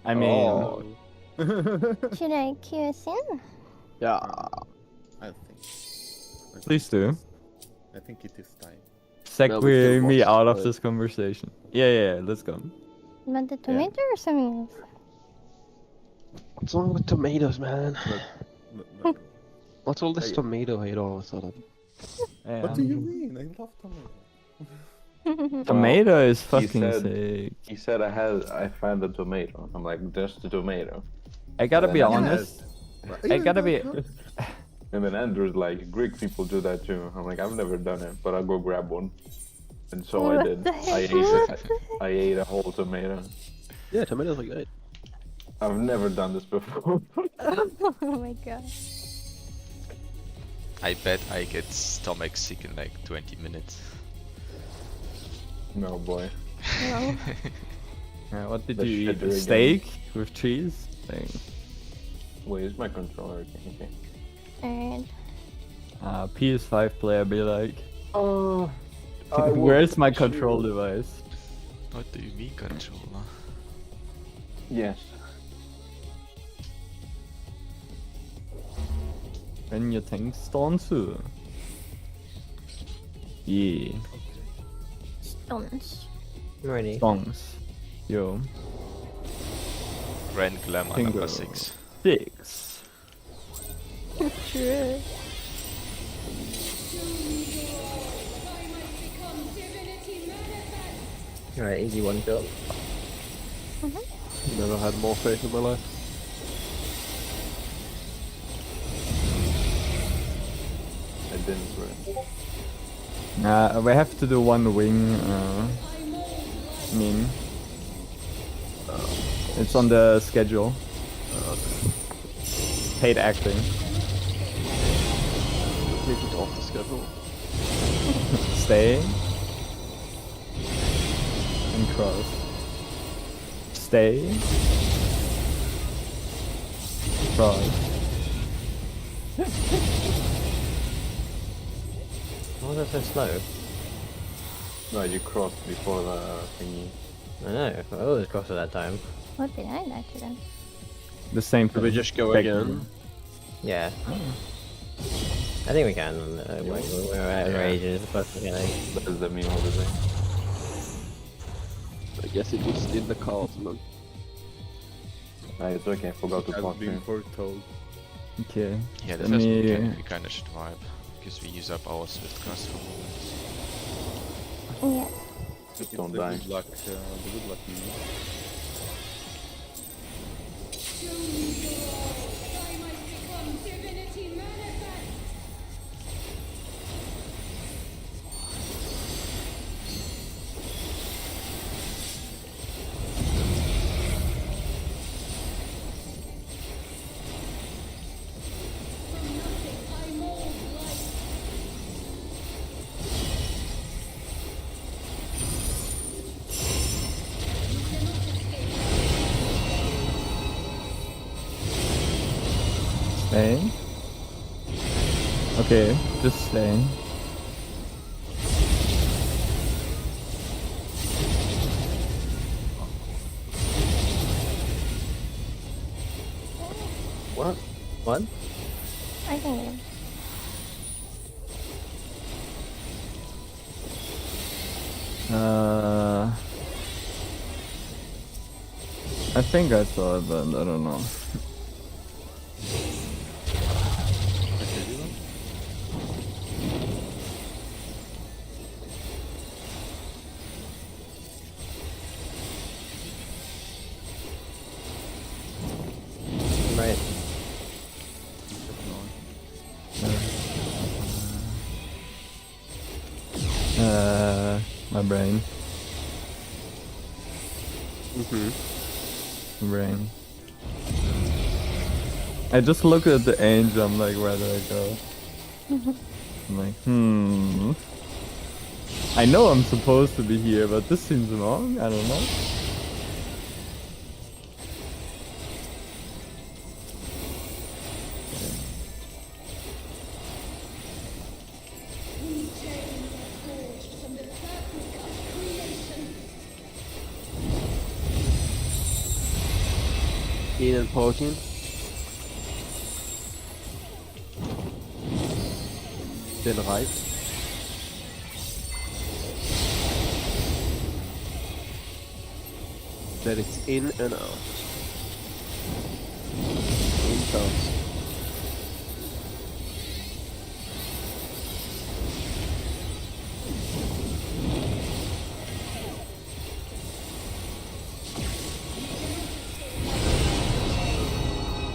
I mean, Oh. Should I cue us in? Yeah. I think. please do. I think it is time. No, we Segue can me watch, out of but- this conversation. Yeah, let's go. But the tomato or something else? What's wrong with tomatoes, man? No. What's all this Hey. tomato hate all of a sudden? Yeah. What do you mean? I love tomato. Tomato is he fucking said- sick. He said I found a tomato. I'm like, just a tomato. I gotta then be I honest. I gotta be. And then Andrew's like, Greek people do that too. I'm like, I've never done it, but I'll go grab one. And so I What did. the I heck? ate What it. the heck? I ate a whole tomato. Yeah, tomatoes are good. I've never done this before. Oh my god. I bet I get stomach sick in like 20 minutes. No boy. No. What did The you eat? shitter again. Steak with cheese? Thing. Wait, is my controller okay? Alright. PS5 player be like. Oh. Where's my control device? What do you mean controller? Yes. Wenn you think stones. Yeah, Stones. Ready? stones. Yo, Grand Glamour Bingo. number 6. 6. True. Alright, easy one kill. Never had more faith in my life. I didn't We have to do one wing. I mean, it's on the schedule. Paid acting. Take it off the schedule. Stay. And cross. Stay. Cross. Why was that so slow? No, you crossed before the thingy. I know, I always cross at that time. What did I do to them? The same Should we thing. just go Technically. again? Yeah. I think we can. We're at our ages, but you know. That is the meme of the day. I guess it was in the cards, man. It's okay, I forgot to Has talk to been him. foretold. Okay. Yeah, the Let first me- one we kinda should wipe. Because we use up our Swift cast for movements. Yeah. Just It's don't the die. good luck meme. Staying. Okay, just staying. What? What? I can get him. I think I saw it, but I don't know. Right. My brain. Mm-hmm. Brain. I just look at the angel, I'm like, where do I go? I'm like, I know I'm supposed to be here, but this seems wrong, I don't know. In and poking. Then right. Then it's in and out. In toes.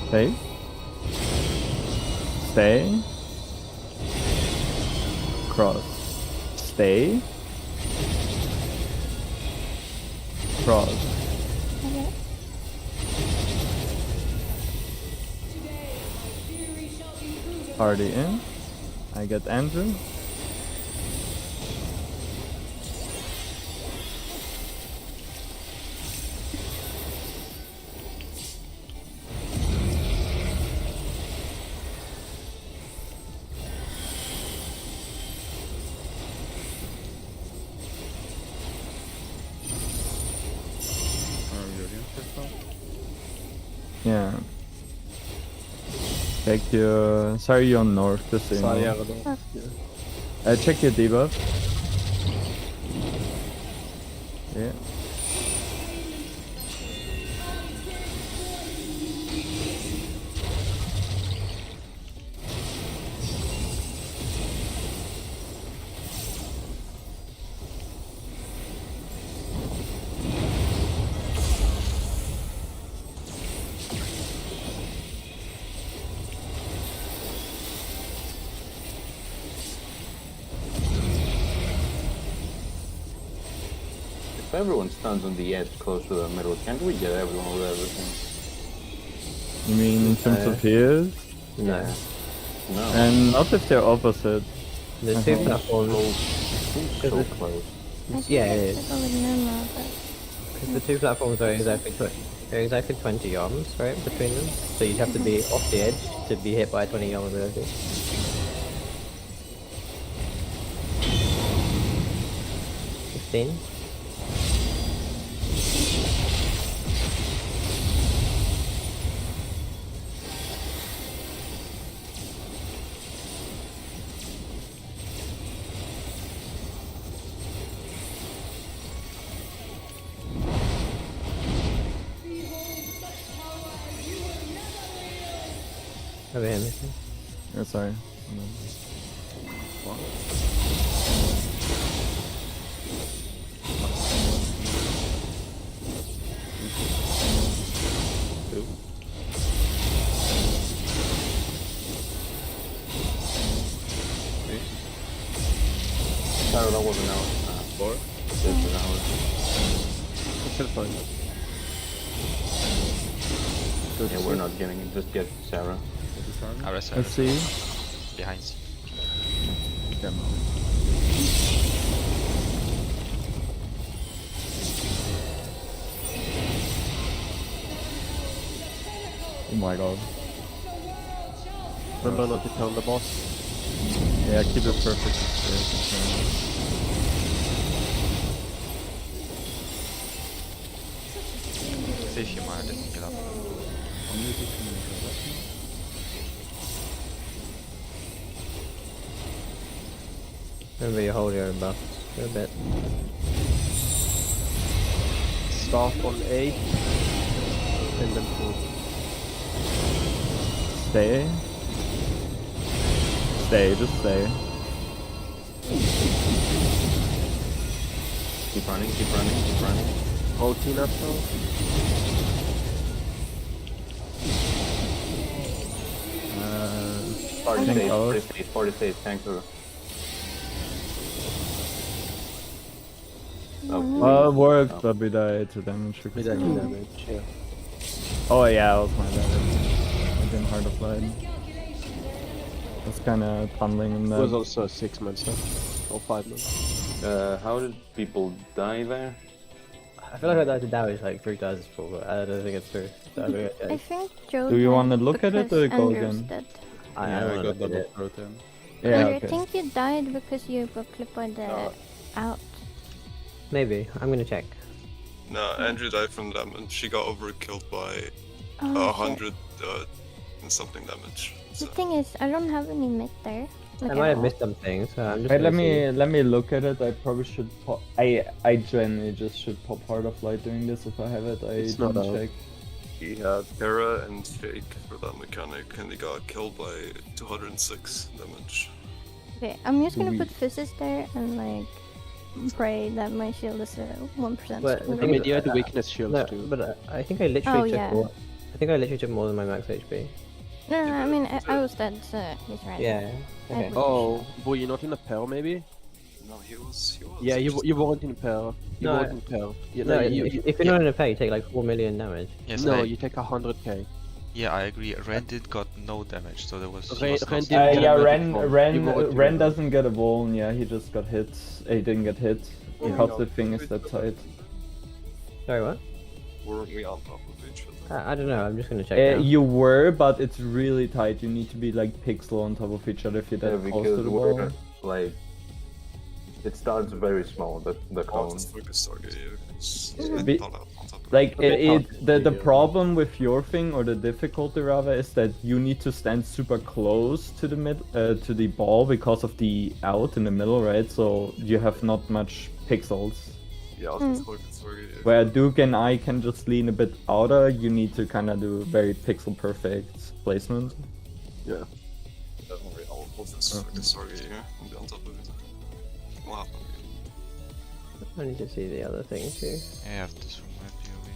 Stay. Stay. Cross. Stay. Cross. Okay. Party in. I get Andrew. Yeah. Check your... Sorry, you're on north, just so you Sağ know. ayağı da. Check your debuff. Yeah. If everyone stands on the edge close to the middle, can't we get everyone with everything? You mean in terms of heals? No. No. And not if they're opposite. The two Uh-huh. platforms. So close. Yeah, it is. Go with normal, but Because the two platforms are exactly 20 yards, right, between them. So you'd have to be off the edge to be hit by a 20-yard ability. $15. Over here, Missy. Oh, sorry. Two. Three. Sorry, that wasn't out. Four. This is ours. It's still fine. Good Yeah, to we're see. not getting it. Just get Sarah. RS, Let's see. behind C. Oh my god. Remember not to turn the boss. Yeah, keep it perfect. Straight. Save your mind and heal up. Remember you hold your own buffs for a bit. Start on A. And then pull. Stay. Stay, just stay. Keep running, keep running, keep running. Protein after. Party Tank stage, out. party stage, party stage, tank through. Worked, but we died to damage. With any damage, yeah. Oh yeah, that was my bad. I didn't hard applied. That's kinda tunneling in It was that. also 6 months now. Or 5 months. How did people die there? I feel like I died to damage like 3 times before, but I don't think it's true. So I'm gonna I check. think Joe. Do you died wanna look at it or because go Andrew's again? dead. I Yeah, I wanna got look at double it. protein. Yeah, Andrew, okay. I think you died because you got clipped by the out. Maybe. I'm gonna check. No, Andrew died from them and she got overkilled by Oh, shit. 100 and something damage. The So. thing is, I don't have any mid there. Like I at might have all. missed something, so I'm just Wait, gonna see. let me look at it. I probably should pop. I genuinely just should pop Heart of Light doing this if I have it. I It's not didn't out. check. He had Terra and Jake for that mechanic, and he got killed by 206 damage. Okay, I'm just gonna Sweet. put fizzes there and like pray that my shield is 1%. But the I thing mean, is, you had weakness shields No, too. but I think I literally Oh, took yeah. more. I think I literally took more than my max HP. No, I mean I was dead, so he's right. Yeah. Okay. would- Oh, were you not in a pair maybe? No, he was. Yeah, you just- you weren't in a pair. You No, weren't in a pair. You, No, you, if you're not in a pair, you take like 4 million damage. Yes, no, I, you take 100k. yeah, I agree. Ren did got no damage, so there was. Ren- was Ren no- didn't get Yeah, a magic Ren bomb. Ren You won't Ren do doesn't get a vuln. Yeah, he just got hit. He didn't get hit because the thing is that tight. Sorry, what? Weren't we on top of each other? I don't know. I'm just gonna check. now. You were, but it's really tight. You need to be like pixel on top of each other if you're Yeah, that close to because the we're ball. like, it starts very small. The Oh, cone. just focus target, yeah. It's Be- not out on top of Like bit the tough, yeah. problem with your thing or the difficulty rather is that you need to stand super close to the to the ball because of the out in the middle, right? So you have not much pixels. Yeah, I'll just focus target, yeah. Where Duke and I can just lean a bit outer, you need to kind of do very pixel perfect placement. Yeah, don't worry, I'll just focus target, yeah. I'll be on top of it. What happened? I need to see the other thing too. I have this from my POV.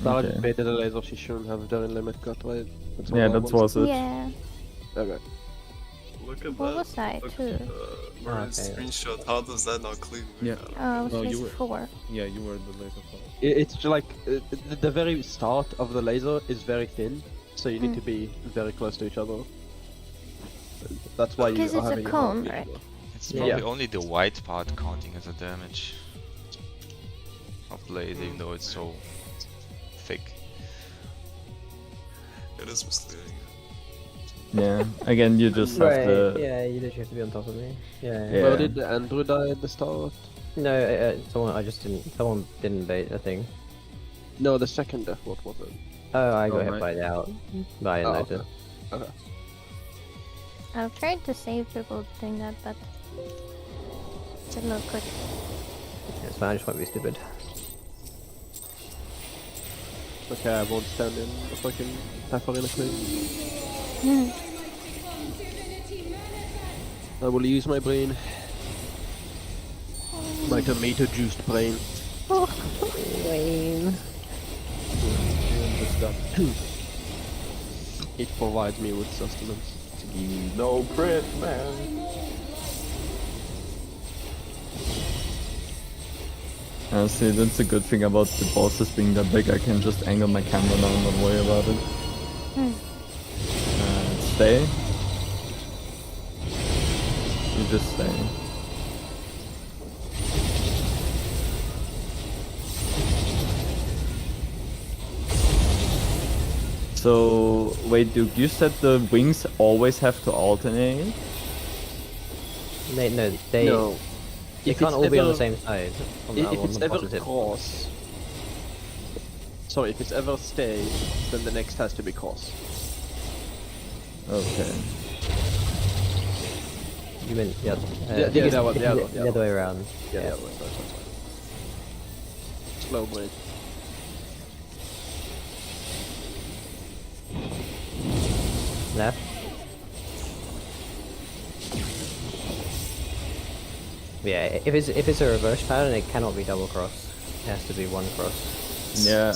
Sarah Okay. baited a laser she shouldn't have done in limit cut, right? That's all Yeah, that that was. was it. Yeah. Okay. Look at What that. was I too? Marin's Okay. screenshot, how does that not clear? Yeah. I was No, you laser were- 4. Yeah, you were the laser fall. It's just like the very start of the laser is very thin, so you need to be very close to each other. That's why you Because are it's a having cone, advantage. right? It's Yeah. probably only the white part counting as a damage of blade, even though it's so thick. It is misleading. Yeah. Again, you just have Right. to. Yeah, you literally have to be on top of me. Yeah. Yeah. Well, did Andrew die at the start? No, someone didn't bait a thing. No, the second death. What was it? Oh, I got Oh, hit right. by the out, but I didn't Oh, notice. Okay. I've tried to save people doing that, but it's a little quick. It's fine. I just won't be stupid. Okay, I won't stand in a fucking pepper in a clean. I will use my brain. My tomato juiced brain. Lame. It provides me with sustenance. No crit, man. See, that's a good thing about the bosses being that big. I can just angle my camera now and not worry about it. Stay. You just stay. So, wait, Duke, you said the wings always have to alternate? No, they No. they If can't it's all be on the ever- same side. On the, If on it's the ever positive. cross. Sorry, if it's ever stay, then the next has to be cross. Okay. You meant yeah. Yeah, I think it's that one, the other, the other way around. Yeah, Yeah. that's fine. Slow brain. Left. Yeah, if it's a reverse pattern, it cannot be double cross. It has to be one cross. Yeah.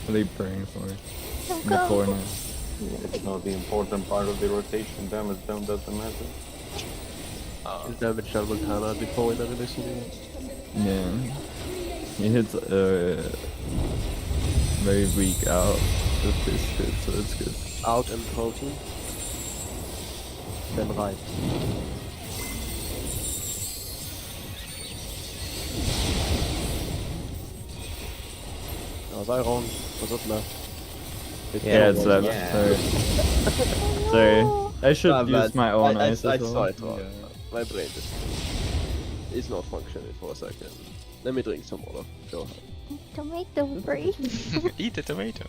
What are you praying for? In the corner. It's not the important part of the rotation. Damage down doesn't matter. Is damage done with Hannah before in the releasing? Yeah. He hits very weak out with this shit, so it's good. Out and protein. Then right. Was I wrong? Was it left? Yeah, it's left. Yeah. Sorry. Sorry. I should My use bad. my own I ice saw as well. it wrong. My brain just is not functioning for a second. Let me drink some water. Go ahead. Tomato free. Eat the tomato.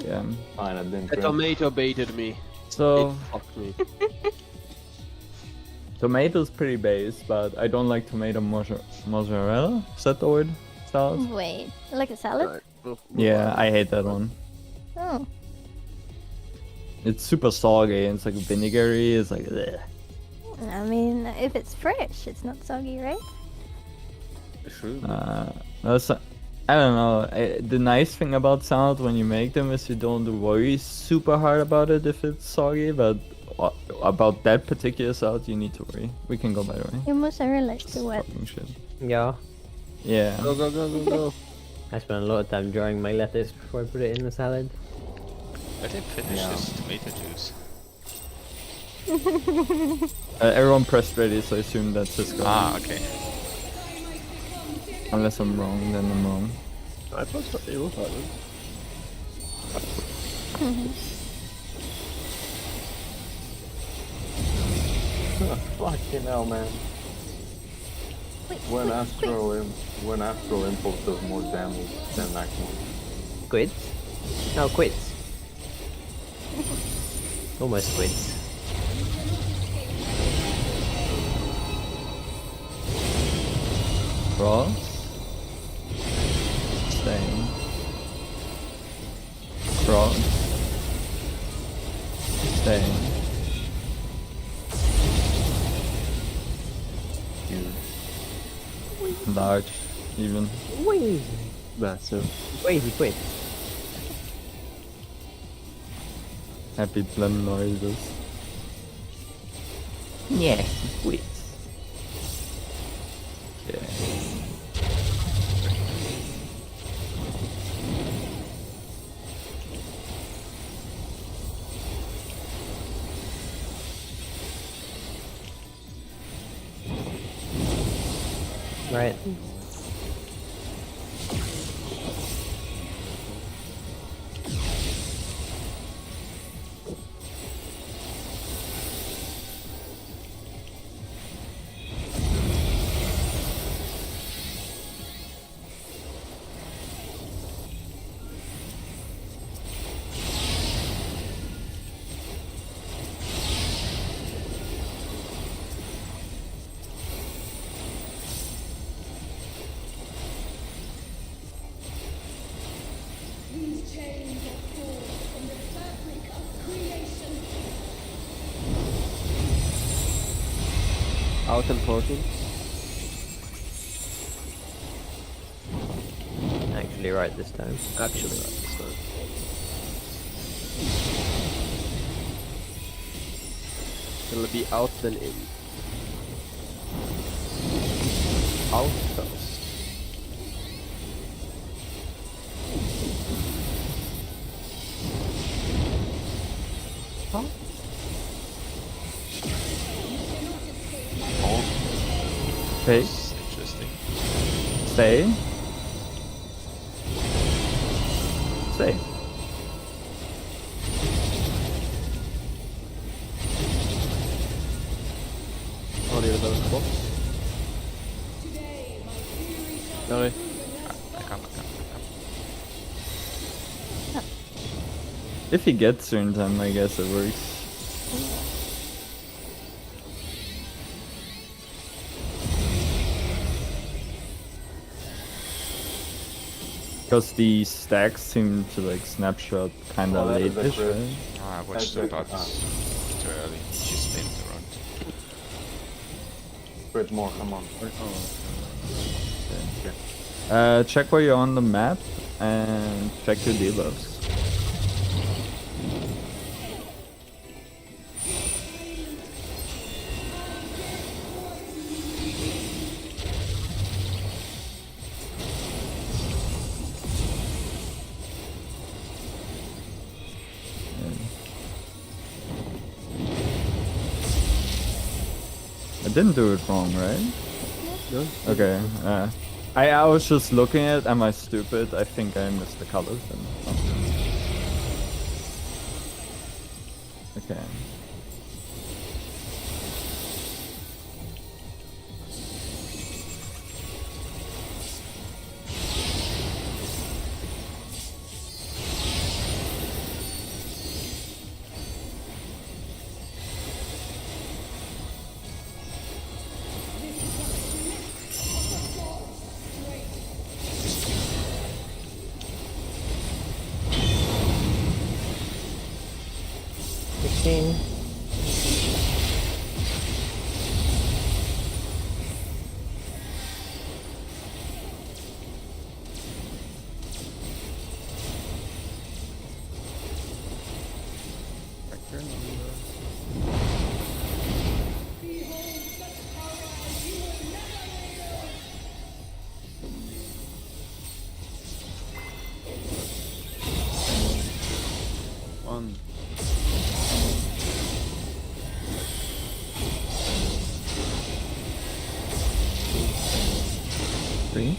Yeah. Fine, I didn't The drink. tomato baited me. So It fucked me. tomato's pretty base, but I don't like tomato mozzarella. Is that the word? Salad? Wait, like a salad? Right, we'll Yeah, I hate that one. Oh. It's super soggy. It's like vinegary. It's like. Bleh. I mean, if it's fresh, it's not soggy, right? That's, I don't know. The nice thing about salad when you make them is you don't worry super hard about it if it's soggy, but about that particular salad you need to worry. We can go by the way. Your mozzarella is too wet. Fucking shit. Yeah. Yeah. Go, go, go, go, go. I spent a lot of time drying my lettuce before I put it in the salad. Let him finish Yeah. his tomato juice. Everyone pressed ready, so I assume that's his go. Ah, okay. Unless I'm wrong, then I'm wrong. I pressed up the button. Fucking hell, man. Quick, When quick, quick. when Astral Impulse does more damage than Aqua. Quids? No, quits. Almost quits. Cross. Staying. Cross. Staying. Large, even. Wee! Massive. Crazy quits. Happy blend noises. Yeah, quits. Okay. Right. These chains are forged from the fabric of creation. Out and potion. Actually right this time. Actually, that's good. It'll be out then in. Out first. Stay. That's interesting. Stay. Stay. I'll leave it on the box. No, I come. If he gets there in time, I guess it works. Because the stacks seem to like snapshot kinda Oh, that is a late-ish, crit. right? Ah, I watched the That's it. bugs too early. She spins around. Crit more, come on. Check where you're on the map and check your debuffs. I didn't do it wrong, right? no. Okay. I was just looking at it. Am I stupid? I think I missed the colors. And okay. One. Three.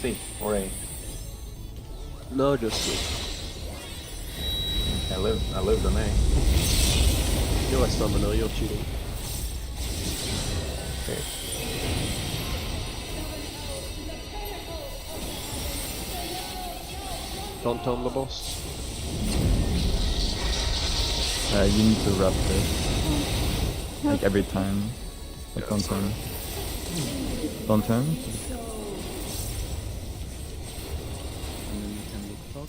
C or A. No, just C. I lived on A. You're a summoner, you're cheating. Don't tell the boss. You need to rub this. Like every time. Like don't turn. Don't turn. And then you can look talk.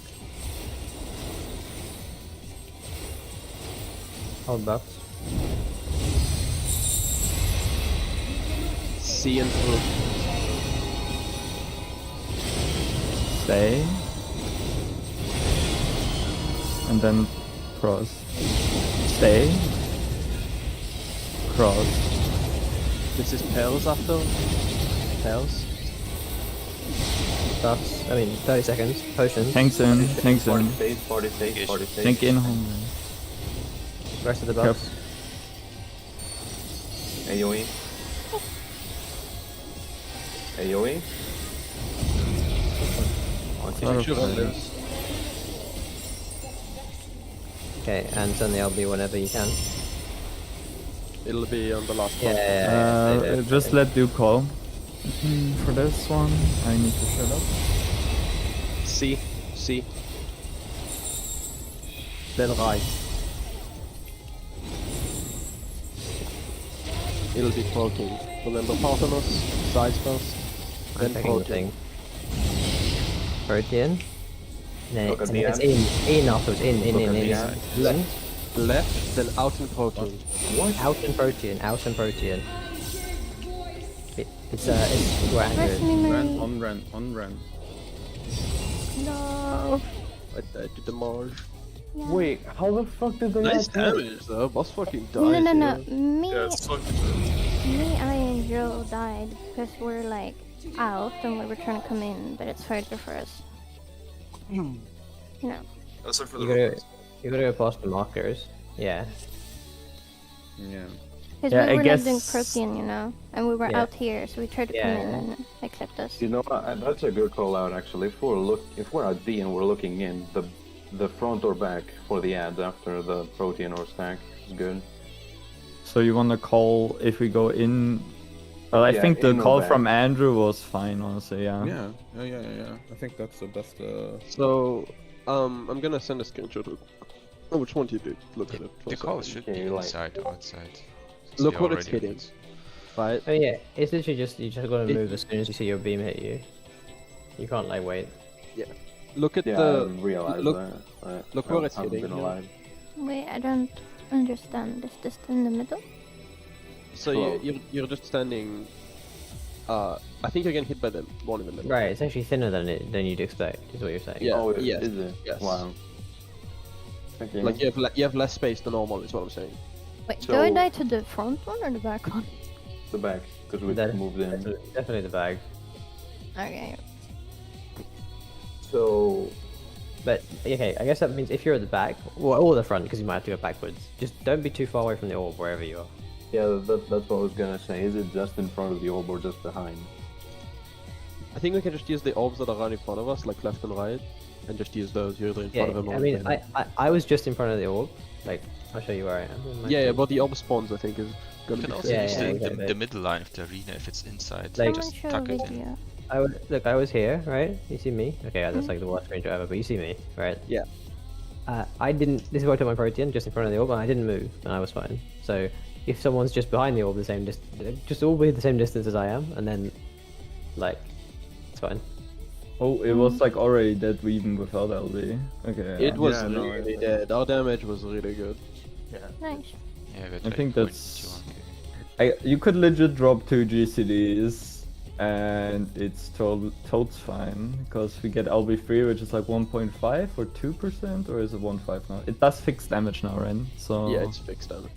Hold buffs. C and through. Stay. And then cross. Stay. Cross. This is Pels after. Pels. Buffs. I mean, 30 seconds. Potions. Tanks in. Tanks in. 40 stays. Tank in home. Rest of the buffs. AoE. AoE. Okay, and turn the LB whenever you can. It'll be on the last one. Just let Duke call. For this one, I need to shut up. C. C. Then right. It'll be protein. Remember Parthenos, sides first, I'm then taking the protein. thing. Protein. No, Look at it's the in afterwards. In. Left, then out in protein. What? Out in protein. It's we're Where's accurate. Mimari? On ren. No. I died to Damage. Yeah. Wait, how the fuck did they Nice not hit? damage though, boss fucking died. No. here. Me, Yeah, it's fucking good. me, I and Joe died because we're like out and we were trying to come in, but it's harder for us. You know. That's it for the You gotta, robots. you gotta go past the markers. Yeah. Yeah. Because Yeah, we I were guess- not doing protein, you know, and we were Yeah. out here, so we tried to come Yeah. in and accept us. You know, that's a good call out actually. If we're at D and we're looking in, the front or back for the ads after the protein or stack is good. So you want to call if we go in? Well, I Yeah, think the in or call back. from Andrew was fine, honestly. Yeah. Yeah. I think that's the best. So, I'm gonna send a screenshot of which one do you do? Look at it. for The a call second. should be Okay, like- inside or outside. since Look they what it's already hitting. hit. Right? Oh yeah, it's literally just you just gotta It- move as soon as you see your beam hit you. You can't like wait. Look at Yeah, the. I realized look- that. look where it's haven't hitting, been yeah. alive. Wait, I don't understand. Is this in the middle? So Hello. you're just standing. I think you're getting hit by the one in the middle. Right, it's actually thinner than you'd expect, is what you're saying. Yeah. Oh, yes, is it? yes. Wow. Okay. Like you have less space than normal, is what I'm saying. Wait, do I So- die to the front one or the back one? the back, because we That- moved in. Definitely the bag. Okay. So But okay, I guess that means if you're at the back or the front, because you might have to go backwards. Just don't be too far away from the orb wherever you are. Yeah, that's what I was gonna say. Is it just in front of the orb or just behind? I think we can just use the orbs that are right in front of us, like left and right, and just use those either in front of them or I mean, behind. I was just in front of the orb. Like, I'll show you where I am. Yeah, but the orb spawns I think is You gonna can be also crazy. use Yeah, the, exactly. the middle line of the arena if it's inside. Like- just Someone show a tuck it in. video. I was here, right? You see me? Okay, that's like the worst screenshot ever, but you see me, right? Yeah. I didn't. This is where I took my protein, just in front of the orb, and I didn't move, and I was fine. So, if someone's just behind the orb, just all be the same distance as I am, and then, like, it's fine. Oh, it was like already dead even without LB. Okay. It was Yeah, no, really dead. Our damage was really good. Nice. Yeah, we had I like think that's- 0.21k. You could legit drop 2 GCDs and it's totes fine because we get LB3, which is like 1.5 or 2%, or is it 1.5 now? It does fixed damage now, right? So Yeah, it's fixed damage.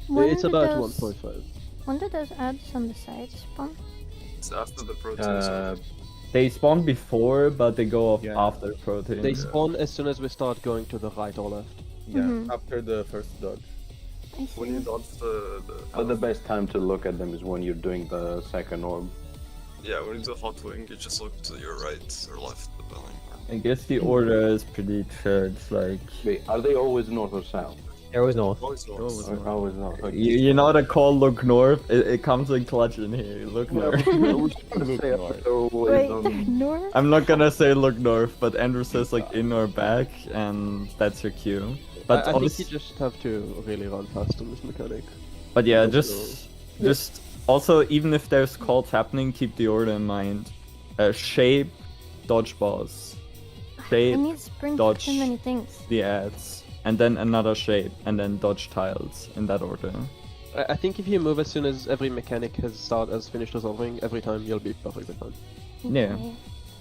When It's do about those- 1.5. When do those ads on the side spawn? It's after the protein. they spawn before, but they go off Yeah. after protein. They spawn as soon as we start going to the right or left. Yeah, Mhm. after the first dodge. I When you see. dodge the But the best time to look at them is when you're doing the second orb. yeah, when you do hot wing, you just look to your right or left, depending. I guess the order is pretty clear. It's like Wait, are they always north or south? There was north. Always north. Always Or always north. Okay. you know the call look north. It comes in clutch in here. Look north. Wait, north? I'm not gonna say look north, but Andrew says like in or back, and that's your cue. But I think obviously, you just have to really run fast on this mechanic. but yeah, also- just also even if there's calls happening, keep the order in mind. Shape, dodge boss, I shape, need sprint dodge. for too many things. the ads, and then another shape, and then dodge tiles in that order. I think if you move as soon as every mechanic has finished resolving, every time you'll be perfectly fine. Yeah. Okay.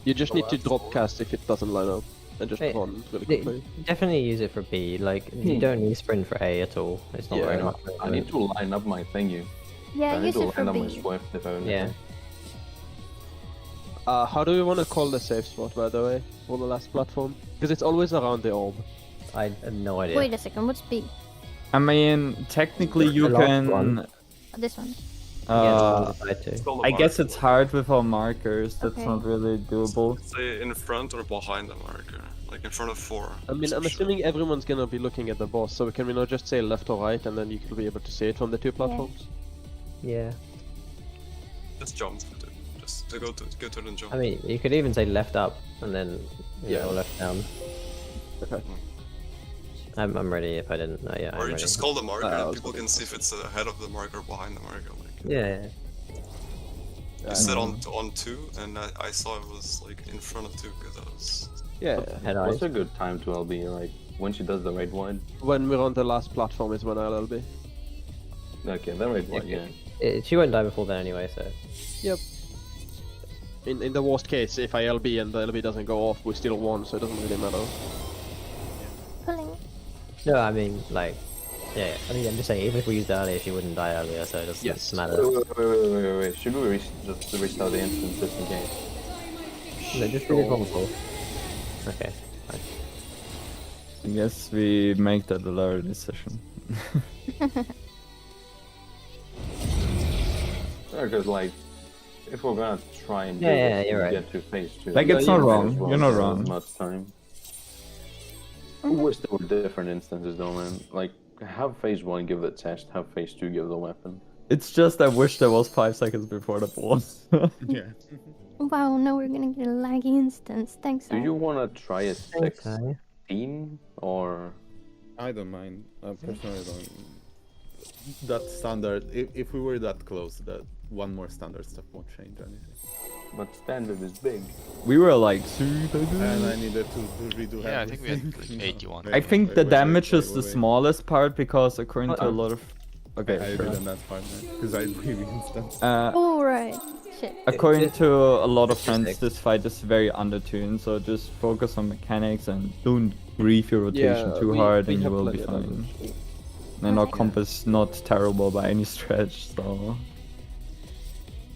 You just need to drop cast if it doesn't line up, and just Wait, run really De- quickly. definitely use it for B. Like, you don't need sprint for A at all. It's not very Yeah, much. I need to line up my thingy. Yeah, I need use to it for line up my B. Swift if I Yeah. How do we want to call the safe spot, by the way, for the last platform? Because it's always around the orb. I have no idea. Wait a second, what's B? I mean, technically you The last can. one. This one. Uh, Yeah, Call the I guess marker. it's hard with our markers. That's Okay. not really doable. Say in front or behind the marker, like in front of 4. I mean, I'm assuming everyone's gonna be looking at the boss, so can we not just say left or right, and then you will be able to see it from the two platforms? Yeah. Just jump. Just to go to the jump. I mean, you could even say left up and then Yeah. or left down. Okay. I'm ready if I didn't. Yeah, or I'm you ready. just call the marker I and was people thinking can see if it's ahead of the marker or behind the marker. Like Yeah. you said on 2, and I saw it was like in front of 2 because I was. Yeah. Head eyes. What's a good time to LB? Like when she does the red one? When we're on the last platform is when I'll be. Okay, the red one, yeah. She won't die before then anyway, so. Yep. In the worst case, if I LB and the LB doesn't go off, we still won, so it doesn't really matter. Pulling. No, I mean, like, yeah. I mean, I'm just saying, even if we used earlier, she wouldn't die earlier, so it doesn't Yes. matter. Wait. Should we just restart the instance just in case? No, just do it on full. Okay. Fine. I guess we make that a lower decision. Because like, if we're gonna try and do Yeah, this you're and right. get to phase 2, Like, it's yeah, not might wrong. as well You're not give wrong. as much time. Wish there were different instances though, man. Like, have phase 1 give the test, have phase 2 give the weapon. It's just I wish there was 5 seconds before the boss. Yeah. Wow, now we're gonna get a laggy instance. Thanks, Do Al. you wanna try a Okay. 16 or? I don't mind. I personally don't. That standard, if we were that close, that one more standard stuff won't change anything. But standard is big. We were like super good. And I needed to redo Yeah, I think we had everything, like 81. I think the Wait, damage wait, is the wait. smallest part because according to a lot of. Okay, I sure. didn't that part, because I really instant. Oh, right. Shit. According to a lot of friends, Interesting. this fight is very undertuned, so just focus on mechanics and don't grief your rotation Yeah, too we- hard we and you have will be plenty of fine. damage. And our comp is not terrible by any stretch, so...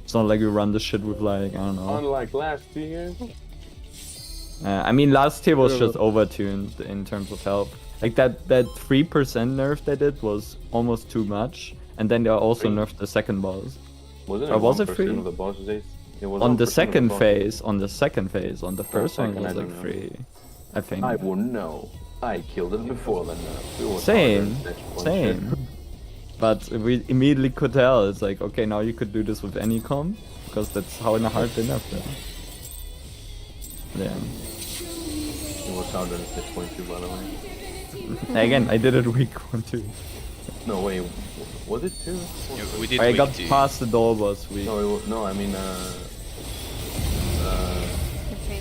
It's not like we run the shit with like, I don't know. Unlike last year. I mean, last tier was just overtuned in terms of health. Like that 3% nerf they did was almost too much, and then they also nerfed the second boss. Wasn't Or it was 1% it free? of the boss days? It was On the 1% of second boss phase, days. on the second phase, on the first one second, was I like don't know. free, I think. I wouldn't know. I killed it before the nerf. It was Same, harder at that point. same. But we immediately could tell, it's like, okay, now you could do this with any comp, because that's how in the hard they nerfed it. Yeah. It was harder at that point too, by the way. Again, I did it week 1 too. No, wait, was it 2? We did I week got 2. past the door boss week. No, I mean,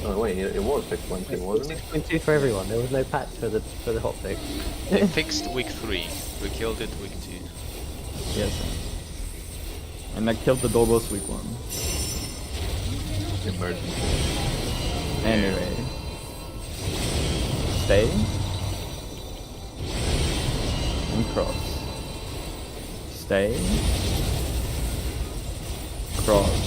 oh wait, it was 6.2, wasn't it? 6.2 for everyone. There was no patch for the hotfix. They fixed week 3. We killed it week 2. Yes. And I killed the door boss week 1. Emergency. Anyway. Stay. And cross. Stay. Cross.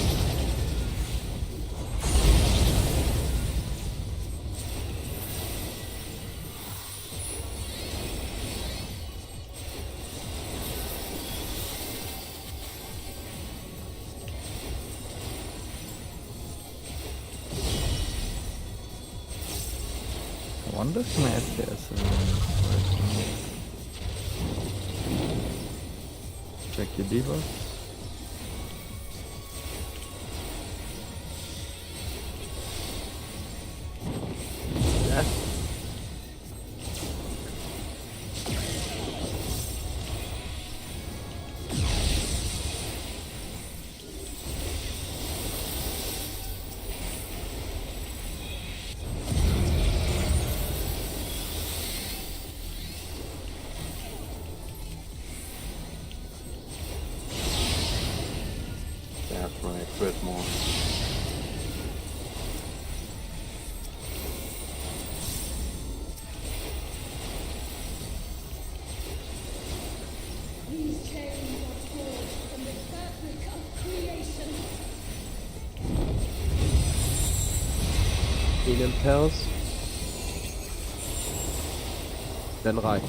I wonder if my FPS is working. Check your debuff. Yeah. That's right, crit more. These chains are forged from the fabric of creation. Ihnen Pairs. Then right.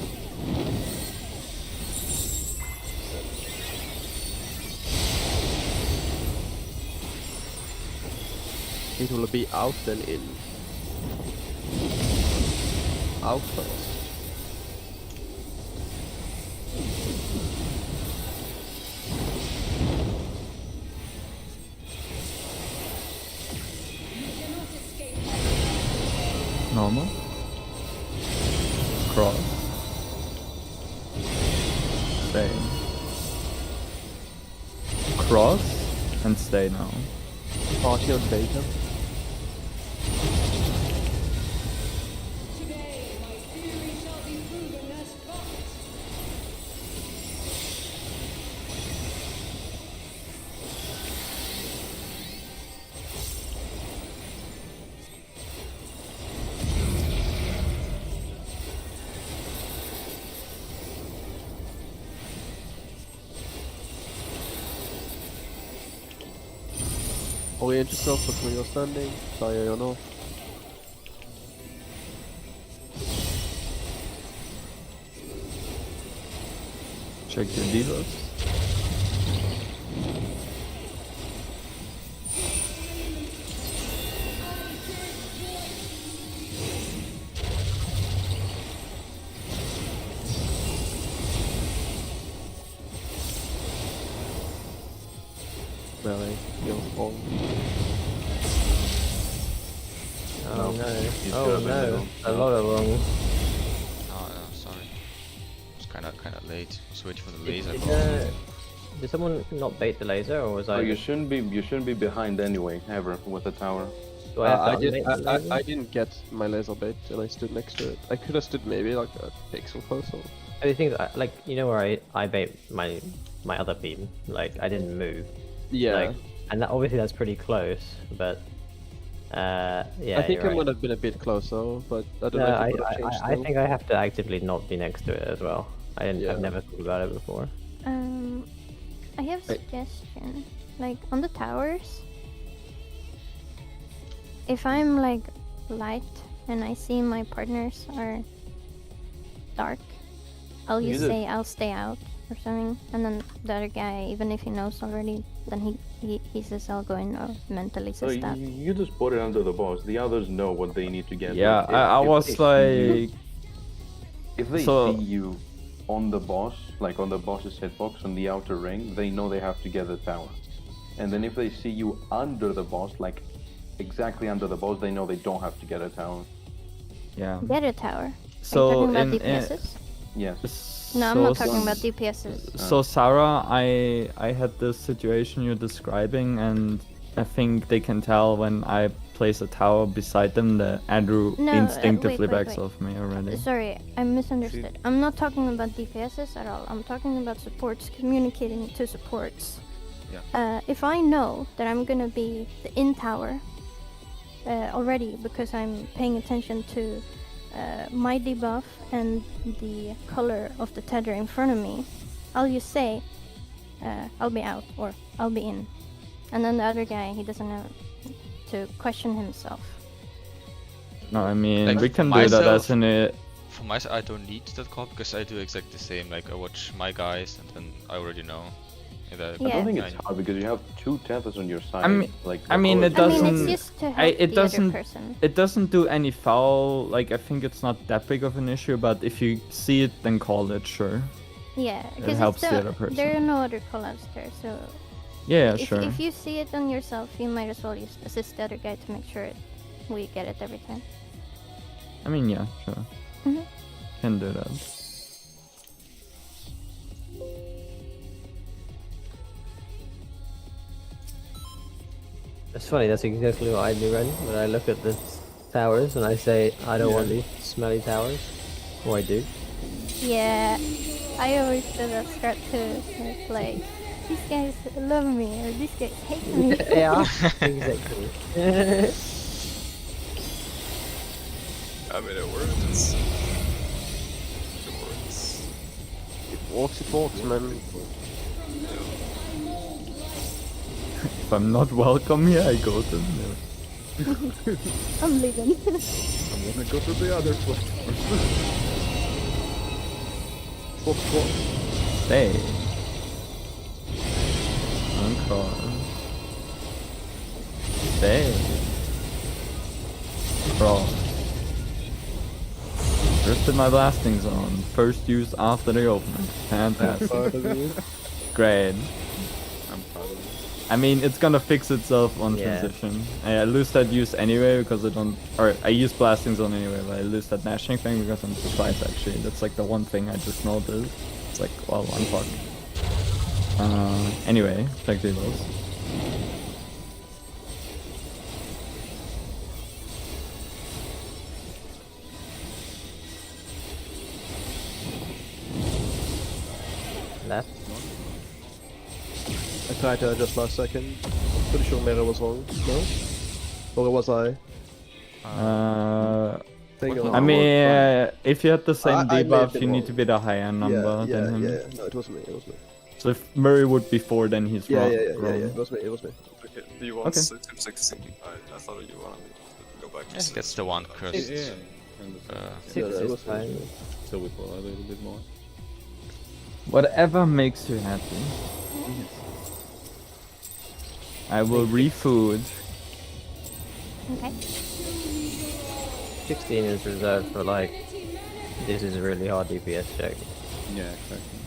It will be out then in. Out first. Normal. Cross. Stay. Cross and stay now. Party on beta. Today, my theory shall be proven as fact. Orient yourself between your standing, fire or north. Check your debuffs. Melee, you're wrong. Oh no. He's Oh good in the no. middle. A lot of wrong. Oh no, sorry. It's kinda late. I was waiting for the laser. Did someone not bait the laser, or was Oh, I? you shouldn't be behind anyway, ever, with the tower. Do I have to I unbait the laser? I didn't get my laser bait and I stood next to it. I could have stood maybe like a pixel closer. The thing is, like, you know where I bait my other beam, like I didn't move. Yeah. Like, and that, obviously that's pretty close, but yeah. I think you're I right. might have been a bit closer, but I don't No, know if it would have changed I still. think I have to actively not be next to it as well. Yeah. I've never thought about it before. I have a suggestion. Like on the towers, if I'm like light and I see my partners are dark, I'll You just did- say I'll stay out or something, and then the other guy, even if he knows already, then he says I'll go in or mentally So says that. you just put it under the boss. The others know what they need to get. Yeah, If- I if was they see you- like, if they so- see you on the boss, like on the boss's hitbox on the outer ring, they know they have to get the tower. And then if they see you under the boss, like exactly under the boss, they know they don't have to get a tower. yeah. Get a tower. Are So you talking about in DPSs? Yes. No, I'm so not talking some- about DPSs. So Sarah, I had this situation you're describing, and I think they can tell when I place a tower beside them that Andrew No, instinctively wait, backs wait. off me already. Sorry, I misunderstood. I'm not talking about DPSs at all. I'm talking about supports communicating to supports. If I know that I'm gonna be the in tower already because I'm paying attention to my debuff and the color of the tether in front of me, I'll just say I'll be out or I'll be in. And then the other guy, he doesn't have to question himself. No, I mean Like, we can for do that myself- as in a For myself, I don't need that call because I do exactly the same. Like I watch my guys and then I already know. That I don't think it's I- hard because you have two tethers on your side. like I mean, the it color- I mean, doesn't- it's just to help it the doesn't- other person. It doesn't do any foul. Like I think it's not that big of an issue, but if you see it, then call it. Sure. Yeah, because helps the other person. there are no other callouts there, so Yeah, if, sure. if you see it on yourself, you might as well just assist the other guy to make sure we get it every time. I mean, yeah, sure. Mhm. Can do that. It's funny, that's exactly what I do, Ren. When I look at the towers and I say, I don't want these smelly towers. Or I do. Yeah, I always do that strat too. It's like, these guys love me, or these guys hate me. Yeah, exactly. I mean, it works. It works. It walks, man. If I'm not welcome here, I go to the I'm leaving. I'm gonna go to the other platform. Stay. Encore. Stay. Crawl. Drifted my blasting zone. First use after the opening. Fantastic. Great. I'm proud of you. I mean, it's gonna fix itself on Yeah. transition. I lose that use anyway because I don't, or I use blasting zone anyway, but I lose that gnashing thing because I'm surprised actually. That's like the one thing I just noticed. It's like, well, one fuck. Anyway, check the levels. Left. I tried to adjust last second. Pretty sure Mera was wrong. No? Or was I? Hang on. I mean, if you had the same I may have debuff, been you need wrong. to be the higher number yeah, than him. yeah. No, it was me. It was me. So if Murray would be 4, then he's Yeah, wrong. yeah, yeah, yeah, wrong. yeah. It was me. It was me. Okay, do you want Okay. 16? I thought you wanted me to go back to I think that's the one cursed. Yeah. And Six No, no, it is was fine. so we pull a little bit more. Whatever makes you happy. I will refood. Okay. 16 is reserved for like, this is a really hard DPS check. Yeah, exactly.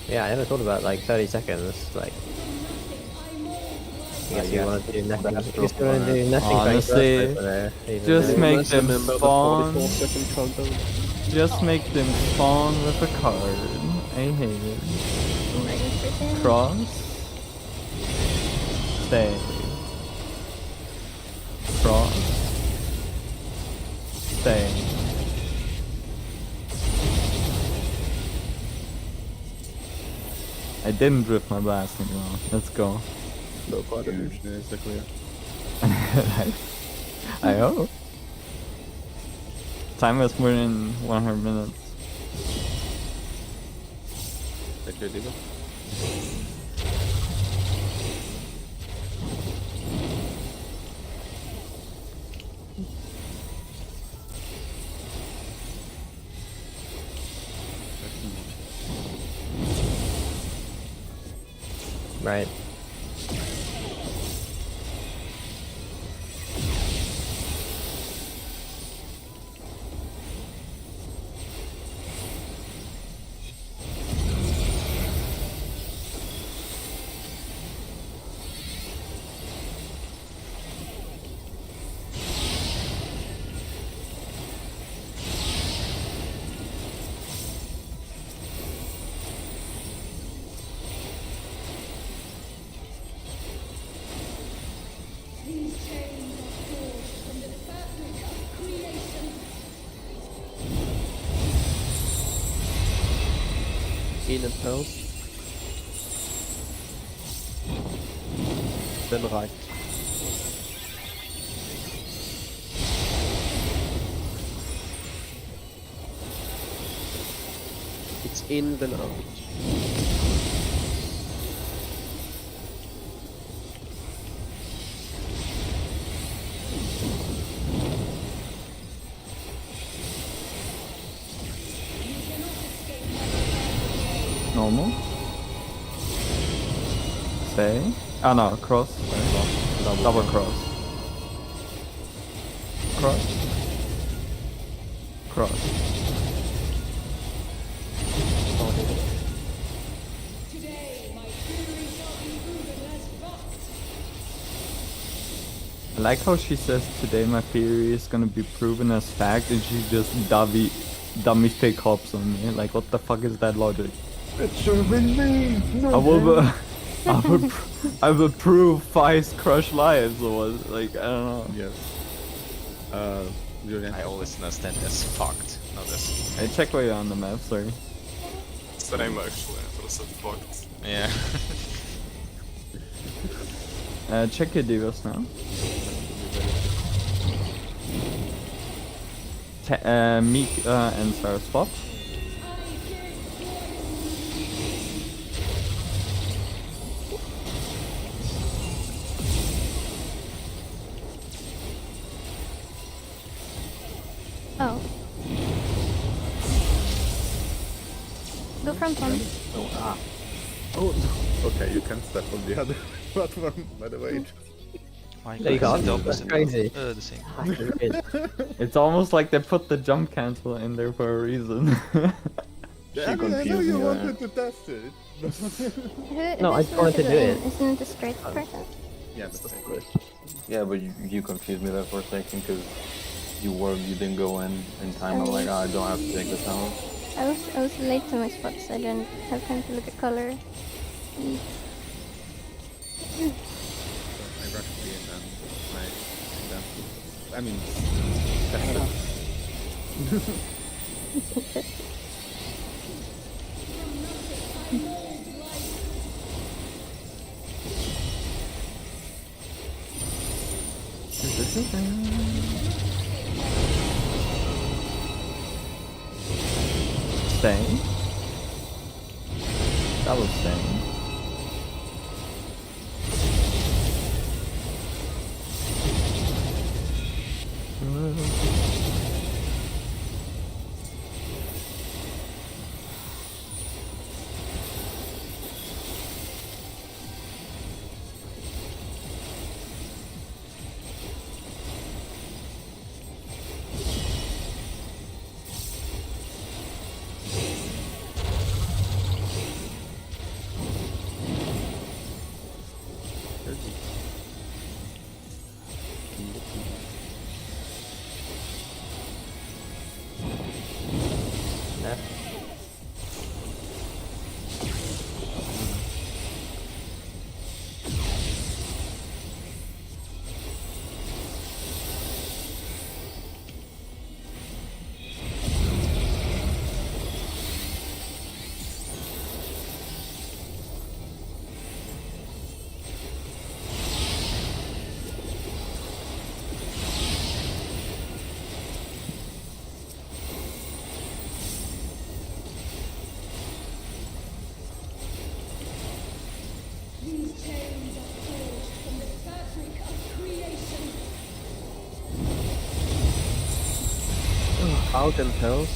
Yeah, I never thought about like 30 seconds, like... I guess you want to do nothing. I guess you want to do nothing. Honestly, just Yeah, make let's them remember the spawn. 44-second countdown. Just make them spawn with a card. I hate it. Ready for this? Cross. Stay. Cross. Stay. I didn't drift my blasting well. Let's go. No part of you. Usually it's the clear. I hope. Time was more than 100 minutes. Check your diva. Right. These chains are forged from the fabric of creation. In and pearls. Then right. It's in, then out. Normal. Stay. Ah no, cross. Sorry. Double cross. Cross. Cross. Today, my theory shall be proven as fact. I like how she says today my theory is gonna be proven as fact and she just dummy fake hops on me. Like what the fuck is that logic? It should have been me. I will prove Feist crush lives or what? Like I don't know. Yes. Julian. I always understand as fucked, not as. Hey, check where you're on the map. Sorry. Same actually, I thought I said fucked. Yeah. Check your divas now. Meek and Sarah spot. Oh. Go from Tom. Okay, you can step on the other platform, by the way. My No, you God, can't. it's That's crazy. the same. It's almost like they put the jump cancel in there for a reason. I mean, I know you wanted to test it. No, I just wanted to do it. Isn't it a straight person? Yeah, that's it. Yeah, but you confused me there for a second because you didn't go in time. I'm like, I don't have to take the tower. I was late to my spots. I didn't have time to look at color. I rushed in and I mean, tested. Staying. That was staying. Out and health.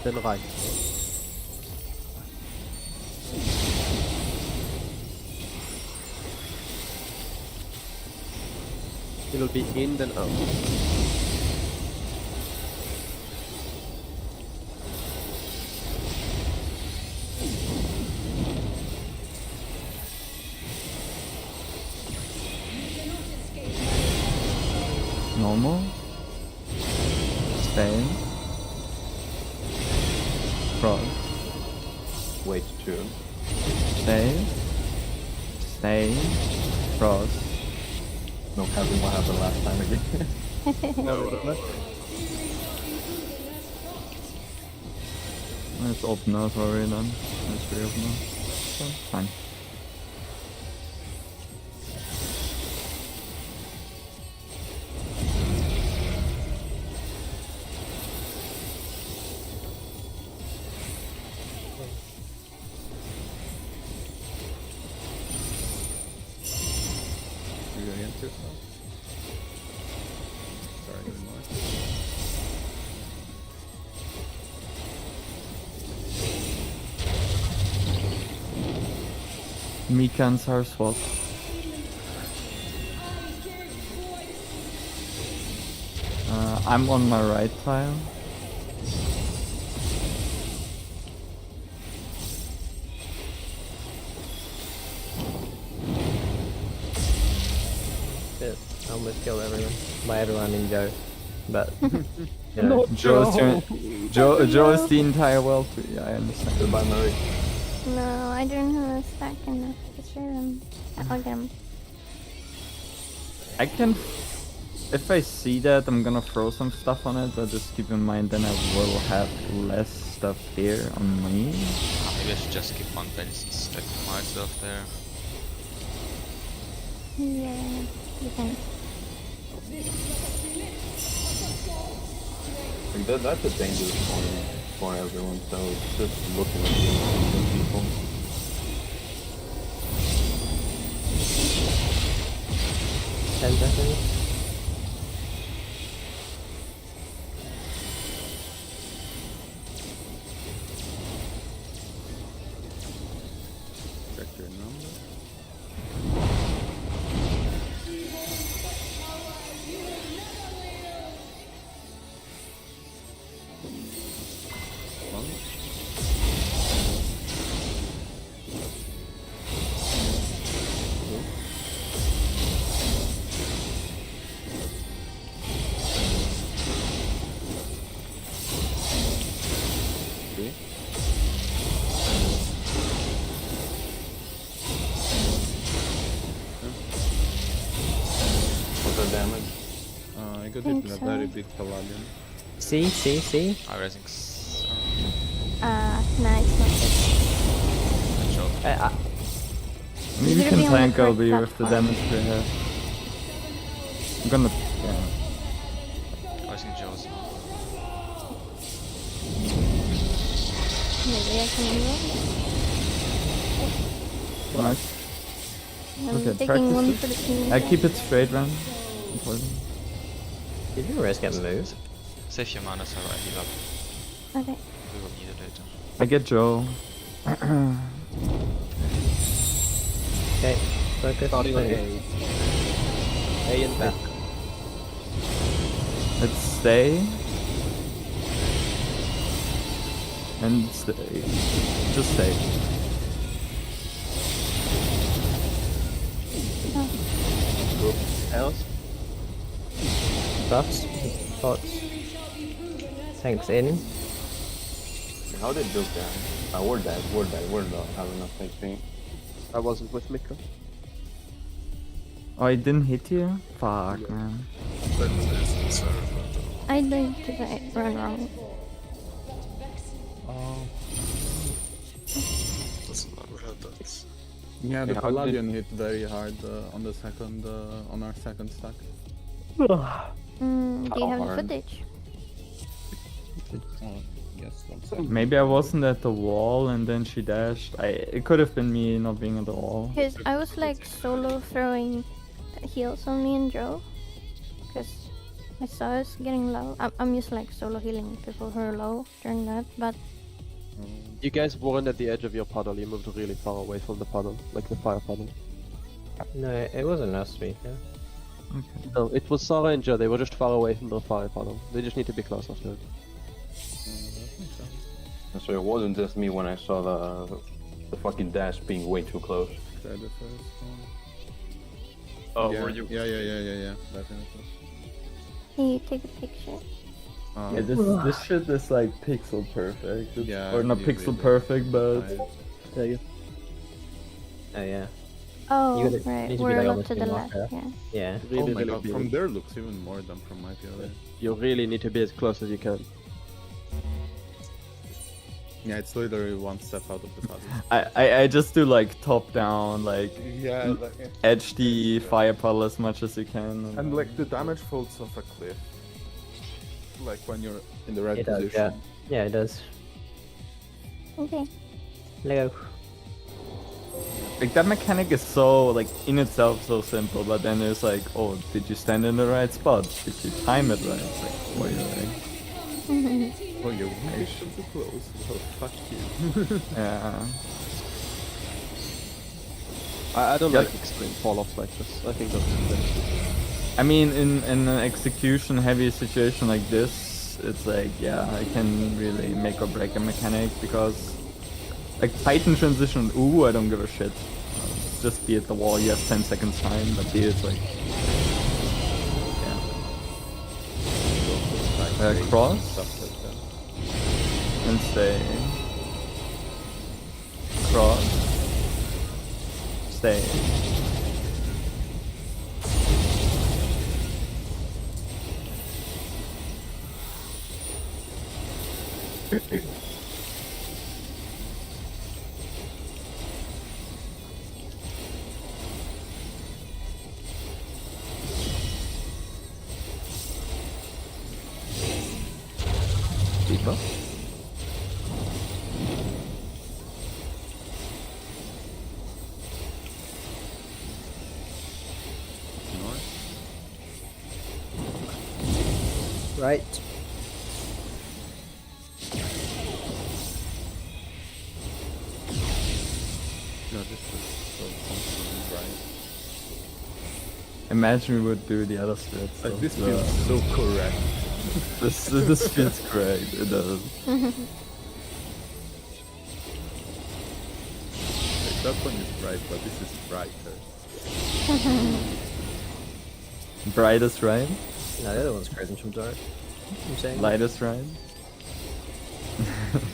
Then right. It'll be in then out. Normal. Stay. Cross. Wait 2. Stay. Stay. Cross. No having what happened last time again. Let's open us already then. Let's reopen us. So, fine. You against yourself? Sorry, good morning. Mika and Saraswat. I'm on my right tile. Shit, I almost killed everyone. By everyone, I mean Joe. But, you know. Joe's the entire world. Yeah, I understand. Goodbye, Mary. No, I don't have a stack enough to share them. I'll get them. I can. If I see that, I'm gonna throw some stuff on it, but just keep in mind then I will have less stuff here on me. Maybe I should just keep one bench and stack my stuff there. Yeah, you can. Like that's a dangerous point for everyone, so it's just looking at the people. Ten seconds. Check your number. What's the damage? I got Think hit in a so. very big paladin. See. I'm raising. Nah, it's not good. Shot. I mean, you You're can gonna be on the tank over correct here with the platform. damage we have. I'm gonna. Yeah. Raising Joe's. Maybe I can roll. Nice. I'm Okay, taking one practice for the team. I keep it straight, Ren. Important. Did you risk getting moved? Save your mana, Sarah. Heal up. Okay. We will need it later. I get Joe. Okay, focus. Starting on finish. A. A and back. Let's stay. And stay. Just stay. Group else. Buffs. Pots. Tanks in. How did Duke die? We're dead, we're not have enough HP. I wasn't with Mika. Oh, I didn't hit you? Fuck, man. I did because I ran wrong. Oh. Doesn't matter, had that. Yeah, the Yeah, how did- paladin hit very hard on the second, on our second stack. Do you How have the hard? footage? Oh, yes, one second. Maybe I wasn't at the wall and then she dashed. It could have been me not being at the wall. Because I was like solo throwing heals on me and Joe. I saw us getting low. I'm just like solo healing people who are low during that, but You guys weren't at the edge of your puddle, you moved really far away from the puddle, like the fire puddle. No, it wasn't us, to be fair. No, it was Sarah and Joe, they were just far away from the fire puddle. They just need to be closer to it. So it wasn't just me when I saw the fucking dash being way too close. Try the first one. Oh, yeah, were you? Yeah. Definitely. can you take a picture? Yeah, this shit is like pixel perfect. It's, Yeah, or not you pixel really- perfect, but Oh yeah. Oh, You gotta- right. need to be, We're like, a on lot the to the same left. marker. Yeah. Yeah. Really, Oh my really god, big. from there looks even more than from my POV. You really need to be as close as you can. Yeah, it's literally one step out of the puzzle. I just do like top down, like Yeah, edge the fire puddle as much as you can. and like the damage falls off a cliff. Like when you're in the right It does, position. yeah. Yeah, it does. Okay. Lego. Like that mechanic is so like in itself so simple, but then there's like, oh, did you stand in the right spot? Did you time it right? It's like, wait, Oh, you're way too close. Well, fuck you. yeah. I don't Yeah. like extreme fall-offs like this. I think that's I mean, in an execution heavy situation like this, it's like, yeah, I can really make or break a mechanic because, like, Titan transition, ooh, I don't give a shit. Just be at the wall, you have 10 seconds time, but here it's like, yeah. Cross Stuff like that. and stay. Cross. Stay. Deeper. Right. No, this is so constantly right. Imagine we would do the other splits. Like of this the- feels so correct. This feels correct. It does. Like, that one is bright, but this is brighter. Brightest right, No, the other one's crimson from dark. I'm saying. lightest right.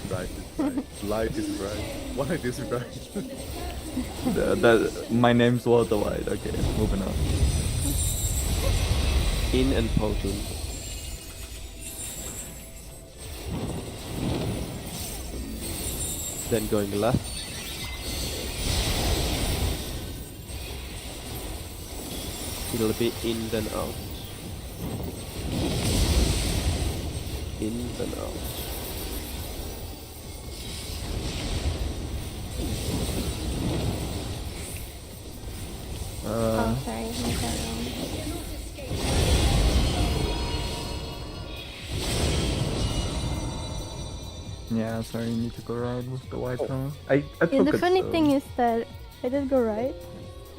Bright is bright. Light is bright. White is bright. My name's Walter White. Okay, moving on. in and potent. Then going left. It'll be in then out. In then out. Oh, sorry. I got that wrong. Yeah, sorry, you need to go right with the white one. I Yeah, took the it, funny so- thing is that I did go right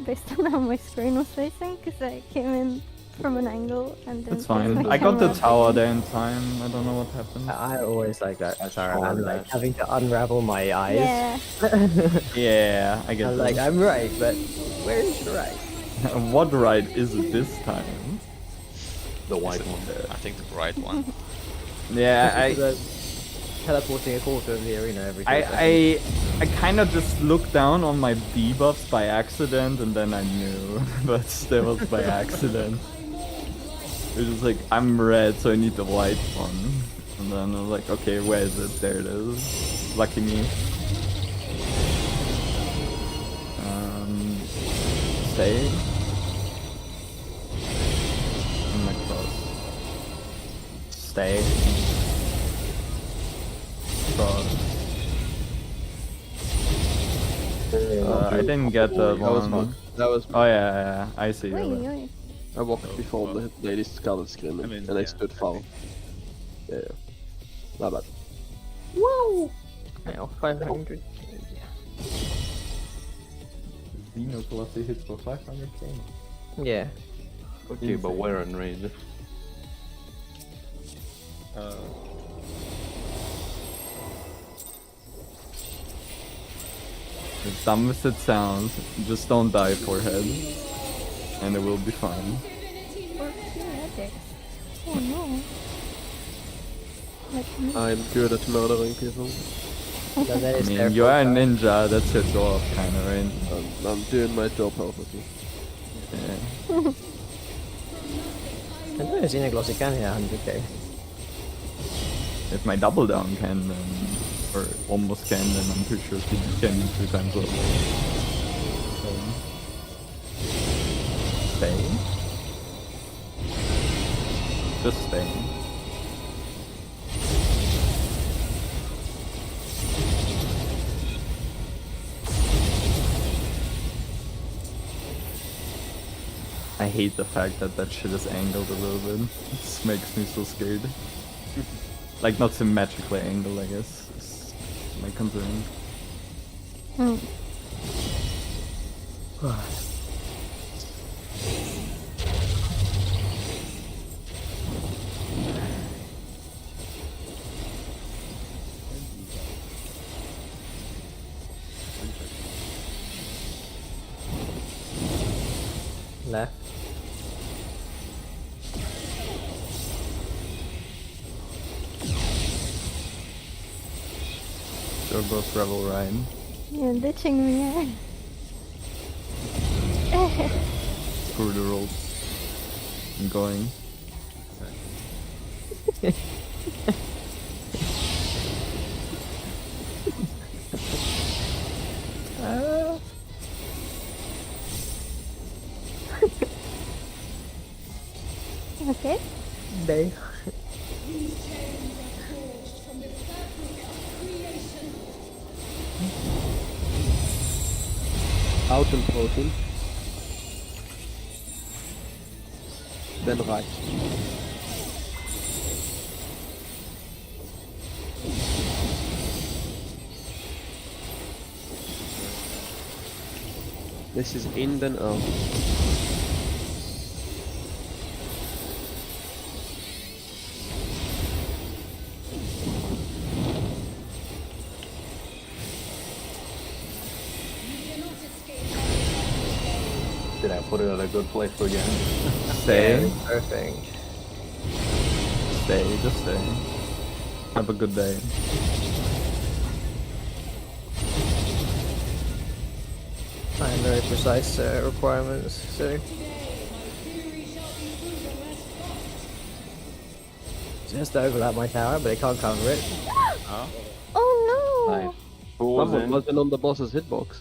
based on how my screen was facing because I came in from an angle and then It's fine. my I got the camera tower facing- there in time. I don't know what happened. I always like that. Sorry, hard, I'm like that. having to unravel my eyes. Yeah. Yeah, I get I'm like, that. I'm right, but where's the right? What right is it this time? The white one. I think the bright one. Yeah, Teleporting a quarter of the arena every 2 seconds. I kind of just looked down on my debuffs by accident and then I knew, but that was by accident. It was like, I'm red, so I need the white one. And then I was like, okay, where is it? There it is. Lucky me. Stay. And my cross. Stay. Cross. I didn't get that That was one. fun. That was Oh yeah, I see. Oi, you. oi. I walked Oh, before well. the lady started screaming, I mean, and I yeah, stood I far. think- Yeah, not bad. Now 500. Dino Colossi hits for 500k. Yeah. Okay, but Insane. where in range? As dumb as it sounds, just don't die forehead. And it will be fine. Or magic. Oh no. Like me. I'm good at murdering people. No, that I is mean, their you are a fault. ninja, that's your job, kinda, right? I'm doing my job perfectly. Yeah. I don't know Xenoglossy can hit 100k. If my double down can, then, or almost can, then I'm pretty sure he can 2 times over. Stay. Just stay. I hate the fact that that shit is angled a little bit. This makes me so scared. Like, not symmetrically angled, I guess, is my concern. Mm. Left. There goes Rebel Ryan. You're ditching me. Screw the rope. I'm going. Okay. Day. These chains are forged from the fabric of creation. Out and protein. Then right. This is in then out. Did I put it at a good place again? Stay. Perfect. Stay. Just stay. Have a good day. I have very precise requirements, so. Just to overlap my tower, but it can't cover it. Oh no! Nice. Who was Someone in? was in on the boss's hitbox.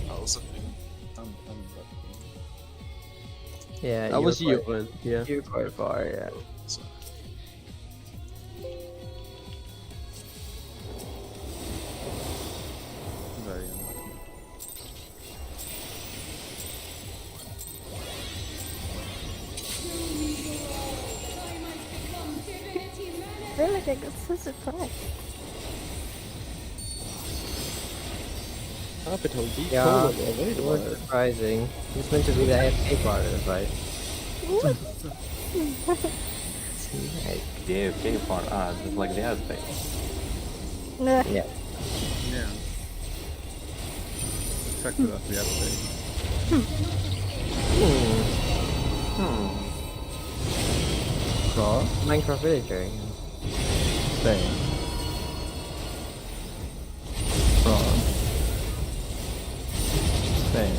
I was Yeah, That was you, were quite, Ren. Yeah. you were quite far, yeah. Very unlucky. I feel like I got so surprised. Capital D. Yeah, colon, it wait a was minute. surprising. It's meant to be the AFK part of the fight. Like, The AFK part, just like the ad thing. Ugh. yeah. Yeah. Exactly that we have to say. Draw. Minecraft villager. Stay. Draw. Stay.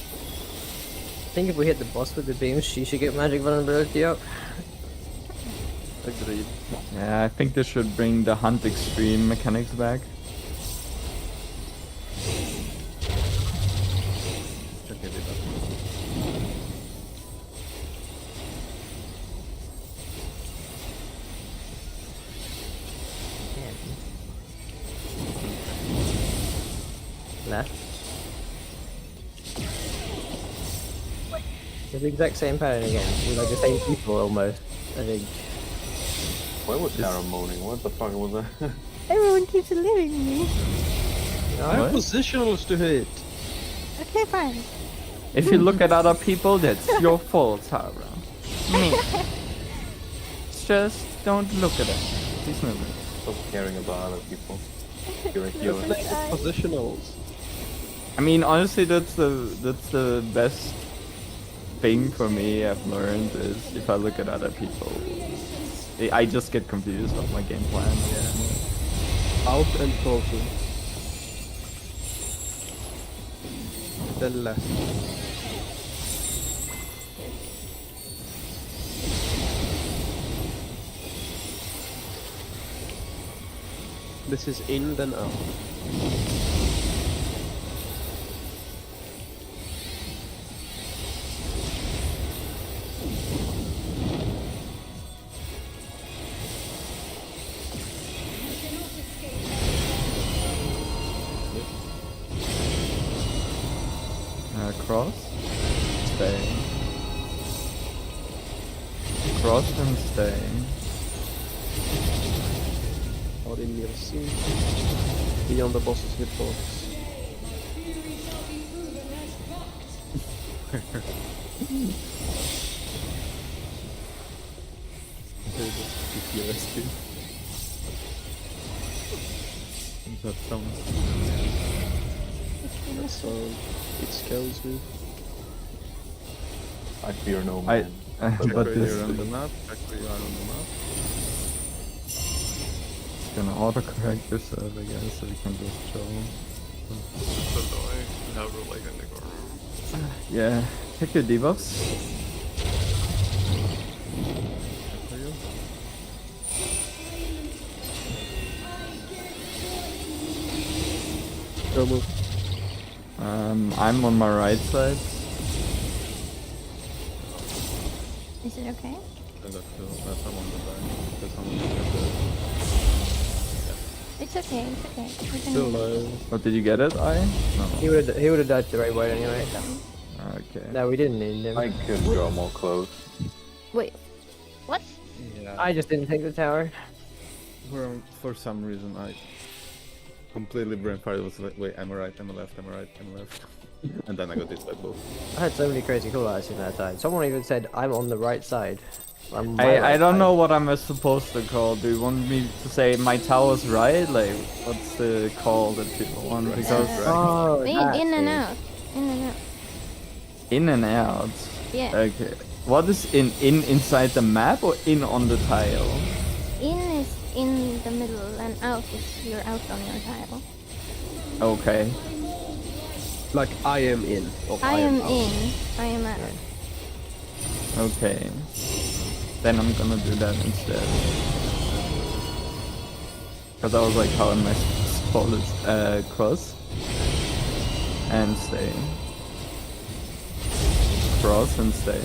I think if we hit the boss with the beams, she should get magic vulnerability up. Agreed. Yeah, I think this should bring the hunt extreme mechanics back. Okay, did that. left. It's the exact same pattern again, with like the same people almost, I think. Why was Tara moaning? What the fuck was that? Everyone keeps leaving me. I have positionals to hit. Okay, fine. If you look at other people, that's your fault, Tara. Me. Just don't look at them. Please move. Stop caring about other people. You're a Just hero. play the positionals. I mean, honestly, that's the best thing for me I've learned is if I look at other people, I just get confused of my game plan. Yeah. Out and floating. Then left. This is in, then out. Cross, stay. Cross and stay. Out in your seat. Beyond the boss's hitbox. Fury shall be proven as fucked. That sounds. So it scares me. I fear no I- man. Check But where this you're on the map. Check where you are on the map. gonna autocorrect yourself, I guess, so you can just chill. So do I have her like in the corner. Yeah, pick your debuffs. Check for you. Go move. I'm on my right side. Is it okay? I got two. That's I'm on the back. That's on the It's okay, it's okay. We can Still do low. it. Oh, did you get it? No. He would have died the right way anyway. Okay. No, we didn't need him. I could go more close. Wait. What? Yeah. I just didn't take the tower. For some reason, I completely brain fired. Was like, wait, am I right? Am I left? Am I right? Am I left? And then I got hit by both. I had so many crazy callouts in that time. Someone even said, I'm on the right side. I'm on my I right don't side. know what I'm supposed to call. Do you want me to say my tower's right? Like, what's the call that people want? Because Oh, In that and thing. out. In and out. in and out. Yeah. Okay. What is in inside the map or in on the tile? In is in the middle and out is you're out on your tile. Okay. Like I am in. Or I am out. in. I am out. Okay. Then I'm gonna do that instead. Because I was like, how am I supposed to cross? And stay. Cross and stay.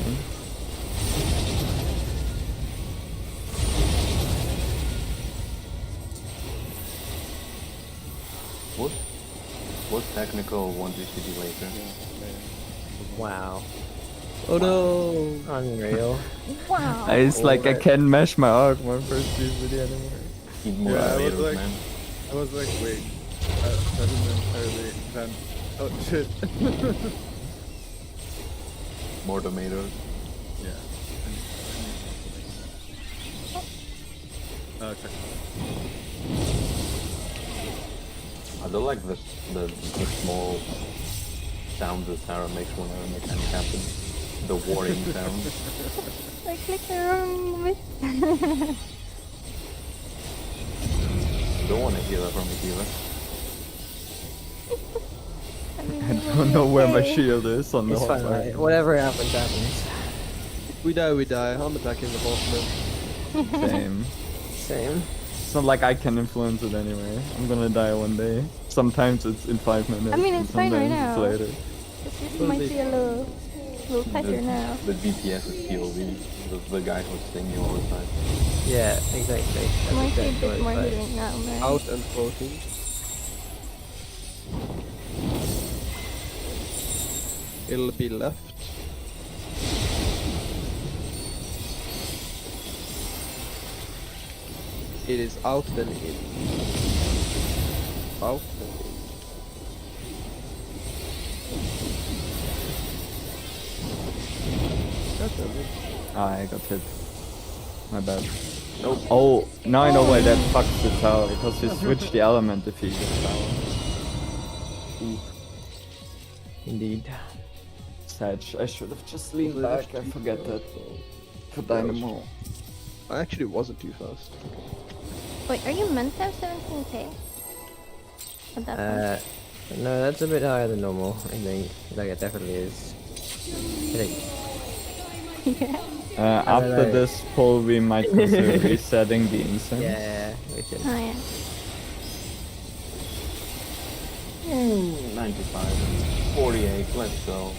What technical one did you do later? Wow. Oh no! Unreal. Wow. It's like I can't mesh my arc my first piece with the anymore. Need more Yeah, I was tomatoes, like- man. I was like, wait, 7 minutes early, then, oh shit. More tomatoes. Yeah. Check. I don't like the small sounds that Sarah makes when a mechanic happens. The warring sound. I clicked the wrong bit. Don't want to hear that from a healer. I don't know where my shield is on the It's whole fine, fight. right? Whatever happens, happens. We die, we die. I'm attacking the boss now. Same. Same. It's not like I can influence it anyway. I'm gonna die one day. Sometimes it's in 5 minutes. I mean, and it's fine right sometimes now. It's later. This might be a little tighter now. The DPS is POV. The guy who's singing all the time. Yeah, exactly. It might be a exactly bit what more it's like. healing now, man. Out and floating. It'll be left. It is out then in. Out then in. God damn it. I got hit. My bad. Nope. Oh, now I know why that fucks the tower, because you switch the element if you get tower. Indeed. Sad. I should have just leaned back. I forget that. For Dynamo. I actually wasn't too fast. Wait, are you meant to have 17k? At that point? No, that's a bit higher than normal, I think. Like, it definitely is. I think. Yeah. After this pull, we might consider resetting the incense. Yeah, we should. Oh yeah. 95. 48, let's go.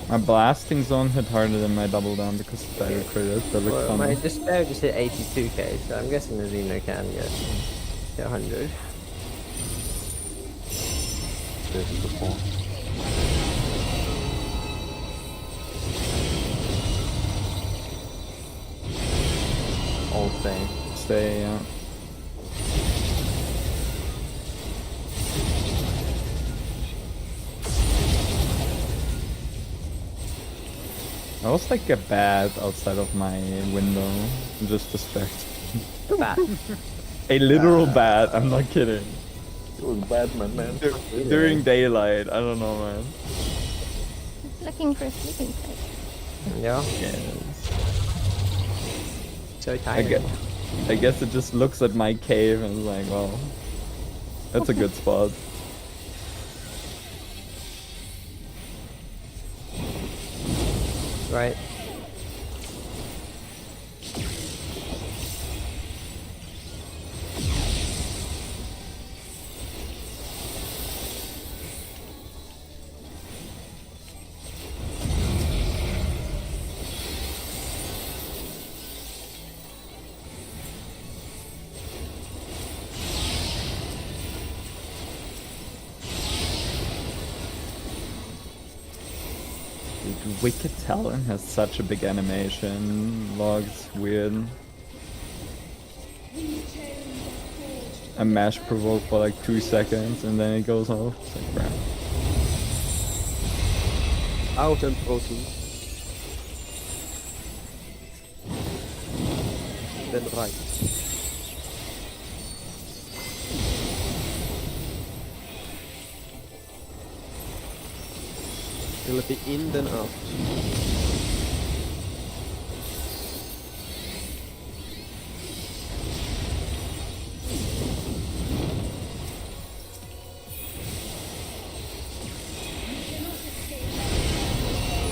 My blasting zone hit harder than my double down because of direct credit. That looks Well, my funny. despair just hit 82k, so I'm guessing the Xeno can get to 100. This is the point. All stay. Stay, yeah. I was like a bat outside of my window, just distracted. Bat. A literal bat, I'm not kidding. It was Batman, man. During daylight, I don't know, man. Looking for a sleeping place. Yeah, Yes. so I tired. guess it just looks at my cave and is like, well, that's a good spot. Right. Dude, Wicked Talon has such a big animation. Logs weird. A mash provoke for like 2 seconds and then it goes off. It's like, crap. Out and frozen. Then right. It'll be in then out.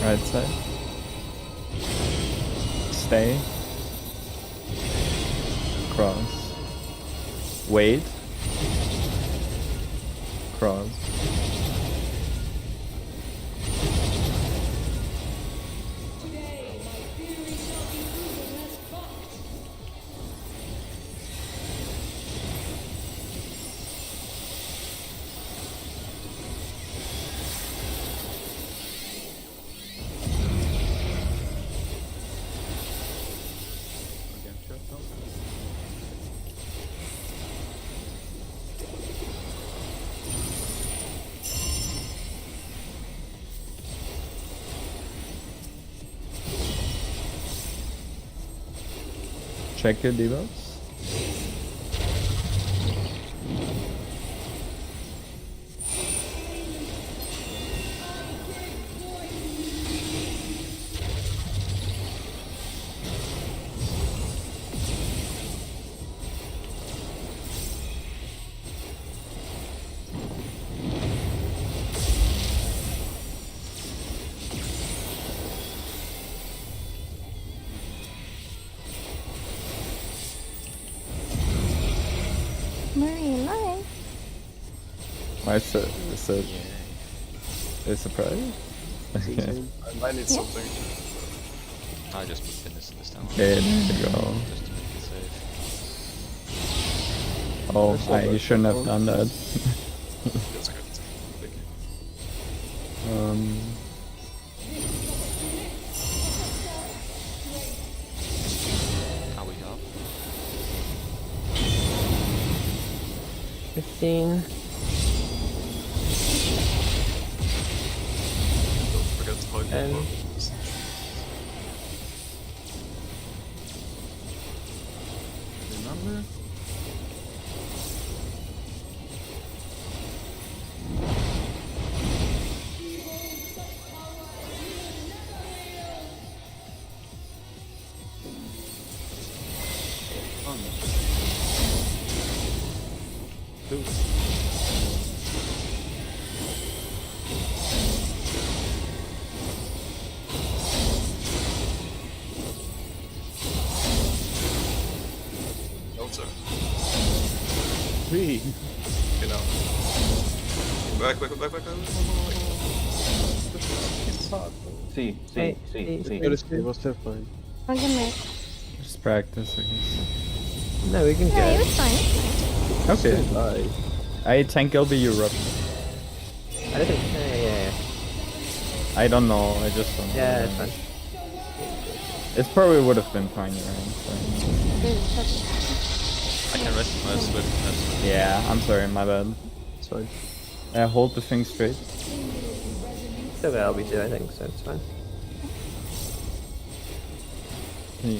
Right side. Stay. Cross. Wait. Cross. Today, my fury shall be proven as fucked. Again, shut down. Check your debuffs. Murray alive. Why is it? Is it Yeah. a surprise? Okay. I might need something. I just put fitness in this town. Okay, there you go. Just to make it safe. Oh, That's not you bad. shouldn't have done that. That's good. Thank you. 15. Don't forget to hug And- your Remember? Elter. Three. Get out. Back. See. Go to sleep, what's that fine? I'm gonna. Just practice, I guess. No, we can Yeah, it go. was fine. Okay. Bye. I tank LB Europe. I don't think. Yeah. I don't know, I just don't know. Yeah, it's fine. It probably would have been fine, right? Dude, that's I can rest my swift. Yeah, I'm sorry, my bad. It's fine. Hold the thing straight. Still got LB2, I think, so it's fine. Yeah.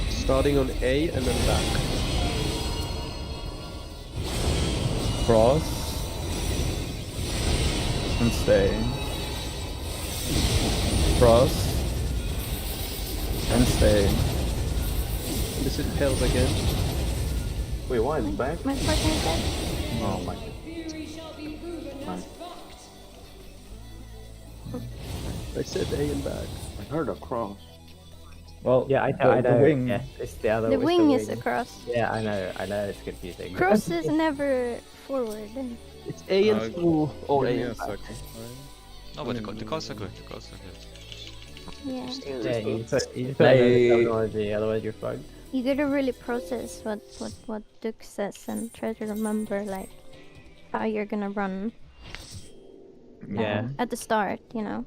Starting on A and then back. Cross. And stay. Cross. And stay. This is Pels again. Wait, why is it back? my partner said. Oh my. Theory shall be proven Fine. as fact. I said A and back. I heard a cross. Well, Yeah, I the know. wing. Yeah, it's the other. The it's wing is across. Yeah, I know. It's confusing. Cross is never forward. It's A and Uh, through or Give A me a and back. second. No, but the cards are good. The cards are good. Yeah. Yeah, you just put Like- terminology, otherwise you're fucked. You gotta really process what Duke says and try to remember like how you're gonna run Yeah. at the start, you know.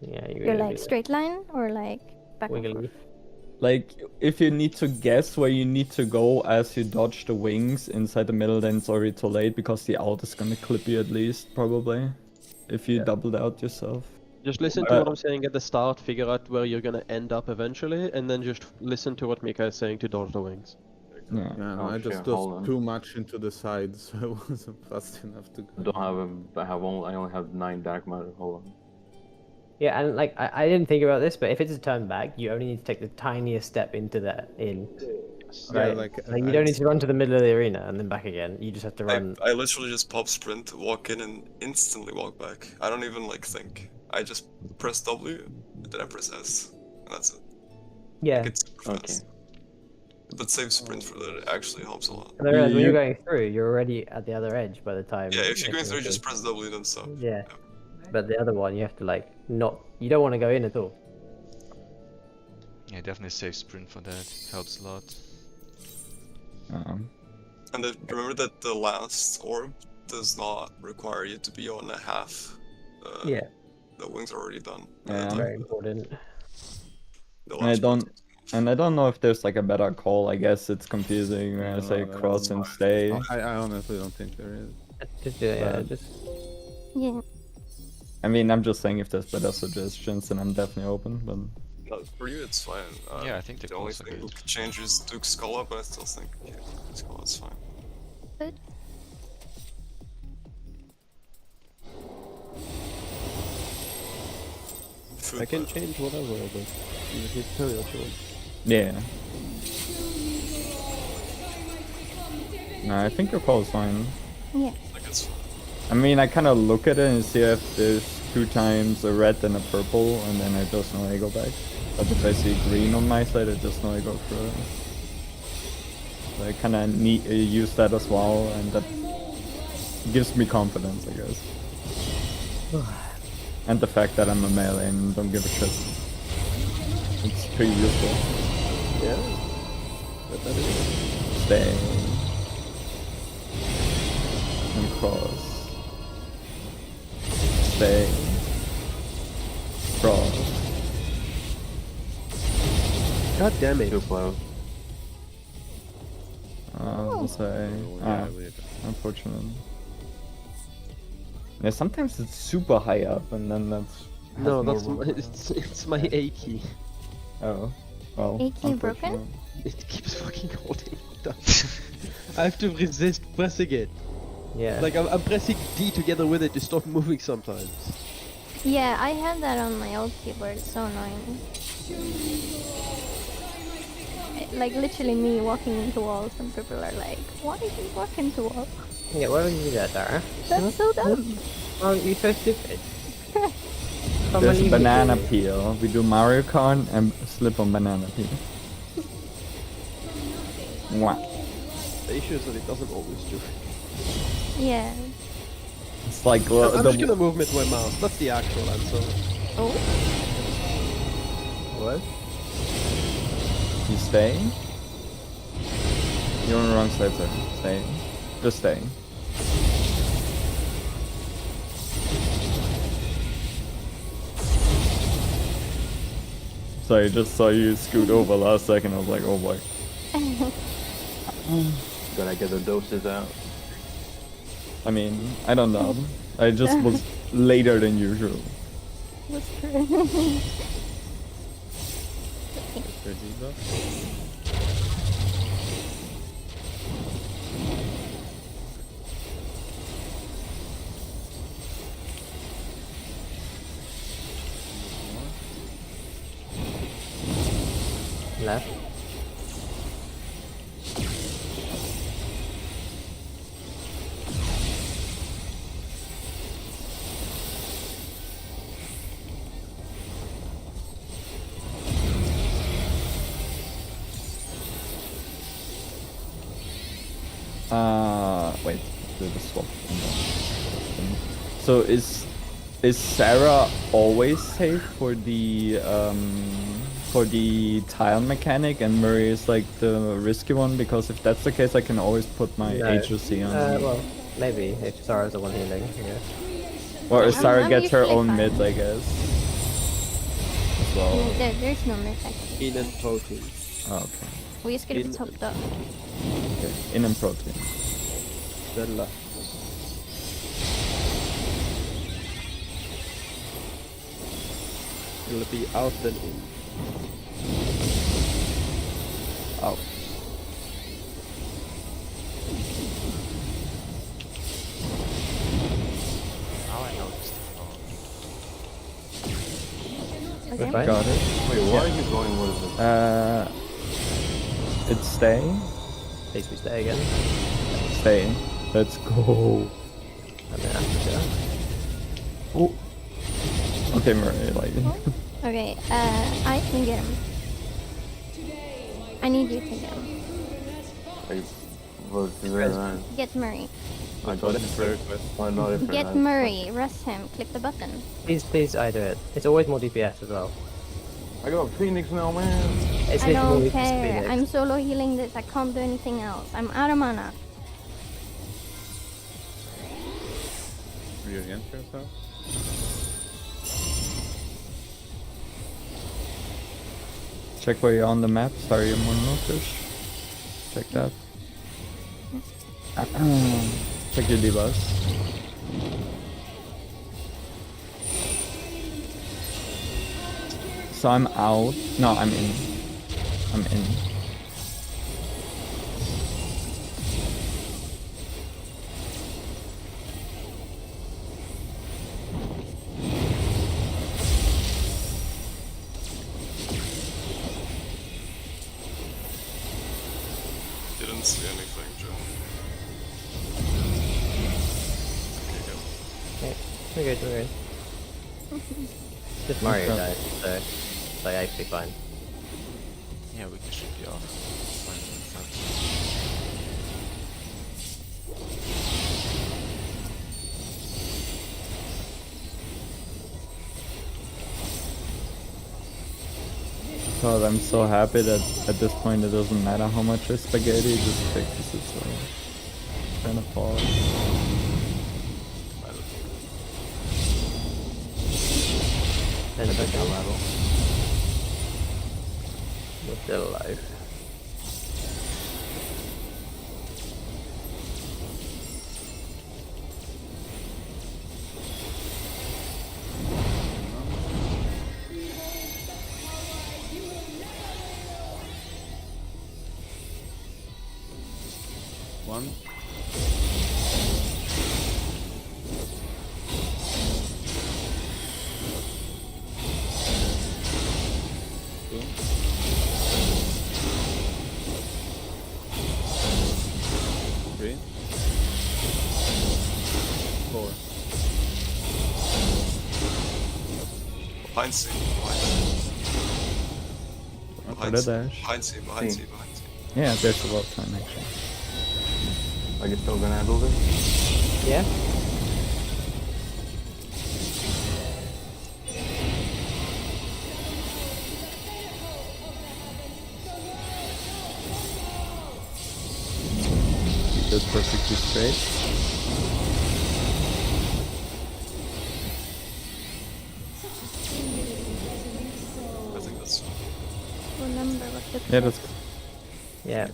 Yeah, You're like straight line or like back and wiggly. forth. Like, if you need to guess where you need to go as you dodge the wings inside the middle, then it's already too late because the out is gonna clip you at least, probably. If you doubled out yourself. Just listen to what I'm saying at the start, figure out where you're gonna end up eventually, and then just listen to what Mika is saying to dodge the wings. Yeah. Yeah, Oh, I just shit, hold dosed on. too much into the sides, so I wasn't fast enough to go. I only have 9 dark matter. Hold on. Yeah, and like I didn't think about this, but if it's a turn back, you only need to take the tiniest step into that in. Yeah, Right. like, Like you don't need to run to the middle of the arena and then back again. You just have to run. I literally just pop sprint, walk in, and instantly walk back. I don't even like think. I just press W, and then I press S, and that's it. Yeah. It's super Okay. fast. But save sprint for that, it actually helps a lot. And I realized when You- you're going through, you're already at the other edge by the time. Yeah, if you're going it's through, finished. just press W, then stop. Yeah. But the other one, you have to like not. You don't want to go in at all. Yeah, definitely save sprint for that. Helps a lot. And then remember that the last orb does not require you to be on a half. Yeah. The wings are already done. Yeah. Very important. The And I last don't, and I don't know if there's like a better call. I guess it's confusing when I say No, cross and stay. I honestly don't think there is. Just yeah, But- just Yeah. I mean, I'm just saying if there's better suggestions, then I'm definitely open. But For you, it's fine. Yeah, I think the the only calls are thing good. that could change is Duke's Skull, but I still think Duke's Skull is fine. Good. Food I can left. change whatever, but you just need to tell me what you want. yeah, no, I think your call is fine. Yeah. Like it's fine. I mean, I kind of look at it and see if there's 2 times a red and a purple, and then I just know I go back. But if I see green on my side, I just know I go through it. So I kind of need use that as well, and that gives me confidence, I guess. And the fact that I'm a melee and don't give a shit. It's pretty useful. Yeah. But that is Stay. And cross. Stay. Cross. God damn it. Too close. We'll say. Yeah, Unfortunately. Yeah, sometimes it's super high up, and then that's. has No, more that's room my, around. it's my A key. Oh. Well. A key broken? unfortunate. It keeps fucking holding down. I have to resist pressing it. Yeah. Like I'm pressing D together with it to stop moving sometimes. Yeah, I have that on my old keyboard. It's so annoying. Like literally me walking into walls, and people are like, "Why do you walk into walls?" Yeah, why would you do that, Dara? That's so dumb. Oh, you're so stupid. There's a banana peel. We do Mario Kart and slip on banana peel. Mwah. The issue is that it doesn't always do. Yeah. It's like I'm just gonna move with my mouse. That's the actual answer. Oh. What? You stay? You're on the wrong side, sir. Stay. Just stay. Sorry, just saw you scoot over last second. I was like, oh boy. Gotta get the doses out. I mean, I don't know. I just was later than usual. That's true. Left. Wait, do the swap. So is Sarah always safe for the tile mechanic, and Murray is like the risky one? Because if that's the case, I can always put my No. HOC on. Well, maybe if Sarah's the one healing. Yeah. Or if Sarah I'm gets her usually own fine. mid, I guess. As well. There's no myth actually. In and protein. Oh, okay. We just get In- it topped up. Okay. In and protein. Then left. It'll be out then in. Out. Now I noticed the Okay. Fine. Got it. Wait, why are you going with it? It's stay. Please we stay again. Stay. Let's go. And then after that. Oh. Okay, Murray, like. Okay, I can get him. I need you to get him. Wait, what's the Get Murray. I got it first. Why not if Get Murray. Rest him. Click the button. Please, I do it. It's always more DPS as well. I got Phoenix now, man. It's I literally don't just care. Phoenix. I'm solo healing this. I can't do anything else. I'm out of mana. Reorient yourself. Check where you're on the map. Sorry, I'm on Norfish. Check that. Check your debuffs. So I'm out. No, I'm in. I'm in. Didn't see anything, Joe. Okay, go. We're good. Just Mario Okay. died, so like actually fine. Yeah, we should be off. Fine with that. God, I'm so happy that at this point it doesn't matter how much I spaghetti, it just fixes it, so kind of fall. Then the back down level. We're still alive. One. Two. Three. Four. Behind C. Behind the C. dash. Behind C. Behind C. Behind C. Yeah, there's a lot of time actually. Are you still gonna handle this? Yeah. Keep it perfectly straight. I think that's. Remember what the Yeah, that's Yeah.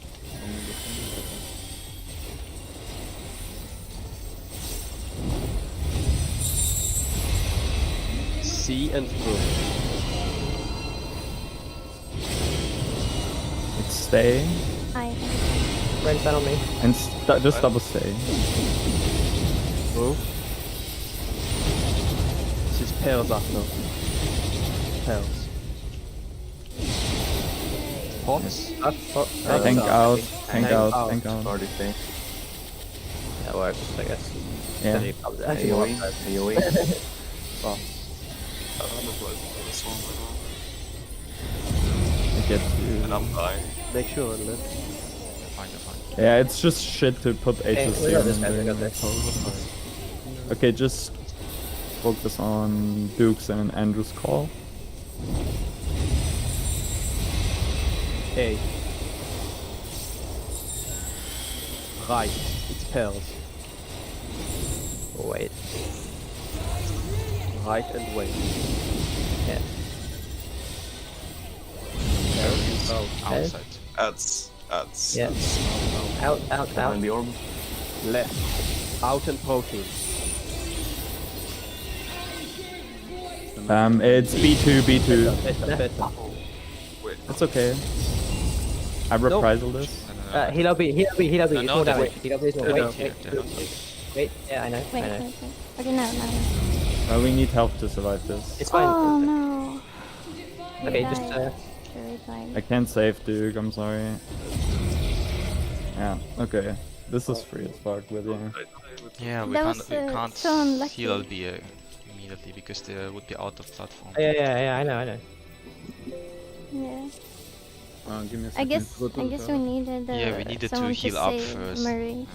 C and through. it's stay I Red stand on me. and just double stay. Through. This is pairs after. Pairs. Pots. Hang out, hang Hang out, out. hang out. Already staying. That works, I guess. Yeah. Actually, AoE. AoE. Oh. I'm gonna play this one right I get now. And you. I'm dying. Make sure and live. Fine, fine. Yeah, it's just shit to put Hey, HSC we got on this, guys. We there. got this. Okay, just focus on Duke's and Andrew's call. A. Right. It's pairs. Wait. Right and wait. Yeah. Outside. Ads. Yeah. Out, out, out. Behind the orb. Left. Out and protein. It's B2, B2. Better. Wait. It's okay. I reprisal this. No. Heal LB, heal LB, heal LB. No, It's no, more they're- damage. Heal LB is more. they're Wait, not- wait, they're not- wait. Yeah, I know. wait, I know. wait, wait. Okay, now. We need help to survive this. It's fine. Oh no. Okay, He just died. Sure, he died. I can't save Duke, I'm sorry. Yeah, okay. This is free as fuck with you. Yeah, we That can't, was, we can't so unlucky. heal LB immediately because they would be out of platform. Yeah, I know. Yeah. Give me a I second. guess we needed Yeah, we needed to someone heal up save first. Murray.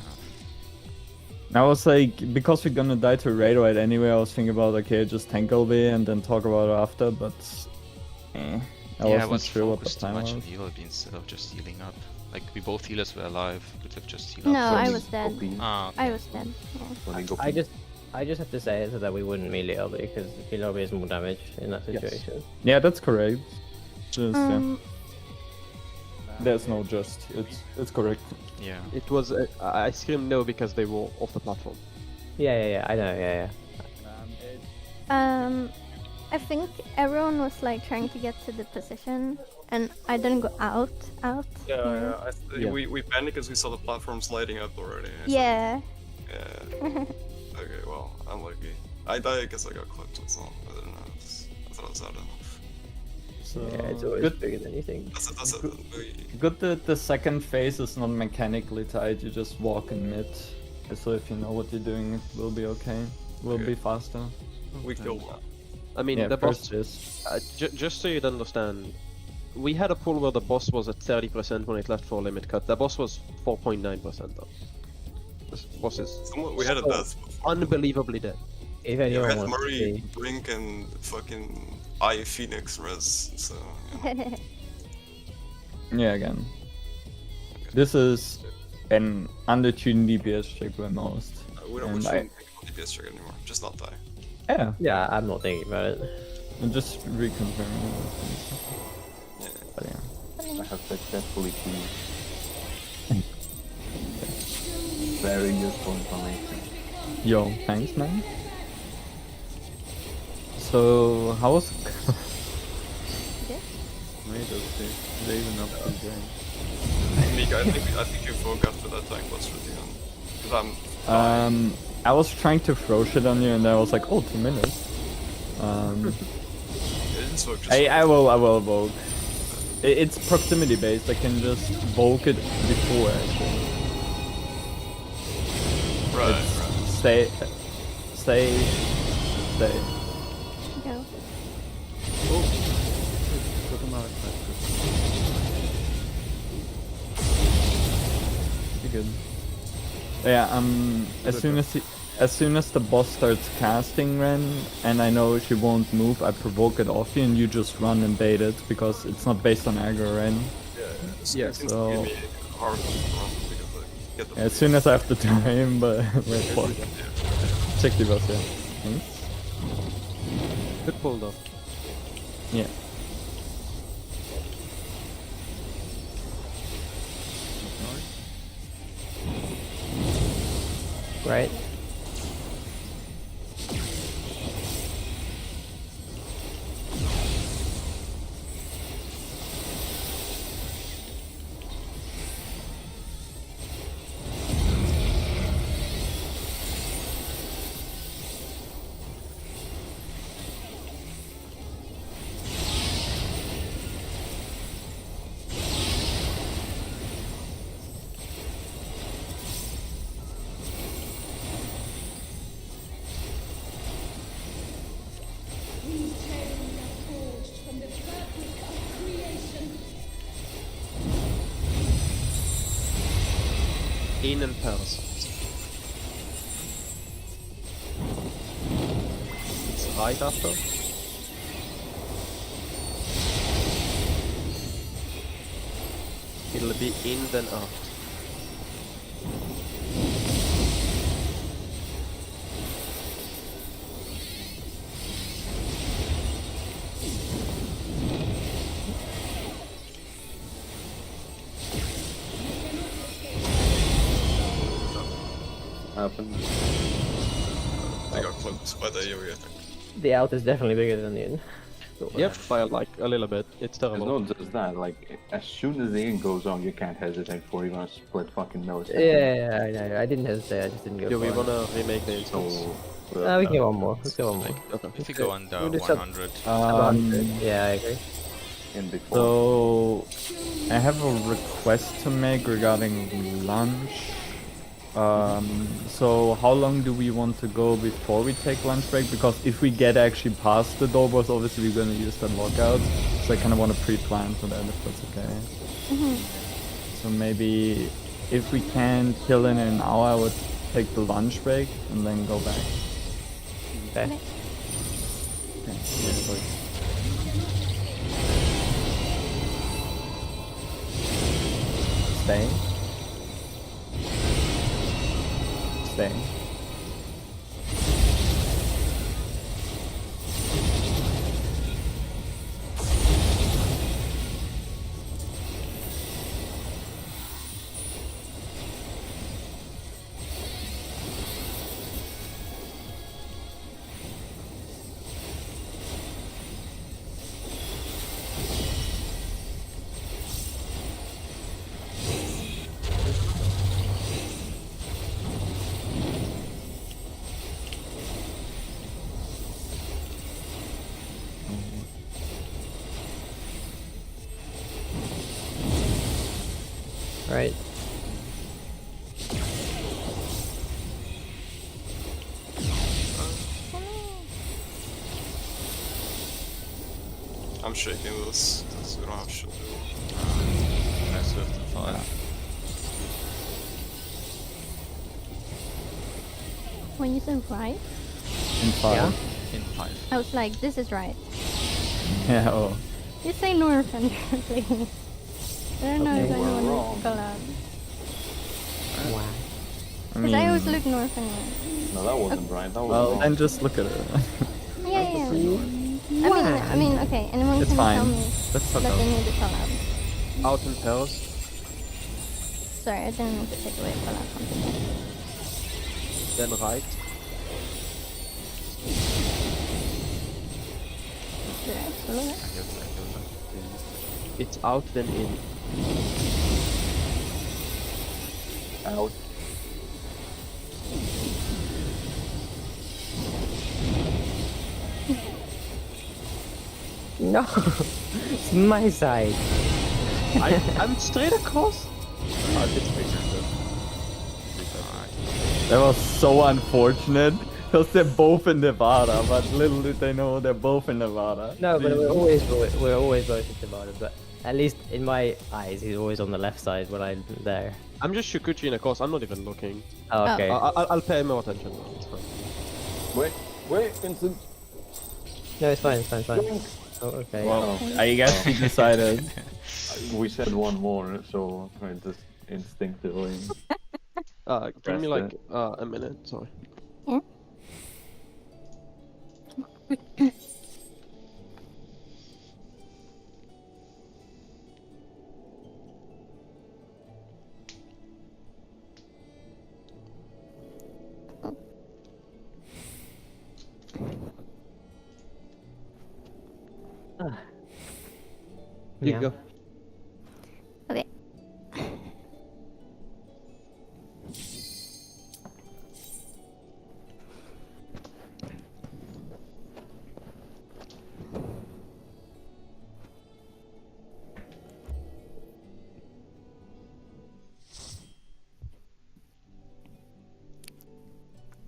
I was like, because we're gonna die to Radioite anyway, I was thinking about, okay, just tank LB and then talk about it after, but I Yeah, I wasn't was sure what the focused too plan much on was. heal LB instead of just healing up. Like, we both healers were alive, could have just healed No, up I first. was dead. Copy. Ah, I was dead. Yeah. When they go I just have to say it so that we wouldn't melee LB because melee LB is more damage in that Yes. situation. Yeah, that's correct. Just, Um, there's no just, it's correct. yeah. It was. I screamed no because they were off the platform. Yeah, I know, yeah. I think everyone was like trying to get to the position, and I didn't go out. you know? Yeah. We panicked because we saw the platforms lighting up already. Yeah. Yeah. Okay, well, I'm lucky. I died because I got clipped with some. I don't know. I thought it was out enough. So, Yeah, it's always good, bigger than you think. That's it. good that the second phase is not mechanically tied, you just walk in mid. So if you know what you're doing, it will be okay. Will Okay. be faster. We killed one. I mean, Yeah, the boss. first is. Just so you'd understand, we had a pool where the boss was at 30% when it left for limit cut. The boss was 4.9% though. This boss is We had a death. unbelievably dead. If We anyone had wants to Murray, see, Blink, and fucking Eye Phoenix res. So you know. Yeah, again. This is an undertuned DPS check by most. We And shouldn't think about DPS check anymore. Just not die. Yeah, yeah, I'm not thinking about it. and just reconfirming. Yeah. But yeah. I have successfully cleaned. Very useful information. Yo, thanks, man. So, how was? Made us they even up to the game. Mika, I think you broke after that tank was really on. Because I'm I was trying to throw shit on you, and I was like, oh, 2 minutes. it didn't work just I will evoke. It's proximity based. I can just evoke it before actually. right. Stay. Go. Took him out. You're good. Yeah. As soon as the boss starts casting Ren, and I know she won't move, I provoke it off you, and you just run and bait it because it's not based on aggro Ren. Yeah, so- give me hard because like get the As soon as I have the time, but wait for it. Check the boss, yeah. Thanks. Good pull though. Yeah. Right. These tales are forged from the fabric of creation. In and pass. It's right after. It'll be in then out. Happened. They got cloaked by the AoE, I think. The out is definitely bigger than the in. Yep, by like a little bit. It's It's terrible. not just that, like, as soon as the in goes on, you can't hesitate for you're gonna split fucking nose. Yeah, I know. I didn't hesitate. I just didn't go. Do we for it. wanna remake the instance? So, We can go one more. Let's go one more. Okay. If you go under We'll do some- 100, Yeah, I agree. in before. So, I have a request to make regarding lunch. So how long do we want to go before we take lunch break? Because if we get actually past the door boss, obviously we're gonna use that lockout. So I kind of want to pre-plan for that, if that's okay. So maybe if we can kill in an hour, I would take the lunch break and then go back. Okay. Okay. Yeah, like- Stay. Stay. Right. I'm shaking this because we don't have shit to do. that's Swift and 5. When you said right, In 5. In 5. I was like, this is right. Yeah. Oh. You say Northunder, please. I don't know Okay, if we're anyone wrong. needs to call out. Wow. Because I always look Northunder. No, that wasn't right. That was Well, wrong. then just look at it. Yeah. I mean, okay, anyone It's can tell fine. me Let's talk that out. they need to call out. Out in pairs. Sorry, I didn't mean to take away the last one. Then right. Did I follow that? It's out then in. Out. No, it's my side. I'm straight across. That was so unfortunate because they're both in Nevada, but little did they know they're both in Nevada. No, but we're always both in Nevada. But at least in my eyes, he's always on the left side when I'm there. I'm just Shukuchi in a course. I'm not even looking. Oh, okay. I'll pay more attention. It's fine. Wait, Vincent. No, it's fine. It's fine. It's fine. Oh, okay. Well, I guess we decided. We said one more, so I just instinctively. Give me Press like a minute. Sorry. Yeah. You Yeah. go. Okay.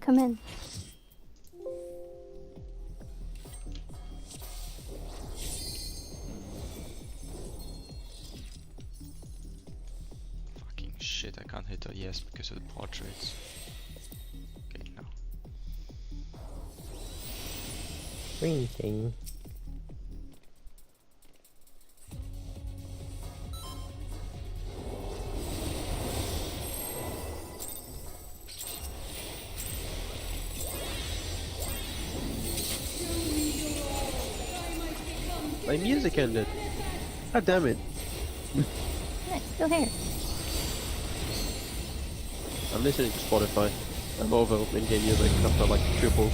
Come in. Fucking shit, I can't hit a yes because of the portraits. Okay, now. Green thing. My music ended. God damn it. Yeah, it's still here. I'm listening to Spotify. I'm over in-game music after like triples.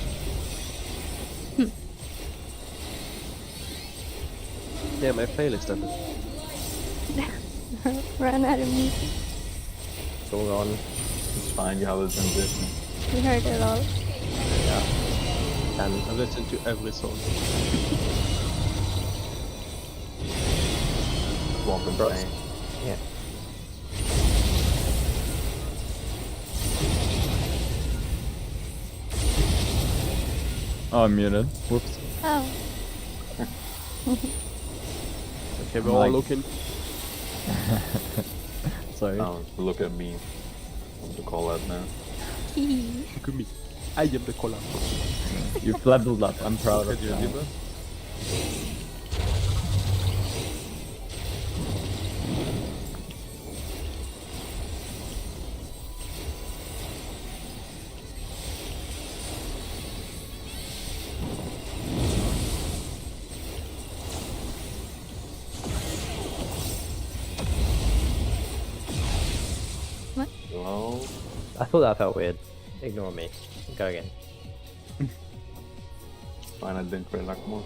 Yeah, my playlist ended. Run out of music. It's all gone. It's fine, you have a transition. We heard it all. Done. I've listened to every song. Swamp and Brain. Yeah. Oh, I'm muted. Whoops. Oh. Okay, we're all Like- looking. Sorry. Oh, look at me. What to call that now? Look at me. I am the color. You've leveled up. I'm proud of Could you you. give us? Hello? I thought that felt weird. Ignore me. Go again. Fine, I didn't create like more.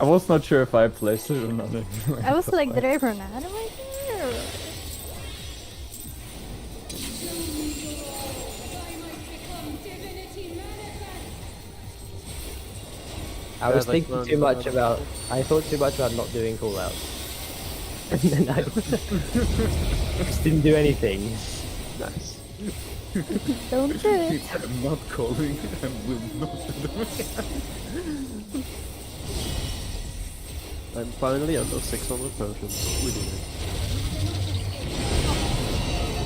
I was not sure if I placed it or not. Anyway, I was so like, I- did I run out of my gear? I was Yeah, like, thinking too much about. I thought too much about not doing callouts. And then I just didn't do anything. Nice. Don't do it. I'm not calling and will not do it. I'm finally under 600 potions. We did it.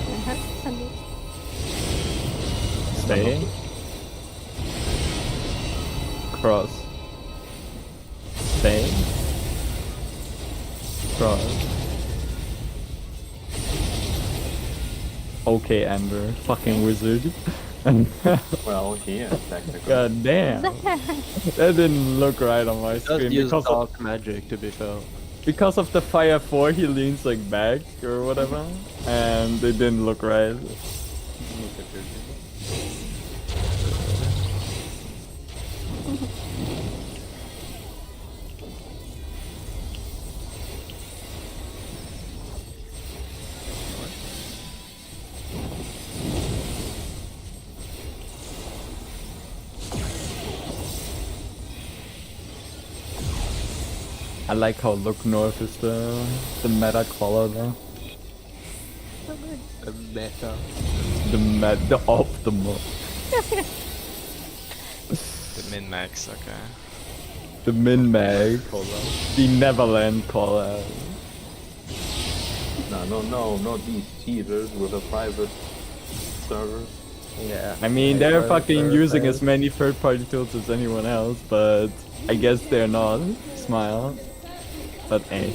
My heart's Sunday. Stay. Cross. Stay. Cross. Okay, Amber. Fucking wizard. Well, yeah, technically. God damn. That didn't look right on my Just screen use because dark magic, to be fair. because of the fire 4, he leans like back or whatever, and it didn't look right. Look at your I like how Look North is the meta color though. So good. The meta. The optimal. The min max, okay. The min-mag. The Neverland color. No, not these cheaters with a private server. Yeah. I mean, Like, they're for- fucking for using players. as many third-party tools as anyone else, but I guess they're not. Smile. But hey.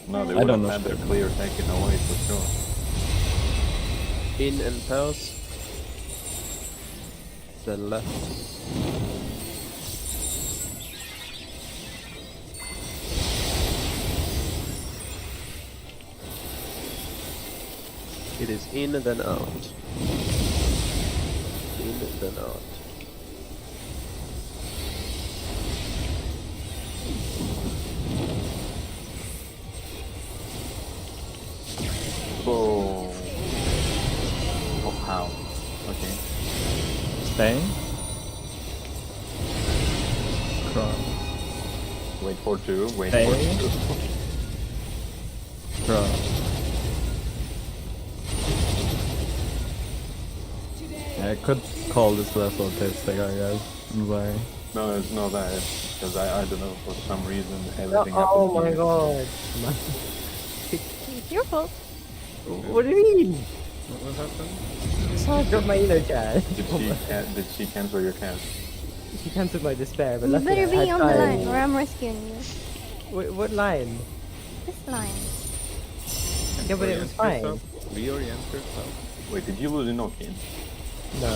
No, they I would don't have know had their shit. clear taken away for sure. In and pairs. Then left. It is in and then out. In and then out. Oh. Oh, how? Okay. Stay. Cross. Wait for 2, wait Hey. for 2. Cross. Yeah, I could call this less autistic, I guess. I'm sorry. No, it's not that. It's because I don't know, for some reason everything Oh happened my here. god. It's your fault. What do you mean? What happened? I dropped my elo chat. Did she cancel your cast? She cancelled my despair, but You luckily better I be had on the time. line or I'm rescuing you. What line? This line. Yeah, but it was fine. Reorient yourself. Wait, did you lose Inoki? No.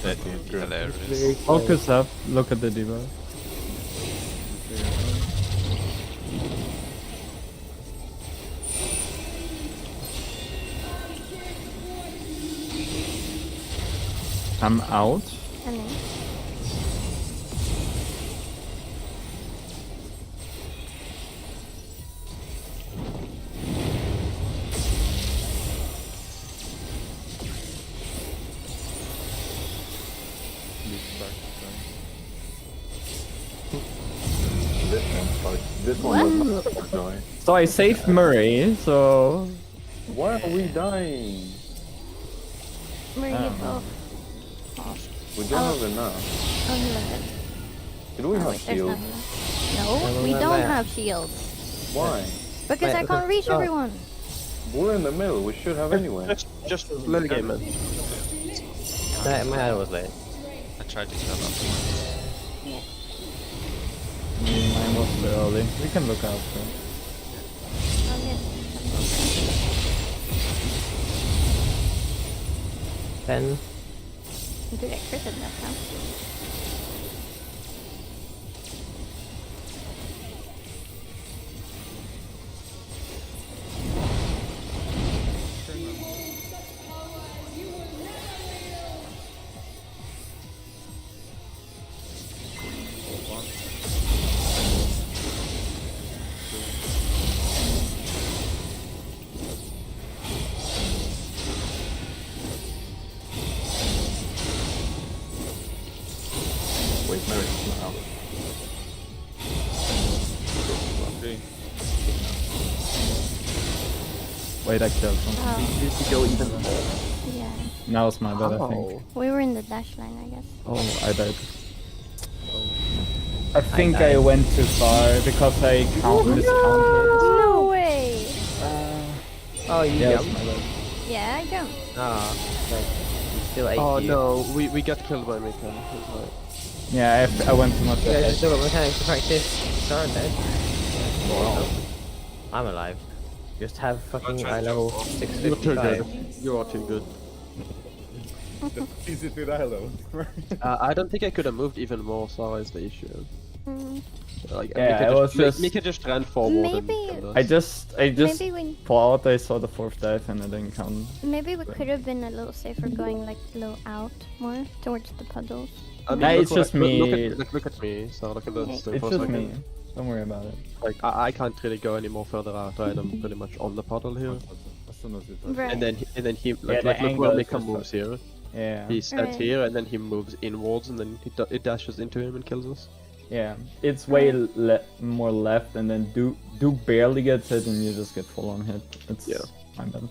That good. hilarious. Very close. Focus up, look at the debuff. I'm out. And then. This one was not for joy. So I saved Murray, so Why are we dying? Where I you don't go? know. Oh, We don't have enough. unlimited. Can we Oh, have wait, there's not shield? enough. Yeah, No, well, we not don't that. have shields. Why? Because I Wait, can't reach oh. everyone. We're in the middle. We should have anyway. Just let the game, man. My head was late. I tried to kill up. mine was too early. We can look out for it. I'll get 10. Dude, I critted that time. Wait, no, it's not out. Okay. Wait, I killed something. Oh, You should go even more. yeah. Now it's my bad, I think. We were in the dash line, I guess. Oh, I died. I think I went too far because I miscounted. No way! Oh, you Yeah, it's jumped? my bad. Yeah, I jumped. Ah, like, still 8 Oh no, we got killed by Mika. Yeah, I went too much You guys ahead. still got mechanics to practice. Aren't they? I'm alive. Just have fucking eye level You're too good. 655. You are too good. Easy to dialogue. I don't think I could have moved even more, so is the issue. Mm, Like Yeah, it was just- Mika just ran forward. Maybe- And I just maybe we thought I saw the fourth dive and I didn't count. maybe we could have been a little safer going like a little out more towards the puddles. I mean, Nah, look it's what just look me. Look at me. So look at the It's stone It's for a just second. me. Don't worry about it. Like I can't really go any more further out. Right? I'm pretty much on the puddle here. As soon as you touch Right. And then he the like look angle where is Mika just moves here. Yeah. He stands Right. here and then he moves inwards and then it dashes into him and kills us. Yeah. It's way more left and then do barely gets hit and you just get full on hit. It's Yeah. my bad.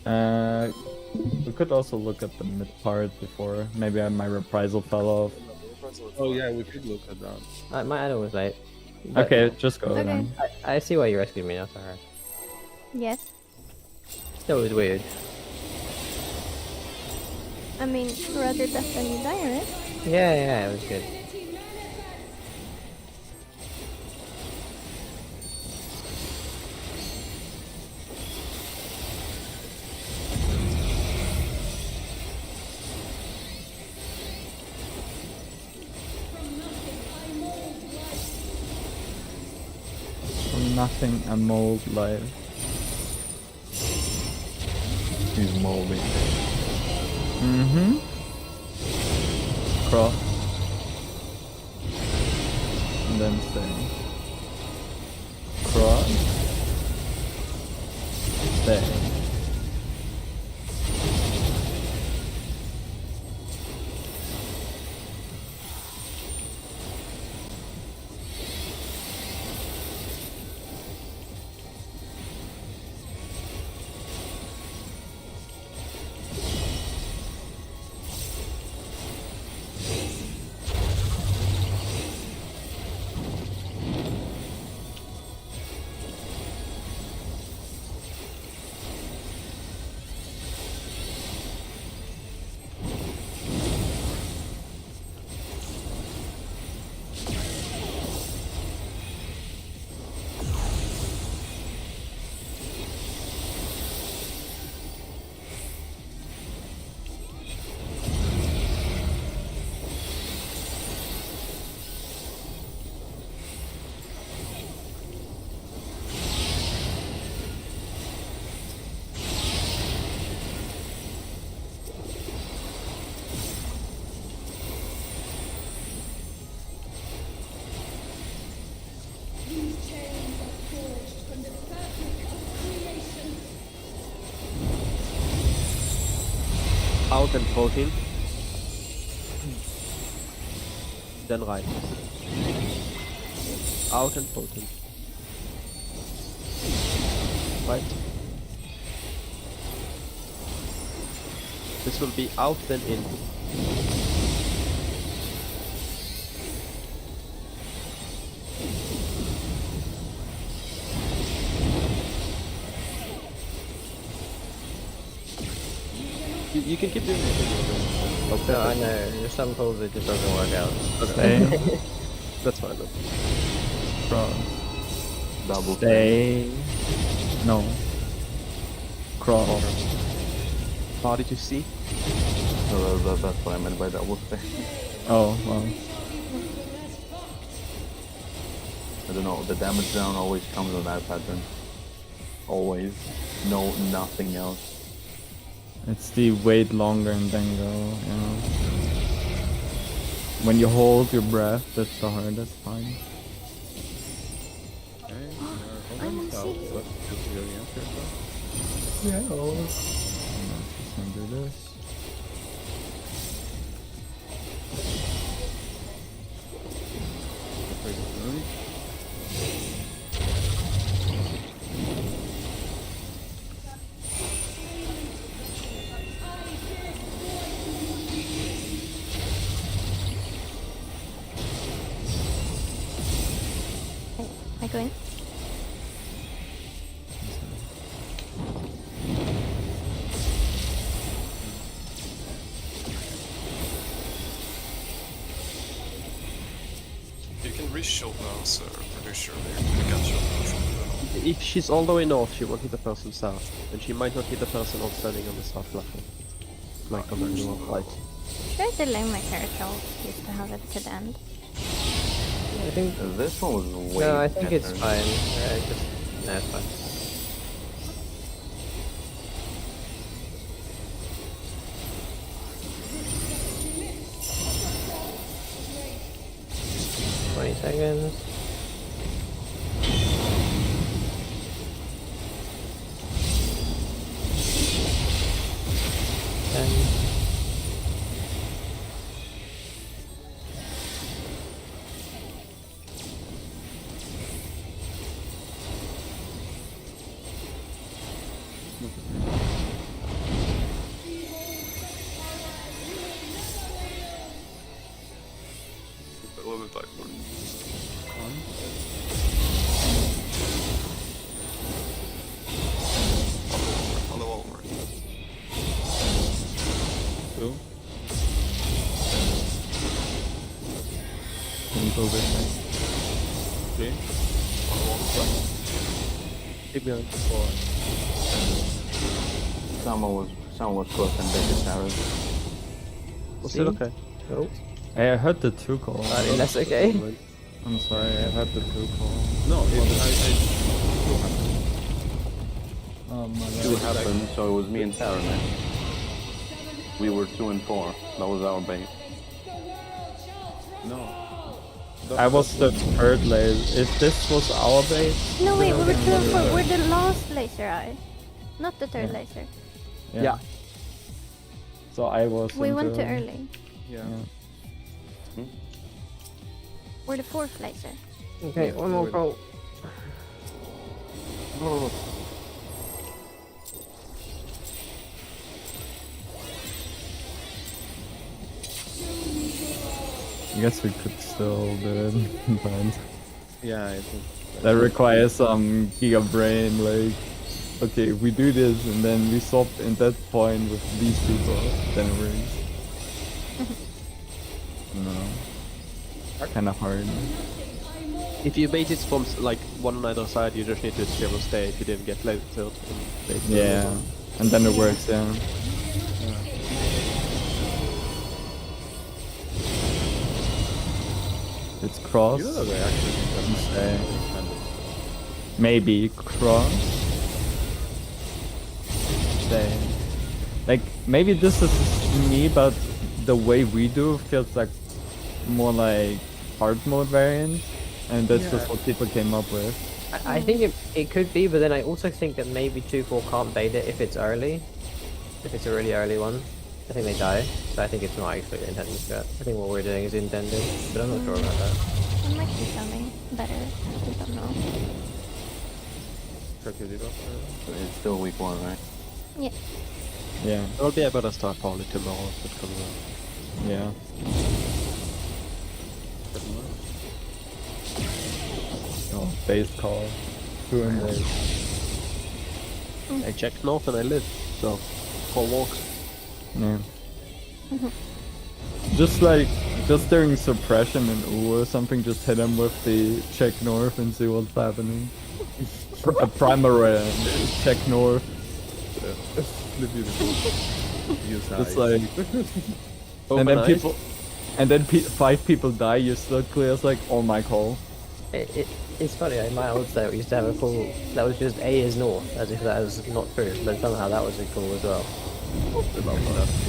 Okay. We could also look at the mid part before maybe my reprisal fell off. Oh yeah, we could look at that. My idol was late. But Okay, just go Okay. then. I see why you rescued me now, Sarah. Yes. Still, it was weird. I mean, rather death than you die, right? Yeah, it was good. From nothing, a mold live. He's molding. Mm-hmm. Cross. And then stay. Cross. Stay. These chains are forged from the fabric of creation. Out and protein. Then right. Out and protein. Right. This will be out then in. You can keep doing it. No, I know. There's some pulls it just doesn't work out. Stay. That's fine then. Cross. Double Stay. No. Cross. How did you see? No, that's what I meant by double stay. Oh, well. I don't know, the damage down always comes on that pattern. Always. No, nothing else. It's the wait longer and then go, you know. When you hold your breath, that's the hardest part. Okay, you're almost out. Let's just reorient yourself. Yeah. Just gonna do this. Prepare the room. I go in. You can reshield now, so pretty sure they're gonna catch up from the If she's all the way north, she won't hit the person south. And she might not hit the person all standing on the south platform. Like on the north right. Should I delay my character just to have it to the end? I think. This one was way No, I think it's better. fine. No, it's fine. $20 seconds. A little bit backward. On the wall more. 2. Don't go this way. 3. Keep going. 4. Someone was close and they just arrows. Was it okay? Oh, Hey, I heard the 2 call. that's okay. I'm sorry, I heard the 2 call. No, it, Oh my Two god. happened, so it was me and Tara next. We were 2 and 4. That was our base. no. I was the third laser. If this was our base, No, wait, we were 2 and 4. We're the last laser eye. Not the third laser. Yeah. So I was. We went too into- early. Yeah. Yeah. We're the 4th laser. Okay, one more call. I guess we could still do it, but Yeah, it was. that requires some giga brain. Like, okay, if we do this and then we swap in that point with these people, then it works. No, kind of hard. If you bait it from like one on either side, you just need to zero stay if you didn't get laser tilt. Yeah, and then it works. Yeah. It's cross. You know that I actually think that's Say. tremendous. Maybe cross. Say. Like, maybe this is me, but the way we do feels like more like hard mode variant, and that's just what people came up with. I think it could be, but then I also think that maybe 2-4 can't bait it if it's early. If it's a really early one. I think they die, so I think it's not actually intended strat. I think what we're doing is intended, but I'm not sure about that. It might be something better. I don't know. Try to leave up. So it's still week 1, right? Yeah. Yeah, I'll be able to start probably tomorrow if it comes out. yeah. Oh, base call. 2 and 8. I checked north and I live, so 4 walks. Yeah. Just during suppression and or something, just hit him with the check north and see what's happening. A primary check north. Use Just eyes. like, and Open then eyes. people, and then 5 people die. You still clear. It's like, oh my call. It's funny, in my old state we used to have a call that was just A is north, as if that was not true, but somehow that was a call as well. That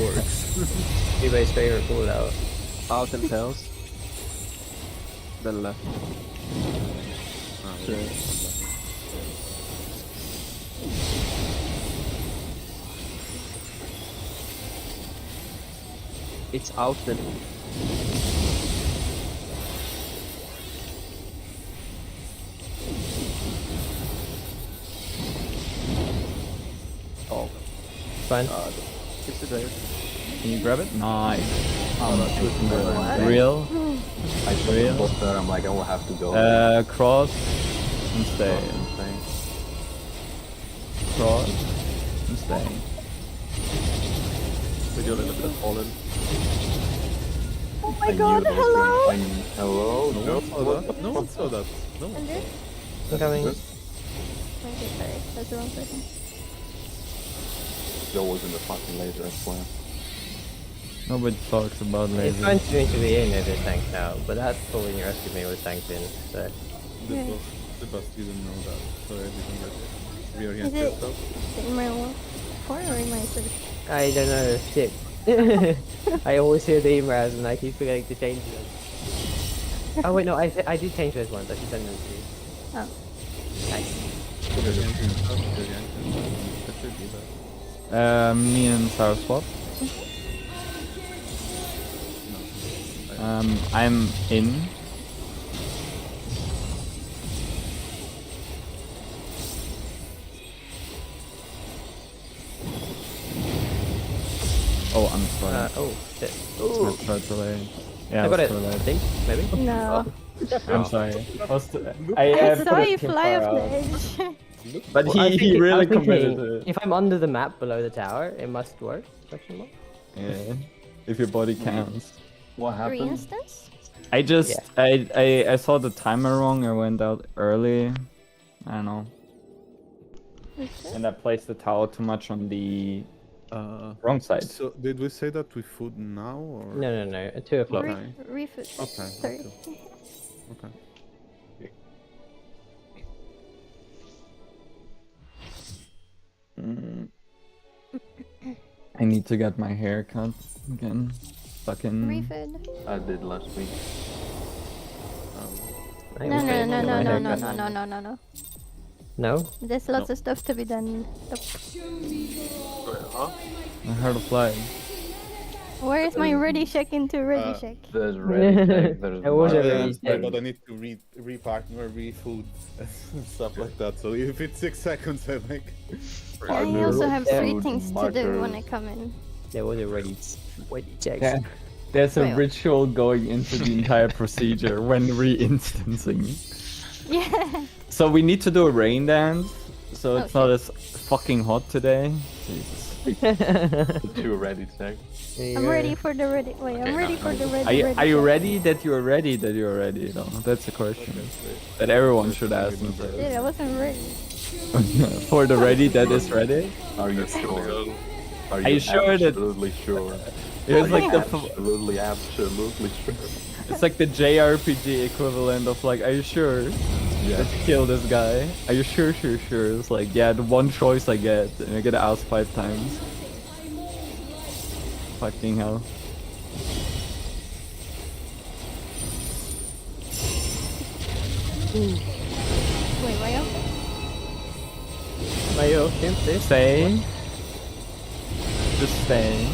works. Anybody's favourite call out. Out and tails. Then left. Sure. It's out then. Oh, Fine. It's the driver. can you grab it? Nice. What? Real. I saw Real? the poster, I'm like, I will have to go. Cross and stay. Insane. Cross and stay. We do a little bit of fallen. Oh my I knew god, those hello! things. Hello? No one saw that. No one saw that. No one. Under? I'm coming. Okay, sorry. That's the wrong person. Joe was in the fucking laser, I swear. Nobody talks about It's lasers. fine to me to be in if it's tanked out, but that falling you rescued me was tanked in, so. The boss didn't know that, so I didn't reorient Is it yourself. in my wall? 4 or in my 3? I don't know, shit. I always hear the emails and I keep forgetting to change them. Oh wait, no, I did change those ones, I should send them to you. Oh. Nice. Reorient yourself, that should be that. Me and Sarah swap. I'm in. Oh, I'm sorry. Oh, shit. I Ooh. tried to lay. Yeah, I got was it, too I late. think, maybe? No. I'm sorry. I saw put it you too fly far off the out. edge. But Well, I was he thinking- I really was thinking, committed to it. If I'm under the map below the tower, it must work? Question mark? Yeah. If your body counts. What For happened? instance? I just I saw the timer wrong. I went out early. I don't know. Okay. And I placed the tower too much on the wrong side. So did we say that we food now or? No, at 2 o'clock. Okay. Refoot. Okay. Sorry. Okay. Mm. I need to get my hair cut again. Fucking. Refoot. I did last week. I No, was no, getting no, my no, no, hair no, cut. no, no, no, no, no. No? There's lots of stuff to be done. I heard a flag. Where is my ready check into ready check? There's ready tag, there's I was marker, already Yeah, saying. but I need to repartner, refood, stuff like that. So if it's 6 seconds, I like. I also have 3 food, things to do when I markers. come in. There was already checks. Yeah. There's a Wait, what? ritual going into the entire procedure when re-instancing. Yeah. So we need to do a rain dance, so it's Oh, not as fucking hot today. Jesus. Two ready tag. I'm ready for the ready. Wait, I'm Okay, ready no, for the ready. Are you check. ready that you're ready that you're ready? No, that's a question that everyone should ask themselves. Dude, I wasn't ready. For the ready that is ready. Are you That's sure? good. Are you sure that- absolutely sure? It's Are like you the absolutely sure. it's like the JRPG equivalent of like, are you sure? Yeah. Let's kill this guy. Are you sure? It's like, yeah, the one choice I get, and I get asked 5 times. Fucking hell. Wait, why else? Mayo, Kim, this? Stay. Just stay.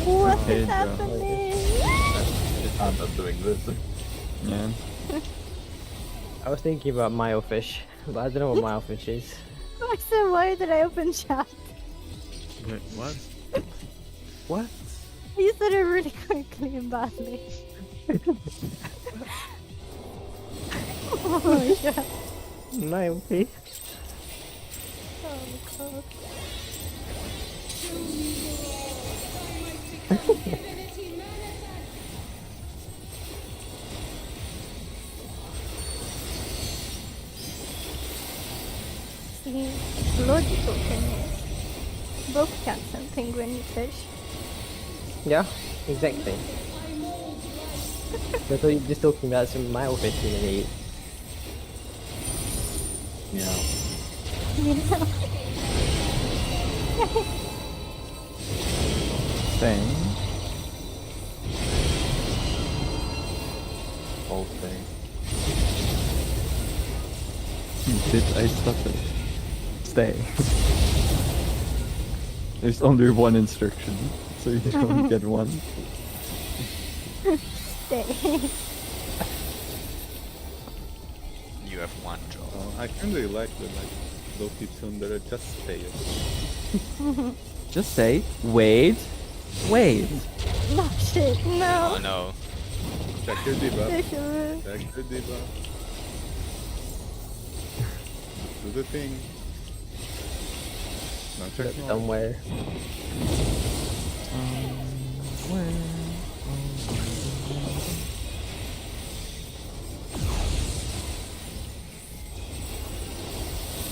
What Okay, is Joe. happening? I'm not doing this. Yeah. I was thinking about Milefish, but I don't know what Milefish is. I said, why did I open chat? Wait, what? What? You said it really quickly and badly. Oh my god. Milefish? Oh god. See, logical thing is, both cats and penguin fish. Yeah, exactly. I thought you were just talking about some Milefish you're gonna eat. Yeah. You know? Staying. Whole thing. Did I stop it? Stay. There's only one instruction, so you only get one. Stay. You have one job. I kind of like the Loki Tsundere, just stay. Just say, wait. No shit, no. Oh no. Check your debuff. Fish over. Check your debuff. Do the thing. Now check more. Somewhere.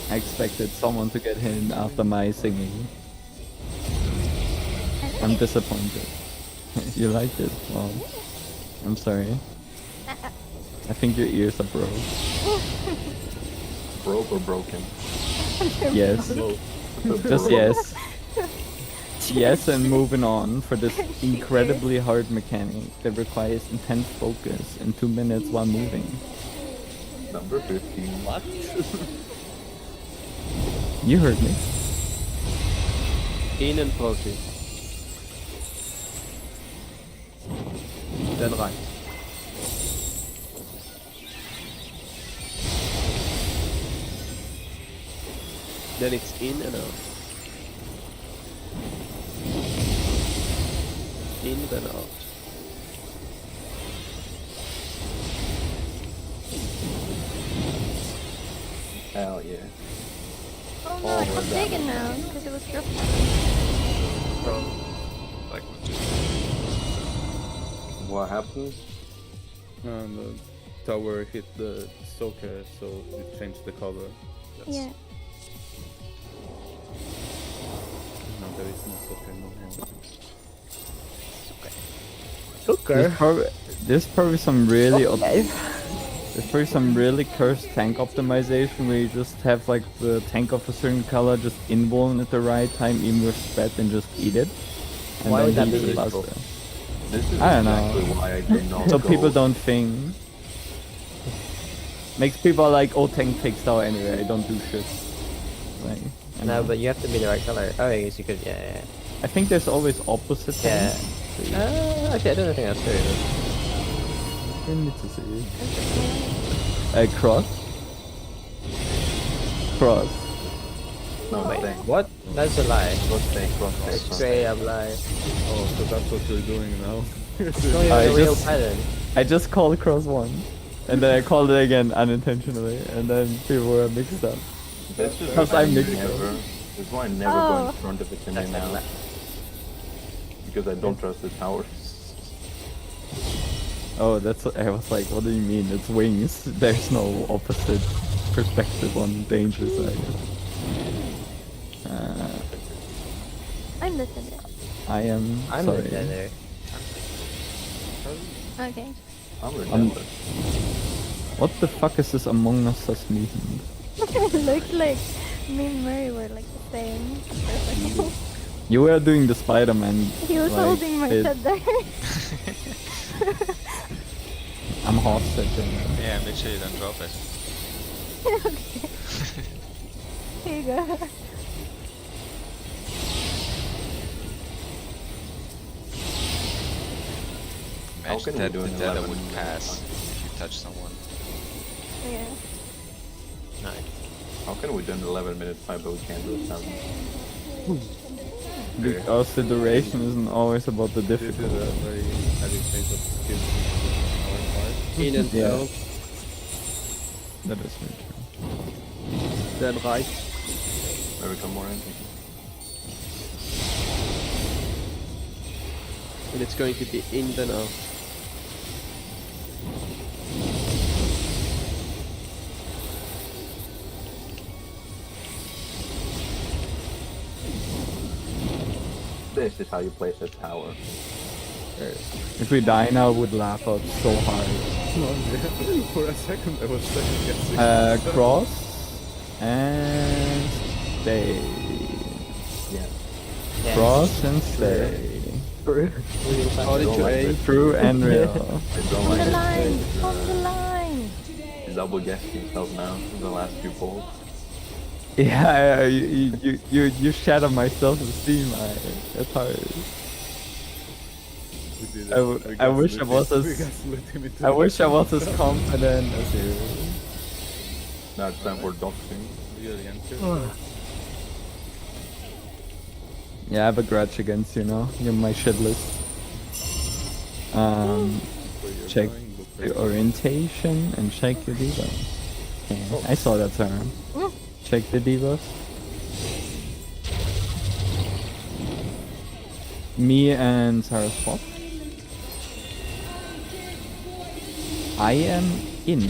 I I expected someone to get hit after my singing. I'm disappointed. You liked it? Well, I'm sorry. I think your ears are broke. Broke or broken? Yes. Just yes. Yes, and moving on for this incredibly hard mechanic that requires intense focus in 2 minutes while moving. Number 15. What? You heard me. In and protein. Then right. Then it's in and out. In then out. Hell yeah. Oh no, I can't take it now because it was dropped. Like what you What happened? And the tower hit the socket, so it changed the color. Yeah. No, there is no socket no more. There's probably some really there's probably some really cursed tank optimization where you just have like the tank of a certain color just invuln at the right time, even with spread, and just eat it. And Why then would that heal be the useful? buster. This is I don't exactly know. why I do not So go. people don't think. Makes people like, oh, tank takes tower anyway, I don't do shit. Like, I No, know. but you have to be the right color. Oh, I guess you could. Yeah. I think there's always opposite Yeah. tanks. Actually, I don't think that's true. I need to see. Cross? Cross. No, Wait, thank. what? That's a lie. Cross. Straight up lie. Oh, so that's what you're doing now. It's not even I a real just- pattern. I just called cross once, and then I called it again unintentionally, and then people were mixed up. This is Because why I'm mixed never. This is why I never go in front of it That's now. not Because I don't trust the towers. Oh, that's what I was like, what do you mean? It's wings. There's no opposite perspective on danger side. I'm listening. I am I'm sorry. the there. Okay. I'm redundant. What the fuck is this Among Us meeting? Looks like me and Murray were like the same. Perfect. You were doing the Spider-Man. He was like, holding my bit. head there. I'm hostage. Yeah, make sure you don't drop it. Okay. Here you go. Imagine can we that do the an data 11 would minute pass one? if you touch someone. Yeah. Nice. How can we do an 11-minute fight but we can't do a 7? Because the duration isn't always about the This is difficulty. a very heavy phase of skills on our part. In and Yeah. out. That is very true. Then right. Maybe come more in. And it's going to be in then out. This is how you place a tower. If we die now, we would laugh out so hard. For a second, I was second guessing. Cross and stay. Yeah. Cross and stay. How did you aim? True and real. I don't On like the it. line! On the line! He's double guessing himself now in the last few polls. Yeah, you shatter my self-esteem. That's hard. We did I w- it. We I wish I gaslit was him. as- We gaslit him into I the wish I was as game. confident as you. Now it's time for doxing. Really answer. Yeah, I have a grudge against you now. You're my shit list. Where you're Check going, look your where- orientation and check your debuff. Yeah, I saw that term. Check the debuff. Me and Sarah swap. I am in.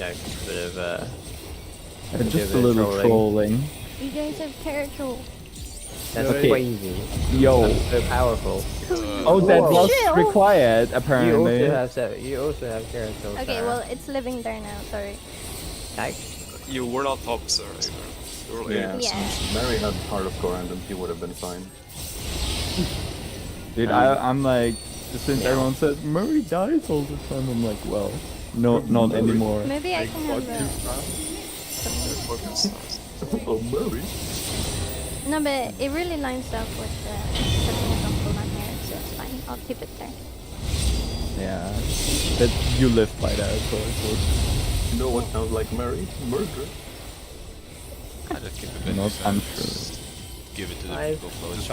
bit of Just a bit of little trolling. You guys have territory. That's Okay. crazy. Yo. That's so powerful. Oh, that Whoa. was Chill. required, You apparently. also have character. Okay, well, it's living there now, sorry. You were not top, sir. Either. You were Yeah. late. Yeah. Mary had Heart of Corandum, he would have been fine. Dude, I'm like, since everyone says Murray dies all the time, I'm like, well, no, not anymore. Maybe I can have Oh, Mary. No, but it really lines up with setting it on full on here, so it's fine. I'll keep it there. Yeah, that you live by that, so it's You know what sounds like Mary? Murder. I just keep it not busy. untrue. Give it to the I've- people close.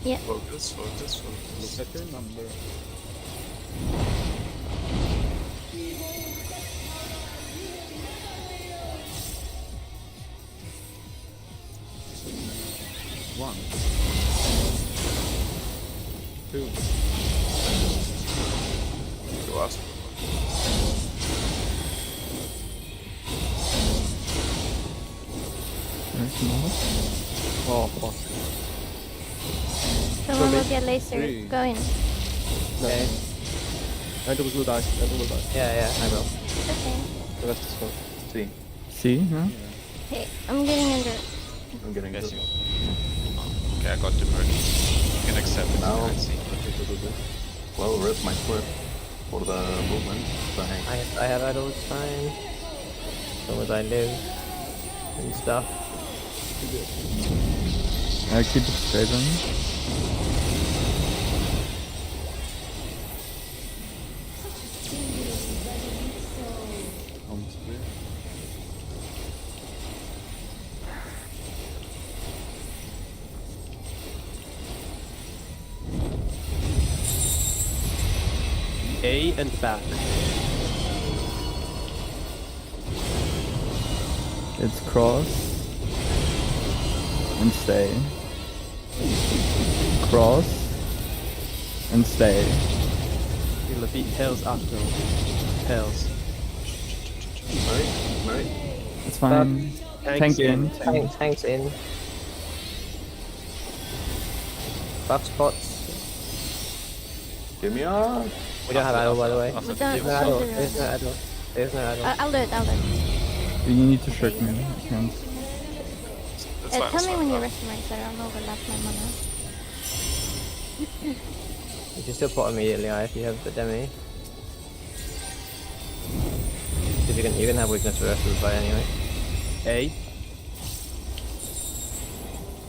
Yeah. Focus, focus, focus. Look at your number. One. Two. Go ask. Oh, fuck. Someone will get laser. Three. Go in. Okay. Enter with blue dice. Enter with blue dice. Yeah, I will. Okay. The rest is fine. See, See, huh? Okay, I'm getting under. I'm getting Guess good. you. Oh, okay, I got the merge. You can accept it. Now- I see. Well, rest my script for the movement. So hang. I have idle, it's fine. As long as I live and stuff. I keep it straight on. Comes clear. A and back. It's cross and stay. Cross and stay. You'll beat tails after. Tails. Mary? It's fine. Tank in. Tanks in. Buff spots. Give me a... We don't have idle, by the way. After We the don't- table. No idle. Something There's no idle. There's no idle. I'll do it, I'll do it. You need to trick me. I can't. That's fine. Tell me when you're ready. resting right so I don't overlap my mana. You can still pot immediately if you have the demi. Because you can have weakness for the rest of the fight anyway. A.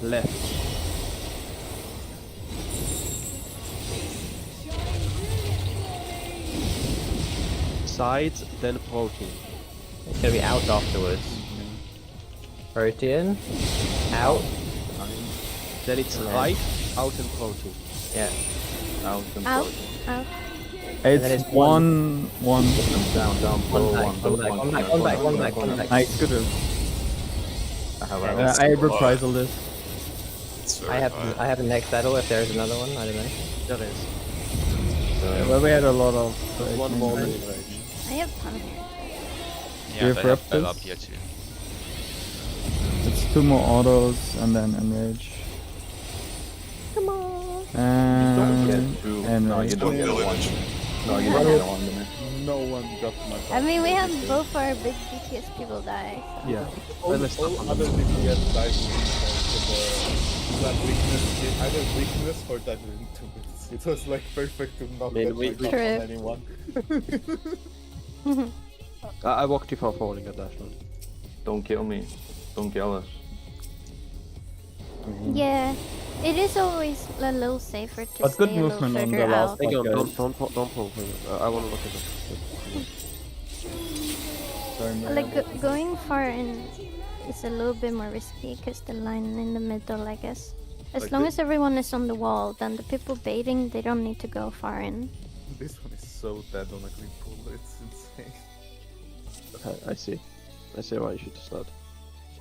Left. Sides, then protein. It's gonna be out afterwards. Protein. Out. Then it's right, out and protein. Yeah. Out and Out, forward. out. It's then it's one. Down, One blow back, one back, one back, one back, one back, one back. Nice, good. I have Yeah, a... I reprisal this. It's very I have high. I have the next battle if there is another one. I don't know. There is. Well, we had a lot of. One more range. I have ton here. Yeah, have but I have Raptors? Bell up here too. It's two more autos and then enrage. Come on. Don't get And two. and No, you rage. don't get a one. No, you don't get a one minute. No one got my I mean, we had both our big DPS people die. So. Yeah. all, let's all stop on other this. DPS died because that weakness, either weakness or that into it. It was like perfect to not mean, get we- my gun True. on anyone. I walked too far forward and got dashed on. Don't kill me. Don't kill us. Yeah, it is always a little safer to But stay good a little movement on further the last out. Hang on, Okay. don't pull for it. I want to look at it. Like going far in is a little bit more risky because the line in the middle, I guess. As Like long the- as everyone is on the wall, then the people baiting, they don't need to go far in. This one is so dead on a green pool, it's insane. Okay, I see. I see why you should start.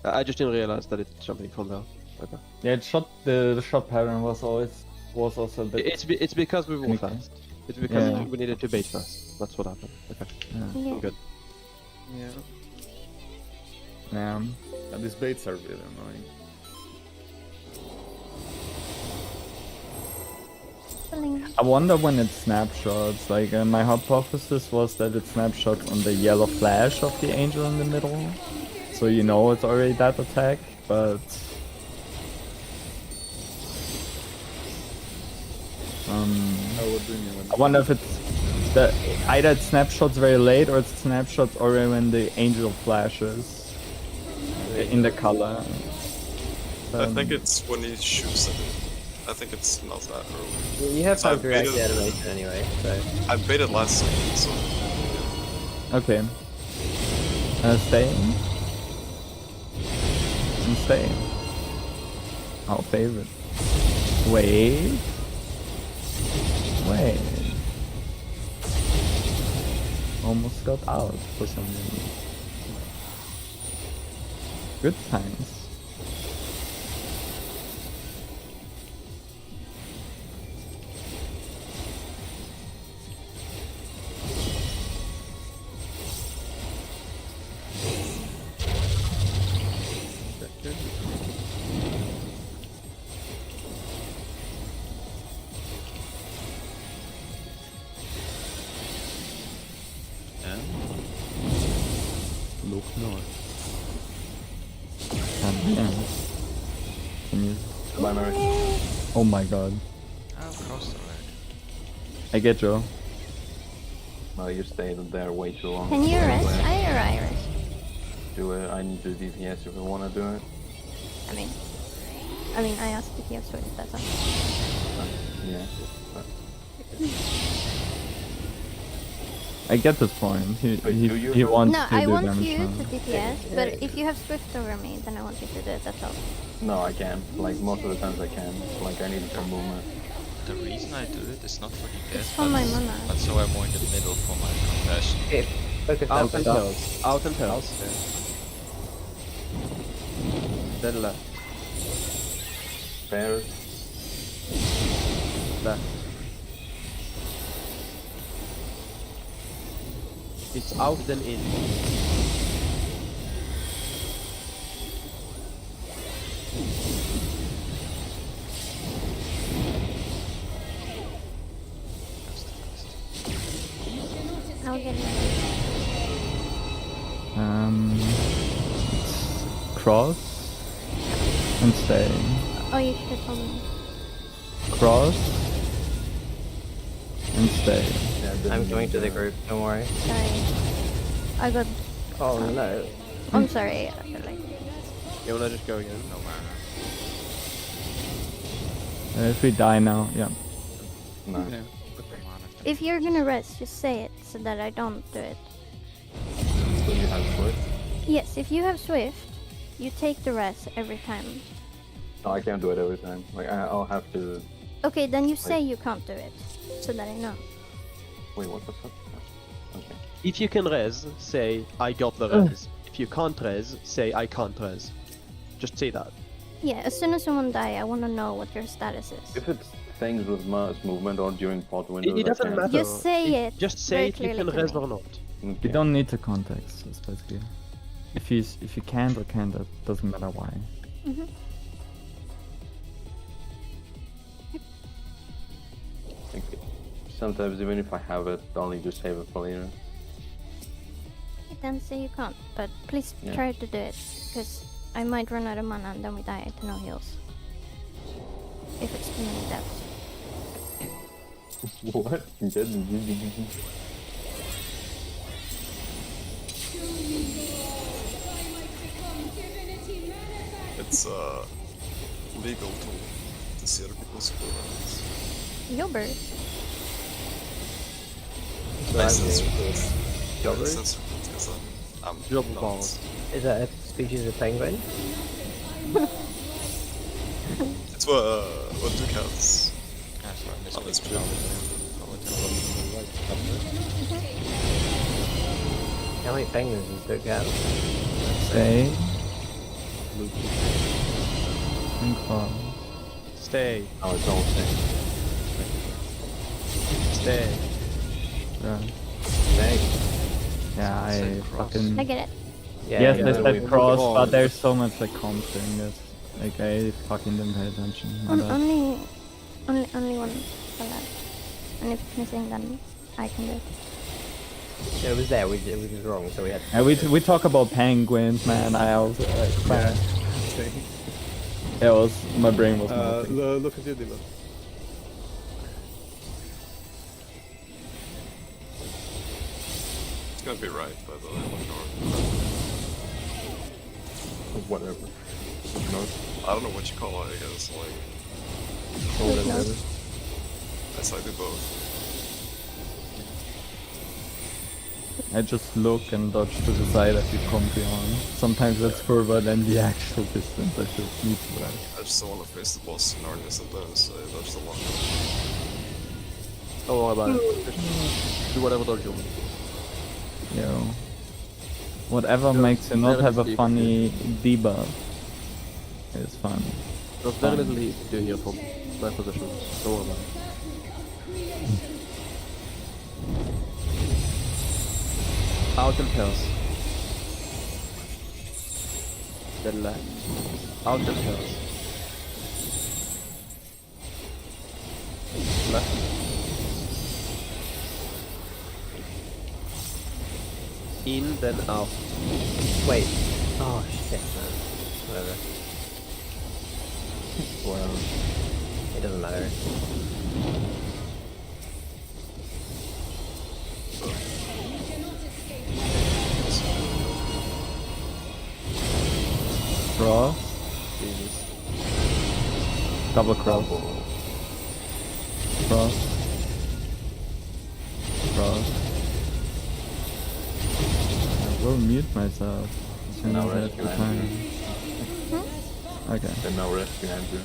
I just didn't realize that it's jumping from there. Okay. Yeah, it shot the shot pattern was also a bit. It's because we were Okay. fast. It's because Yeah. we needed to bait fast. That's what happened. Okay. Yeah. Good. Yeah. Yeah. And these baits are really annoying. Pulling. I wonder when it snapshots. Like, my hypothesis was that it snapshots on the yellow flash of the angel in the middle. So you know it's already that attack, but... Oh, what do you mean? I wonder if it's... either it snapshots very late or it snapshots already when the angel flashes. In the color. I think it's when he shoots at it. I think it's not that early. You have So time I to react to baited- the animation anyway, so. I baited last second, so Okay. Stay. And stay. Our favorite. Wait. Wait. Almost got out for some reason. Good times. And look north. God damn. Can you... Bye, Mary. Oh my god. I've crossed already. I get you. No, you stayed there way too long. Can you Do rest? it. I rest. Do it. I need to DPS if I want to do it. I mean, I asked if you have switched, that's all. Yeah. I get this point. Wait, do you He have- wants No, to I do want damage you now. to DPS, but if you have Swift over me, then I want you to do it, that's all. No, I can. Like most of the times I can. Like I need some movement. The reason I do it is not for DPS, It's for my mana. but so I'm more in the middle for my compassion. Okay, focus Out down, and focus tails. Out and tails. Then left. Bears. Left. It's out then in. I'll get it. Cross and stay. Oh, you should have told me. Cross and stay. Yeah, then I'm going to the group, don't worry. Sorry. I got... Oh no. I'm sorry. I feel like... You wanna just go again? No mana. If we die now, yeah. No. No mana. If you're gonna rest, just say it so that I don't do it. So you have Swift? Yes, if you have Swift, you take the rest every time. No, I can't do it every time. Like I'll have to. Okay, then you say you can't do it, so that I know. Wait, what the fuck? Okay. If you can res, say I got the res. If you can't res, say I can't res. Just say that. Yeah, as soon as someone die, I want to know what your status is. If it's things with mass movement or during pot windows, It doesn't I matter. can. Just say it Just say very if you clearly can to res me. or not. You Okay. don't need the context, it's basically. If you can't or can't, that doesn't matter why. Mm-hmm. Okay. Sometimes even if I have it, I'll need to save it for later. Then say you can't, but please Yeah. try to do it, because I might run out of mana and then we die to no heals. If it's too many deaths. What? it's legal to see other people's programs. Gilbert. Nice censorship. Gilbert? Censorship, because I'm Double not- balls. Is that a species of penguin? It's what Duke has. Yeah, so I missed Oh, it. that's true. How many penguins does Duke have? Stay. And cross. Stay. Oh, it's all things. Stay. Yeah. Thanks. Yeah, I Said cross. fucking. I get it. Yeah, Yes, yeah, they yeah. said cross, Oh, but there's so much like conquering this. Like I fucking didn't pay attention. My bad. Only one allowed. And if it's missing, then I can do it. It was there. It was just wrong, so we had. And we talk about penguins, man. I also like. Yeah. It was my brain was melting. Look at you, Diva. It's gonna be right, by the way. Whatever. No. I don't know what you call it, I guess. Like, Whatever. I do both. I just look and dodge to the side as you come beyond. Sometimes that's further than the actual distance I should need to run. I just don't want to face the boss in Narnia sometimes, so that's the one. Don't worry about it. Just do whatever dodge you want. Yo. Whatever You're makes you not very have a steep. funny debuff is fun. There's very little you can do here from my position. Don't worry about it. Out and pass. Then left. Out and pass. Left. In, then out. Wait. Oh shit, man. Whatever. Well, It doesn't matter. Cross. Jesus. Double cross. Cross. Cross. I will mute myself. As soon Now as I have rescue the time. Okay. then no rescue Andrew.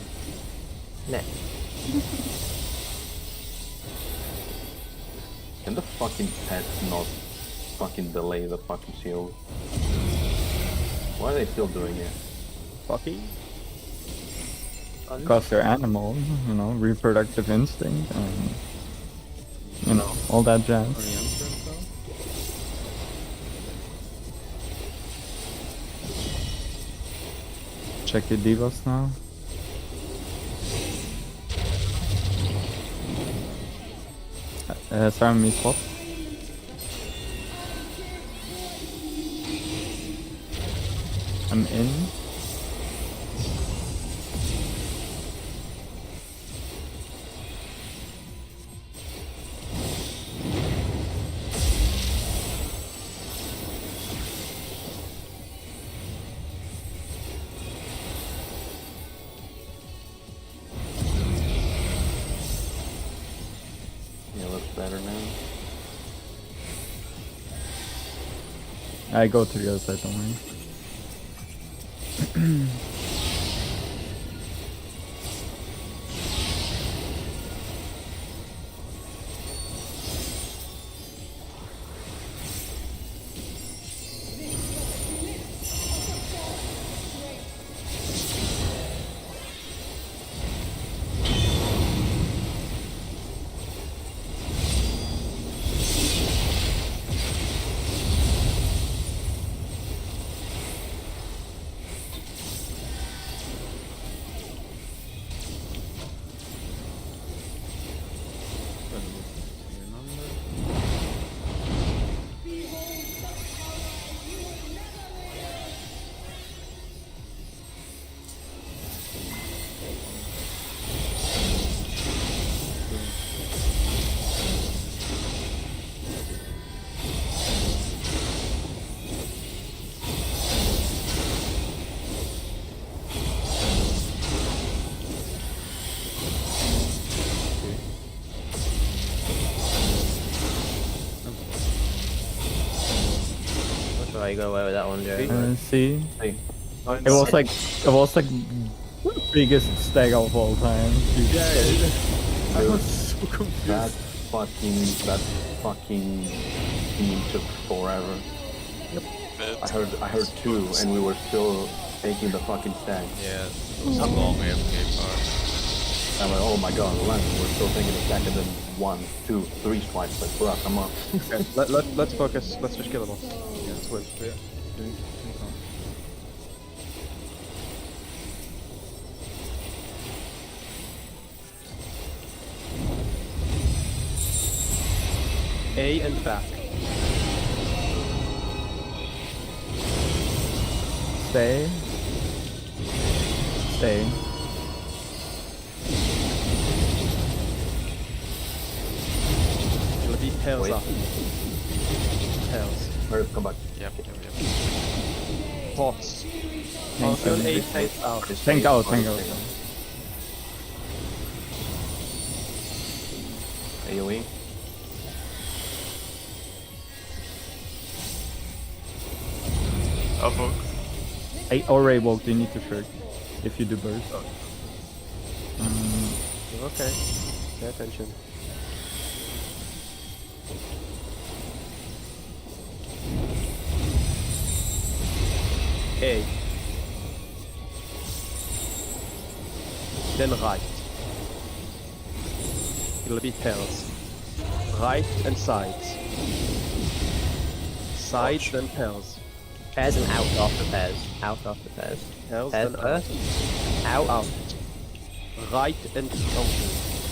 Nah. Can the fucking pets not fucking delay the fucking shield? Why are they still doing it? Fucking. Because they're animals, you know, reproductive instinct and, you know, all that jazz. Check your divas now. Sorry, me swap. I'm in. Yeah, looks better now. I go to the other side, don't worry. Oh, you got away with that one, Joe. See? Hey, It was like biggest stag of all time. I was so confused. that fucking team took forever. I heard two, and we were still taking the fucking stag. Yeah, it was a long AFK part. I'm like, oh my god, Lance, we're still thinking attack and then 1, 2, 3 strikes, like, bruh, come on. Okay, let's focus. Let's just kill the boss. Yeah, let's win. Yeah. Drink on. A and back. Stay. Stay. It'll be tails Wait. up. Tails. Hurry, come back. Yep. Pots. Thank On you. A, tank out. Tank out, tank out. AoE. Alpha. I already woke, you need to shirt if you do burst. Okay. Pay attention. A. Then right. It'll be tails. Right and sides. Sides then tails. Pairs and out after pairs. Out after pairs. Tails Pairs then first. Out. out. Right and protein.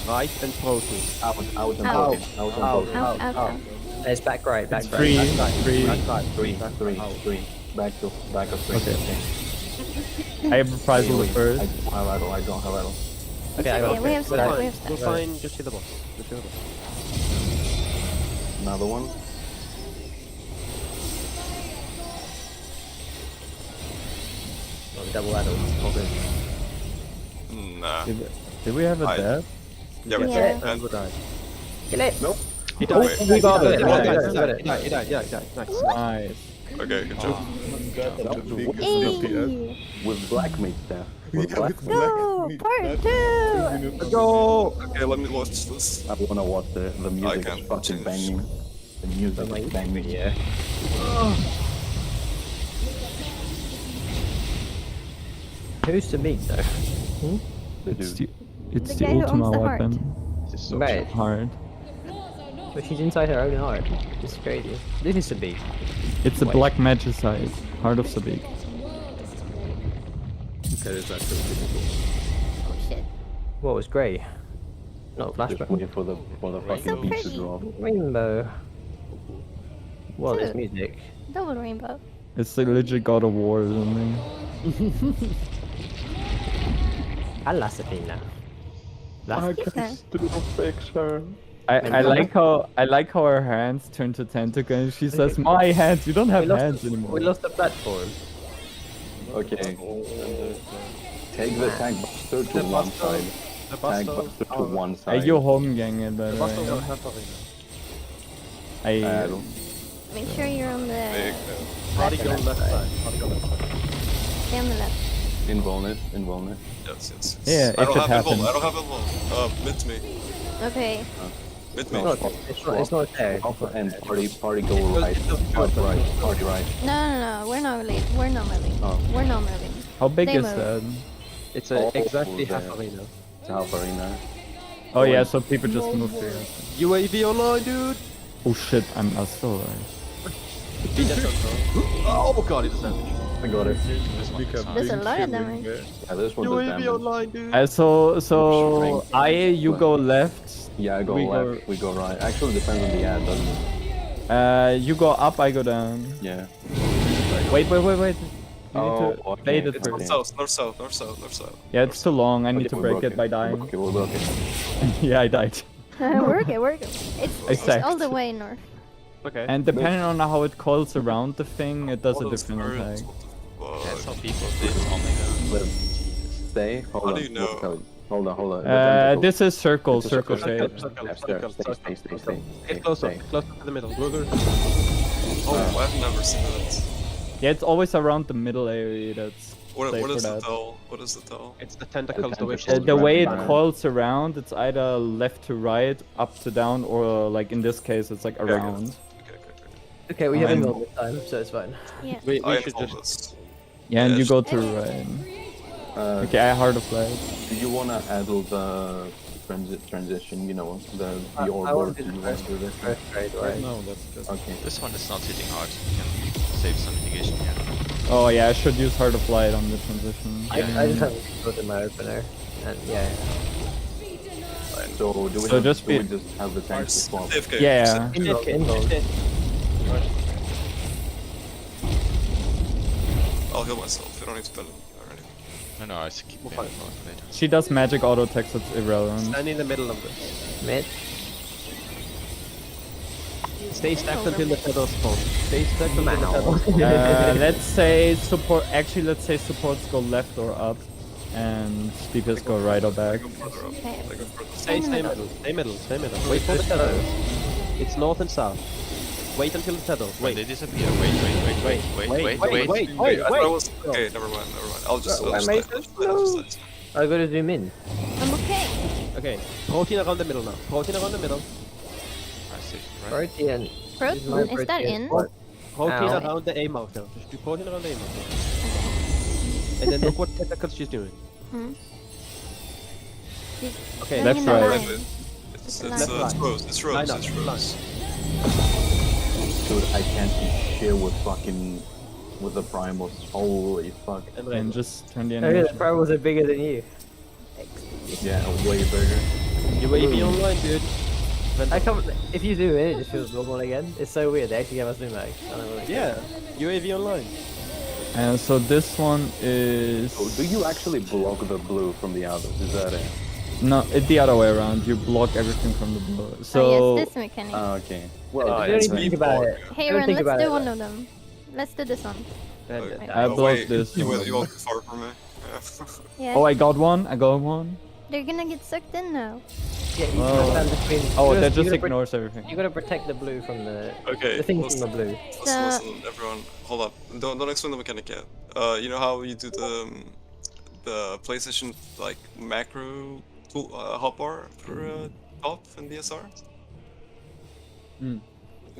Right and protein. Out and Out. broken. Out and Out. broken. Out. Pairs back right. Back right. Three, Back right. three. Back right. 3, Back 3, out. 3. Back to 3. Okay. I have reprisal the I first. don't have idle, I don't have idle. Okay, I Okay, got we have We're stuff. fine. We have We're stuff. fine. Just hit the boss. Just hit the boss. Another one. Oh, double adder. Okay. Nah. Did we have a I- death? Yeah, we Yeah. did. And we died. Kill it. Nope. He Oh, died. we got it. He We got died. it. We got it. He died. He died. Yeah, nice. Nice. Okay, good job. Hey! With black meat there. Yeah, With black with meat. No! meat. Part That- two! Let's go! Okay, let me watch this. I wanna watch the music can't is fucking change. banging. The music is banging. Yeah. Who's to beat though? They It's do. it's The the guy who owns ultima the heart. weapon. This is so Right. Hard. But she's inside her own heart. It's crazy. This is to beat. It's the black magicite, Heart of Sabik. Okay, it's actually pretty cool. Oh shit. What was grey? Not a Just flashback. waiting for the fucking So beat to pretty. drop. Rainbow. Well, there's Dude. music. Double rainbow. It's the legit God of War or something. Allah Safina. That's Still fix her. I like how her hands turn to tentacles. She says, "My hands. You don't have hands anymore." we lost the platform. Okay. Take the tank buster to The one buster- side. The Tank buster. buster to one Hey, side. you home gang it, by The the buster will way. have arena. I Make sure you're on Big. the Party go left side. Party go left side. stay on the left. Involve it. Yes. Yeah, I if don't it have happens. involve. I don't have involve. Mid me. Okay. Mid me. No, It's not fair. Alpha and party go right. Party right. No. We're not really. We're not moving. Oh. We're not moving. How big They is move. that? It's Oh, exactly yeah. half arena. It's half arena. Oh yeah, so people just move here. UAV online, dude! Oh shit, I'm still alive. Oh god, it's damage. I got it. There's a lot of damage. Yeah, this one does UAV damage. online, dude! So you go left. Yeah, I go We go- left, we go right. Actually, depends on the ad, doesn't it? You go up, I go down. Yeah. Wait. You need Oh, to okay. bait it It's first. North south. Yeah, it's too long. I need to Okay, break we're it by dying. Okay, we're broken. Yeah, I died. We're okay. It's all the sucked. way north. Okay. And depending on how it calls around the thing, it does All a those different birds, attack. what the That's how fuck? people did. Oh my god. Let him stay. Hold How on. do you know? we'll tell you. Hold on. The tentacle. This is circle It's a shape. Stay. Get closer Stay. to the middle. Oh, I've never seen that. Yeah, it's always around the middle area that's What safe for is the that. tell? What is the tell? It's the tentacles, the way tentacles. The way it Right. calls around, it's either left to right, up to down, or like in this case, it's like around. Okay. Okay, we have I'm- involved this time, so it's fine. Yeah. We I should installed just... this. Yeah, and Yeah, you go just- to right. Uh, Okay, I heart of light. Do you wanna add the transition? You know, the I orb. want Do to do you the want to do this? first trade, right? No, that's just. Okay. This one is not hitting hard. You can save some mitigation here. Oh yeah, I should use Heart of Light on the transition. I just haven't put in my opener. And yeah. So do we, So have, just do we be- just have the tanks to swap? AFK. Yeah. I'll heal myself. You don't need to spell it or anything. No, I keep We'll paying fight. for later. She does magic auto text, it's irrelevant. Stand in the middle of this. Mid. Stay stacked until the feathers spawn. Stay stacked until the feathers spawn. Let's say support. Actually, let's say supports go left or up, and speakers go right or back. Go further up. Okay. They go further. Stay middle. Stay middle. Stay middle. Wait for the feathers. It's north and south. Wait until the feathers. When Wait. they disappear, wait. Wait. I thought I was okay. Never mind. I'll just. I'll just I gotta zoom in. I'm okay. Okay. Protein around the middle now. Protein around the middle. I see, right? Protein. Protein, is that in? Protein Ow. around the A mouth now. Just do protein around the A mouth. And then look what tentacles she's doing. Hmm. She's Okay, going left, in a right. line. It's Left, it's rose. It's Line rose. up, It's line. rose. Dude, I can't see shit with the primals. Holy fuck. And And then just turn the Oh yeah, the animation. primals are bigger than you. Yeah, way bigger. UAV online, dude. I can't. If you zoom in, it just feels normal again. It's so weird. They actually gave us zoom back. I don't know what Yeah. UAV online. And so this one is So do you actually block the blue from the others? Is that it? no, it's the other way around. You block everything from the blue. So Oh yes, this mechanic. Okay. Well, Oh, you don't it's even me. think about it. Hey, don't Ren, think let's about do it. one of them. Let's do this one. And, Okay. I Oh, blocked wait, this You one. went too far from me. Yeah. Yeah. Oh, I got one. I got one. They're gonna get sucked in now. Yeah, you Oh. can't stand between. Oh, you that gotta- just you gotta ignores everything. You gotta protect the blue from the. Okay. The thing listen, from the blue. listen, everyone. Hold up. Don't explain the mechanic yet. You know how you do the PlayStation like macro tool hotbar for top and DSR? Mm.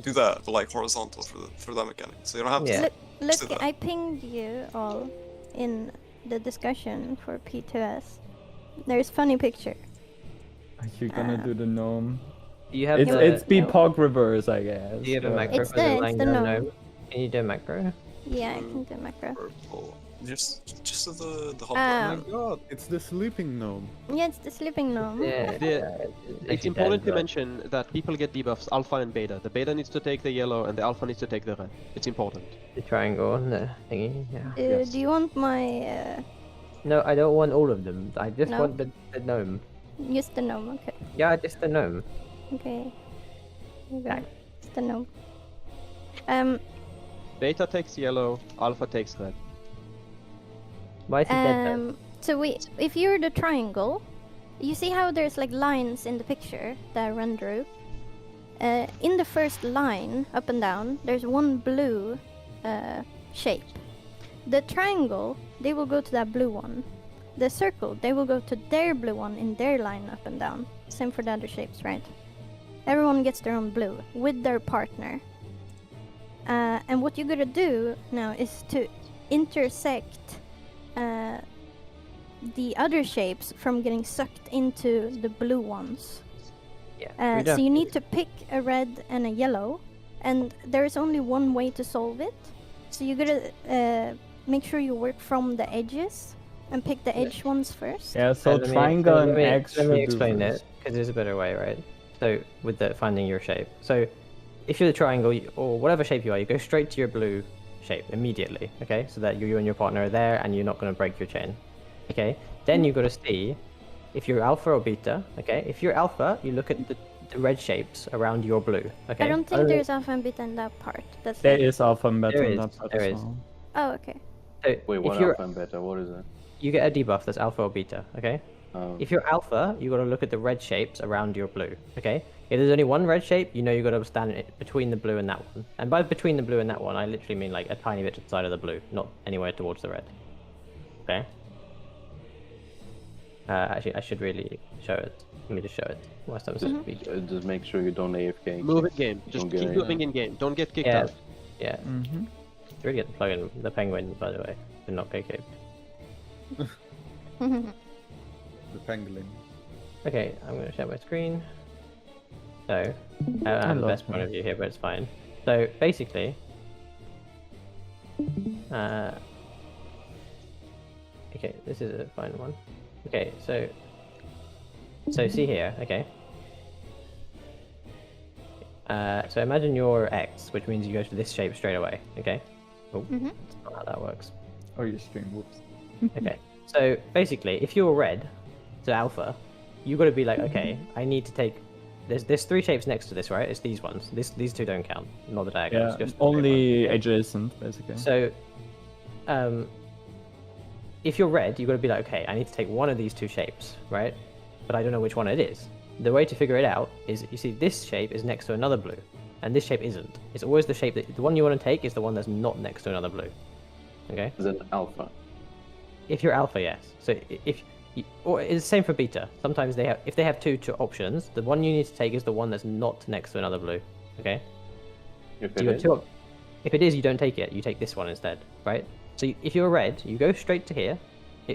Do that, but like horizontal for that mechanic. So you don't have Yeah. to. Look, do that. I pinged you all in the discussion for P2s. There's funny picture. Are you gonna do the gnome? You have It's the. it's BPOG reverse, I guess. Do you have a but- macro It's for the the- it's lying the down gnome. gnome? Can you do a macro? Yeah, I can do macro. Purple. Just the hotbar. Ah. Oh my god, it's the sleeping gnome. Yeah, it's the sleeping gnome. Yeah. It's important to mention that people get debuffs alpha and beta. The beta needs to take the yellow and the alpha needs to take the red. It's important. The triangle, the thingy. Yeah. Yes. Do you want my No, I don't want all of them. I just No. want the gnome. just the gnome? Okay. Yeah, just the gnome. Okay. Here you go. Right. Just the gnome. Beta takes yellow, alpha takes red. Why is he dead though? So if you're the triangle, you see how there's like lines in the picture that I run through. In the first line, up and down, there's one blue shape. The triangle, they will go to that blue one. The circle, they will go to their blue one in their line up and down. Same for the other shapes, right? Everyone gets their own blue with their partner. And what you gotta do now is to intersect the other shapes from getting sucked into the blue ones. Yeah. So you need to pick a red and a yellow, and there is only one way to solve it. So you gotta make sure you work from the edges and pick the edge ones first. Yeah, so let me- triangle let and me- X Let me should do explain this. it, because there's a better way, right? So, with the finding your shape. So, if you're the triangle, or whatever shape you are, you go straight to your blue shape immediately, okay? So that you and your partner are there, and you're not going to break your chain, okay? Then you've got to see if you're alpha or beta, okay? If you're alpha, you look at the red shapes around your blue, okay? I don't think there's alpha and beta in that part. That's There like- is alpha and beta There in is, that part there as is. well. Oh, okay. So, Wait, what if you're, alpha and beta? What is it? you get a debuff that's alpha or beta, okay? Oh. If you're alpha, you got to look at the red shapes around your blue, okay? If there's only one red shape, you know you got to stand between the blue and that one. And by between the blue and that one, I literally mean like a tiny bit to the side of the blue, not anywhere towards the red. Okay? Actually, I should really show it. Let me just show it. Whilst I'm speaking. Just make sure you don't AFK. Move in game. Just Don't get keep it. moving in game. Don't get kicked Yeah, out. yeah. Mm-hmm. Really get the plugin, the penguin, by the way, did not get kicked. The pangolin. Okay, I'm going to share my screen. So, I don't have the love best point of view here, but it's fine. So, basically, okay, this is a fine one. Okay, so see here, okay. So imagine you're X, which means you go to this shape straight away, okay? Oh, Mhm. that's not how that works. Or your stream, whoops. Okay, so basically, if you're red, so alpha, you got to be like, okay, I need to take. There's 3 shapes next to this, right? It's these ones. These 2 don't count, not the diagrams. Yeah, Just the big only ones, okay? adjacent, basically. So, if you're red, you got to be like, okay, I need to take one of these 2 shapes, right? But I don't know which one it is. The way to figure it out is, you see, this shape is next to another blue, and this shape isn't. It's always the shape that the one you want to take is the one that's not next to another blue. Okay. Is it alpha? If you're alpha, yes. So if you, or it's the same for beta. Sometimes they have, if they have two options, the one you need to take is the one that's not next to another blue. Okay. If So you got if it is, you don't take it. You take this one instead, right? So if you're red, you go straight to here.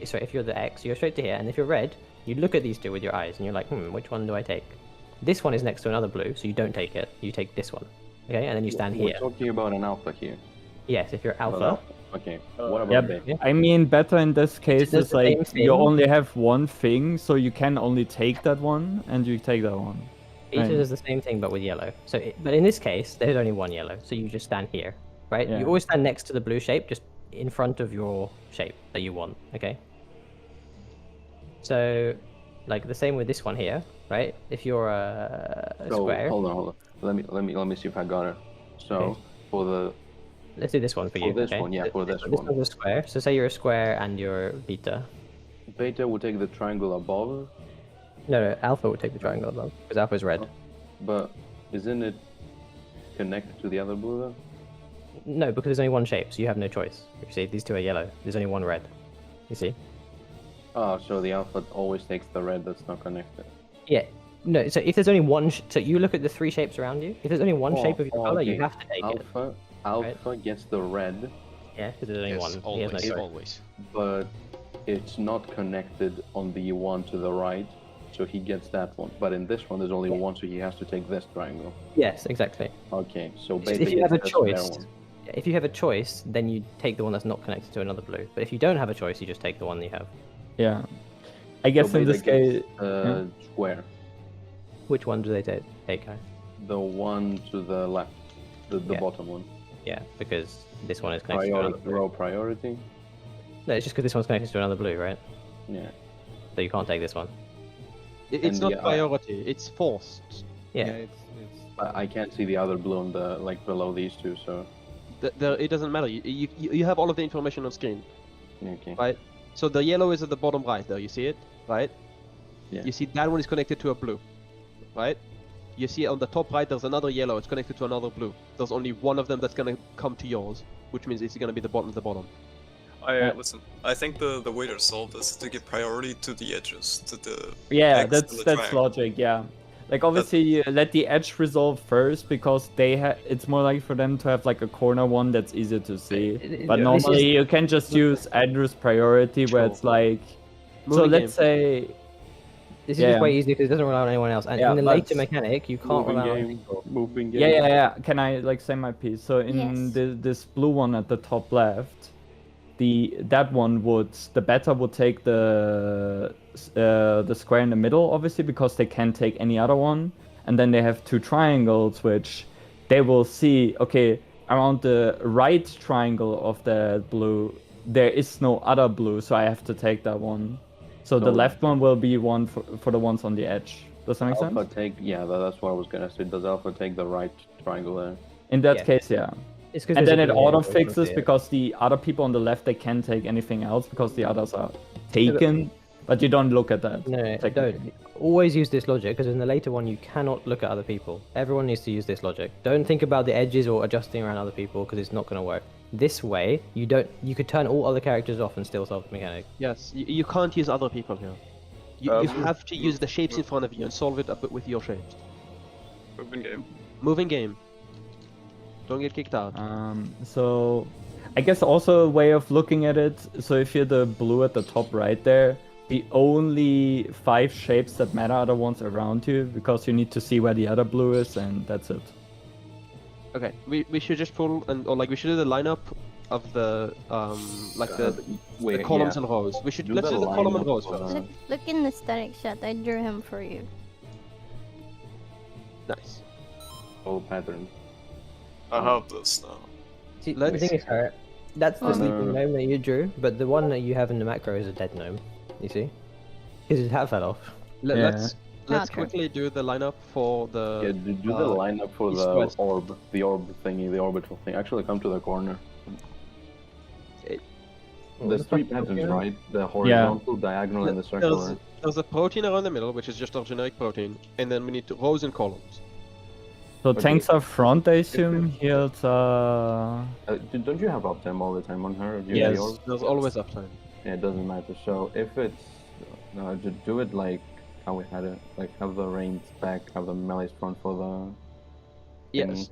Sorry, if you're the X, you go straight to here, and if you're red, you look at these 2 with your eyes, and you're like, which one do I take? This one is next to another blue, so you don't take it. You take this one, okay? And then you stand We're here. talking about an alpha here. Yes, if you're alpha. Well, okay. What Yeah, about beta? I mean, better in this case does is the like same you thing. only have one thing, so you can only take that one, and you take that one. Beta Right. does the same thing, but with yellow. So, but in this case, there's only one yellow, so you just stand here, right? Yeah. You always stand next to the blue shape, just in front of your shape that you want, okay? So, like the same with this one here, right? If you're a So, square, hold on. Let me see if I got it. So Okay. for the let's do this one for you. this okay? one, yeah, for this This one. one's a square. So say you're a square and you're beta. Beta will take the triangle above, No, alpha would take the triangle above because alpha is red. but isn't it connected to the other blue though? No, because there's only one shape, so you have no choice. You see, these 2 are yellow. There's only one red. You see? Oh, so the alpha always takes the red that's not connected. Yeah. No, so if there's only one, so you look at the 3 shapes around you. If there's only one shape of your color, you okay. have to take it. Alpha gets the red, Yeah, because there's only Yes, one. He has no always, choice. always. but it's not connected on the one to the right, so he gets that one. But in this one, there's only one, so he has to take this triangle. Yes, exactly. Okay, so If beta you have a gets the square choice, one. if you have a choice, then you take the one that's not connected to another blue. But if you don't have a choice, you just take the one you have. Yeah. I guess So in beta this case, gets, square, Which one do they take? Kai? the one to the left, the Yeah. bottom one. Yeah, because this one is connected to another blue. Row priority. No, it's just because this one's connected to another blue, right? Yeah. So you can't take this one. It's And not the, priority. It's forced. Yeah. it's I can't see the other blue on the like below these 2, so It doesn't matter. You have all of the information on screen, okay. right? So the yellow is at the bottom right there. You see it, right? Yeah. You see that one is connected to a blue, right? You see on the top right there's another yellow. It's connected to another blue. There's only one of them that's gonna come to yours, which means it's gonna be the bottom of the bottom. Listen, I think the way to solve this is to give priority to the edges, to the yeah, X and that's the that's triangle. logic. Yeah, like obviously you let the edge resolve first because it's more likely for them to have like a corner one that's easier to see. But This normally is- you can just use address priority where it's like. So Moving let's game. say This is Yeah. just way easier because it doesn't rely on anyone else. And Yeah, in the but- later mechanic, you can't Moving rely on game, people. moving game. yeah. Can I like say my piece? So in Yes. this blue one at the top left, that one the better would take the square in the middle, obviously, because they can't take any other one. And then they have 2 triangles, which they will see. Okay, around the right triangle of the blue, there is no other blue, so I have to take that one. So the So- left one will be one for the ones on the edge. Does that make Alpha sense? take that's what I was gonna say. Does alpha take the right triangle there? In that Yeah. case, yeah. It's 'cause And there's then a it blue auto here, so you can't fixes see it. because the other people on the left, they can't take anything else because the others are taken, but you don't look at that. No, technically. don't. Always use this logic because in the later one you cannot look at other people. Everyone needs to use this logic. Don't think about the edges or adjusting around other people because it's not going to work. This way, you could turn all other characters off and still solve the mechanic. Yes, you can't use other people here. You have to use the shapes in front of you and solve it up with your shapes. Open game. Moving game. Don't get kicked out. So I guess also a way of looking at it. So if you're the blue at the top right there, the only 5 shapes that matter are the ones around you, because you need to see where the other blue is, and that's it. Okay, we should just pull or like we should do the lineup of the like the columns and rows. We should let's do the column and rows first. Look in the static chat. I drew him for you. Nice. All pattern. I have this now. See, the thing is, Harriet, that's the sleeping gnome that you drew, but the one that you have in the macro is a dead gnome. You see? Because his hat fell off. Let's quickly do the lineup for the. Yeah, do the lineup for the orb thingy, the orbital thing. Actually, come to the corner. There's 3 patterns, right? The horizontal, diagonal, and the circular. There's a protein around the middle, which is just our generic protein, and then we need rows and columns. So tanks are front, I assume. Here's don't you have uptime all the time on her? Yes, there's always uptime. Yeah, it doesn't matter. So if it's just do it like how we had it, like have the range back, have the melee front for the. Yes.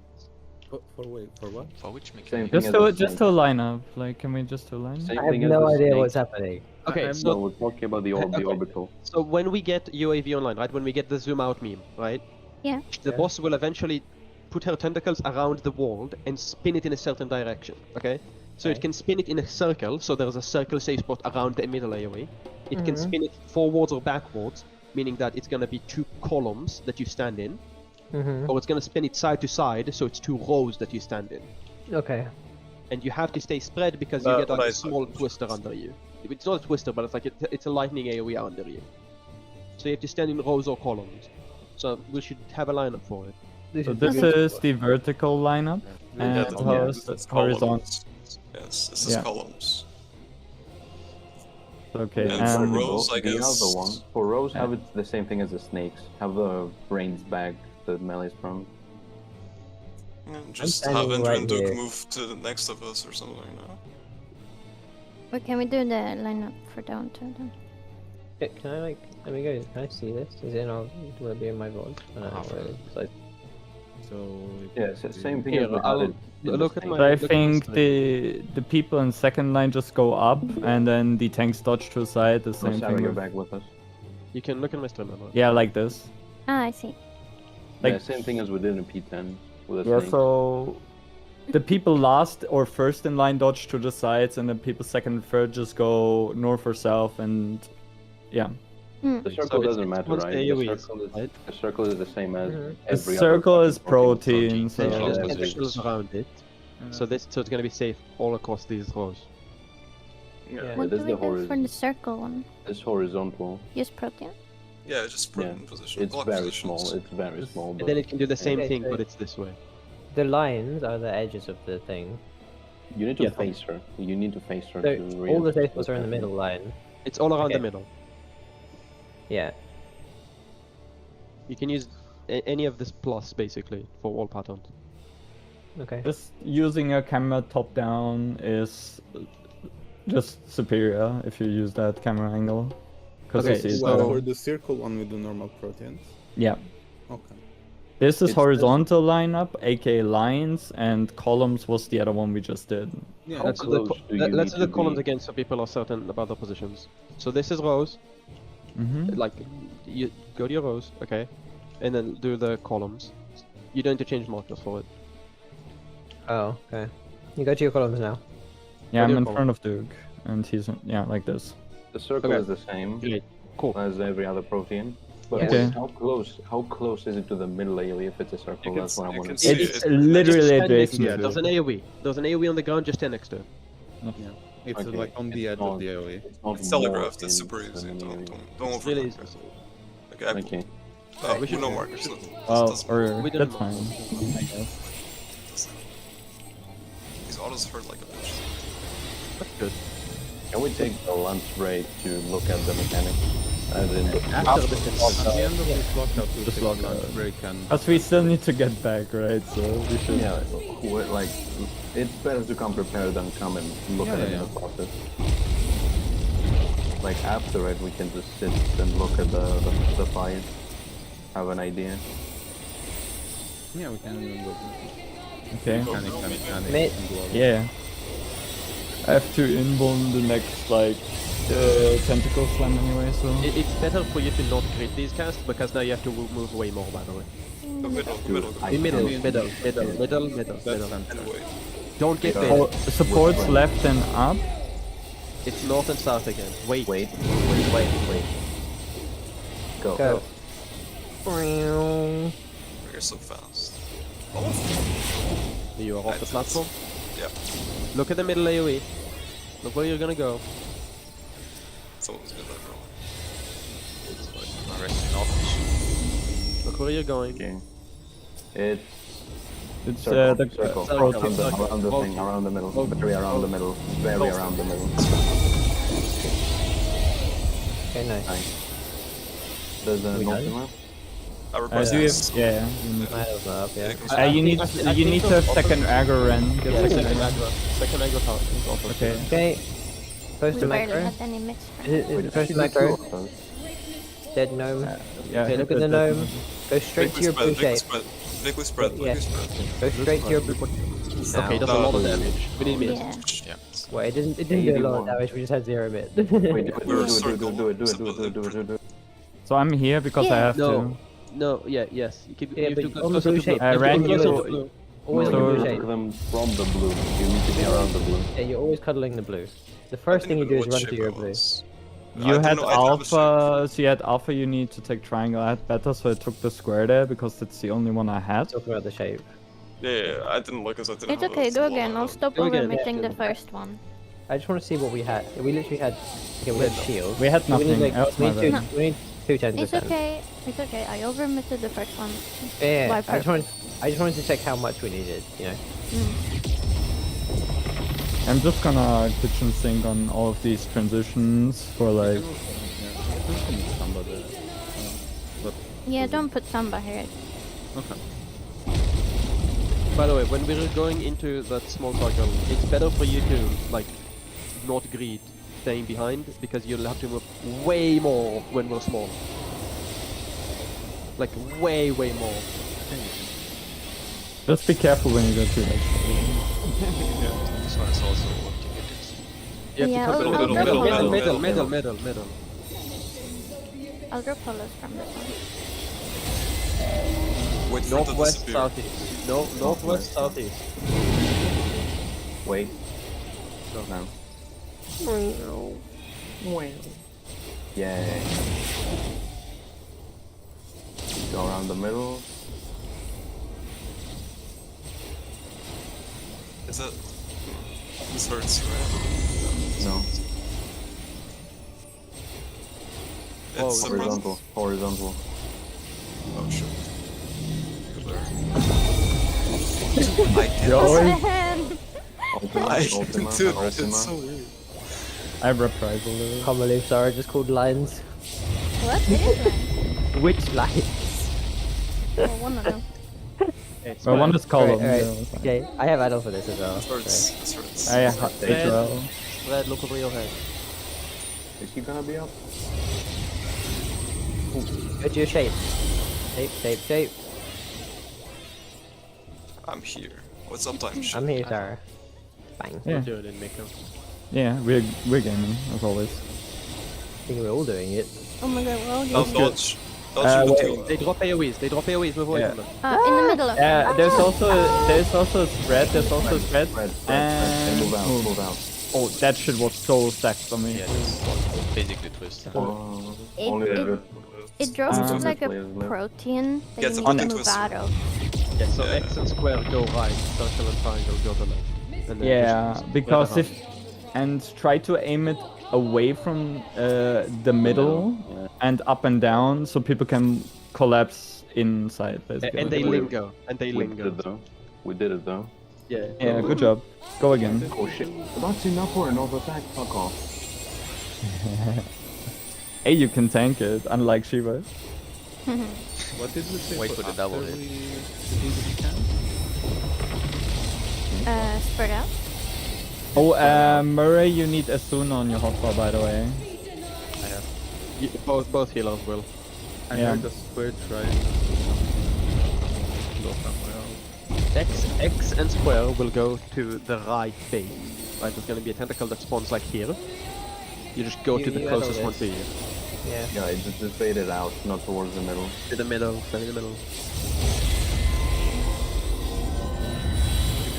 For what? For which mechanic? Just to line up. Like, can we just to line? I have no idea what's happening. Okay, so we're talking about the orbital. So when we get UAV online, right? When we get the zoom out meme, right? Yeah. The boss will eventually put her tentacles around the world and spin it in a certain direction. Okay. So it can spin it in a circle. So there's a circle safe spot around the middle AOE. It can spin it forwards or backwards, meaning that it's gonna be 2 columns that you stand in. Or it's gonna spin it side to side, so it's 2 rows that you stand in. Okay. And you have to stay spread because you get like a small twister under you. It's not a twister, but it's like it's a lightning AoE under you. So you have to stand in rows or columns. So we should have a lineup for it. So this is the vertical lineup, and It's horizontal. columns. Yes, this is columns. Okay, And for and rows, I The guess. other one. For rows, have it the same thing as the snakes. Have the brains back, the melee's from. Yeah, just standing have Ender right and Duke here. move to the next of us or something, no? But can we do the lineup for down to them? Can I let me go? Can I see this? Is it will it be in my VOD? Yeah, same thing Here, as we I'll had it. look at my. So I look at think my the people in second line just go up, and then the tanks dodge to the side. The same Sarah, thing. you're with- back with us. You can look at my stream. Yeah, like this. Ah, I see. Like- Yeah, same thing as we did in P10 with the Yeah. snakes. So the people last or first in line dodge to the sides, and then people second and third just go north or south, and yeah. The circle doesn't matter, once right? the AoE is, The circle is the same as The every circle other is protein, so There's just Yeah. tentacles around it. So it's gonna be safe all across these rows. Yeah, What this do is we the do for the circle one? It's horizontal. Use protein? Yeah, just put Yeah, in position. it's block very positions. small. It's very small. And But then it can do the same Okay, thing, so- but it's this way. The lines are the edges of the thing. you need to Yeah. face her. You need to face her. So to all the realize staples what's are in the happening. middle line. It's all around the Okay. middle. Yeah. You can use any of this plus basically for all patterns. Okay. just using a camera top down is just superior if you use that camera angle. Because Okay, you see it so- better. For the circle one with the normal proteins. Yeah. Okay. This is It's- horizontal lineup, aka lines, and columns was the other one we just did. Yeah. How Let's do close do you let's need do the to columns be? again so people are certain about their positions. So this is rows. Mm-hmm. Like you go to your rows, okay, and then do the columns. You don't interchange markers for it. Oh, okay. You go to your columns now. Yeah, I'm Audio in column. front of Duke, and he's like this. The circle Okay. is the same Great, cool. as every other protein. But Okay. how close is it to the middle AoE if it's a circle? You That's can- what I you want can to see see. It's it. literally Stand next to adjacent. it. There's an AoE. There's an AoE on the ground. Just stand next to it. Yeah. It's Okay, like on the it's edge not- of the AoE. It's not It's more telegraphed, it's in super easy. than Don't AoE. overthink Really it. easy. Okay, I Okay. we should no do- markers. No, Well, doesn't- or We didn't that's fine. mark. I guess. These autos hurt like a bitch. That's good. Can we take a lunch break to look at the mechanics? As in the After the At the end of this lockout, we'll Just take a lockout. lunch break and... But we still need to get back, right? So we should. yeah, like it's better to come prepared than come and look at it in Yeah, the process. Like after it, we can just sit and look at the fight, have an idea. Yeah, we can go Okay. mechanic Mate. and do all that. Yeah. I have to inbound the next like tentacle slam anyway, so. It's better for you to not crit these casts because now you have to move way more. By the way. The middle, the middle. I In middle, can't middle, see middle, it. middle, middle, That's middle. center. And wait. Don't get Oh, baited. Oh, supports Which one? left and up. It's north and south again. Wait. Wait. Go. Go. You're so fast. You are off the That's- platform. Yeah. Look at the middle AoE. Look where you're gonna go. Someone's gonna let roll. It's fine. I'm resting off. Look where you're going. Okay. It's It's circle. the circle. circle. Around the thing, around the middle. Very around the middle. Very around the middle. Okay, nice. Nice. There's an We done? ultimate. I request do you this. have, yeah. You need, My health up, yeah. you need you need to have second aggro Ren. Get Yeah, second second aggro. aggro. Second aggro power is also Okay. Okay. Close We to barely macro. had any mix. Is it close to macro? Dead gnome. Yeah. Okay, look at the gnome. Go straight to your blue shape. Liquid spread, Yeah. liquid spread. Go straight to your blue. Okay, does a lot of damage. We need minutes. Yeah. Yeah. Wait, it didn't do a lot of 81. damage. We just had 0 mid. Wait, do We're it, circle. do it. So I'm here because I Yeah. have No. to. No, yeah, yes. You keep. Yeah, you have but to go on the closer blue to blue. shape, You have to Ran, go closer you- to blue. Always No, on the you blue work shape. them from the blue. You need to be around the blue. Yeah, you're always cuddling the blue. The I first thing didn't you do even is know run to what your shape I blue. was. I You don't had know, I have a shape. alpha, so you had alpha. You need to take triangle. I had beta, so I took the square there because that's the only one I had. Talking about the shape. Yeah, I didn't look because I didn't It's have okay, a go small again. I'll amount. stop Go again. overmitting the first one. I just want to see what we had. We literally had. Okay, we had shield. We had We need nothing. like That was we my need two. bad. We need 2 10%. It's okay. It's okay. I overmitted the first one. Yeah, By I just wanted to check how much we needed. You know. I'm just gonna kitchen sink on all of these transitions for like. Yeah, don't put Samba here. Okay. By the way, when we're going into that small circle, it's better for you to like not greed staying behind because you'll have to move way more when we're small. Like way more. Just be careful when you go to like. This one is also working it is. You have Yeah, to I'll- come I'll middle, grab middle, Polo. middle. I'll drop Polos from this one. Wait for it to Northwest, disappear. southeast. No, northwest, southeast. Wait. Go. No. Yay. Go around the middle. Is that... This hurts, right? No. It's a Horizontal. Horizontal. Oh shit. Good there. I can't. Yo, Man! Ultima. I Ultima. dude, Ultima. it's so weird. I reprisal it. Can't believe Sarah just called lines. What? It is mine. Which lines? Oh, one of them. It's Well, one is column. Alright, yeah, that's fine. Okay, I have add-on for this as well. This hurts. This hurts. I have H.L. Red, look over your head. Is he gonna be up? Go to your shape. Shape. I'm here. What's up, time? Shit. I'm here, Sarah. Bang. Yeah. Do it in Miko. Yeah, we're gaming as always. I think we're all doing it. Oh my god, we're all I'll getting dodge. Dodge wait. the They drop AoEs, move away Yeah. from them. in the middle of There's also a spread. There's also a spread. Red. And Move out. Move out. Oh, that shit was so stacked for me. Yeah, this is basically twist. Oh, It- only it- the good. It drops Uh, like a players left. protein that Yeah, you it's a need to protein move twist. out of. Yeah, so Yeah. X and square go right, circle and triangle go to left. And then Yeah, just because spread if and try to aim it away from the middle Yeah. and up and down so people can collapse inside around. basically. And they linger. And they We did linger. it though. We did it though. Yeah. Yeah, good job. Go again. Oh shit. That's enough for another attack. Fuck off. Hey, you can tank it, unlike Shiva. What did we say? Wait for the double after hit. we did the camp? Spread out. Oh, Murray, you need Asuna on your hotbar, by the way. I have. Both healers will. I Yeah. heard a square triangle. Go somewhere else. X and square will go to the right base. Right, there's gonna be a tentacle that spawns like here. You just go to the You handle closest one this. to you. Yeah. Yeah, just bait it out, not towards the middle. To the middle, stand in the middle.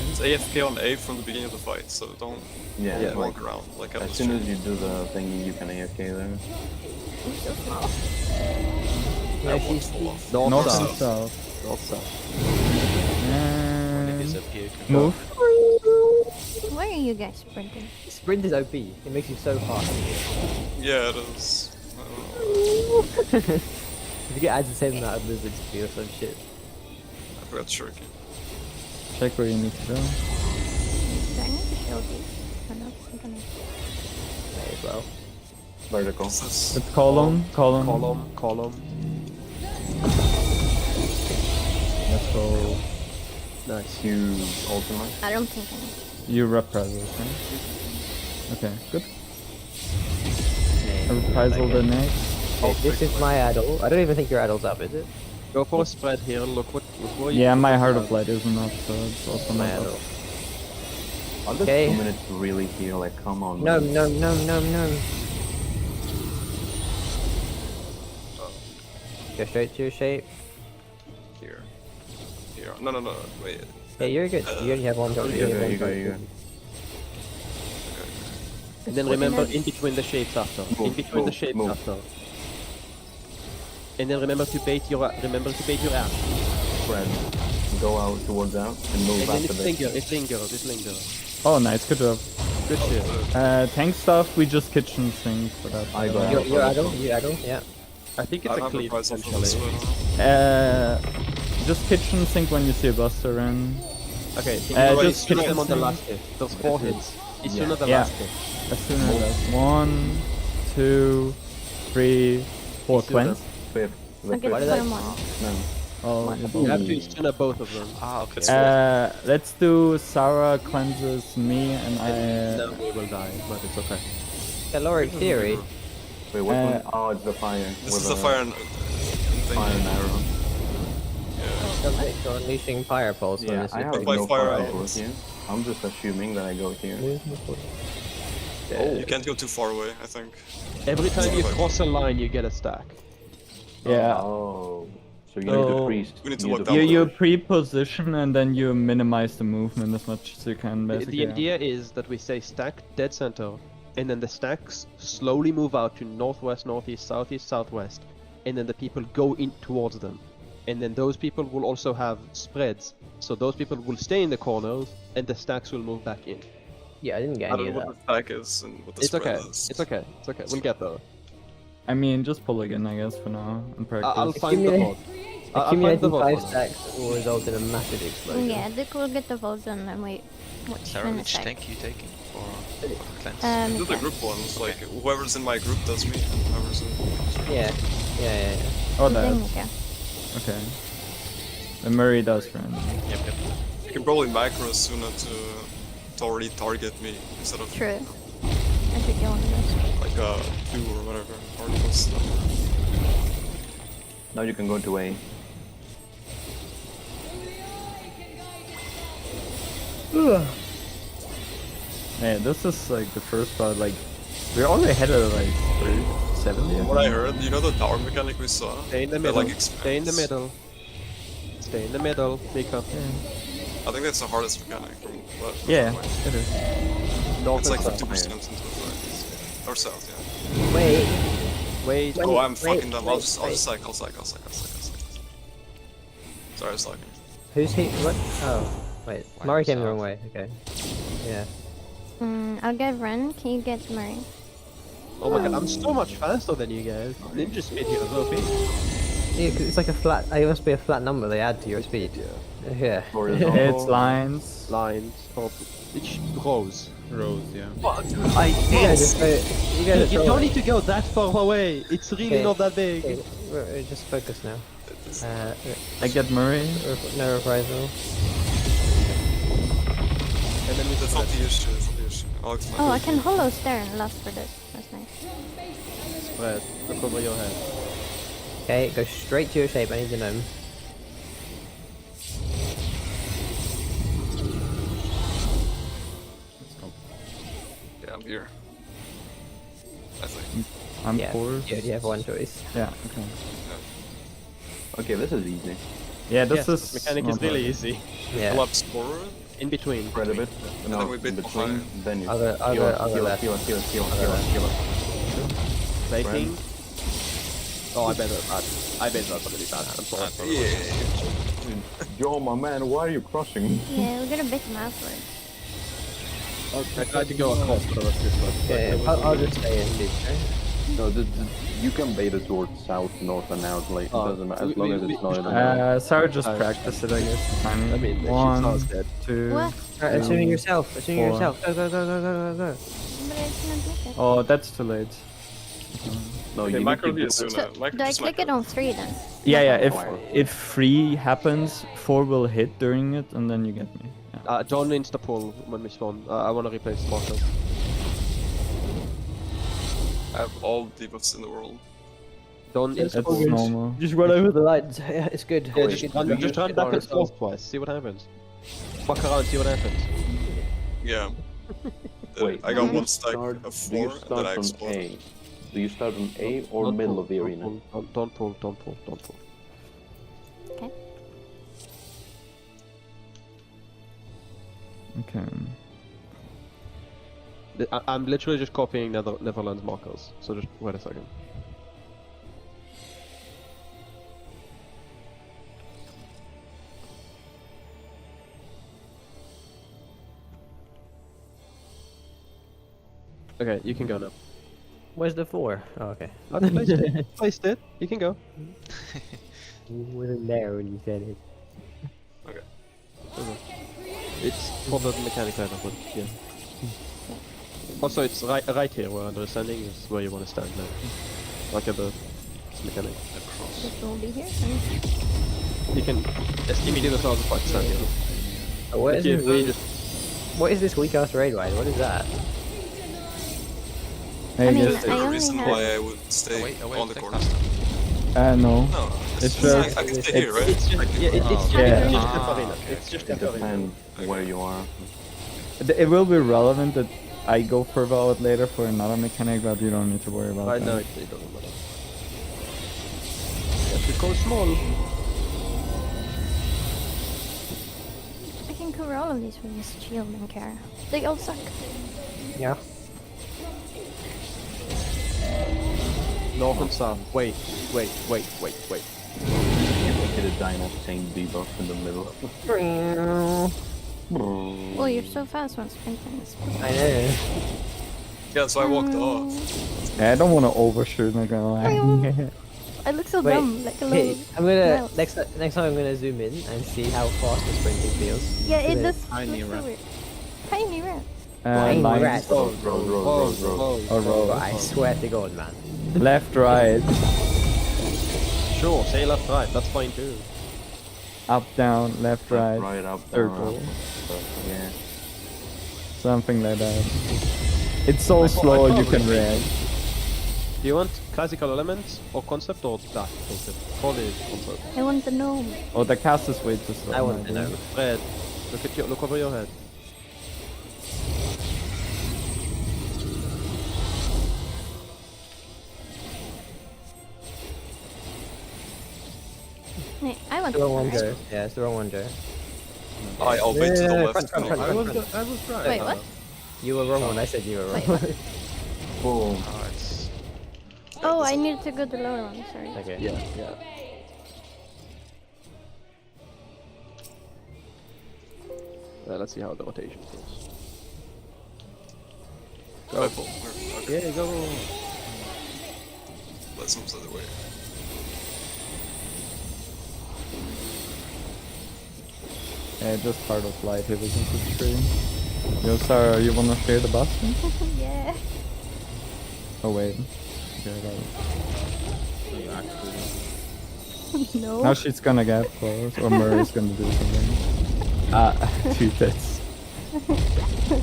It's AFK on A from the beginning of the fight, so don't Yeah, Yeah. like walk around like I as was soon as doing. you do the thing, you can AFK there. I'm so small. Yeah, I won't she's fall off. North, North south. and south. North, south. When it And disappears. move. Why are you guys sprinting? sprint is OP. It makes you so fast. Yeah, it is. I don't know. If you get added the same amount of movement speed or some shit. I forgot shuriken. Check where you need to go. Do I need to shield you? Or not? I'm gonna... May as well. Vertical. What's this? It's column. Column. Let's go. Nice. You ultimate. I don't think I need. You reprisal, right? Okay, good. Reprisal the next. Okay, this is my addle. I don't even think your addle's up, is it? Go for a spread here. Look what you Yeah, my Heart of Light isn't up, so it's also My not up. addle. I'll just Okay. 2 minutes to really heal, like come on. No, man. no. Go straight to your shape. Here. Here. No. Wait. Yeah, you're good. You only have one drop. You go, you go, you go. And then remember in between the shapes after. In between the shapes move. after. And then remember to bait your ash. Spread. Go out towards out and move And then after it this. lingers. Oh, nice, good job. Good shit. Tank stuff, we just kitchen sink for that. I got it. Your addle, yeah. I think I it's a have a cleave price for this essentially. one. Just kitchen sink when you see a buster in. Okay, just shoot kitchen them on the sink. last hit. There's 4 hits. It's Yeah. the Yeah. last hit. As soon as that's 1, 2, 3, 4 Shoot them. twins. Fifth. The Okay, fifth. did I- put 'em on. No. Oh, You have to stun both of them. Ah, okay. let's do Sarah cleanses me and I. No, we will die, but it's okay. Caloric theory. Wait, what one? Oh, it's the fire. This with is the fire and thing. Fire and arrow. So unleashing fire pulse when Yeah, this I is have By no fire fire out. pulse here. I'm just assuming that I go here. You can't go too far away, I think. Every time you cross a line, you get a stack. Yeah. Oh. So you need So- to priest. We need to use walk the down You there. pre-position and then you minimize the movement as much as you can, basically. The idea is that we say stack dead center, and then the stacks slowly move out to northwest, northeast, southeast, southwest, and then the people go in towards them. And then those people will also have spreads, so those people will stay in the corners, and the stacks will move back in. Yeah, I didn't get I any don't of know that. what the stack is and what the It's spread okay. is. It's okay. It's okay. We'll get there. I mean, just pull again, I guess, for now, in practice. I'll find the Accumulate- vote. I'll find the Accumulating vote. 5 on it. stacks will result in a massive explosion. Yeah, Dick will get the vote done and wait. Watch Sarah, in a which sec. tank you taking for cleanse? Do the group ones, like whoever's in my group does me, and whoever's in. Yeah. Oh, that. Mika. Okay. The Murray does friend. Yep. You can probably macro sooner to already target me instead of True. I should go on this. like 2 or whatever. Or stuff. Now you can go to A. Man, this is like the first part, like, we're already ahead of like 70. What I heard, you know the tower mechanic we saw? Stay in the That, middle. like, Stay in the expands. middle. Stay in the middle, Mika. I think that's the hardest mechanic from what. Yeah, it is. North It's like and south. 50% into the fight. Or south, yeah. Wait. Wait. Oh, I'm wait, fucking dumb. I'll wait, just wait. cycle. Sorry, I was talking. Who's he? What? Oh, wait. Why Murray not came the wrong south? way. Okay. Yeah. I'll get Ren. Can you get Murray? Oh my god, I'm so much faster than you guys. Ninja speed here is OP. Yeah, 'cause it's like a flat. It must be a flat number they add to your speed. Yeah. Horizontal. It's lines. Lines. Or each rows. Rose, yeah. What? You guys You are don't need to go that far away. It's really Okay. not that big. Okay, just focus now. I get Murray. No reprisal. And then we That's just not the issue, that's not the issue. I'll explain. Oh, I can hollow stare and last for this. That's nice. spread. Look over your head. Okay, go straight to your shape. I need to know. Yeah, I'm here. I think. I'm Yeah, poor. you have one choice. Yeah. Okay. Okay, this is easy. Yeah, this Yes, is mechanic is not really bad. easy. Yeah. Pull up scorer. In between. Spread a bit. And No, then we in bit between. behind. Then you Other left. heal. Plating. Oh, I bet that's gonna be bad. I'm sorry. Yeah. Yo, my man, why are you crushing me? Yeah, we're gonna bait him afterwards. I tried to go across, but I was too slow. Yeah, I'll just stay in deep. Okay? No, you can bait it towards south, north, and out. Like, it doesn't matter as long as it's not in the middle. Sarah just practice it, I guess. I mean, she's one, not dead. two. What? Assuming yourself. Assuming four. yourself. Go, go, go, go, go, go, go. But I cannot do it. Oh, that's too late. No, Okay, you need micro to view get sooner. So, Micro do I just click micro. it on 3 then? Yeah, yeah. Fire. If 3 happens, 4 will hit during it, and then you get me. Yeah. John insta pull when we spawn. I want to replace Marco. I have all debuffs in the world. John insta That's pull. normal. Just run over the lines. Yeah, it's good. Yeah, Wait, just do you run back and start forth twice. See what happens. Fuck around, see what happens. Yeah. Wait, I do got you one stack start- of Do you 4 and then start I on exploded. A? Do you start on A or Don't middle pull, of the don't arena? pull, don't pull, don't pull, don't pull. Okay. Okay. I'm literally just copying Netherlands markers, so just wait a second. Okay, you can go now. Where's the 4? Oh, okay. I placed it. Placed it. You can go. You wasn't there when you said it. It's for the mechanic level, but yeah. Also, it's right here where I'm standing is where you want to stand now. Like at the mechanic. This will be here. And You can immediately start the fight stand here. Oh, what is Okay, this? we just What is this weak ass raid ride? What is that? I mean, guess I The only reason have- why I would stay Away, on the take corner. that. no. No, It's I just- can stay here, right? it's just yeah, it's Oh, yeah. just Ah, arena. okay, It's just It arena. depends where you are. It will be relevant that I go further out later for another mechanic, but you don't need to worry about I that. know it doesn't matter. You have to go small. I can cover all of these with this shield and care. They all suck. Yeah. North and south. Wait. Hit a dino same debuff in the middle. Oh, you're so fast when sprinting. I know. Yeah, so I walked off. Yeah, I don't want to overshoot, not gonna lie. I look so Wait, dumb, like a hey, little I'm gonna mouse. next time I'm gonna zoom in and see how fast the sprinting feels. Yeah, it Look at does Tiny look so rat. weird. Tiny rat. Tiny Lines, rat. Road, road. or roll. I swear to God, man. Left, right, Sure, say left, right. That's fine too. up, down, left, right, Right up, circle. down, up. Yeah. something like that. It's so slow you can react. Do you want classical elements or concept or that concept? Probably concept. I want the gnome. Oh, the cast is way too slow. I want to know. Fred, look over your head. Hey, I want The wrong one, the Joe. Yeah, it's the wrong one, Joe. I'll wait to the Yeah, left. front. I was right. Wait, what? You were wrong when I said you were wrong. Wait, what? Boom. Oh, it's Oh, I needed to go to the lower one, sorry. Okay. Yeah. Let's see how the rotation feels. Rifle. Okay, Yeah, go. let's move the other way. Yeah, just part of light here was into the tree. Yo, Sarah, you wanna share the bus? Yeah. Oh wait. Okay, I got it. No. Now she's gonna get close, or Murray's gonna do something. Dude, that's...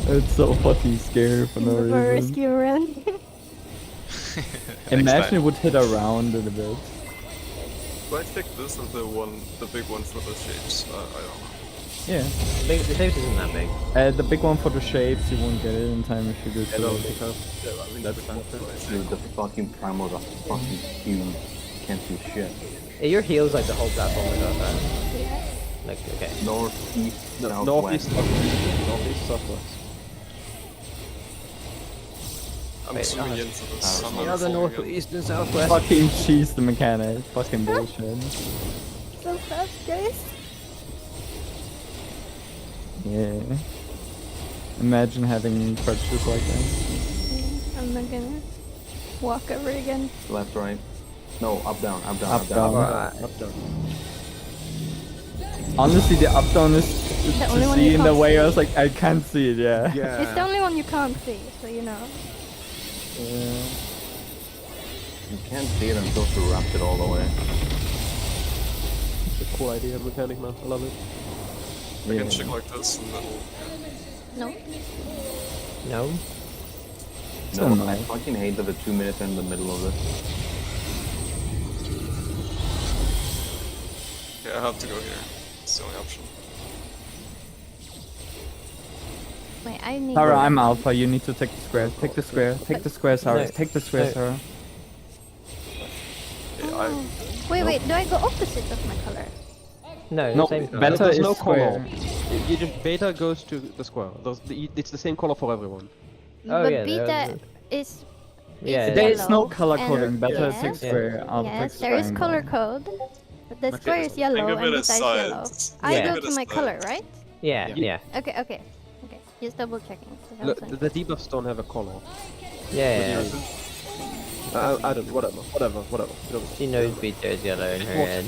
It's so fucking scary for no For reason. rescue run. Imagine it would hit around in a bit. Do I take this or the big one for the shapes? I don't know. Yeah. The shapes isn't that big. The big one for the shapes, you won't get it in time if you do I don't too think so. That's something. Dude, the fucking primals are fucking huge. Can't see shit. Yeah, your heel's like the whole platform we got that. Like, okay. Northeast, southwest. Northeast, northeast, southwest. I'm Wait, zooming no. into this. I'm never Yeah, the falling again. northeast and southwest. Fucking cheese the mechanic. Fucking bullshit. So fast, guys. Yeah. Imagine having crutches like that. I'm not gonna walk over again. Left, right. No, up, down, up, down, Up, up, down. down. Up, down. Honestly, the up down is The to only one see you in the can't way. see. I was like, I can't see it. Yeah. It's the only one you can't see, so you know. Yeah. You can't see it until she wraps it all the way. It's a cool idea, mechanic man. I love it. I can check like this in the middle. No. No. So No, I nice. fucking hate that the 2 minutes are in the middle of it. Yeah, I have to go here. It's the only option. Wait, I need. Sarah, I'm alpha. You need to take the square. Take the square. Take the square, Sarah. No. Take the square, No. Sarah. Yeah, Oh. Wait, do I go opposite of my color? No, No, same color. better There's is no square. color. You just beta goes to the square. It's the same color for everyone. Oh, but yeah, beta is. Yeah, There is no yellow, color and- coding. Better yes, take square. Alpha Yes, takes there is triangle. color code. But the square is Think yellow of and it beta as is yellow. sides. I Yeah. go Think of to it my as color, sides. right? Yeah, Yeah. yeah. Okay. Just double checking. 'cause I Look, was like- the debuffs don't have a color. Yeah, yeah. I don't. Whatever. You don't- She knows beta is yellow in her head.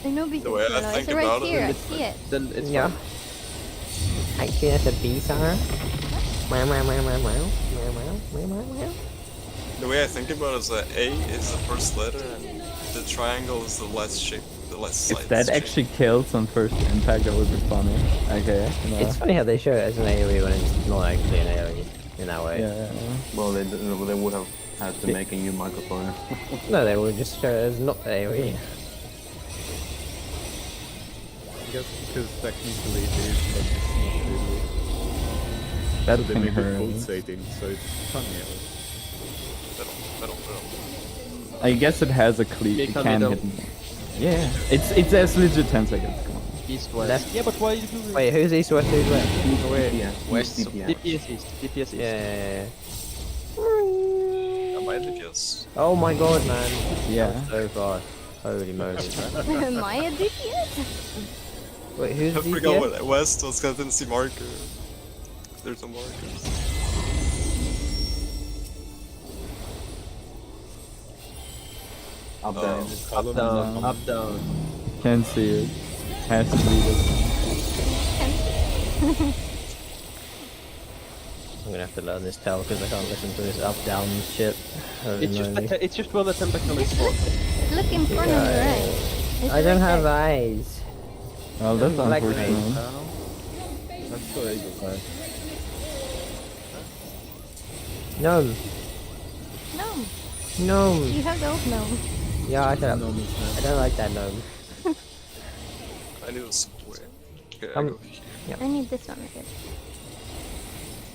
I know beta The way is I yellow. think It's right about it, here. I it's see it. Then it's Yeah. fine. I see that's a beta. Meow, meow, meow, meow, meow. Meow, meow, meow, meow, meow. The way I think about it is that A is the first letter and the triangle is the last shape, the last If side that shape. actually kills on first impact, that would be funny. Okay. No. It's funny how they show it as an AoE when it's not actually an AoE in that way. Yeah. Well, they would have had to make a new microphone. No, they would just show it as not AoE. I guess because technically it is, but it's not really. That So they thing make it hurt. pulsating, so it's funny. Middle. I guess it has a cleat. It Make a can middle. hit me. Yeah. It's as legit 10 seconds. Come on. East west. Left. Yeah, but why you do it? Wait, who's east, west, who's west? DPS, West. DPS. DPS east. DPS east. Yeah. Am I DPS? Oh my god, man. Yeah. So fast. Holy moly. Am I a DPS? Wait, who's I DPS? forgot what West was because I didn't see marker. There's no markers. Up, down. Up, down. Up, down. Can't see it. Has to be this one. I'm gonna have to learn this tell because I can't listen to this up-down shit. Holy It's moly. it's just where the tentacle is from. Look in front of you, right? It's I don't right have there. eyes. Well, that's Like unfortunate. That's so ego. Gnome. No, Gnome. you have those no. Yeah, I don't. I don't like that gnome. I need a square. Okay, I Um, go here. I need this one. Good.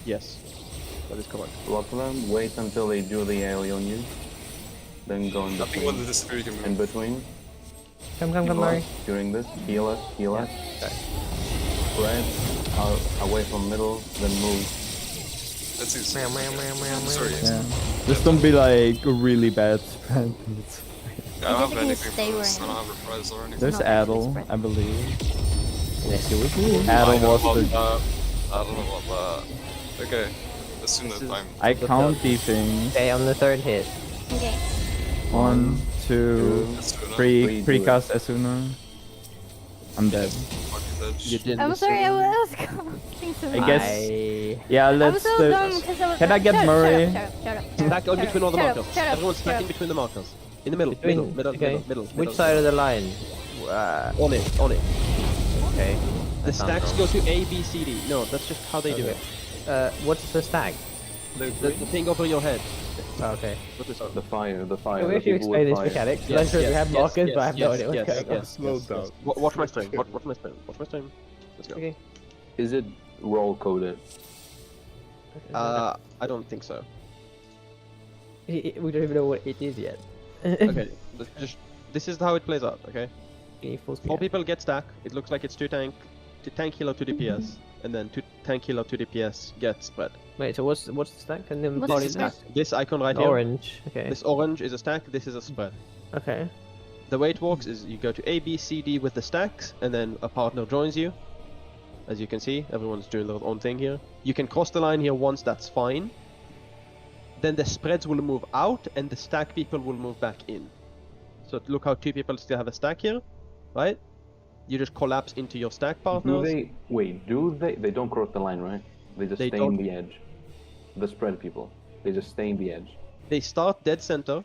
Yes. That is correct. Lots of them. Wait until they do the AoE on you. Then go in I think when between. the disappear you can In move. between. Come, Heal Murray. us during this. Heal us. Heal us. Spread away from middle. Then move. That's easy. Meow, meow, meow, meow, meow. Yeah. Sorry, Just don't be like a really bad spread. It's- I don't have Basically, anything stay for this. I where don't have reprisal or anything. There's Not actually Adel, spread. I believe. Unless you're with me. I Adel don't know was about the. that. I don't know about that. Okay, assume that I'm. I count these things. Okay, on the third hit. Okay. 1, 2, Asuna. 3. Three, do Precast Asuna. I'm dead. Fucking dead. You didn't. I'm sorry, I was counting so I much. guess. Yeah, I'm let's. so dumb because I was. Can I get Shut up, Murray? Shut up, shut up, shut up, Stack shut in up, between all the shut up, markers. shut up, Everyone's shut stacking up. between the markers. In the middle. Between, Middle. okay. Middle. Which side of the line? On it. Okay. The That sounds stacks wrong. go to A, B, C, D. No, that's just how they do it. What's the stack? The thing over your head. Oh, okay. What is The fire. The fire. Can we the actually people with explain this fire. mechanic? Yes, I'm sure we yes, have yes, markers, yes, but I have no yes, idea what's yes, going on. yes, Slow yes, down. yes. Watch my stream. Watch my stream. Watch my stream. Let's go. Okay. Is it roll coded? I don't think so. We don't even know what it is yet. Okay, this is how it plays out. Okay, Can you force me 4 out? people get stack. It looks like it's 2 tank healer, 2 DPS, and then 2 tank healer, 2 DPS get spread. Wait, so what's the stack? And then What's body the stack? stack? This icon right The here. orange. Okay. This orange is a stack. This is a spread. Okay. The way it works is you go to A, B, C, D with the stacks, and then a partner joins you. As you can see, everyone's doing their own thing here. You can cross the line here once, that's fine. Then the spreads will move out, and the stack people will move back in. So look how 2 people still have a stack here, right? You just collapse into your stack Do partners. they wait? Do they? They don't cross the line, right? They just They stay don't. in the edge. The spread people. They just stay in the edge. They start dead center,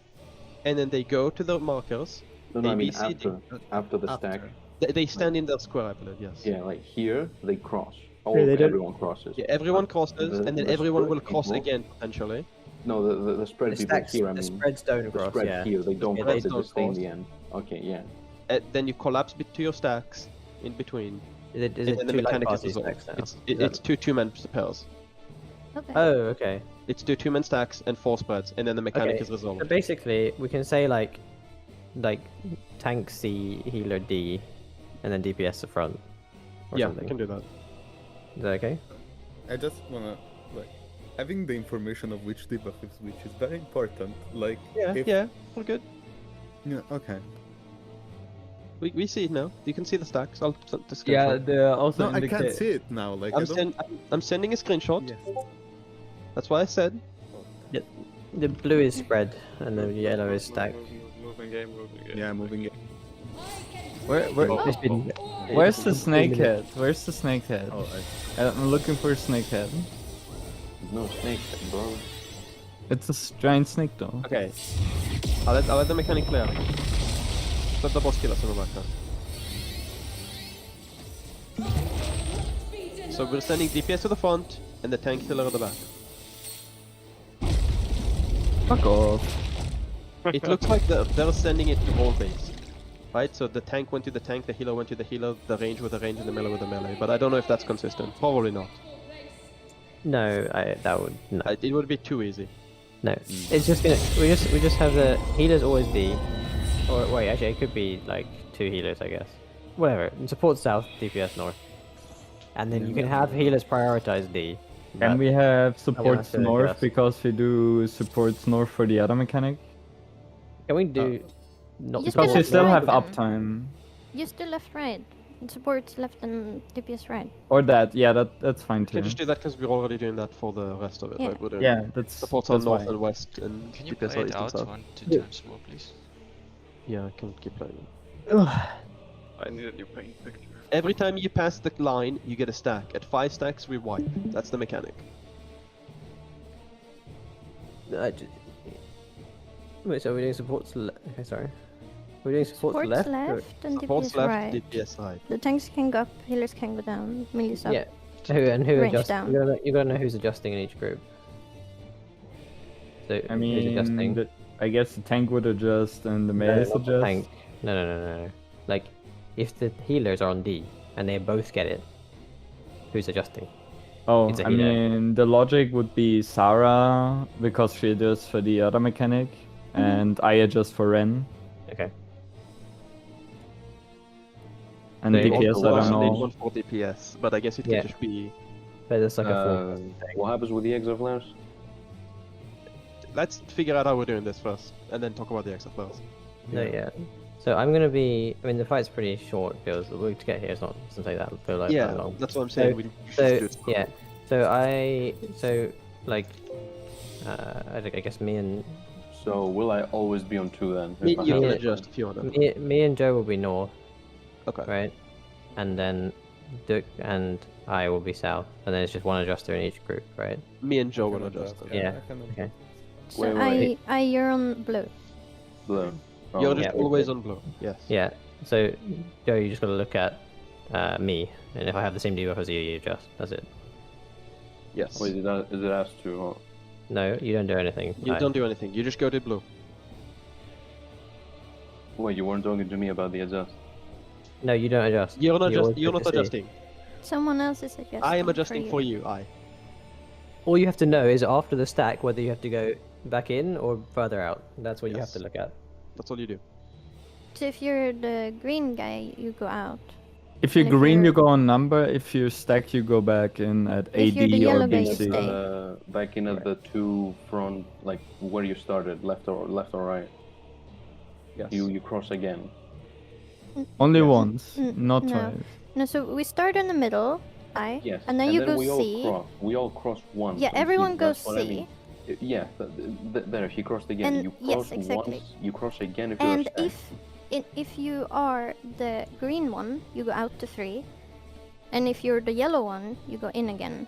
and then they go to the markers. No, I A, B, mean C, D. after the stack. They stand in their square, I believe, yes. Yeah, like here they cross. Yeah, they don't- Everyone crosses. Yeah, everyone crosses, and then the everyone spread will cross people- again, potentially. No, the spread The people stacks, here. I the mean, spreads don't the cross. spread Yeah. here they don't Yeah, cross. they They don't just stay in cross. the end. Okay, yeah. Then you collapse to your stacks in between. Is it and then the two like mechanic is party resolved. stacks now? It's 2 2-man pairs. Okay. Oh, okay. It's 2 2-man stacks and 4 spreads, and then the mechanic Okay, is resolved. So basically, we can say like tank C, healer D, and then DPS the front. Or Yeah, something. we can do that. Is that okay? I just wanna like having the information of which debuff is which is very important. Like Yeah, if, yeah, we're good. yeah, okay. We see it now. You can see the stacks. I'll send the Yeah, screenshot. they also No, I can't indicate. see it now. Like I I'm, don't. I'm sending a screenshot. Yes. That's what I said. The blue is spread, and the yellow is stack. Moving game, moving game. Yeah, moving it. It's been. Where's the snake head? Where's the snake head? Oh, I'm looking for a snake head. No snake, bro. It's a giant snake though. Okay. I'll let the mechanic play out. Let the boss kill us in the background. So we're sending DPS to the front and the tank healer at the back. Fuck off. It looks like they're sending it to all base. Right? So the tank went to the tank, the healer went to the healer, the range with the range, and the melee with the melee. But I don't know if that's consistent. Probably not. No, that would no. It would be too easy. No, it's just gonna. We just have the healers always D, or wait, actually it could be like 2 healers, I guess. Whatever. Support south, DPS north, and then you can have healers prioritize D. And we have supports so north yes. because we do supports north for the other mechanic. Can we do not Just Because we left still right have then. uptime. Just do left, right. Supports left and DPS right. Or that, yeah, that's fine We too. can just do that because we're already doing that for the rest of it. Yeah. Right? We're doing Yeah, that's supports on that's north fine. and west and Can you DPS play on it east and out south. 2 times more, please? Yeah, I can keep playing. I need a new paint picture. Every time you pass the line, you get a stack. At 5 stacks, we wipe. That's the mechanic. Wait, so we're doing supports left. Okay, sorry. We're doing supports, Supports left. left and Supports DPS left, right. DPS right. The tanks can go up, healers can go down, melees up. Yeah. Who Range adjusts? down. You gotta know who's adjusting in each group. So I who's adjusting? mean, I guess the tank would adjust and the No, melee not the adjust. tank. No. Like, if the healers are on D and they both get it, who's adjusting? Oh, It's a I healer. mean, the logic would be Sarah because she adjusts for the other mechanic, and I adjust for Ren. Okay. And They DPS, Also, I also don't need know. one for DPS, but I guess it can Yeah. just be. But it's like a What happens with the exoflares? Let's figure out how we're doing this first, and then talk about the extra first. No, yeah. So I'm gonna be. I mean, the fight's pretty short. Feels the week to get here is not doesn't take that feel like Yeah, that long. that's what I'm saying. So- We should So do it. yeah. So like, I guess me and So will I always be on 2 then? You If I can have- adjust if you want to. me and Joe will be north, Okay. right? And then Duke and I will be south, and then it's just one adjuster in each group, right? Me and Joe I will can adjust. adjust, Yeah, I can okay. adjust. So Wait. you're on blue. Blue. You're Oh, just yeah, always on blue. Yes. Yeah. So Joe, you just gotta look at me, and if I have the same debuff as you adjust. That's it. Yes. Wait, is it asked to? Oh. No, you don't do anything. You don't do anything. You just go to blue. Wait, you weren't talking to me about the adjust. No, you don't adjust. You're not You just. always You're look not to see. adjusting. Someone else is adjusting. I am adjusting for you. All you have to know is after the stack whether you have to go back in or further out. That's what you have Yes. to look at. That's all you do. So if you're the green guy, you go out. If you're And if green, you're- you go on number. If you stack, you go back in at If you're the AD or yellow guy, you BC. stay. Back in at the two front, like where you started, left or right. Yes. You cross again. Only Yes. once, not no. twice. No, so we start in the middle, Yes. and then you go we all C. cross. We all cross once. Yeah, and everyone goes that's what I C. mean. Yeah, there. He crossed again. And- You yes, cross exactly. once. You cross again if you're And stacked. if you are the green one, you go out to 3. And if you're the yellow one, you go in again.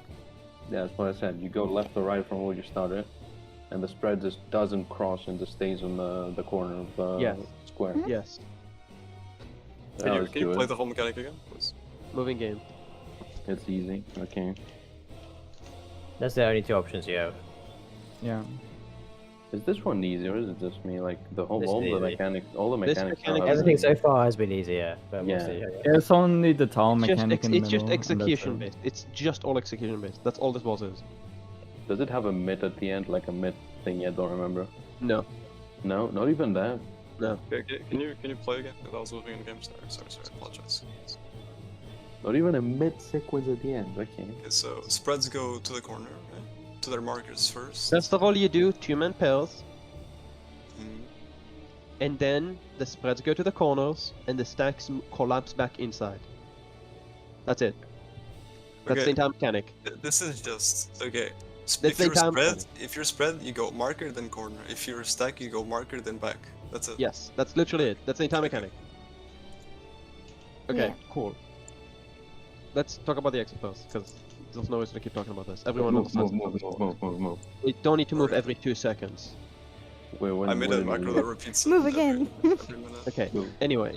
Yeah, that's what I said. You go left or right from where you started, and the spread just doesn't cross and just stays on the corner of the Yes. square. Yes. Yeah, Can you, let's can you do play it. the whole mechanic again, please? Moving game. It's easy. Okay. That's the only two options you have. Yeah. Is this one easy or is it just me? Like the whole, This all is the easy. mechanics, all the This mechanics. mechanic are is Everything easy. so far has been easier, but we'll Yeah. see. It's only the town It's just, mechanic in the it's middle. just and that's execution it. based. It's just all execution based. That's all this boss is. Does it have a mid at the end, like a mid thing? I don't remember. No. No, not even that. No. Okay, can you play again? 'Cause I was moving in the game. Sorry, I apologize. Not even a mid sequence at the end. Okay. Okay, so spreads go to the corner, right? To their markers first. First of all, you do 2-man pairs, Mm. and then the spreads go to the corners, and the stacks collapse back inside. That's it. That's Okay. the entire mechanic. This is just okay. That's If the you're entire spread, mechanic. if you're spread, you go marker then corner. If you're stack, you go marker then back. That's it. Yes, that's literally it. That's the entire mechanic. Okay, Yeah. cool. Let's talk about the exit first, because there's no reason to keep talking about this. Everyone Move, understands. move. We don't need to move every 2 seconds. Wait, when, I made when a did you macro move? that repeats. Move it again. every minute. Okay. Move. Anyway,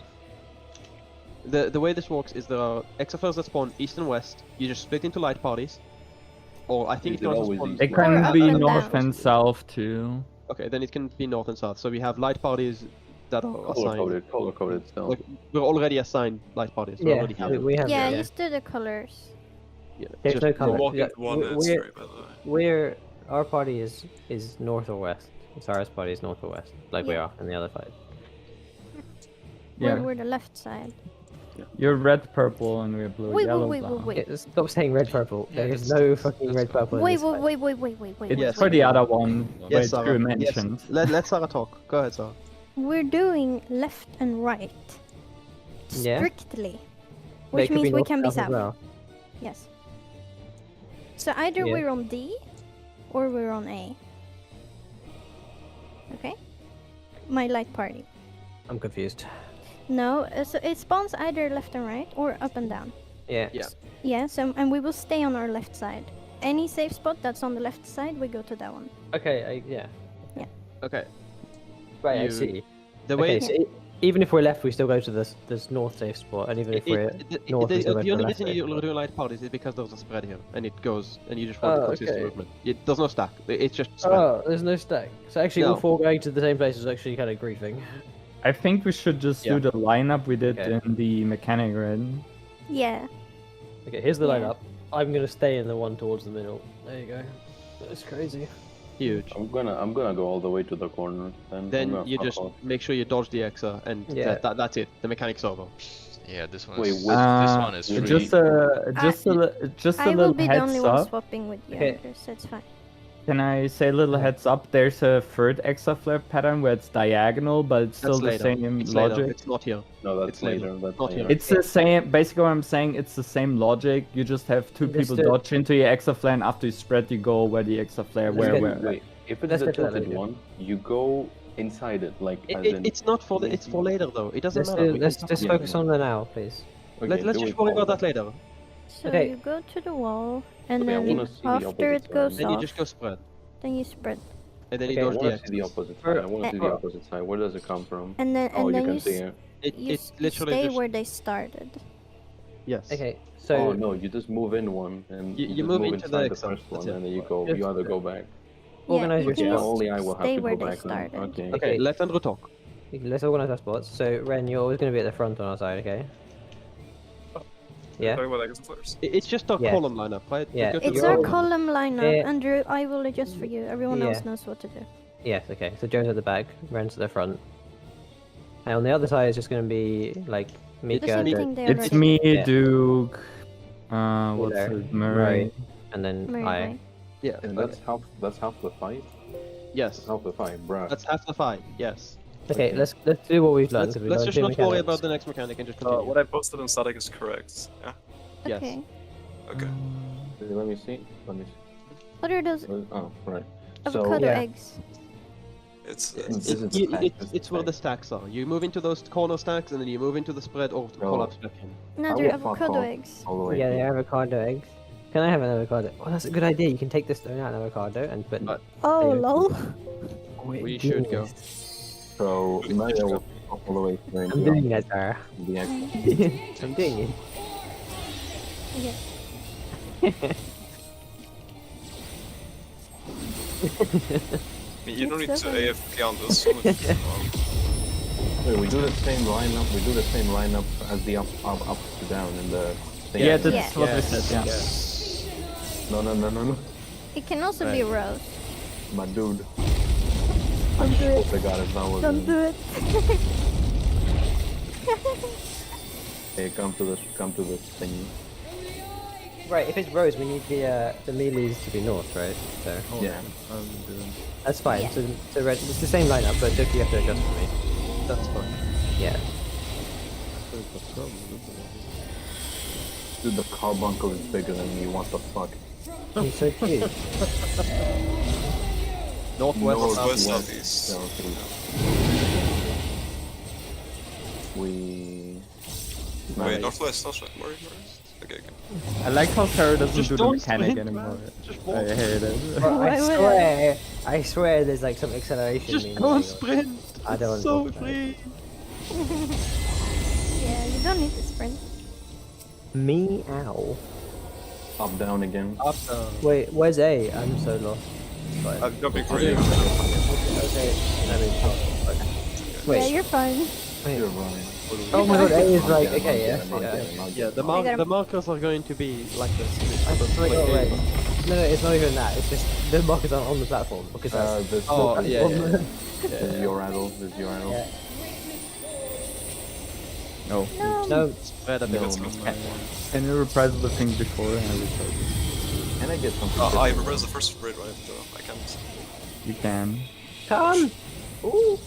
the way this works is there are exafers that spawn east and west. You just split into light parties, or I think Is it can it also always spawn. east? It Or can up be and north down. and south too. Okay, then it can be north and south. So we have light parties that are assigned. Color coded still. Like, we're already assigned light parties. We already have. we have. Yeah, yeah. used to the colors. Yeah, There's just- no We're colour. walking Yeah, to one we're- minute we're- straight, by the way. We're our party is north or west. Sarah's party is north or west, like we Yeah. are on the other side. Yeah. We're the left side. You're red, purple, and we're blue, Wait, yellow, wait, brown. wait. Yeah, stop saying red purple. There is no fucking red purple. in Wait, this fight. wait. It's Yes. for the other one, Yes, which Sarah. you Yes. mentioned. Let Sarah talk. Go ahead, Sarah. We're doing left and right. Yeah. Strictly. They Which could be means we north, can be south south. as well. Yes. So either Yeah. we're on D or we're on A. Okay? My light party. I'm confused. No, so it spawns either left and right or up and down. Yeah. Yeah. Yeah, so and we will stay on our left side. Any safe spot that's on the left side, we go to that one. Okay. Yeah. Okay. Right. I You- see. The way Okay. So even if we're left, we still go to this north safe spot, and even if we're north, we still go to the only the left reason safe you're spot. doing light parties is because there's a spread here, and it goes, and you just want Oh, consistent okay. movement. There's no stack. It's just spread. Oh, there's no stack. So actually, all No. four going to the same place is actually kind of griefing. I think we should just Yeah. do the lineup we did Okay. in the mechanic, right? Yeah. Okay, here's the Yeah. lineup. I'm gonna stay in the one towards the middle. There you go. That's crazy. Huge. I'm gonna go all the way to the corner. I'm Then gonna you fuck just off. make sure you dodge the Exa, and Yeah. that's it. The mechanic's over. Yeah, this one Wait, is. what- This Uh, one is free. Just just a I will little be the only heads one up. swapping with you, Okay. Anders, so it's fine. Can I say a little heads up? There's a third exaflare pattern where it's diagonal, but it's still That's the later. same It's later. logic. It's not here. No, that's it's later. later. That's Not later. here. It's the same. Basically, what I'm saying, it's the same logic. You just have two Let's people do it. dodge into your exaflare, and after you spread, you go where the exaflare Let's where get- where. Wait, if it's Let's the get to that tilted later. one, you go inside it, like as in. It's not for the. It's for later though. It doesn't Let's matter. We let's can just talk focus about on the now, please. Okay, Let's do just it worry all about that then. later. So Okay. you go to the wall, and Okay, I then wanna see the after opposite it goes side. Then you off, just go spread, then you spread. and then you Okay, I dodge the wanna see the X's. opposite side. I wanna see the or- opposite side. Where does it come from? And then Oh, you then can you, see s- it. you, It's s- you literally stay just where they started. yes. Okay, so Oh no, you just move in one and You just move move into inside the the exam, first one, that's it. and then you go. Just- You either go back. Organize yeah, you your can Yeah, spots. just only I will have stay to where go they back then. started. Okay. Okay, let Andrew talk. let's organize our spots. So Ren, you're always going to be at the front on our side, okay? Yeah. Talking about Legacy players. It's just our Yeah. column lineup, right? Yeah. Go to It's the our column. column lineup, Yeah. Andrew. I will adjust for you. Everyone else Yeah. knows what to do. Yes. Okay. So Joe's at the back, Ren's at the front, and on the other side is just going to be like The Mika, same Joe, thing they It's already me, Yeah. Duke. What's Miller, it? Murray. and then did. Mary, I. right? Yeah. And okay. that's half the fight. Yes. Half the fight, bruh. That's half the fight. Yes. Okay. Let's do what we've learned. Let's, 'cause we've let's learned just two not worry mechanics. about the next mechanic and just continue. What I posted on static is correct. Yeah. Yes. Okay. Okay. Let me see. Let me see. What are those Oh, right. avocado yeah. eggs? It's This is It- the it- stack, it- this is it's where the stacks are. You move into those corner stacks and then you move into the spread or No. collapse back in. No, I they're will fuck avocado off. eggs. all the way. Yeah, here. they're avocado eggs. Can I have an avocado? Oh, that's a good idea. You can take the stone out of an avocado and put. But- Oh, Yeah. lol. We should go. So now I will fuck all the way here. I'm doing it, Sarah. The X. I'm doing it. Okay. you don't need It's to okay. AFK on this one. Wait, we do the same lineup. We do the same lineup as the up to down in the. Thing. Yeah, that's Yeah. what I said. Yeah. No. It can also be rose. My dude. Don't do Oh it. my god, if that was. Don't do it. Hey, come to this thingy. Right, if it's rose, we need the melees to be north, right? So Yeah. that's fine. Yeah. So red, it's the same lineup, but Duke, you have to adjust for me. That's fine. Yeah. Dude, the carbuncle is bigger than me. What the fuck? He's so cute. Northwest. Northwest, southwest. southeast. We. Wait, northwest, northwest. Okay. I like how Sarah doesn't Just do the don't mechanic sprint, anymore. man. Just I walk. hate it. Bro, Why would I swear there's like some acceleration. Just meme go going and on. sprint. I don't It's want to so talk about it. free. Yeah, you don't need to sprint. Meow. Up, down again. Up, down. Wait, where's A? I'm so lost. I'm jumping for you. Okay. I mean, wait. Yeah, you're fine. Wait. You're right. Oh my god, A is I'll like get him, okay, I'll yeah. get him, I'll Yeah. get him, I'll Yeah, get the, him. gotta- the markers are going to be like this. I forgot already. No, it's not even that. It's just the markers aren't on the platform because that's. This Oh, is yeah. this is your rattle. This is your rattle. Yeah. No. No. No, Spread a bit. No. Can you reprise the thing before and I reprise it? Can I get something? I different? reversed the first spread, right? I can't. You can. come. Ooh.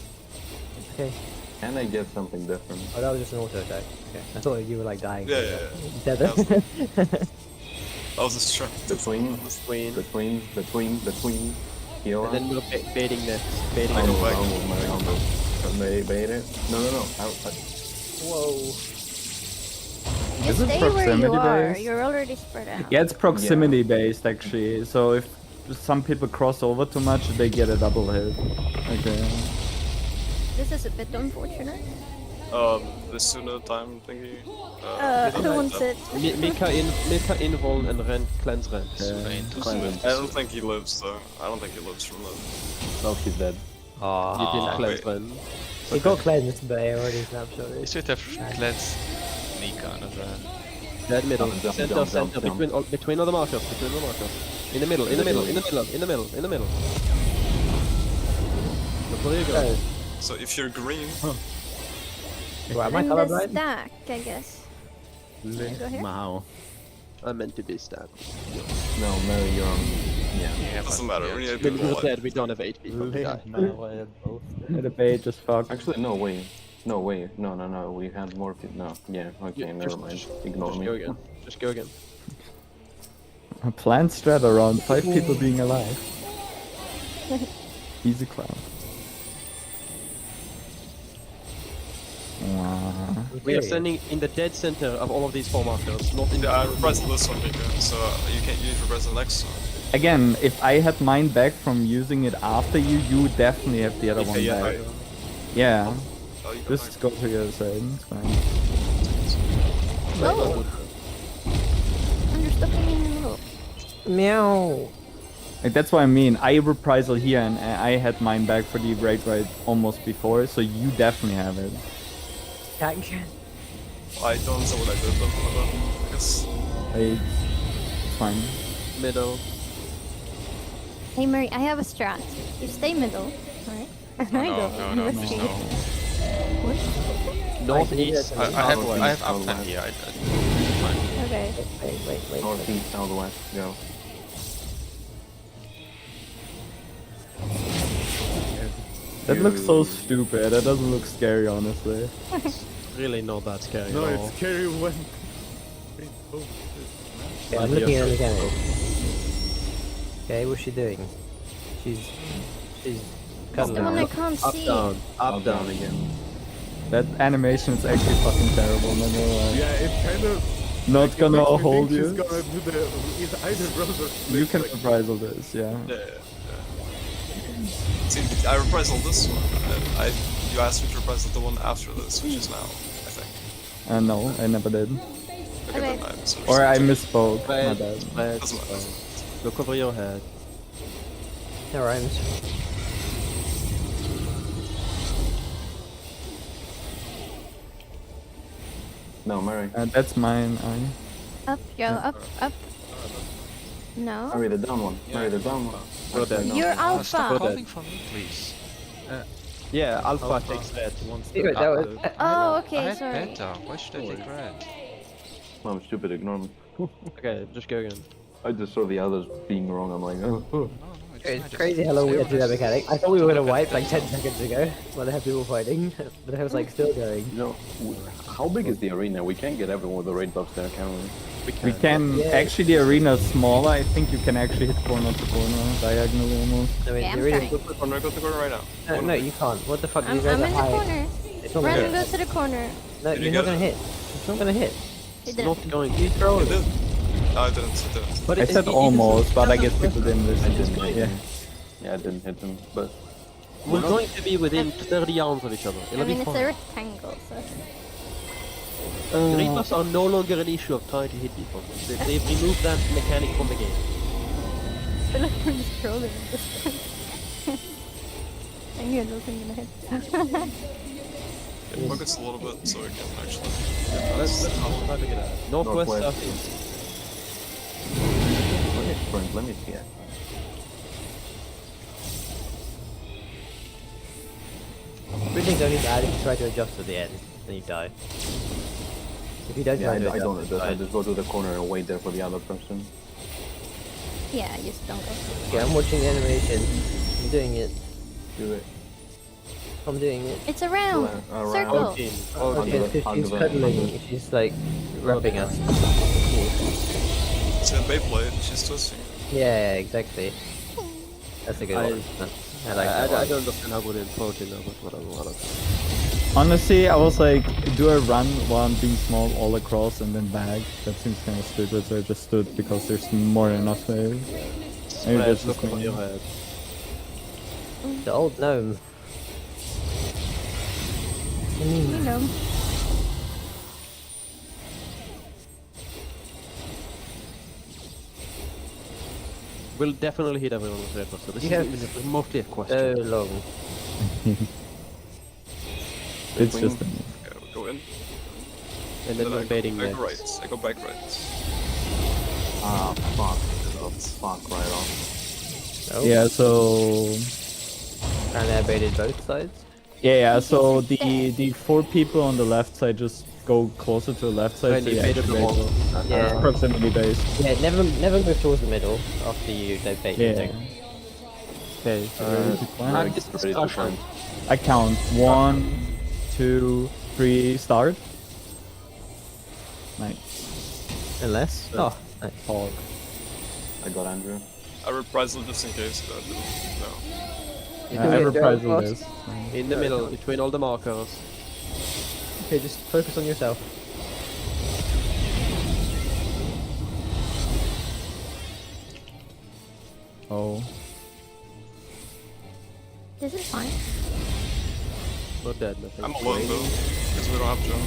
Okay. Can I get something different? Oh, that was just an auto attack. Okay. I thought you were like dying. Yeah, yeah, Dead. That was a strat. Between, Between. between. Heal. And then we're baiting this. Baiting I it. go back. Bait it. No. Whoa. You Is it stay where you proximity are. based? You're already spread out. Yeah, it's proximity based actually. So if some people cross over too much, they get a double hit. Okay. This is a bit unfortunate. The sooner time thingy. Who wants it? Mika invuln and Ren cleanse Ren. I don't think he lives though. I don't think he lives from that. No, she's dead. Oh. You didn't cleanse wait. Ren. He got cleansed, but he already snapshot You it. should have cleansed Nika another. Dead middle. Jump, Center, jump, center. jump. Between all the markers. Between all the markers. In the middle. Look where you go. Oh, So if you're green, well, am I And the colorblind? stack, I guess. Go here. Wow. I'm meant to be stabbed. No, Mary, you're on. Yeah. Yeah, doesn't but- matter. We need We're people dead. We don't have 8 people. We die. The bait just fuck. Actually, no, wait. No, wait. No. We had more people. No. Yeah, okay, never mind. Ignore Just me. go again. Just go again. A planned strat around 5 people being alive. Easy clown. Wow. We are Okay. standing in the dead center of all of these 4 markers, not in the. I repressed this one, Mika, so you can't use repress the next one. Again, if I had mine back from using it after you, you definitely have the other one Yeah, back. Yeah. Oh, you go Just go to the other side. It's fine. Oh! And you're stopping in the middle. Meow. Like, that's what I mean. I reprisal here, and I had mine back for the break right almost before, so you definitely have it. Action. I don't know what I did though. guess. It's fine. Middle. Hey Murray, I have a strat. You stay middle, alright? And I go No, please investigate. no. What? Northeast. I have Northeast, up 10 southwest. here. Fine. Okay. Wait. Northeast, southwest, go. That looks so stupid. That doesn't look scary, honestly. Really not that scary No, at all. it's scary when. Oh, Okay, I'm looking at the mechanic. Okay, what's she doing? She's It's cuddling. the one I up. can't Up, see. down. Up, Up, down down again. That animation is actually fucking terrible. Not gonna lie. yeah, it kind of. Not gonna makes me hold think you. She's gonna do the either browser. You can like, reprisal this, yeah. Yeah. See, I reprisal this one. You asked me to reprisal the one after this, which is now, I think. No, I never did. Okay, Okay. then I misunderstood. Or I misspoke. My Red, bad. red. Doesn't matter. Look over your head. No rhymes. No, Mary. That's mine. Up, yo, up. No. Mary, the down one. Mary, the down one. Go there. You're Stop alpha. calling for me, please. Yeah, alpha takes red. Secret, that was. Oh, I okay, had sorry. beta. Why should I take red? I'm stupid, ignore me. Okay, just go again. I just saw the others being wrong, I'm like, oh. No, it's It's fine, crazy just how long we stay had to do that honest. mechanic. I thought we were gonna wipe like 10 seconds ago when I had people fighting, but I was like still going. You know, how big is the arena? We can't get everyone with the raid buffs there, can we? We can Yeah. actually the arena is smaller. I think you can actually hit corner to corner diagonally almost. I mean, Yeah, I'm the arena. trying. Go to the corner, go to the corner right now. No, you can't. What the fuck? I'm These guys in are the high. corner. It's not Run gonna and hit. go to the corner. No, Did you're you not get gonna it? hit. It's not gonna hit. It It's didn't. not going. You I trolling. did. No, I didn't. But I said almost, but I guess people didn't I listen. didn't hit Yeah. him. Yeah, I didn't hit him, but We're going to be within 30 yards of each other. I It'll mean, be it's a fine. rectangle, so. The reapers are no longer an issue of trying to hit people. They've removed that mechanic from the game. I feel like we're just trolling at this point. I knew it wasn't gonna hit. Yeah, focus a little bit so we can actually. Let's try to get out. Northwest, Northwest. southeast. let me sprint, let me see it. Everything's only bad if you try to adjust at the end, then you die. If you don't Yeah, try to I don't adjust, adjust, I fine. just go to the corner and wait there for the other person. Yeah, just don't go. Okay, I'm watching the animation. I'm doing it. Do it. I'm doing it. It's around. Around. Circle. Okay. Okay, it's 'cause she's cuddling. She's like wrapping us. It's a Beyblade, she's twisting. Yeah, exactly. That's a good I- one. I I, like that I one. don't understand how good it's floating now, but whatever. Honestly, I was like, do I run while I'm being small all across and then back? That seems kind of stupid, so I just stood because there's more than enough space. Maybe Red, that's look just over me. your head. The old gnome. You know. We'll definitely hit everyone with red buff, so this You have- is mostly a So question. long. It's just a Yeah, we go in. And then I we're go, baiting I next. go right. I go back right. Ah, fuck. Oh, fuck right off. Oh. Yeah, so And they baited both sides. yeah, so the 4 people on the left side just go closer to the left side. And So you you baited actually the wall. bait Yeah. proximity based. Yeah, never move towards the middle after you don't bait Yeah. anything. Okay. Ready to climb? Practice Ready to discussion. I count 1, 2, 3, start. Nice. Unless. Oh, nice. Hog. I got Andrew. I reprisal just in case, but no. You I can get reprisal Gerald this. In the middle, between all the markers. Okay, just focus on yourself. Oh. This is fine. Not dead, nothing. I'm alone though, because we don't have John.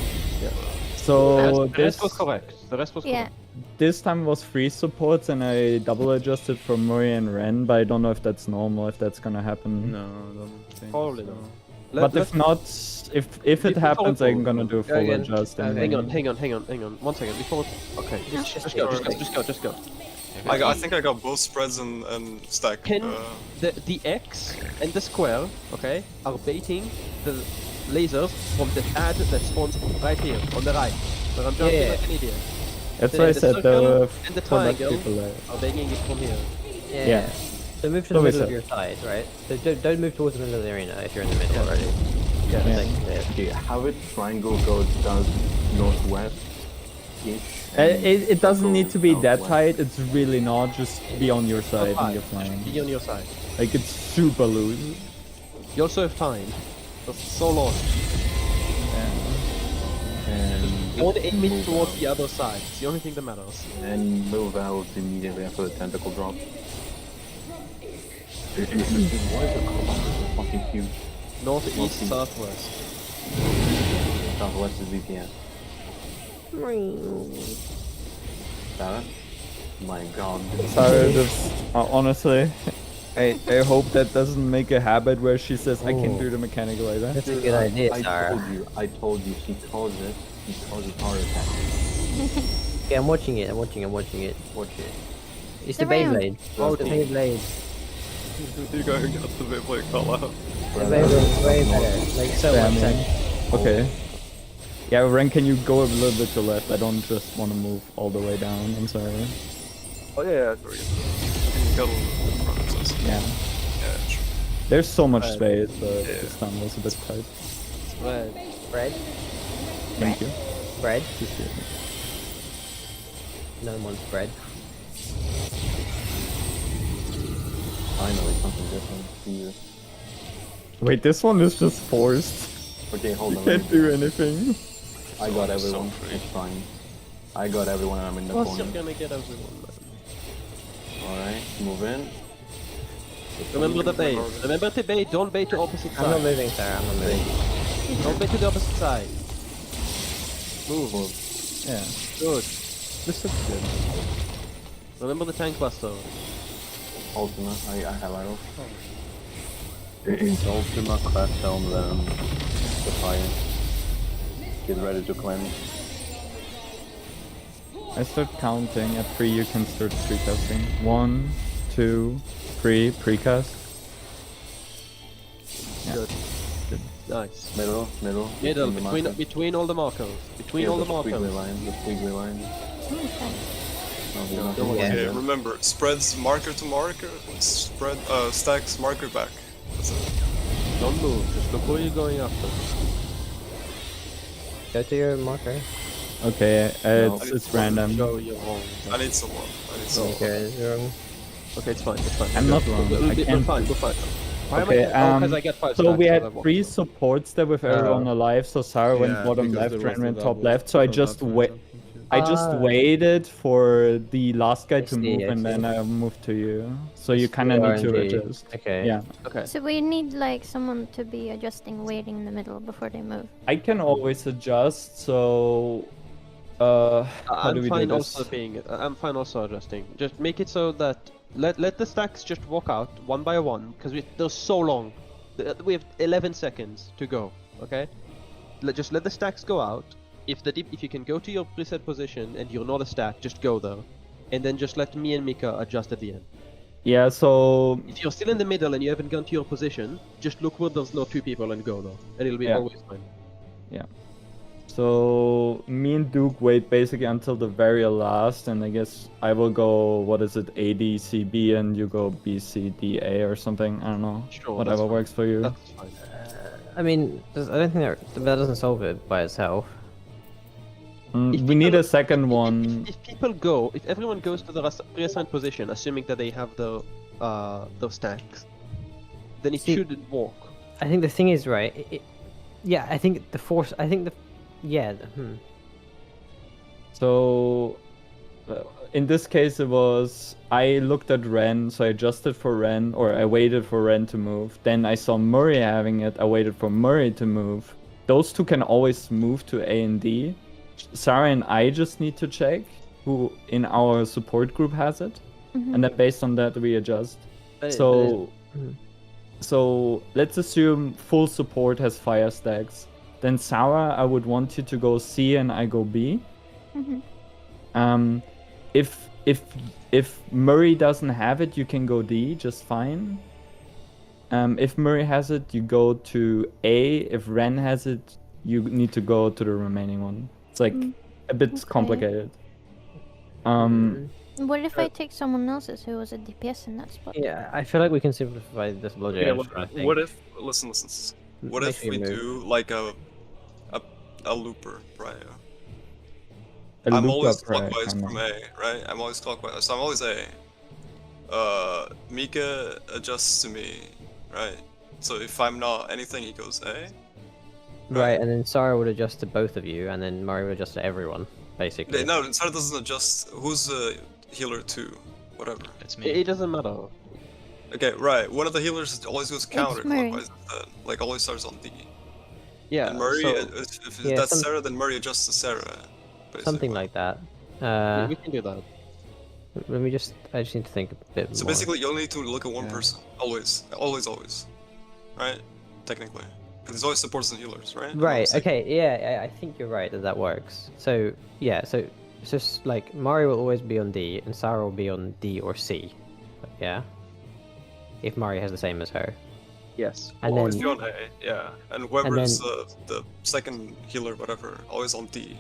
So The rest this was correct. The rest was Yeah. correct. this time was free supports and I double adjusted for Murray and Ren, but I don't know if that's normal, if that's gonna happen. No, I don't think Probably so. not. But if not, if it Before happens, go- I'm gonna do a full again. adjust. Okay. anyway. Hang on. 1 second. Before. Okay. Just go. I think I got both spreads and stack. Can the X and the square, okay, are baiting the lasers from the pad that spawns right here on the right, where I'm jumping Yeah. like an idiot. That's Then why I the said circle the and the for left triangle people there. are banging it from here. Yeah. So move to the So we middle of said. your side, right? So don't move towards the middle of the arena if you're in the middle already. Yeah. Yeah. Like, Okay, have it triangle go down northwest. It doesn't need to be that southwest. tight. It's really not. Just be on your side Fine. and you're fine. Be on your side. Like it's super loose. You also have time. That's so long. And Don't aim it move towards out. the other side. It's the only thing that matters. And move out immediately after the tentacle drop. Why is the combat so fucking huge? Northeast, Northeast. southwest. Southwest is VPN. Sarah? My god. Sorry, just honestly, I hope that doesn't make a habit where she says I can do the mechanical like that. that's a good idea, I Sarah. told you, she causes heart attack. Yeah, I'm watching it. Watch it. Watch it. It's the The round. Beyblade. Oh, the Beyblade. You go and get the Beyblade call out. The Beyblade's way better. Like so Yeah, much. man. Like, Okay. Yeah, Ren, can you go a little bit to left? I don't just want to move all the way down. I'm sorry. Oh yeah, sorry. You got a little bit in front of us. Yeah. Yeah, sure. There's so much space, but Yeah. this time was a bit tight. Right. bread. Thank you. Bread. Appreciate it. No one's bread. Finally, something different. Jesus. Wait, this one is just forced. Okay, hold You on. let can't me- do anything. I got everyone. free. It's fine. I got everyone and I'm in the Plus, corner. you're gonna get everyone, man. Alright, move in. Remember the bait. Remember to bait. Don't bait to opposite I'm not side. moving, Sarah. I'm not moving. Don't bait to the opposite side. Move. Yeah. Good. This looks good. Remember the tank buster. Ultima, I have arrows. Ultima, Crash Helm, then Defiant. Get ready to cleanse. I start counting. At 3 you can start precasting. 1, 2, 3, precast. Yeah. Good. Nice. Middle, Middle, the marker. between all the markers. Between Yeah, all the squiggly markers. line, the squiggly line. No, there's nothing don't Okay, there. remember, spreads marker to marker, spread stacks marker back. That's it. Don't move. Just look where you're going after. Go to your marker. Okay, No. it's random. Go, you're wrong. I need someone. I need someone. Okay, you're wrong. Okay, it's fine. It's fine. I'm not wrong. We're I can't. fine. We're fine. Why am Okay, I? Oh, 'cause I get 5 so stacks, we I had walked 3 over. supports there with everyone alive, so Sarah went Yeah, bottom because left, there was Ren the went top double- left, so I just waited for the last guy I to see, move I and then see. I moved to you. So you kinda need to RNG. adjust. Okay. Yeah. Okay. So we need like someone to be adjusting, waiting in the middle before they move. I can always adjust, so how do I'm we fine do this? also being. I'm fine also adjusting. Just make it so that let the stacks just walk out one by one because they're so long. We have 11 seconds to go. Okay. Just let the stacks go out. If you can go to your preset position and you're not a stack, just go there, and then just let me and Mika adjust at the end. Yeah, so If you're still in the middle and you haven't gone to your position, just look where there's no 2 people and go there, and it'll be Yeah. always fine. So me and Duke wait basically until the very last, and I guess I will go. What is it? A D C B, and you go B C D A or something. I don't know. Sure, Whatever that's fine. works for you. That's fine. I mean, I don't think that doesn't solve it by itself. Mm, If we need people- a second one. If everyone goes to the pre-assigned position, assuming that they have the stacks, then it See- shouldn't walk. I think the thing is right. Yeah, I think the force. I think the. Yeah. So in this case, it was I looked at Ren, so I adjusted for Ren, or I waited for Ren to move. Then I saw Murray having it. I waited for Murray to move. Those two can always move to A and D. Sarah and I just need to check who in our support group has it, Mhm. and then based on that we adjust. Uh, So So let's assume full support has fire stacks. Then Sarah, I would want you to go C and I go B. Mm-hmm. If Murray doesn't have it, you can go D just fine. If Murray has it, you go to A. If Ren has it, you need to go to the remaining one. It's like a bit Okay. complicated. What if I take someone else's who was a DPS in that spot? Yeah, I feel like we can simplify this logic. Yeah, I'm just trying to think. what if? Listen. What Make if sure you we move. do like a looper prior? A I'm loop always up, right, clockwise kinda. from A, right? I'm always clockwise, so I'm always A. Mika adjusts to me, right? So if I'm not anything, he goes A. Right, and then Sarah would adjust to both of you, and then Murray would adjust to everyone, basically. No, Sarah doesn't adjust. Who's healer 2? Whatever. It's It me. doesn't matter. Okay, right. One of the healers always goes Murray. counterclockwise instead. Like always starts on D. Yeah. And Murray, so if Yeah, that's some- Sarah, then Murray adjusts to Sarah. Basically. Something like that. we can do that. Let me just. I just need to think a bit more. So basically, you only need to look at one Yeah. person. Always. Always. Right? Technically. Because there's always supports and healers, right? Right. Okay. Yeah. I think you're right that works. So yeah. So like Mario will always be on D, and Sarah will be on D or C. Yeah. If Mario has the same as her, Yes. and Always then be on A, yeah. And whoever's the second healer, whatever, always on D.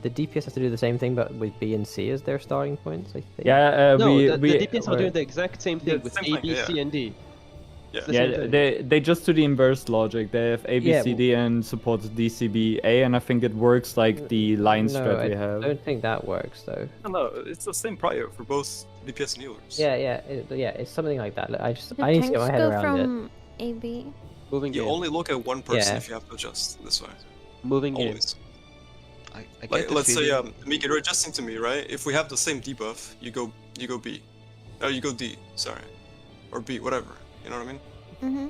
the DPS has to do the same thing, but with B and C as their starting points. I think. Yeah, No, we the DPS are or- doing the exact same thing Yeah, with same A, B, thing, C, yeah. and D. Yeah. It's the same Yeah, thing. they just do the inverse logic. They have A, B, Yeah, C, D, and supports DCB A, and I think it works like the line No, strat I we have. don't think that works though. No, it's the same prior for both DPS and healers. Yeah, it's something like that. I The need to get my tanks head go around it. from AB. Moving You in. only look at one person Yeah. if you have to adjust this way. Moving in. Always. I get Like, the let's say, feeling- Mika, you're adjusting to me, right? If we have the same debuff, you go B. Oh, you go D, sorry. Or B, whatever. You know what I mean? Mm-hmm.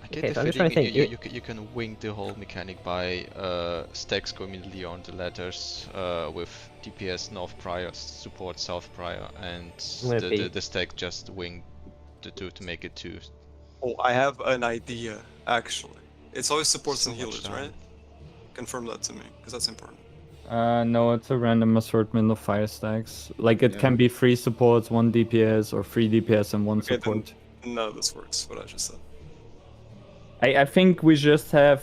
I get Okay, the so I'm just trying feeling to think, you can wing the whole mechanic by stacks go immediately on the ladders with DPS north prior, support south prior, and I'm gonna be- the stack just wing the two to make it 2. Oh, I have an idea, actually. It's always supports So and much healers, time. right? Confirm that to me, because that's important. No, it's a random assortment of fire stacks. Like it Yeah. can be 3 supports, 1 DPS, or 3 DPS and 1 Okay, support. then none of this works, what I just said. I think we just have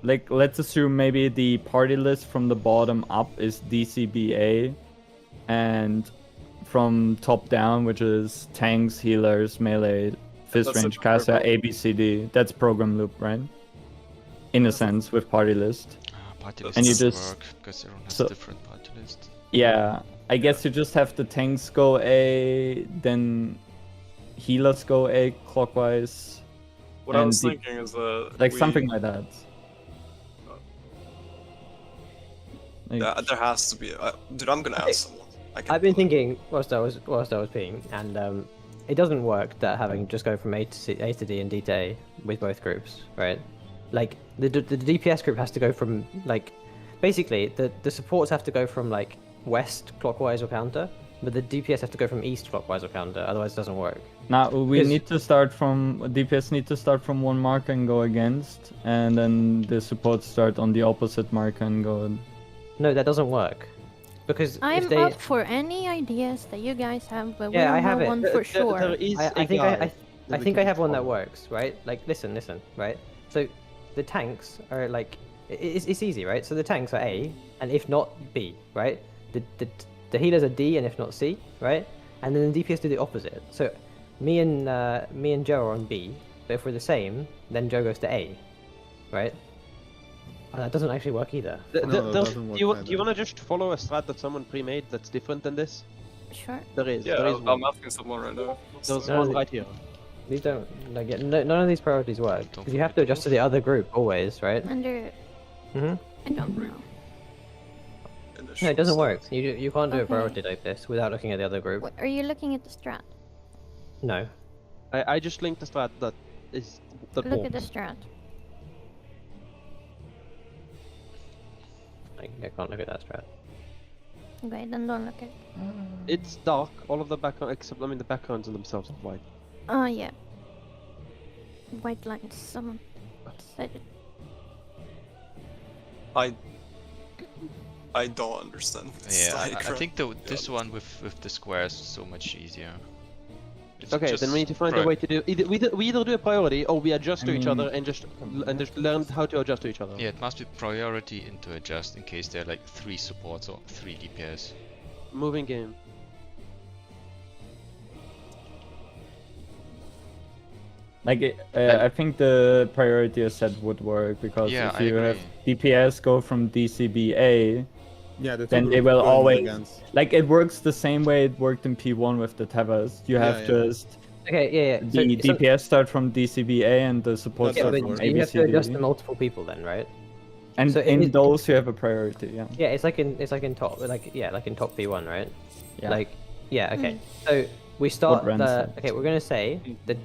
like let's assume maybe the party list from the bottom up is DCBA, and from top down, which is tanks, healers, melee, fist That's range, a caster, program. ABCD. That's program loop, right? In a sense, with party list. Party And list you doesn't just- work because everyone has so- a different party list. Yeah, I guess you just have the tanks go A, then healers go A clockwise, What I And was the- thinking is like something like that. Like, There has to be. Dude, I'm gonna ask someone. I've been thinking whilst I was peeing, and it doesn't work that having just go from A to D and D to A with both groups, right? Like the DPS group has to go from like basically the supports have to go from like west clockwise or counter, but the DPS have to go from east clockwise or counter. Otherwise, it doesn't work. now we Because- need to start from DPS need to start from one marker and go against, and then the supports start on the opposite marker and go. No, that doesn't work because I'm if they up for any ideas that you guys have, but Yeah, I we don't have know it. one There- for there- sure. there is I a think guy I that we think I can have one that follow. works, right? Like, listen, right? So, the tanks are like, it's easy, right? So the tanks are A, and if not B, right? The healers are D, and if not C, right? And then the DPS do the opposite. So, me and Joe are on B, but if we're the same, then Joe goes to A, right? Oh, that doesn't actually work either. No, that Do doesn't work you either. want to just follow a strat that someone pre-made that's different than this? Sure. There is. Yeah, there is I'm one. asking someone right now. There's No, one the- right here. These don't like none of these priorities work Don't because you have to forget adjust to the other group always, right? Under. Mhm. I don't know. No, it doesn't work. You can't do a Okay. priority like this without looking at the other group. What, are you looking at the strat? No. I just linked the strat that is that Look at the works. strat. I can't look at that strat. Okay, then don't look at it. It's dark. All of the background, except the backgrounds in themselves are white. Oh yeah. White lines. Someone said it. I don't understand this Yeah, I diagram. think this one with the squares is so much easier. It's Okay, just then we need to find a way to do. We either do a priority or we adjust to each other and just learn how to adjust to each other. Yeah, it must be priority into adjust in case there are like 3 supports or 3 DPS. Moving in. Like, I think the priority set would work because Yeah, if I you have agree. DPS go from DCBA, Yeah, the then two they will going always against. like it works the same way it worked in P1 with the tethers. You have yeah. just Okay, yeah. the DPS start from DCBA and the support That Yeah, start does but from work. you have to adjust to ABCD. multiple people then, right? And so in it- those you have a priority, yeah. Yeah, it's like in top, like in top P1, right? Yeah. Like, yeah, okay. So we start Ren the. said. Okay, we're gonna say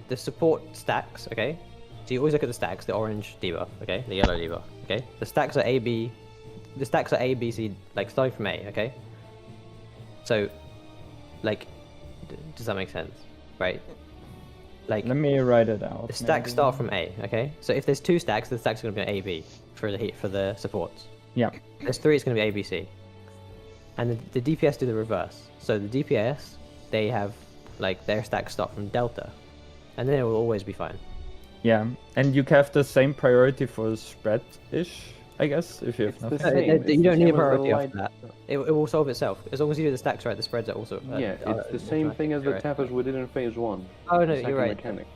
the support stacks. Okay, so you always look at the stacks. The orange debuff. Okay, the yellow debuff. Okay, the stacks are A B. The stacks are A B C, like starting from A. Okay. So, like, does that make sense? Right. Like Let me write it out. the stacks maybe. start from A. Okay. So if there's 2 stacks, the stacks are gonna be A B for the supports. Yeah. If there's 3, it's gonna be A B C. And the DPS do the reverse. So the DPS, they have like their stacks start from delta, and then it will always be fine. Yeah. And you have the same priority for spread-ish, I guess, if you have It's the nothing. same. You It's the don't need a same as the priority light- after that. It will solve itself as long as you do the stacks right. The spreads are also. Yeah, it's the same thing as the right. tethers we did in phase 1. Oh no, The you're second right. mechanic.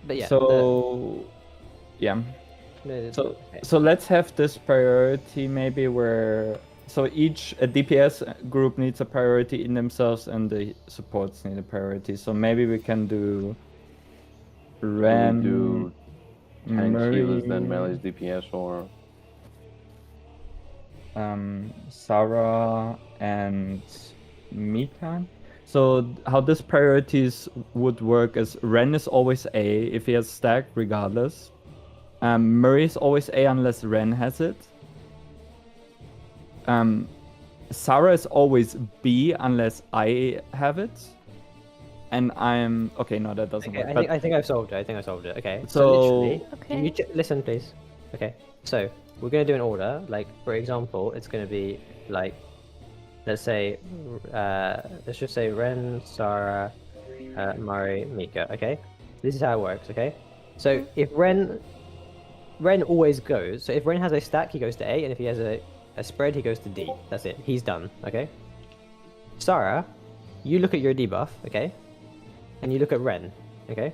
But yeah. So yeah. So let's have this priority maybe where each DPS group needs a priority in themselves and the supports need a priority. So maybe we can do Ren, do tanks, healers, then Murray, melee's DPS, or Sarah and Mika. So how this priorities would work is Ren is always A if he has stack regardless. Murray is always A unless Ren has it. Sarah is always B unless I have it. And I'm okay. No, that doesn't Okay, work. I think I've solved it. Okay. So- literally, Okay. you listen, please. Okay. So we're gonna do an order. Like for example, it's gonna be like, let's say, let's just say Ren, Sarah, Mari, Mika. Okay. This is how it works. Okay. So if Ren always goes. So if Ren has a stack, he goes to A, and if he has a spread, he goes to D. That's it. He's done. Okay. Sarah, you look at your debuff. Okay. And you look at Ren. Okay.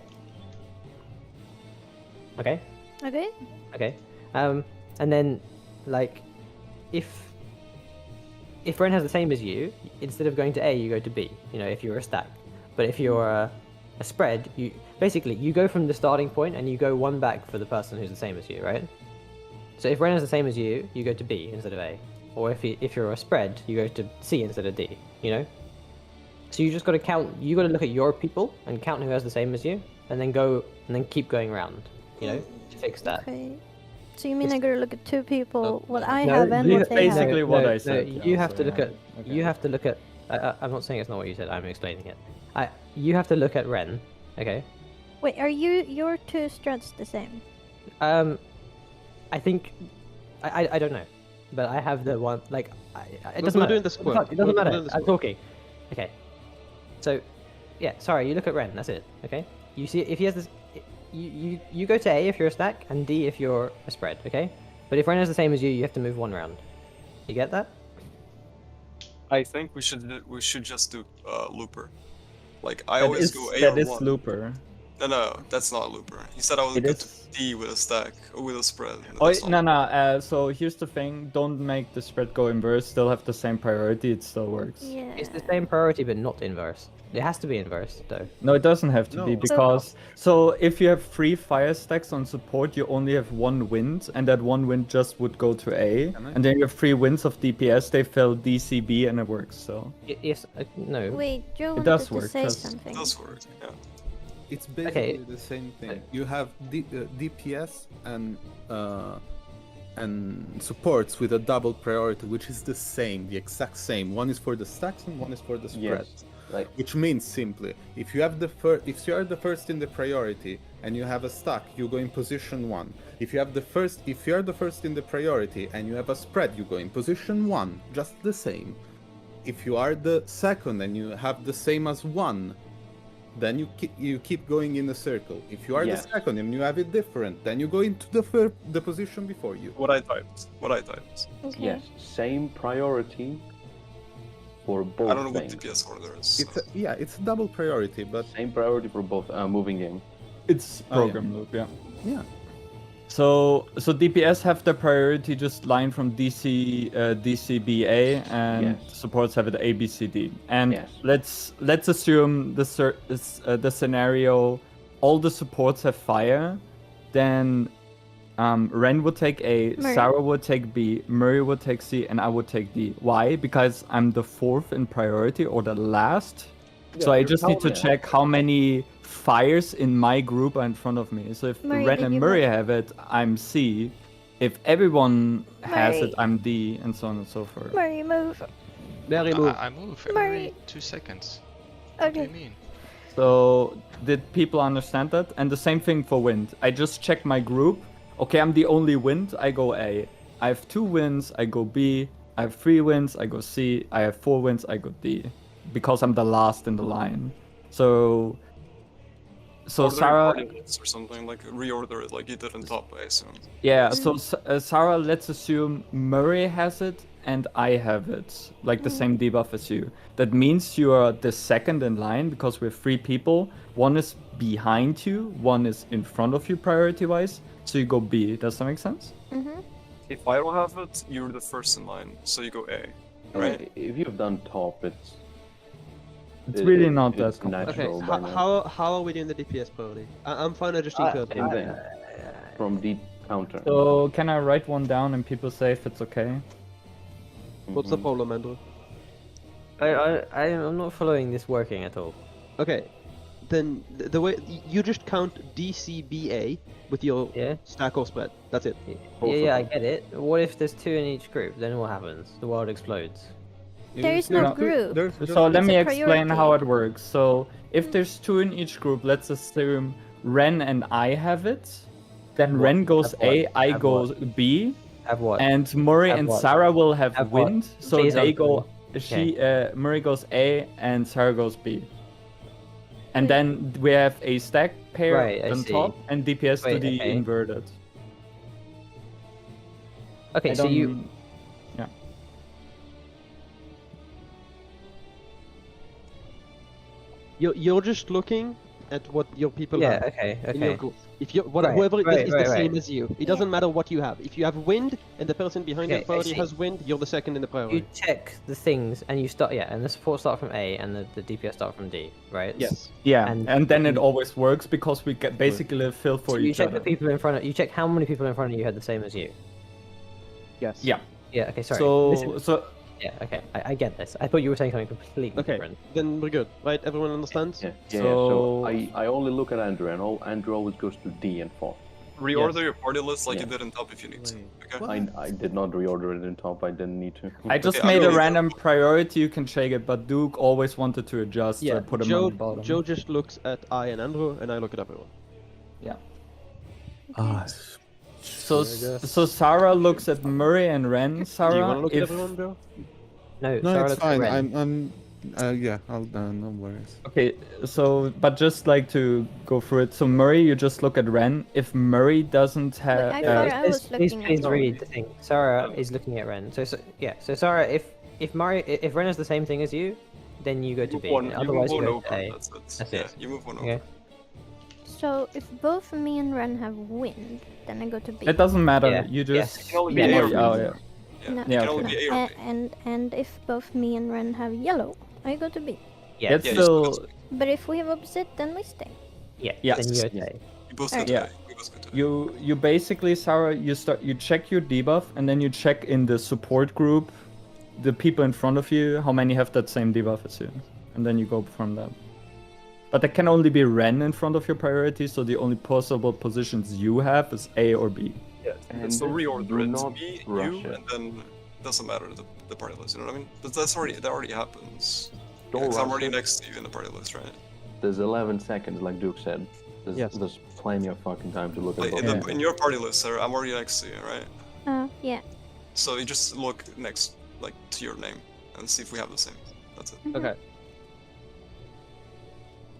Okay. Okay. Okay. And then, like, if Ren has the same as you, instead of going to A, you go to B. You know, if you're a stack. But if you're a spread, you basically you go from the starting point and you go 1 back for the person who's the same as you, right? So if Ren is the same as you, you go to B instead of A. Or if you're a spread, you go to C instead of D. You know. So you just got to count. You got to look at your people and count who has the same as you, and then keep going around. You know, to fix that. Okay. So you mean I gotta look at 2 people, what I No, have and you- what they have? basically what I said, you yeah, have so to look yeah. at. Okay. You have to look at. I'm not saying it's not what you said. I'm explaining it. You have to look at Ren. Okay. Wait, are your 2 strats the same? I think. I don't know, but I have the one like. It We're doesn't matter. doing the square. It doesn't We're matter. doing the I'm square. talking. Okay. So, yeah. Sorry. You look at Ren. That's it. Okay. You see if he has this. You go to A if you're a stack and D if you're a spread. Okay. But if Ren is the same as you have to move 1 round. You get that? I think we should just do Looper. Like I always go A that or is 1. Looper. No, that's not Looper. He said I was It good is. to D with a stack or with a spread. Oh That's not- no. So here's the thing: don't make the spread go inverse. Still have the same priority. It still works. Yeah. It's the same priority but not inverse. It has to be inverse though. No, it doesn't have to be No. because if you have 3 fire stacks on support, you only have 1 wind, and that 1 wind just would go to A, Can I? and then you have 3 winds of DPS. They fill DCB, and it works. So Yes. No. Wait, Joe It wanted does to work, say just- something. It does work. Yeah. It's basically the same thing. You have DPS and and supports with a double priority, which is the same, the exact same. One is for the stacks and one is for the spread. Yes. Like Which means simply, if you have if you are the first in the priority and you have a stack, you go in position 1. If you are the first in the priority and you have a spread, you go in position 1, just the same. If you are the second and you have the same as 1, then you keep going in a circle. If you are Yes. the second and you have it different, then you go into the position before you. What I typed. Okay. yes, same priority for both I don't know what things. DPS order is. It's a double priority, but Same priority for both moving game. It's Oh, yeah. program loop, yeah. yeah. So DPS have the priority just line from DCBA, and Yes. supports have it ABCD. And Yes. let's assume the scenario, all the supports have fire, then Ren would take A, Murray. Sarah would take B, Murray would take C, and I would take D. Why? Because I'm the fourth in priority or the last. So I just need to check how many fires in my group are in front of me. So if Murray, Ren did and you Murray move? have it, I'm C. If everyone has Murray. it, I'm D, and so on and so forth. Murray, move. Mary, move. I move Murray. every 2 seconds. What do you Okay. mean? So did people understand that? And the same thing for wind. I just check my group. Okay, I'm the only wind, I go A. I have 2 wins, I go B. I have 3 wins, I go C. I have 4 wins, I go D. Because I'm the last in the line. So Order Sarah, party lists or something, like reorder it like you did in top, I assume. yeah. So Sarah, let's assume Murray has it and I have it, like the same debuff as you. That means you are the second in line because we're 3 people. One is behind you, one is in front of you priority-wise. So you go B. Does that make sense? Mm-hmm. If I don't have it, you're the first in line, so you go A. Right. If you've done top, it's really not that it's complex. Okay, natural by now. how are we doing the DPS priority? I'm fine adjusting third. Same thing. From deep counter. So can I write one down and people say if it's okay? What's the problem, Andrew? I'm not following this working at all. Okay, then the way you just count DCBA with your Yeah. stack or spread. That's it. Yeah, I get it. What if there's 2 in each group? Then what happens? The world explodes. There is no group. So let It's me a explain priority. how it works. So if there's 2 in each group, let's assume Ren and I have it. Then What? Ren goes Have what? A, I Have go B, Have what? and Murray Have and what? Sarah will have Have what? wind. So Please they answer go. Okay. Murray goes A and Sarah goes B. And then we have a stack pair Right, I on see. top and DPS to Wait, the okay. inverted. Okay, I so you. don't- Yeah. You're just looking at what your people Yeah. have Okay. in your Okay. group. If you Right, whoever it is right, is right, the same right. as you, it doesn't matter what you have. If you have wind and the person behind Okay, your I priority see. has wind, you're the second in the priority. You check the things and you start. Yeah, and the support start from A and the DPS start from D, right? Yes. Yeah, And- and then it always works because we get basically fill for So you each check other. the people in front of. You check how many people in front of you had the same as you. Yes. Yeah. Yeah. Okay. Sorry. So Listen- so Yeah. Okay. I get this. I thought you were saying something completely Okay. different. Then we're good, right? Everyone understands? Yeah. So- So I only look at Andrew, and Andrew always goes to D and 4. Reorder your party list like you Yeah. did in top if you need to. Okay. I did not reorder it in top. I didn't need to. I just Okay, made I a will- random priority. You can check it, but Duke always wanted to adjust. So Yeah. I put him Joe, on the bottom. Joe just looks at I and Andrew, and I look at everyone. So Sarah looks at Murray and Ren. Sarah, Do you want to look at if everyone, Joe? No. No, Sarah it's looks at fine. Ren. Yeah, I'll no worries. okay, so but just like to go through it. So Murray, you just look at Ren. If Murray doesn't have, I thought I was Please looking please at read the thing. Sarah is looking at Ren. So yeah. So Sarah, if Ren has the same thing as you, then you go to Move B. one, and you otherwise move you one go over. to A. That's it. That's yeah, it. you move one Okay. over. So if both me and Ren have wind, then I go to B. it doesn't matter. Yeah. You Yes. just It can only be Yeah, A or oh B. yeah. Yeah, No. it Yeah, can only okay. be A or B. And if both me and Ren have yellow, I go to B. Yeah. It's Yeah, still But if we have opposite, then we stay. Yeah. Yeah. Then you go to Yeah. A. You both go Alright. to Yeah. A. You both go to A. you basically, Sarah, you check your debuff and then you check in the support group, the people in front of you, how many have that same debuff as you, and then you go from that. But there can only be Ren in front of your priority, so the only possible positions you have is A or B. Yes. And So reorder do it. not Me, rush you, it. and then doesn't matter the party list. You know what I mean? But that already happens. Don't Because I'm rush already it. next to you in the party list, right? There's 11 seconds, like Duke said. There's, Yes. there's plenty of fucking time to look at Like, both. in your party list, sir, I'm already next to you, right? Oh, yeah. So you just look next, like, to your name and see if we have the same. That's it. Okay.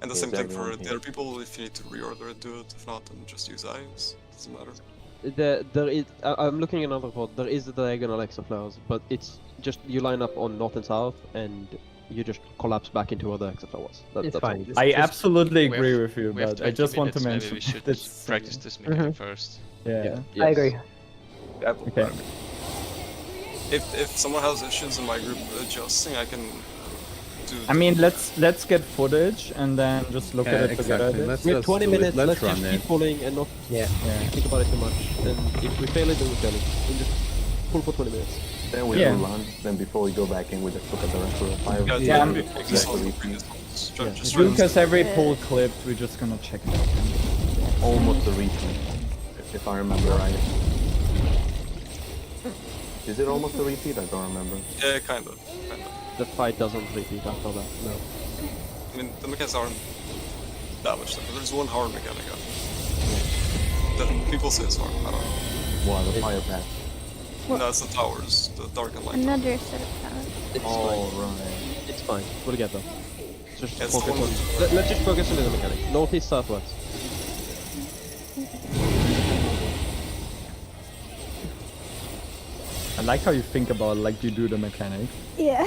And the Is same thing everyone for the here? other people. If you need to reorder it, do it. If not, then just use eyes. Doesn't matter. There is. I'm looking at another report. There is the diagonal exaflowers, but it's just you line up on north and south, and you just collapse back into where the exaflowers. It's That's fine. all. I Just- absolutely we agree have- with you, We have but 20 I just want to minutes, mention maybe we should that's- practice this mechanic first. Yeah. I agree. Okay. If someone has issues in my group adjusting, I can do. I mean, let's get footage and then just look at it together. exactly. Let's We have just 20 do it. minutes. Let's run just it. keep pulling and not Yeah. think about it too much. And if we fail it, then we fail it. We just pull for 20 minutes. Then we Yeah. do lunch. Then before we go back in, we just look at the rest of the fire. Yeah, Yeah, yeah, I'm- exactly. Just Lucas, every pull clipped, we're just gonna check it out. Almost a repeat, if I remember right. Is it almost a repeat? I don't remember. Yeah, kind of. The fight doesn't repeat after that. No. I mean, the mechanics aren't that much different. There's one hard mechanic. That people say it's hard. I don't know. Wow, the fire path. No, it's the towers, the dark and light. Another set of powers. It's Oh, fine. right. It's fine. We'll get there. Just It's focus the one on. Let's just focus on the mechanic. Northeast, southwest. I like how you think about it like you do the mechanic. Yeah.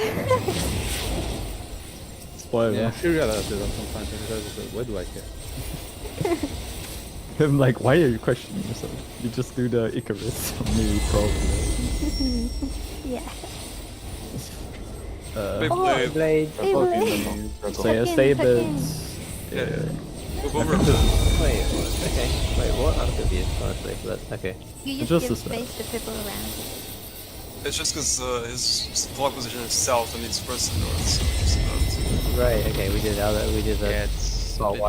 Spoiler. Yeah, sure, yeah, that's it. Sometimes why do I care? I'm like, why are you questioning yourself? You just do the Icarus. Me, probably. Yeah. Beyblade. Blade. Hey, Fucking wait. circle. So yeah, Tuck in, stay tuck bits. Yeah. Move over. Wait, okay. Wait, what? I'm confused, honestly. But, okay. You Just just a give sec. space to people around you. It's just because his vlog position is south and he's first in north. So just that. Right, okay, we did the Yeah, it's a part bit-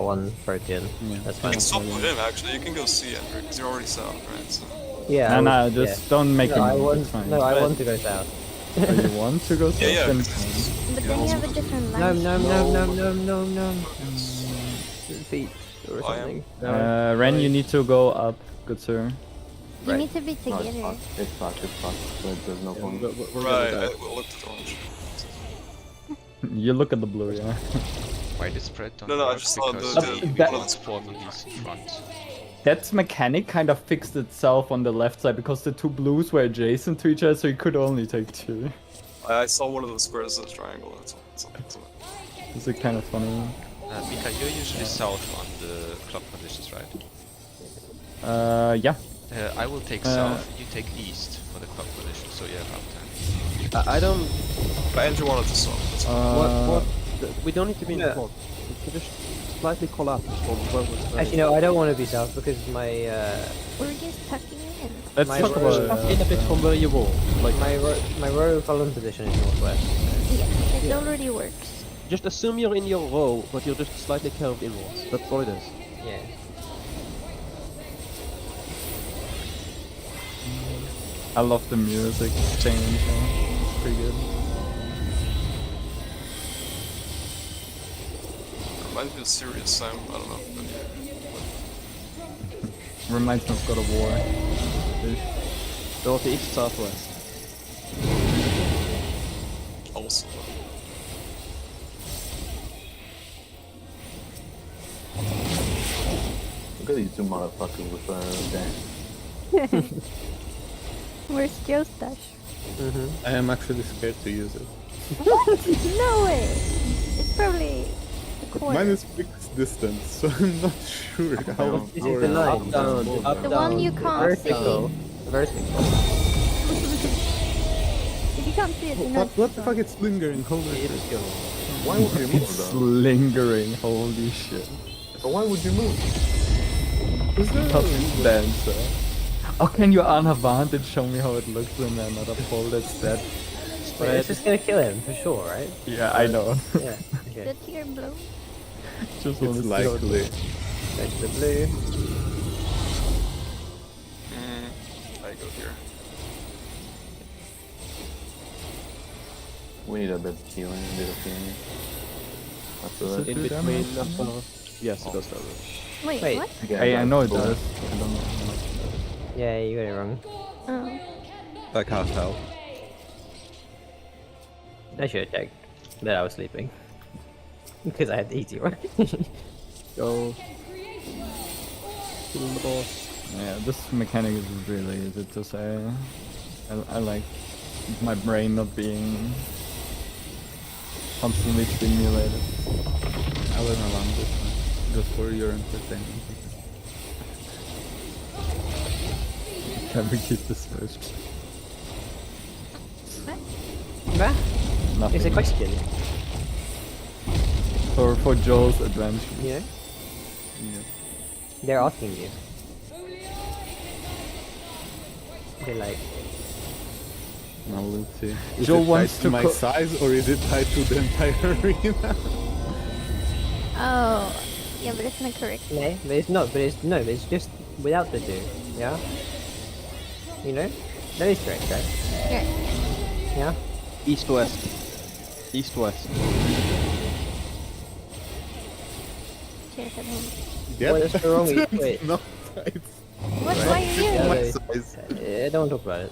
one protein. That's You fine. can swap with him actually. You can go see Andrew because you're already south, right? So. Yeah. No, just don't make no, him I move, want, it's fine. no, I But- want to go south. Oh, you want to go south? Yeah, Then 'cause fine. it's- But you then you also have a go- different Nom life. nom nom nom nom nom nom. Feet or I am. something. Ren, you need to go up, good sir. You Right. need to be No, it's together. fucked. It's fucked. It's fucked. There's no point. We're Right, gonna I looked at orange. You look at the blue, yeah. Why the spread don't No, I work? just saw because the- we that- cannot spawn on these in front. That mechanic kind of fixed itself on the left side because the two blues were adjacent to each other, so you could only take two. I saw one of the squares as a triangle. That's all. That's all. Is it kind of funny? Mika, you're usually south on the clock positions, right? Yeah. I will take south, you take east for the clock position, so you have uptime. I don't. But Andrew wanted to swap. That's fine. What? We don't need to be in the front. We can just slightly collapse from where we're Actually, no, I don't want to be south because my We're just tucking in. Let's My talk road- about in a bit from where you were. Like, my row column position is northwest. Yeah, it already works. just assume you're in your row, but you're just slightly curved inwards. That's all it is. Yeah. I love the music change. It's pretty good. Reminds me of Serious Sam. I don't know. But yeah. Reminds me of God of War. Northeast, southwest. Also. Look at these two motherfuckers with dance. Where's Joe's stash? I am actually scared to use it. No way! It's probably a corner. Mine is fixed distance, so I'm not sure how. Is it the line? Up, down, up, The down. one you can't see. Vertical. Vertical. If you can't see it, you're What, not what the fuck? It's lingering. Holy shit. Why would you move It's though? lingering, holy shit. So why would you move? Puppet dancer. Oh, can you unavant and show me how it looks in another poll that's dead? Wait, it's just gonna kill him for sure, right? Yeah, I know. Yeah. Okay. the tier blue. Just want It's to see how it likely. looks. Go to the blue. here. We need a bit of healing, a bit of healing. After that. In between after... Yes, it does damage. Wait, Wait. what? Okay, I know it cool. does. I don't know. Yeah, you got it wrong. Oh. That can't help. I should have checked that I was sleeping. Because I had the easy one. Go. Kill the boss. Yeah, this mechanic is really easy to say. I like my brain not being constantly stimulated. I learn along this one, just for your entertainment. Can we keep this first? Bah, Nothing. it's a question, For Joel's adventure. you know? Yeah. They're asking you. They're like, Now let's see. Is Joe it wants tied to my size or is it tied to the entire arena? Oh. Yeah, but it's not correct. no, but it's not, but it's, no, but it's just without the do, yeah? You know? That is correct, right? Yeah. Yeah? East-west. East-west. Cheers at home. Yeah, What is wrong with you? it's Wait. not tied. What? Why are you Yeah, here? My they- size. Don't talk about it.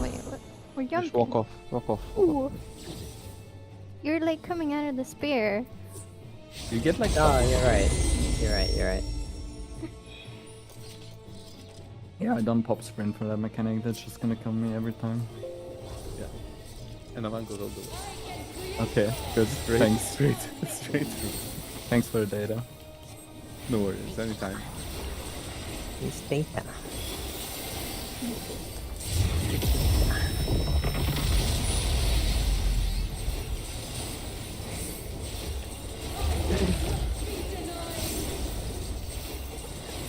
Wait, what? We're jumping. Just walk off. Walk off. Walk off. Ooh. You're like coming out of the spear. You get like Oh, you're right. You're right, you're right. yeah, I don't pop sprint for that mechanic. That's just gonna kill me every time. And I'm goes all the way. Okay, good. Straight, Thanks. straight through. Thanks for the data. No worries, anytime. It's data.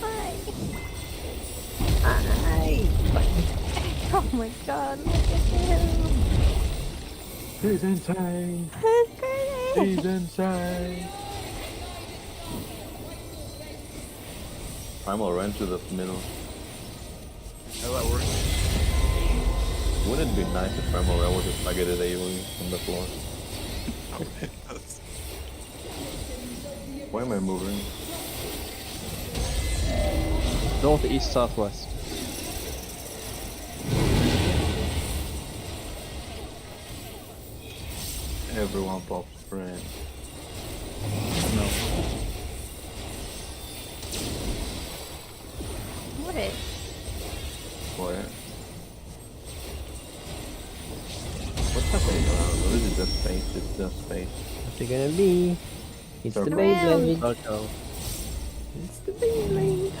Hi. Hi! Oh my god, look at him. He's insane! That's crazy. He's insane! Primal ran to the middle. How that works? Wouldn't it be nice if Primal ran with a targeted AoE on the floor? That's- Why am I moving? North, east, southwest. Everyone pops friend. What is? What? What's happening around? Or is it just space? It's just space. What's it gonna be? It's the Circle. Beyblade. Circle. It's the Beyblade.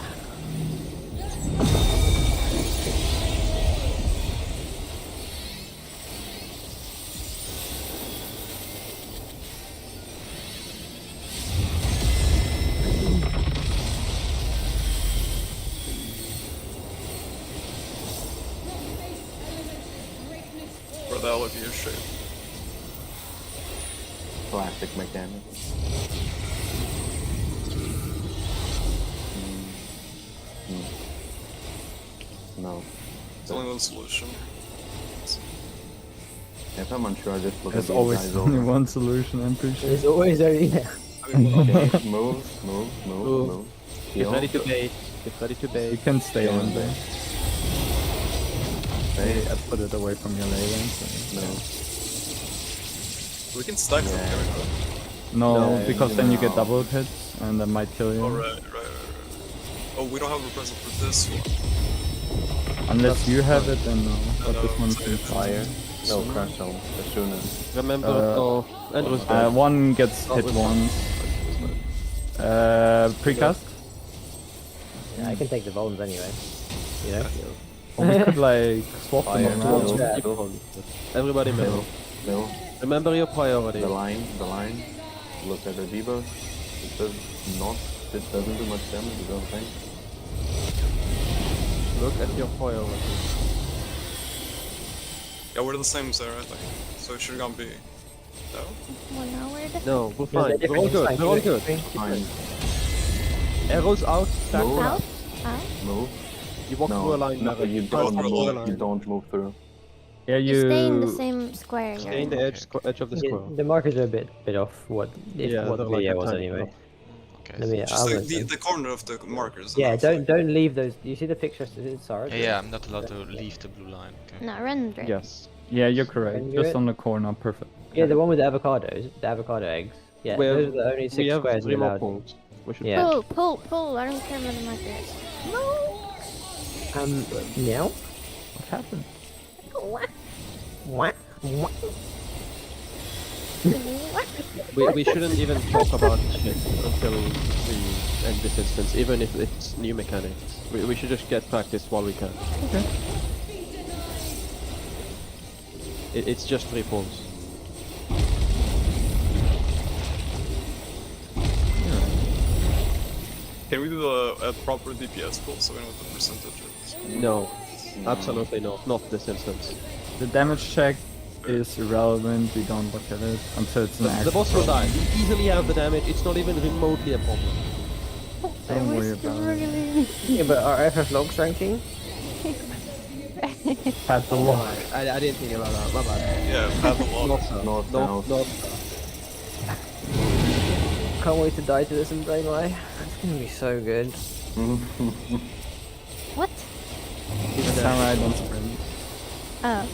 Bro, that'll look your shape. Classic mechanic. No. It's only one solution. If I'm unsure, I just look There's at these always guys only over. one solution, I'm pretty sure. There's always only there. I mean, what- Okay, move, move, move, Move. move. Get Heal. ready to bait. Get ready to You bait. can stay Yeah. on there. Bait. I put it away from your ley lane. So. No. we can stack them Yeah. here. No, No, because then you get no. double hits and that might kill you. Oh, right. Oh, we don't have a present for this one. Unless you have it, then no. But No, this one's it's- in fire. No, crash zone. As soon as. Remember, Uh, oh, Andrew's dead. One gets hit once. Precast? Yeah, I can take the bones anyway. You know? Or we could like swap them Fire. around. Yeah. Everybody Middle. middle. Middle. Remember your priority. The line. The line. Look at the debuff. It does not. It doesn't do much damage, I don't think. Look at your priority. Yeah, we're the same there, I think. So it should gonna be. No? Well, now we're the No, we're Yeah, fine. they're We're all good. different. We're all good. Fine. Arrows out. Stack. Move. out. Out. Move. You walk through a line. no, Barrett. you Transform don't through a move. You line. don't move through. Yeah, You stay in the same square you're Stay in in. the edge of the Yeah, square. the markers are a bit off what if Yeah, what the they're like video a was tiny anyway. bit Okay. Let me. Just I'll like look them. the corner of the markers. Yeah, and then don't leave those. You see the picture, Sarah? Yeah, I'm not allowed to leave the blue line. Okay. No, render it. Yes. Yeah, you're correct. Can you Just do it? on the corner, perfect. Yeah, the one with the avocados, the avocado eggs. Yeah, We have- those are the only We 6 have squares 3 more allowed. points. We should Yeah. Pull. I don't care about the markers. Meow. What happened? What? What? We shouldn't even talk about shit until we end this instance, even if it's new mechanics. We should just get practice while we can. Okay. It's just 3 points. Can we do a proper DPS pool so we know what the percentage is? No, absolutely not. Not this instance. The damage check is irrelevant. We don't look at it until it's an The actual boss will die. problem. We easily have the damage. It's not even remotely a problem. Don't worry about it. Yeah, but our FF logs ranking? Pat the log. I didn't think about that. My bad. Yeah, pad the log. Not so. North, No, south. no. Can't wait to die to this in Brainway. It's gonna be so good. What? Samurai, don't sprint. Oh,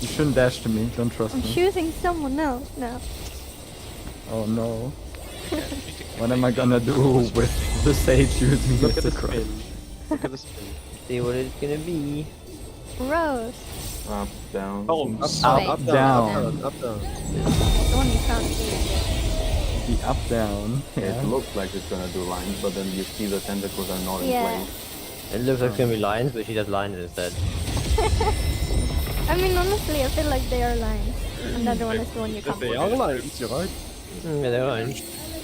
You shouldn't dash to me. Don't trust I'm me. choosing someone else now. Oh no. What am I gonna do with the sage using Look it at to the crush? spin. Look at the spin. See what it's gonna be. Rose. Up, down. Up, Up, down. up, down. The one you found here. The up down. Yeah. It looks like it's gonna do lines, but then you see the tentacles are not in Yeah. place. It looks like it's gonna be lines, but she does lines instead. I mean, honestly, I feel like they are lines. Another one is the one you If come they for. are lines, you're right. Yeah, they're lines.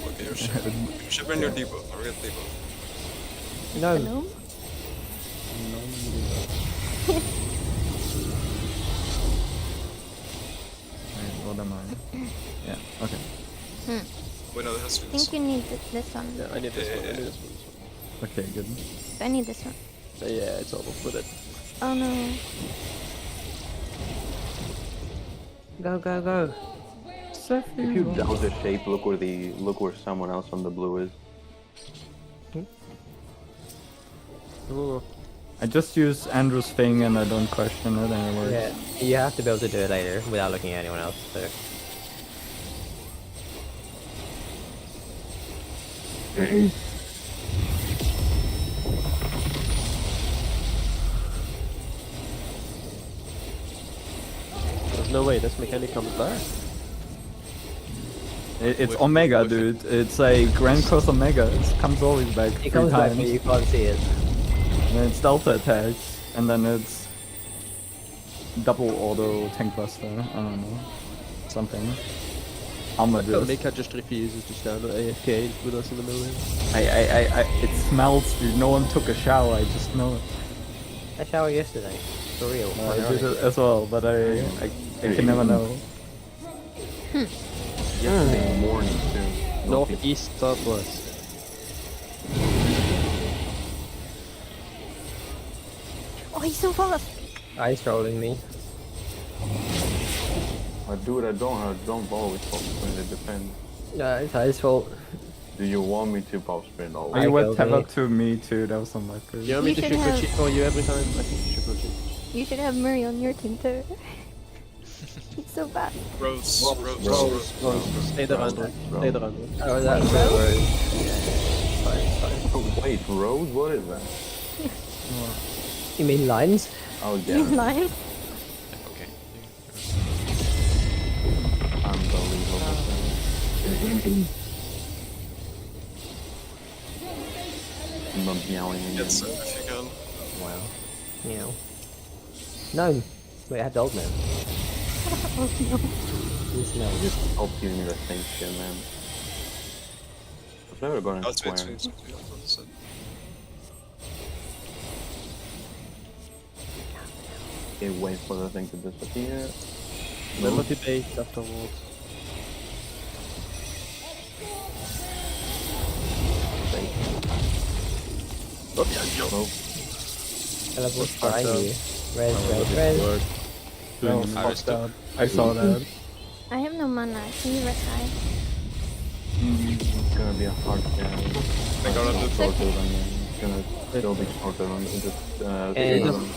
Okay, you're ship in your debuff. Or get debuff. No. Hello? Wait, what am I? Yeah. Okay. Wait, no, that has to I be this think you need this one. Yeah, I need this one. I need this one. Okay. Good. I need this one. Yeah, it's over with it. Oh no. Go, go, go. If you doubt the shape, look where someone else on the blue is. Ooh. I just use Andrew's thing and I don't question it and it works. Yeah, you have to be able to do it later without looking at anyone else. So. There's no way this mechanic comes back. It's With- Omega, with it. dude. It's a Grand Cross Omega. It comes always back It 3 comes back, times. but you can't see it. And then it's Delta attacks, and then it's double auto tank buster. I don't know. Something. Armadillo. Mika just refuses to stand AFK with us in the middle. It smells, dude. No one took a shower. I just know it. I showered yesterday. For real. I did it as well, but I can never know. Yesterday morning too. North, east, southwest. Oh, he's so fast. Ice trolling me. Dude, I don't always pop sprint, it depends. No, it's Ice's fault. Do you want me to pop sprint Are always? you I with killed Teva me. to me too? That was on my first. You want me You to should shoot have- cheat for you every time? I think you should cheat. You should have Murray on your team too. He's so fast. Rose. Stay there, Andrew. Stay there, Andrew. Oh, that's Wait, so Rose? rude. Yeah, fine, fine. Oh, wait, Rose? What is that? You mean lines? Oh You yeah, lying? Okay. unbelievable. I'm not meowing again. Get some if you can. Wow. No. Wait, I have the old man. Oh no. Please no. Just stop giving me the same shit, man. I've never gone in Oh, it's square. wait. So, Okay, wait for the thing to disappear. Remember to bait afterwards. Nope. Teleport Just fucked behind up. you. Res, Oh, res, the res. word. Doing I it. was stuck. I saw that. I have no mana. Can you retry? It's gonna be a hard game. I got It's it. shorter than it's gonna still be shorter than just it take doesn't-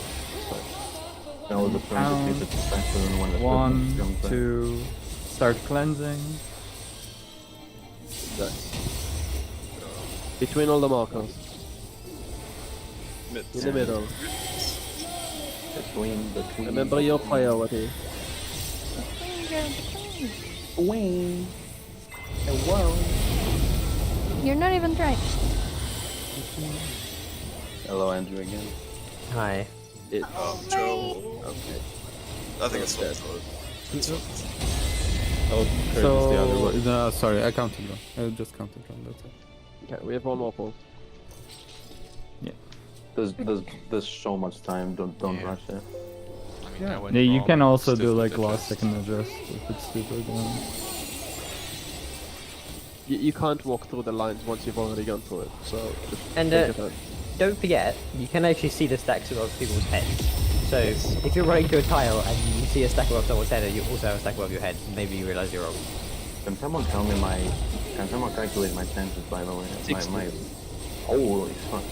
that was the turn to see if it's faster than when the 1, comes back. 2, start cleansing. Between all the markers. Mid. In the middle. Between. Remember your priority. Wing. Hello. You're not even trying. Hello, Andrew again. Hi. Joe. Okay. I think it's fine. Oh, Kurt So- is the other one. No, sorry, I counted wrong. I just counted wrong. That's it. Okay, we have one more pull. There's so much time. Don't Yeah. rush it. I mean, I went Yeah, you wrong, can also still do like did last this. second adjust if it's stupid. You can't walk through the lines once you've already gone through it, so just And, take your time. Don't forget, you can actually see the stacks above people's heads. So if you're running through a tile and you see a stack above someone's head and you also have a stack above your head, maybe you realize you're wrong. Can someone tell me Can someone calculate my chances, by the way? 60. My holy fuck.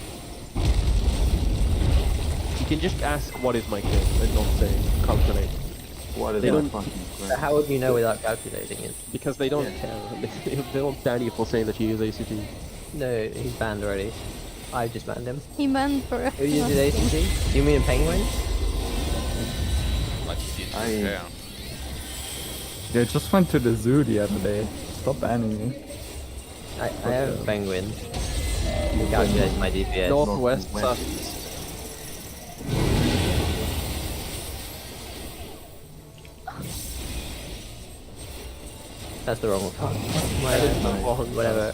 You can just ask what is my kill and not say calculate. What is They my don't- fucking But crap? how would you know without calculating it? Because they don't Yeah. care. They won't ban you for saying that you use ACT. No, he's banned already. I just banned him. He banned for Who uses ACT? You mean a penguin? Like you did I- there. Yeah, I just went to the zoo the other day. Stop banning me. I have a penguin. He calculates my DPS. Northwest, Northwest. southeast. That's the wrong one.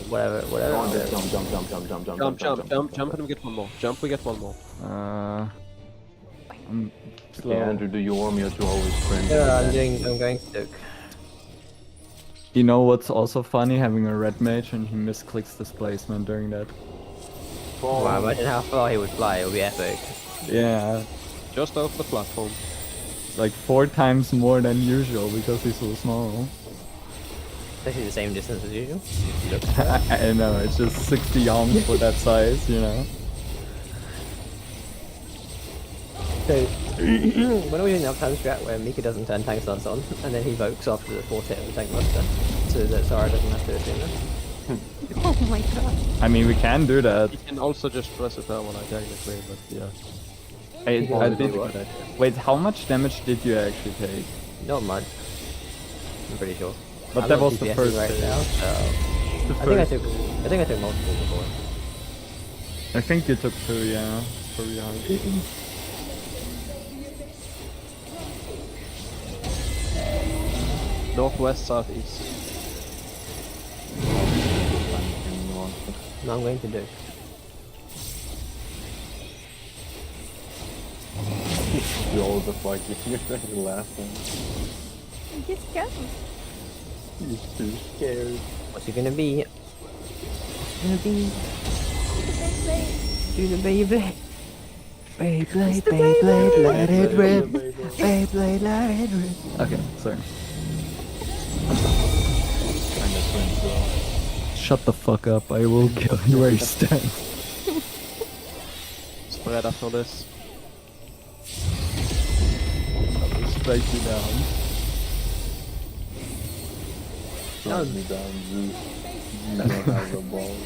Whatever. Go on, just jump. And we get one more. Jump, we get one more. I'm slow. Okay, Andrew, do you want me to always sprint? I'm going to Duke. You know what's also funny? Having a red mage and he misclicks displacement during that. Wow, imagine how far he would fly, it would be epic. Yeah, Just off the platform. like 4 times more than usual because he's so small. It's actually the same distance as usual. I know, it's just 60 arms for that size, you know? So, when are we doing the uptime strat where Mika doesn't turn tank stance on, and then he vokes after the 4th hit of the tank master, so that Zara doesn't have to assume that? Oh my god. I mean, we can do that. You can also just press it down when I technically, but yeah. I do did. what? Wait, how much damage did you actually take? Not much. I'm pretty sure. But I'm that not was the DPSing first right hit. now, so The I first. think I took multiple before. I think you took 2, yeah. Pretty hard. Northwest, southeast. No, I'm going to Duke. You all just like you're laughing. Just go. You're too scared. What's it gonna be? What's it gonna be? Do the Beyblade. Beyblade, Beyblade, let it rip. Beyblade, let it rip. Okay, sorry. Kind of twins though. Shut the fuck up, I will kill you where you stand. Spread after this. I'll strike you down. Drag me down, Zeus. You don't have the ball.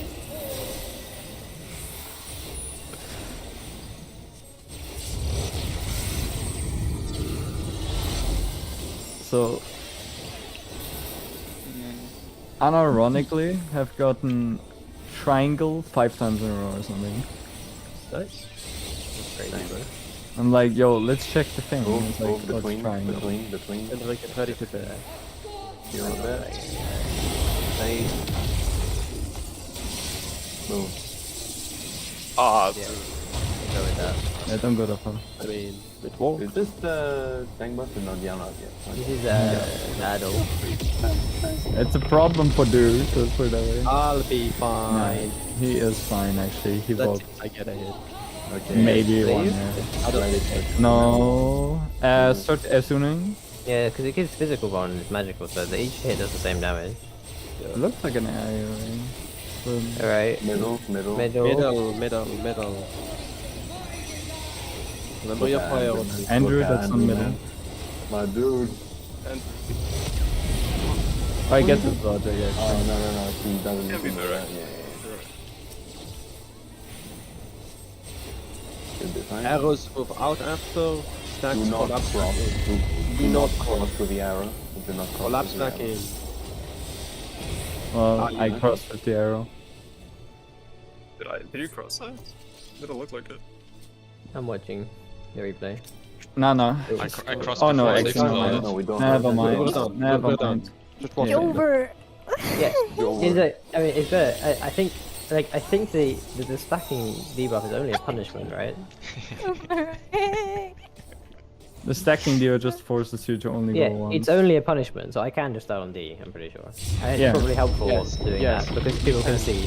So, unironically, have gotten triangle 5 times in a row or something. Nice. I'm like, yo, let's check the thing. Move, It's like, move what's between. triangle? And we get ready to bear. Here a bit. Stay. Move. Ah, Yeah. dude. Go with that. Yeah, don't go that far. I mean, it won't. Is this the tank buster? No, yeah, not yet. This is Adol. It's a problem for dude, let's put it that way. I'll be No, fine. he is fine actually, he That's votes. if I get a hit. Okay. Maybe Leave? one arrow. I don't think so. No. Start Esuning. Yeah, because it gives physical bond and it's magical, so each hit does the same damage. It looks like an AoE. But Alright. Middle. Middle. Remember your priorities. Andrew, that's on middle. My dude. And I get the logic actually. Oh no. He doesn't Yeah, even be know better. that. Yeah. Should be fine. Arrows move out after. Stacks Do not collapse cross. back in. Do not cross with the arrow. Do not cross Collapse with the back arrow. in. Well, Ah, I yeah. crossed with the arrow. did you cross that? Didn't look like it. I'm watching the replay. No. I crossed Oh no, before it actually, exploded. No, we don't. Never We're mind. done. Never We're done. mind. Just watch Yeah. it. Over. Yeah, Yo, is it? I mean, it's better. I think, I think the stacking debuff is only a punishment, right? The stacking deal just forces you to only Yeah, go once. it's only a punishment, so I can just start on D. I'm pretty sure. And it's Yeah. probably helpful Yes, doing yes. that because people can see.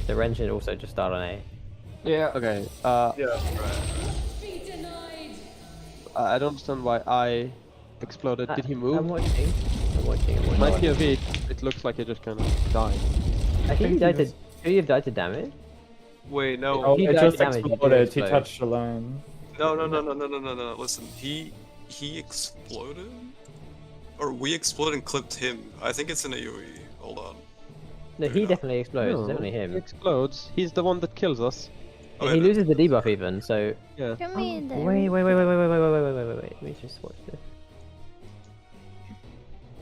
The wrench should also just start on A. Yeah. Okay. Yeah, right. Be denied. I don't understand why I exploded. Did he I'm move? watching. I'm watching. My POV, it looks like he just kind of died. I think he died to. Could he have died to damage? Wait, no. Oh, He it died just damage, he did exploded. He explode. touched the line. No. Listen, he exploded, or we exploded and clipped him. I think it's an AOE. Hold on. No, he definitely explodes. No, It's definitely He him. explodes. He's the one that kills us. Oh, He yeah, loses the debuff even. So Yeah. Show me the. wait. Let me just watch this.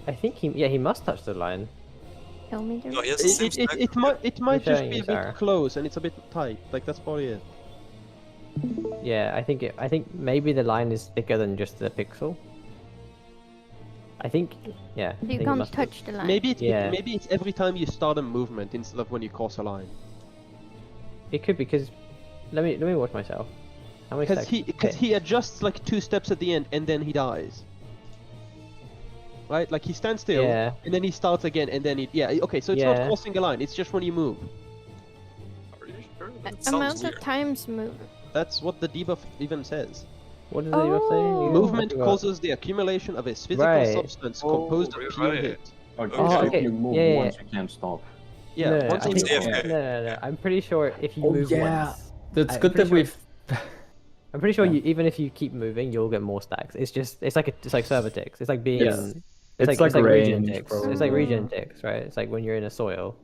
I think he must touch the line. Show me the. No, he has the same stack. It might just showing be a you, bit Sarah. close and it's a bit tight. Like that's probably it. Yeah, I think maybe the line is thicker than just the pixel. I think, yeah. I You think it can't must be. touch the line. Yeah. Maybe it's every time you start a movement instead of when you cross a line. It could because let me watch myself. How many Because stacks? he adjusts like 2 steps at the end and then he dies. Right? Like he stands still Yeah. and then he starts again and then he okay, so it's Yeah. not crossing a line, it's just when you move. Are you sure? That sounds Amount weird. of times move. That's what the debuff even says. What does the debuff say? Oh. Movement What? causes the accumulation of a physical Right. substance Oh, composed of right, pure right. hit. Okay, Oh, so okay. if you move Yeah, once, you can't stop. Yeah, no, once I you think, move- move, AFK. I'm pretty sure if you Oh, move yeah. once, That's I'm good that pretty we've. I'm pretty sure Yeah. you even if you keep moving, you'll get more stacks. It's like server ticks. It's like being. Yes. It's It's like like regen range, ticks. bro. It's like regen ticks, right? It's like when you're in a soil.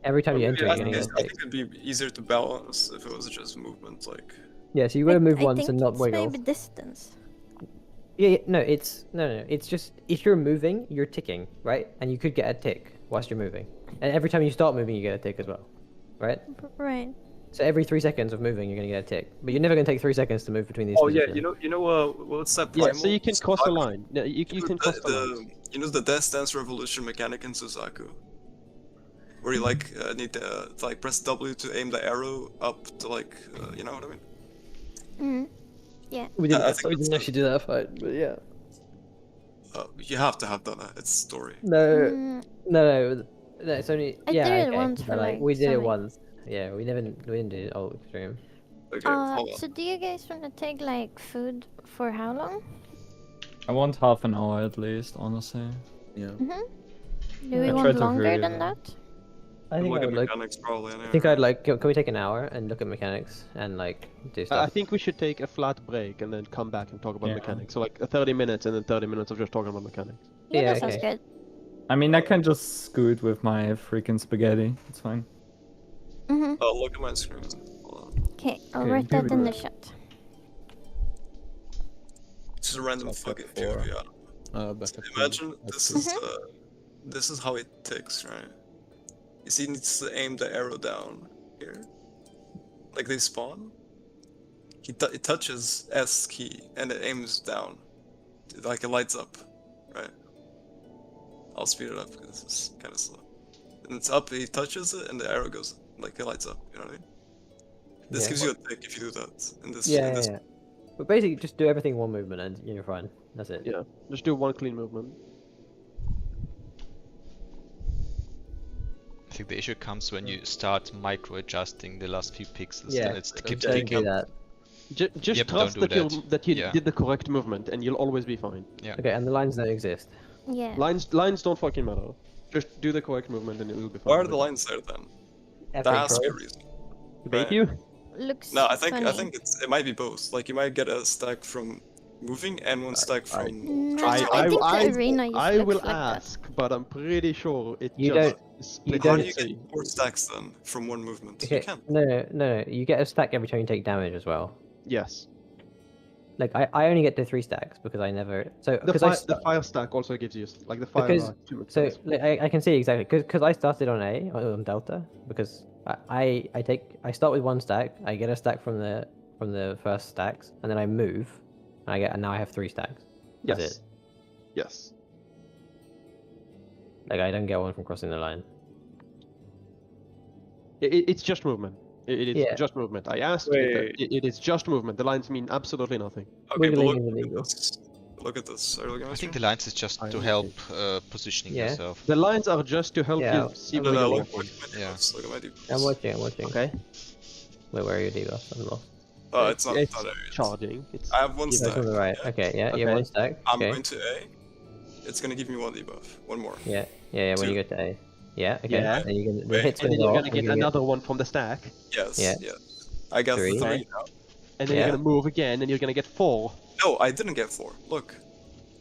Every time you enter, I you're think, gonna it's, get I a tick. think it'd be easier to balance if it was just movement. Like, Yeah, so you gotta move I once think and not it's wiggle. maybe distance. Yeah, no, it's no. It's just if you're moving, you're ticking, right? And you could get a tick whilst you're moving. And every time you start moving, you get a tick as well, right? Right. So every 3 seconds of moving, you're gonna get a tick. But you're never gonna take 3 seconds to move between these. oh yeah, positions. what's that? yeah, Primal so you can cross a Suzaku? line. Yeah, you can cross the line. You know the Death Dance Revolution mechanic in Suzaku, where you like need to like press W to aim the arrow up to like you know what I mean? Mm. Yeah. We didn't- I think we we didn't it's- actually do that fight, but yeah. You have to have done it. It's story. No, Mm, no, it's only. I yeah, did it okay, once but, for, like, we did it Sonic. once. Yeah, we didn't do it all extreme. Okay, hold on. so do you guys want to take like food for how long? I want half an hour at least, honestly. Yeah. Do we I want tried to longer hurry than it. that? I think Look I at would like. mechanics probably. I think I'd like. Can we take an hour and look at mechanics and like do I stuff? think we should take a flat break and then come back and talk about Yeah. mechanics. So like 30 minutes and then 30 minutes of just talking about mechanics. Yeah, Yeah, that sounds okay. good. I mean, I can just scoot with my freaking spaghetti. It's fine. Mhm. Oh, look at my screen. Hold on. Okay, I'll Okay, write here that we in the go. chat. It's a random That's fucking like four. POV. Back at Imagine two. this is how it ticks, right? You see, it needs to aim the arrow down here, like they spawn. It touches S key and it aims down, like it lights up, right? I'll speed it up because it's kind of slow. And it's up, he touches it, and the arrow goes like it lights up. You know what I mean? This Yeah. gives you a tick if you do that. In this, Yeah, in yeah, this yeah. But basically, just do everything in one movement and you're fine. That's it. Yeah, just do one clean movement. I think the issue comes when you start micro-adjusting the last few pixels. Yeah, Then it's keep don't taking do that. Just Yep, trust don't do that you Yeah. did the correct movement, and you'll always be fine. Yeah. Okay, and the lines don't exist. Yeah. Lines don't fucking matter. Just do the correct movement, and it'll be fine. Why are the lines there then? F8 That has to be a probes. reason. Bait Right. you? Looks No, I funny. think it might be both. Like you might get a stack from moving and one stack from No, crossing the I line. think the arena just I looks will like that. ask, but I'm pretty sure it You just don't- split How don't- do you three. get 4 stacks then from one movement? Okay, You can. no. You get a stack every time you take damage as well. Yes. Like I only get to 3 stacks because I never. So The, because I the fire stack also gives you like the fire. because achievement so stacks. like, I can see exactly because I started on A on Delta because I start with 1 stack. I get a stack from the first stacks, and then I move, and now I have 3 stacks. That's Yes. it. Yes. Like I don't get one from crossing the line. It's just movement. It is Yeah. just movement. I asked. Wait. It is just movement. The lines mean absolutely nothing. Okay, but Wiggling look, is look illegal. at this. Look at this. Are you looking at I my think the screen? lines is just I to like help positioning Yeah. yourself. The lines are just to help Yeah, you see I'm where No, you're look, walking. look at my Yeah. debuffs. Look at my debuffs. I'm watching. Okay. Wait, where are your debuffs? I'm lost. It's not It's that area. charging. It's I have one Yeah, That's stack. on the right. Yeah. Okay, yeah, you have Okay. 1 stack. I'm Okay. going to A. It's gonna give me 1 debuff. One more. Yeah. When you Two. go to A. Yeah. Okay. Yeah. Then you can the Wait. hits and then go you're off, gonna and get you're another one from the stack, Yes. Yeah. Yes. I got 3. the 3 Okay. now. and then Yeah. you're gonna move again, and you're gonna get 4. No, I didn't get 4. Look.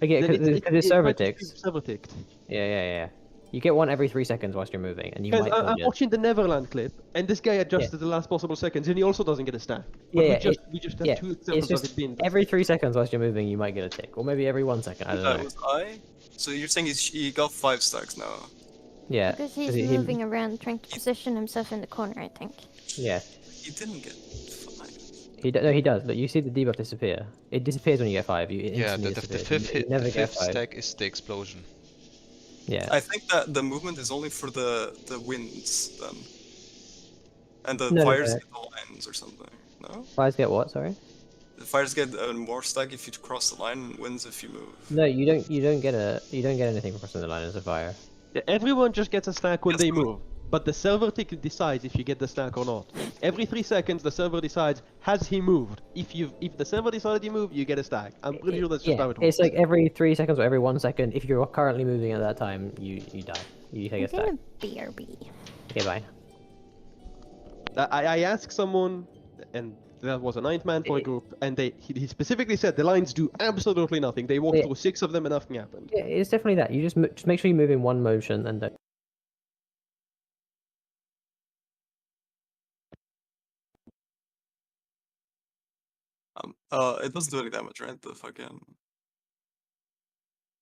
Okay, Then because it's server might just be ticks. server ticked. Yeah. You get one every 3 seconds whilst you're moving, and you Guys, might I'm dodge it. watching the Neverland clip, and this guy adjusted the last possible seconds, and he also doesn't get a stack. But Yeah, we just have yeah, 2 It's examples of just it being. every 3 seconds whilst you're moving, you might get a tick, or maybe every 1 second. I don't That know. was I. So you're saying he got 5 stacks now? Yeah, Because he's he- moving around trying to position himself in the corner, I think. Yeah, He didn't get 5. he does. Look, you see the debuff disappear. It disappears when you get 5. You Yeah, instantly the disappears. fifth You hit, never the get fifth 5. stack is the explosion. Yeah. I think that the movement is only for the winds then. And the No, fires no. get the lines or something. No? Fires get what? Sorry. The fires get more stack if you cross the line and winds if you move. No, you don't. You don't get anything from crossing the line as a fire. Yeah, everyone just gets a stack when Yes, they but- move, but the server tick decides if you get the stack or not. Every 3 seconds, the server decides has he moved. If the server decided you move, you get a stack. I'm pretty sure that's just Yeah, how it works. it's like every 3 seconds or every 1 second. If you're currently moving at that time, you die. You take a I'm stack. gonna BRB. Okay, bye. I asked someone, and that was a 9th man for a group, and he specifically said the lines do absolutely nothing. They walked Yeah. through 6 of them and nothing happened. Yeah, it's definitely that. You just make sure you move in one motion and don't. It doesn't do any damage, right? The fucking.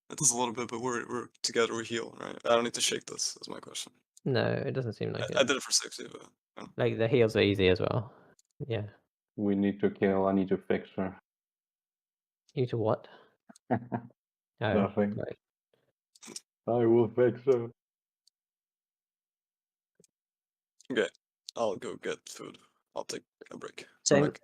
It does a little bit, but we're together, we heal, right? I don't need to shake this. Is my question. No, it doesn't seem like I it. did it for 60, but. Like the heals are easy as well. Yeah. We need to kill. I need to fix her. You to what? Oh, Nothing. right. I will fix her. Okay, I'll go get food. I'll take a break. Same. Break.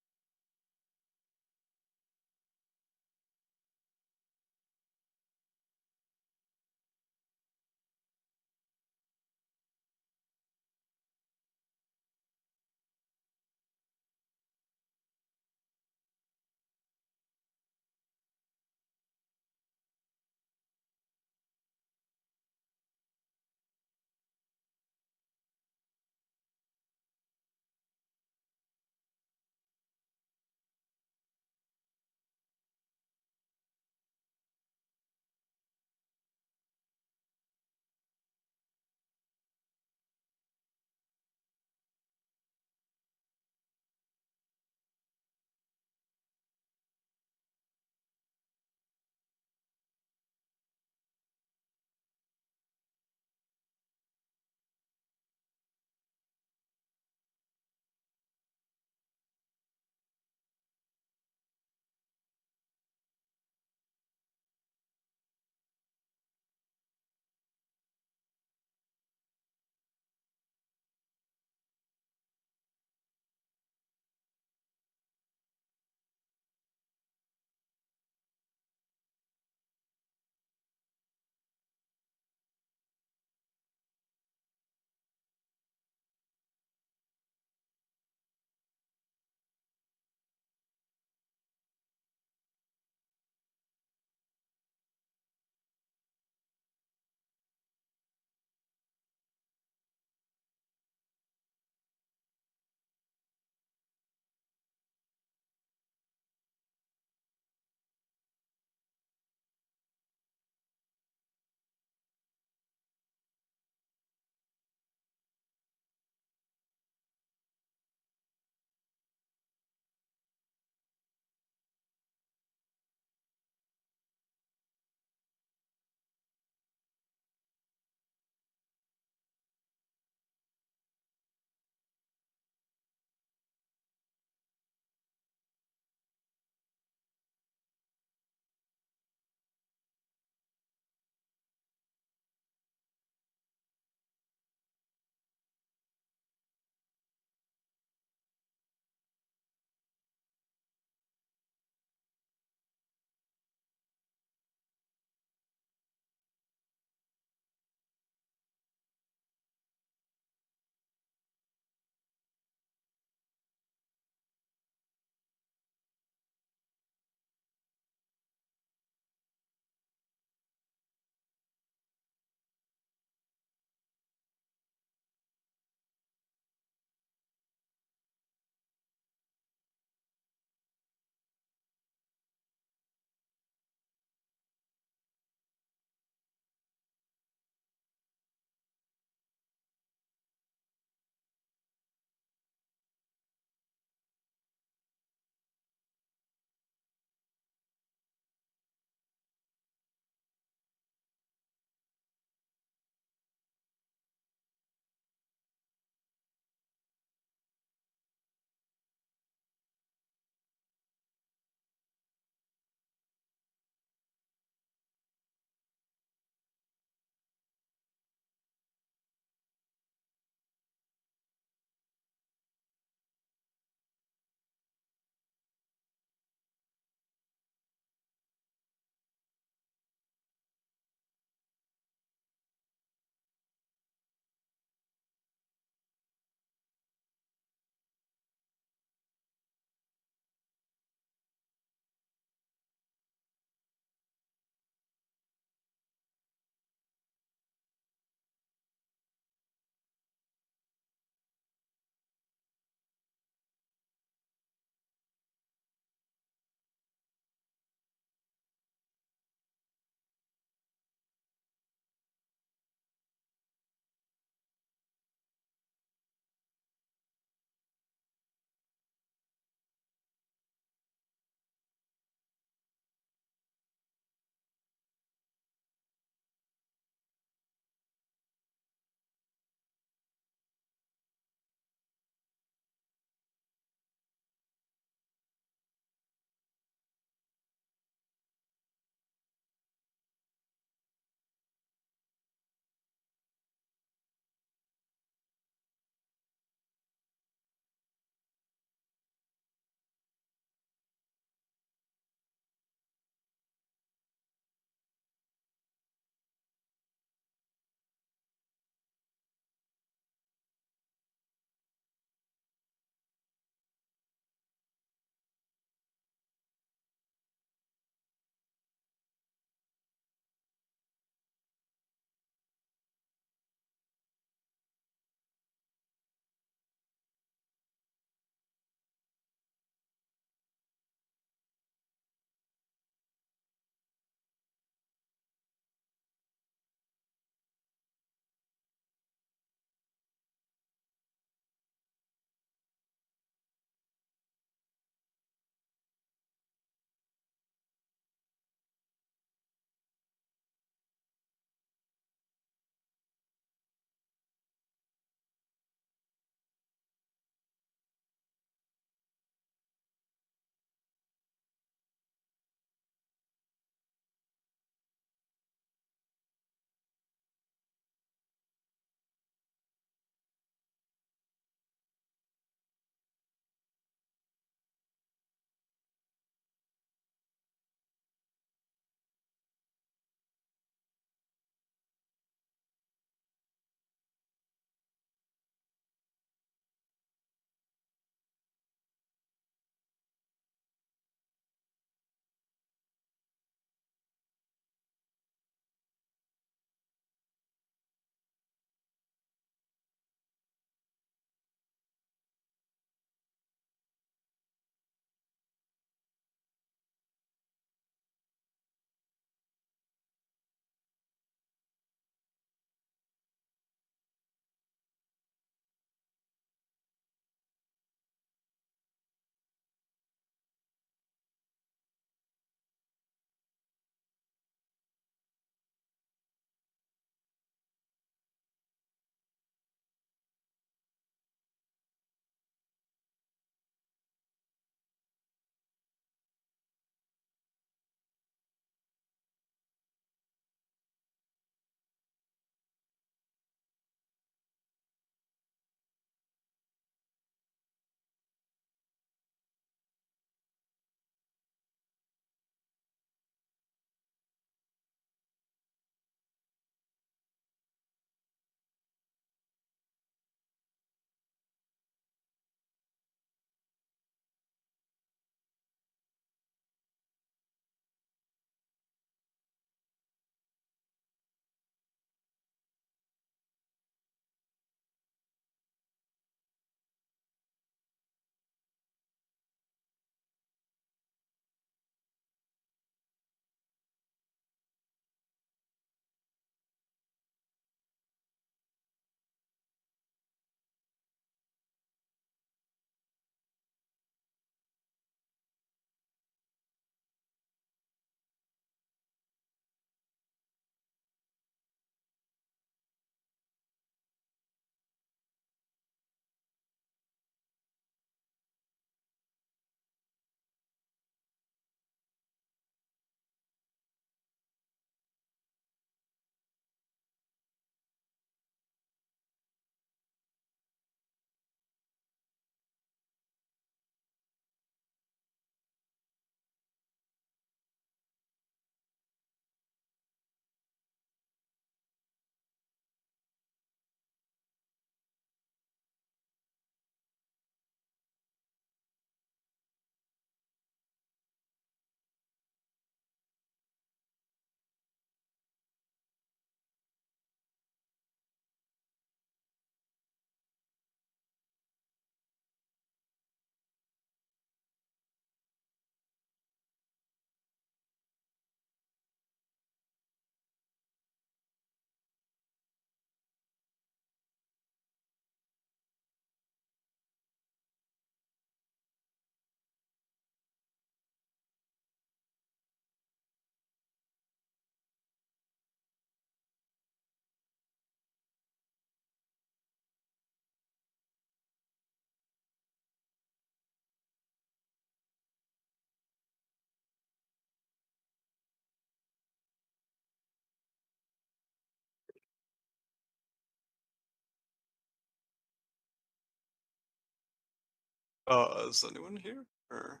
Is anyone here? Or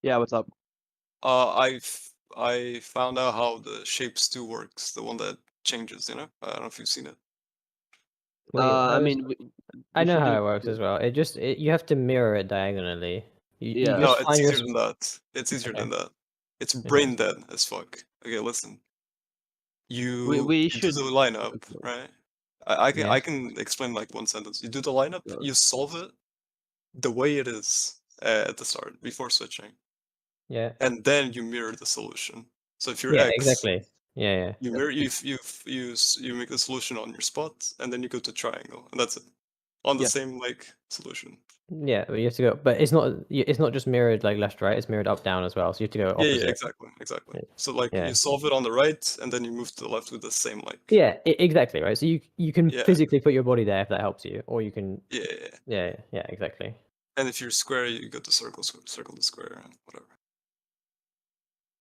Yeah, what's up? I found out how the shapes 2 works, the one that changes, you know? I don't know if you've seen it. Wait, I mean, I we know should do how it. it works as well. You have to mirror it diagonally. You Yeah. No, just it's find your. easier than that. It's easier Okay. than that. It's Okay. brain dead as fuck. Okay, listen. We You do should. the lineup, right? I can Yes. explain like one sentence. You do the lineup, Yeah. you solve it the way it is at the start before switching, Yeah. and then you mirror the solution. So if you're Yeah. X, Exactly. Yeah. you mirror you make the solution on your spot, and then you go to triangle, and that's it. On the Yeah. same like solution. Yeah. But you have to go. But it's not just mirrored like left right. It's mirrored up down as well. So you have to go Yeah, opposite. exactly. Yeah. So like Yeah. you solve it on the right, and then you move to the left with the same like. Yeah. Exactly. Right. So you can Yeah. physically put your body there if that helps you, or you can. Yeah. Yeah. Exactly. And if you're square, you go to circle, circle to square, and whatever.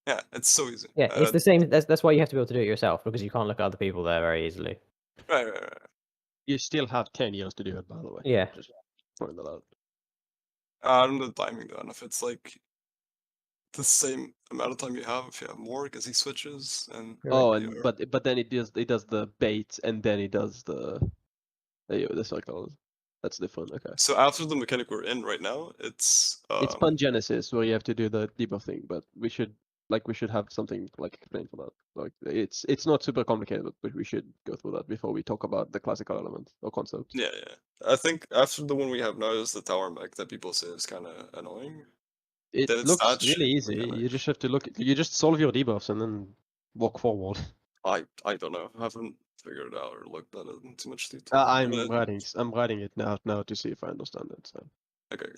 Yeah, it's so easy. Yeah. It's the same. That's why you have to be able to do it yourself, because you can't look at other people there very easily. Right. You still have 10 years to do it, by the way. Yeah. Just point that out. I don't know the timing though, and if it's like the same amount of time you have, if you have more, because he switches, and Oh, you're- and but then it does the bait, and then it does the circles. That's different. Okay. so after the mechanic we're in right now, it's It's Pangenesis where you have to do the debuff thing, but we should have something like explained for that. Like it's not super complicated, but we should go through that before we talk about the classical element or concept. yeah. I think after the one we have now is the tower mech that people say is kind of annoying. It Then it's looks that really shape easy. mechanic. You just have to you just solve your debuffs and then walk forward. I don't know. I haven't figured it out or looked at it in too much detail. I'm writing it now to see if I understand it. So. Okay.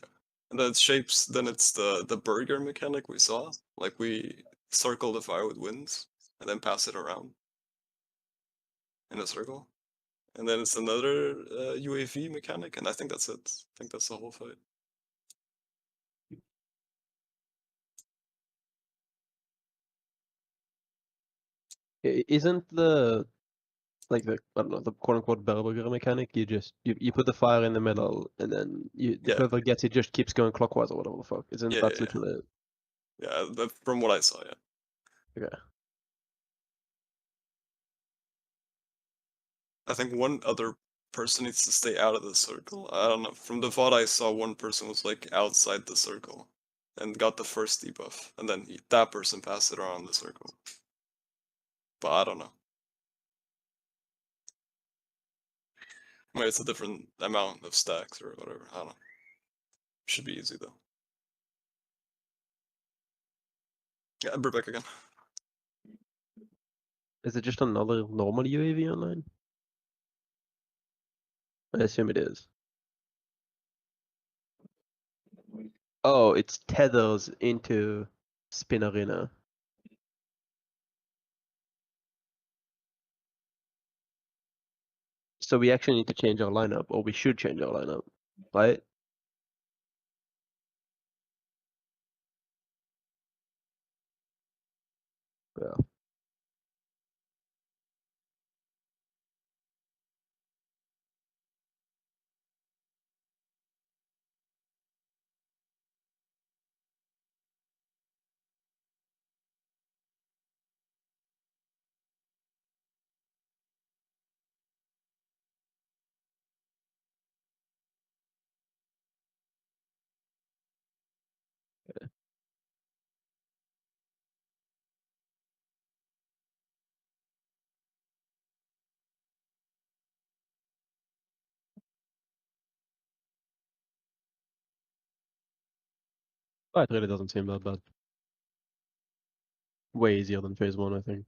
And then it's shapes. Then it's the burger mechanic we saw. Like we circle the fire with winds and then pass it around in a circle. And then it's another UAV mechanic, and I think that's it. I think that's the whole fight. Isn't the I don't know, the quote unquote burger mechanic, you put the fire in the middle and then Yeah. whoever gets it just keeps going clockwise or whatever the fuck. Isn't Yeah, that yeah. literally it? Yeah, that, from what I saw, yeah. Okay. I think one other person needs to stay out of the circle. I don't know. From the VOD I saw, one person was like outside the circle and got the first debuff, and then that person passed it around the circle. But I don't know. Maybe it's a different amount of stacks or whatever. I don't know. Should be easy though. Yeah, we're back again. Is it just another normal UAV online? I assume it is. Oh, it's tethers into Spin Arena. So we actually need to change our lineup, or we should change our lineup, right? Yeah. But it really doesn't seem that bad. Way easier than phase 1, I think.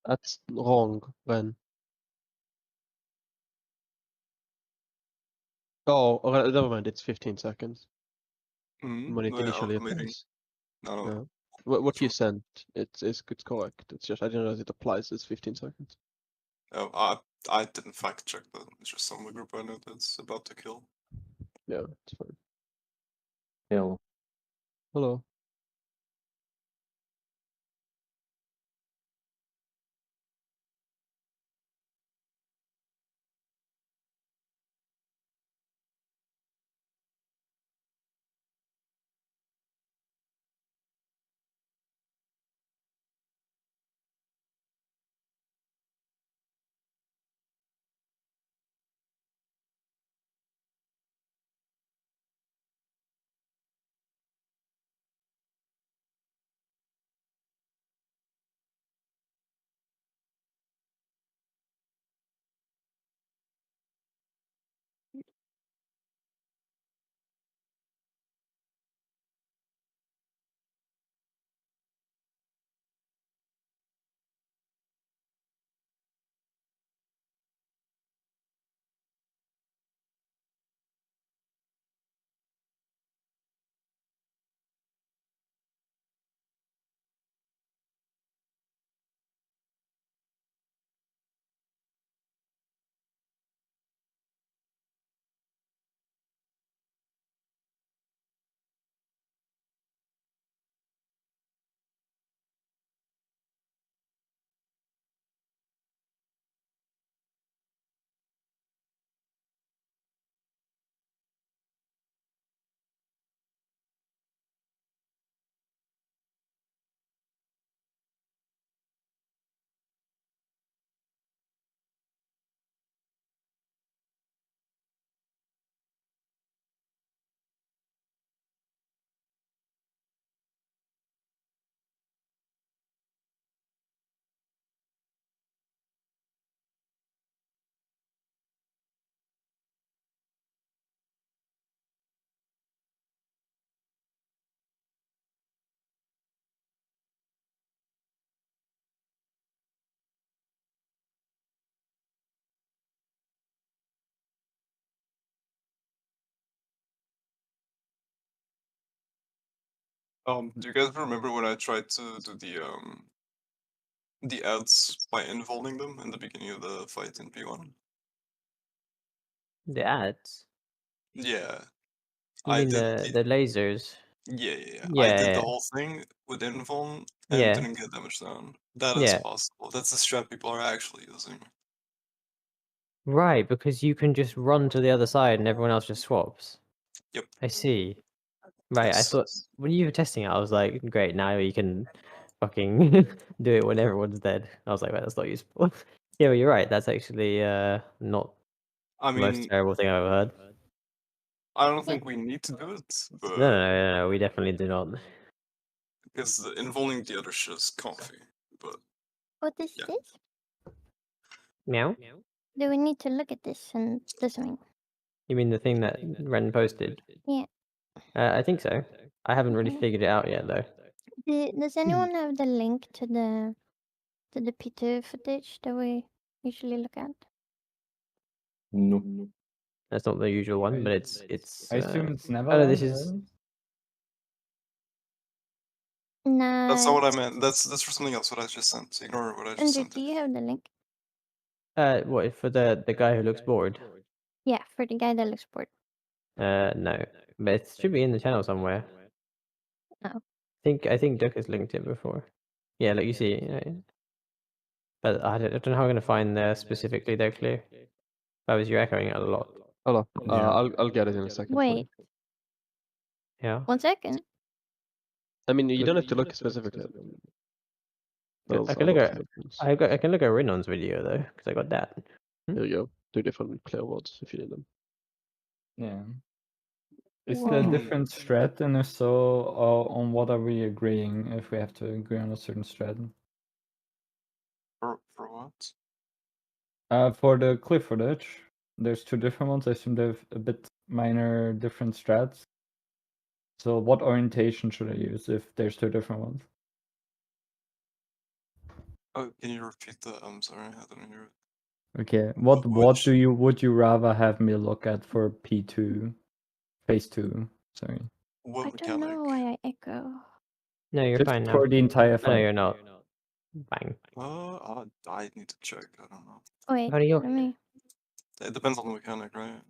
That's wrong, Ren. Oh, never mind. It's 15 seconds when it No, yeah, initially maybe. applies. No. Yeah. What you sent, it's correct. It's just I didn't realize it applies as 15 seconds. Oh, I didn't fact check that. It's just some of the group I know that's about to kill. Yeah, it's fine. Hill. Hello. Do you guys remember when I tried to do the ads by involving them in the beginning of the fight in P1? The ads. Yeah. You I mean did the lasers? yeah. I Yeah, did the yeah, whole thing with invuln and yeah, didn't get damage down. That is yeah. possible. That's the strat people are actually using. Right, because you can just run to the other side and everyone else just swaps. Yep. I see. Right, I Yes. thought when you were testing it, I was like, great, now you can fucking do it when everyone's dead. I was like, well, that's not useful. Yeah, well, you're right. That's actually not I the most mean, terrible thing I've ever heard. I don't think we need to do it, No, no, but no, no, we definitely do not. because the invulning the other shit is comfy. But What is Yeah. this? Meow? Do we need to look at this and this one? You mean the thing that Ren posted? Yeah. I think so. I haven't really Okay. figured it out yet, though. Does anyone have the link to the P2 footage that we usually look at? No. That's not the usual one, but it's. I assume it's never. Oh, this is. No. that's not what I meant. That's for something else. What I just sent. Ignore what I just Andrew, sent. do you have the link? What for the guy who looks bored? Yeah, for the guy that looks bored. No, but it should be in the channel somewhere. Oh. I think Duck has linked it before. Yeah, like you see. But I don't know how I'm gonna find there specifically though, Clear. That was you echoing out a lot. Hold on. Yeah. I'll get it in a second. for you. Wait, Yeah. 1 second. I mean, you don't have to look specifically. There's I can a look lot of at difference. I can look at Rinon's video though, because I got that. Here you go. 2 different clear words if you need them. Yeah. Is Whoa. there a different strat, and if so, on what are we agreeing if we have to agree on a certain strat? For what? For the clip footage, there's 2 different ones. I assume they have a bit minor different strats. So what orientation should I use if there's 2 different ones? Oh, can you repeat that? I'm sorry, I didn't hear it. Okay, what Which- would you rather have me look at for P2, phase 2? Sorry, What I don't mechanic? know why I echo. No, you're just fine now. for the entire No, fight. you're not. Bang. I need to check. I don't know. Wait, How do you- let me. It depends on the mechanic, right?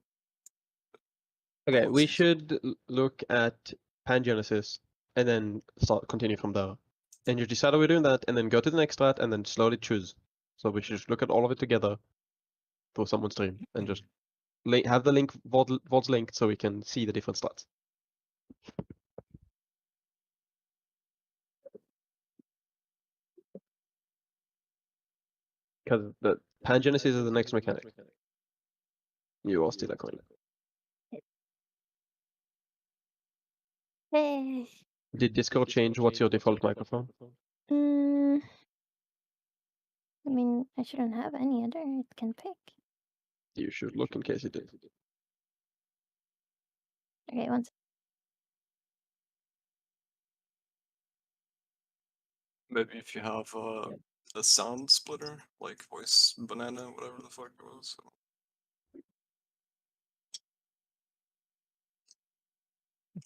Okay, What we seems- should look at Pangenesis and then continue from there. And you decide how we're doing that, and then go to the next strat, and then slowly choose. So we should just look at all of it together for someone's stream, and just have the link VODs linked so we can see the different strats. Because the Pangenesis is the next mechanic. You are still a coin. Hey. Did Discord change what's your default microphone? Mm, I mean, I shouldn't have any other. It can pick. You should look in case it did. Okay, 1 second. Maybe if you have a sound splitter, like voice banana, whatever the fuck it was.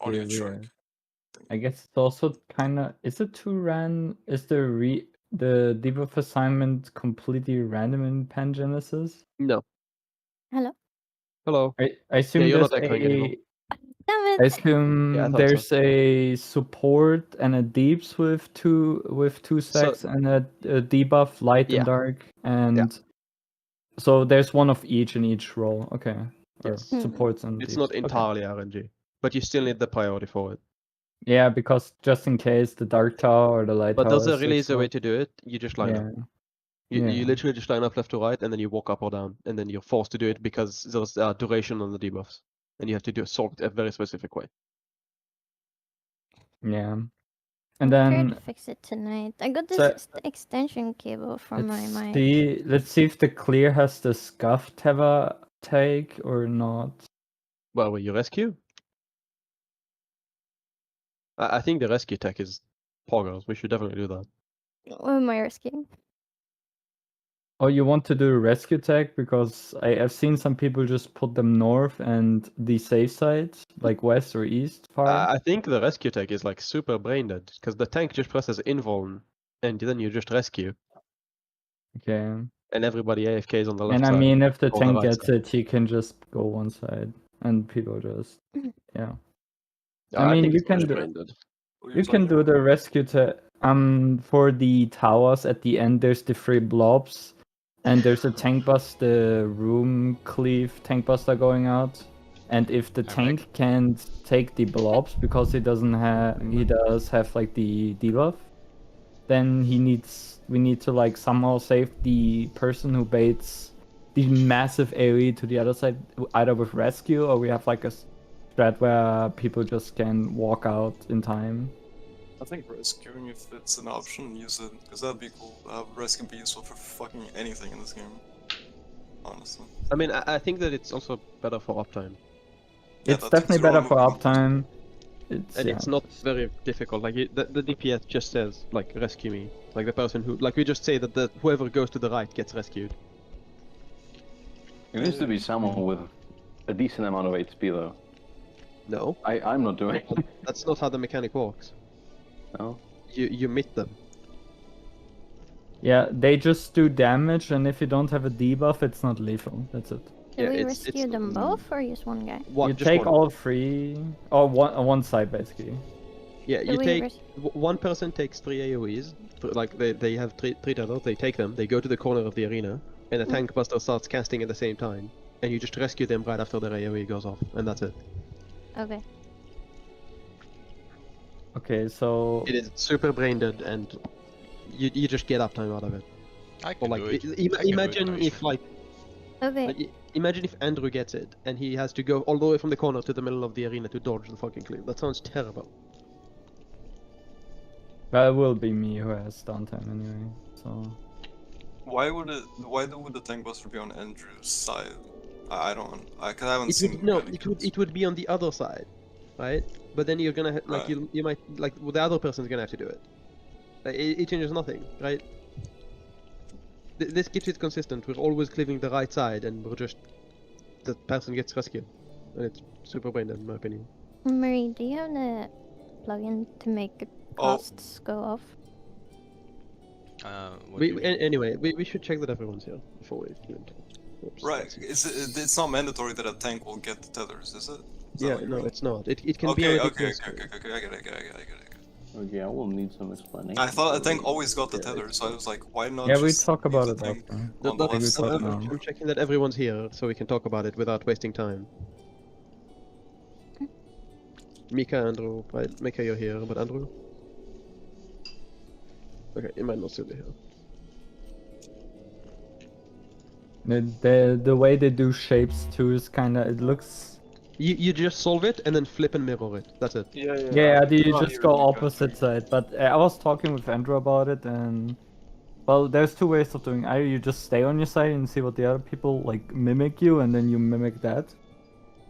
Audio Okay, track. I guess it's also kind of, is it too is the debuff assignment completely random in Pangenesis? No. Hello? Hello. I assume you're there's not echoing anymore. Damn I it! assume Yeah, I thought there's a support and a deeps with two stacks and a debuff light Yeah. and dark, and so there's one of each in each role. Okay, or Yes. supports and It's deeps. not Okay. entirely RNG, but you still need the priority for it. Yeah, because just in case the dark tower or the light But tower. there's a is really easy way switched to do it. You just line up. Yeah. You Yeah. literally just line up left to right, and then you walk up or down, and then you're forced to do it because there's duration on the debuffs, and you have to solve it a very specific way. Yeah. I'll And try then to fix it tonight. I got this So- extension cable from my mic. let's see if the clear has the scuff Teva take or not. Well, will you rescue? I think the rescue tech is poggers. We should definitely do that. What am I risking? Oh, you want to do a rescue tag? Because I've seen some people just put them north and the safe side, like west or east far. I think the rescue tech is like super brain dead because the tank just presses invuln, and then you just rescue, Okay. and everybody AFKs on the left And I side. mean, if the or the tank right gets side. it, he can just go one side, and people just, yeah. Yeah, I mean, think you it's can just do- brain dead. What are You can talking do about? the rescue for the towers at the end. There's the 3 blobs, and there's a tank bus, the room cleave tank buster going out. And if the tank can't take the blobs because he does have like the debuff, then we need to like somehow save the person who baits the massive AoE to the other side, either with rescue or we have like a strat where people just can walk out in time. I think rescuing, if it's an option, use it, because that'd be cool. Rescue be useful for fucking anything in this game. Honestly. I mean, I think that it's also better for uptime, Yeah, It's that definitely zero better for movement. uptime. and it's not very difficult. Like the DPS just says like rescue me, like the person who, like we just say that whoever goes to the right gets rescued. It needs to be someone with a decent amount of HP though. No, I'm not doing it. that's not how the mechanic works. No? You meet them. Yeah, they just do damage, and if you don't have a debuff, it's not lethal. That's it. Do Yeah, we it's- rescue them both or just one guy? One, You just take one. all 3, or one side basically. Yeah, The you way take res- one person takes 3 AoEs. Like they have three tethers. They take them. They go to the corner of the arena, and a tank buster starts casting at the same time, and you just rescue them right after their AoE goes off, and that's it. Okay. Okay, so It is super brain dead, and you just get uptime out of it. I Or can like do it. I can do it, imagine no if issue. like Okay. imagine if Andrew gets it and he has to go all the way from the corner to the middle of the arena to dodge the fucking clip. That sounds terrible. that will be me who has downtime anyway. So Why would the tank buster be on Andrew's side? I don't. Cause I haven't It seen. would no, many it would kills. it would be on the other side, right? But then you're gonna like Right. you might like well, the other person's gonna have to do it. Like, it changes nothing, right? This keeps it consistent. We're always cleaving the right side, and we're just the person gets rescued, and it's super brain dead in my opinion. Marie, do you have the plugin to make Oh. costs go off? What do you mean? Anyway, we should check that everyone's here before we do it. Oops, Right. that's- It's not mandatory that a tank will get the tethers, is it? Is that Yeah, what you no, mean? it's not. It can be on Okay, a okay, DPS okay, screen. okay, okay, I get it, I get it, I get it, I get it. Okay, I will need some explanation. I thought a for tank the- always got the Yeah, tether, it's so I was like, why not yeah, we just talk leave about the it tank after. on That- the that's- left we side talk of the now. I'm board? checking that everyone's here so we can talk about it without wasting time. Mika, Andrew, right? Mika, you're here, but Andrew? Okay, you might not still be here. The way they do shapes too is kind of, it looks. You just solve it and then flip and mirror it. That's it. Yeah, do you just go opposite side? But I was talking with Andrew about it, and well, there's two ways of doing. Either you just stay on your side and see what the other people like mimic you, and then you mimic that,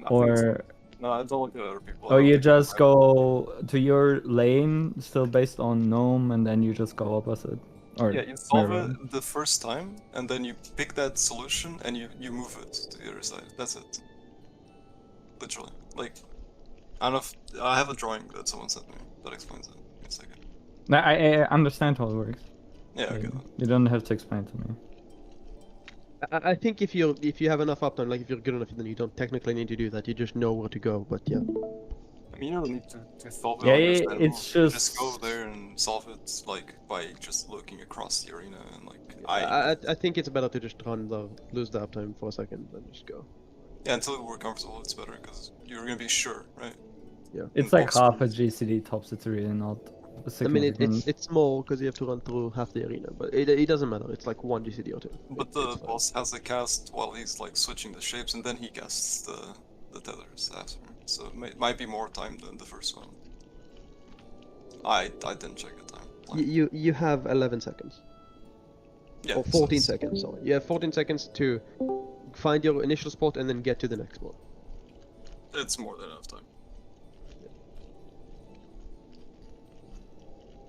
or No, I don't look at other people. I or don't you think just I- go to your lane, still based on gnome, and then you just go opposite. Or Yeah, you solve mirror. it the first time, and then you pick that solution and you move it to the other side. That's it. Literally. Like, I don't know if I have a drawing that someone sent me that explains it. Give me a second. No, I understand how it works. Yeah, okay. You don't have to explain to me. I think if you have enough uptime, like if you're good enough, then you don't technically need to do that. You just know where to go. But yeah, I mean, you don't need to solve it Yeah, on your yeah, side. it's You just go just- there and solve it like by just looking across the arena and like I think it's better to just lose the uptime for a second than just go. yeah, until we're comfortable, it's better because you're gonna be sure, right? Yeah. It's In like both half a screens. GCD tops. It's really not I significant. mean, it's small because you have to run through half the arena, but it doesn't matter. It's like one GCD or two. But It's the fine. boss has the cast while he's like switching the shapes, and then he casts the tethers after. So it might be more time than the first one. I didn't check the time. You have 11 seconds. Yeah, Or so 14 it's- seconds, sorry. You have 14 seconds to find your initial spot and then get to the next spot. It's more than enough time.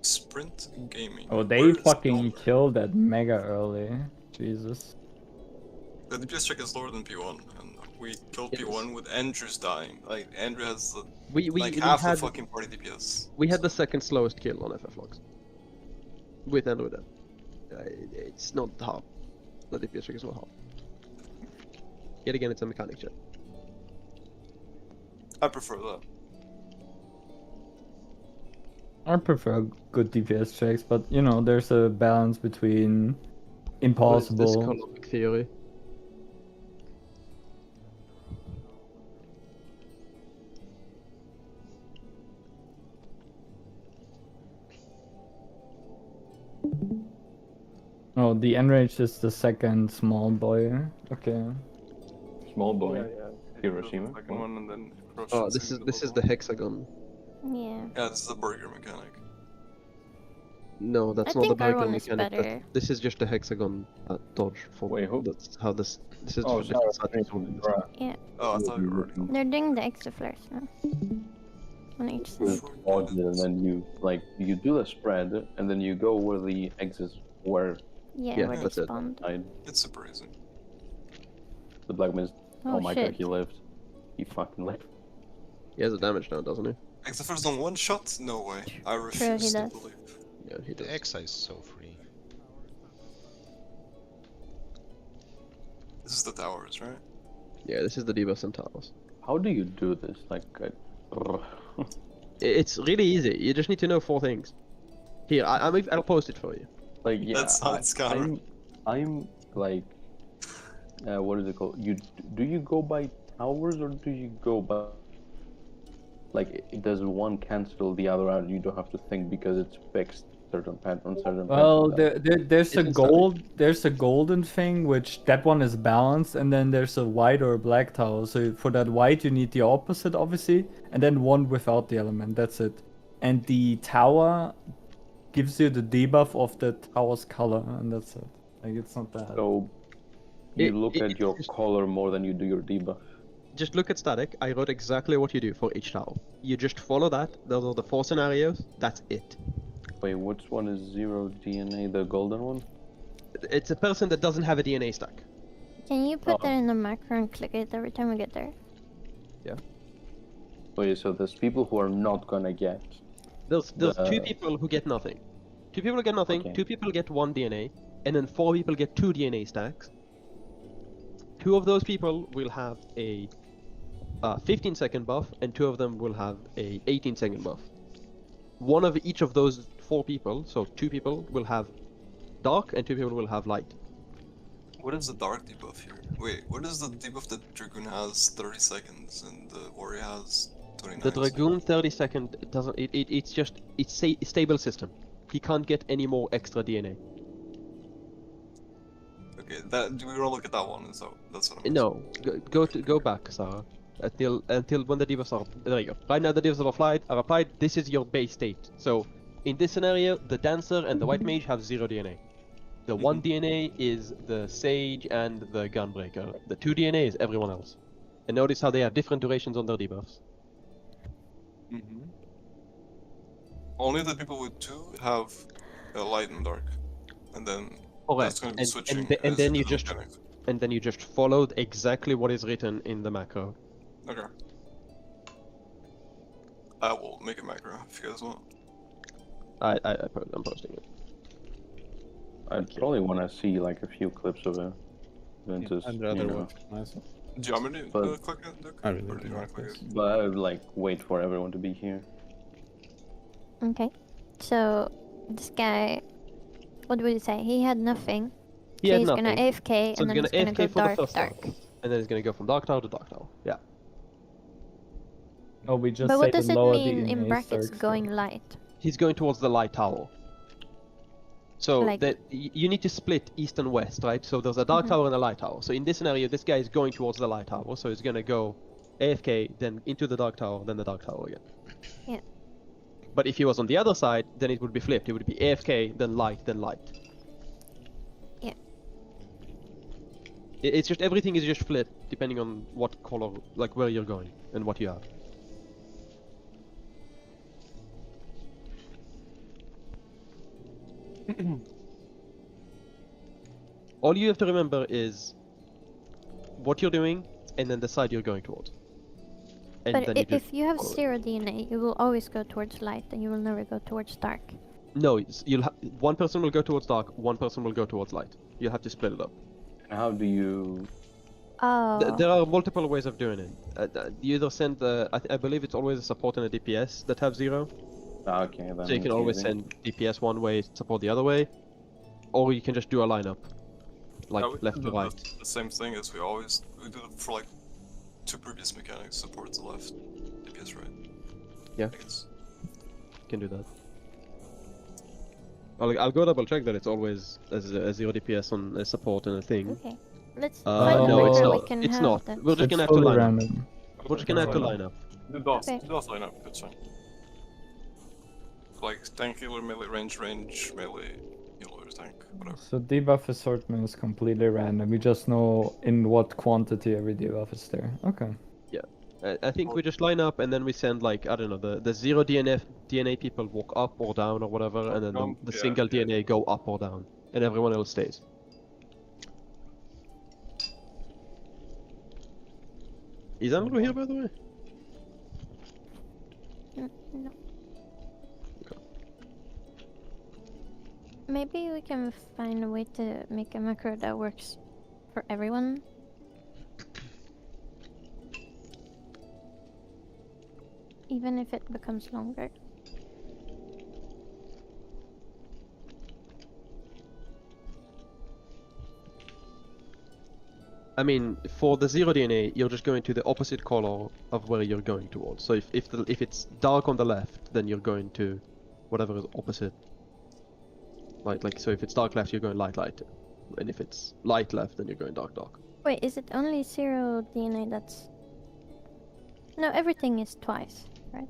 Sprint gaming. Oh, they Where is fucking Elmer? killed that mega early. Jesus. The DPS check is lower than P1, and we killed Yes. P1 with Andrew's dying. Like Andrew has the, We like half had the fucking party DPS. we had the second slowest kill on FF logs. With Andrew dead. It's not hard. The DPS check is not hard. Yet again, it's a mechanic check. I prefer that. I prefer good DPS checks, but you know, there's a balance between impossible. This economic theory. Oh, the enraged is the second small boy. Okay. Small boy. Yeah. Hiroshima. Second one, and then Oh, this is the hexagon. Yeah. Yeah, this is the burger mechanic. No, that's I not the think our burger one is mechanic. better. This is just a hexagon dodge for. Wait, who? That's how this. This is Oh, for different sorry. settings on this. Yeah. Oh, I thought you were already. They're doing the extra flares now. On each side. Pause it, and then you do the spread, and then you go where the exits were. Yeah, Yeah, where they that's it. spawned. It's super easy. The black man. Oh, Oh my shit. god, he lived. He fucking lived. He has a damage now, doesn't he? Exifers on one shot? No way. I he refuse to does. believe. Yeah, he does. The Exa is so free. This is the towers, right? Yeah, this is the Diva Centauros. How do you do this? Like, It's really easy. You just need to know 4 things. Here, I'll post it for you. Like, yeah, That sounds kind of. I'm like, what is it called? Do you go by towers or do you go by like does one cancel the other out? You don't have to think because it's fixed certain pattern, certain Well, pattern. there's a It's in static. there's a golden thing, which that one is balanced, and then there's a white or a black tower. So for that white, you need the opposite, obviously, and then one without the element. That's it. And the tower gives you the debuff of the tower's color, and that's it. Like, it's not bad. So you look at it's your just- color more than you do your debuff. Just look at static. I wrote exactly what you do for each tower. You just follow that. Those are the 4 scenarios. That's it. Wait, which one is 0 DNA? The golden one? It's a person that doesn't have a DNA stack. Can you put Oh. that in the macro and click it every time we get there? Wait, so there's people who are not gonna get. There's 2 The- people who get nothing. 2 people get nothing. Okay. 2 people get 1 DNA, and then 4 people get 2 DNA stacks. 2 of those people will have a 15-second buff, and 2 of them will have a 18-second buff. One of each of those 4 people, so 2 people, will have dark, and 2 people will have light. What is the dark debuff here? Wait, what is the debuff that Dragoon has 30 seconds and the Warrior has 29 The Dragoon 30-second doesn't. It's just a stable system. He can't get any more extra DNA. Okay, do we all look at that one? So that's what I'm No, go back, Sarah. Until when the debuffs are there you go. Right now the debuffs are applied. This is your base state. So in this scenario, the dancer and the white mage have 0 DNA. The 1 DNA is the sage and the gunbreaker. The 2 DNA is everyone else. And notice how they have different durations on their debuffs. Only the people with 2 have light and dark, and then Correct. that's going to be And, switching. and as then the you just mechanics. and then you just followed exactly what is written in the macro. Okay. I will make a macro if you guys want. I'm posting it. I probably want to see like a few clips of it. Then just, I'd you rather know. watch it myself. Do you want me to But- click it, Duke? I really Or do you do want to like click this. it? But I would like wait for everyone to be here. Okay. So this guy, what would you say? He had nothing. He so had he's nothing. gonna AFK So and then it's it's gonna go AFK for the dark, first dark. tower. And then it's gonna go from dark tower to dark tower. Yeah. No, we just But say what the does it lower mean DNA in brackets starts going dark. light? He's going towards the light tower. So Like- you need to split east and west, right? So there's a dark tower and a light tower. So in this scenario, this guy is going towards the light tower. So he's gonna go AFK, then into the dark tower, then the dark tower again. Yeah. But if he was on the other side, then it would be flipped. It would be AFK, then light, then light. Yeah. It's just everything is just flipped depending on what color, like where you're going and what you have. All you have to remember is what you're doing and then the side you're going towards. And But then you just if you have follow it. 0 DNA, you will always go towards light and you will never go towards dark. No, one person will go towards dark, one person will go towards light. You have to split it up. And how do you? Oh. There are multiple ways of doing it. You either send I believe it's always a support and a DPS that have 0. Okay, then So you can it's always easy. send DPS one way, support the other way. Or you can just do a lineup. Like Yeah, we left do to right. The same thing as we do it for like 2 previous mechanics, support to left, DPS right. Yeah. I guess. Can do that. I'll go double check that it's always a 0 DPS on a support and a thing. Okay. Let's find a No, it's macro not. we can It's have not. then. We're just It's gonna have to fully line up. random. We're just gonna have to line up. Do DOS, Okay. do DOS line up, that's fine. Like tank healer, melee, range, melee, healer, tank, whatever. So debuff assortment is completely random. We just know in what quantity every debuff is there. Okay. I think we just line up and then we send like I don't know the 0 DNA people walk up or down or whatever, and then the Yeah, single yeah. DNA go up or down, and everyone else stays. Is Andrew here by the way? No. Maybe we can find a way to make a macro that works for everyone. even if it becomes longer. I mean, for the zero DNA, you're just going to the opposite color of where you're going towards. So if it's dark on the left, then you're going to whatever is opposite. Like so, if it's dark left, you're going light light, and if it's light left, then you're going dark dark. Wait, is it only zero DNA that's... No, everything is twice, right?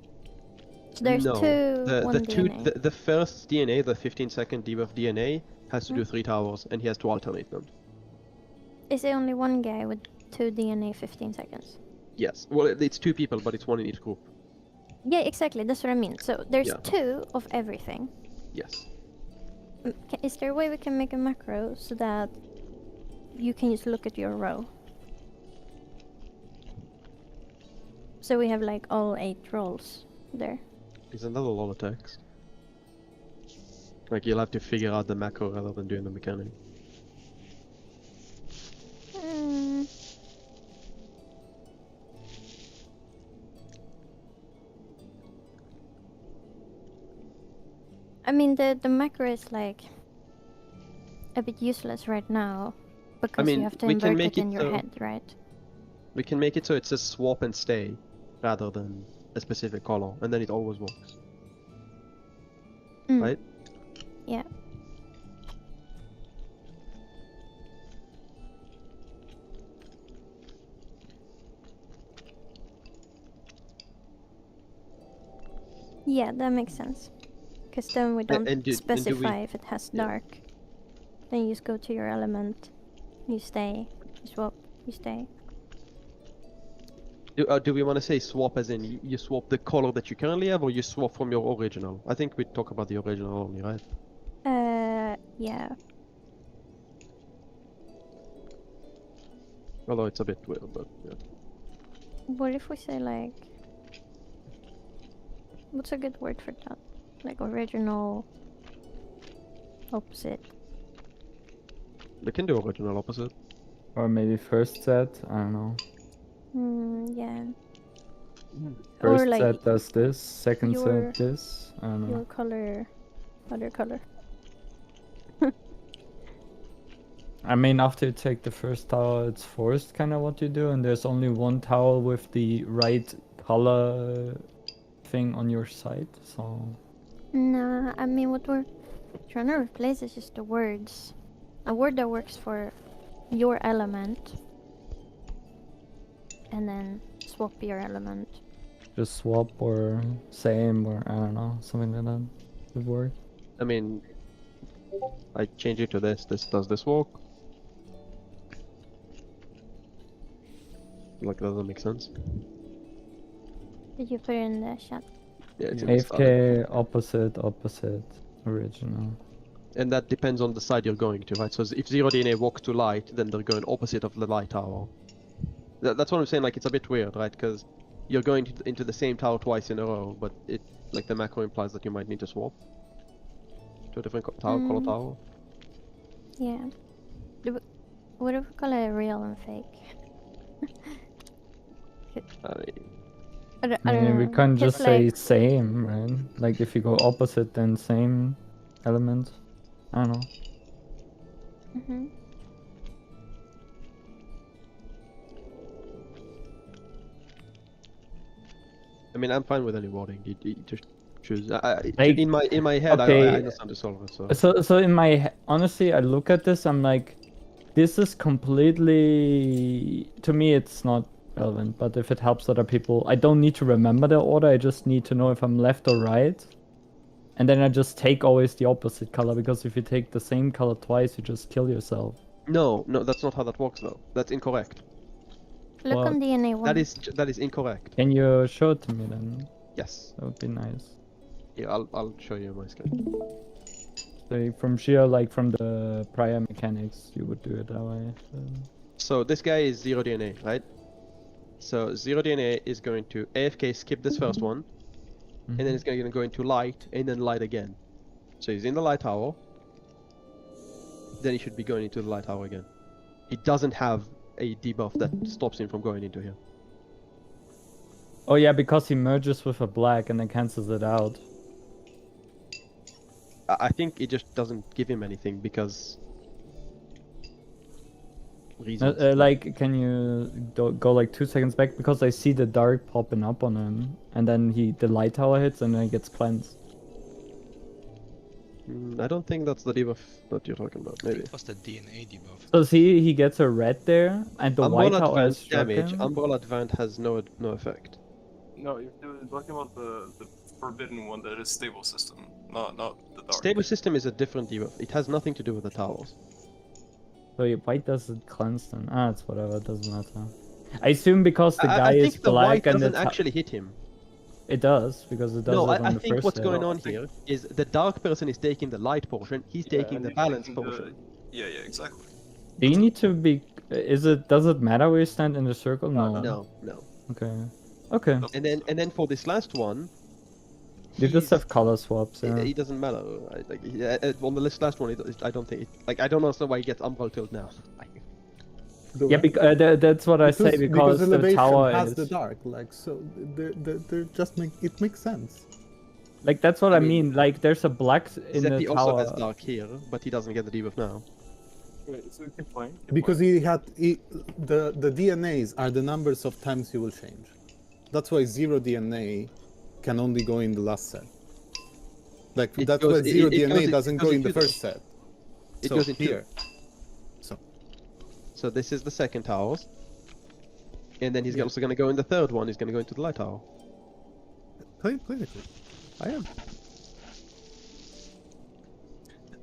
So there's No, one DNA. the first DNA, the 15-second debuff DNA, has to do 3 towers, and he has to alternate them. Is there only one guy with 2 DNA 15 seconds? Yes. Well, it's 2 people, but it's 1 in each group. Yeah, exactly. That's what I mean. So there's Yeah. 2 of everything. Yes. Is there a way we can make a macro so that you can just look at your row? So we have like all 8 roles there. Isn't that a lot of text? Like, you'll have to figure out the macro rather than doing the mechanic. Hmm. I mean, the macro is like a bit useless right now because mean, you have to we can invert make it in it your so- head, right? We can make it so it says swap and stay rather than a specific color, and then it always works. Mm. Right? Yeah. Yeah, that makes sense. Because then we don't and do we- specify if it has Yeah. dark. Then you just go to your element, you stay, you swap, you stay. Do we want to say swap as in you swap the color that you currently have, or you swap from your original? I think we talk about the original only, right? Yeah. Although it's a bit weird, but yeah. What if we say like... What's a good word for that? Like original... Opposite. We can do original opposite. Or maybe first set, I don't know. Yeah. First like set does this, second your- set this, I don't know. Your color... Other color. I mean, after you take the first tower, it's forced kind of what you do, and there's only one tower with the right color thing on your side, so... Nah, I mean what we're trying to replace is just the words. A word that works for your element. And then swap your element. Just swap or same or I don't know, something like that would work. I mean, I change it to this. Does this work? Like, does that make sense? Did you put it in the chat? Yeah, it's in the start. AFK, opposite, original. And that depends on the side you're going to, right? So if zero DNA walks to light, then they're going opposite of the light tower. That's what I'm saying. Like, it's a bit weird, right? Because you're going into the same tower twice in a row, but it like the macro implies that you might need to swap to a different color tower. Yeah. What do we call it real and fake? I mean, I I don't mean, we know. can't just say like, same, right? Like if you go opposite, then same element. I don't know. Mhm. I mean, I'm fine with any wording. You just choose. Like, in my head, okay. I understand the solver. So So in my honestly, I look at this, I'm like, this is completely, to me it's not relevant, but if it helps other people, I don't need to remember the order, I just need to know if I'm left or right. And then I just take always the opposite color, because if you take the same color twice, you just kill yourself. no, that's not how that works though. That's incorrect. Look Well, on DNA 1. That is incorrect. Can you show it to me then? Yes. That would be nice. Yeah, I'll show you my screen. So from sheer, like from the prior mechanics, you would do it that way. So this guy is zero DNA, right? So zero DNA is going to AFK skip this first one, and then it's going to go into light, and then light again. So he's in the light tower. Then he should be going into the light tower again. He doesn't have a debuff that stops him from going into here. Oh yeah, because he merges with a black and then cancels it out. I think it just doesn't give him anything because reasons. Like, can you go like 2 seconds back? Because I see the dark popping up on him, and then the light tower hits, and then he gets cleansed. I don't think that's the debuff that you're talking about. Maybe. It was the DNA debuff. So see, he gets a red there, and the white Umbrella tower has Advance struck damage. him. Umbrella Advance has no effect. No, you're talking about the forbidden one that is stable system, not the dark. Stable system is a different debuff. It has nothing to do with the towers. So white doesn't cleanse then. Ah, it's whatever. It doesn't matter. I assume because the guy I is think the black white and doesn't actually hit him. It does because it does No, it on I the think first what's hit. going on here is the dark person is taking the light portion. He's taking and the you're balance taking the- portion. Yeah, exactly. Do you need to be? Does it matter where you stand in the circle? No. No. Okay. Okay. And then for this last one, You just have color swaps. Yeah. it doesn't matter. On the last one, I don't think. I don't understand why he gets Umbral Tilt now. Yeah, that's what I say because the elevation tower has is the dark, like so. They're just it makes sense. like that's what I mean, mean. Like there's a black in the Seppi also tower. has dark here, but he doesn't get the debuff now. So keep playing. Because the DNAs are the numbers of times you will change. That's why 0 DNA can only go in the last set. Like It that's goes- why it- 0 it DNA goes in- doesn't it go goes in in the two first set. It So goes in two. here. So this is the second tower, and then he's also going to go in the third one. He's going to go into the light tower. Play it. I am.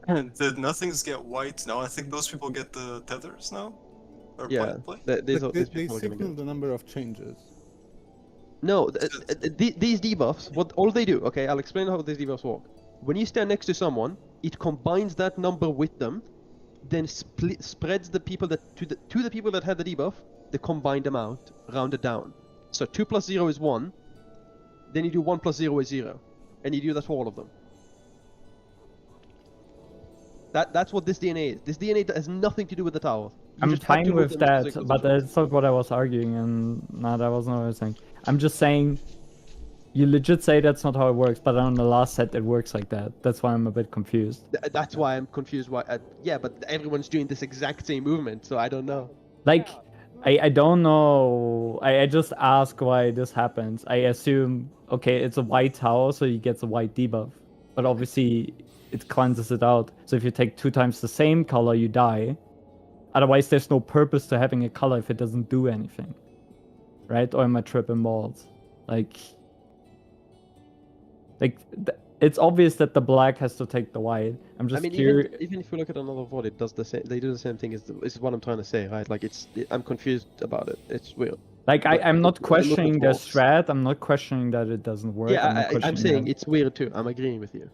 And did nothings get white now? I think those people get the tethers now? Or Yeah, play? these They people are going to signal go. the number of changes. No, these debuffs, what all they do, okay, I'll explain how these debuffs work. When you stand next to someone, it combines that number with them, then spreads the people that to the people that had the debuff, they combine them out, rounded down. So 2 plus 0 is 1, then you do 1 plus 0 is 0, and you do that for all of them. That's what this DNA is. This DNA has nothing to do with the tower. You I'm just have to fine move with them into that, circles but as well. that's not what I was arguing, and no, that wasn't what I was saying. I'm just saying, you legit say that's not how it works, but on the last set it works like that. That's why I'm a bit confused. That's why I'm confused. Why? Yeah, but everyone's doing this exact same movement, so I don't know. Like, I don't know. I just ask why this happens. I assume, okay, it's a white tower, so he gets a white debuff. But obviously, it cleanses it out. So if you take 2 times the same color, you die. Otherwise, there's no purpose to having a color if it doesn't do anything. Right? Or am I tripping balls? It's obvious that the black has to take the white. I'm just I mean, curious. even if you look at another VOD, it does the same. They do the same thing. Is what I'm trying to say, right? Like I'm confused about it. It's weird. Like, I'm not it questioning the works. strat. I'm not questioning that it doesn't work. I'm not Yeah, I'm questioning saying that. it's weird too. I'm agreeing with you.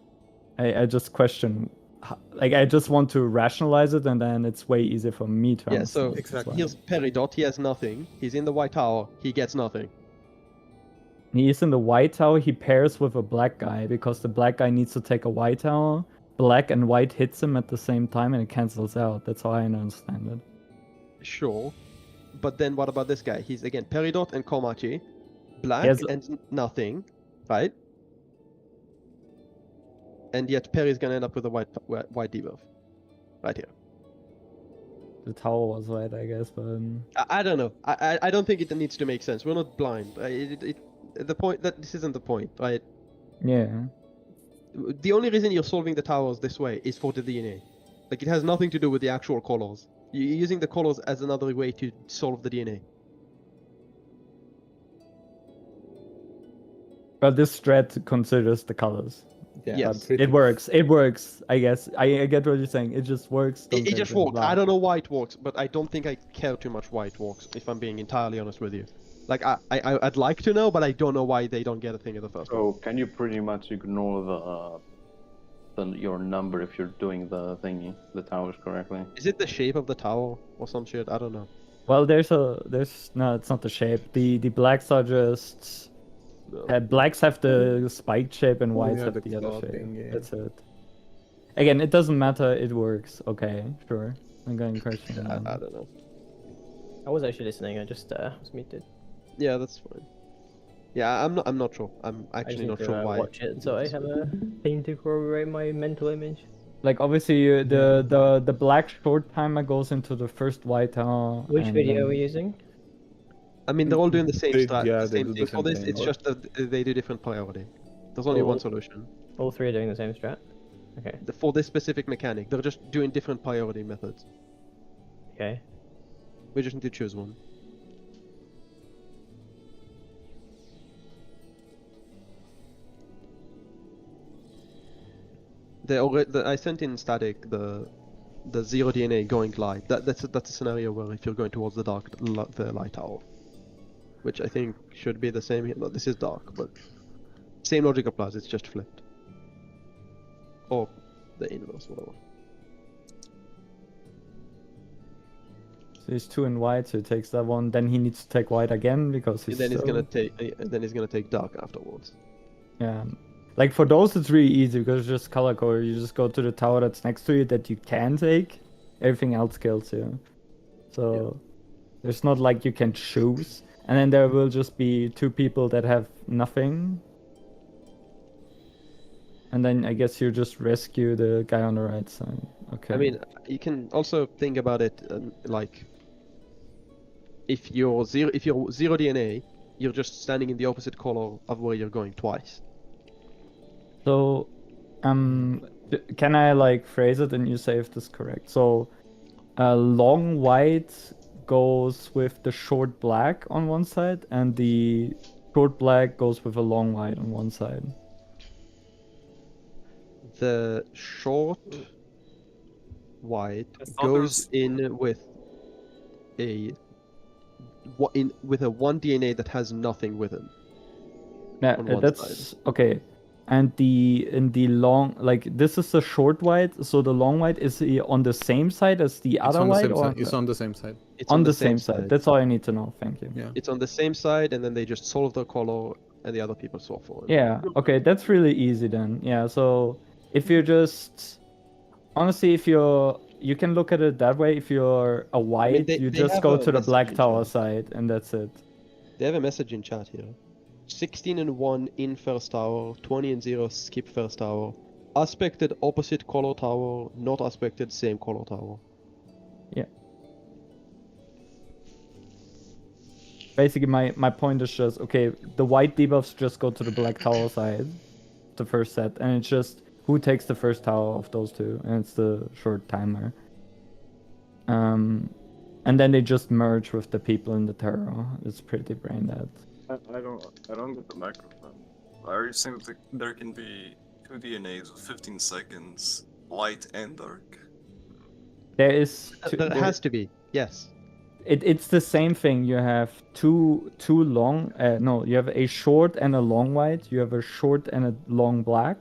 I just question. Like, I just want to rationalize it, and then it's way easier for me to Yeah. understand. So That's Exactly. why. here's Peridot. He has nothing. He's in the white tower. He gets nothing. He's in the white tower. He pairs with a black guy because the black guy needs to take a white tower. Black and white hits him at the same time, and it cancels out. That's how I understand it. Sure. But then what about this guy? He's again Peridot and Komachi, black Yes. and nothing, right? And yet Perry's gonna end up with a white debuff, right here. The tower was white, I guess, but I don't know. I don't think it needs to make sense. We're not blind. The point that this isn't the point, right? yeah. The only reason you're solving the towers this way is for the DNA. Like it has nothing to do with the actual colors. You're using the colors as another way to solve the DNA. But this strat considers the colors. Yes. It works. It works. I guess. I get what you're saying. It just works. It just works. I don't know why it works, but I don't think I care too much why it works, if I'm being entirely honest with you. Like, I'd like to know, but I don't know why they don't get a thing in the first one. So can you pretty much ignore your number if you're doing the thingy, the towers correctly? Is it the shape of the tower or some shit? I don't know. Well, no, it's not the shape. The blacks are just blacks have the spiked shape and whites yeah, have the the other shape. clogging, yeah. That's it. Again, it doesn't matter. It works. Okay, sure. I'm going question. I don't know. I was actually listening. I just was muted. Yeah, that's fine. Yeah, I'm not sure. I'm I just actually need not to sure why. watch it, so I have a thing to corroborate my mental image. Like obviously the black short timer goes into the first white tower. Which and video then- are we using? I mean, they're all doing the same They same do thing the for same this. thing. It's just that they do different priority. There's only Oh. one solution. All three are doing the same strat. Okay. For this specific mechanic, they're just doing different priority methods. Okay. We just need to choose one. I sent in static the zero DNA going light. That's a scenario where if you're going towards the the light tower, which I think should be the same here. No, this is dark, but same logic applies. It's just flipped, or the inverse, whatever. So he's 2 in white, so he takes that one. Then he needs to take white again because he's. And then he's so- gonna take dark afterwards. Yeah. Like for those, it's really easy because it's just color code. You just go to the tower that's next to you that you can take. Everything else kills you. So there's not like you can choose. And then there will just be 2 people that have nothing. And then I guess you just rescue the guy on the right side. Okay. I mean, you can also think about it like if you're zero DNA, you're just standing in the opposite color of where you're going twice. So, can I like phrase it and you say if this is correct? So, long white goes with the short black on one side, and the short black goes with a long white on one side. The short white I thought goes there's- in with with a 1 DNA that has nothing with it. Yeah, On one that's okay. And in the long, like this is the short white, so the long white is on the same side as the It's other on the white, same or side. It's on the same side. It's on the same side. That's all I need to know. Thank you. Yeah. It's on the same side, and then they just solve the color, and the other people solve for it. Yeah, okay, that's really easy then. Yeah, so if you're just honestly, if you can look at it that way. If you're a white, they- you they just have go a to the black message tower in side, and that's it. They have a message in chat here. 16 and 1 in first tower, 20 and 0 skip first tower. Aspected opposite color tower, not aspected same color tower. Yeah. Basically, my point is just okay. The white debuffs just go to the black tower side, the first set, and it's just who takes the first tower of those 2, and it's the short timer. And then they just merge with the people in the terror. It's pretty brain dead. I don't get the microphone. Are you saying that there can be 2 DNAs with 15 seconds, light and dark? There is There has to be, yes. It's the same thing. You have two long. No, you have a short and a long white. You have a short and a long black.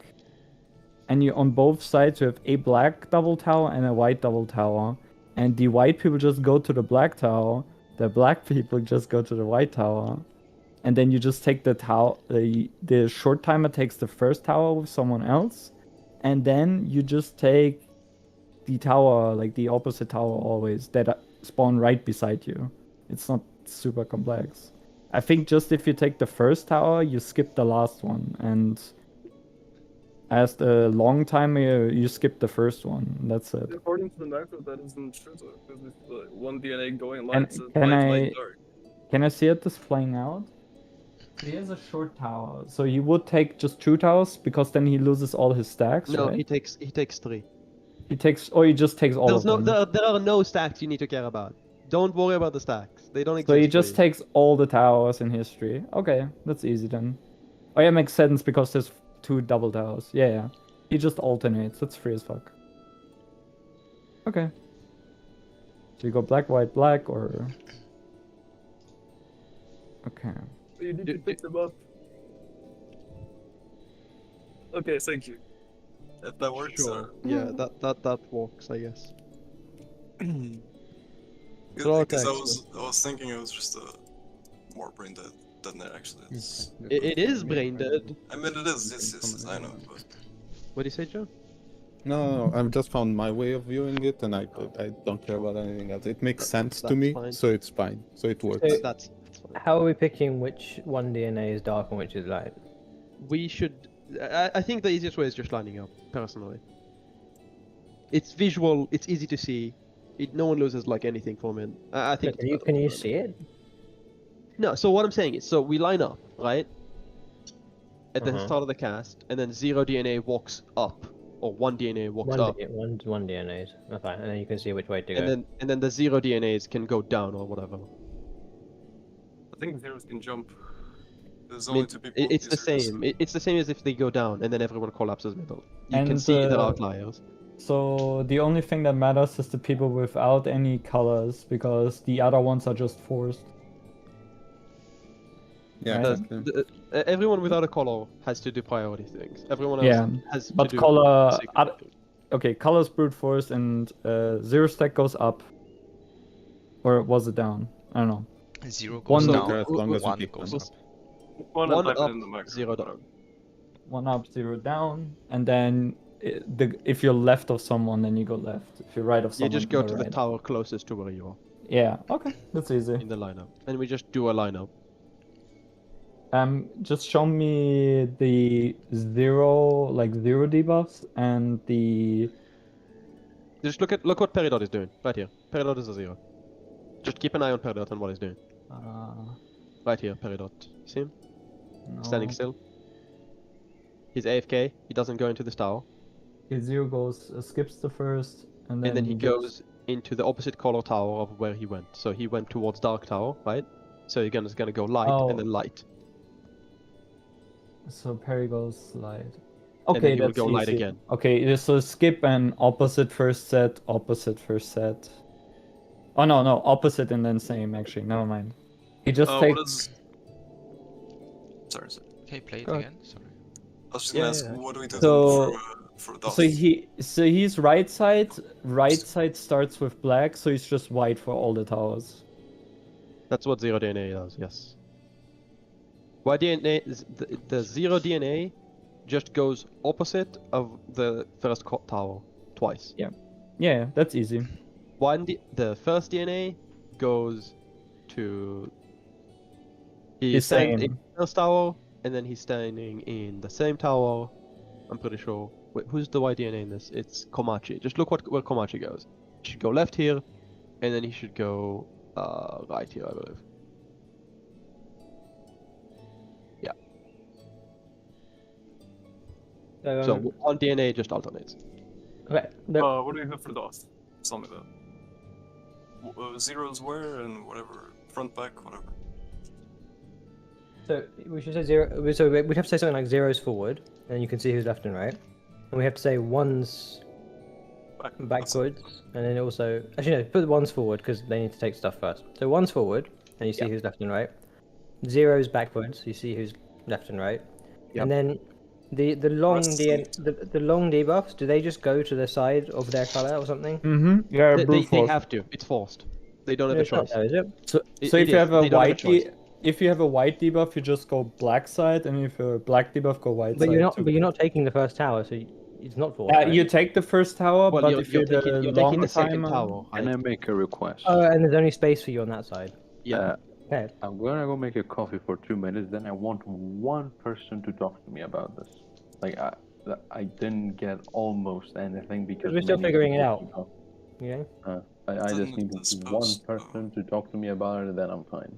And you on both sides you have a black double tower and a white double tower. And the white people just go to the black tower. The black people just go to the white tower. And then you just take the tower. The short timer takes the first tower with someone else. And then you just take the tower, like the opposite tower always, that spawn right beside you. It's not super complex. I think just if you take the first tower, you skip the last one, and as the long timer, you skip the first one. That's it. According to the macro, that isn't true though, because it's 1 DNA going Can- light, so can light, I- light, dark. Can I see it displaying out? He has a short tower, so he would take just 2 towers because then he loses all his stacks. No, right? he takes 3. He takes, or he just takes all There's of no them. there are no stacks you need to care about. Don't worry about the stacks. They don't exist. So he for just you. takes all the towers in history. Okay, that's easy then. Oh yeah, makes sense because there's 2 double towers. Yeah, yeah. He just alternates. That's free as fuck. Okay. So you go black, white, black, or... Okay. You need to to pick pick them up. Okay, thank you. If that works, Sure. Yeah, that works, I guess. Because text, I was thinking it was just more brain dead than it actually is. It is brain dead. I mean, it is. Yes, I know. But What do you say, Joe? No, I've just found my way of viewing it, and I don't care about anything else. It makes sense to That's me, fine. so it's fine. So it works. That's fine. How are we picking which one DNA is dark and which is light? We should. I think the easiest way is just lining up. Personally, it's visual. It's easy to see. No one loses like anything from it. I think. Can you, it's can better you than see it? No. So what I'm saying is, so we line up right at the Uh-huh. start of the cast, and then 0 DNA walks up, or 1 DNA walks up, One DNAs. Okay, and then you can see which way to go. and then the 0 DNAs can go down or whatever. I think zeros can jump. There's I mean, only two people. it's the zeros. same. It's the same as if they go down and then everyone collapses middle. You can And, see the outliers. So the only thing that matters is the people without any colors, because the other ones are just forced. Yeah, Right. exactly. Everyone without a color has to do priority things. Everyone else Yeah, has but to do color- secret things. Okay, colors brute force and zero stack goes up. Or was it down? I don't know. 0 goes One down, as long as you 1 keep goes them. up. One, One and type up, it in the macro. 0 down. 1 up, 0 down, and then if you're left of someone, then you go left. If you're right of You someone, just go then to go the right. tower closest to where you are Yeah, okay, that's easy. in the lineup, and we just do a lineup. Just show me the zero debuffs and the Just look what Peridot is doing right here. Peridot is a 0. Just keep an eye on Peridot and what he's doing. Right here, Peridot. See him? Standing no. still. He's AFK. He doesn't go into this tower. His zero goes skips the first, and And then he just- goes into the opposite color tower of where he went. So he went towards Dark Tower, right? So he's gonna go light Oh. and then light. So Perry goes light. And Okay, then he will that's go light easy. again. Okay, so skip and opposite first set, opposite first set. Oh no, opposite and then same actually. Never mind. He just What takes. is... Sorry. Okay, play it Go again. Sorry. I was just gonna Yeah, ask, yeah. what do we do So- for DOS? So he's right side. Right side starts with black, so he's just white for all the towers. That's what 0 DNA does, yes. Why DNA is the 0 DNA just goes opposite of the first tower twice. Yeah, that's easy. The first DNA goes to The he stands in same. the first tower, and then he's standing in the same tower. I'm pretty sure. Wait, who's the white DNA in this? It's Komachi. Just look where Komachi goes. He should go left here, and then he should go right here, I believe. Yeah. So one DNA just alternates. okay, What do we do for DOS? Tell me that. Zeros where and whatever. Front, back, whatever. so we should say zero. So we'd have to say something like zeros forward, and you can see who's left and right. And we have to say ones backwards, and then also actually no, put the ones forward because they need to take stuff first. So ones forward, and you see who's left and right. Zeros backwards, you see who's left and right. Yep. And then the long Rest the long debuffs, do they just go to the side of their color or something? Mm-hmm. Yeah, They brute force. have to. It's forced. They don't have No, a it's not choice. though, is it? So It if you is. have a They don't have a white choice. if you have a white debuff, you just go black side, and if a black debuff, go white But side. you're not. too. But you're not taking the first tower, so it's not forward. right? You take the first tower, Well, but you're, if you're, you're taking, the you're long taking the second timer, tower. Can I make a request? And there's only space for you on that side. Yeah. Okay. I'm gonna go make a coffee for 2 minutes. Then I want one person to talk to me about this. Like I didn't get almost anything because we're still many figuring it people out. to talk. You know. I just Didn't need one suppose- person to talk to me about it, then I'm fine.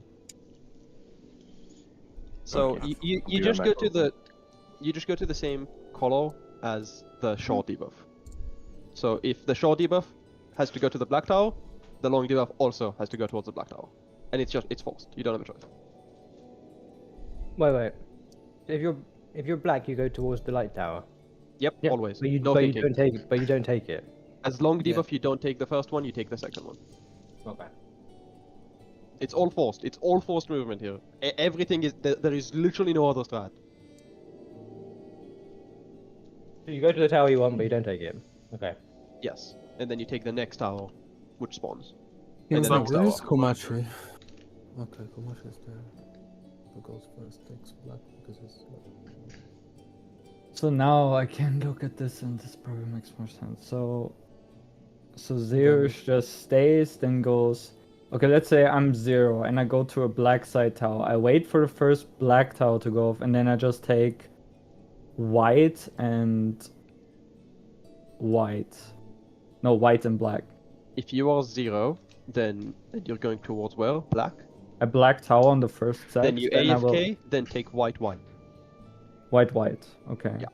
So Okay. you Be just right go back. to the same color as the short debuff. So if the short debuff has to go to the black tower, the long debuff also has to go towards the black tower, and it's forced. You don't have a choice. Wait. If you're black, you go towards the light tower. Yep, Yeah, always. But you, no but you thinking. don't take it. But you don't take it. As long debuff, you don't take the first one. You take the second one. Okay. It's all forced. It's all forced movement here. Everything is there is literally no other strat. So you go to the tower you want, but you don't take it. Okay. Yes, and then you take the next tower, which spawns. Yeah, And then but next where tower. is Komachi? Okay, Komachi is there. Who goes first takes black because it's. So now I can look at this, and this probably makes more sense. So Zeus just stays, then goes Okay, let's say I'm 0 and I go to a black side tile. I wait for the first black tile to go off and then I just take white and white. No, white and black. If you are 0, then you're going towards where? Black. A black tile on the first set. Then you I will AFK, then take white. white. Okay. Yeah.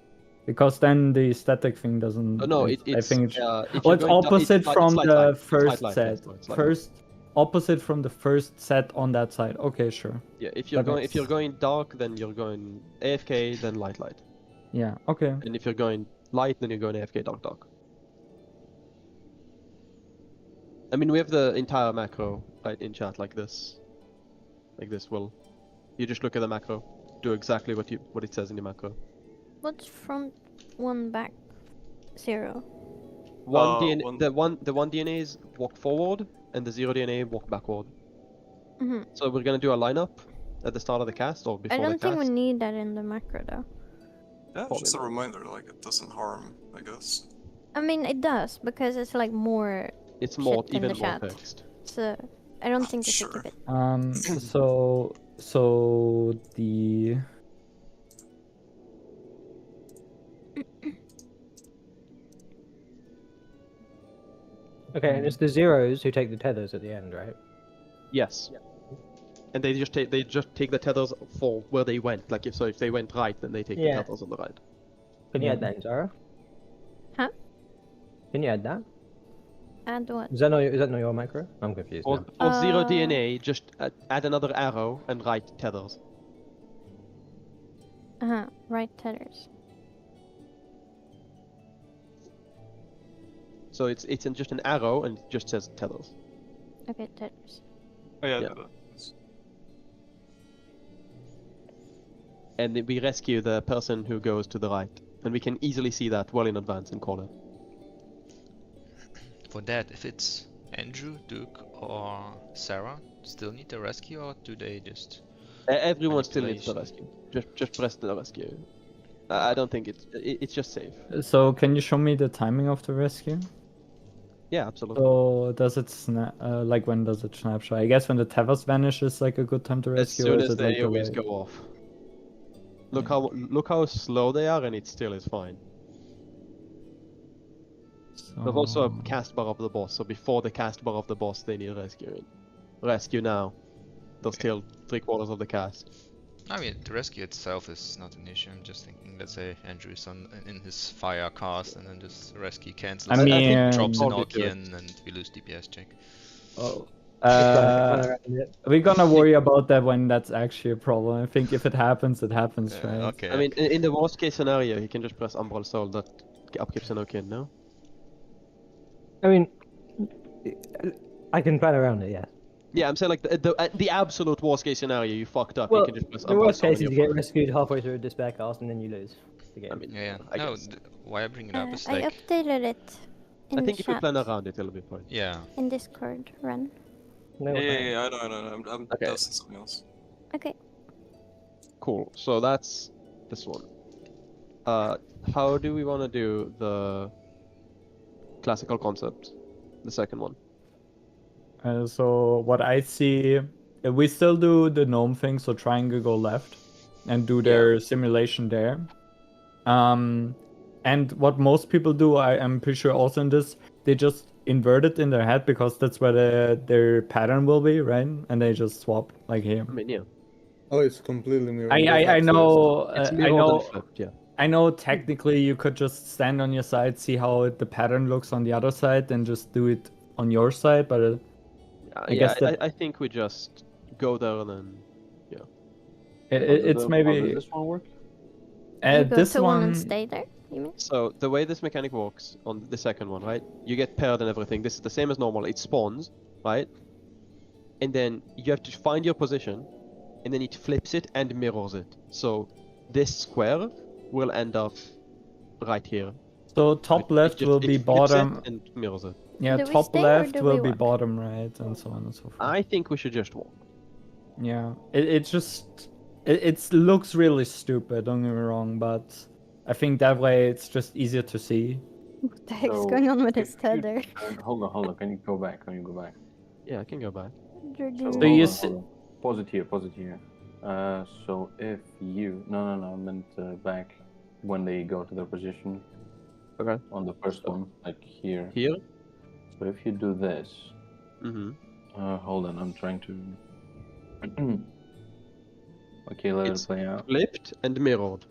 Because then the static thing doesn't. No, I think it's. if Oh, you're it's going down- opposite it's from slight the line. first Slight line, set. yes, slight line. First, opposite from the first set on that side. Okay, sure. Yeah, if you're That going makes- if you're going dark, then you're going AFK, then light. Yeah. Okay. And if you're going light, then you're going AFK dark. I mean, we have the entire macro right in chat like this. Will you just look at the macro, do exactly what it says in the macro. What's front, one back, 0? One DNA, the one DNA is walk forward, and the 0 DNA walk backward. Mm-hmm. So we're gonna do a lineup at the start of the cast or before I don't the cast. think we need that in the macro though. Yeah, just a reminder, like it doesn't harm, I guess. I mean, it does because it's like more. It's more shit in even the more chat. text. So I don't think we should Sure. keep it. So the. Okay, and it's the zeros who take the tethers at the end, right? Yes. And they just take the tethers for where they went. Like if they went right, then they take Yeah. the tethers on the right. Can you add that in, Zara? Huh? Can you add that? Add what? Is that not your macro? I'm confused For, now. for 0 Uh, DNA, just add another arrow and write tethers. Right tethers. So it's just an arrow and it just says tethers. Okay, tethers. Oh yeah, Yeah. that's- And then we rescue the person who goes to the right. And we can easily see that well in advance and call it. For that, if it's Andrew, Duke, or Sarah, still need the rescue, or do they just? Everyone still needs the Manipulation. rescue. Just press the rescue. I don't think it's just safe. So can you show me the timing of the rescue? Yeah, absolutely. So does it snap? Like when does it snapshot? I guess when the tethers vanish is like a good time to As rescue. soon or is as it the like AoEs delayed? go off. Look how slow they are, and it still is fine. There's also a So- cast bar of the boss, so before the cast bar of the boss, they need rescuing. Rescue now. There's still 3/4 of the cast. I mean, the rescue itself is not an issue. I'm just thinking, let's say Andrew's in his fire cast, and then just rescue cancels. I it, mean, drops an Probably do it. Orkian, and we lose DPS check. Oh. Uh, We're gonna worry about that when that's actually a problem. I think if it happens, it happens, right? Okay. I mean, in the worst case scenario, he can just press Umbral Soul that upkeeps an Okin, no? I mean, I can plan around it, yeah. Yeah, I'm saying like the absolute worst case scenario, you fucked up. Well, you can just press the Umbral worst Soul case and is you you're get fine. rescued halfway through a despair cast and then you lose the game. I mean, Yeah. I No, guess. why I bring it up is I like, updated it in I think if we chat, plan around it, it'll be fine. yeah. in Discord run. No, Yeah, I know. I'm Okay. testing something else. Okay. Cool. So that's this one. How do we want to do the classical concept? The second one. So what I see, we still do the gnome thing, so triangle go left, and do their simulation there. And what most people do, I'm pretty sure also in this, they just invert it in their head because that's where their pattern will be, right? And they just swap like here. I mean, yeah. Oh, it's completely mirrored. I know, It's I mirrored and know. flipped, yeah. I know technically you could just stand on your side, see how the pattern looks on the other side, and just do it on your side, but I guess that- I think we just go there and then it's How maybe does this one work? You go this to one and one. stay there, you mean? So the way this mechanic works on the second one, right? You get paired and everything. This is the same as normal. It spawns, right? And then you have to find your position, and then it flips it and mirrors it. So this square will end up right here. So top left will be flips bottom. it and mirrors it. Yeah, Do we top stay or left do will we be walk? bottom right, and so on and so forth. I think we should just walk. Yeah, it just it looks really stupid. Don't get me wrong, but I think that way it's just easier to see. What the heck's So, going on with his if you tether? Hold on. Can you go back? Yeah, I can go back. you're So, doing. So you hold on. Pause it here. So if you... No, I meant back when they go to their position. Okay. On the first one, like here. Here? So if you do this... Mm-hmm. Hold on, I'm trying to... Okay, let It's it play out. flipped and mirrored.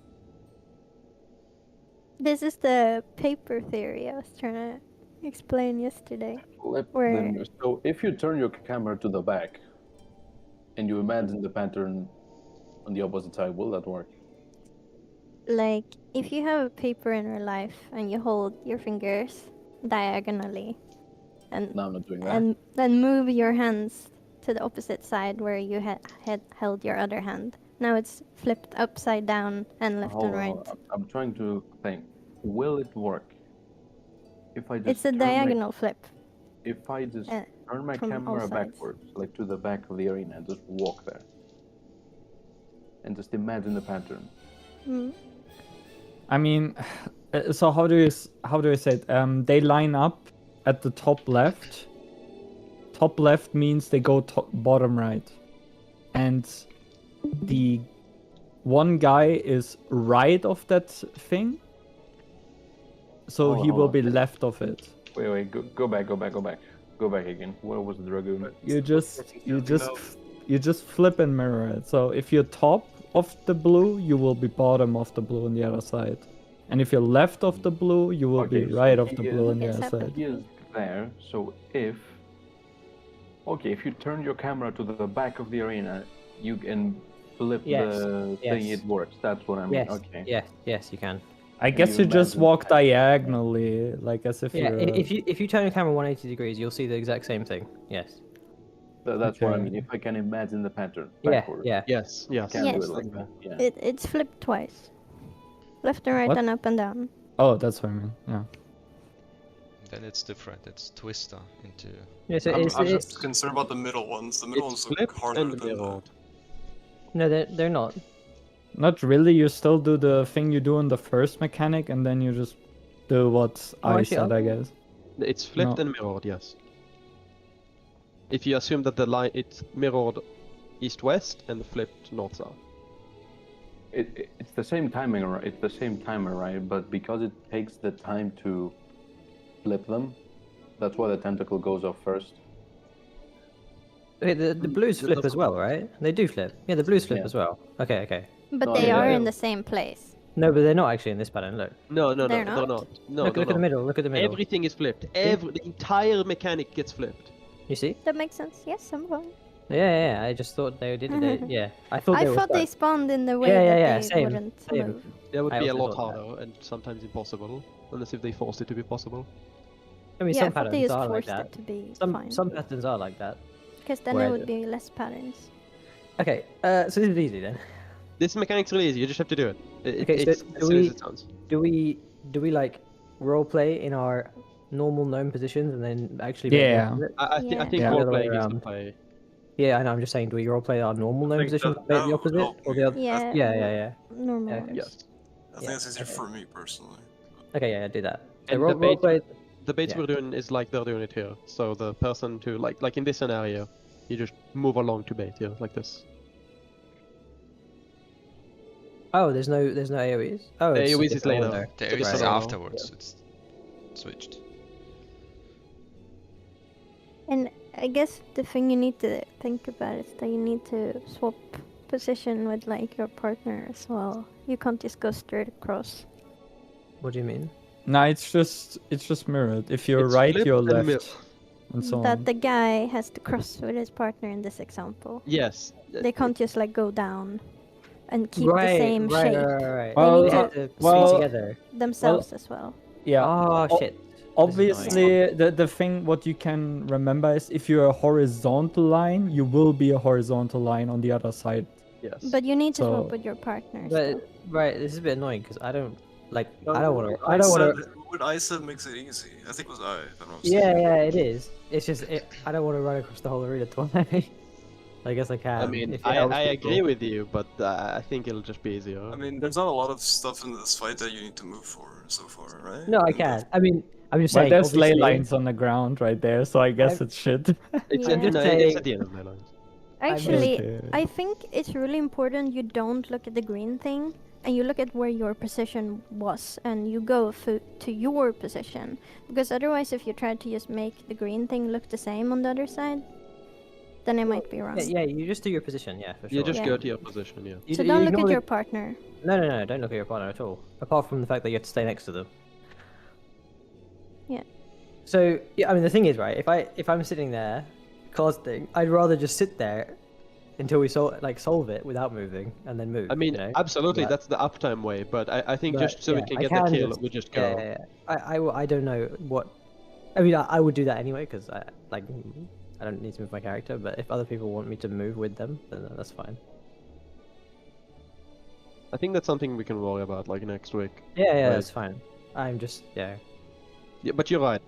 This is the paper theory I was trying to explain yesterday. Flip Where- them. So if you turn your camera to the back and you imagine the pattern on the opposite side, will that work? Like, if you have a paper in real life and you hold your fingers diagonally and No, I'm not doing that. and then move your hands to the opposite side where you had held your other hand. Now it's flipped upside down and left Hold and on, right. hold on. I'm trying to think. Will it work? If I just It's a turn my- diagonal flip. If I just turn my from all camera sides. backwards, like to the back of the arena, and just walk there, and just imagine the pattern. Mm. I mean, so how do you say it? They line up at the top left. Top left means they go bottom right, and the one guy is right of that thing, so he Hold will on. be left of it. Wait, go back again. Where was the dragoon? You just flip and mirror it. So if you're top of the blue, you will be bottom of the blue on the other side, and if you're left of the blue, you will be Okay, so right of he the is- blue on the Yes, other happened. side. He is there, so if you turn your camera to the back of the arena, you can flip Yes, the thing. yes. It works. That's what I mean. Yes. Okay. Yes, you can. I guess you you just imagine- walk diagonally, like as if Yeah, you're. if you turn the camera 180 degrees, you'll see the exact same thing. Yes. That's what I Okay. mean. If I can imagine the pattern Yeah, backward, yeah. Yes. can do Yes. it like that. Yeah. It's flipped twice. Left and right What? and up and down. Oh, that's what I mean. Yeah. Then it's different. It's twister into. Yeah, so I'm it's, just concerned about the middle ones. The middle It's ones look flipped harder and than the... mirrored. no, they're not. Not really. You still do the thing you do in the first mechanic, and then you just do what Oh, I actually, said, I I'll- guess. It's flipped No. and mirrored, yes. If you assume that the line it's mirrored east-west and flipped north-south. It's the same timing, right? It's the same timer, right? But because it takes the time to flip them, that's why the tentacle goes off first. Okay, the blues that flip as doesn't- well, right? They do flip. Yeah, the blues flip Yeah. as well. Okay. But Oh, they yeah, are yeah. in the same place. No, but they're not actually in this pattern. Look. No, They're they're not? not. No, Look they're at the not. middle. Look at the middle. Everything is flipped. The entire mechanic gets flipped. You see? That makes sense. Yes, I'm fine. Yeah. I just thought they did it. Yeah, I thought I they were thought they stuck. spawned in the way Yeah, that they same, wouldn't same. move. That would I be a also lot thought that. harder and sometimes impossible, unless if they forced it to be possible. I mean, Yeah, I some thought they patterns just are like forced that. it to be Some fine. some patterns are like that. Because then where there would the- be less patterns. Okay, so this is easy then. This mechanic's really easy. You just have to do it. Okay, so It's do as silly as we- it sounds. Do we like role play in our normal gnome positions and then actually? Yeah. Make it? I Yeah. think Yeah. role The other way playing is the around. play. Yeah, I know. I'm just saying, do we role play our normal gnome think positions that- and play that the would opposite, help or me. the other? Yeah. Yeah. Normal Yeah, ones. Yes. I think that's easier for me personally. Okay, yeah, do that. So And role, the role bait- play. The baits Yeah. we're doing is like they're doing it here. So the person to like in this scenario, you just move along to bait here like this. Oh, there's no AOE's. Oh, The it's AOE's is it's later. order. There Right. is Right. afterwards. It's switched. And I guess the thing you need to think about is that you need to swap position with like your partner as well. You can't just go straight across. What do you mean? No, it's just mirrored. If you're It's right, flipped you're and left, mirrored. and so That on. the guy has to cross with his partner in this example. Yes. They can't just like go down and keep right, the same right, shape Right. Well, They need have to to well- swing together. themselves as well. Yeah. Oh o- shit. Obviously, the thing what you can remember is if you're a horizontal line, you will be a horizontal line on the other side. Yes. But you need to So- swap with your partner. still. But right, this is a bit annoying because I don't like. No, I don't want to. what I don't want to. What I said makes it easy. I think it was I. If I'm not Yeah, mistaken. it is. It's just I don't want to run across the whole arena twice. I guess I can. I mean, if it I helps agree people. with you, but I think it'll just be easier. I mean, there's not a lot of stuff in this fight that you need to move for so far, right? No, I And can. I mean, I'm just But saying. there's ley obviously- lines on the ground right there, so I guess it's shit. It's, Yeah. at, just no, saying- it's at the end of my lines. Actually, Okay. I think it's really important you don't look at the green thing and you look at where your position was and you go to your position. Because otherwise, if you try to just make the green thing look the same on the other side, then it might be wrong. Yeah, you just do your position, yeah, for sure. You just Yeah. go to your position, yeah. You So d- don't you look ignore at the- your partner. No, don't look at your partner at all. Apart from the fact that you have to stay next to them. Yeah. So yeah, I mean the thing is, right? If I'm sitting there, casting, I'd rather just sit there until we solve it without moving and then move. I mean, you know? absolutely, But- that's the uptime way, but I think but, just so we yeah, can I get the kill, just- we just go. Yeah. I don't know what. I mean, I would do that anyway because I don't need to move my character. But if other people want me to move with them, then that's fine. I think that's something we can worry about, like, next week. Yeah, Right. that's fine. I'm just yeah. Yeah, but you're right.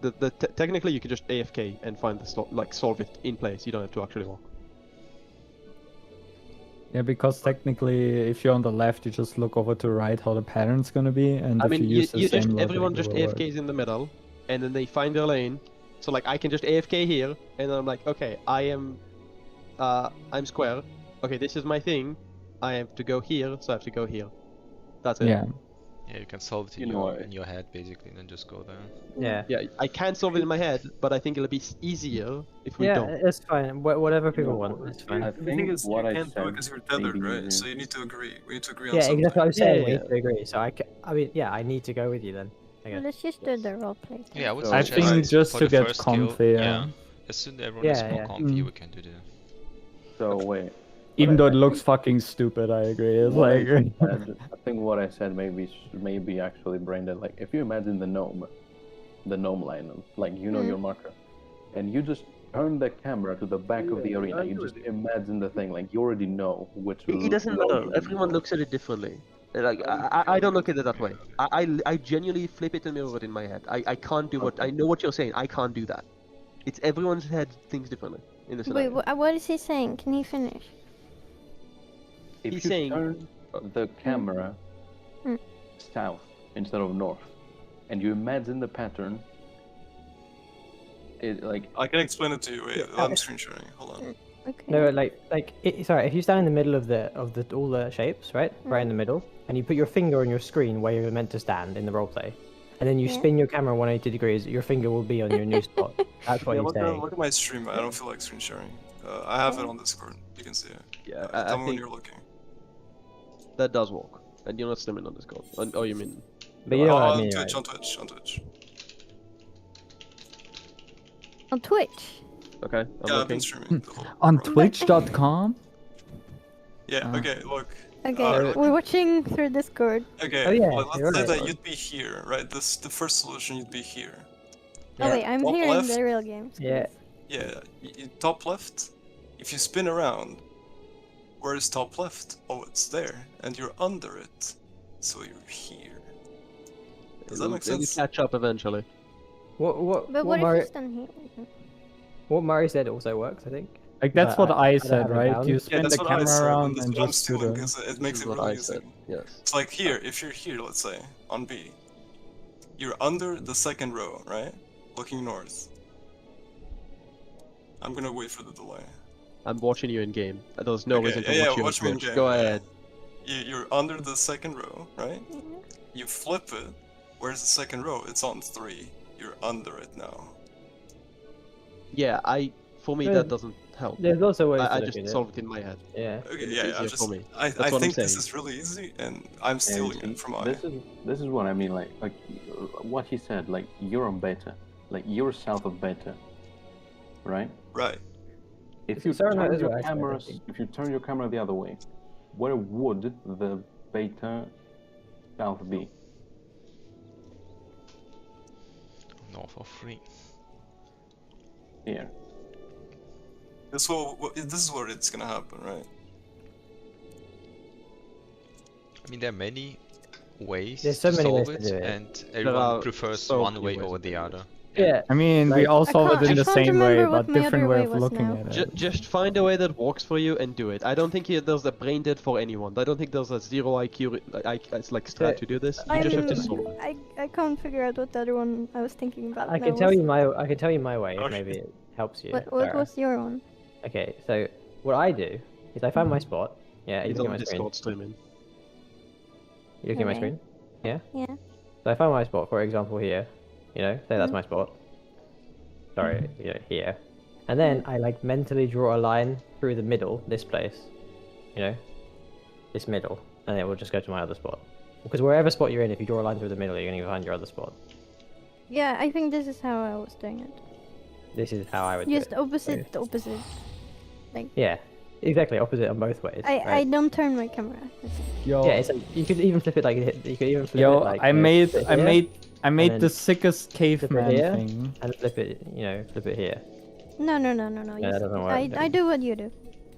Technically, you can just AFK and find the solve it in place. You don't have to actually walk. Yeah, because technically, if you're on the left, you just look over to right how the pattern's gonna be, and I if mean, you use the you same just logic, everyone it just will work. AFKs in the middle, and then they find their lane. So like, I can just AFK here, and then I'm like, okay, I'm square. Okay, this is my thing. I have to go here, so I have to go here. That's it. Yeah. Yeah, you can solve it You in know your, what? in your head basically, and then just go there. Yeah. Yeah, I can solve it in my head, but I think it'll be easier if we Yeah, don't. it's fine. Whatever people want, it's fine. I The thing think is, what you I can't do it said because you're tethered, maybe right? is- So you need to agree. We need to agree on Yeah, something. exactly what I'm saying. Yeah, We yeah. need to agree. So I mean, yeah, I need to go with you then. Okay. Let's just do the roleplay. thing. Yeah, I would So- I suggest think just for to the get first kill, comfy, yeah. As soon as everyone is Yeah, more yeah. comfy, Mm. we can do the. So wait. Even But though I it looks think fucking stupid, I agree. It's what like I think what I said maybe actually brain dead. Like if you imagine the gnome line, like you know your marker, and you just turn the camera to the back of the arena. You just imagine the thing, like you already know which. It doesn't road matter. you Everyone go. looks at it differently. Like I don't look at it that way. I genuinely flip it and mirror it in my head. I can't do what I know what you're saying. I can't do that. It's everyone's head thinks differently in the Wait, scenario. what is he saying? Can he finish? If He's you saying- turn the camera Mm. south instead of north, and you imagine the pattern, it like I can explain it to you. Wait, I'm screen sharing. Hold on. Okay. No, sorry. If you stand in the middle of all the shapes, right in the middle, and you put your finger on your screen where you're meant to stand in the roleplay, and then you Yeah. spin your camera 180 degrees, your finger will be on your new spot. That's what Yeah, he's saying. look at my stream. I don't feel like screen sharing. I have it on Discord. You can see it. Yeah, Tell I me when think you're looking. that does work. And you're not streaming on Discord. Oh, you mean? But you know what I on mean, Twitch, right? on Twitch, on Twitch. On Twitch. Okay, I'm Yeah, I've looking. been streaming. the whole on run. Twitch.com. Yeah. Okay. Look. Okay, we're watching through Discord. Okay. Oh, yeah, Let's you're say right. that you'd be here, right? The first solution you'd be here. Oh wait, I'm Top here in left. the real game. Yeah. Yeah. Top left. If you spin around, where is top left? Oh, it's there, and you're under it, so you're here. Does that make It'll sense? catch up eventually. What But what if Mario, he's done here? what Mario said also works, I think. Like that's But what I don't said, have it right? down. You Yeah, spin that's the what I camera said, around that's and what I'm just do stealing, the. 'cause it This makes is it what really I easy. said. Yes. It's like here, if you're here, let's say, on B, you're under the second row, right? Looking north. I'm gonna wait for the delay. I'm watching you in game. There's no Okay, reason to yeah, watch you on watch me in Twitch. game, Go yeah. ahead. You're under the second row, right? You flip it. Where's the second row? It's on 3. You're under it now. Yeah, for me Yeah. that doesn't help. There's also ways to I look just at it. solve it in my head. Yeah. Okay, It's yeah, easier I for just, me. I That's what I'm think this saying. is really easy, and I'm And stealing see, it from this is what I mean. Like what he said. Like you're on beta. Like you're south of beta, right? Right. If It's you a certain turn amount your as well, actually, I cameras, think. if you turn your camera the other way, where would the beta south be? North of 3. Here. This is where it's gonna happen, right? I mean, there are many ways There's so to many solve ways it, to do it. and are everyone prefers so one few way ways over of the doing other. Yeah. I mean, we Like- all saw it in I the can't same way, remember what but my different other way way of was looking now. at it. Just find a way that works for you and do it. I don't think there's a brain dead for anyone. I don't think there's a zero IQ it's like strat to do this. You just have to solve it. I can't figure out what the other one I was thinking about. I now can tell was. you my way if maybe it helps you. What Sarah. was your one? Okay, so what I do is I find my spot. Yeah, you He's look on at my screen. Discord streaming. You looking at my Okay. screen? Yeah. Yeah. So I find my spot, for example, here. You know, say that's Mhm. my spot. Sorry, you know, here. And then I like mentally draw a line through the middle, this place. You know, this middle, and it will just go to my other spot. Because wherever spot you're in, if you draw a line through the middle, you're gonna find your other spot. Yeah, I think this is how I was doing it. This is how I would Just do it. opposite, the opposite. Yeah, exactly opposite on both ways. I right? don't turn my camera. Yo, Yeah, it's like, you could even flip it like you could even flip yo, it like I you know, made, flip it I here, made, I made then the sickest caveman here. thing. and flip it, you know, flip it here. No. Yeah, that doesn't work. I do what you do.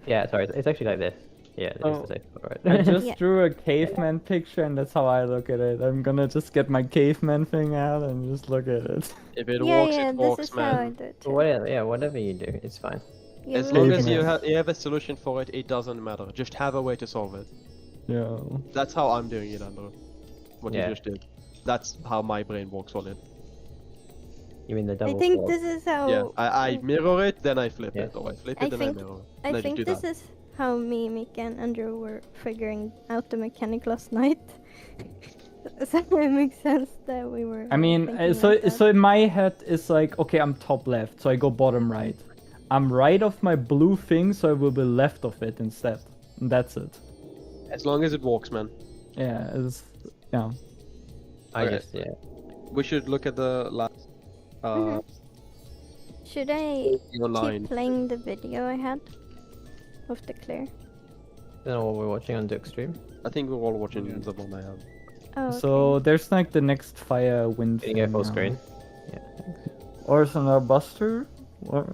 Yeah, sorry, it's actually like this. Yeah, this Oh. is the safe spot, right? I just Yeah. drew a caveman picture, and that's how I look at it. I'm gonna just get my caveman thing out and just look at it. If it Yeah, works, yeah, it this works, is how I man. do it. Too. Whatever, yeah, whatever you do, it's fine. You As look long at as it. you have a solution for it, it doesn't matter. Just have a way to solve it. Yo. That's how I'm doing it, Andrew. What Yeah. you just did. That's how my brain works on it. You mean the double I think sword. this is how. Yeah, I mirror it, then I flip Yeah. it, or I flip I it, then I think- mirror it. I And I think just do this that. is how me, Mika, and Andrew were figuring out the mechanic last night. So it makes sense that we were. I mean, thinking so like that. so in my head it's like, okay, I'm top left, so I go bottom right. I'm right of my blue thing, so I will be left of it instead. And that's it. As long as it works, man. Yeah, it's yeah. I Okay. just, yeah. We should look at the last Should I your line. keep playing the video I had of the clear? I don't know what we're watching on Duke's stream. I think we're all watching the one I have. Oh, okay. So there's like the next fire wind Can you go thing full now. screen? Or some buster? What?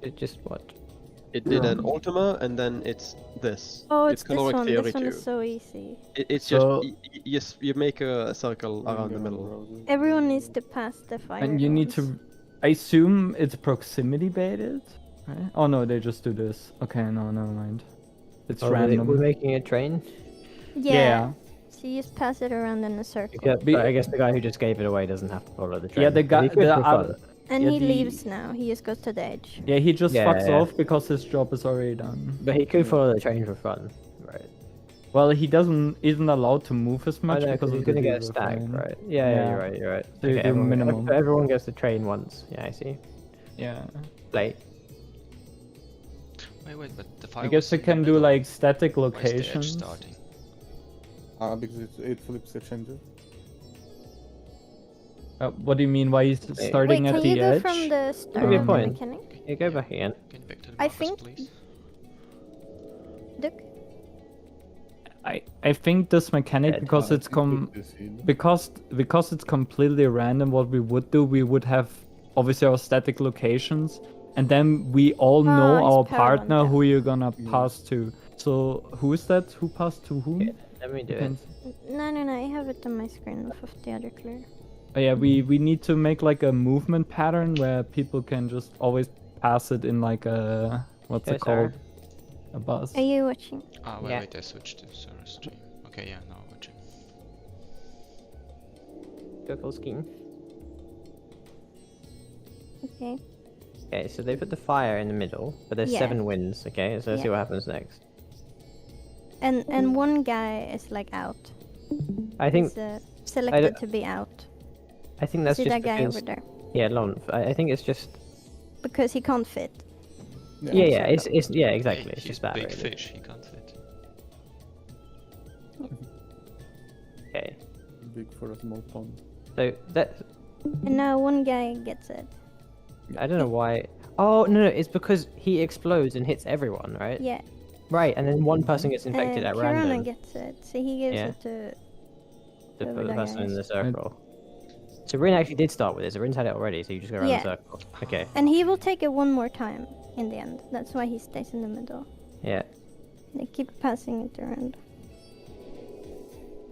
It just what? It did Yeah. an Ultima, and then it's this. Oh, it's this caloric one. theory This one too. is so easy. It's So- just you make a circle around the middle. Everyone needs to pass the fire. And you need zones. to. I assume it's proximity baited, right? Oh no, they just do this. Okay, no, never mind. It's Oh, random. we're making a train? Yeah. So you just pass it around in a circle. Yeah, Be- but I guess the guy who just gave it away doesn't have to follow the train. Yeah, the but guy, he could the for fun. And yeah, he the- leaves now. He just goes to the edge. Yeah, he just Yeah, fucks yeah. off because his job is already done. But he could follow the train for fun, right? Well, he isn't allowed to move as much I know, because he's of the gonna get a diesel stack, fine. right? Yeah, Yeah. you're right, you're right. So you do everyone, minimum. everyone gets the train once. Yeah, I see. Yeah. Late. Wait, but the fire I guess was we in the can do middle. like static Why is the edge locations. starting? Because it flips the changes. What do you mean? Why is it starting Wait, at can the you go edge? from the start Give me a of the point. mechanic? You go back again. Can you back to the I markers, think- please? Duke? I think this mechanic Yeah, because it's Because because it's completely random. What we would do, we would have obviously our static locations, and then we all know it's our parallel, partner yeah. who you're gonna pass to. So who is that? Who passed to whom? Yeah, let me do it. Depends. No, I have it on my screen off of the other clear. Oh, yeah, we need to make like a movement pattern where people can just always pass it in like a what's Okay, it so- called? A bus. Are you watching? Ah, Yeah. wait, I switched to Sarah's stream. Okay, yeah, now I'm watching. Go full scheme. Okay. Okay, so they put the fire in the middle, but there's Yeah. 7 wins. Okay, so let's see Yeah. what happens next. And one guy is like out. I think He's selected don't- to be out. I think that's See just that guy because, over there? yeah, Lon. I think it's just Because he can't fit. yeah, it's yeah, exactly. Hey, It's he's just that. big Really. fish, he can't fit. Okay, big for a small pond. so that And now one guy gets it. I don't know why. Oh no, it's because he explodes and hits everyone, right? Yeah. Right, and then one person gets infected at Kirana random gets it. So he gives Yeah. it to. to whoever put the that person guy in the is. circle. So Rin actually did start with it. So Rin's had it already. So you just go around Yeah. the circle. Okay. And he will take it one more time in the end. That's why he stays in the middle. Yeah. They keep passing it around.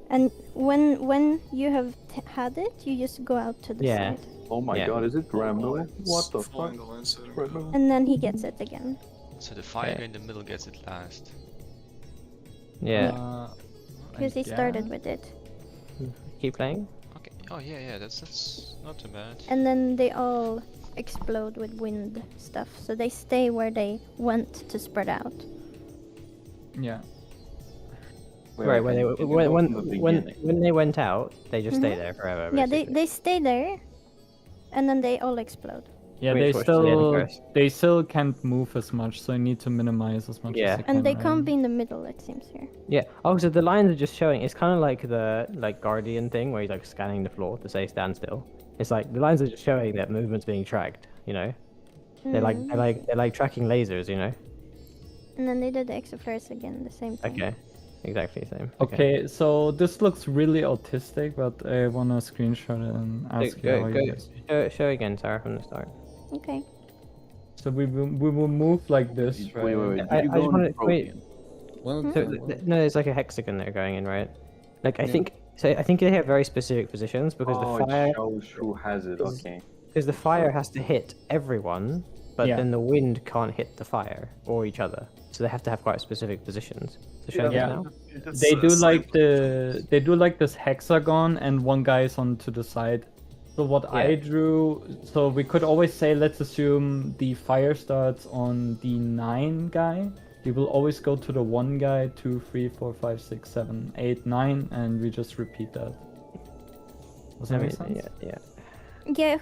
And when you have had it, you just go out to the Yeah. side. Oh my Yeah. god, is it Rambo? Lines, What the following fuck? the lines that are Rambo? And then he gets it again. So the fire Yeah. guy in the middle gets it last. Yeah. Because he started with it. Keep playing. Okay. Oh yeah, that's not too bad. And then they all explode with wind stuff. So they stay where they went to spread out. Yeah. Right, when can you go from the beginning? when they went out, they just stay Mhm. there forever. Yeah, Basically. they stay there. And then they all explode. Yeah, Which they was the end still first. they still can't move as much, so you need to minimize as much Yeah. as you can. And they right? can't be in the middle, it seems here. Yeah. Oh, so the lines are just showing. It's kind of like the Guardian thing where he's like scanning the floor to say stand still. It's like the lines are just showing that movement's being tracked. You know, they're like tracking lasers. You know. And then they did the exoflares again, the same thing. Okay. Exactly the same. Okay, so this looks really autistic, but I wanna screenshot it and ask you how you guys. Show again, Sarah, from the start. Okay. So we will move like this, right? Wait. I Did you just go wanna- on wait. Protean? Well, So no, there's like a hexagon they're going in, right? Like I Yeah. think so. I think they have very specific positions because Oh, the fire it shows who has it. Okay. because the fire has to hit everyone, but Yeah. then the wind can't hit the fire or each other. So they have to have quite specific positions. So showing Yeah. this now. They do like this hexagon, and one guy is on to the side. So what I Yeah. drew, so we could always say, let's assume the fire starts on the 9 guy. We will always go to the 1 guy, 2, 3, 4, 5, 6, 7, 8, 9, and we just repeat that. Does that make sense? Yeah. Yeah,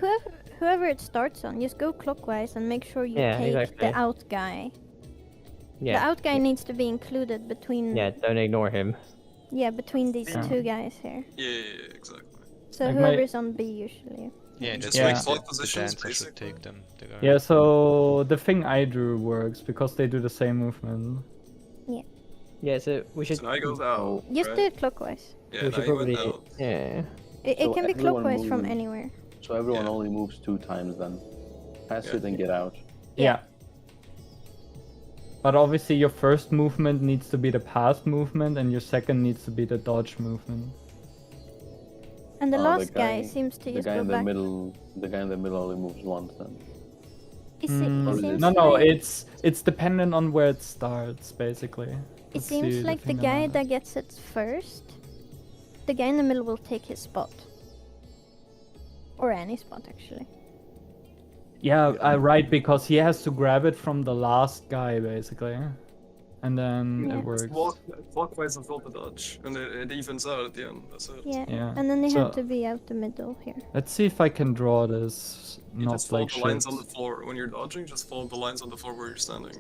whoever it starts on, just go clockwise and make sure you Yeah, take exactly. the out guy. The Yeah. out guy needs to be included between Yeah. Don't ignore him. between these Yeah. two guys here. Yeah, exactly. So Like my- whoever's on B usually. Yeah, Just that's make like clock the positions, dancer should basically. take them. The guy. Yeah, so the thing I drew works because they do the same movement. Yeah. So we should. So now he goes out. Just right? do it clockwise. Yeah, we now should he went probably. out. Yeah. It So can be everyone clockwise from moving- anywhere. So everyone Yeah. only moves 2 times then. Pass Yeah. it and get out. Yeah. But obviously your first movement needs to be the pass movement, and your second needs to be the dodge movement. And the Oh, last guy seems to The just guy go in the back. middle. The guy in the middle only moves once then. It, Mm, it seems no, like, it's dependent on where it starts, basically. it That's seems like the thing guy about that it. gets it first, the guy in the middle will take his spot. Or any spot actually. Yeah, right, because he has to grab it from the last guy, basically. And then Yeah. it works. Clockwise and roll the dodge, and it evens out at the end. That's it. Yeah. Yeah. And then they So- have to be out the middle here. Let's see if I can draw this You not just follow like the lines shit. on the floor when you're dodging. Just follow the lines on the floor where you're standing,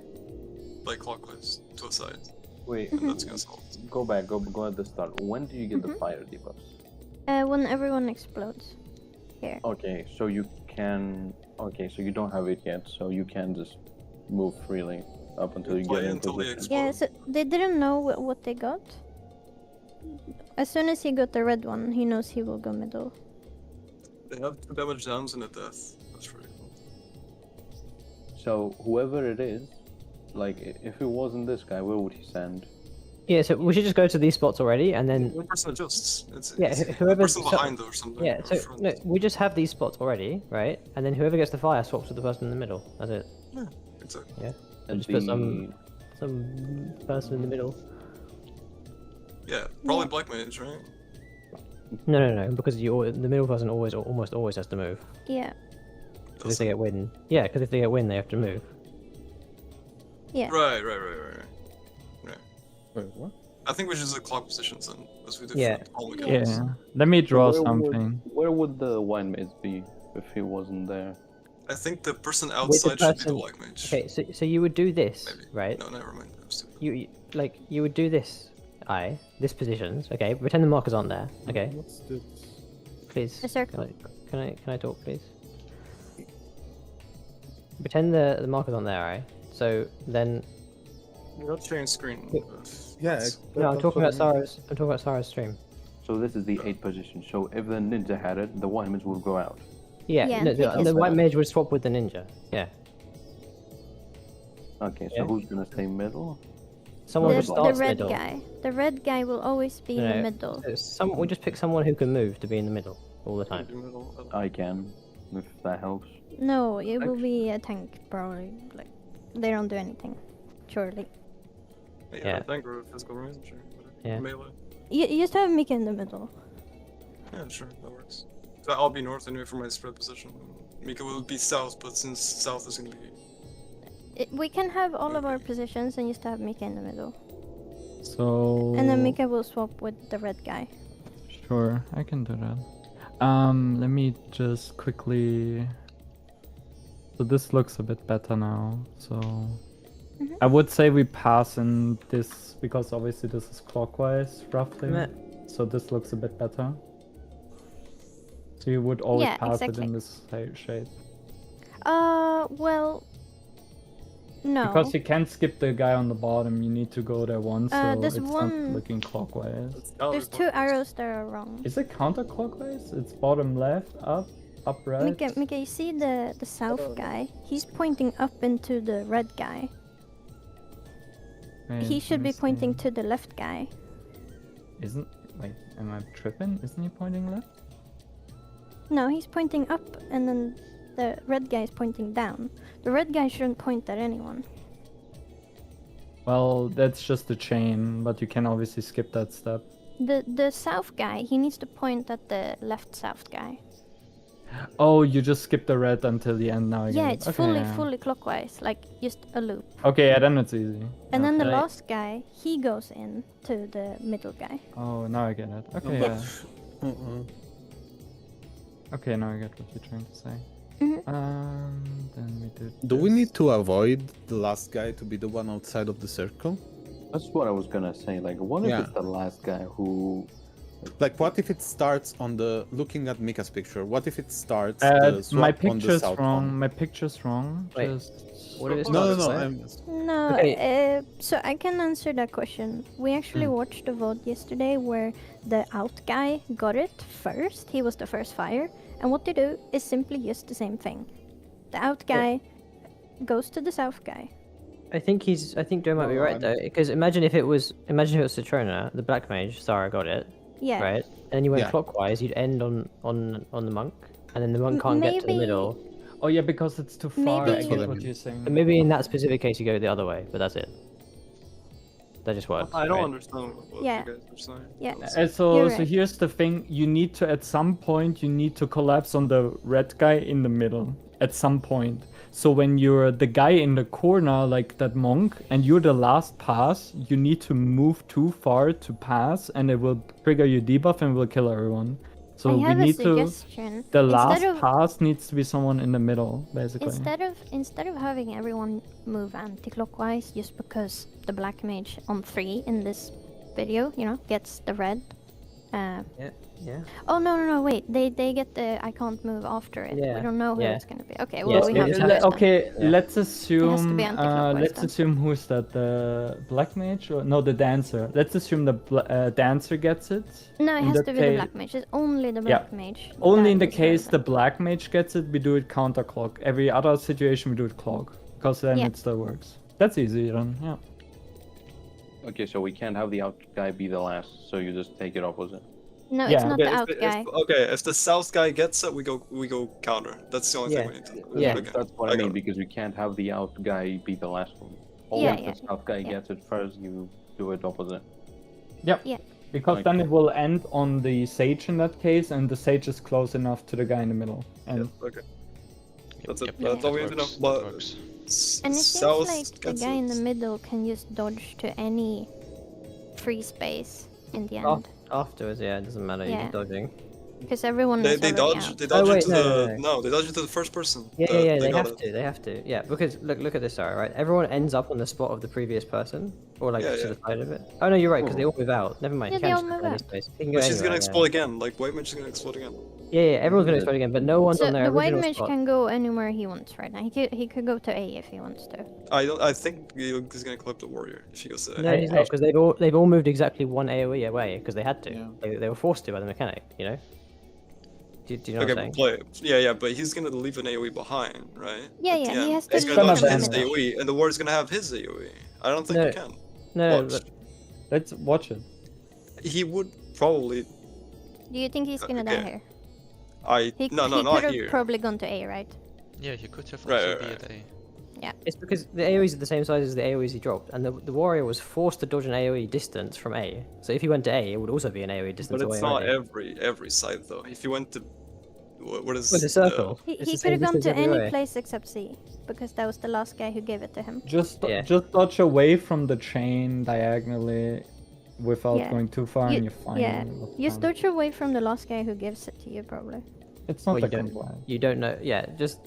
like clockwise to a side, Wait, and that's gonna solve. go back. Go at the start. When do you get the fire debuffs? When everyone explodes. Here. Okay, so you can. Okay, so you don't have it yet, so you can just move freely up until you Play get until into they position. Yeah, so they didn't know what they got. As soon as he got the red one, he knows he will go middle. They have 2 damage downs and a death. That's pretty cool. So whoever it is, like if it wasn't this guy, where would he stand? Yeah. So we should just go to these spots already, and then One person adjusts. Yeah, It's whoever's- person so- behind or something. yeah. or So front. no, we just have these spots already, right? And then whoever gets the fire swaps with the person in the middle. That's it. Exactly. Yeah. And Just put some person in the middle. Yeah, probably Black Mage, right? No, because the middle person almost always has to move. Yeah. Because if they get win, yeah, because if they get win, they have to move. Yeah. Right. Wait, what? I think we should do clock positions then, as we did Yeah. for all the Yeah. guys. Let me draw Where something. Where would the wine maze be if he wasn't there? I think the person With the outside should be the person- Black Mage. Okay, so you would do this, Maybe. right? No, never mind. I'm stupid. You would do this, this positions. Okay, pretend the markers aren't there. Okay, What's this? please. A circle. Can I talk, please? Pretend the markers aren't there, right? So then, You're not sharing screen. Yeah. Yeah. no, I'm that's talking what about I mean. Sarah's. I'm talking about Sarah's stream. So this is the 8 position. So if the ninja had it, the wine mage would go out. Yeah, Yeah, no, take his the white spot. mage would swap with the ninja. Yeah, Okay, so Yeah. who's gonna stay middle? someone The, who the starts red middle. guy. The red guy will always be in the No, middle. We just pick someone who can move to be in the middle all the time. Middle. I can. if that helps. No, it will be a tank probably. Like, they don't do anything, surely. Yeah, tank or physical range, sure. Yeah. Melee. You just have Mika in the middle. Yeah, sure, that works. So I'll be north anyway for my spread position. Mika will be south, but since south is gonna be... We can have all of our positions and just have Mika in the middle. So. And then Mika will swap with the red guy. Sure, I can do that. Let me just quickly. So this looks a bit better now. So I would say we pass in this because obviously this is clockwise roughly. So this looks a bit better. So you would always Yeah, pass exactly. it in this shape. Well, no. Because you can't skip the guy on the bottom. You need to go there once, so there's it's one- not looking clockwise. There's 2 arrows that are wrong. Is it counterclockwise? It's bottom left, up right. Mika, you see the south guy? He's pointing up into the red guy. Wait, He should let be me see. pointing to the left guy. Isn't wait? Am I tripping? Isn't he pointing left? No, he's pointing up, and then the red guy is pointing down. The red guy shouldn't point at anyone. Well, that's just a chain, but you can obviously skip that step. The south guy, he needs to point at the left south guy. Oh, you just skip the red until the end now. I Yeah, get it. it's Okay, yeah. fully clockwise, like just a loop. Okay, yeah, then it's easy. And then the Okay. last guy, he goes in to the middle guy. Oh, now I get it. Okay, Yeah. yeah. Okay, now I get what you're trying to say. Mhm. Then we do. Do we this. need to avoid the last guy to be the one outside of the circle? That's what I was gonna say. Like, what if Yeah. it's the last guy who? Like, what if it starts on the... Looking at Mika's picture, what if it starts My the swap on the picture's south wrong. one? My picture's wrong. Wait, Just... What if it's No, not no, no, the same? No, Okay. so I can answer that question. We actually watched a vote yesterday where the out guy got it first. He was the first fire. And what they do is simply just the same thing. The out guy goes to the south guy. I think Joe might be No, right I'm- though, because imagine if it was Citrona, the black mage, Sarah got it, Yeah. right? And then you went Yeah. clockwise, you'd end on the monk, and then the monk can't get to the maybe- middle. Oh yeah, because it's too far. I Maybe- get what you're saying. But maybe in that specific case you go the other way, but that's it. That just works. I don't right? understand what Yeah. you guys are saying. Yeah. So You're so right. here's the thing: you need to at some point you need to collapse on the red guy in the middle at some point. So when you're the guy in the corner like that monk and you're the last pass, you need to move too far to pass, and it will trigger your debuff and will kill everyone. So I we have a need to. suggestion. The last Instead of- pass needs to be someone in the middle, basically. Instead of having everyone move anti-clockwise just because the black mage on 3 in this video, gets the red. Yeah. Oh no, wait. They get the I can't move after it. Yeah, We don't know who yeah. it's gonna be. Okay, Yes, well we we have just to have- choose then. Okay, Yeah. let's It has to be assume. anti-clockwise Let's then. assume who's that? The black mage or no? The dancer. Let's assume the dancer gets it. No, it In has that to be the case- black mage. It's only the Yeah. black mage. Only in that the is case the relevant. black mage gets it, we do it counterclock. Every other situation we do it clock, because then Yeah. it still works. That's easy then. Yeah. Okay, so we can't have the out guy be the last. So you just take it opposite. No, Yeah. it's not Okay, the out guy. if the south guy gets it, we go counter. That's the only thing we need to do. Yeah. Okay, That's what I got mean it. because we can't have the out guy be the last one. Only Yeah, if yeah, the south guy yeah. gets it first, you do it opposite. Yep. Yeah. Because then it will end on the sage in that case, and the sage is close enough to the guy in the middle. And Okay. That's it. Yep, That's all we that need to know. works, But that works. And it south seems like the gets guy in it. the middle can just dodge to any free space in the Oh. end. Afterwards, yeah, it doesn't matter. Yeah. You're dodging. Because everyone They is already dodge. out. They dodge wait, into no, the no, they dodge into the first person. Yeah, that they got have it. to. They have to. Yeah, because look at this, Sarah, right? Everyone ends up on the spot of the previous person, or like Yeah, to yeah. the side of it. Oh no, you're right, because they all move out. Never mind. Yeah, you they can't all just move go any out. space. You can go But she's anywhere, gonna yeah. explode again. Like white mage is gonna explode again. Yeah, everyone's gonna explode again, but no one's So on their the white original mage spot. can go anywhere he wants right now. He could go to A if he wants to. I think he's gonna clip the warrior if he goes to. No, he's not, because they've all moved exactly one AOE away because they had to. They were forced to by the mechanic, you know. Do you know Okay, what I'm but saying? yeah, but he's gonna leave an AoE behind, right? Yeah, At yeah, the he end. has to He's leave gonna it dodge in his the middle. AoE, and the warrior's gonna have his AoE. I don't think No. he can. No, Watch. but let's watch it. He would probably. Do you think he's gonna die Okay. here? He no, could not have here. probably gone to A, right? Yeah, you could have Right, also right, be at A. It's because the AoEs are the same size as the AoEs he dropped, and the warrior was forced to dodge an AoE distance from A. So if he went to A, it would also be an AoE distance But away it's not already. every side though. If you went to what is Well, it's a circle. He It's the could same have gone distance to every any way. place except C, because that was the last guy who gave it to him. Just Yeah. just dodge away from the chain diagonally without Yeah. going too far, You- and you're fine. yeah, with You time. dodge away from the last guy who gives it to you, probably. It's not Well, the you don't. combat. You don't know. Yeah, just.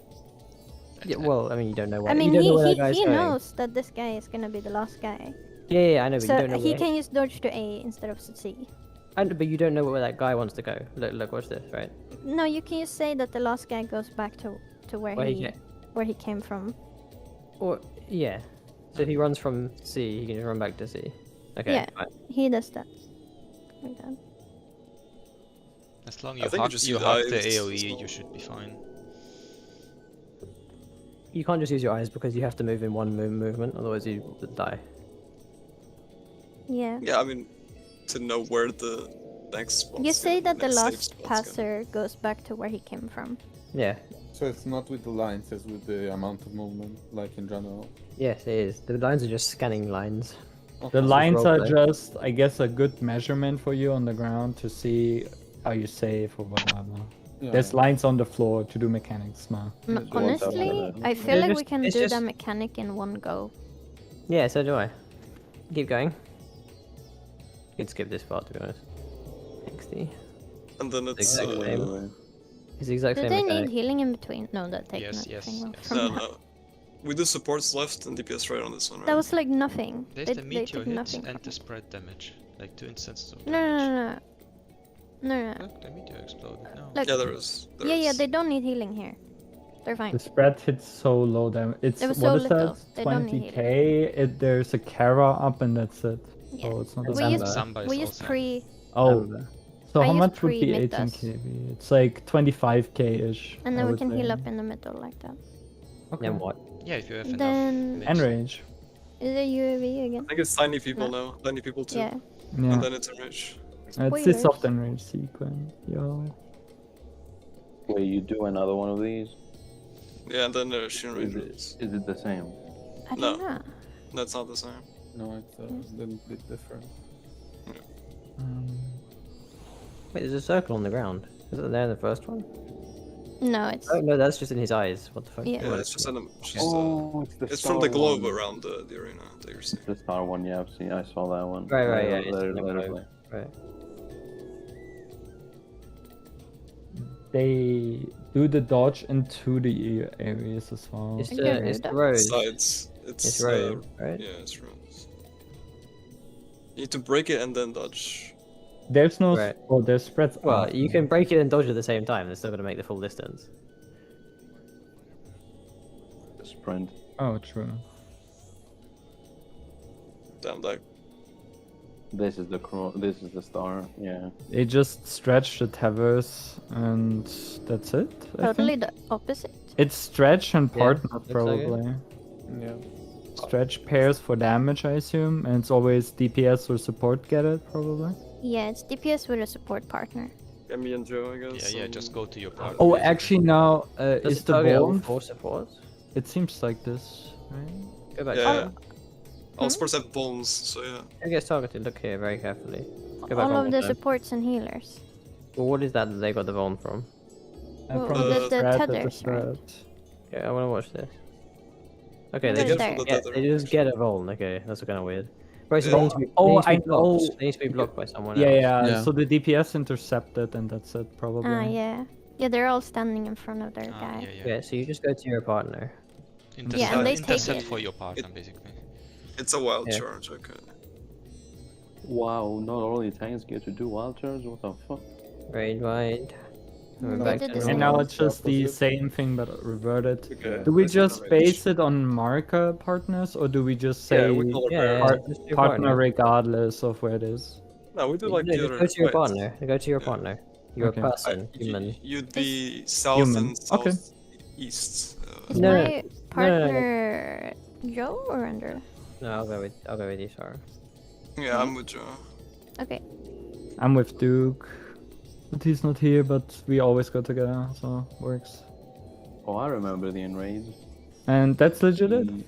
Yeah, well, I mean, you don't know where. I mean, you don't know where that guy's he going. knows that this guy is gonna be the last guy. Yeah, I know, but So you don't know he where. can just dodge to A instead of C. But you don't know where that guy wants to go. Look, watch this, right? No, you can just say that the last guy goes back to where Where he he came from. Or yeah. So if he runs from C, he can just run back to C. Okay. Yeah. Fine. He does that. Like that. As long I you think you hug, just you use hug the eyes as AoE, well. you should be fine. You can't just use your eyes because you have to move in one movement, otherwise you die. Yeah. Yeah, I mean, to know where the next spot. You say that the next safe last spot's gonna- passer goes back to where he came from. Yeah. So it's not with the lines, it's with the amount of movement, like in general. Yes, it is. The lines are just scanning lines. The Okay. lines are roleplay. just, I guess, a good measurement for you on the ground to see how you safe or whatever. Yeah. There's lines on the floor to do mechanics, man. Yes, Honestly, I feel They're like we just- can it's do just- that mechanic in one go. Yeah, so do I. Keep going. You can skip this part, to be honest. 60. And then it's Exactly. Anyway. It's the exact Do same they mechanic. need healing in between? No, that takes Yes, nothing yes, yes. from no, that. no. We do supports left and DPS right on this one, right? That was like nothing. There's They, the they meteor took hit nothing and from the it. spread damage. Like 2 instances of No, damage. no. Look, the meteor exploded. No. Look. Yeah, there is. There Yeah, is. they don't need healing here. They're fine. The spread hits so low damage. It's It was what so is little. that? They don't need 20k. There's a Kara up and that's it. Yeah. So it's not And that We bad. use, Samba is we use also- pre, Oh, Amber. so I how use much would be pre-mid 18 dust. kb? It's like 25k-ish. and I then we would can heal say. up in the middle like that. Okay. Then what? Yeah, if you have Then- enough. And mix. range. Is it UAV again? I think it's tiny people No. now. Tiny people too. Yeah. Yeah. And then it's enrich. It's the Spoilers. soft and range sequence. Yo. Wait, you do another one of these? Yeah, and then Shin Is Rangers. it the same? I No. don't know. That's not the same. No, it's a little bit different. Wait, there's a circle on the ground. Isn't there in the first one? No, it's Oh no, that's just in his eyes. What the fuck? Yeah. Yeah, What it's is just it? it's the from the star globe one. around the arena that you're seeing. The star one, yeah, I've seen. I saw that one. Right, yeah, Let it's her- in the let her globe. play. Right. They do the dodge into the areas as well. It's I the can it's read the that. road. Sides. It's road, right? Yeah, it's roads. You need to break it and then dodge. There's no. Right. Oh, there's spreads. Well, after. you can break it and dodge at the same time. They're still gonna make the full distance. Sprint. Oh, true. Damn that. This is the This is the star. Yeah. They just stretch the towers and that's it. I totally think. the opposite. It's stretch and Yeah, partner looks like it. probably. Yeah. Stretch pairs for damage, I assume, and it's always DPS or support get it probably. Yeah, it's DPS with a support partner. Yeah, me and Joe, I guess. Yeah, just go to your partner. Oh, basically. actually now Does is it the target all bone? 4 supports? It seems like this, right? Go back. Yeah. to yeah. All sports have bones, so yeah. Who gets targeted? Look here very carefully. Go back All one of the more time. supports and healers. Well, what is that they got the Vuln from? And Well, from the spread at tethers, right? spread. Yeah, I want to watch this. Okay, They they get just from the get, tether, they just actually. get a Vuln. Okay, that's kind of weird. Bro, so Yeah. they need to be, Oh, they need to be I blocked. know. They need to be blocked by someone Yeah, else. yeah, Yeah. So the DPS intercepted, and that's it probably. Ah, yeah. Yeah, they're all standing in front of their Ah, guy. yeah, yeah. Yeah, so you just go to your partner. Intercept, and they intercept take it. for your partner, basically. It's a wild Yeah. charge, okay. Wow, not only tanks get to do wild charge. What the fuck? Raid wide. We're They back did to the And same. now normal. it's just the Opposite. same thing but reverted. Okay. Do we This is just the base it on marker partners, or do we just say Yeah, we call it Yeah, Part- just your partner regardless of where it is? No, we do like No, the just other. go to your wait, partner. Go to your Yeah. partner. You're Okay. a person, human. You'd be south Human. and Okay. southeast. Is No, no, my partner Joe or Under? No, I'll go with you, Sarah. Yeah, I'm with Joe. Okay. I'm with Duke. But he's not here, but we always go together, so works. Oh, I remember the enrage. And that's legit it. She,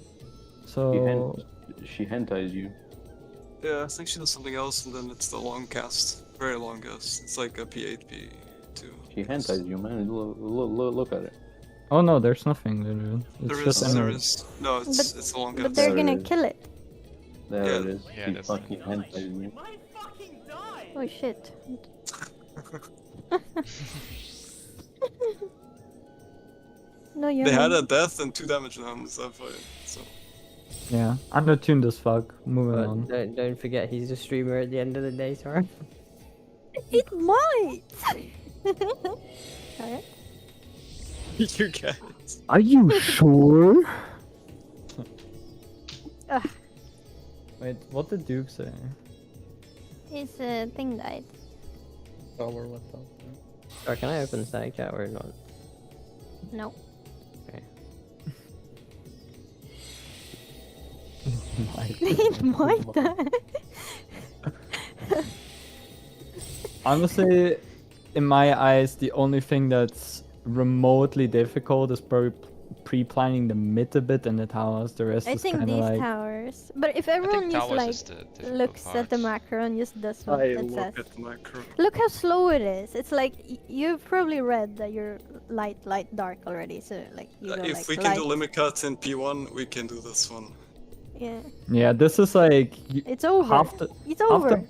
So she hentais you. Yeah, I think she does something else, and then it's the long cast. Very long cast. It's like a P8, P2. She hentais you, man. Look at it. oh no, there's nothing legit. It's There just is, there emerald. is. No, it's a long But cast. they're There gonna it is. kill it. There Yeah. it is. Yeah, She that's fucking hentais you. Oh shit. No, you're They had not. a death and 2 damage on them, so Yeah, undertuned as fuck. Moving on. But don't forget, he's a streamer at the end of the day, sorry. It might! Alright. you guys. Are you sure? Ugh. Wait, what did Duke say? His thing died. Tower went up. Sorry, can I open static chat or not? No. Okay. It might die. Honestly, in my eyes, the only thing that's remotely difficult is probably pre-planning the mid a bit and the towers. The rest I is think kind of these like towers. But if I everyone think just towers like is the difficult looks at the part. macro and just does what I it look says. at the macro. Look how slow it is. It's like you've probably read that you're light, dark already. So like you go If like we can light. do limit cut in P1, we can do this one. Yeah, yeah. This is like it's over. half the It's over.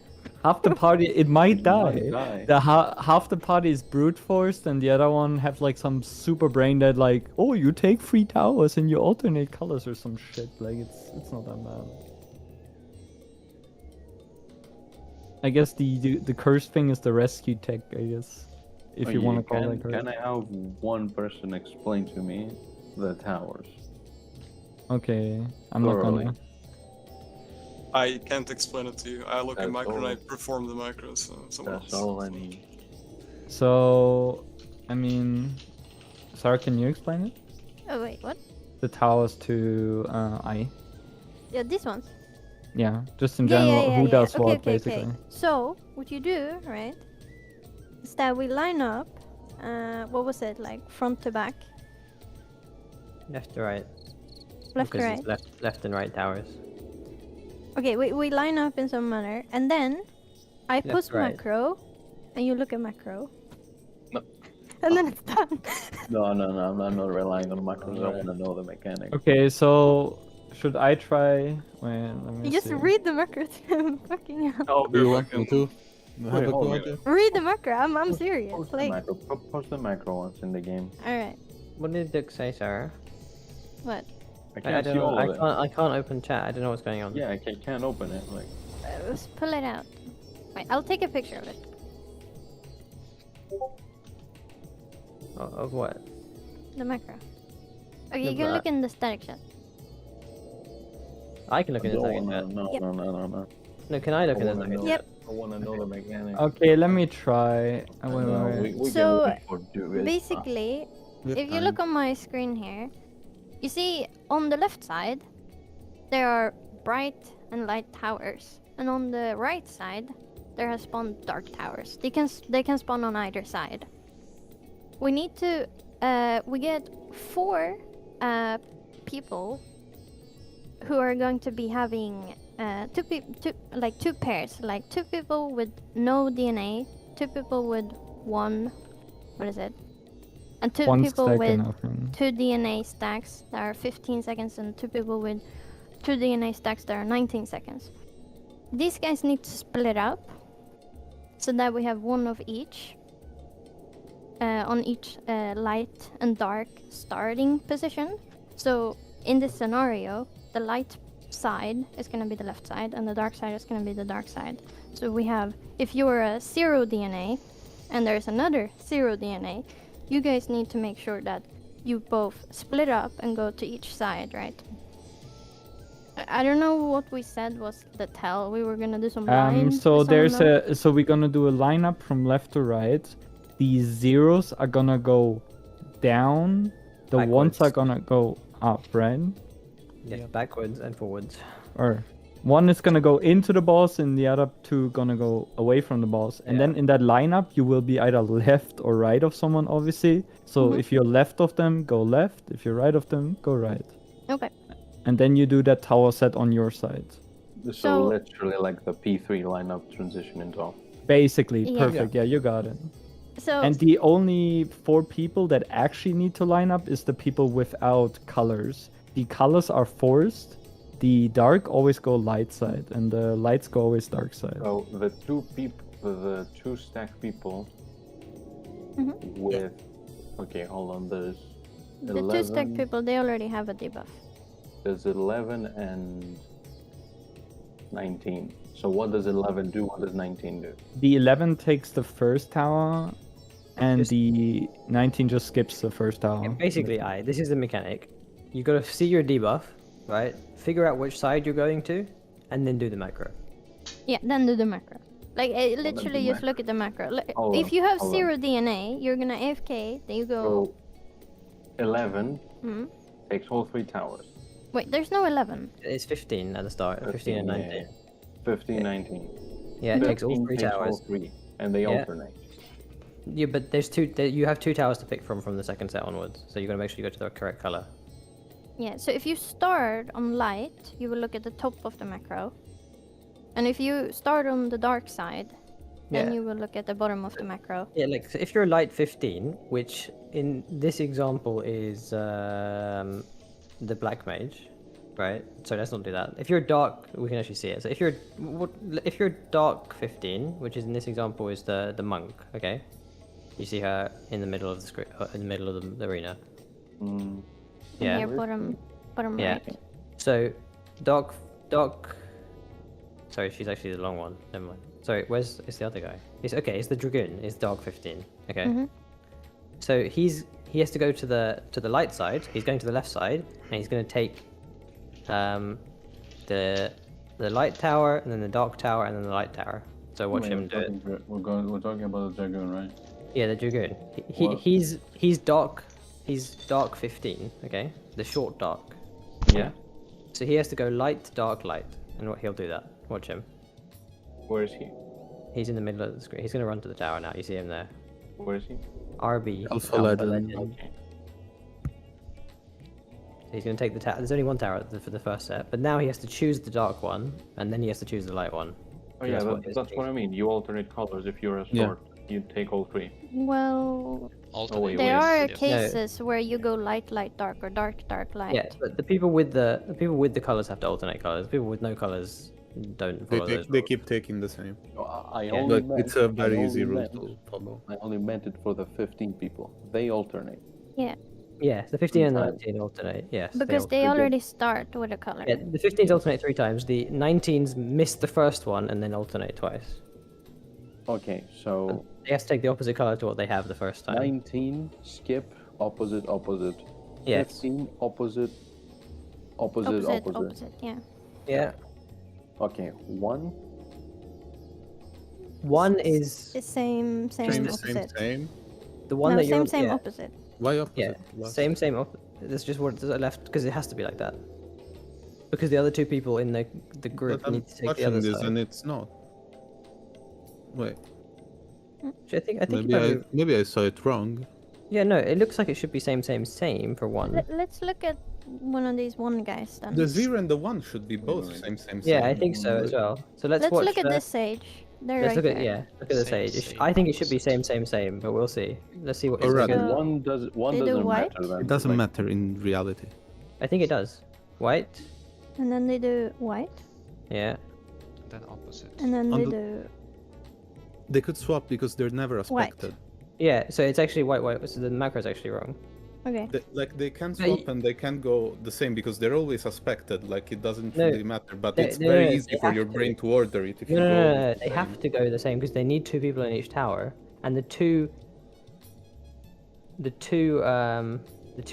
half the party. It might die. Die. The half the party is brute forced, and the other one have like some super brain that like, oh, you take 3 towers and you alternate colors or some shit. Like it's not that bad. I guess the cursed thing is the rescue tech. I guess if Oh, you want to can, call it cursed. Can I have one person explain to me the towers? Okay, I'm not Thoroughly. gonna. I can't explain it to you. I look at That's macro and I all. perform the macros. So someone That's else. all I need. So, I mean, Sarah, can you explain it? Oh wait, what? The towers to I. Yeah, these ones. Yeah, just in general, who does okay, what okay, basically. Okay. So what you do, right, is that we line up. What was it like? Front to back, Left to right. left to Because right. it's left and right towers. Okay, we line up in some manner, and then I Left post to right. macro, and you look at macro. No. And then it's done. No, I'm not relying on macros. I want to know the mechanics. Okay, so should I try? Wait, let me You just see. read the macro to them. Fucking hell. I'll Do you be want me to? Have a hold go on. at it? Read the macro. I'm serious. Post the Like, macro. Post the macro once in the game. all right. What did Duke say, Sarah? What? I I can't don't see know. all of it. I can't open chat. I don't know what's going on. Yeah, I can't open it. Like, Let's pull it out. Wait, I'll take a picture of it. Of what? The macro. Okay, No, you can but look in the static chat. I can look in the second chat. Yep. no. No, can I look in the wanna second know- chat? Yep. I want to know the mechanics. Okay, let me try. Wait, No, wait, wait. we So, can wait for Duke. Basically, Good if you time. look on my screen here, you see on the left side there are bright and light towers, and on the right side there has spawned dark towers. They can spawn on either side. We need to we get 4 people who are going to be having two pairs, like 2 people with no DNA, 2 people with 1, what is it? And 2 One people stack with and nothing. 2 DNA stacks that are 15 seconds, and 2 people with 2 DNA stacks that are 19 seconds. These guys need to split up so that we have 1 of each on each light and dark starting position. So in this scenario, the light side is going to be the left side and the dark side is going to be the dark side. So we have, if you are a 0 DNA and there's another 0 DNA, you guys need to make sure that you both split up and go to each side, right? I don't know what we said was the tell. We were gonna do some lines. So with there's someone so we're gonna do a lineup from left to right. These zeros are gonna go down. The ones Backwards. are gonna go up, right? Yes, backwards and forwards. Or One is gonna go into the boss, and the other two gonna go away from the boss. And then in that lineup, you will be either left or right of someone, obviously. So if you're left of them, go left. If you're right of them, go right. Okay. And then you do that tower set on your side. So literally like the P3 lineup transition into off. Basically, Yeah. perfect. Yeah, you got it. So And the only 4 people that actually need to line up is the people without colors. The colors are forced. The dark always go light side, and the lights go always dark side. So the two stack people with. Okay, hold on. There's the 11. 2 stack people, they already have a debuff. There's 11 and 19. So what does 11 do? What does 19 do? The 11 takes the first tower, and the 19 just skips the first tower. Basically, this is the mechanic. You gotta see your debuff, right? Figure out which side you're going to, and then do the macro. Yeah, then do the macro. Like, literally just look at the macro. Like, Hold if on, you have hold 0 DNA, you're gonna AFK, then you go... So 11 Hmm? takes all 3 towers. Wait, there's no 11. It's 15 at the start, 15 and 19. Yeah. 15, 19. Yeah, it takes all 3 takes towers. all 3, and they alternate. Yeah, but there's you have 2 towers to pick from the second set onwards, so you gotta make sure you go to the correct color. Yeah, so if you start on light, you will look at the top of the macro. And if you start on the dark side, then Yeah. you will look at the bottom of the macro. Yeah, like so if you're light 15, which in this example is the black mage, right? So let's not do that. If you're dark, we can actually see it. So if you're dark 15, which is in this example is the monk, okay? You see her in the middle of the screen, in the middle of the arena. Yeah. Here, bottom Yeah. right. So dark. Sorry, she's actually the long one. Never mind. Sorry, it's the other guy? It's the dragoon. It's dark 15. Okay. So he has to go to the light side. He's going to the left side, and he's going to take the light tower, and then the dark tower, and then the light tower. So watch him do it. We're talking about the dragoon, right? Yeah, the dragoon. He's dark. He's dark 15. Okay, the short dark. Yeah. So he has to go light, dark, light, and he'll do that. Watch him. Where is he? He's in the middle of the screen. He's gonna run to the tower now. You see him there. Where is he? RB. Alpha Legend. Okay. So he's gonna take the tower. There's only one tower for the first set, but now he has to choose the dark one, and then he has to choose the light one. Oh yeah, that's what I mean. You alternate colors. If you're a sword, you take all 3. Well, Alternate there ways, are yes. cases where you go light, light, dark, or dark, dark, light. Yeah, but the people with the colors have to alternate colors. People with no colors don't follow those They rules. keep taking the same. I Yeah. only But meant, it's a I very only easy rule meant- to follow. I only meant it for the 15 people. They alternate. Yeah, the 15 and the Sometimes. 19 alternate. Yes. Because they alternate. already start with a color. Yeah, the 15s alternate 3 times. The 19s miss the first one and then alternate twice. Okay, so They have to take the opposite color to what they have the first time. 19 skip opposite opposite. Yes. 15 opposite opposite. Opposite, yeah. Yeah. Okay, 1. 1 is The same, opposite. Same. the one No, that you're. same, yeah. opposite. Why opposite? Yeah, Last? same. That's just what left because it has to be like that. Because the other 2 people in the group But I'm need to take the watching other this side. and it's not. Wait, I think maybe I saw it wrong. yeah, no, it looks like it should be same for 1. Let's look at one of these one guys then. The 0 and the 1 should be both same. Yeah, I think so as well. So let's watch. look at this sage. They're Let's right look at there. look at the Same, sage. same, I think it should be same, but we'll see. Let's see what. Alright. So- one they do doesn't white? matter then. It doesn't like, matter in reality. I think it does. White. And then they do white. Yeah. Then opposite. And then On they the- do They could swap because they're never White. aspected. Yeah. So it's actually white. So the macro is actually wrong. okay. They can No, swap and they can go the same because they're always aspected. Like it doesn't No. really matter. But No, it's no, very no, easy they for have your to. brain to order it if you No, go. no. with They the have same. to go the same because they need 2 people in each tower, and the two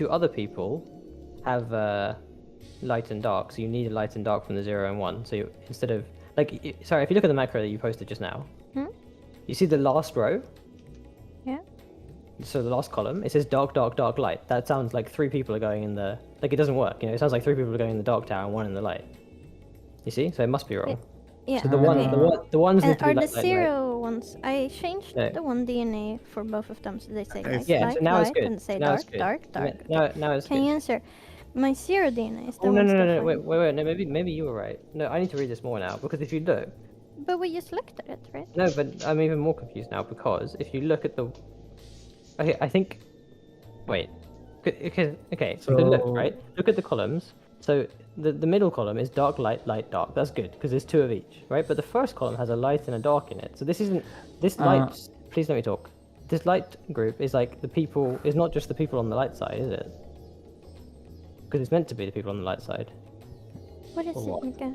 other people have light and dark. So you need a light and dark from the 0 and 1. So instead of sorry, if you look at the macro that you posted just now, you see the last row. Yeah. So the last column, it says dark, dark, dark, light. That sounds like 3 people are going in the... Like, it doesn't work, It sounds like 3 people are going in the dark tower and 1 in the light. You see? So it must be wrong. Yeah. So the okay. the ones And need to be are the light, light, light. zero ones? I changed No. the one DNA for both of them, so they say light, Yeah, light, so now it's light, good. and say Now it's dark, good. dark, dark. Now it's Can good. you answer? My zero DNA is the Oh no one no no still no! Wait fine. wait wait! No, maybe you were right. No, I need to read this more now because if you look, But we just looked at it, right? no, but I'm even more confused now because if you look at the, okay, I think, wait, okay, so look So- right, look at the columns. So the middle column is dark, light, light, dark. That's good because there's two of each, right? But the first column has a light and a dark in it. So this isn't this light. Please let me talk. This light group is like the people. Is not just the people on the light side, is it? Because it's meant to be the people on the light side. What is Or it, what? Mika?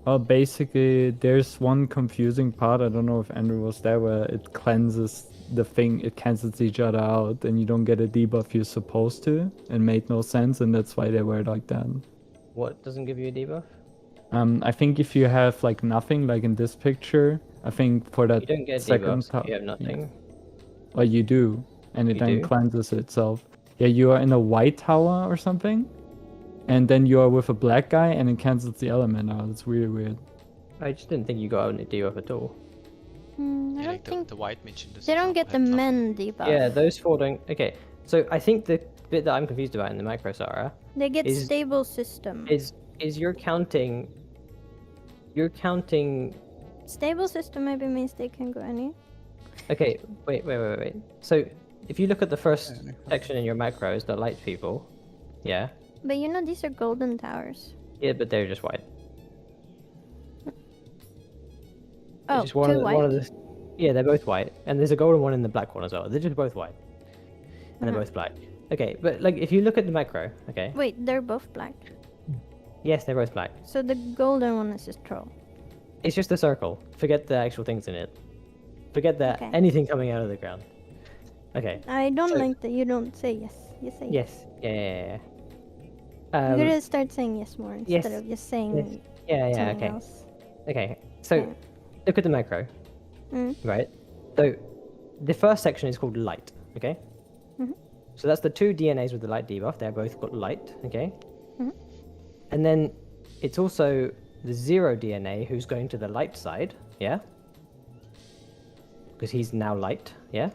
Well, basically, there's one confusing part. I don't know if Andrew was there, where it cleanses the thing. It cancels each other out, and you don't get a debuff you're supposed to. It made no sense, and that's why they were like that. What doesn't give you a debuff? I think if you have like nothing, like in this picture, I think for that You don't get second debuffs if you have nothing. Or you do, and it You then do? cleanses itself. Yeah, you are in a white tower or something, and then you are with a black guy, and it cancels the element out. It's really weird. I just didn't think you got any debuff at all. I Yeah, don't like think the white mission doesn't they don't have- get the have nothing. men debuff. Yeah, those four don't. Okay, so I think the bit that I'm confused about in the macro Sarah They get is- stable system. is you're counting. You're counting. Stable system maybe means they can go any. Okay, wait. So if you look at the first section in your macros, the light people, yeah, But you know these are golden towers. yeah, but they're just white. Oh, It's just one two of the, white. one of the. Yeah, they're both white, and there's a golden one in the black one as well. They're just both white, and they're both black. Okay, but like if you look at the macro, okay, Wait, they're both black. yes, they're both black. So the golden one is just troll. It's just a circle. Forget the actual things in it. Forget that Okay. anything coming out of the ground. Okay. I don't like that you don't say yes. You say Yes. Yeah. You gotta start saying yes more instead yes, of just saying Yeah. something Okay. else. Okay. So Yeah. look at the macro. Mm. Right. So the first section is called light. Okay. Mhm. So that's the two DNAs with the light debuff. They're both got light. Okay. Mhm. And then it's also the zero DNA who's going to the light side. Yeah. Because he's now light. Yeah.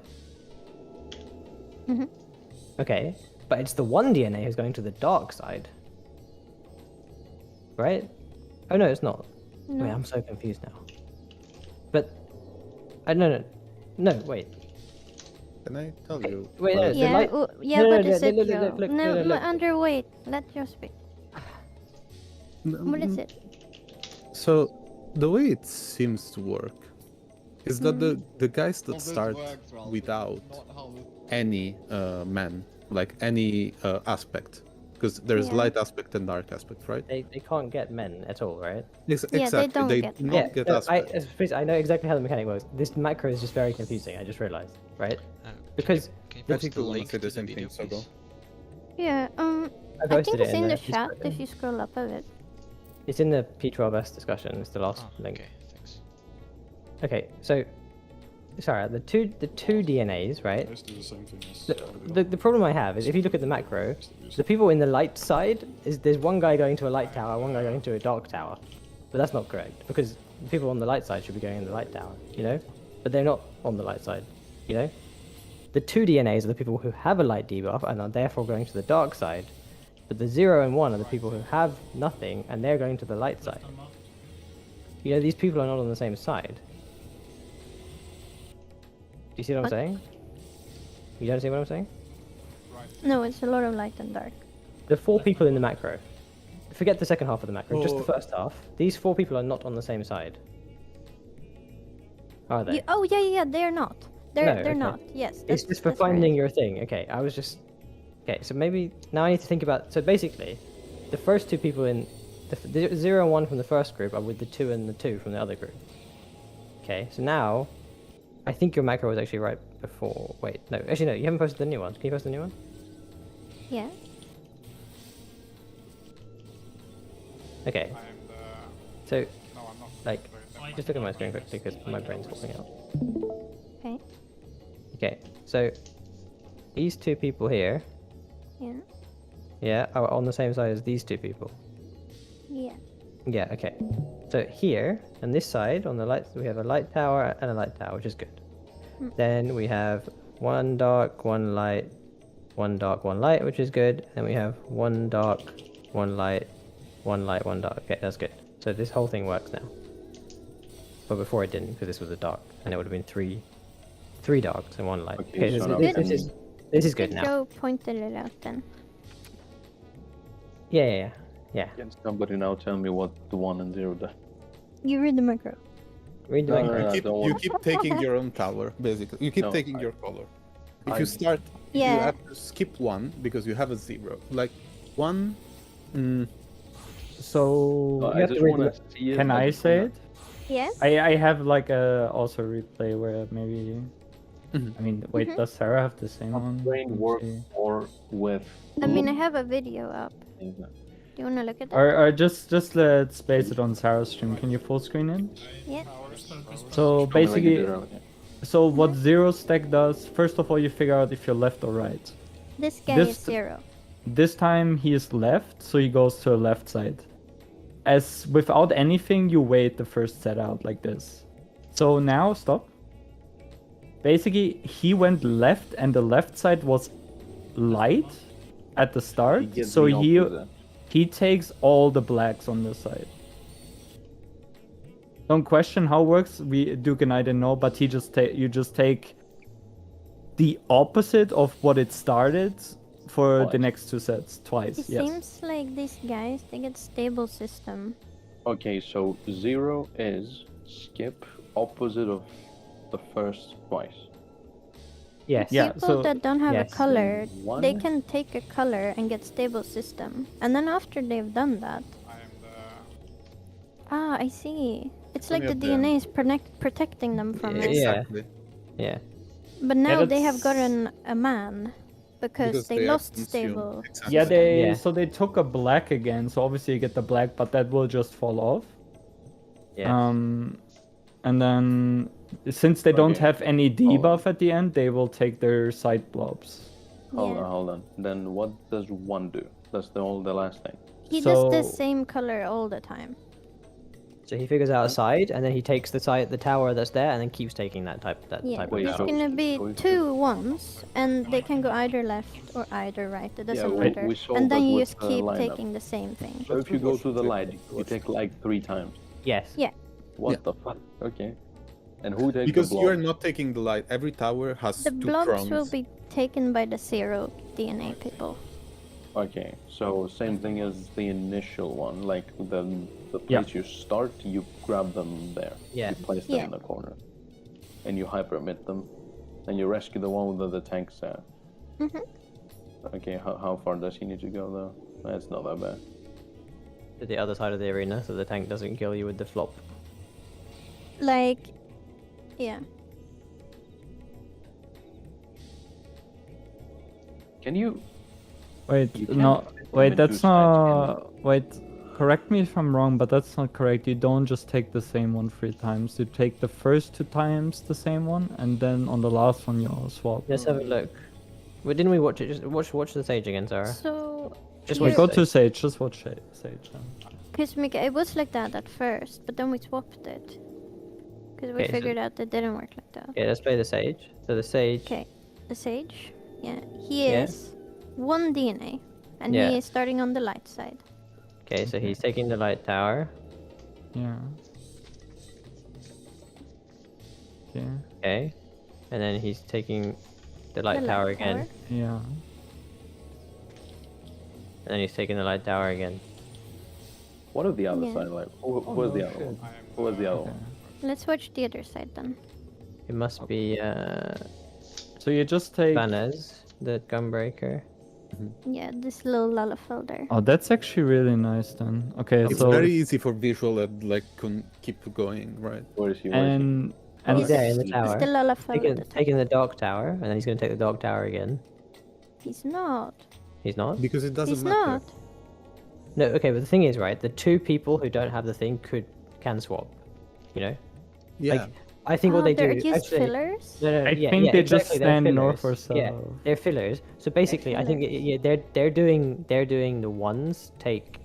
Mhm. Okay. But it's the one DNA who's going to the dark side. Right? Oh no, it's not. No. Wait, I'm so confused now. But no, wait. Can I tell you? Wait, no, the Yeah, light. yeah, No, what no, is no, it, look, Joe? look, look, No, look, look. Andrew, wait. Let Joe speak. What is it? So, the way it seems to work is that the guys that start without any man, like any aspect, because there's Yeah. light aspect and dark aspect, right? They can't get men at all, right? Exactly. don't They get do men. not Yeah, get no, aspect. please, I know exactly how the mechanic works. This macro is just very confusing. I just realized, right? Because Can you the post the people wanna link say to the same video, thing, so please? Yeah, I I posted think it it's in the the chat Discord. if you scroll up a bit. It's in the p12s discussion. It's the last Oh, link. okay, thanks. Okay, so sorry, the two DNAs, right? Basically the same thing as The problem I have is if you look at the macro, the people in the light side is there's one guy going to a light tower, one guy going to a dark tower, but that's not correct because the people on the light side should be going in the light tower, you know, but they're not on the light side, you know. The two DNAs are the people who have a light debuff and are therefore going to the dark side, but the 0 and 1 are the people who have nothing and they're going to the light side. You know, these people are not on the same side. Do you see what I'm What? saying? You don't see what I'm saying? No, it's a lot of light and dark. The four people in the macro. Forget the second half of the macro, just the Oh. first half. These four people are not on the same side. Are they? Oh yeah, they're not. They're No, they're okay. not. Yes. It's That's, just for that's right. finding your thing. Okay, I was just... Okay, so maybe... Now I need to think about... So basically, the first two people in... The 0 and 1 from the first group are with the 2 and the 2 from the other group. Okay, so now... I think your macro was actually right before... Wait, no. Actually, no, you haven't posted the new one. Can you post the new one? Yeah. Okay, And so... no, I'm not. Like... Just look at my screen quickly because my brain's falling out. Okay. Okay, so... These two people here... Yeah. Yeah, are on the same side as these two people. Yeah. Yeah, okay. So here, on this side, on the lights, we have a light tower and a light tower, which is good. Then we have one dark, one light, one dark, one light, which is good. Then we have one dark, one light, one light, one dark. Okay, that's good. So this whole thing works now. But before it didn't, because this was a dark, and it would have been three darks and one light. Okay, Okay, so now this is good now. Joe pointed it out then. Yeah. Can somebody now tell me what the 1 and 0 does? You read the macro. Read the No, macro. no, no. You don't want- keep taking your own tower, basically. You keep No, taking I- your color. If I- you start, you Yeah. have to skip one because you have a 0. Like one. So You I have to just read want the- to see it. can I just say wanna- it? Yes. I have like a also replay where maybe. Mhm. I mean, wait, does Sarah have the same one? Brain Let's work see. or with. I mean, I have a video up. Do you wanna look at that? Or just let's base it on Sarah's stream. Can you full screen it? Yeah. So Like you basically, did earlier. so what zero stack does? First of all, you figure out if you're left or right. This guy This- is 0. This time he is left, so he goes to the left side. As without anything, you wait the first set out like this. So now stop. Basically, he went left, and the left side was light at the He start. gets So the opposite. he takes all the blacks on this side. Don't question how it works. Duke and I didn't know, but you just take the opposite of what it started for the Twice. next two sets twice. It Yes. seems like these guys, they get stable system. Okay, so 0 is skip opposite of the first twice. Yes. Yeah, People so- that don't have yes. a color, One- they can take a color and get stable system. And then after they've done that, I see. It's like Only the at the end. DNA is protecting them from it. Yeah. Exactly. Yeah. But now they have that's- gotten a man because they have lost consumed- stable. Exactly. Yeah, Yeah. so they took a black again. So obviously you get the black, but that will just fall off. Yes. And then since they don't Okay. have any debuff at the end, they will take their side blobs. Hold Yeah. on, hold on. Then what does 1 do? That's the last thing. He does the So- same color all the time. So he figures out a side, and then he takes the tower that's there, and then keeps taking that type Yeah, type Wait, of there's so- tower. gonna be so- 2 ones, and they can go either left or either right. It doesn't we- matter. we saw And then that you with just the keep lineup. taking the same thing. So if you go to the Watch light, it. you take like 3 times. Yes. Yeah. What Yeah. the fuck? Okay. And who takes Because the you are blob? not taking the light. Every tower has The 2 blobs prongs. will be taken by the 0 DNA people. Okay, so same thing as the initial one, like the Yeah. place you start, you grab them there. Yeah. You place them Yeah. in the corner. And you hyper emit them. And you rescue the one with the tanks at. Mhm. Okay, how far does he need to go though? That's not that bad. To the other side of the arena, so the tank doesn't kill you with the flop. Like, yeah. Can you Wait, You no, can't fit them wait, in that's 2 sides, not. Wait, correct me if I'm wrong, but that's not correct. You don't just take the same one 3 times. You take the first 2 times the same one, and then on the last one you'll swap. Let's have a look. Well, didn't we watch it? Just watch the stage again, Sarah. So, Just Wait, watch go the to Sage. Just watch Sage. because it was like that at first, but then we swapped it. Because we Okay, so- figured out it didn't work like that. Okay, let's play the sage. So the sage. Okay, the sage. Yeah, he Yeah. is 1 DNA, and Yeah. he is starting on the light side. Okay, so he's taking the light tower. Yeah. Okay. Okay, and then he's taking the light The tower light again, tower. Yeah. and then he's taking the light tower again. what of the other Yeah. side like? Who was the other one? Who was the other one? Let's watch the other side then. It must be So you just take. Vanez, the gunbreaker. Yeah, this little Lullafelder. Oh, that's actually really nice then. Okay, It's so very easy for visual and like keep going, right? Where is he? Where is he? and He's there in the It's tower. The Lullafelder. Taking the dark tower, and then he's going to take the dark tower again. He's not. He's not? Because it doesn't He's matter. not. No, okay, but the thing is, right, the 2 people who don't have the thing can swap. You know? Yeah. Like, I think what they they're do just actually, fillers. No, I yeah, think yeah, they just exactly, they're stand north fillers. or Yeah, south. they're fillers. So basically, I think fillers. yeah, they're doing the ones take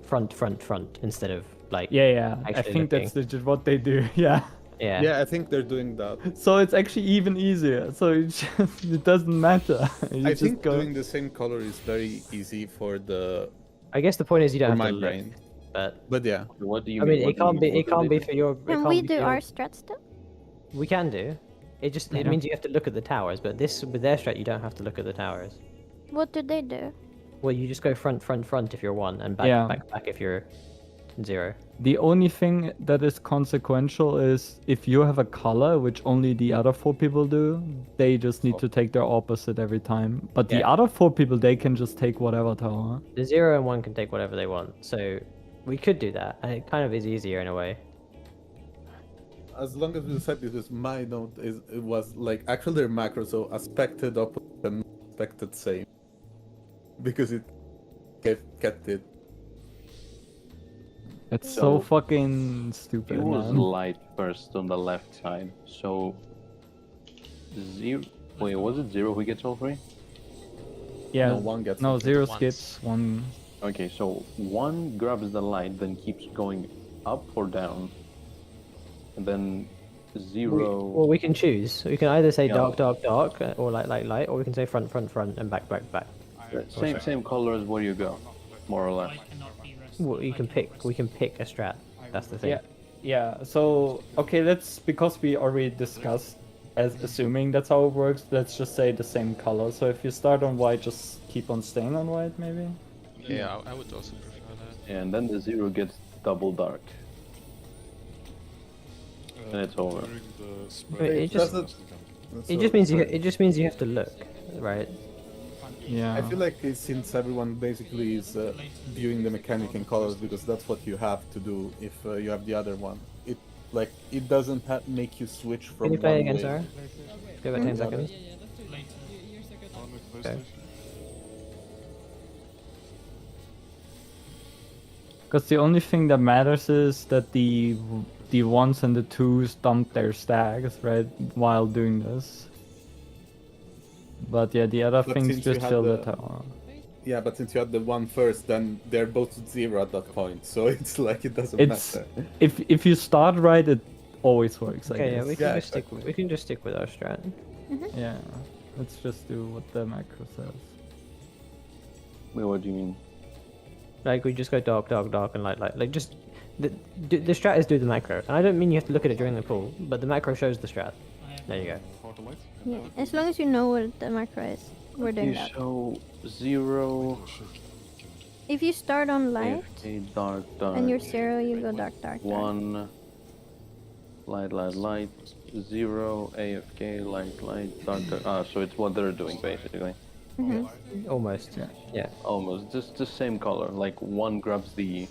front instead of like. Yeah. I actually think that's looking. legit what they do. Yeah. Yeah. Yeah, I think they're doing that. So it's actually even easier. So it just it doesn't matter. You I just think go. doing the same color is very easy for the I guess the point is you don't for have my to look, brain. but But yeah, What do you I mean? mean What it do you can't be mean? it can't be for your. It Can can't we be do for our your, strat still? We can do. It Yeah. means you have to look at the towers, but this with their strat you don't have to look at the towers. What do they do? Well, you just go front if you're 1, and back Yeah. back if you're 0. The only thing that is consequential is if you have a color which only the other 4 people do, they just need to take their opposite every time. But the Yeah. other 4 people, they can just take whatever tower. The 0 and 1 can take whatever they want, so we could do that, and it kind of is easier in a way. as long as we said this is my note is it was like actually they're macro, so aspected opposite and aspected same. Because it kept it. It's so So, fucking stupid, It was man. light first on the left side, so 0. Wait, was it 0 who gets all 3? Yeah. No, one gets No, it. 0 Once. skips, 1. Okay, so 1 grabs the light, then keeps going up or down, and then 0. Well, we can choose. We can either say Yeah. dark, or light, or we can say front, and back. Same color as where you go, more or less. Well, you can pick. We can pick a strat. That's the thing. Yeah. Yeah. So, okay, because we already discussed as assuming that's how it works, let's just say the same color. So if you start on white, just keep on staying on white, maybe? Yeah, I would also prefer that. And then the 0 gets double dark, and it's over. But it just means you have to look, right? Yeah. I feel like since everyone basically is viewing the mechanic in colors because that's what you have to do if you have the other one. It doesn't make you switch from Can you play one again, way. Sarah? Give it 10 seconds. Okay. Because the only thing that matters is that the 1s and the 2s dump their stacks, right, while doing this. But yeah, the other But things since you just had fill the the- tower. Yeah, but since you had the one first, then they're both 0 at that point, so it's like it doesn't It's matter. if you start right, it always works. I Okay, yeah, guess. we can Yeah, just stick. exactly. We can just stick with our strat. Yeah, let's just do what the macro says. Wait, what do you mean? Like we just go dark, and light. Like just the strat is do the macro, and I don't mean you have to look at it during the pool, but the macro shows the strat. There you go. Yeah, as long as you know what the macro is, we're doing You that. show 0, If you start on light AFK, dark, and you're 0, you go dark. 1, light, 0, AFK, light, dark. So it's what they're doing basically. Almost. Yeah. Almost, just the same color. Like 1 grabs the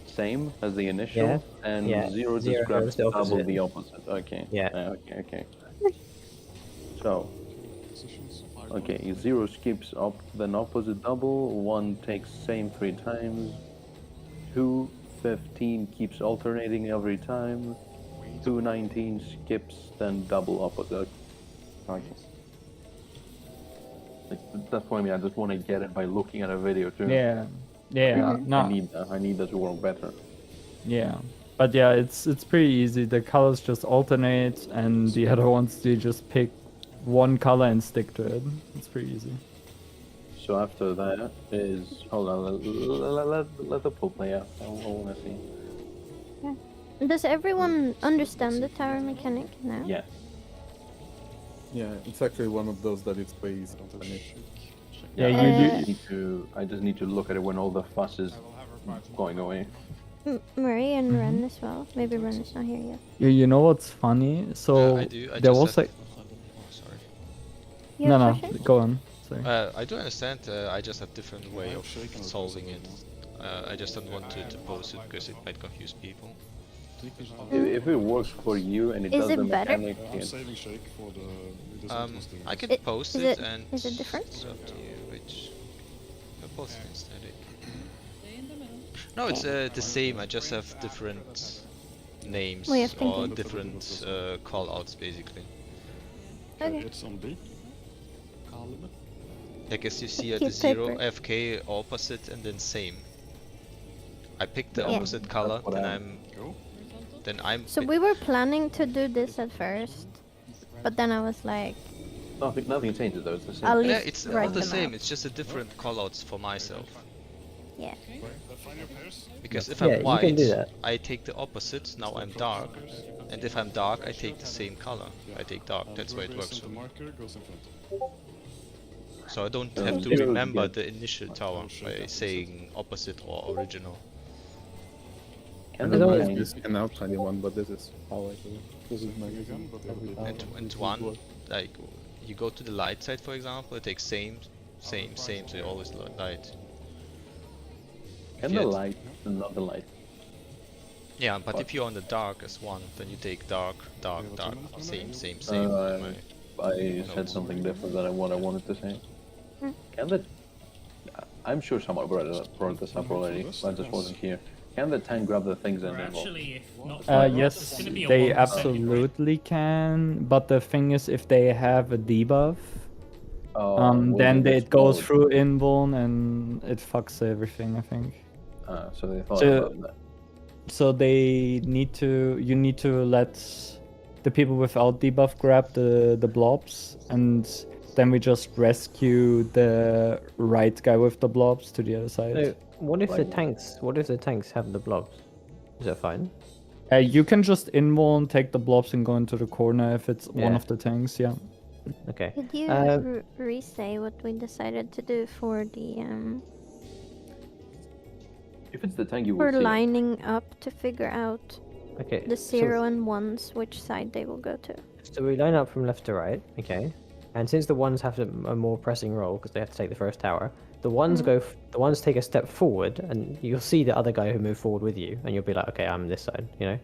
same as the initial, Yeah. and Yeah. 0 0 just grabs grabs the double opposite. the opposite. Okay. Yeah. Okay. So. Okay, 0 skips up, then opposite double, 1 takes same 3 times, 2, 15 keeps alternating every time, 2, 19 skips, then double opposite. Okay. Like, that's what I mean, I just want to get it by looking at a video too. Yeah, yeah, no, I need that to work better. yeah. But yeah, it's pretty easy. The colors just alternate, and the other ones they just pick one color and stick to it. It's pretty easy. So after that is, hold on, let the pool play out. I want to see. Does everyone understand the tower mechanic now? Yeah. Yeah, it's actually one of those that it's way easy. Yeah, I just need to look at it when all the fuss is going away. Murray and Ren as well. Maybe Ren is not here yet. You know what's funny? So I do. I there just was have- like Oh, sorry. You no, have no, questions? go on. Sorry. I do understand. I just have different way of solving it. I just don't want to pose it because it might confuse people. If it works for you and it Is does it the better? mechanic, I can post Is it, it- and is it different? It's up to you which. I post it instead. No, it's the same. I just have different names Way of or thinking. different call outs basically. Okay. I guess you see at Keep the 0 paper. FK opposite and then same. I pick the Yeah. opposite color, what then I'm. So we were planning to do this at first, but then I was like, Nothing changes though. It's the same. I'll Yeah, leave it's write all the them same. out. It's just a different callouts for myself. Yeah. Because if Yeah, I'm you can white, do that. I take the opposite. Now I'm dark, and if I'm dark, I take the same color. I take dark. That's why it works for me. So I don't Uh, have to zero remember get- the initial tower by saying opposite or original. I Can don't the know if tank- this can out anyone, but this is how I do it. This is my reason. And one, like you go to the light side, for example, it takes same, so you always light. Can Yeah, the it's- light and not the light? Yeah, but if you're on the dark as one, then you take dark, dark, dark, same. I said something different than what I wanted to say. Can the... I'm sure someone brought this up already, I just wasn't here. Can the tank grab the things and then Actually, not five, it's Yes, gonna be a they 1% absolutely can. But the thing is, if they have a debuff, will then they it goes explode? through invuln and it fucks everything, I think. So they thought So- about that. So you need to let the people without debuff grab the blobs, and then we just rescue the right guy with the blobs to the other side. So what if the Like- tanks have the blobs? Is that fine? You can just invuln, take the blobs, and go into the corner if it's one Yeah. of the tanks. Yeah. Okay. Could you re-say what we decided to do for the If it's the tank, you will for see it. lining up to figure out Okay. the 0 and 1s, which side they will go to? So we line up from left to right. Okay. And since the ones have a more pressing role because they have to take the first tower, the ones the ones take a step forward, and you'll see the other guy who moved forward with you, and you'll be like, okay, I'm this side, you know.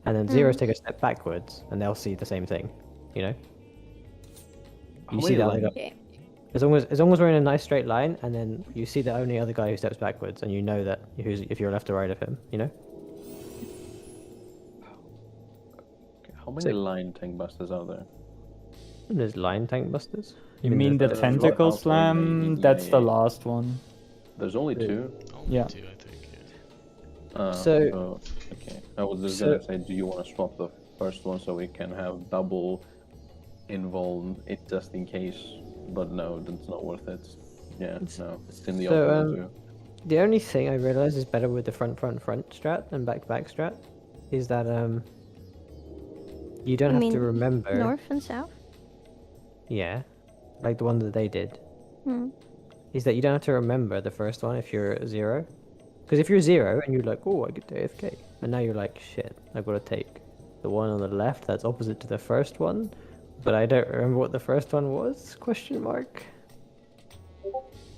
And then zeros take a step backwards, and they'll see the same thing, you know. How You see many the other guy. Okay. As long as we're in a nice straight line, and then you see the only other guy who steps backwards, and you know that if you're left or right of him, you know. How many line tank busters are there? And there's line tank busters. You mean the the tentacle drop out slam? maybe, That's the yeah. last one. There's only two. Only Yeah. two, I think. Yeah. So- okay. I was just so- gonna say, do you want to swap the first one so we can have double invuln it just in case? But no, that's not worth it. Yeah, no, it's in the So, opposite too. The only thing I realize is better with the front strat and back strat is that you don't You have to mean remember. North and south? Yeah, like the one that they did. Hmm. Is that you don't have to remember the first one if you're 0. Because if you're 0 and you're like, oh, I get to AFK, and now you're like, shit, I've got to take the one on the left that's opposite to the first one, but I don't remember what the first one was? Question mark.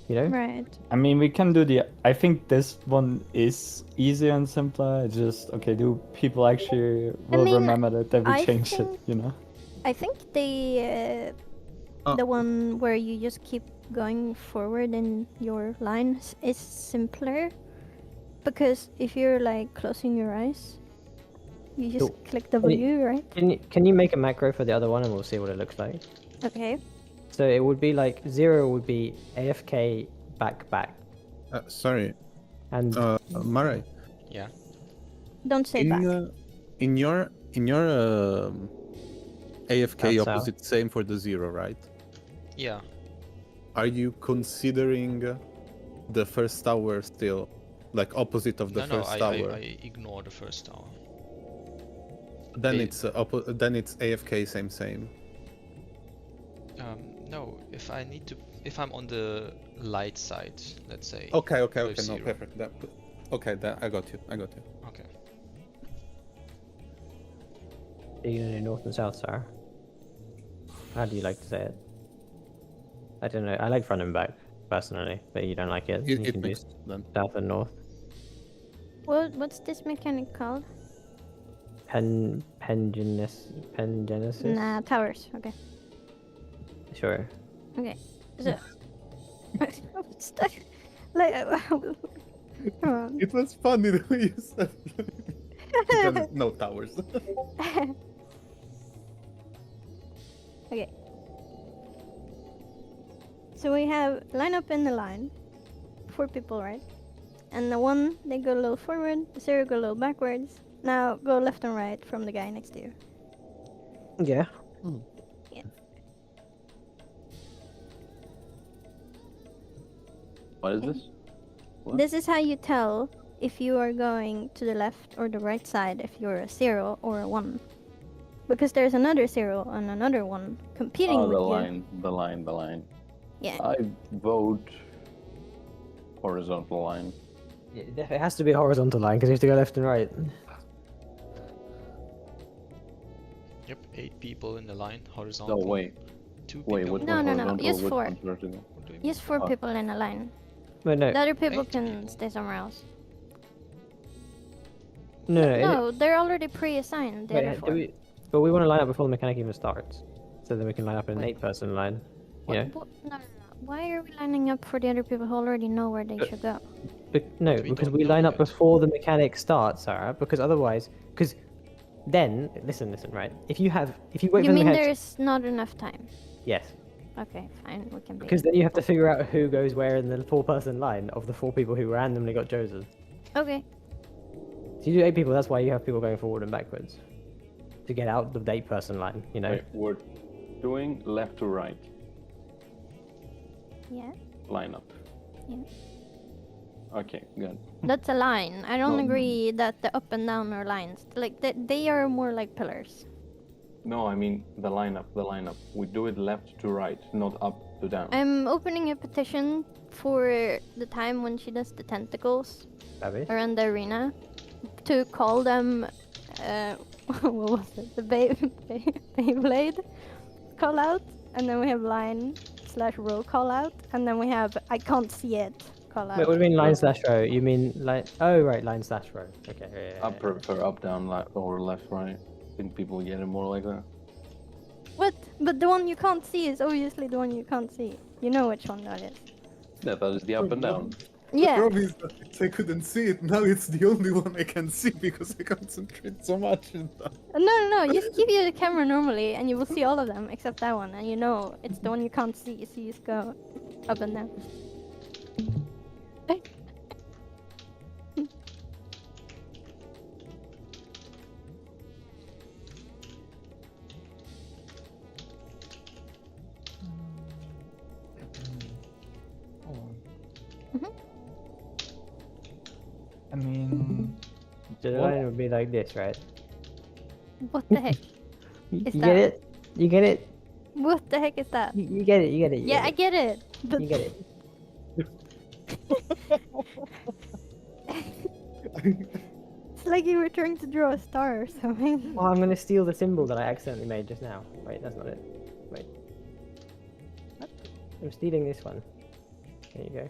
You know? Right. I mean, we can do I think this one is easier and simpler. It's just okay. Do people actually will mean, remember that we I changed it? think- You know. I think the one where you just keep going forward in your lines is simpler, because if you're like closing your eyes, you just So, click W, right? Can you make a macro for the other one and we'll see what it looks like? Okay. So it would be like 0 would be AFK back, Sorry, and Marai. Yeah. Don't say back. In your AFK That's how. opposite same for the 0, right? Yeah. Are you considering the first tower still, like opposite of the No, first I tower? I ignore the first tower. Then they- it's AFK same. No, if I'm on the light side, let's say. Okay, with no, zero. perfect. I got you. Okay. you know north and south, Sarah. How do you like to say it? I don't know. I like front and back personally, but you don't like it. You It can do makes then. south and north. What's this mechanic called? Pengenesis. Nah, towers. Okay. Sure. Okay. So. What's that? Like, come on. It was funny the way you said. Because no towers. Okay. So we have line up in the line. 4 people, right? And the 1, they go a little forward, the 0 go a little backwards. Now go left and right from the guy next to you. Yeah. What is this? What? This is how you tell if you are going to the left or the right side if you're a 0 or a 1. Because there's another 0 and another 1 competing Oh, with the you. line. Yeah. I vote horizontal line. Yeah, it has to be a horizontal line because you have to go left and right. Yep, 8 people in the line, horizontal. No, wait. 2 people. Wait, what No, no, no, horizontal, just which 4. one's vertical? What do you mean? Just 4 Oh. people in a line. Wait, no. The other people 8 can people. stay somewhere else. No, No, they're already pre-assigned, the Wait, other 4. but we want to line up before the mechanic even starts. So then we can line up in an Wait. 8-person line. What- You know? what- No, no, no. Why are we lining up for the other people who already know where they should go? No, But we because don't we know line up yet. before the mechanic starts, Sarah. Because otherwise, because then listen, right? If you wait You for the mean mechanic, there's not enough time? yes, Okay, fine, we can be. because then you have to figure out who goes where in the 4-person line of the 4 people who randomly got chosen. Okay. So you do 8 people. That's why you have people going forward and backwards to get out of the 8-person line. You know. Wait, we're doing left to right Yeah. lineup. Yeah. Okay, good. That's a line. I don't No. agree that the up and down are lines. Like they are more like pillars. No, I mean the lineup. We do it left to right, not up to down. I'm opening a petition for the time when she does the tentacles Abby? around the arena to call them what was it? The Beyblade call out, and then we have line/row call out, and then we have I can't see it call out. Wait, what do you mean line/row? You mean line? Oh, right, line/row. Okay. I prefer up, down, or left, right. I think people get it more like that. What? But the one you can't see is obviously the one you can't see. You know which one that is. Yeah, that is the up and down. The Yeah. problem is that I couldn't see it. Now it's the only one I can see because I concentrate so much in that. No. Just keep your camera normally, and you will see all of them except that one, and you know it's the one you can't see. So you just go up and down. I mean, So the line would be like this, right? What the heck? You Is get that- it? You get it? What the heck is that? You get it? You get it? You Yeah, I get get it. it. But You get it. it's like you were trying to draw a star or something. Well, I'm gonna steal the symbol that I accidentally made just now. Wait, that's not it. Wait. I'm stealing this one. There you go.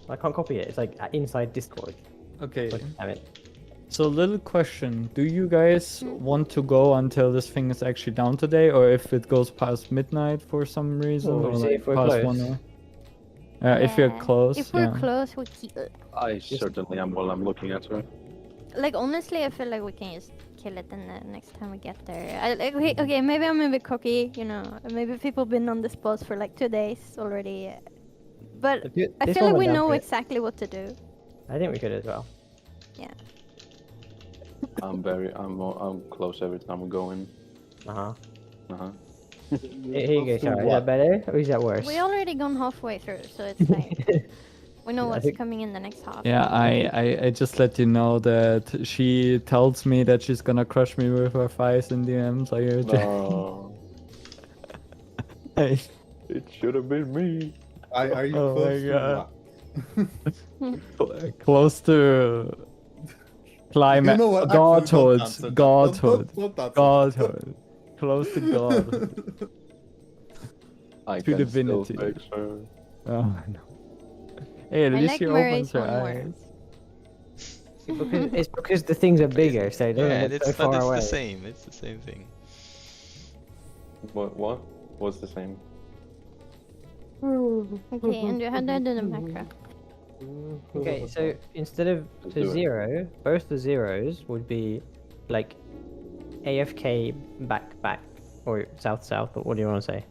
I can't copy it. It's like inside Discord. okay. But, damn it. So little question: do you guys want to go until this thing is actually down today, or if it goes past midnight for some reason, Well, or see like if we're past close. 1 hour? If you're Yeah. close, If we're yeah. close, we keep it. I certainly am while I'm looking at her. Like honestly, I feel like we can just kill it in the next time we get there. Okay, maybe I'm a bit cocky, you know. Maybe people been on this boss for like 2 days already, but I This feel one like went we down know for it. exactly what to do. I think we could as well. Yeah. I'm close every time we go in. Uh huh. Uh-huh. Here you go, Sarah. Is that better or is that worse? We already gone halfway through, so it's like we know I what's think- coming in the next half. Yeah, I just let you know that she tells me that she's gonna crush me with her thighs in the end. So you're No, just... it should have been me. Are you Oh my close to God. what? close to climax. You know what? Godhood. Actually, don't Godhood. answer that. Godhood. Close to godhood. I To can divinity. still fix her. Oh no. Hey, at I least like she Murray's opens her one more. eyes. It's because the things are bigger, so they Yeah, don't look so it's far but it's away. the same. It's the same thing. What? What's the same? Okay, and how do I do the macro? Okay, so instead of Let's the do it. 0, both the zeros would be like AFK back or south, but what do you want to say?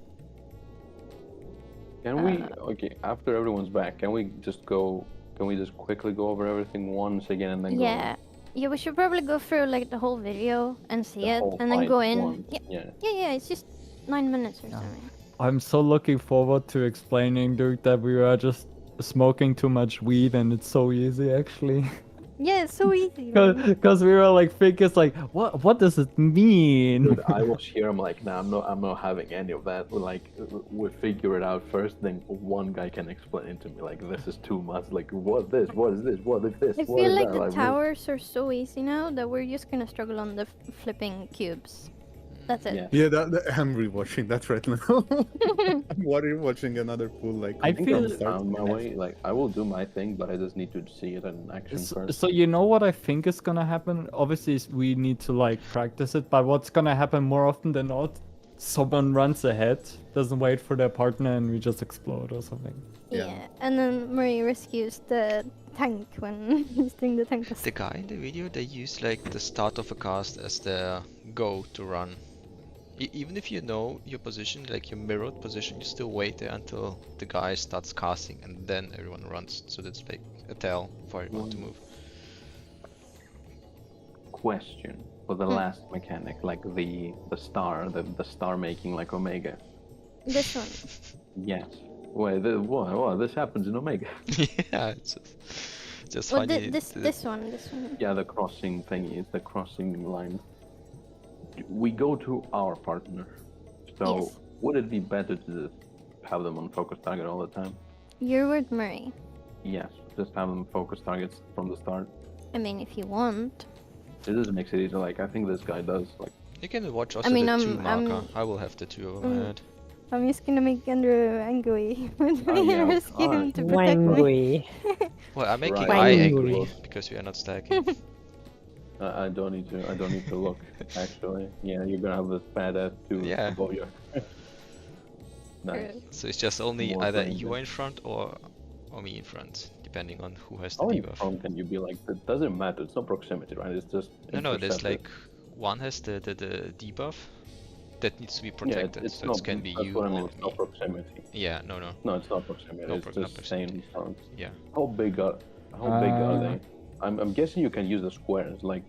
Can we? Okay, after everyone's back, can we just go Can we just quickly go over everything once again and then go? Yeah. Yeah, we should probably go through like the whole video and see The it, whole and then fight go in. once, Yeah, yeah. yeah. It's just 9 minutes or something. I'm so looking forward to explaining, dude, that we were just smoking too much weed and it's so easy actually. Yeah, it's so easy. man. Because we were like thinking, like, what does it mean? Dude, I was here. I'm like, nah, I'm not having any of that. Like, we figure it out first. Then one guy can explain it to me. Like, this is too much. Like, what this? What is this? What is this? I What feel is like that? the towers are so easy now that we're just gonna struggle on the flipping cubes. That's it. Yeah. Yeah, I'm rewatching that right now. I'm rewatching another pool like. I I think feel- I've found my way. Like, I will do my thing, but I just need to see it in action first. So you know what I think is gonna happen? Obviously, we need to like practice it, but what's gonna happen more often than not? Someone runs ahead, doesn't wait for their partner, and we just explode or something. Yeah. And then Marie rescues the tank when he's doing the tank. The guy in the video, they use like the start of a cast as their go to run. Even if you know your position, like your mirrored position, you still wait there until the guy starts casting and then everyone runs. So that's like a tell for everyone to move. Question for the last mechanic, like the star making like Omega. This one. Yes. Wait, what? This happens in Omega. Yeah, it's just Well, funny. this one. Yeah, the crossing thingy is the crossing line. We go to our partner. So Yes. would it be better to just have them on focus target all the time? You're with Murray. Yes, just have them focus targets from the start. I mean, if you want. It just makes it easier. Like, I think this guy does. Like, You can watch also mean, the I'm- 2 marker. I'm- I will have the 2 over my head. I'm just gonna make Andrew angry with Oh, me yeah, and rescue him alright. to protect me. Wangly. Well, I'm making Right. I Angry. angry because we are not stacking. I don't need to look. Actually, yeah, you're gonna have this bad attitude Yeah. above your. Nice. So it's just only More either friendly. you are in front or me in front, depending on who has the How in debuff. front can you be like? It doesn't matter. It's not proximity, right? It's just. No, there's intercepted. like one has the debuff that needs to be Yeah, protected, it's so not. it can be That's you what I mean. or It's me. not proximity. Yeah, no. No, it's not proximity. No, it's not just proximity. same front. Yeah. How big are they? I'm guessing you can use the squares, like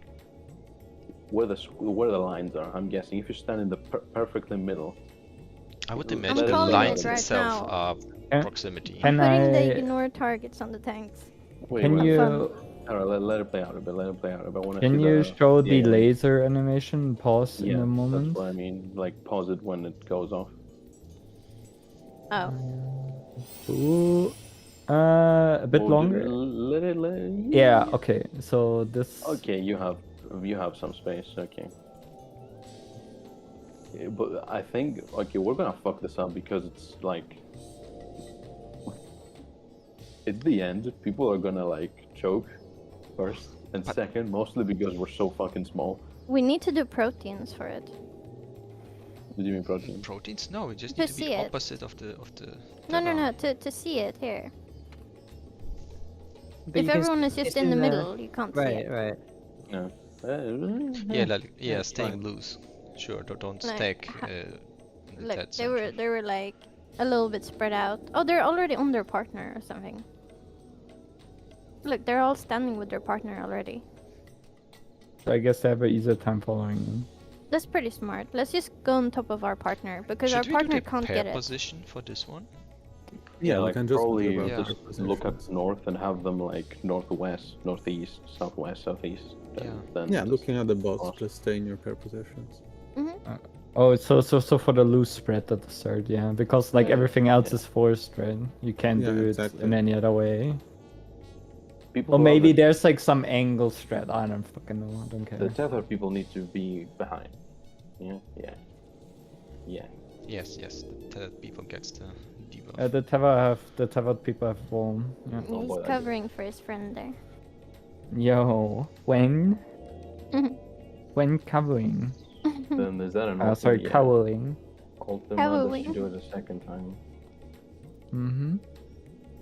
where the lines are. I'm guessing if you stand in the perfectly middle. I would I'm imagine the calling lines it right itself now. are Can- proximity. Can Putting the I? ignore targets on the tanks. Wait, Can wait. you? Alright, let it play out a bit. Let it play out a bit. I wanna Can see you the, show the yeah, laser animation? Pause Yeah, in a that's moment. what I mean. Like pause it when it goes off. Oh. Ooh, a bit Oh, longer. Let it. Yeah. Okay. So this. Okay, you have some space. Okay. Yeah, but I think okay, we're gonna fuck this up because it's like it's the end. People are gonna like choke first and second, mostly because we're so fucking small. We need to do proteins for it. Did you mean protein? Proteins? No, we just To need to be see it. opposite of the. No, to see it here. But If you can everyone is it's just in the middle, you can't see Right, it. right. No. Yeah, like, yeah, it's staying fine. loose. Sure, don't Like, stack. In the Look, dead they were like a little bit spread out. Oh, they're already on their partner or something. Look, they're all standing with their partner already. So I guess they have an easier time following them. That's pretty smart. Let's just go on top of our partner because Should our we partner do the can't pair get it. position for this one? Yeah, we like can just probably do Yeah. just look at north and have them like northwest, northeast, southwest, southeast. Yeah. Then Yeah, just looking at the boss, cross. just stay in your pair positions. Oh, so for the loose spread at the start, yeah, because like Yeah. everything else is forced, right? You can't Yeah, do it exactly. in any other way. People Or who maybe have the- there's like some angle strat. I don't fucking know. I don't care. the tether people need to be behind. Yeah, yeah, yeah. Yes, the people gets the debuff. The tethered people have warm. Yeah. Oh, He's boy, I covering for his friend there. Yo, when? Mhm. When covering? Then is that an Sorry, ultimate? cowling. Ultima, does Cowling. she do it a second time? Mm-hmm.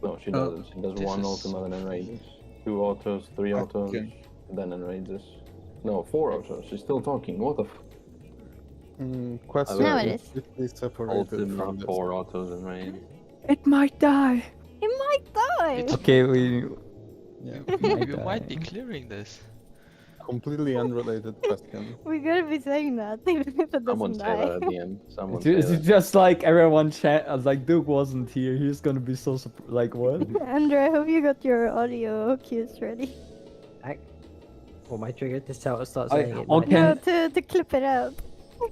No, she Oh. doesn't. She does This one is- ultima and then enrages. 2 autos, 3 autos, Okay. and then enrages. No, 4 autos. She's still talking. What the f? Question: No, it is. completely separated from Ultima, this. 4 autos, and enrage. It might die. He might die. Okay, we Yeah. You might be clearing this. Completely unrelated question. We gotta be saying that, even if it Someone doesn't say that die. at the end. Someone It's say that. just like everyone like Duke wasn't here. He's gonna be so like what? Andrew, I hope you got your audio cues ready. Or my trigger to start I- saying it. okay. No, to clip it out.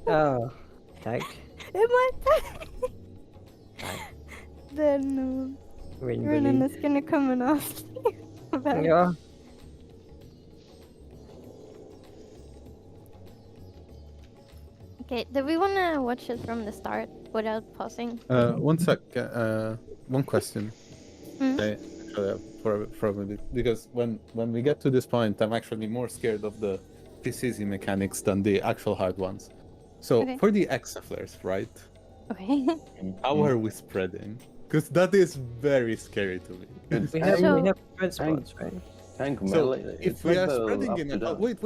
Oh, tank. It might die. Tank. Then Rin Renan bully. is gonna come and ask you about it. Yeah. Okay, do we wanna watch it from the start without pausing? One sec. One question. Mm. I actually have for a minute, because when we get to this point, I'm actually more scared of the precision mechanics than the actual hard ones. So Okay. for the exaflares, right? Okay. How are we spreading? Because that is very scary to me. We have So- spread spots, right? Tank So melee. if it's we like are the spreading up in to a down. wait,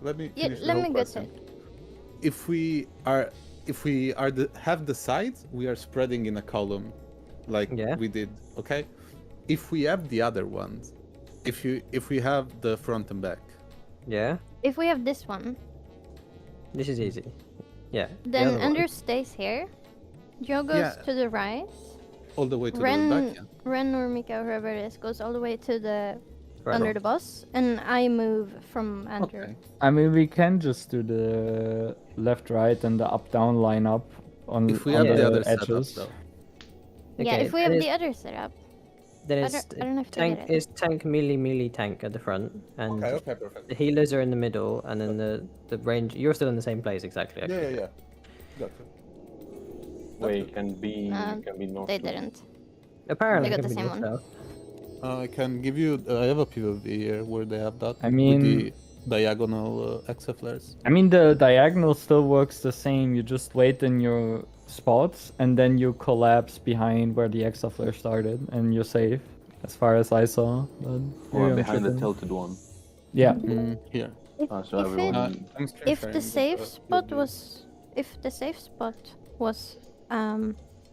let me Yeah, finish the let whole me get question. it. If we have the sides, we are spreading in a column, like Yeah. we did. Okay. If we have the other ones, if we have the front and back, Yeah. If we have this one, This is easy. Yeah. the then other one. Andrew stays here. Joe goes Yeah. to the right. all the way to the Ren, back. Yeah. Ren or Mika, whoever it is, goes all the way to the Right under on. the bus, and I move from Andrew. Okay. I mean, we can just do the left, right, and the up, down line up on, If we on have the the other setup, edges. though. Yeah, Okay, if we then have it's- the other setup. Then I it's don't- I don't have to tank. get it. It's tank melee tank at the front, and Okay, perfect. the healers are in the middle, and then the range. You're still in the same place exactly. Actually. Yeah. Gotcha. Wait, can be not. They didn't. Apparently, They got it the can be same yourself. I can give you. I have a PvP here where they have that. I mean- with the diagonal exaflares. I mean, the diagonal still works the same. You just wait in your spots, and then you collapse behind where the exaflare started, and you're safe, as far as I saw. But Or maybe I'm behind the tripping. tilted one. Yeah. Here. So If everyone. I'm screen If sharing, the but, safe spot you'll be- if the safe spot was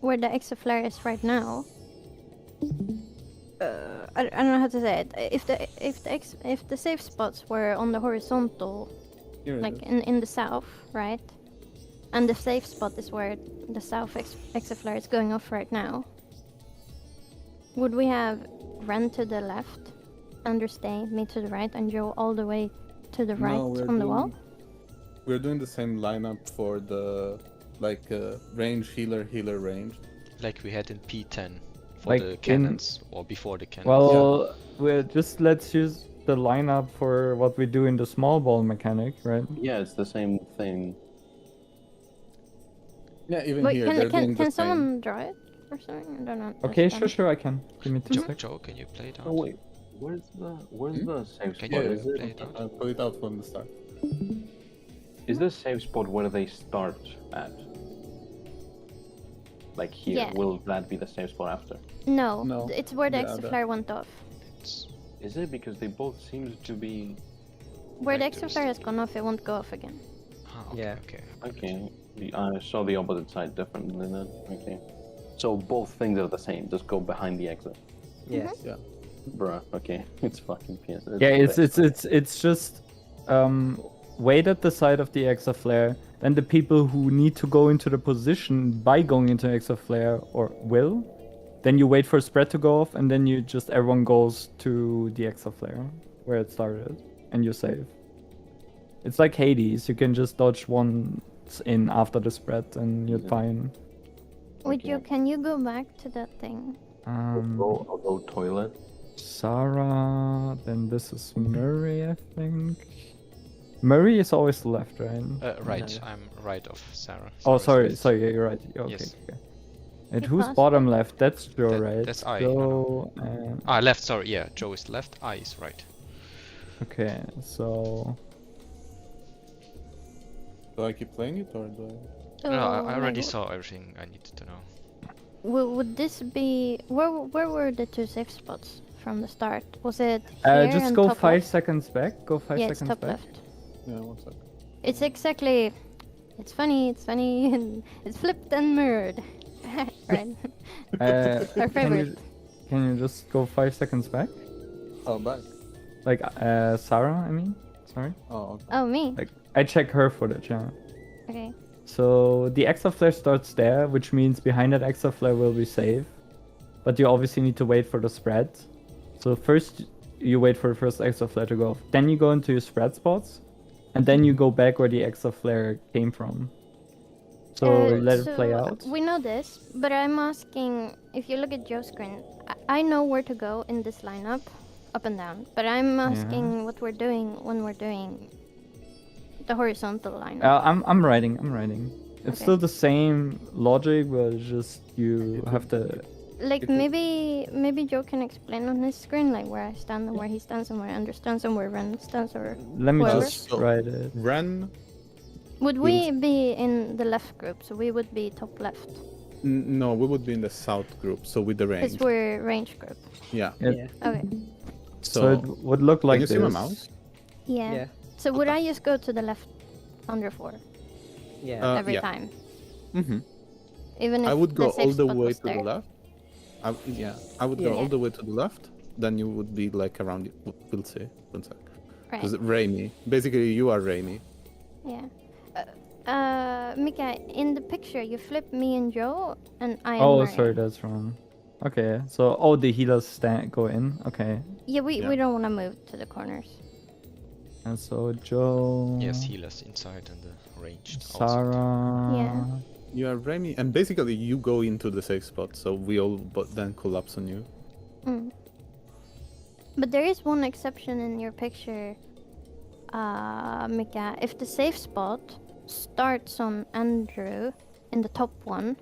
where the exaflare is right now, I don't know how to say it. If the safe spots were on the horizontal, Here it like is. in the south, right, and the safe spot is where the south exaflare is going off right now, would we have Ren to the left, Understay, me to the right, and Joe all the way to the right No, we're on the wall? doing- We're doing the same lineup for the range healer range. Like we had in P10 for Like the in- cannons or before the cannons. Well, let's use the lineup for what we do in the small ball mechanic, right? Yeah, it's the same thing. Yeah, even Wait, here they're doing can the same. someone draw it or something? I don't know. Okay, sure, I can. Give me 2 Joe, seconds. Joe, can you play it out? Oh wait, where's the save Can spot? you Is play it? it out? I'll put it out from the start. Is the save spot where they start at? Like here, Yeah. will that be the save spot after? No, No, it's where the the other. exaflare went off. It's Is it because they both seem to be Where the Right, there's- exaflare has gone off, it won't go off again. okay, Yeah. okay. okay? I saw the opposite side differently then. Okay, so both things are the same. Just go behind the exit, Yes. Yeah. bruh. Okay, it's fucking PS. Yeah, it's just wait at the side of the exaflare. Then the people who need to go into the position by going into exaflare or will, then you wait for spread to go off, and then you just everyone goes to the exaflare where it started, and you're safe. It's like Hades. You can just dodge once in after the spread, and you're fine. Wait, Okay. Joe, can you go back to that thing? I'll go toilet. Sarah, then this is Murray, I think. Murray is always left, right? Right, No. I'm right of Sarah. Oh, Sarah's sorry, left. yeah, you're right. Okay, Yes. okay. And You who's passed bottom left? That's Joe, That- right? that's I, Joe, and... Ah, left, sorry, yeah. Joe is left, I is right. Okay, so... Do I keep playing it or do I? So, No, I already like, saw everything I needed to know. Would this be where were the two safe spots from the start? Was it here just and go top 5 left? seconds back. Go 5 Yeah, it's seconds top back. left. Yeah, 1 second. It's exactly. It's funny, and it's flipped and mirrored. Right. Our Can favorite. you just go 5 seconds back? Oh, back. Like Sarah, I mean. Sorry. Oh, okay. Oh, me. Like I check her footage. Yeah. Okay. So the extra flare starts there, which means behind that extra flare will be safe. But you obviously need to wait for the spread. So first you wait for the first extra flare to go off. Then you go into your spread spots. And then you go back where the extra flare came from. So let it play out. We know this, but I'm asking, if you look at Joe's screen, I know where to go in this lineup, up and down. But I'm asking what we're doing when we're doing the horizontal lineup. I'm writing. It's Okay. still the same logic, but it's just you have to. Like maybe Joe can explain on his screen like where I stand and where he stands and where Andrew stands and where Ren stands or Let me whoever. just write it. Ren. Would we be in the left group? So we would be top left No, we would be in the south group, so with the range. because we're range group. Yeah. Yeah. Okay. So it would look like Can you see this. my mouse? Yeah. Yeah. So would I just go to the left under 4 Yeah. every yeah. time? Mm-hmm. Even if I would go the safe all the spot way was to the there? left. I would go Yeah. all the way to the left. Then you would be like around. We'll see. One sec. Right. Because Raimi. Basically, you are Raimi. Yeah. Mika, in the picture, you flip me and Joe, and I am Oh, Maria. sorry, that's wrong. Okay, so the healers go in. Okay, Yeah, we Yeah. don't want to move to the corners. and so Joe, Yes, healers inside and the ranged. outside. Sarah. Yeah. You are Raimi, and basically you go into the safe spot. So we all but then collapse on you. Mm. But there is one exception in your picture, Mika. If the safe spot starts on Andrew in the top one,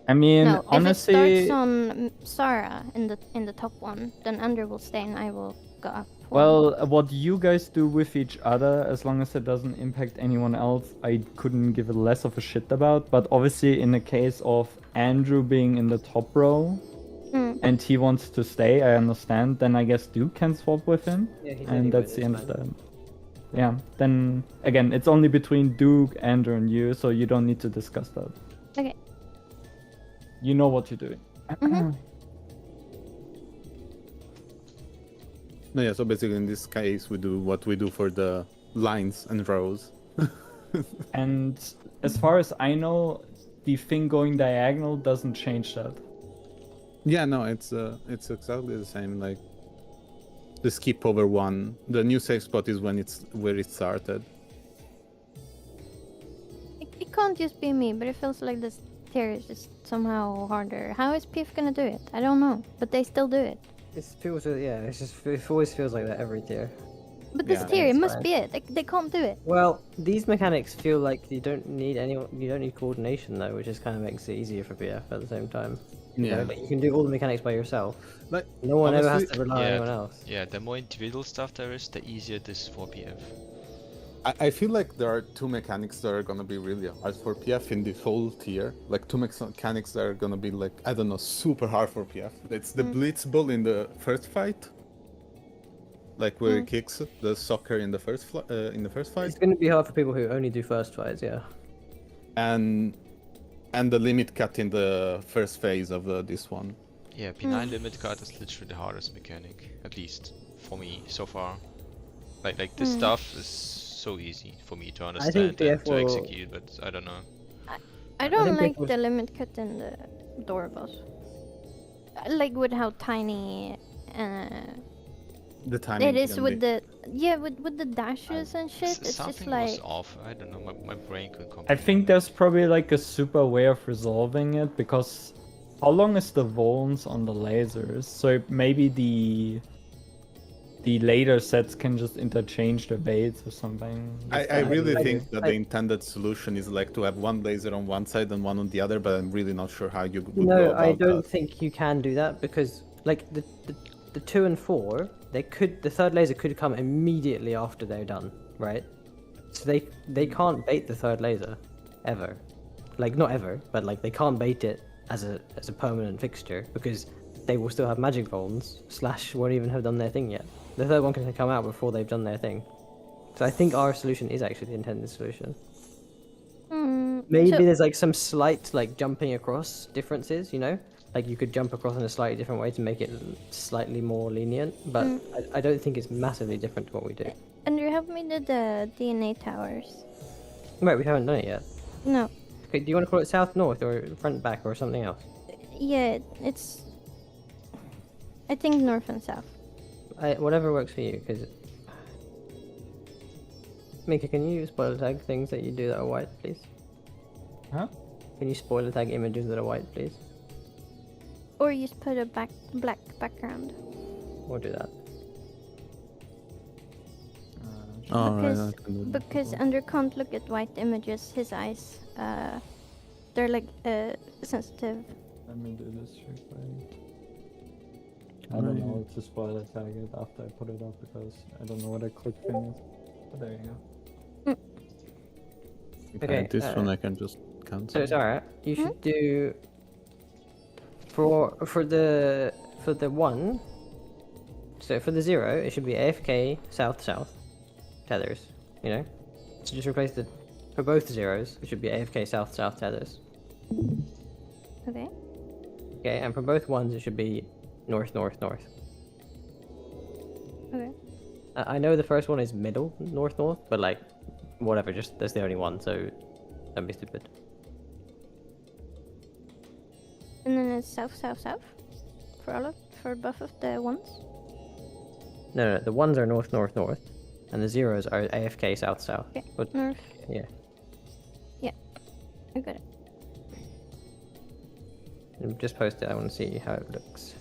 I mean, no, honestly, if it starts on Sarah in the top one, then Andrew will stay and I will go up. one. well, what you guys do with each other, as long as it doesn't impact anyone else, I couldn't give a less of a shit about. But obviously, in the case of Andrew being in the top row, Mm. and he wants to stay, I understand. Then I guess Duke can swap with him, Yeah, he said he and would, that's the it's end of fine. that. Yeah. Then again, it's only between Duke, Andrew, and you, so you don't need to discuss that. Okay. You know what you're doing. Mhm. No, yeah. So basically, in this case, we do what we do for the lines and rows. And as far as I know, the thing going diagonal doesn't change that. Yeah, no, it's exactly the same. Like the skip over one. The new safe spot is when it's where it started. It can't just be me, but it feels like this tier is just somehow harder. How is PF gonna do it? I don't know, but they still do it. It feels it's just it always feels like that every tier. But this Yeah. tier, it It's must fine. be it. They can't do it. Well, these mechanics feel like you don't need coordination though, which just kind of makes it easier for BF at the same time. You know, Yeah. like, you can do all the mechanics by yourself. Like No one ever has honestly, to rely on Yeah. anyone else. Yeah, the more individual stuff there is, the easier it is for PF. I feel like there are two mechanics that are gonna be really hard for PF in the whole tier. Like two mechanics that are gonna be like, I don't know, super hard for PF. It's the blitz ball in the first fight, like where it kicks the soccer in the first fight, It's going to be hard for people who only do first fights, yeah. and the limit cut in the first phase of this one. Yeah, P9 limit cut is literally the hardest mechanic, at least for me so far. Like this stuff is so easy for me to understand PF and to will- execute, but I don't know. I don't think like it was- the limit cut in the door boss. I like with how tiny The timing it is can with be- with the dashes and shit. It's Something just like was off. I don't know. My brain could I comprehend. think there's probably like a super way of resolving it, because how long is the volns on the lasers? So maybe the later sets can just interchange the baits or something. I really I- think that I- the intended solution is like to have one laser on one side and one on the other, but I'm really not sure how you would go No, about I don't that. think you can do that because, like, the 2 and 4, the third laser could come immediately after they're done, right? So they can't bait the third laser, ever. Like, not ever, but like they can't bait it as a permanent fixture because they will still have magic volns / won't even have done their thing yet. The third one can come out before they've done their thing. So I think our solution is actually the intended solution. Maybe so- there's like some slight like jumping across differences, you know? like you could jump across in a slightly different way to make it slightly more lenient, but I don't think it's massively different to what we do. Andrew, help me do the DNA towers. Wait, we haven't done it yet. No. Okay, do you want to call it south, north, or front, back, or something else? Yeah, it's. I think north and south. Whatever works for you, because. Mika, can you spoiler tag things that you do that are white, please? Huh? Can you spoiler tag images that are white, please? Or you just put a black background. We'll do that. Because Andrew can't look at white images. His eyes, they're like sensitive. Let me do this real quick. I don't know what to spoiler tag it after I put it up because I don't know what a click thing is. But there you go. Okay, this one I can just cancel. So it's alright. You should do for the 1. So for the 0, it should be AFK south south tethers. You know, so just replace the for both zeros. It should be AFK south south tethers. Okay. Okay, and for both 1s, it should be north north north. Okay. I know the first one is middle north north, but like whatever. Just that's the only one, so don't be stupid. And then it's south south south for both of the ones. No, the 1s are north north north, and the 0s are AFK south south. Okay. But, North. yeah. Yeah. I got it. Just post it. I want to see how it looks.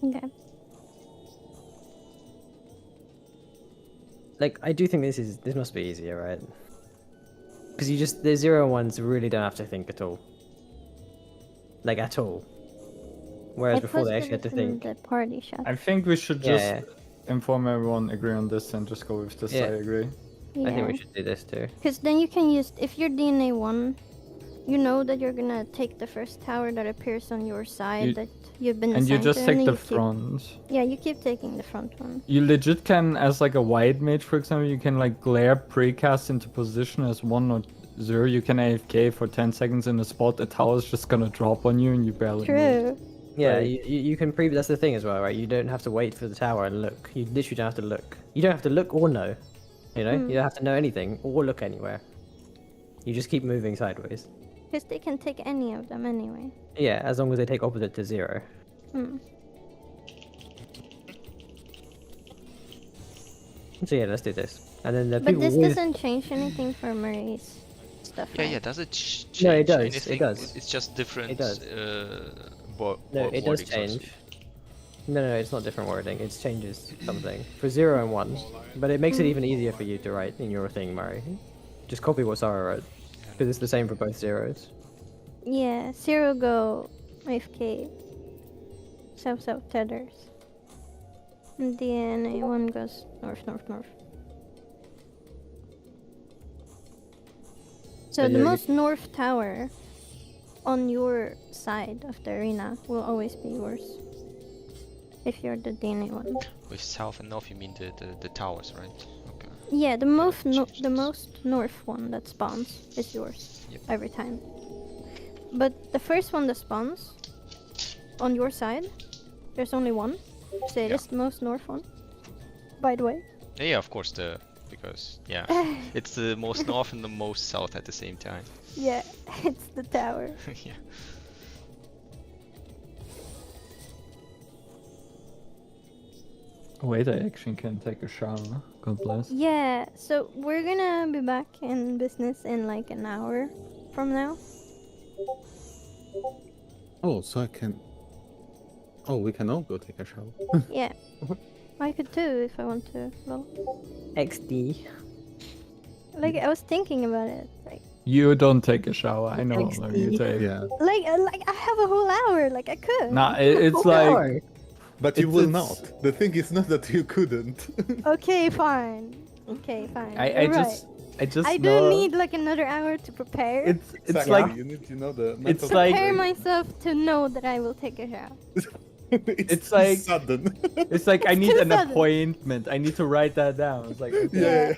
Okay. Like, I do think this must be easier, right? Because the 0 and 1s really don't have to think at all. Like, at all. Whereas before they actually had to think. The party shot. I think we should just Yeah. inform everyone, agree on this, and just go with this. Yeah. I agree. I think we should do this too. Because then you can use, if you're DNA 1, you know that you're gonna take the first tower that appears on your side that you've been And you assigned just to, take and the you keep- front. Yeah, you keep taking the front one. You legit can, as like a white mage, for example, you can like glare precast into position as 1 or 0. You can AFK for 10 seconds in a spot. A tower's just gonna drop on you and you barely move. True. Yeah, Right. you can pre. That's the thing as well, right? You don't have to wait for the tower and look. You literally don't have to look. You don't have to look or know. You know, you don't have to know anything or look anywhere. You just keep moving sideways. Because they can take any of them anyway. Yeah, as long as they take opposite to 0. So yeah, let's do this. And then the But people this with... doesn't change anything for Murray's stuff. Yeah, right? yeah. Does it change No, it does, it anything? does. It's just different. It does. No, it does wording, so to change. speak. No, it's not different wording. It changes something for 0 and 1, but it makes it even easier for you to write in your thing, Murray. Just copy what Sarah wrote, because it's the same for both 0s. Yeah, 0 go AFK. South south tethers. And DNA 1 goes north north north. So But the yeah, most north tower on your side of the arena will always be yours. If you're the DNA 1. With south and north, you mean the towers, right? Okay. Yeah, the most change the this. most north one that spawns is yours Yep. every time. But the first one that spawns on your side, there's only one. So it Yeah. is the most north one. By the way. Yeah, of course because yeah, it's the most north and the most south at the same time. Yeah, it's the tower. Yeah. Wait, I actually can take a shower. God bless. Yeah, so we're gonna be back in business in like an hour from now. Oh, so I can. Oh, we can all go take a shower. Yeah. I could too if I want to. Well, XD. like I was thinking about it. Like You don't take a shower. I know how long you take. Yeah. like I have a whole hour. Like I could. Nah, it's like But you It's- will it's- not. The thing is not that you couldn't. Okay, fine. Okay, fine. I You're just I just I know do need like another hour to prepare. it's Exactly. like you need to know the. it's method. like- Prepare myself to know that I will take a shower. it's too like- sudden. it's like I It's need too an sudden. appointment. I need to write that down. It's like okay. yeah.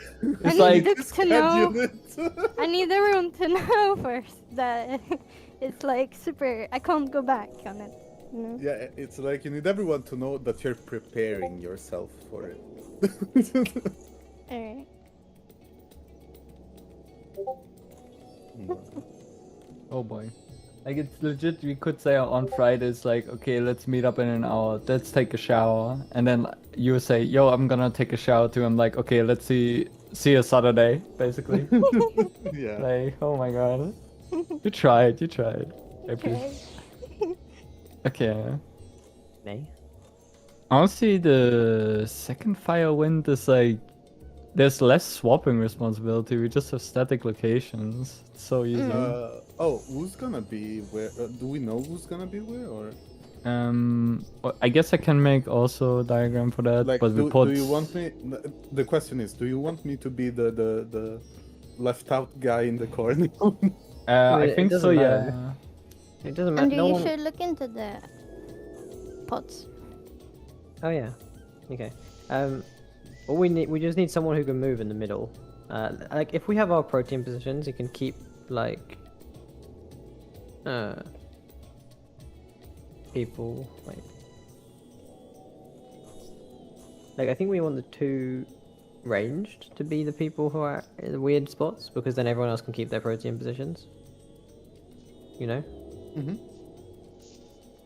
It's I like need to know. Schedule it. I need everyone to know first that it's like super. I can't go back on it. You know? Yeah, it's like you need everyone to know that you're preparing yourself for it. Alright. oh boy. Like it's legit. We could say on Fridays like okay, let's meet up in an hour. Let's take a shower, and then you say, yo, I'm gonna take a shower too. I'm like, okay, let's see you Saturday, basically. yeah. Like, oh my god. You tried. I appreciate. Okay. Nay. Honestly, the second fire wind is like there's less swapping responsibility. We just have static locations. It's so easy. Who's gonna be where? Do we know who's gonna be where, or Well, I guess I can make also a diagram for that. like but we do put you want me? The question is, do you want me to be the left out guy in the corner? I it think so. doesn't Yeah. matter. It doesn't And matter. No you one... should look into the pots. Oh yeah. Okay. All we just need someone who can move in the middle. Like if we have our protein positions, you can keep like people like I think we want the two ranged to be the people who are in the weird spots because then everyone else can keep their protein positions. You know? Mhm.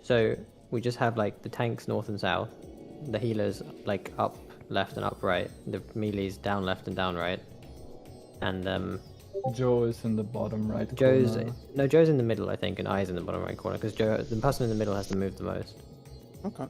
So we just have like the tanks north and south, the healers like up left and up right, the melees down left and down right, and Joe is in the bottom right. Joe's corner. Joe's in the middle I think, and I's in the bottom right corner because Joe, the person in the middle, has to move the most. Okay.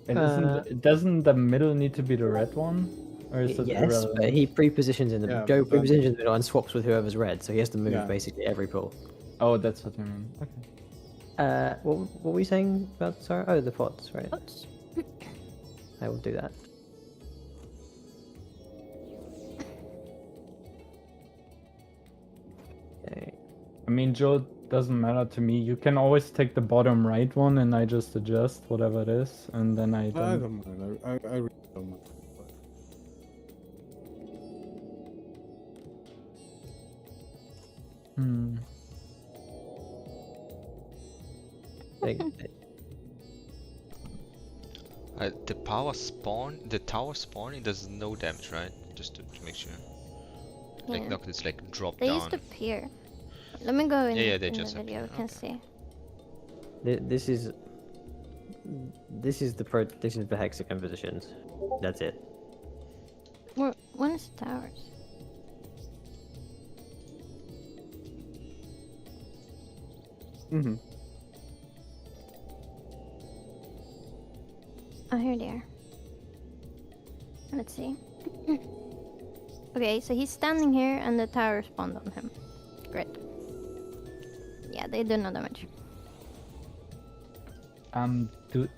And doesn't the middle need to be the red one, or is it Yes, irrelevant? but he pre-positions in the Yeah, Joe but then- pre-positions in the middle and swaps with whoever's red, so he has to move Yeah. basically every pull. Oh, that's what you mean. Okay. What were you saying about sorry? Oh, the pots, right? Pots. I will do that. Okay. I mean, Joe doesn't matter to me. You can always take the bottom right one, and I just adjust whatever it is, and then I I don't. don't mind. I really don't mind. Hmm. Like, The tower spawning does no damage, right? Just to make sure. Like, Yeah. look, it's like drop They down. used to appear. Let me go in, Yeah, they in just the video. appear, We can okay. see. this is the hexagon positions. That's it. When is the towers? Mm-hmm. Oh, here they are. Let's see. Okay, so he's standing here and the tower spawned on him. Great. Yeah, they do no damage.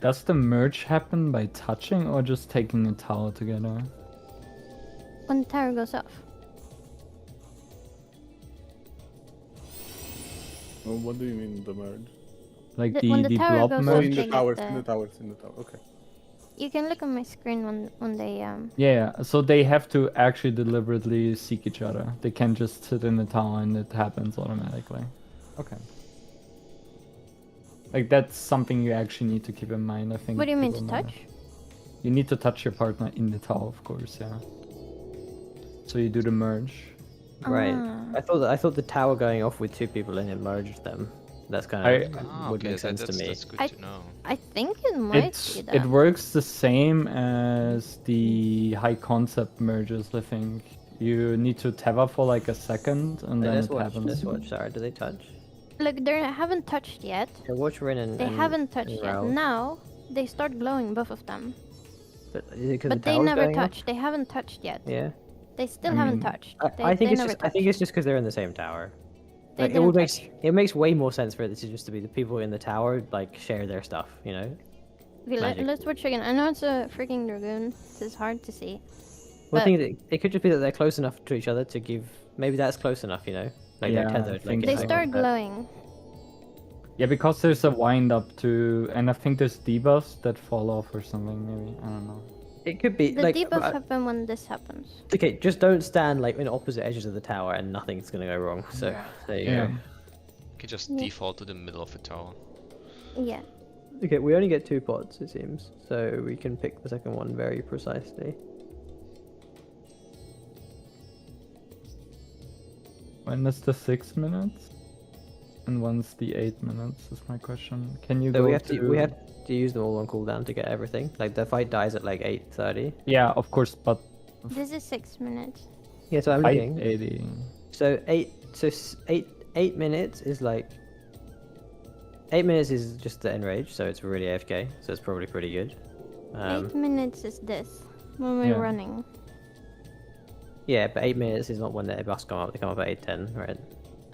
Does the merge happen by touching or just taking a tower together? When the tower goes off. Well, what do you mean the merge? Like When the the tower blob goes Oh, off, merge? in they the get towers, the- in the towers, in the tower. Okay. You can look on my screen when they Yeah, so they have to actually deliberately seek each other. They can't just sit in the tower and it happens automatically. Okay. Like that's something you actually need to keep in mind, I think. What do you mean to people might- touch? You need to touch your partner in the tower, of course, yeah. So you do the merge. Right. Ah. I thought the tower going off with two people in it merged them. That's kind of Ah, would okay, make sense to that's, me. that's good I- to know. I think it might be that. It works the same as the high concept merges, I think. You need to tether for like a second and then Let's it watch. happens. Let's watch. Sorry, do they touch? Look, they haven't touched yet. Yeah, watch Rin and They and- haven't touched and yet. Ralph. Now they start glowing, both of them. But is it 'cause But the they tower's never going off? touched. They haven't touched yet. Yeah. They still I haven't mean, touched. I They think it's never just. I think touched. it's just because they're in the same tower. They Like, it would didn't make touch. it makes way more sense for this to just to be the people in the tower like share their stuff, you know. Okay, Magic. let's watch again. I know it's a freaking dragoon. This is hard to see. Well, I But- think it could just be that they're close enough to each other to give. Maybe that's close enough, you know? Like Yeah, they're I tethered. think Like They it's so. like start that. glowing. Yeah, because there's a wind up to, and I think there's debuffs that fall off or something. Maybe I don't know. It could be The like. debuffs happen when this happens. Okay, just don't stand like in opposite edges of the tower, and nothing's gonna go wrong. So there you Yeah. go. You can just Yeah. default to the middle of the tower. Yeah. Okay, we only get 2 pots, it seems, so we can pick the second one very precisely. When is the 6 minutes? And when's the 8 minutes? Is my question. Can you So go we have to use them all on cooldown to get everything. Like the fight dies at like 8:30. Yeah, of course, but This is 6 minutes. Yeah, so I'm looking. 580. So 8 minutes is like 8 minutes is just the enrage, so it's really AFK, so it's probably pretty good. 8 minutes is this when we're Yeah. running. Yeah, but 8 minutes is not when the buffs come up. They come up at 8:10, right?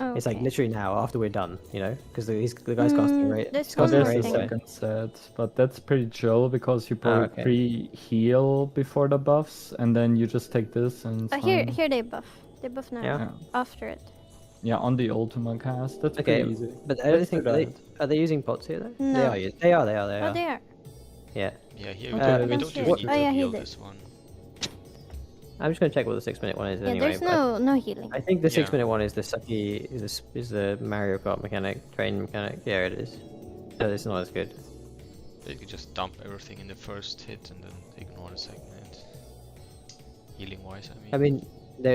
Oh, It's like okay. literally now after we're done, you know, because the guy's casting rate. there's he's one casting more There's a thing. second set, but that's pretty chill because you probably okay. pre-heal before the buffs, and then you just take this and. it's Here fine. they buff. They buff now. Yeah. Yeah. After it. Yeah, on the Ultima cast, that's Okay, pretty easy. but I don't Let's do think that. are they using pots here though? They No. are. They are. Oh, they are. Yeah. Yeah, here Okay, we then don't shit. even need Oh, yeah, to he heal did. this one. I'm just gonna check what the 6 minute one is Yeah, anyway. there's but no healing. I think the 6 Yeah. minute one is the sucky is the Mario Kart mechanic, train mechanic. Yeah, it is. No, it's not as good. So you can just dump everything in the first hit and then ignore the second hit. Healing wise, I mean. I mean,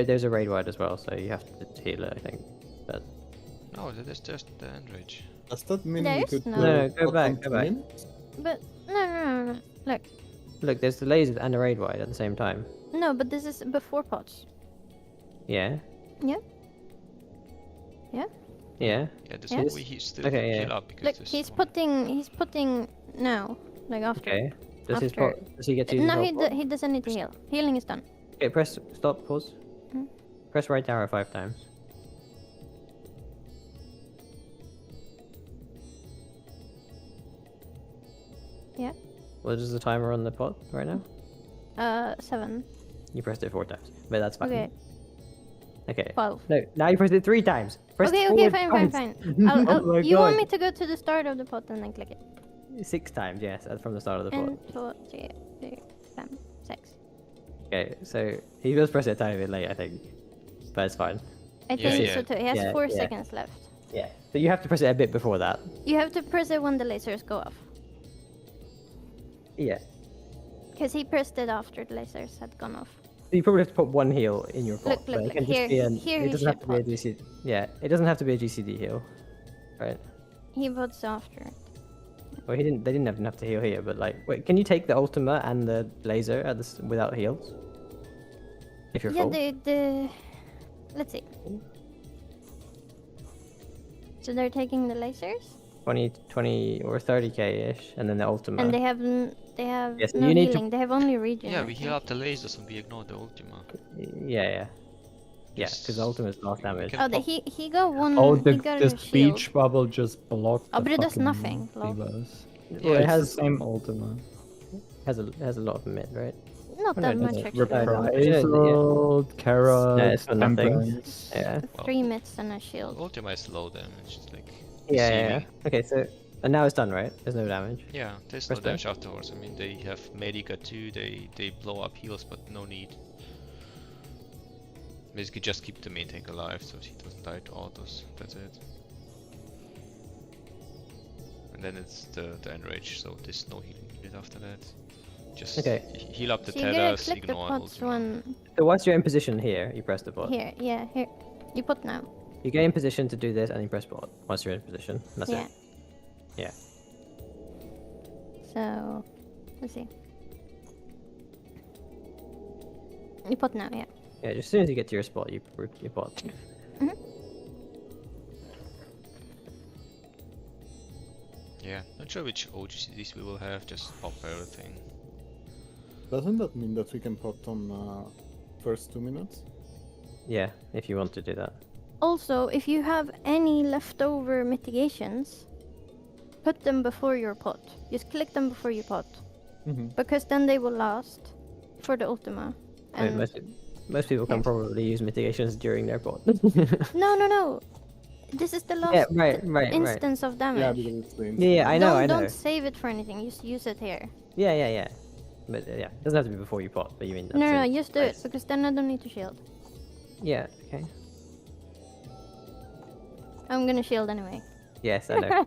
there's a raid wide as well, so you have to heal it, I think. But No, that is just the enrage. Does that mean There we is could no- No, go pot back, on go back. minutes? But no. Look. look, there's the lasers and the raid wide at the same time. No, but this is before pots. Yeah. Yeah. Yeah. Yeah. Yeah, this Yes. one we still Okay, yeah. heal up because Look, this he's one- putting now, like after. Okay. Does his After- pot? Does he get to use No, his he whole pot? he doesn't need to heal. Healing is done. Okay, press stop. Pause. Hmm? Press right arrow 5 times. Yeah. What is the timer on the pot right now? 7. You pressed it 4 times, but that's fine. Okay. Okay. 12. No, now you pressed it 3 times. Press Okay, forward fine. twice. I'll, Oh my you want God. me to go to the start of the pot and then click it? 6 times, yes, from the start of the pot. 1, 2, 3, 4, 5, 6. Okay, so he does press it a tiny bit late, I think, but it's fine. I Yeah, think yeah. so too. He has Yeah, 4 yeah. seconds left. Yeah, but you have to press it a bit before that. You have to press it when the lasers go off. Yeah. Because he pressed it after the lasers had gone off. So you probably have to put 1 heal in your pot. Look, but look, it look, can just here- be here it he doesn't have should to be a pot. GCD. Yeah, it doesn't have to be a GCD heal, right? He puts after. Well, he didn't. They didn't have enough to heal here, but like, wait, can you take the Ultima and the laser at this without heals? If you're Yeah, full. the let's see. So they're taking the lasers, 20 or 30k ish, and then the Ultima. and they have Yes, no you need to- healing. They have only regen. Yeah, I we think. heal up the lasers and we ignore the Ultima. Yeah, because the Ultima's last damage. can Oh, pop- he got one. Oh, he got the a shield. speech bubble just blocked. Oh, the but it does fucking nothing, lol. Divas. Well, it It's has the same Ultima. has a lot of mid, right? Not Oh, that no, much no, actually. no, no. Reprisal, Carrot, No, it's for nothing. Temperance. Yeah. 3 myths and a shield. Ultima is low damage, it's like Yeah. deceiving. Okay, so and now it's done, right? There's no damage. Yeah, there's Press no play. damage afterwards. I mean, they have Medica too, they blow up heals, but no need. Basically just keep the main tank alive so he doesn't die to autos, that's it. And then it's the enrage, so there's no healing needed after that. Just Okay. heal up the So you gotta tethers, click the ignore pots Ultima. one So once you're in position here, you press the bot. here. Yeah, here. You put now. You get in position to do this, and you press bot once you're in position. That's Yeah. it. Yeah. So let's see. You put now, yeah. Yeah. Just as soon as you get to your spot, you bot. Yeah, not sure which OGCDs we will have, just pop everything. Doesn't that mean that we can pot on first 2 minutes? Yeah, if you want to do that. Also, if you have any leftover mitigations, put them before your pot. Just click them before your pot. Mm-hmm. Because then they will last for the Ultima. I mean, And most people can Yes. probably use mitigations during their pot. no. This is the last Yeah, right. instance of damage. Yeah, because it's the Yeah, I know, Don't save it for anything. Just use it here. Yeah. But yeah, it doesn't have to be before you pot, but you mean... No, that's just do it nice. because then I don't need to shield. Yeah, okay. I'm gonna shield anyway. Yes, I know.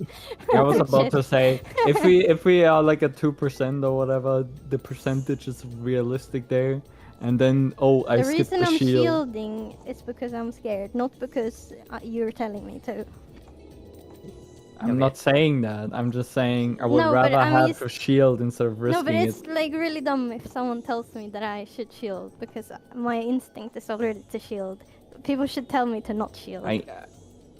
I was about Shit. to say, if we are like at 2% or whatever, the percentage is realistic there, and then I The skipped reason the I'm shield. shielding is because I'm scared, not because you're telling me to. I'm not saying that. I'm just saying I would No, but rather I mean, have it's- to shield instead of risking No, but it's it. like really dumb if someone tells me that I should shield because my instinct is already to shield. People should tell me to not shield.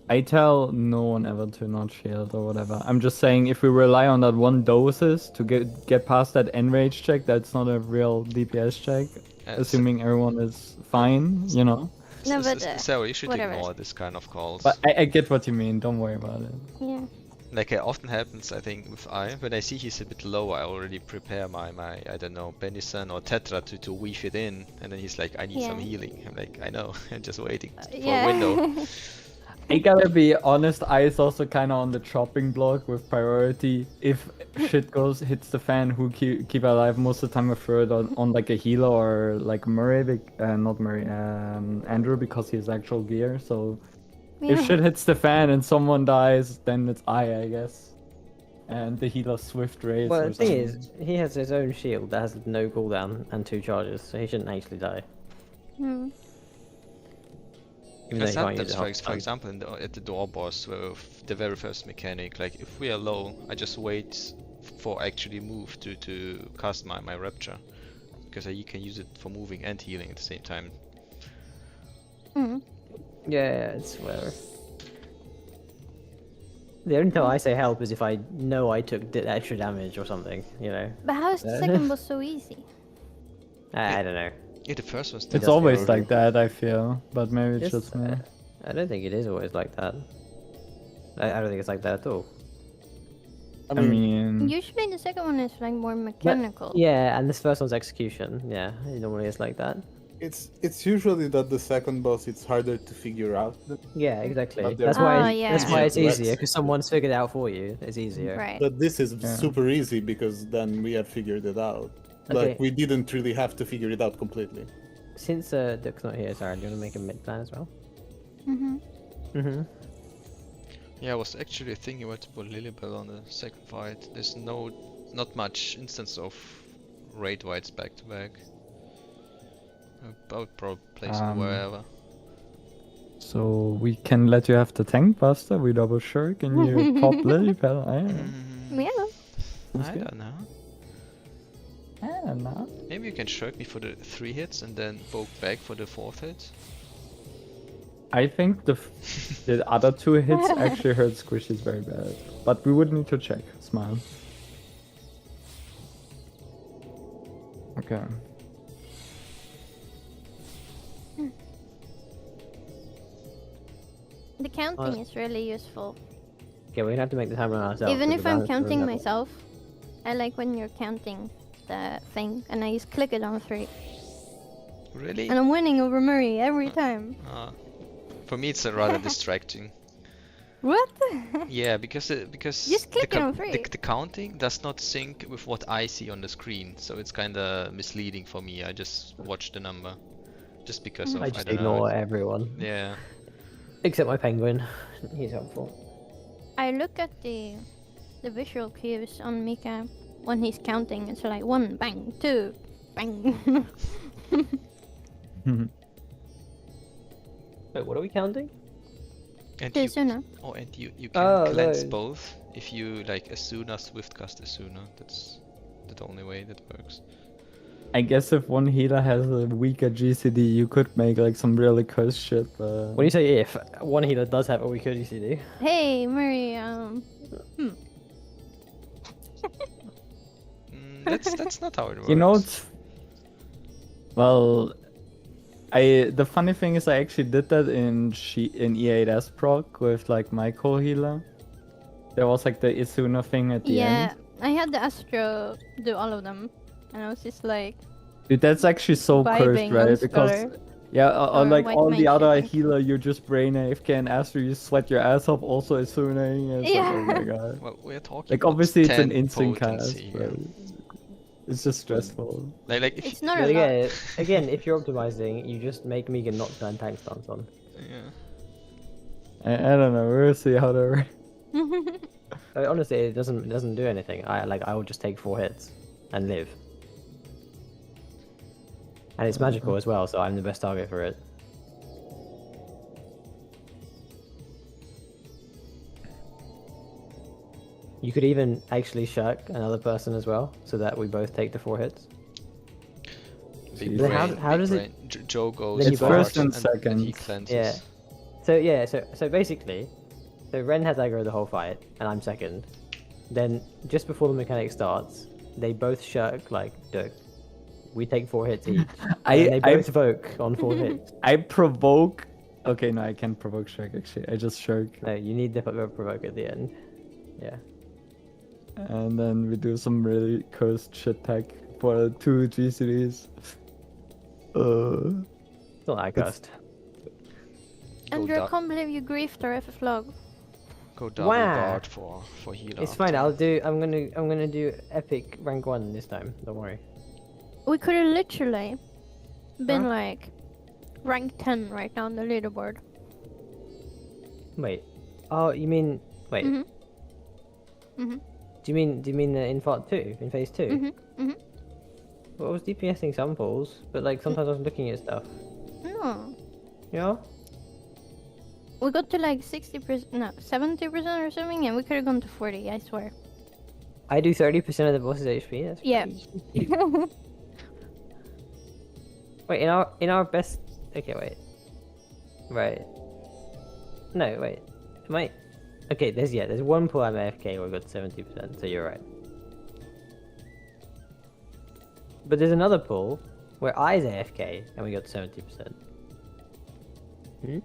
I tell no one ever to not shield or whatever. I'm just saying if we rely on that one doses to get past that enrage check, that's not a real DPS check. Assuming everyone is fine, you know. No, but, So you should whatever. ignore this kind of calls. But I get what you mean. Don't worry about it. Yeah. Like it often happens, I think, with when I see he's a bit low, I already prepare my I don't know, Benison or Tetra to weave it in, and then he's like, I need some Yeah. healing. I'm like, I know, I'm just waiting for yeah. a window. I gotta be honest, I is also kind of on the chopping block with priority. If shit hits the fan, who keep alive most of the time, I throw it on like a healer or like Murray, not Murray, Andrew, because he's actual gear. So if shit hits the fan and someone dies, then it's I guess. And the healer Swift Race. Well, or the thing something. is, he has his own shield that has no cooldown and 2 charges, so he shouldn't actually die. Hmm. Even though he can't use Sometimes, it half the for time. example, at the door boss, with the very first mechanic, like if we are low, I just wait for actually move to cast my rapture, because you can use it for moving and healing at the same time. Hmm. Yeah, it's whatever. The only time I say help is if I know I took extra damage or something, you know. But how is the second boss so easy? I don't know. Yeah, the first one's It's does always feel like that, I feel. But maybe it's It's, just me. I don't think it is always like that. I don't think it's like that at all. I mean, Usually the second one is like more mechanical. Yeah, and this first one's execution. Yeah, it normally is like that. It's usually that the second boss it's harder to figure out. Yeah, exactly. But That's they're- why. Oh, That's yeah. why it's Yeah, easier let's- because someone's figured it out for you. It's easier. Right. But this is Yeah. super easy because then we have figured it out. Okay. Like we didn't really have to figure it out completely. Since Duck's not here, Sarah, do you want to make a mid plan as well? Mm-hmm. Mm-hmm. Yeah, I was actually thinking about to put Lilybell on the second fight. There's not much instance of raid whites back to back. I would probably place it wherever. so we can let you have the tank buster. We double shirk and you pop Lilybell. I don't know. Yeah. I don't know. I don't know. Maybe you can shirk me for the 3 hits and then poke back for the 4th hit. I think the other 2 hits actually hurt squishies very bad. But we would need to check. Smile. Okay. The counting is really useful. Okay, we're gonna have to make the timer ourselves. Even because if the I'm balance doesn't counting level. myself, I like when you're counting the thing and I just click it on 3. Really? And I'm winning over Murray every time. For me, it's rather distracting. What? Yeah, because Just click it on three. the counting does not sync with what I see on the screen, so it's kind of misleading for me. I just watch the number, just because of I just don't ignore know. everyone. Yeah. Except my penguin. He's helpful. I look at the visual cues on Mika when he's counting. It's like 1, bang, 2, bang. Wait, what are we counting? And Too you, sooner. oh, and you can Oh, cleanse those. both if you like Asuna, Swiftcast Asuna. That's the only way that works. I guess if one healer has a weaker GCD, you could make like some really cursed shit. But What do you say if one healer does have a weaker GCD? Hey, Murray. That's not how it works. you know, well, the funny thing is I actually did that in E8S proc with like my core healer. there was like the Isuna thing at the Yeah, end. I had the Astro do all of them, and I was just like Dude, that's actually so cursed, vibing right? on Because Scholar. yeah, Or on like White all the Mage, I other think. healer, you just brain AFK, and after you sweat your ass off, also Isunaing. It's like, oh my Yeah. god. Well, we're talking Like about obviously it's an 10 instant potency cast, here. but it's just stressful. Like if It's not But a lot. again, if you're optimizing, you just make Megan not turn tank stance on. yeah. I don't know. We'll see how that. Honestly, it doesn't do anything. I will just take 4 hits and live. And it's magical as well, so I'm the best target for it. You could even actually shirk another person as well, so that we both take the 4 hits. Big Then brain, how big does it- brain. Joe goes Then you It's both- first and and he second. cleanses. Yeah. So basically, so Ren has aggro the whole fight, and I'm second. Then just before the mechanic starts, they both shirk like Dirk. We take 4 hits each. And they both evoke on 4 hits. I provoke. Okay, no, I can't provoke Shrek actually. I just Shrek. No, you need the provoke at the end. Yeah. And then we do some really cursed shit tech for 2 GCDs. It's not that cursed. Andrew, I da- can't believe you griefed our FF log. Go double Wow. guard for healer. It's fine. I'm gonna do epic rank 1 this time. Don't worry. We could have literally been like rank 10 right now on the leaderboard. Wait. Oh, you mean wait? Mhm. Mhm. Do you mean in part 2, in phase 2? Mhm. Mhm. Well, I was DPSing samples, but like sometimes I was looking at stuff. No. Yeah. We got to like 60%, no, 70% or something, and we could have gone to 40, I swear. I do 30% of the boss's HP. That's Yeah. pretty- Wait, in our best. Okay, wait. Right. No, wait. Am I? Okay, there's one pull I'm AFK where we got 70%, so you're right. But there's another pull where I's AFK and we got 70%. Hmm?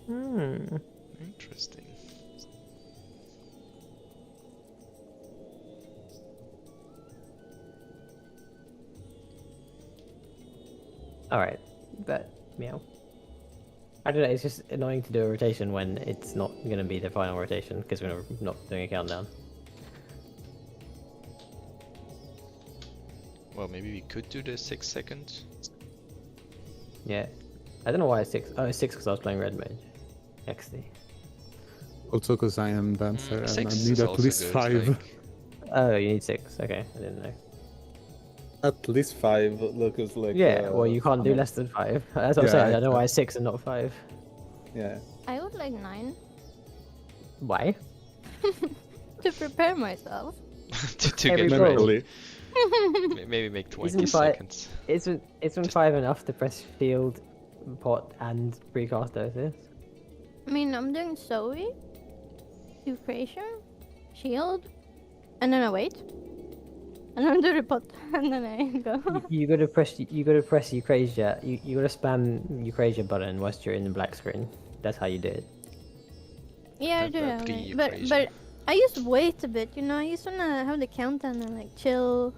Hmm? Interesting. Alright, but meow. I don't know, it's just annoying to do a rotation when it's not going to be the final rotation because we're not doing a countdown. Well, maybe we could do the 6 seconds. Yeah. I don't know why it's 6. Oh, it's 6 because I was playing Red Mage. XD. Also because I am dancer and I 6 need is at also least good, 5. like- Oh, you need 6. Okay, I didn't know. At least 5. Look, it's like. Yeah, well, you can't do less than 5. That's what I'm Yeah, saying. I don't know why it's 6 and not 5. Yeah. I would like 9 Why? to prepare myself. to Every get roll. ready. Literally. Maybe make 20 Isn't fi- seconds. Isn't 5 enough to press field, pot, and precast doses? I mean, I'm doing Zoe, do creation, shield, and then I wait. And then do the pot, and then I go. You gotta press Eucrasia. You gotta spam Eucrasia button whilst you're in the black screen. That's how you do it. Yeah, I do Pre- that. way. pre-equation. But I just wait a bit, you know. I just wanna have the countdown and like chill,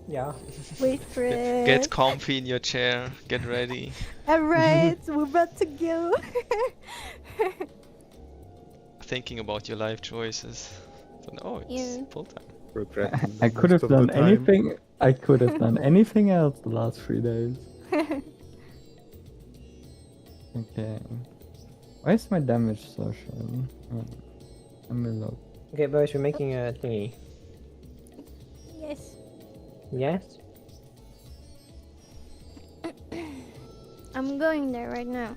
Yeah. wait for it. Get comfy in your chair. Get ready. Alright, we're about to go. Thinking about your life choices. But no, it's Yeah. full time. Regretting I could have most of the done time. anything. I could have done anything else the last 3 days. Okay. Why is my damage so shit? Oh, let me look. Okay, boys, we're making a thingy. Yes. Yes. I'm going there right now.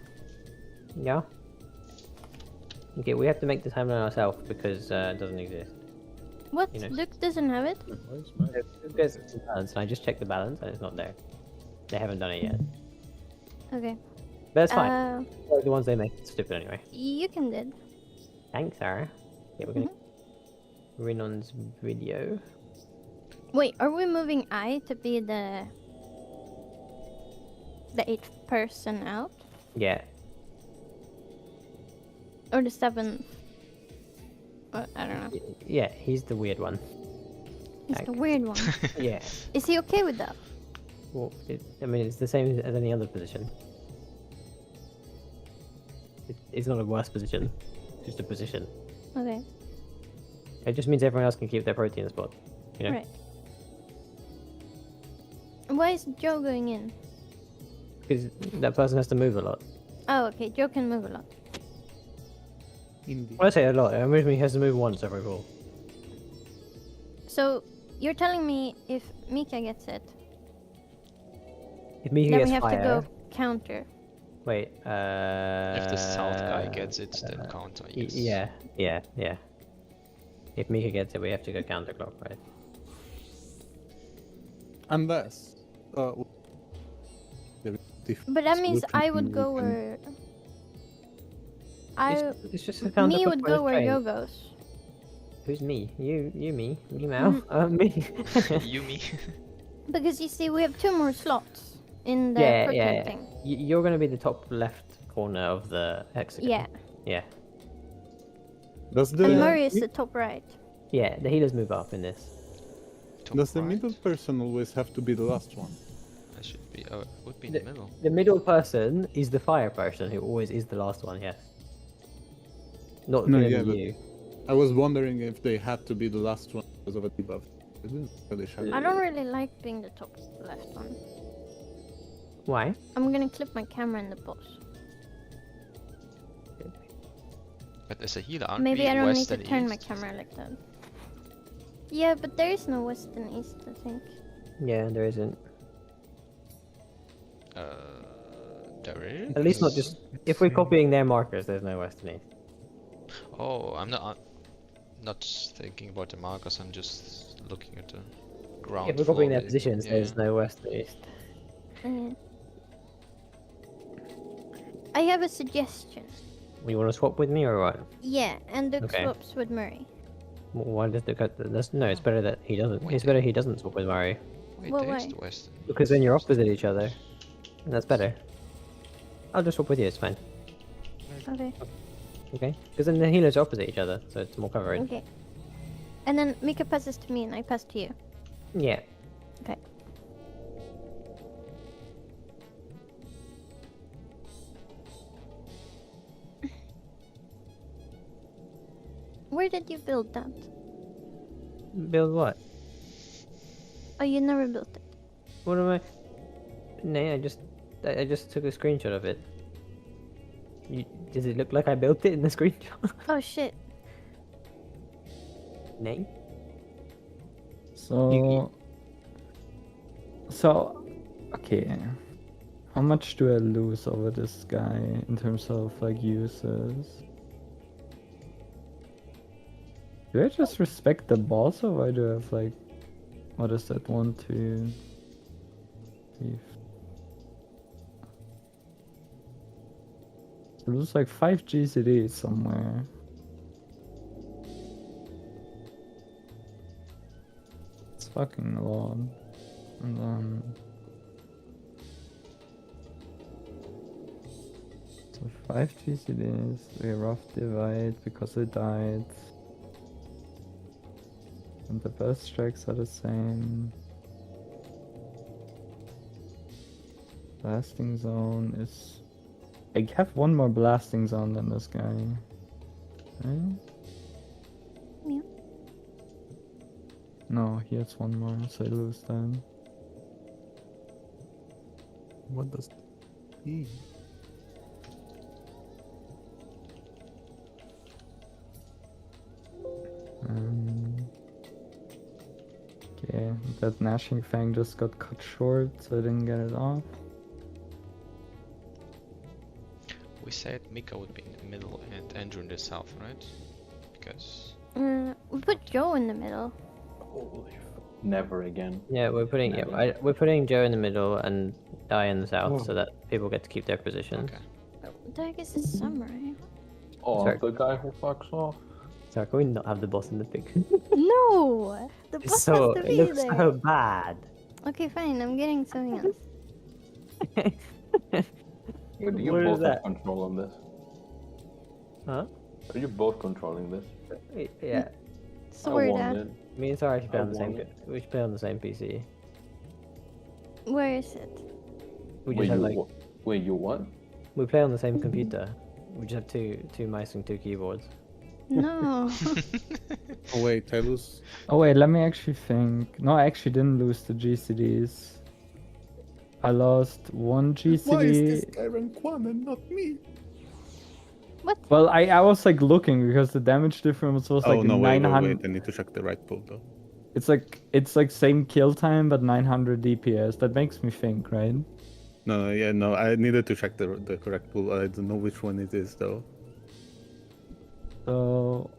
Yeah. Okay, we have to make the timeline ourselves because it doesn't exist. What? You know. Luke doesn't have it? There's the balance, and I just checked the balance, and it's not there. They haven't done it yet, Okay. but it's fine. The ones they make it's stupid anyway. You can did. Thanks, Sarah. Yeah, we're gonna Renon's video. Wait, are we moving I to be the 8th person out? Yeah. Or the 7th. I don't know. Yeah, he's the weird one. He's the weird one. Yeah. Is he okay with that? Well, I mean, it's the same as any other position. It's not a worse position. It's just a position. Okay. It just means everyone else can keep their protein spot. You know? Right. Why is Joe going in? Because that person has to move a lot. Oh, okay. Joe can move a lot. Indeed. When I say a lot, it means he has to move once every call. So you're telling me if Mika gets it, If Mika then gets we have fire, to go counter. wait. If the south guy gets it, then counter. Yes. Yeah. If Mika gets it, we have to go counterclockwise. Unless. But that means I would go where. It's just a Me would go counterclockwise where train. Yo goes. Who's me? You, me, Mao. Me. You, me. Because you see, we have 2 more slots in the Yeah, protein yeah. thing. You're gonna be the top left corner of the hexagon. Yeah. Yeah. Does the And Murray is the top right. Yeah, the healers move up in this. Top does the right. middle person always have to be the last one? I should be. Oh, it would be in the middle. The middle person is the fire person who always is the last one, yes. Not No, gonna yeah, be but- you. I was wondering if they had to be the last one because of a debuff. It didn't really show. I don't really like being the top left one. Why? I'm gonna clip my camera in the boss. But as a healer, aren't Maybe we I don't need west to and turn my east? camera like that. Yeah, but there is no west and east, I think. Yeah, there isn't. There is. At least not just. If we're copying their markers, there's no west and east. Oh, I'm not thinking about the markers. I'm just looking at the ground. If we're copying their floor. positions, Yeah. there's no west and east. I have a suggestion. You want to swap with me or what? Yeah, and Duke Okay. swaps with Murray. Why does the cut? No, it's better that he doesn't. Wait, It's better he doesn't swap with Murray Wait, Well, there's why? the west. because then you're opposite each other. And that's better. I'll just swap with you. It's fine. Okay. Okay? Because then the healers are opposite each other, so it's more coverage. Okay. And then Mika passes to me and I pass to you. Yeah. Okay. Where did you build that? Build what? Oh, you never built it. What am I? No, I just took a screenshot of it. Does it look like I built it in the screenshot? Oh shit. Nay. So, okay. How much do I lose over this guy in terms of like uses? Do I just respect the boss, or why do I have like, what is that? 1, 2, 3. So lose like 5 GCD somewhere. It's fucking a lot. And then so 5 GCDs, we rough divide because it died. And the burst strikes are the same. Blasting zone is... I have 1 more blasting zone than this guy. Right? Yeah. No, he has 1 more, so I lose that. What does he? Okay, that Gnashing Fang just got cut short, so I didn't get it off. We said Mika would be in the middle and Andrew in the south, right? Because We put Joe in the middle. Holy never again. Yeah, we're putting we're putting Joe in the middle and I in the south, so that people get to keep their positions. okay. What the heck is this samurai? Oh, Sorry. the guy who fucks off. So can we not have the boss in the pic? No! The It's boss so has to it be looks there. so bad. Okay, fine. I'm getting something else. You What is both have that? control on this. Huh? Are you both controlling this? Yeah. Sorta. it. Me and Sarah should play I on the same. want it. We should play on the same PC. Where is it? We just Wait, have you like wait, you what? we play on the same computer. We just have two mice and two keyboards. No. Oh wait, I lose. Oh wait, let me actually think. No, I actually didn't lose the GCDs. I lost one GCD. Why is this guy rank 1 and not me? Well, I was like looking because the damage difference was like Oh no, wait, 900. I need to check the right pool though. It's like same kill time but 900 DPS. That makes me think, right? No, I needed to check the correct pool. I don't know which one it is though. So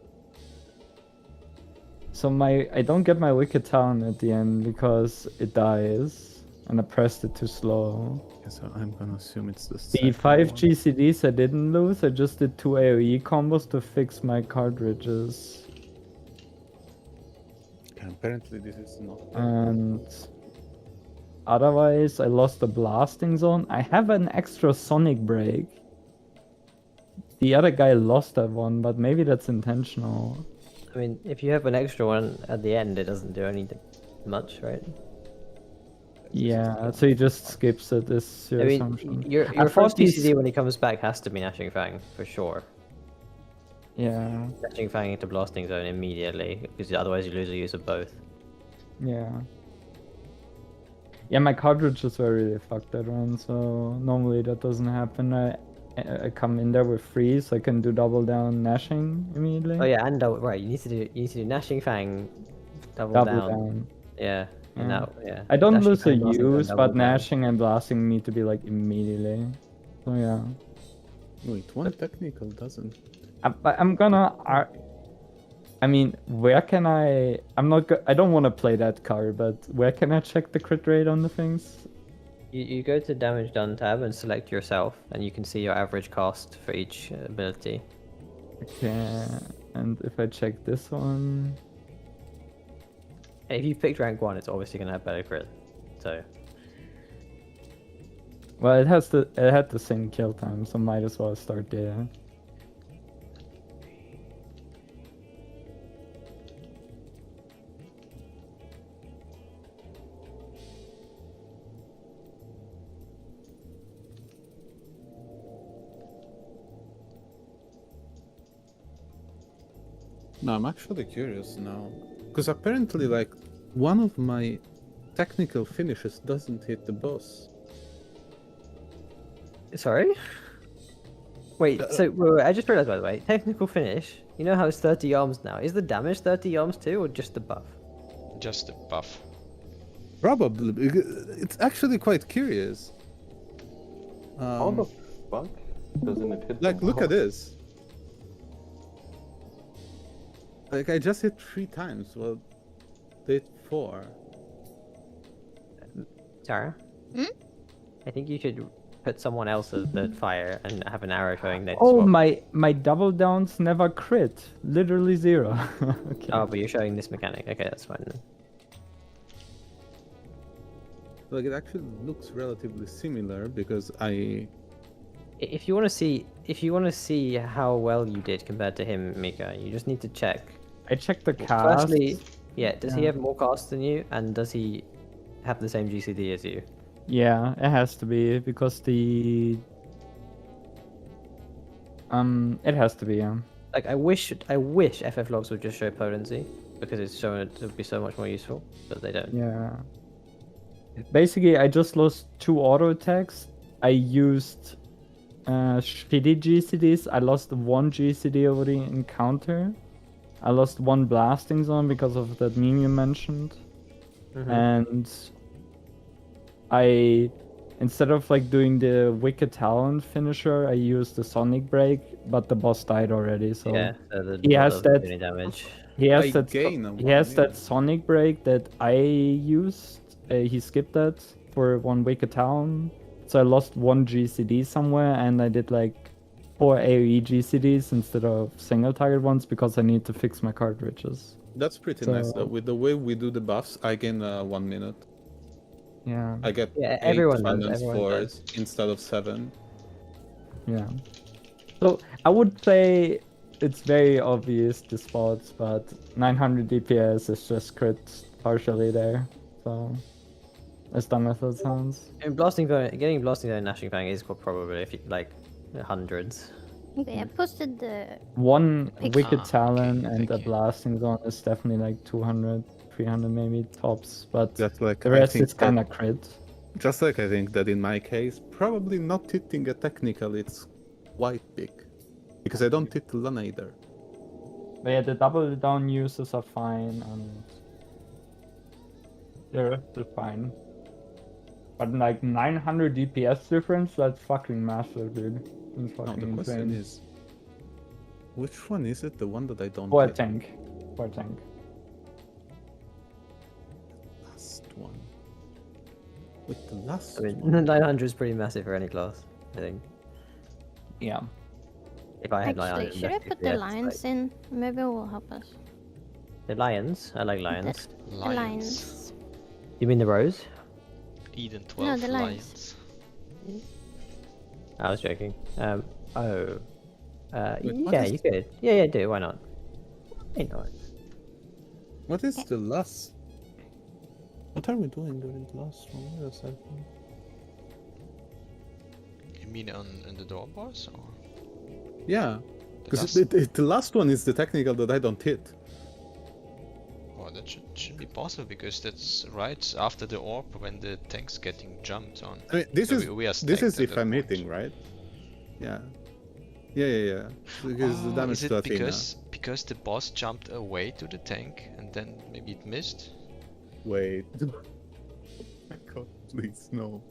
I don't get my Wicked Talent at the end because it dies and I pressed it too slow. Okay, so I'm gonna assume it's the The second 5 one. GCDs I didn't lose. I just did 2 AoE combos to fix my cartridges. Okay, apparently this is not. And otherwise, I lost the blasting zone. I have an extra sonic break. The other guy lost that one, but maybe that's intentional. I mean, if you have an extra one at the end, it doesn't do much, right? Yeah, so he just skips it. Is your I mean, assumption? your I first thought he's- GCD when he comes back has to be Gnashing Fang for sure. Yeah, Gnashing Fang into Blasting Zone immediately, because otherwise you lose the use of both. yeah. Yeah, my cartridges were really fucked that run, so normally that doesn't happen. I come in there with freeze, I can do double down gnashing immediately. Oh yeah, and right, you need to do Gnashing Fang, double double down. down. Yeah, and Yeah. that, yeah. I don't Gnashing lose the Fang, Blasting Zone, use, double but down. gnashing and blasting need to be like immediately. So yeah. Wait, one technical doesn't. I'm gonna. I mean, where can I? I'm not. I don't want to play that card, but where can I check the crit rate on the things? You go to Damage Done tab and select yourself, and you can see your average cost for each ability. Okay, and if I check this one, And if you picked rank 1, it's obviously going to have better crit. So, well, it had the same kill time, so might as well start there. No, I'm actually curious now. Because apparently, like, one of my technical finishes doesn't hit the boss. sorry? Wait, so wait, I just realized, by the way, technical finish, you know how it's 30 arms now. Is the damage 30 arms too, or just the buff? Just a buff. Probably. It's actually quite curious. How the fuck doesn't it hit? Like, the look at boss? this. Like, I just hit 3 times. Well, they hit 4. Sarah? Hmm? I think you should put someone else as the fire and have an arrow showing that. Oh, my double downs never crit. Literally 0. Okay. Oh, but you're showing this mechanic. Okay, that's fine then. Like, it actually looks relatively similar because If you want to see how well you did compared to him, Mika, you just need to check. I checked the cast. Firstly, does he Yeah. have more cast than you, and does he have the same GCD as you? Yeah, it has to be because the it has to be, yeah. Like, I wish FF logs would just show potency, because it would be so much more useful, but they don't. Yeah. Basically, I just lost 2 auto attacks. I used shitty GCDs. I lost 1 GCD over the encounter. I lost 1 blasting zone because of that meme you mentioned. Mhm. And I, instead of like doing the Wicked Talent finisher, I used the Sonic Break, but the boss died already. So Yeah, so the he has bot doesn't that- do any damage. he has I that. gain a He one, has yeah. that Sonic Break that I used. He skipped that for 1 Wicked Town, so I lost 1 GCD somewhere, and I did like 4 AoE GCDs instead of single target ones because I need to fix my cartridges. That's pretty nice So- though. With the way we do the buffs, I gain 1 minute. Yeah, I get Yeah, 8 everyone does, finance everyone for does. instead of 7. yeah. So I would play it's very obvious the spots, but 900 DPS is just crit partially there. So as dumb as that sounds. And getting blasting zone Gnashing Fang is quite probably if you, like hundreds. Okay, I posted the. One Pick- Wicked Ah, okay, Talon and thank a you. blasting zone is definitely like 200, 300 maybe tops, but Just like the I rest think is kind of crit. Just like I think that in my case, probably not hitting a technical, it's quite big. Because I don't hit Lana either. But yeah, the double down uses are fine and the rest is fine. But like 900 DPS difference, that's fucking massive, dude. It's No, fucking the question insane. is, which one is it? The one that I don't For a hit? tank. For a tank. Last one. With the last I mean, one. 900 is pretty massive for any class, I think. Yeah. If I had Actually, 900 should I put the FPS, lions like- in? Maybe it will help us. The lions? I like lions. The Lions. lions. You mean the rose? Eden 12 the lions. lions. I was joking. Wait, what Yeah, is- you could. Yeah, do. Why not? Why not? What is the last? What are we doing during the last one? Wait a second. You mean on the door boss or? Yeah, The because last- the last one is the technical that I don't hit. Oh, that should be possible because that's right after the orb when the tank's getting jumped on. I mean, this So is we are this stacked is at if that I'm point. hitting, right? Yeah. Yeah. Because the Oh, damage is it to Athena. because the boss jumped away to the tank and then maybe it missed? Wait. My God, please no.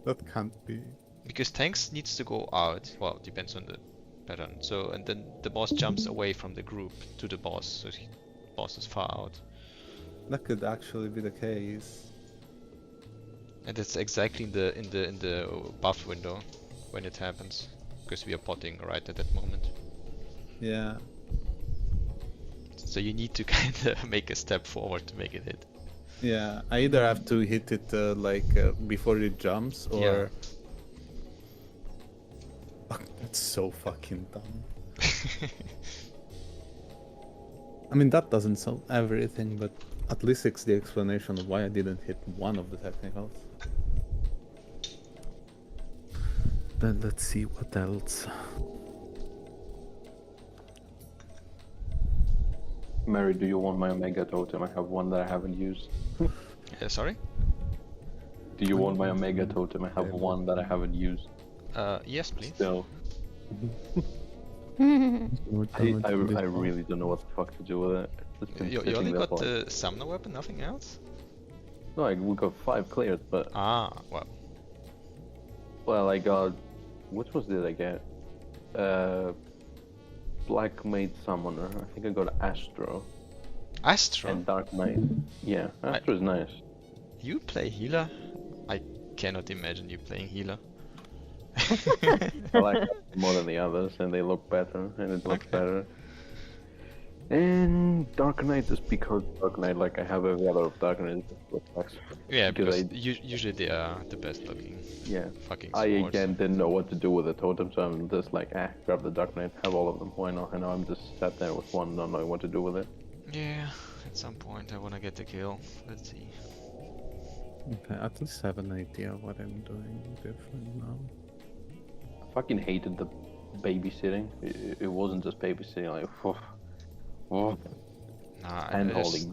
That can't be. Because tanks needs to go out. Well, depends on the pattern. So and then the boss jumps away from the group to the boss, so boss is far out. That could actually be the case. And it's exactly in the buff window when it happens, because we are potting right at that moment. Yeah. So you need to kind of make a step forward to make it hit. Yeah. I either have to hit it before it jumps, or. Yeah. That's so fucking dumb. I mean, that doesn't solve everything, but at least it's the explanation of why I didn't hit one of the technicals. Then let's see what else. Mary, do you want my Omega Totem? I have one that I haven't used. Sorry? Do you want my Omega Totem? I have one that I haven't used. Yes, please. Still. I really don't know what the fuck to do with it. It's been You sitting only there got for- the summoner weapon, nothing else? No, we got 5 cleared, but Ah, well. I got. Which was did I get? Black Maid Summoner. I think I got Astro Astro? and Dark Knight. Yeah, Astro is nice. You play healer? I cannot imagine you playing healer. I like them more than the others, and they look better, and it looks better. And Dark Knight is because Dark Knight, like I have every other Dark Knight. Yeah, Because because usually they are the best looking Yeah. fucking I swords. again didn't know what to do with the totem, so I'm just like, grab the Dark Knight, have all of them. Why not? And now I'm just sat there with one, not knowing what to do with it. Yeah, at some point I wanna get the kill. Let's see. Okay, at least I have an idea of what I'm doing different now. I fucking hated the babysitting. It wasn't just babysitting, like, Nah, hand I holding, just had-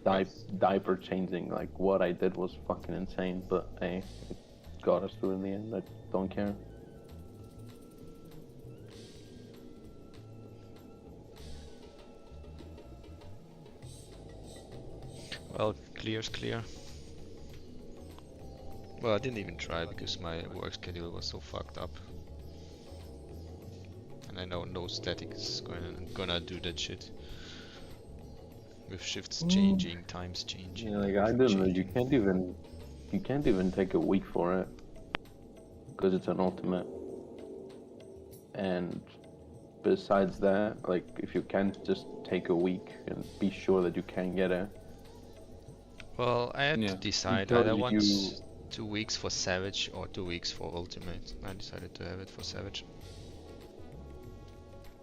babysitting, diaper changing. Like what I did was fucking insane, but hey, it got us through in the end. I don't care. Well, clear's clear. Well, I didn't even try because my work schedule was so fucked up. And I know no static is gonna do that shit. With shifts changing, times changing. Yeah, like I everything don't know. You changing. can't even take a week for it because it's an ultimate. And besides that, like if you can't just take a week and be sure that you can get it. Well, I had Yeah. to decide Because either want you- 2 weeks for Savage or 2 weeks for Ultimate. I decided to have it for Savage.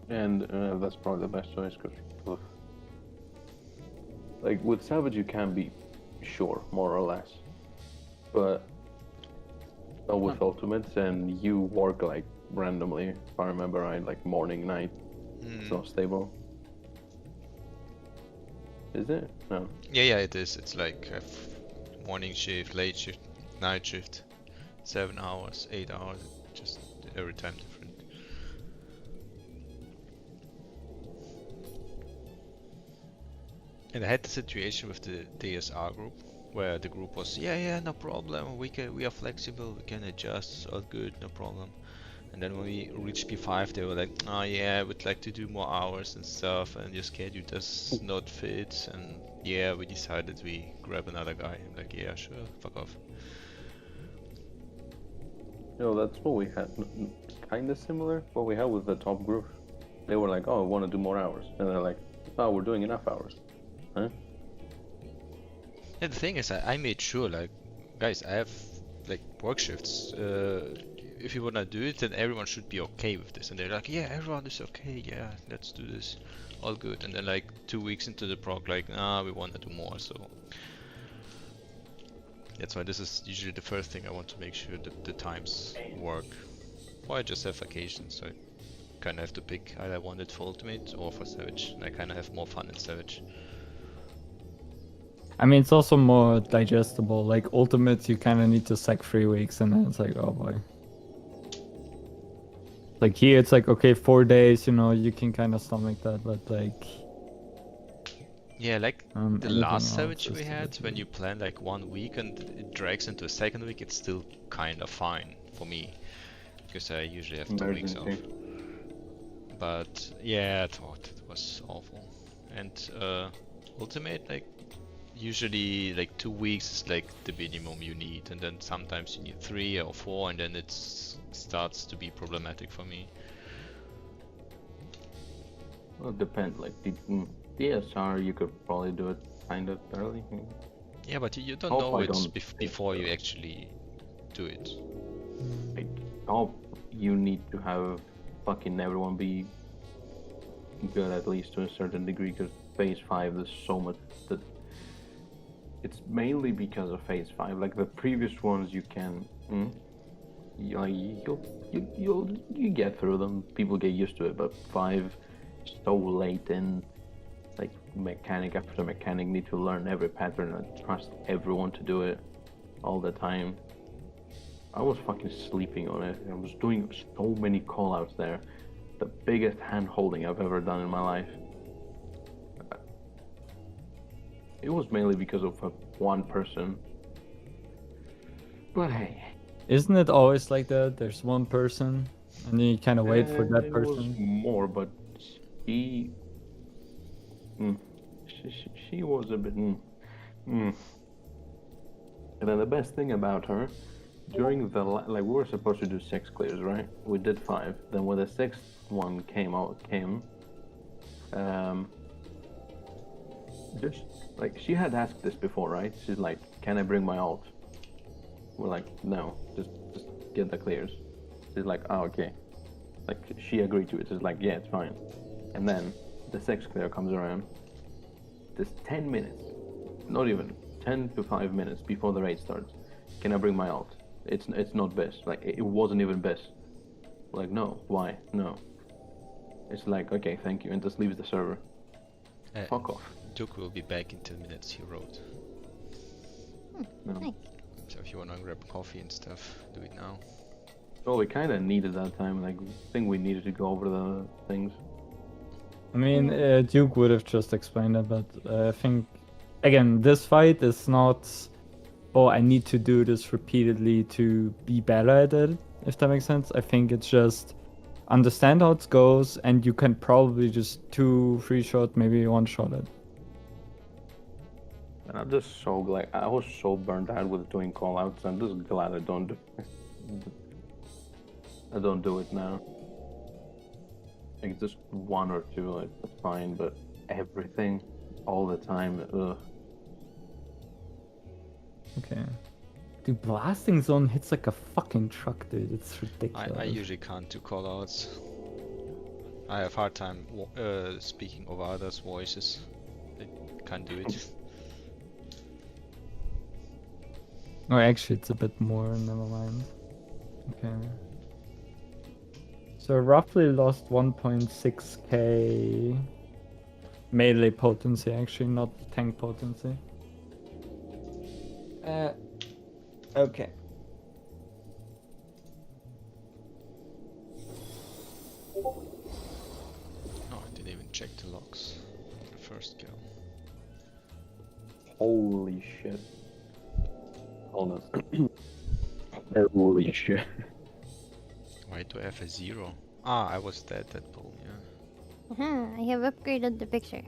And that's probably the best choice, because like with Savage you can be sure, more or less. But not with ultimates, and you work like randomly, if I remember right, like morning, night. It's not stable. Is it? No. Yeah, it is. It's like a morning shift, late shift, night shift, 7 hours, 8 hours, just every time different. And I had the situation with the DSR group, where the group was, yeah, no problem, we are flexible, we can adjust, all good, no problem. And then when we reached P5, they were like, oh yeah, we'd like to do more hours and stuff, and your schedule does not fit, and yeah, we decided we grab another guy. I'm like, yeah, sure, fuck off. No, that's what we had. Kind of similar. What we had with the top group. They were like, oh, I want to do more hours. And they're like, oh, we're doing enough hours. Huh? And the thing is, I made sure, like, guys, I have like work shifts. If you wanna do it, then everyone should be okay with this. And they're like, yeah, everyone is okay. Yeah, let's do this. All good. And then like 2 weeks into the prog, like, nah, we wanna do more. So that's why this is usually the first thing I want to make sure that the times work. Or I just have vacations, so I kinda have to pick either I want it for Ultimate or for Savage. And I kinda have more fun in Savage. I mean, it's also more digestible. Like Ultimates, you kind of need to sack 3 weeks, and then it's like, oh boy. Like here, it's like, okay, 4 days, you know, you can kind of stomach that, but like... Yeah, like the anything last else Savage is we a had, bit when you plan like 1 week and it drags into a second week, it's still kind of fine for me. Because I usually have 2 weeks off. But yeah, I thought it was awful. And Ultimate, like, usually like 2 weeks is like the minimum you need, and then sometimes you need 3 or 4, and then it starts to be problematic for me. Well, it depends. Like DSR, you could probably do it kind of early. Yeah, but you don't Hope know I it don't before you actually do it. Like, oh, you need to have fucking everyone be good at least to a certain degree, because phase 5 there's so much that it's mainly because of phase 5. Like the previous ones you can you get through them, people get used to it, but 5 so late in, like mechanic after mechanic need to learn every pattern and trust everyone to do it all the time. I was fucking sleeping on it. I was doing so many callouts there. The biggest hand holding I've ever done in my life. It was mainly because of one person. But hey. Isn't it always like that? There's one person, and then you kind of wait for that It person. was more, but she was a bit. And then the best thing about her, during the like we were supposed to do 6 clears, right? We did 5. Then when the 6th one came, just like she had asked this before, right? She's like, "Can I bring my alt?" We're like, "No, just get the clears." She's like, "Oh, okay." Like she agreed to it. She's like, "Yeah, it's fine." And then the 6th clear comes around. There's 10 minutes, not even 10 to 5 minutes before the raid starts. Can I bring my alt? It's not best. Like it wasn't even best. Like no, why? No. It's like okay, thank you, and just leaves the server. Fuck off. Duke will be back in 10 minutes, he wrote. No. Nice. So if you wanna grab coffee and stuff, do it now. Well, we kind of needed that time. Like, I think we needed to go over the things. I mean, Duke would have just explained it, but I think, again, this fight is not, oh, I need to do this repeatedly to be better at it, if that makes sense. I think it's just understand how it goes, and you can probably just 2-3 shot, maybe 1 shot it. And I'm just so glad. I was so burned out with doing callouts. I'm just glad I don't do it now. Like just 1 or 2, like that's fine, but everything, all the time, ugh. Okay. Dude, blasting zone hits like a fucking truck, dude. It's ridiculous. I usually can't do callouts. I have hard time speaking over others' voices. I can't do it. Or actually, it's a bit more. Never mind. Okay. So roughly lost 1.6k melee potency, actually, not tank potency. Okay. Oh, I didn't even check the logs. The first kill. Holy shit. Hold on. Holy shit. Why do I have a 0? Ah, I was dead that pull, yeah. I have upgraded the picture.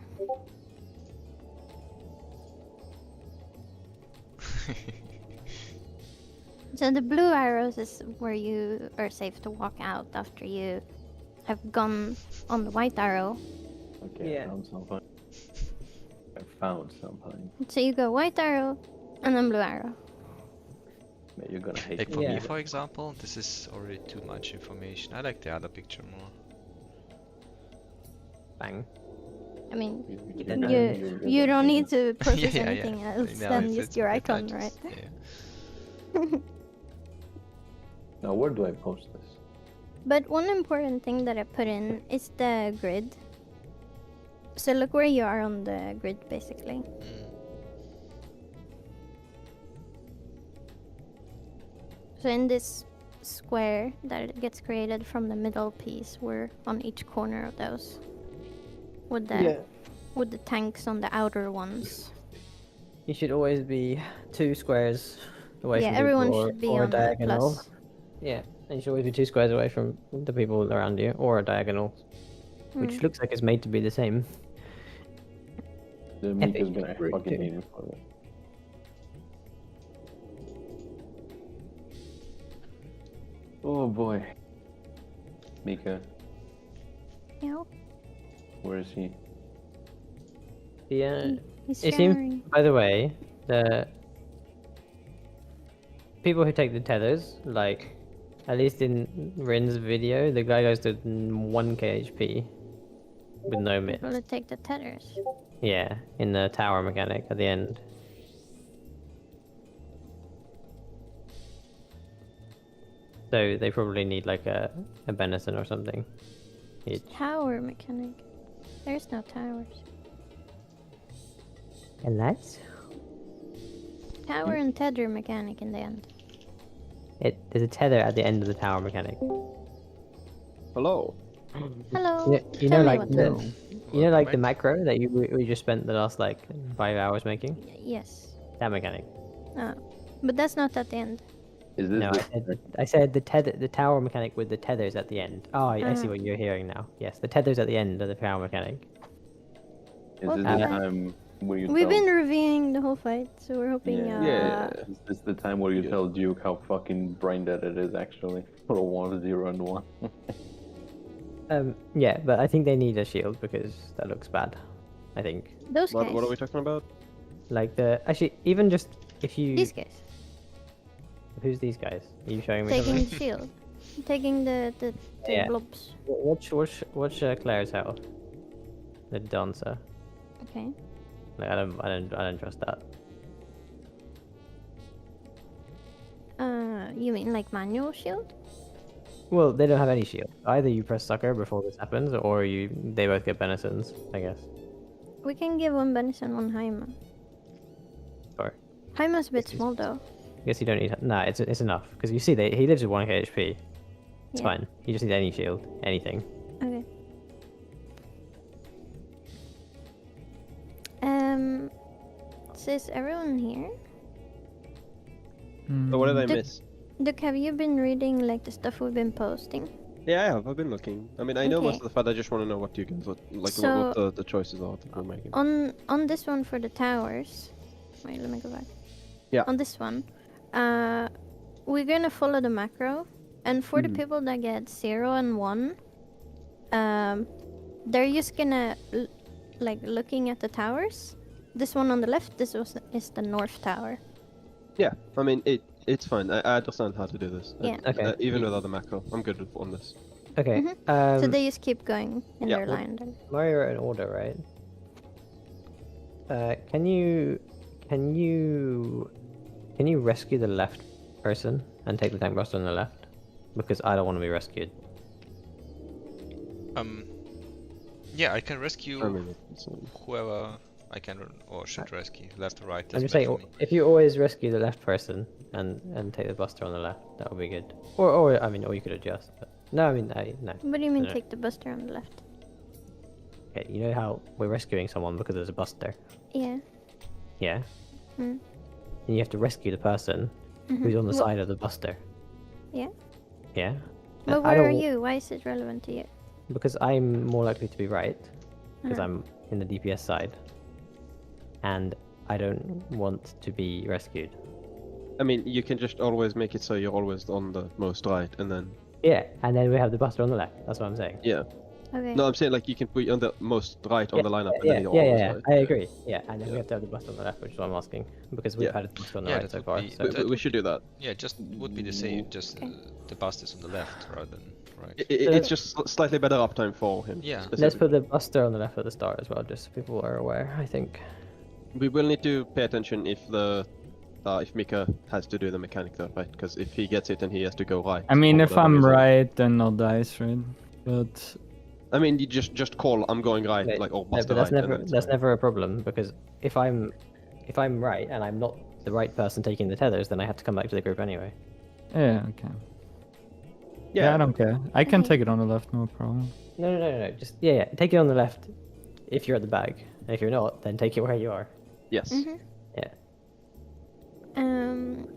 So the blue arrows is where you are safe to walk out after you have gone on the white arrow. Okay, Yeah. I found something. I found something. So you go white arrow and then blue arrow. Man, you're gonna hate Like for me. me, Yeah. for example, this is already too much information. I like the other picture more. Bang. I mean, You're You- gonna you don't hate need to process Yeah, anything yeah. else No, than it's- just it's your okay, icon, just- right? Yeah. Now, where do I post this? But one important thing that I put in is the grid. So look where you are on the grid, basically. Mm. So in this square that gets created from the middle piece, we're on each corner of those. With the tanks on the outer ones. You should always be 2 squares away Yeah, from everyone people, should be or a on the diagonal. plus. Yeah, and you should always be 2 squares away from the people around you, or a diagonal, which Mm. looks like it's made to be the same. The Mika's Epic gonna route fucking too. hate him for that. Oh boy. Mika, Yeah, where is he? Yeah. he's It showering. seems, by the way, the people who take the tethers, like, at least in Rin's video, the guy goes to 1k HP with no miss. People that take the tethers. Yeah, in the tower mechanic at the end. So they probably need like a Benison or something. Each. Tower mechanic. There's no towers. And that's Tower and tether mechanic in the end. it. There's a tether at the end of the tower mechanic. Hello. Hello. You Tell know, me like what the, to do. you know, like the Welcome back. macro that we just spent the last like 5 hours making. Yes. That mechanic. But that's not at the end. Is this No, the I said the tower mechanic with the tethers at the end. Oh, I see Ah. what you're hearing now. Yes, the tethers at the end of the tower mechanic. is What this the the heck? time where you We've tell been reviewing the whole fight, so we're hoping. Yeah. Is this the time where you tell Duke how fucking brain dead it is actually? For a 1, 0, and 1. Yeah, but I think they need a shield because that looks bad. I think. Those guys. What are we talking about? Like actually even just if you These guys. who's these guys? Are you showing me Taking something? the shield. Taking the Yeah. blobs. Watch Claire's health. The dancer. Okay. Like I don't trust that. You mean like manual shield? Well, they don't have any shield. Either you press sucker before this happens, or they both get benisons, I guess. We can give one Benison, one Haima. Or Haima's a bit This is- small though. I guess you don't need. Nah, it's enough because you see he lives with 1k HP. It's Yeah. fine. You just need any shield, anything. Okay. So is everyone here? So what did I Did- miss? Duke, have you been reading like the stuff we've been posting? Yeah, I have. I've been looking. I mean, I know most Okay. of the fight. I just want to know what you guys like. So- what the choices are that we're making. On this one for the towers. Wait, let me go back. Yeah. On this one, we're gonna follow the macro, and for the people that get 0 and 1, they're just gonna like looking at the towers. This one on the left, is the north tower. Yeah, I mean it's fine. I understand how to do this. Yeah. Okay. Even without the macro, I'm good on this. Okay. So they just keep going in yeah, their well- line. Then. Mario in order, right? Can you rescue the left person and take the tank buster on the left? Because I don't want to be rescued. Yeah, I can rescue I mean, whoever I can or should rescue, left or right. I'm Doesn't just matter saying, for me. if you always rescue the left person and take the buster on the left, that would be good. Or I mean, or you could adjust. But no, I mean, no. What do you mean No. take the buster on the left? Okay, you know how we're rescuing someone because there's a buster. Yeah. Yeah. Mm. And you have to rescue the person who's on the Wha- side of the buster. Yeah. Yeah. But And I where are don't- you? Why is it relevant to you? Because I'm more likely to be right, because Uh-huh. I'm in the DPS side, and I don't want to be rescued. I mean, you can just always make it so you're always on the most right, and then Yeah, and then we have the buster on the left. That's what I'm saying. yeah. Okay. No, I'm saying like you can put you on the most right on the lineup, and Yeah, then you're yeah, always yeah, right. I agree. Yeah, and then we have to have the buster on the left, which is what I'm asking, because we've Yeah. had a buster on the Yeah, right that so would far. be- So that We should do that. Yeah, just would be the same. Just the busters on the left rather than right. It's just slightly better uptime for him. Yeah. let's specifically. put the buster on the left at the start as well, just so people are aware. I think. We will need to pay attention if Mika has to do the mechanic there, right? Because if he gets it, then he has to go right. I mean, or if whatever I'm reason. right, then no dice, right? But I mean, you just call I'm going right, Wait, like or no, bust but that's right. and never then it's that's fine. never a problem, because if I'm right and I'm not the right person taking the tethers, then I have to come back to the group anyway. yeah, okay. Yeah, I don't care. I can take it on the left, no problem. No. Just yeah. Take it on the left if you're at the bag, and if you're not, then take it where you are. Yes. Yeah.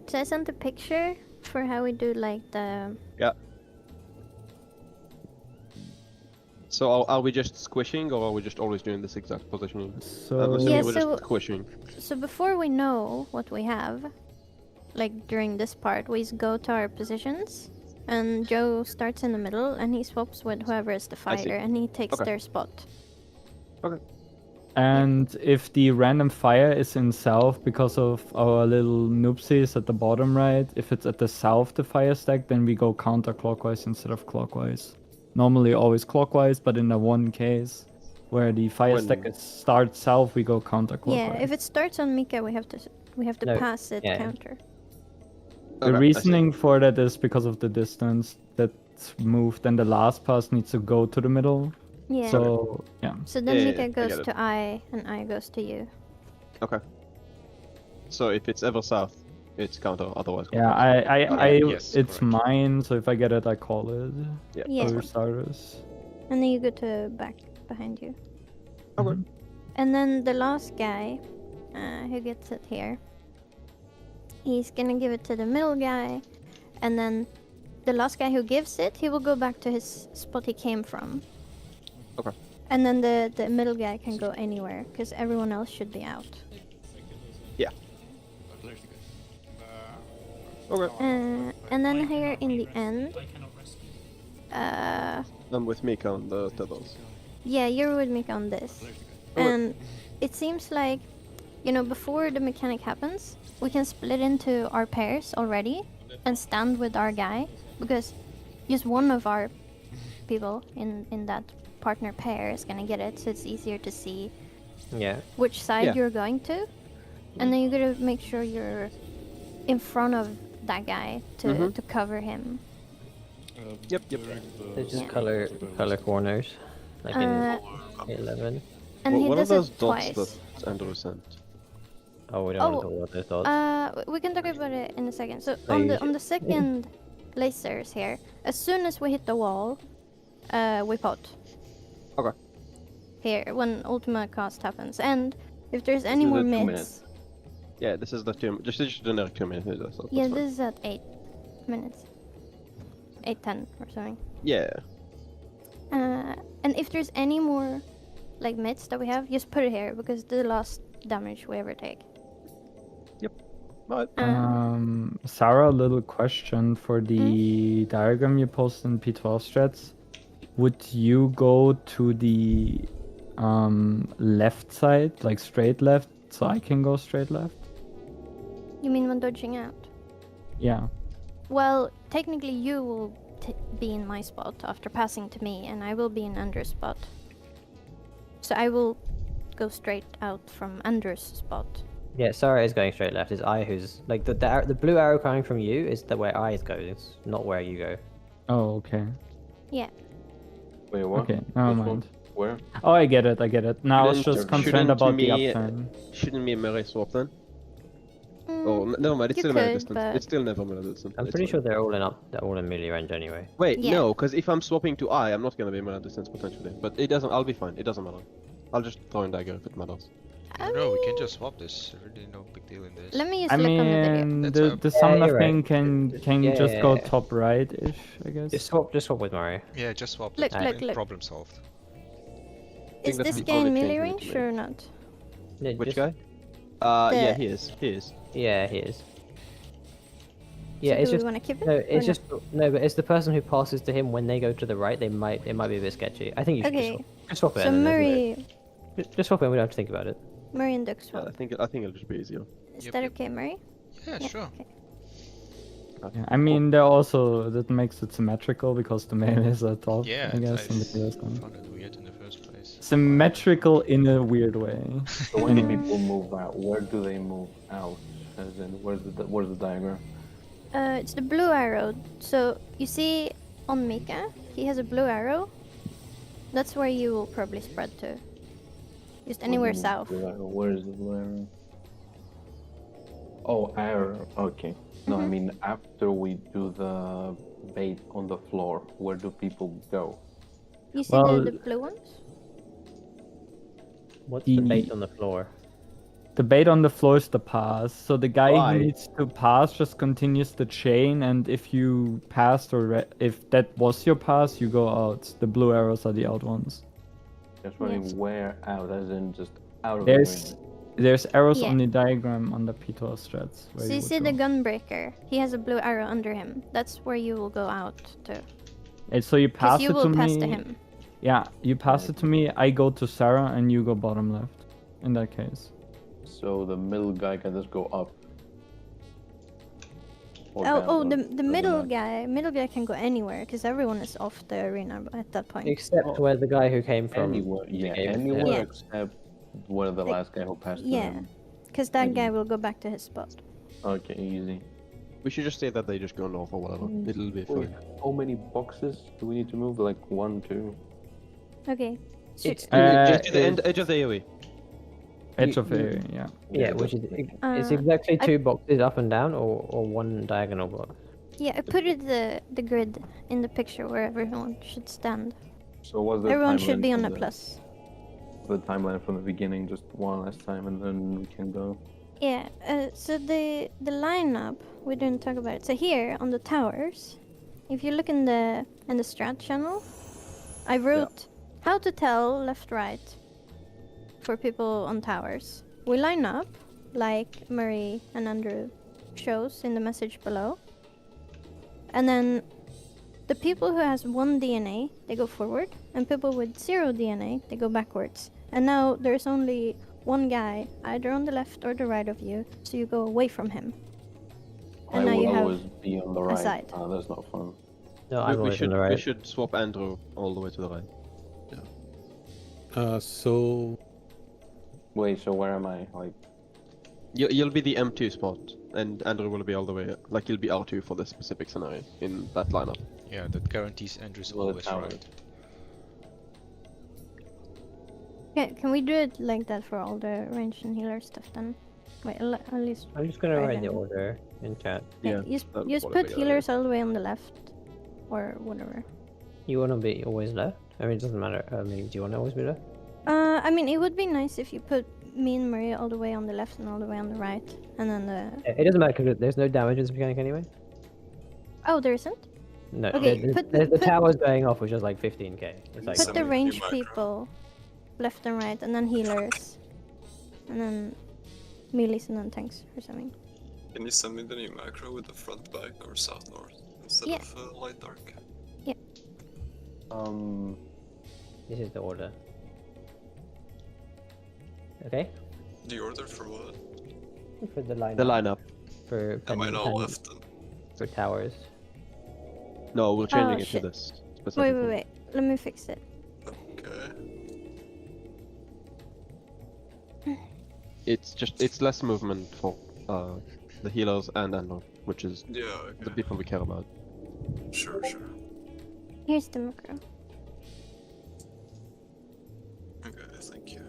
So I sent a picture for how we do like the. Yeah. So are we just squishing, or are we just always doing this exact positioning? I'm So assuming Yeah, we're so- just squishing. So before we know what we have, like during this part, we just go to our positions, and Joe starts in the middle, and he swaps with whoever is the I see. fighter, and he takes Okay. their spot. and if the random fire is in south because of our little noopsies at the bottom right, if it's at the south the fire stack, then we go counterclockwise instead of clockwise. Normally always clockwise, but in the one case where the fire stack starts south, we go counterclockwise. Yeah, if it starts on Mika, we have to No, pass it yeah. counter. The Okay, I see. reasoning for that is because of the distance that's moved, then the last pass needs to go to the middle. Yeah. So yeah. So then Yeah, Mika I goes get it. to I, and I goes to you. Okay. So if it's ever south, it's counter. Otherwise. Yeah, Yes, it's correct. mine, so if I get it, I call it. Yeah. For starters. And then you go to back behind you. Okay. And then the last guy, who gets it here, he's gonna give it to the middle guy, and then the last guy who gives it, he will go back to his spot he came from. Okay. And then the middle guy can go anywhere, because everyone else should be out. Yeah. Okay. And then here in the end, I'm with Mika on the tethers. yeah, you're with me on this. And it seems like, before the mechanic happens, we can split into our pairs already and stand with our guy, because just one of our people in that partner pair is gonna get it, so it's easier to see Yeah. which side Yeah. you're going to. And then you gotta make sure you're in front of that guy to cover him. Yep. They just Yeah. color corners, like Uh, in 11. And he what are does those it dots twice. that Andrew sent? Oh, we don't want to talk about those dots. We can talk about it in a second. So No, on you the should- on the second lasers here, as soon as we hit the wall, we pot. Okay. Here, when Ultima cast happens, and if there's any is more the 2 myths, minutes. Yeah, this is the just generic 2 minutes. That's yeah, fine. this is at 8 minutes, 8:10 or something. Yeah. And if there's any more like myths that we have, just put it here because the last damage we ever take. Right. Sarah, a little question for the diagram you posted in P12 strats. Would you go to the left side, like straight left, so I can go straight left? You mean when dodging out? Yeah. Well, technically you will be in my spot after passing to me, and I will be in Andrew's spot. So I will go straight out from Andrew's spot. Yeah, Sarah is going straight left. It's I who's like the blue arrow coming from you is the way I is going. It's not where you go. Oh, okay. Yeah. Wait, what? Okay, never Which one? mind. Where? Oh, I get it. Now I was Shouldn't- just concerned shouldn't about the me- upturn. Shouldn't me and Mary swap then? Mm, Oh, never mind. It's you still melee could, distance. but- It's still never melee distance. I'm It's pretty fine. sure they're all in melee range anyway. Wait, Yeah. no, because if I'm swapping to I'm not gonna be melee distance potentially. But it doesn't. I'll be fine. It doesn't matter. I'll just throw in dagger if it matters. No, we can just swap this. Really no big deal in this. Let me just I look on the video. mean, That's the fine. the Yeah, summoner you're right. thing can Yeah, just yeah, go yeah. top right-ish, I guess. Just swap with Murray. Yeah, just swap. Look, that's look, fine. look. Problem solved. Is that's this the guy in only melee change we need range to make. or not? Yeah, Which just- guy? The- Yeah, he is. He is. Yeah, he is. Yeah, So it's do just we want to keep it? no. or It's not? just no, but it's the person who passes to him when they go to the right. It might be a bit sketchy. I think you should Okay. just swap it. So and then Murray, just swap it. And we don't have to think about it. Murray and Duck Yeah, swap. I think it'll just be easier. Is Yep, that yep. okay, Murray? Yeah, Yeah, sure. okay. Yeah, I mean, they're also that makes it symmetrical because the melees are top. Yeah, I guess. I and the healers don't. found it weird in the first place. Symmetrical in a weird way. So when people move out, where do they move out? As in, where's the diagram? It's the blue arrow. So you see on Mika, he has a blue arrow. That's where you will probably spread to. Just anywhere south. Where is the blue arrow? Oh, arrow. Okay. No, I mean after we do the bait on the floor, where do people go? You see Well- the blue ones? What's the The- bait on the floor? The bait on the floor is the pass. So the guy Why? who needs to pass just continues the chain, and if you passed or if that was your pass, you go out. The blue arrows are the out ones. Just running Yes. where out, as in just out of There's the ring. there's arrows Yeah. on the diagram on the p12 strats. Where So you would see go. the gunbreaker. He has a blue arrow under him. That's where you will go out to. And so you Because pass you it will to pass me. to him. Yeah, you pass it to me. I go to Sarah, and you go bottom left. In that case. So the middle guy can just go up. Or Oh, down, oh, or the doesn't middle matter. guy can go anywhere because everyone is off the arena at that point. Except where the guy who came from. Anywhere, yeah, game, anywhere Yeah. except where the Like, last guy who passed Yeah, to him. because that Mhm. guy will go back to his spot. Okay, easy. We should just say that they just go north or whatever. It'll be Wait, fine. how many boxes do we need to move? Like 1, 2? Okay. It's Just to the it's edge of the AoE. edge you- of area, yeah. Yeah, which is it's Uh, exactly I- 2 boxes up and down, or 1 diagonal box. Yeah, I put it the grid in the picture where everyone should stand. So what's the Everyone should timeline be on from a the- plus. The timeline from the beginning, just one last time, and then we can go. Yeah. So the lineup we didn't talk about it. So here on the towers, if you look in the strat channel, I wrote how to tell left right for people on towers. We line up like Murray and Andrew shows in the message below. And then the people who has 1 DNA, they go forward, and people with 0 DNA, they go backwards. And now there's only one guy, either on the left or the right of you, so you go away from him. And I now will you have always be on the right. side. Ah, that's not fun. No, I'm always on the we right. should swap Andrew all the way to the right. So Wait, so where am I? Like, You'll be the M2 spot, and Andrew will be all the way. Like he'll be R2 for this specific scenario in that lineup. Yeah, that guarantees Andrew's well, the always tower. right. Can we do it like that for all the range and healer stuff then? Wait, at least. I'm just gonna Right write the then. order in chat. Yeah, You just that'll put probably be a good healers all the way on the left, or whatever. You wanna be always left? I mean, it doesn't matter. I mean, do you wanna always be left? I mean, it would be nice if you put me and Maria all the way on the left and all the way on the right, and then the. It doesn't matter because there's no damage in this mechanic anyway. Oh, there isn't. No, Okay, the put- tower's going off, which is like 15k. It's like Put Some the of you range micro. people left and right, and then healers, and then melees, and then tanks or something. Can you send me the new macro with the front, back, or south, north instead Yeah. of light, dark? this is the order. Okay, The order for what? for the lineup. The lineup. For Am I pen- not pen- left then? for towers. No, we're changing it shit. to this Wait, specific wait, one. wait. Let me fix it. Okay. It's less movement for the healers and Andor, which is Yeah, the okay. people we care about. Sure, sure. Here's the macro. Okay, thank you.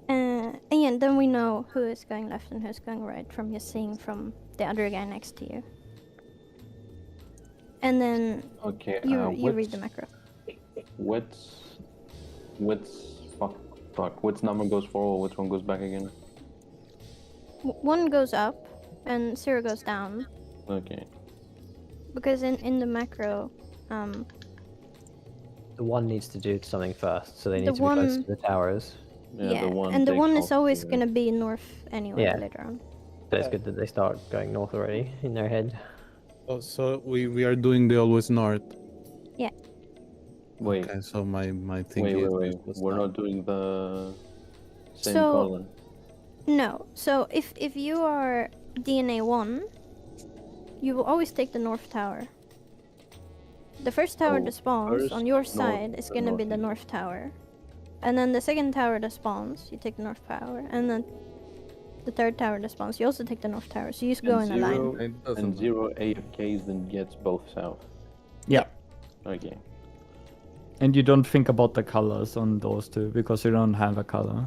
And yeah, then we know who is going left and who's going right from just seeing from the other guy next to you. And then Okay. you read the macro. What's which number goes forward? Which one goes back again? 1 goes up and 0 goes down. Okay. Because in the macro, The one needs to do something first, so they The need to be close one- to the towers. Yeah, the one. and the takes one off is always the- gonna be north anyway Yeah. later on. So it's good that they start going north already in their head. Oh, so we are doing the always north. Wait, Okay, so my thing wait, is wait. was We're not- not doing the same So- color. No, so if you are DNA 1, you will always take the north tower. The first tower Oh, that spawns first on your north, side is the gonna be the northeast. north tower. And then the second tower that spawns, you take the north tower. And then the third tower that spawns, you also take the north tower. So you just go in a line. It doesn't And matter. 0 AFKs then gets both south. Yeah. Okay. And you don't think about the colors on those two because you don't have a color.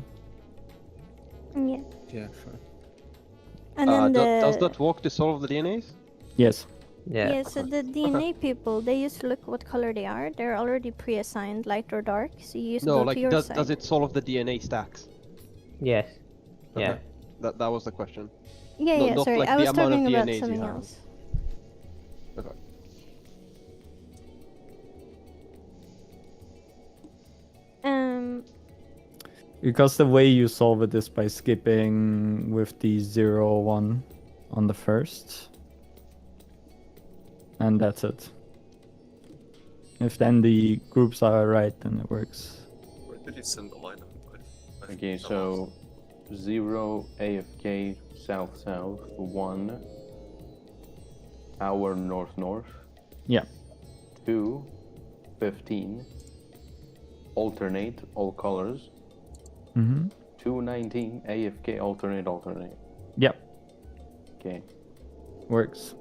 Yeah. Yeah, sure. And then Does that walk dissolve the DNAs? Yes. Yeah. Yeah, so the DNA people, they just look what color they are. They're already pre-assigned light or dark, so you just No, go like to your does side. it solve the DNA stacks? Yes. Yeah. Okay. That was the question. Yeah, No, yeah, not sorry, like I the was amount of talking about DNAs you something have. else. Okay. Because the way you solve it is by skipping with the 0, 1 on the first. And that's it. If then the groups are right, then it works. Where did you send the lineup? I Okay, fell so 0 AFK south south, 1 hour north north, Yeah. 2 15 alternate all colors, Mm-hmm. 219 AFK alternate. Yep. Okay. Works.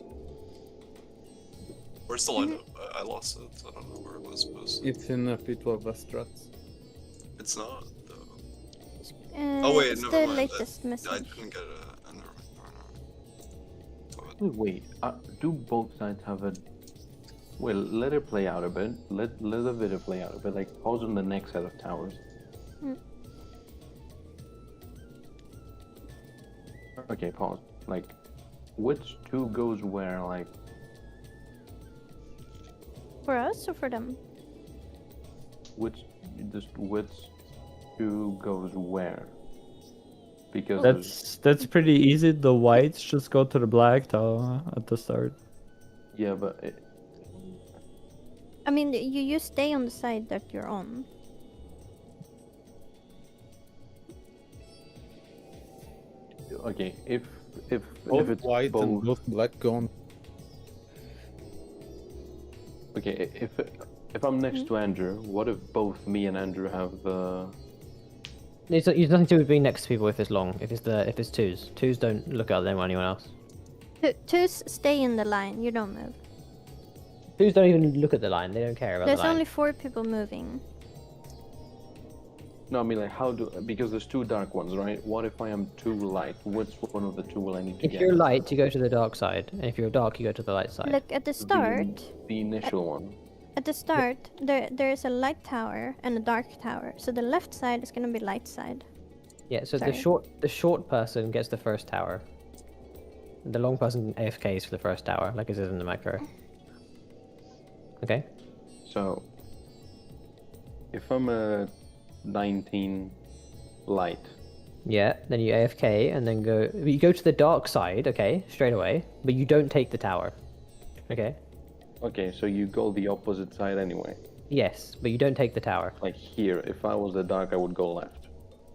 Where's the lineup? I lost it. I don't know where it was posted. It's in p12s struts. It's not, though. Oh wait, it's never the mind. latest I message. didn't get a never mind. Wait, do both sides have a... Well, let it play out a bit. Let the video play out a bit. Like, pause on the next set of towers. Okay, pause. Like, which two goes where? Like, For us or for them? which two goes where? Because That's pretty easy. The whites just go to the black tower at the start. yeah, but I mean, you stay on the side that you're on. okay, if Both it's white both, and both black gone. okay, if I'm next to Andrew, what if both me and Andrew have the... It's nothing to do with being next to people if it's long. If it's twos. Twos don't look at them or anyone else. Twos stay in the line, you don't move. Twos don't even look at the line. They don't care about There's the line. only 4 people moving. No, I mean like because there's two dark ones, right? What if I am too light? Which one of the two will I need to If get? you're light, you go to the dark side, and if you're dark, you go to the light side. Look, at the start, The initial one. at the start, there is a light tower and a dark tower. So the left side is gonna be light side. Yeah, so Sorry. the short person gets the first tower. The long person AFKs for the first tower, like it is in the macro. Okay. So, if I'm a 19 light, Yeah, then you AFK and then you go to the dark side, okay, straight away, but you don't take the tower. Okay? okay, so you go the opposite side anyway. Yes, but you don't take the tower. Like here, if I was the dark, I would go left.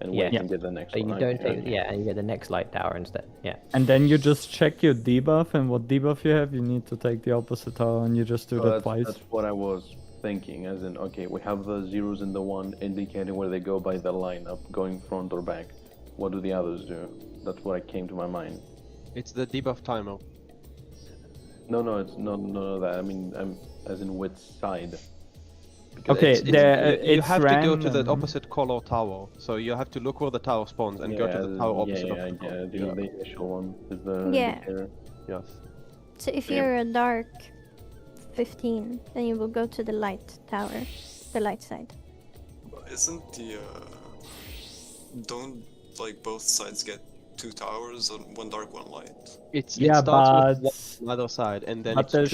and Yeah. wait and get the next So one. you don't Okay, take, okay. yeah, and you get the next light tower instead. Yeah. And then you just check your debuff, and what debuff you have, you need to take the opposite tower, and you just do So that that's, twice. that's what I was thinking, as in, okay, we have the zeros and the 1 indicating where they go by the lineup, going front or back. What do the others do? That's what came to my mind. It's the debuff timer. No, it's no that. I mean, I'm as in which side. Because Okay, It's- there you it's have to go to the random. opposite color tower. So you have to look where the tower spawns and go to the tower opposite of the color. the initial one is the Yeah. indicator. Yes. So if Yeah. you're a dark 15, then you will go to the light tower, the light side. Isn't the don't like both sides get 2 towers and 1 dark, 1 light? It Yeah, starts with but- one other side and then But it's the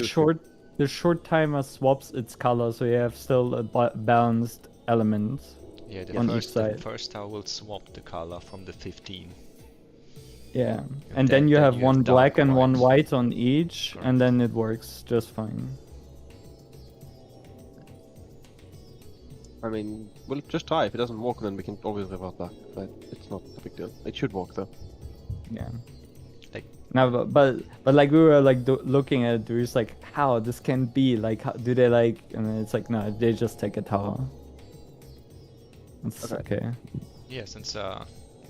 two. short timer swaps its color, so you have still a balanced element. Yeah, On the each side. first tower will swap the color from the 15. Yeah, and then you then have you one have black dark and one white. white on each, Correct. and then it works just fine. I mean, we'll just try. If it doesn't work, then we can always revert back. But it's not a big deal. It should work though. Yeah. Like- No, but like we were like looking at it, we were just like, how this can be like? How, do they like? And then it's like, no, they just take a tower. It's okay. Yeah, since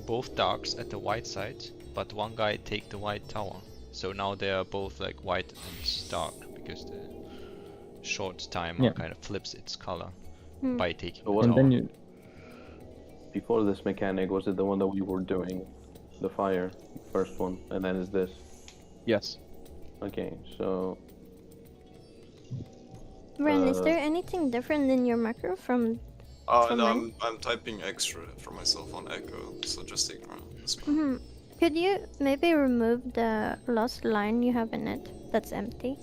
both darks at the white side, but one guy take the white tower. So now they are both like white and dark because the short timer Yeah. kind of flips its color Hmm. by taking So the what- And tower. then you Before this mechanic, was it the one that we were doing? The fire, first one, and then is this. Yes. Okay, so Ren, is Uh, there anything different in your macro from? From No, mine? I'm typing extra for myself on Echo, so just ignore it. It's fine. Hmm. Could you maybe remove the last line you have in it that's empty?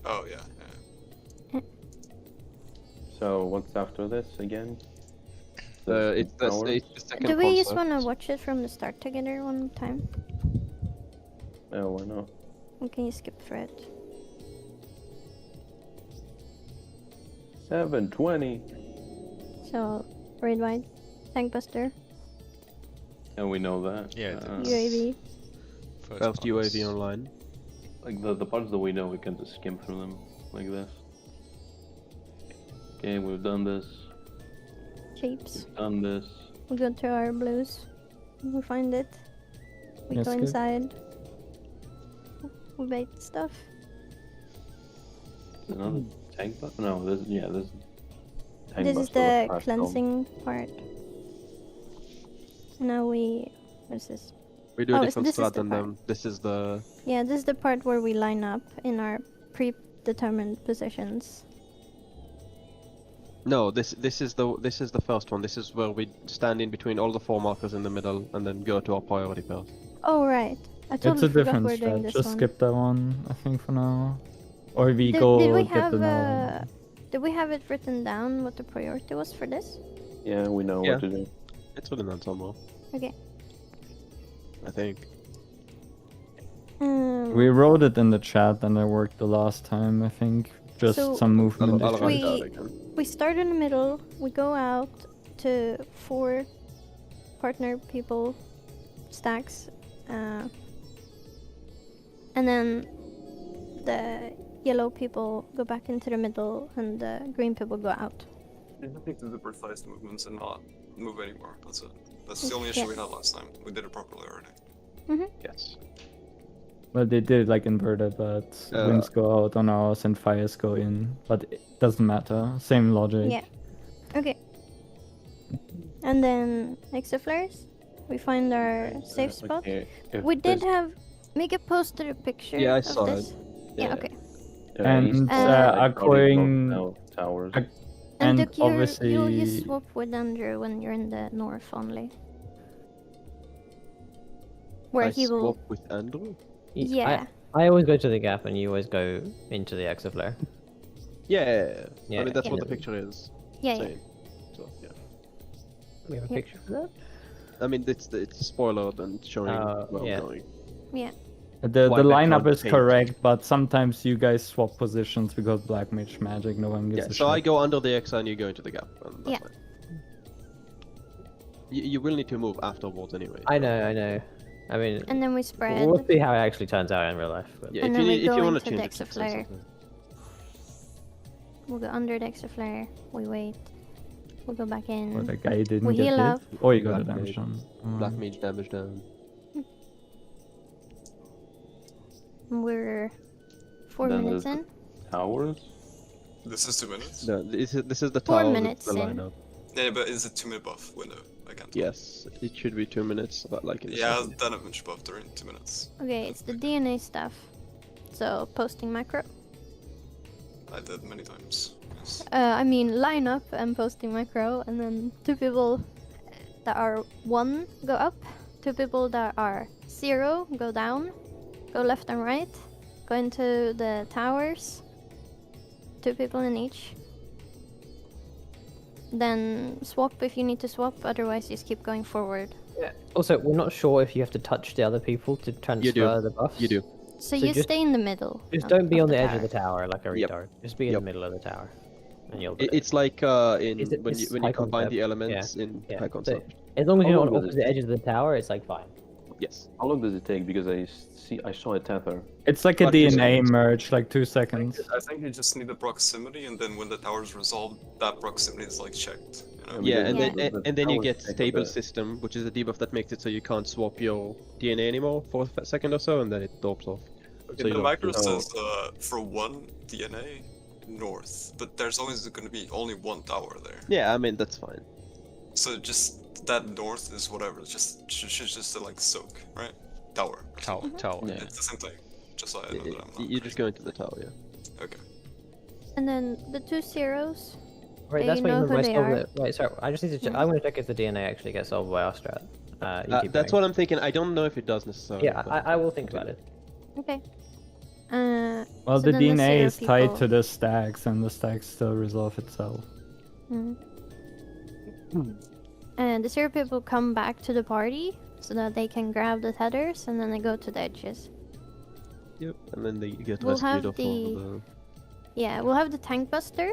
Oh yeah, yeah. so what's after this again? It's the tower? second Do we just concept. want to watch it from the start together one time? Oh, why not? Or can you skip through it? 720. So, raid wide, tank buster, And we know that. Yeah, that's- UAV. First UAV parts. online. Like the parts that we know, we can just skim through them like this. Okay, we've done this. Shapes. Done this. We go to our blues. We find it. We Yes, go good. inside. We bait stuff. Another tank butt? No, this this. Tank This is buster the was passed cleansing part. Now we. What's this? We do a Oh, different this is strat the than part. them. This is the Yeah, this is the part where we line up in our predetermined positions. no. This is the first one. This is where we stand in between all the 4 markers in the middle and then go to our priority pairs. Oh right, I it's totally a forgot different we're doing strat. this Just one. skip that one, I think, for now. Or we Did, go did we get have the did we have it written down what the priority was for this? Yeah, we know Yeah. what to do. It's written down somewhere. Okay. I think. We wrote it in the chat and it worked the last time, I think. Just So- some movement I'll write issues. it out We- again. We start in the middle. We go out to 4 partner people stacks, and then the yellow people go back into the middle, and the green people go out. You have to do the precise movements and not move anymore. That's it. That's the only issue we had last time. We did it properly already. Yes. Well, they did like inverted, but winds go out on ours and fires go in. But it doesn't matter. Same logic. Yeah. Okay. And then extra flares. We find our safe spot. Okay, if We did this- have. Mika posted a picture. Yeah, I of saw this. it. Yeah. Okay. And, east side, are probably going- both towers. Ac- And, And Duke, you obviously- swap with Andrew when you're in the north only. Where I he will. swap with Andrew. Yeah. I always go to the gap and you always go into the exoflare. Yeah. Yeah. I mean that's Yeah. what the picture is Yeah. Yeah. saying. So yeah. We have a Yeah. picture for that? I mean it's a spoiler and showing where yeah. I'm going. Yeah. The Why they lineup can't is paint. correct, but sometimes you guys swap positions because Black Mage Magic, no one gives Yeah. a So I shit. go under the X and you go into the gap. And that's Yeah. fine. You will need to move afterwards anyway. I know. I mean, And then we spread. we'll see how it actually turns out in real life. But... Yeah, And if then you, we need- if go you want to into change it, Dexter say Flare. something. We'll go under Dexter Flare. We wait. We'll go back in. Or the guy didn't We get heal hit. up. Oh, you got a Black damage mage. on. Black mage damage down. We're 4 Then minutes there's in. Towers? This is 2 minutes. No, this is the 4 tower with minutes the in. lineup. Yeah, but it's a 2-minute buff window. I can't. tell. Yes, it should be 2 minutes, but like in a Yeah, second. then damage buff during 2 minutes. Okay, it's the DNA stuff. So posting macro. I did many times. Yes. I mean line up and posting macro, and then 2 people that are 1 go up, 2 people that are 0 go down, go left and right, go into the towers, 2 people in each. Then swap if you need to swap, otherwise just keep going forward. Yeah. Also, we're not sure if you have to touch the other people to transfer the buffs. You do. So, So you just- stay in the middle. Just of- don't be of on the edge of tower. the tower like a Yep. retard. Just be in Yep. the middle of the tower. And you'll It's like Is it- when it's you high combine the concept. elements in Yeah. high So, concept. as long as you're How not long on does opposite it- edges of the tower, it's like fine. Yes. How long does it take? Because I saw a tether. It's like a But it's- DNA merge, like 2 seconds. I think you just need the proximity, and then when the tower's resolved, that proximity is like checked. You know? Yeah, and Yeah. then and then you Towers get take a stable bit. system, which is a debuff that makes it so you can't swap your DNA anymore for a second or so, and then it drops off. Okay, So you the don't- macro Oh. says for 1 DNA north, but there's always going to be only 1 tower there. Yeah, I mean that's fine. So just that north is whatever. It's just like soak, right? Tower. Tower. Yeah. It's the same thing. Just so I know that I'm not. You just go into the tower, yeah. Okay. And then the 2 zeros. Right, They that's what know you who remember I they solved are. it. Right, sorry, I just need to check. I want to check if the DNA actually gets solved by our strat. You keep That's going. what I'm thinking. I don't know if it does necessarily. Yeah, but- I will think about it. Okay. Well, So the then DNA zero is tied people- to the stacks, and the stacks still resolve itself. Mm. And the 0 people come back to the party so that they can grab the tethers, and then they go to the edges. Yep, and then they get We'll rescued have off the- of the... Yeah, we'll have the tank buster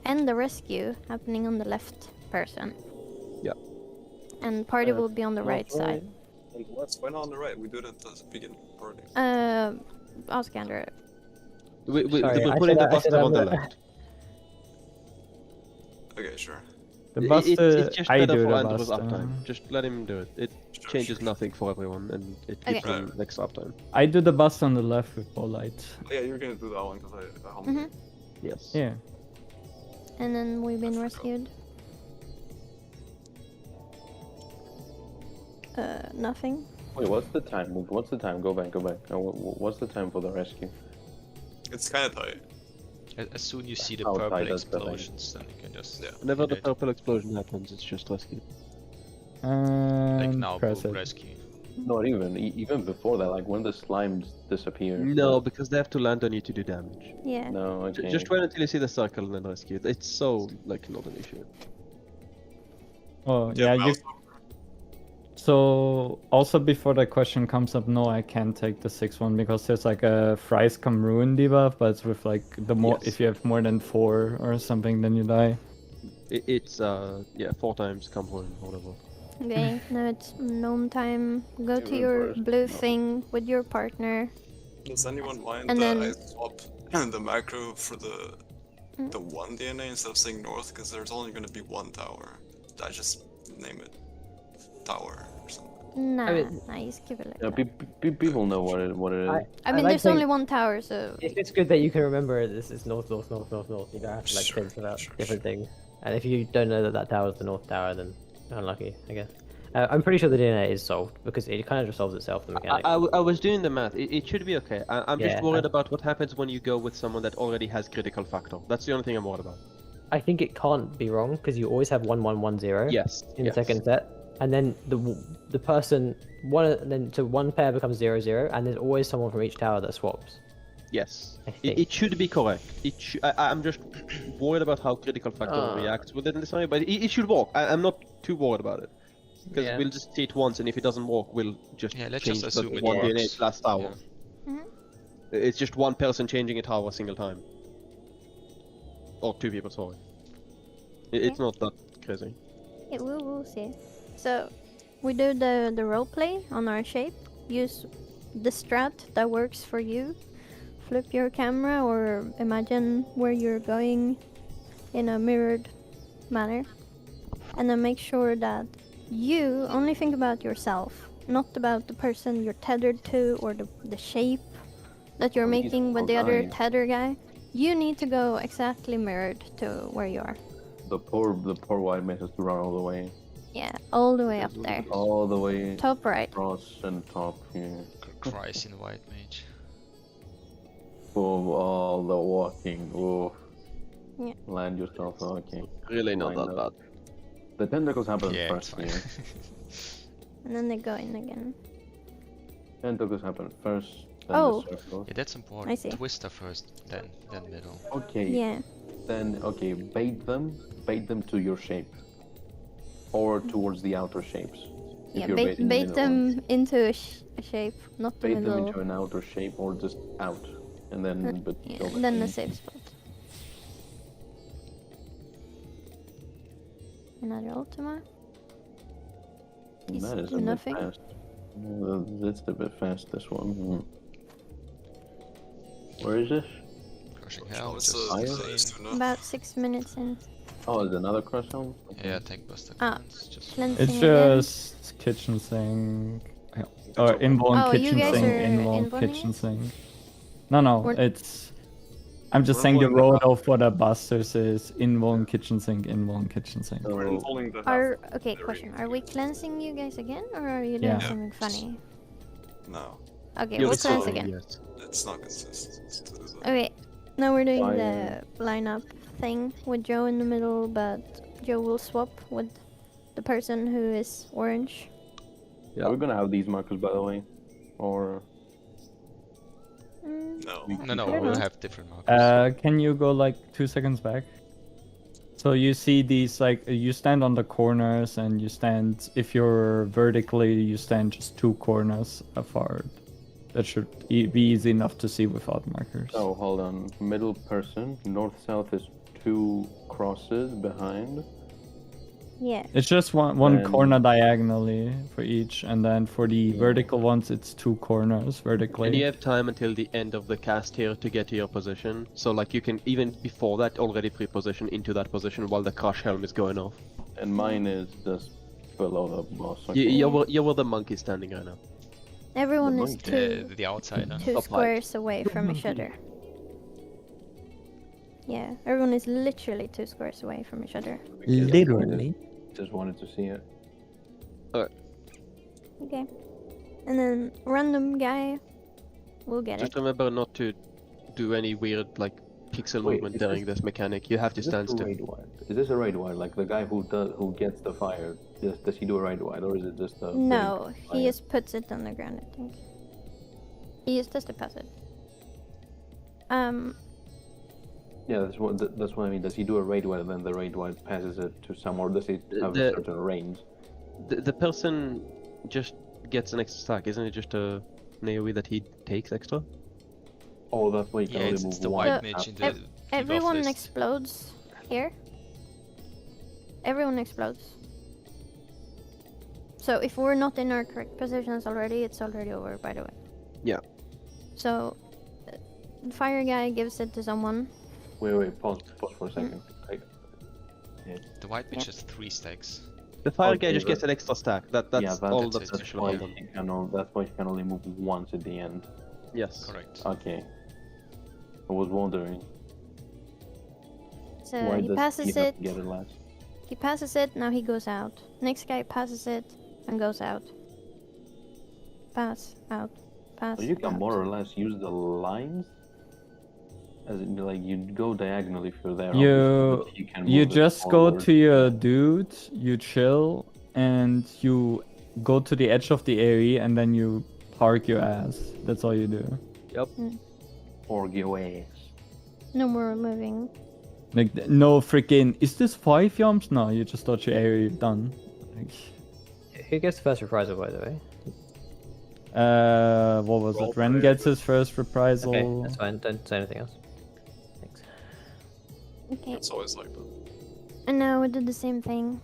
and the rescue happening on the left person. Yep. And party Uh, will be on the right side. And why not on the right? We do it at the beginning party. I'll scatter it. We're I putting said the I said buster on the I'm- left. Okay, sure. The It- buster, it's just I better do for the Andrew's buster. uptime. Just let him do it. It Sure, changes sure. nothing for everyone, and it Okay. gives them extra uptime. I do the bust on the left with all light. Oh, yeah, you're gonna do that one because I hummed Mhm. it. Yes. Yeah. And then we've been forgot. rescued. Nothing. Wait, what's the time? What's the time? Go back. What's the time for the rescue? It's kind of tight. As soon you see the How purple tight is the lane? explosions, then you can just Yeah. Whenever the hit it. purple explosion happens, it's just rescue. And Like now, press boom, it. rescue. Not even. Even before that, like when the slimes disappear. No, because they have to land on you to do damage. Yeah. No, okay. Just wait until you see the circle and then rescue. It's so, like, not an issue. Oh, yeah, you... mouse- So, also before the question comes up, no, I can't take the 6-1 because there's like a Fries come ruin debuff, but it's with like the more... Yes. If you have more than 4 or something, then you die. It's, yeah, 4 times combo and whatever. Okay, now it's gnome time. Go to Yeah, your first, blue no. thing with your partner. Does anyone mind And that then- I swap the macro for the 1 DNA instead of saying north? Because there's only going to be 1 tower. I just name it tower or something. Nah, mean- nice. Keep it like Yeah, that. people know what it is. I mean, like there's saying- only 1 tower, so It's good that you can remember this is north, north, north, north, north. You don't have to like Sure, think about sure, different things. And if you don't know that that tower is the north tower, then you're unlucky, I guess. I'm pretty sure the DNA is solved because it kind of resolves itself. The mechanic. I was doing the math. It should be okay. I'm Yeah, just worried about what happens when you go with someone that already has critical factor. That's the only thing I'm worried about. I think it can't be wrong because you always have 1-1-1-0 Yes. in yes. the second set, and then the person one pair becomes 0-0, and there's always someone from each tower that swaps. Yes. I think. It should be correct. I'm just worried about how critical factor Ah. reacts with it in this way, but it should work. I'm not too worried about it. Because Yeah. we'll just see it once, and if it doesn't work, we'll just Yeah, let's change just the assume it one works. DNA last tower. Yeah. It's just one person changing a tower a single time. Or 2 people, sorry. It's not that crazy. Yeah, we'll see. So, we do the role play on our shape. Use the strat that works for you. Flip your camera or imagine where you're going in a mirrored manner. And then make sure that you only think about yourself, not about the person you're tethered to or the shape that you're Please, making with the poor other guy. tether guy. You need to go exactly mirrored to where you are. The poor white mage has to run all the way. Yeah, all the way up there. All the way Top right. across and top here. Christ in white mage. Oh, all the walking. Oh. Yeah. Land yourself. Okay. Really not Line that up. bad. The tentacles happen Yeah, it's first fine. here. And then they go in again. Tentacles happen first. Then Oh. the circles. Yeah, that's important. I see. Twister first, then middle. Okay. Yeah. Then okay, bait them to your shape, or towards the outer shapes. If Yeah, you're bait, baiting bait in them into a shape, not the bait them middle. into an outer shape or just out, and then but Yeah, kill and then the them. safe spot. Another Ultima. That is do a nothing. bit fast. That's a bit fast. This one. Where is this? Crushing hell, What's just higher? insane. About 6 minutes in. Oh, there's another cross home. Yeah, tank buster Ah, cleanse, just Cleansing It's again. just kitchen sink. Or inborn Oh, you kitchen guys sink, are inborn inborning kitchen it? sink. No, We're- it's. I'm just We're saying the involving the road of what a busters is inborn kitchen sink, inborn kitchen sink. We're So, involving the Are half. okay? There Question: we Are we cleansing you guys again, or are you doing Yeah. something funny? No, Okay, You're we'll cleanse sorry, again. yes. it's not consistent to do that. Okay, now we're doing Fire. the lineup thing with Joe in the middle, but Joe will swap with the person who is orange. Are we gonna have these markers, by the way, or No. no, I don't we'll know. have different markers. Can you go like 2 seconds back? So you see these like you stand on the corners and you stand if you're vertically you stand just 2 corners apart. That should be easy enough to see without markers. oh, hold on, middle person, north south is 2 crosses behind. Yeah. It's just one And- corner diagonally for each, and then for the vertical ones it's 2 corners vertically. And you have time until the end of the cast here to get to your position. So like you can even before that already pre-position into that position while the crush helm is going off. And mine is just below the boss. You're where the monkey's standing right now. Everyone The is monkey. The outsider. 2 Top squares away from each other. Yeah, everyone is literally 2 squares away from each other. Literally. Just wanted to see it. Okay. And then random guy will get Just it. remember not to do any weird like pixel Wait, movement is during this mechanic. You have to Is this stand a still. raid wild? Is this a raid wild? Like the guy who gets the fire? Does he do a raid wild, or is it just a? No, big he fire? just puts it on the ground, I think. He just does the passive. Yeah, that's what I mean. Does he do a raid wild, and then the raid wild passes it to some, or does he have The- a certain range? The person just gets an extra stack, isn't it? Just a AoE that he takes extra. Oh, that's why he can Yeah, only it's move the one. white mage in the Ev- debuff Everyone list. explodes here. Everyone explodes. So if we're not in our correct positions already, it's already over, by the way. Yeah. So, the fire guy gives it to someone. Wait, pause for a second. The white mage Yeah. has 3 stacks. The fire Okay, guy just but- gets an extra stack. That's yeah, all that's that's it. special why about them. that's why he can only move once at the end. Yes. Correct. Okay. I was wondering So why he does passes he have it. to get it last? He passes it, now he goes out. Next guy passes it and goes out. Pass, out, pass, So you can out. more or less use the lines, as in like you go diagonal if you're there. You obviously, but you can you move it just go forward. to your dude, you chill, and you go to the edge of the area, and then you park your ass. That's all you do. or go ass. No more moving. Like no freaking. Is this 5 yumps? No, you just dodge your area. Done. Like, Who gets the first reprisal, by the way? what was Roll it? Ren for it. gets his first reprisal. Okay, that's fine. Don't say anything else. Thanks. Okay, It's always like that. and now we do the same thing.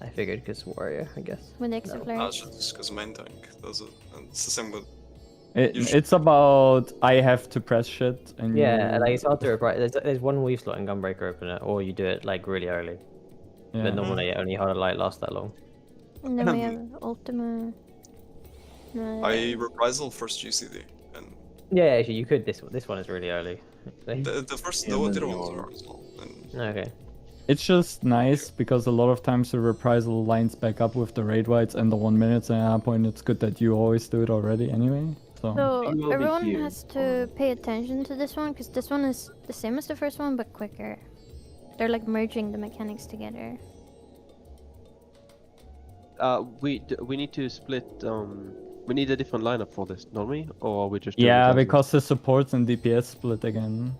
I figured because warrior, I guess. with extra No, flares. just because main tank does it. And it's the same with. It's about I have to press shit and Yeah, you... like it's hard to reprise. There's one weave slot in Gunbreaker opener, or you do it like really early. Yeah. But normally only hard light lasts that long. And then we have Ultima. I reprisal first GCD, and Yeah, actually you could. This one is really early. Actually. the first Yeah, the then other you one was are- reprisal. And Okay. It's just nice because a lot of times the reprisal lines back up with the raid wights and the 1 minute, and at that point it's good that you always do it already anyway. So So You will be everyone here has to pay attention to this one because this one is the same as the first one but quicker. They're like merging the mechanics together. We need to split. We need a different lineup for this, don't we? Or are we just doing it yeah, as is? because the supports and DPS split again.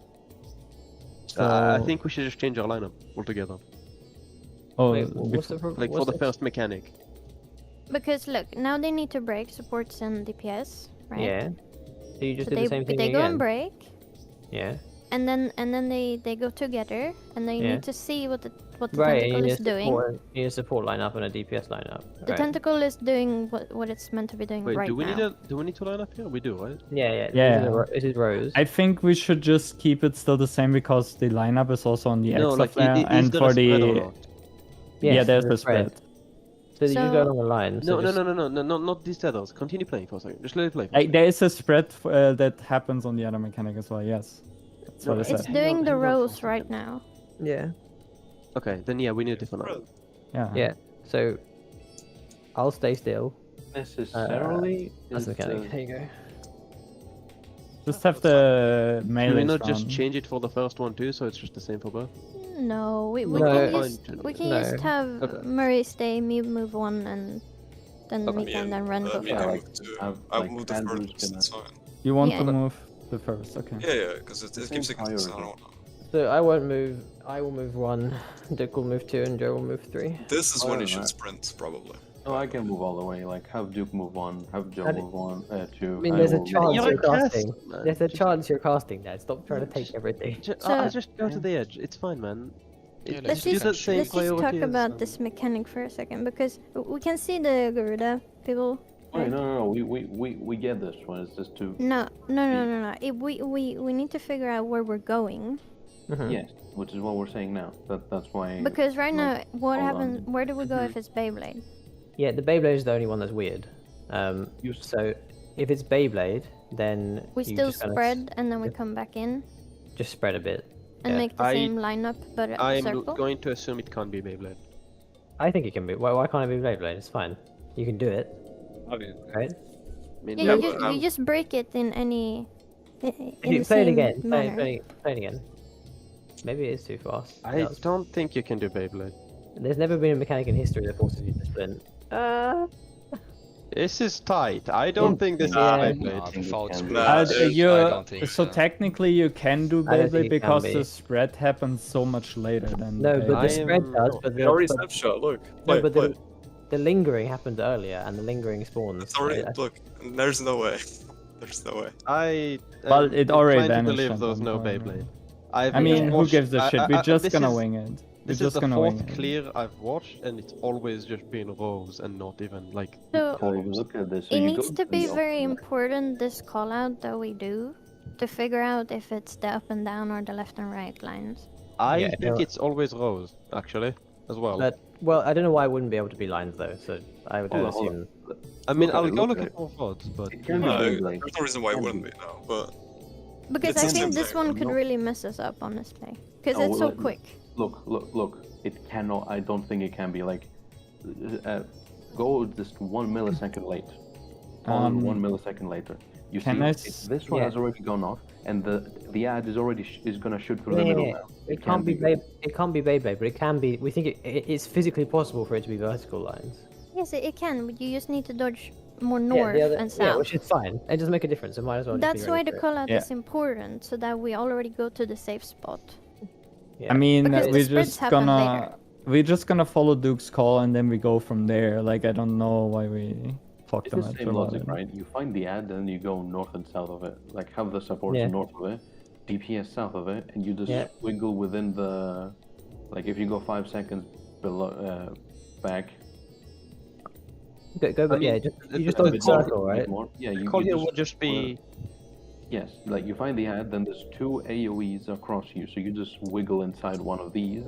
So I think we should just change our lineup altogether. oh, Wait, what's the Like for the first mechanic. Because look, now they need to break supports and DPS, right? Yeah. So you just So do the same thing they go again. and break, Yeah. and then they go together, and they Yeah. need to see what the Right. tentacle You need is a doing. support. You need a support lineup and a DPS lineup. The right. tentacle is doing what it's meant to be doing Wait, right do we now. need to line up here? We do, right? Yeah, yeah. Yeah. This is Rose. I think we should just keep it still the same because the lineup is also on the No, extra like flare, is and there for a spread or the not? yeah, Yes, there's there's a a spread. spread. So you just So- go along the line. So No, just... no, not these tethers. Continue playing for a second. Just let it play. For a Like second. there is a spread that happens on the other mechanic as well. Yes, that's No, what I It's said. doing the hang on for a rows right second. now. Yeah. Okay, then yeah, we need a different lineup. Yeah. Yeah. So I'll stay still. Necessarily. That's the is, mechanic. There you go. Just have the Should we melee. not just change it for the first one too, so it's just the same for both? No, we No. can No. just have Okay. Murray stay, me move one, and then Okay. we can then run go me for and I like, move to. have, I like, move the Andrew's first. gonna- It's fine. You want Yeah. to move the first, okay? Yeah, because it The keeps same taking this. I priority. don't know. So I won't move. I will move 1. Dick will move 2, and Joe will move 3. This is Oh, when you yeah. should sprint, probably. No, I can move all the way. Like have Duke move 1, have Joe And- move 1, 2. I mean, there's a will chance move You're you're a cast, casting. man. There's a Just- chance you're casting, Dad. Stop trying to take everything. I'll So- just go to the edge. It's fine, man. Yeah, It- let's Let's do just, the same let's just talk priority as, about this mechanic for a second because we can see the Garuda people. Wait, right? no. We get this one. It's just too. No. We need to figure out where we're going Mhm. Yes, which is what we're saying now. That's why. because right now, like, what hold happens? on. Where do we go Mhm. if it's Beyblade? Yeah, the Beyblade is the only one that's weird. You- So if it's Beyblade, then We you still just kinda spread and then we yeah. come back in just spread a bit. and Yeah. make the I- same lineup but a I'm circle. going to assume it can't be Beyblade. I think it can be. Why can't it be Beyblade? It's fine. You can do it, right? I mean, Yeah, Yeah, you, but just, I'm- you just break it in any. In Hey, the play it same again. manner. Play it again. Maybe it is too fast. I No, don't think you can do Beyblade. There's never been a mechanic in history that forces you to sprint. This is tight. I don't think this Yeah. is Beyblade. Nah, think it without can be. spread, Nah, I don't think so so. technically you can do I don't think Beyblade it can because be. the spread happens so much later than No, the but the I Beyblade. spread am- does. But It the, already but, snapshot. Look, no, play, but play. the lingering happened earlier, and the lingering spawns. It's already. I- Look, there's no way. There's no way. I Well, am it already inclined to vanished believe at there's one no point. Beyblade. I've I mean, who watched- gives a shit? We're just this gonna is- wing it. We're This is just the gonna wing fourth it. clear I've watched, and it's always just been rows and not even like. So Cole, look at this. So it you needs go to be the very opposite. important this call out that we do to figure out if it's the up and down or the left and right lines. I Yeah, think no. it's always rows actually, as well. But well, I don't know why it wouldn't be able to be lines though. So I would Hold on, hold assume. I mean, look at I'll it, go look look at at more votes, but It can be No, Beyblade. there's no reason why it wouldn't be now. But Because It's I the think same this thing, one could no? really mess us up, honestly. Because No, it's so look- quick. Look. It cannot. I don't think it can be like. Go just 1 millisecond late. On 1 millisecond later. You see, can I this one yeah. has already gone off, and the ad is already is gonna shoot through Yeah, the middle yeah, now. It can't be It can't be Beyblade, but it can be. We think it's physically possible for it to be vertical lines. Yes, it can, but you just need to dodge more Yeah, north the other- and Yeah, south. which is fine. It doesn't make a difference. It might as well. just That's be why ready the for it. call out Yeah. is important, so that we already go to the safe spot. Yeah. I mean, Because the we're spreads just happen gonna later. we're just gonna follow Duke's call and then we go from there. Like I don't know why we fucked It's them the up same about logic, it. right? You find the ad, then you go north and south of it. Like have the support Yeah. north of it, DPS south of it, and you just Yeah. wiggle within the. Like if you go 5 seconds below, back. Go back. mean, Yeah, you it- just it- on the it- circle, A bit right? more. Yeah, The you collier just would just be. Yes, like you find the ad, then there's 2 AoEs across you, so you just wiggle inside one of these.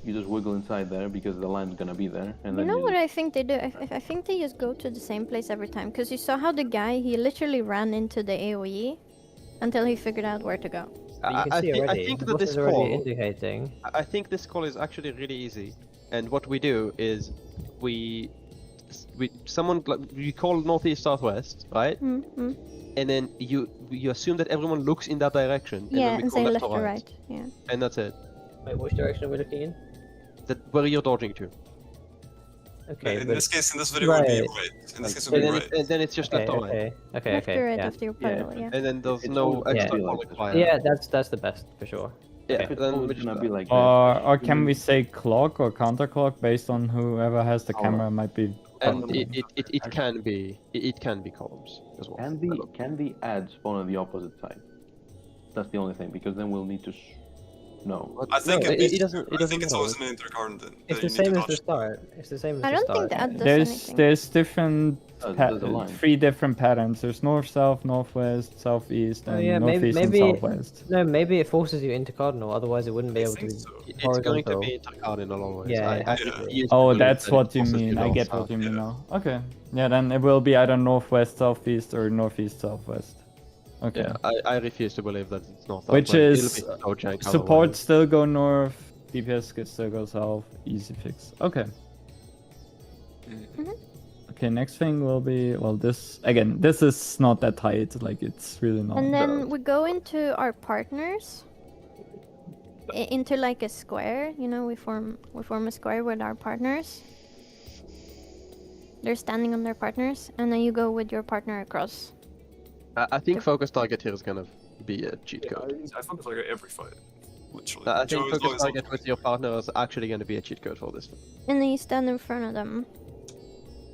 You just wiggle inside there because the line's gonna be there, and You then know you what just, I think they do? I think they just go to the same place every time. Because you saw how the guy, he literally ran into the AoE until he figured out where to go. But you can see I already. think the that boss this is already call. indicating. I think this call is actually really easy, and what we do is we someone like you call northeast southwest, right? Mm-hmm. And then you assume that everyone looks in that direction, and Yeah, then we and call say left left or or right, right. Yeah. and that's it. Wait, which direction are we looking in? That where you're dodging to, Okay, in but this case, in this video, it would be Right. right. In this case, it and would then, be right. and then it's just okay, left or right, okay, Left okay, or right yeah. of your Yeah, puddle, yeah. and then there's It's no always gonna extra be like this. qualifier. Yeah, that's the best for sure. Yeah, Okay. then we it's just gonna be like Or this. can we say clock or counterclock based on whoever has the Hold camera might be. and counting. it can be columns as well. Can the ad spawn on the opposite side? That's the only thing, because then we'll need to know. I think No, it, it doesn't. It I doesn't think it's matter. always an intercurrent. It's the same as the start. It's the same as I the don't start. think the ad does There's anything. there's different There's a line. 3 different patterns. There's north, south, northwest, southeast, Oh, and yeah, maybe- northeast and maybe- southwest. No, maybe it forces you into cardinal. Otherwise, it wouldn't be I able to. think Be so. It's going to horizontal. be intercardinal always. Yeah, I yeah. used to Oh, believe that's that it what you forces mean. I north, get south. what you mean now. Okay. Yeah, then it will be either northwest, southeast, or northeast, southwest. Okay. Yeah, I refuse to believe that it's not that Which way. is It'll be so jank support otherwise. still go north, DPS can still go south. Easy fix. Okay. Mhm. Okay, next thing will be, well, this again. This is not that tight. Like it's really not. And then we go into our partners. Into like a square, you know, we form a square with our partners. They're standing on their partners, and then you go with your partner across. I think focus target here is gonna be a cheat code. I focus like every fight, literally. I Joe think is focus always target on- with your partner is actually gonna be a cheat code for this. And then you stand in front of them.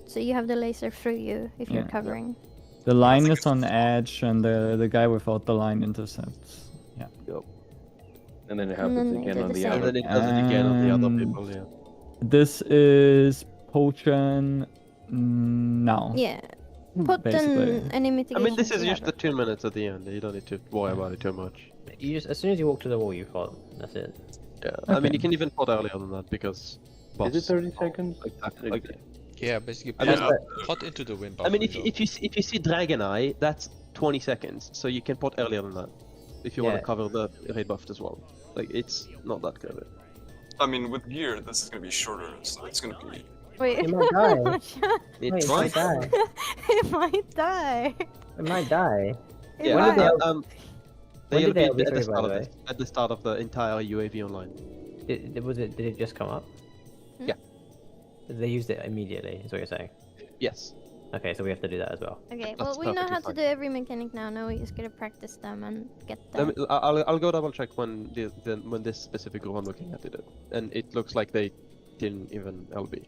So you have the laser through you if you're Yeah. covering. The line think is it's on just- edge, and the guy without the line intercepts. Yeah. And then it And happens then they again do on the the same. And other. then it does it again on the other And- people, yeah. This is potion now. Yeah. Put Basically. any I mitigation. mean, this is you just have. the 2 minutes at the end. You don't need to worry about it too much. You just as soon as you walk to the wall, you fought. That's it. Yeah, I mean, Okay. you can even pot earlier than that because. Is it 30 seconds? Like, Yeah, basically I mean, pot into the wind I mean, buffer, if you see Dragon Eye, that's 20 seconds, so you can pot earlier than that. If you want Yeah. to cover the raid buffed as well. Like, it's not that good. I mean, with gear, this is gonna be shorter, so it's gonna be. Wait. It might die. It Wait, it might. might die. It might die. It might die. It Yeah, might. they- the when did they LB at the LB3, start by of the at the start of the entire UAV online. Did it just come up? Yeah. They used it immediately. Is what you're saying? Yes. Okay, so we have to do that as well. Okay, That's well, we know perfectly how to fine. do every mechanic now we just gotta practice them and get Let them. me, I'll go double check when when this specific group I'm looking at did it, and it looks like they didn't even LB.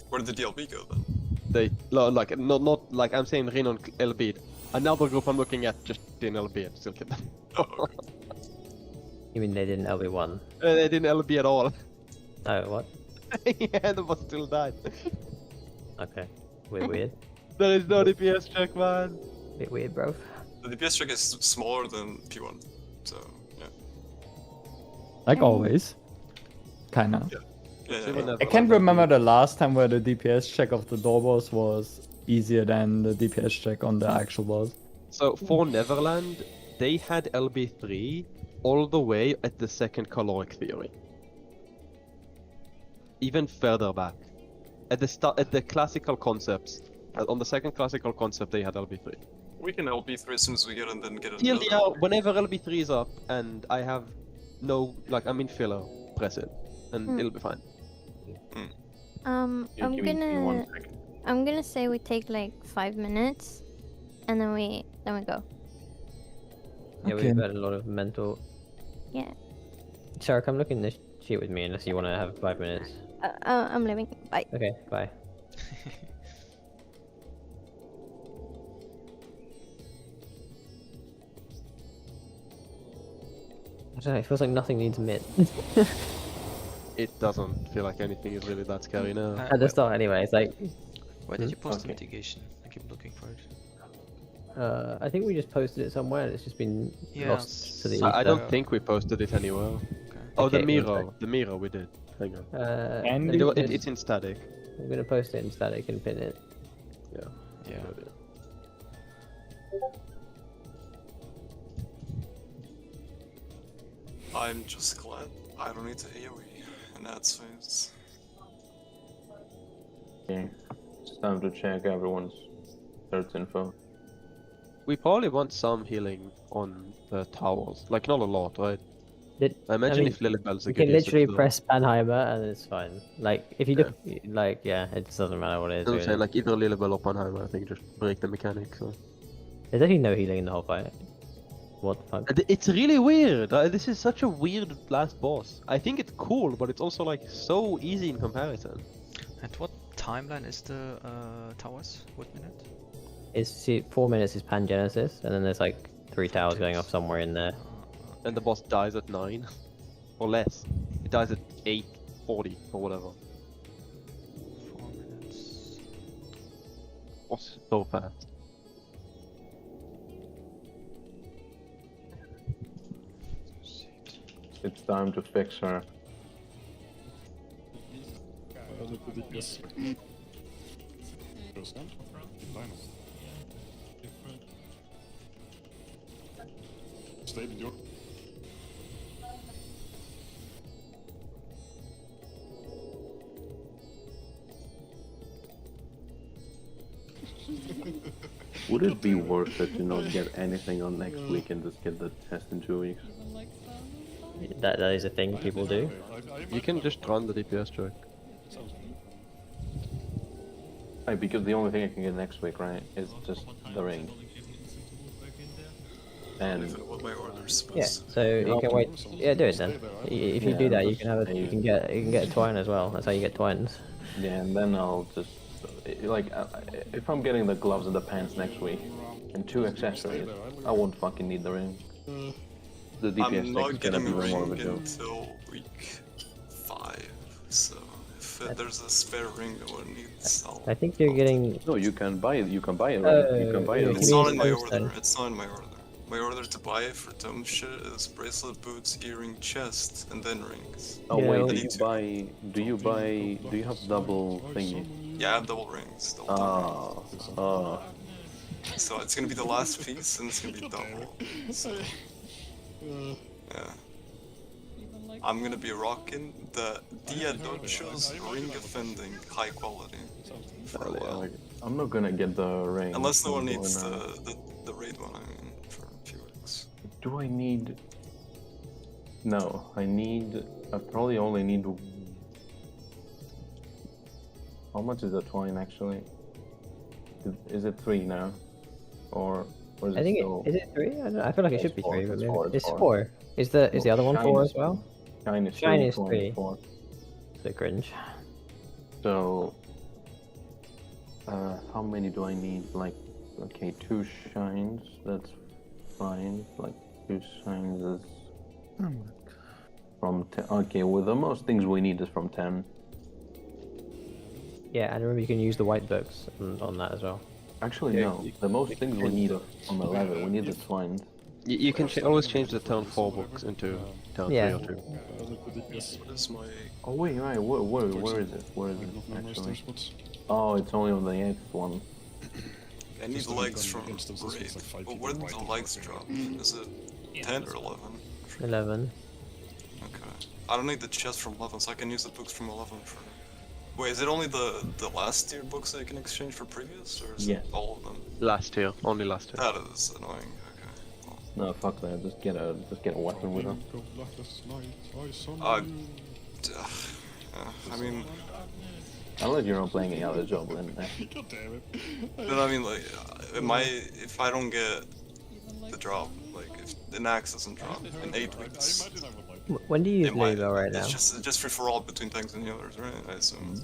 Where did the DLB go then? They like not like I'm saying Renon LB'd. Another group I'm looking at just didn't LB and still killed them. Oh, You mean they didn't LB1? They didn't LB at all. Oh, what? Yeah, the boss still died. Okay. Weird. There is no DPS check, man. Bit weird, bro. The DPS check is smaller than P1, so yeah. Like always. Kinda. Yeah. I can't remember the last time where the DPS check of the door boss was easier than the DPS check on the actual boss. So for Neverland, they had LB3 all the way at the second caloric theory. Even further back. At the start, at the classical concepts, on the second classical concept, they had LB3. We can LB3 as soon as we get and then get it. TLDR, whenever LB3 is up and I have no, like, I'm in filler, press it, and it'll be fine. I'm Give me 1 gonna second. I'm gonna say we take like 5 minutes, and then we go. Yeah, Okay. we've had a lot of mental. Yeah. Sarah, come look in this sheet with me unless you want to have 5 minutes. I'm leaving. Bye. Okay, bye. I don't know, it feels like nothing needs mint. It doesn't feel like anything is really that scary now. At the start, anyway, it's like Where did you post the Okay. mitigation? I keep looking for it. I think we just posted it somewhere and it's just been Yeah, lost to the I ether. don't think we posted it anywhere. Okay. Oh, the Okay, mirror. The mirror we did. Hang on. And let me just- It's in static. I'm gonna post it in static and pin it. Yeah. I'm just glad I don't need to AoE in that phase. Okay. It's time to check everyone's search info. We probably want some healing on the towers. Like, not a lot, right? I imagine mean, if Lilybell's a You good can use of literally the- press Panheimer and it's fine. Like, if you look, like, yeah, it doesn't matter what it is. I'm Really. saying, like, either Lilybell or Panheimer, I think just break the mechanic. So. There's actually no healing in the whole fight. What the fuck? It's really weird. This is such a weird last boss. I think it's cool, but it's also, like, so easy in comparison. And what timeline is the towers? What minute? It's 4 minutes is Pangenesis, and then there's like 3 towers going off somewhere in there. And the boss dies at 9. Or less. It dies at 8:40 or whatever. 4 minutes. Boss is so fast. It's time to fix her. Would it be worth it to not get anything on next week and just get the test in 2 weeks? That is a thing people do. You can just run the DPS check. Right, because the only thing I can get next week, right, is just the ring. And What my order's Yeah, supposed so you can wait. Yeah, do it then. If you Yeah, do that, you just- can have a, you can get a twine as well. That's how you get twines. yeah, and then I'll just like if I'm getting the gloves and the pants next week and 2 accessories, I won't fucking need the ring. The DPS I'm tech is not gonna getting be a more of a ring joke. until week 5, so if there's a spare ring no one needs, I think you're getting. No, you can buy it. You can buy it. Right? You can buy yeah, it. It's Give me not a in my post then. order. It's not in my order. My order to buy it for dumb shit is bracelet, boots, earring, chest, and then rings. Oh Yeah, wait, well- do you buy? Do you buy? Do you have double thingy? Yeah, I have double rings. Double Oh, So it's gonna be the last piece, and it's gonna be double. So, yeah. I'm gonna be rocking the Dia Docho's ring offending high quality for a while. like, I'm not gonna get the ring. Unless no one I'm needs gonna- the raid one, I mean, for a few weeks. Do I need? No, I need. I probably only need. How much is the twine actually? Is it 3 now, or is it I think still? is it 3? I, don't know. I feel like it should be 4, 3, but it's maybe 4, it's it's 4. 4. Is the other one Shine 4 is as well? Shine is Shine 3, is twine 3. 4. So cringe. So, how many do I need? Like, okay, 2 shines. That's fine. Like 2 shines is from 10. Okay, well the most things we need is from 10. Yeah, and remember you can use the white books on that as well. Actually, no. The most things we need are from 11. We need the twines. You can always change the turn 4 books into turn Yeah. 3 or 2. What is my... Oh wait, right. Where is it? Where is it actually? Oh, it's only on the 8th one. I need legs from raid. But where did the legs drop? Is it 10 or 11? 11. Okay. I don't need the chest from 11, so I can use the books from 11 for... Wait, is it only the last tier books that I can exchange for previous, or is Yeah. it all of them? Last tier, only last tier. That is annoying, okay. Well, No, fuck that. Just get a weapon with them. I mean, Unless you're not playing any other job, then. but I mean, like, if I don't get the drop, like, if the axe doesn't drop in 8 weeks, When do you use it might. Louisville right now? It's just free for all between tanks and healers, right? I assume.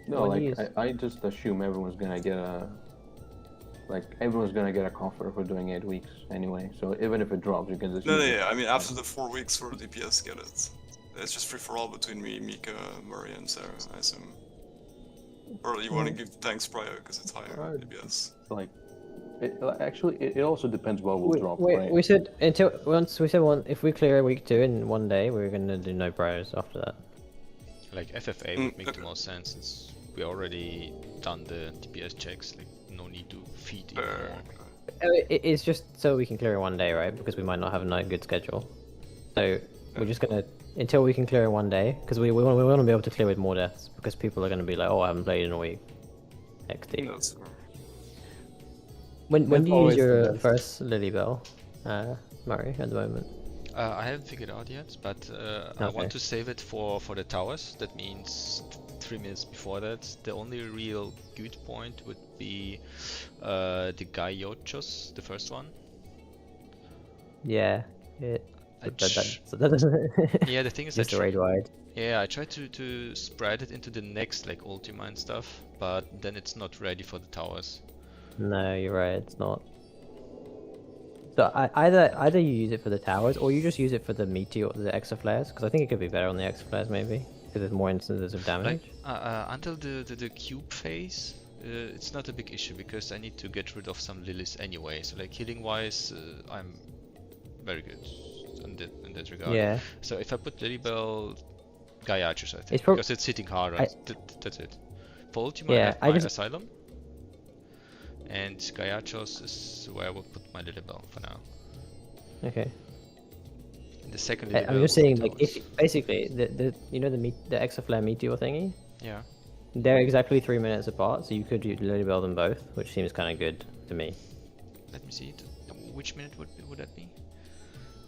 No, When you like use- I just assume everyone's gonna get a. Like everyone's gonna get a comfort for doing 8 weeks anyway. So even if it drops, you can just. No, use it. yeah. I mean, after the 4 weeks for DPS, get it. it's just free for all between me, Mika, Murray, and Sarah, I assume. Or you want to give thanks prior because it's higher, yes. Like, it also depends what we'll drop. Wait, right? we said if we clear week 2 in one day, we're gonna do no priors after that. Like FFA would make the most sense since we already done the DPS checks. Like no need to feed anymore. It's just so we can clear in one day, right? Because we might not have a good schedule. So we're just gonna until we can clear in one day, because we want to be able to clear with more deaths because people are gonna be like, oh, I haven't played in a week. XD. That's fair. When do you use always the your best. first Lily Bell, Murray, at the moment? I haven't figured out yet, but I Okay. want to save it for the towers. That means 3 minutes before that. The only real good point would be the Gaiochos, the first one. Yeah. I That doesn't. Yeah, the thing is, Just a raid wide. yeah, I tried to spread it into the next like Ultima and stuff, but then it's not ready for the towers. No, you're right. It's not. So either you use it for the towers, or you just use it for the meteor, the extra flares, because I think it could be better on the extra flares maybe, because there's more instances of damage. Like until the cube phase, it's not a big issue because I need to get rid of some lilies anyway. So like healing wise, I'm very good in that regard. Yeah. So if I put Lilybell, Gaiachus, I think, It's prob- because it's hitting hard, right? That's it. For Ultima, Yeah, I I have my just- Asylum. And Gaiachos is where I will put my Lilybell for now. Okay. And the second I'm Lilybell just will saying, be like, towers. if basically the the extra flare meteor thingy, Yeah. they're exactly 3 minutes apart, so you could Lily Bell them both, which seems kind of good to me. Let me see it. Which minute would that be?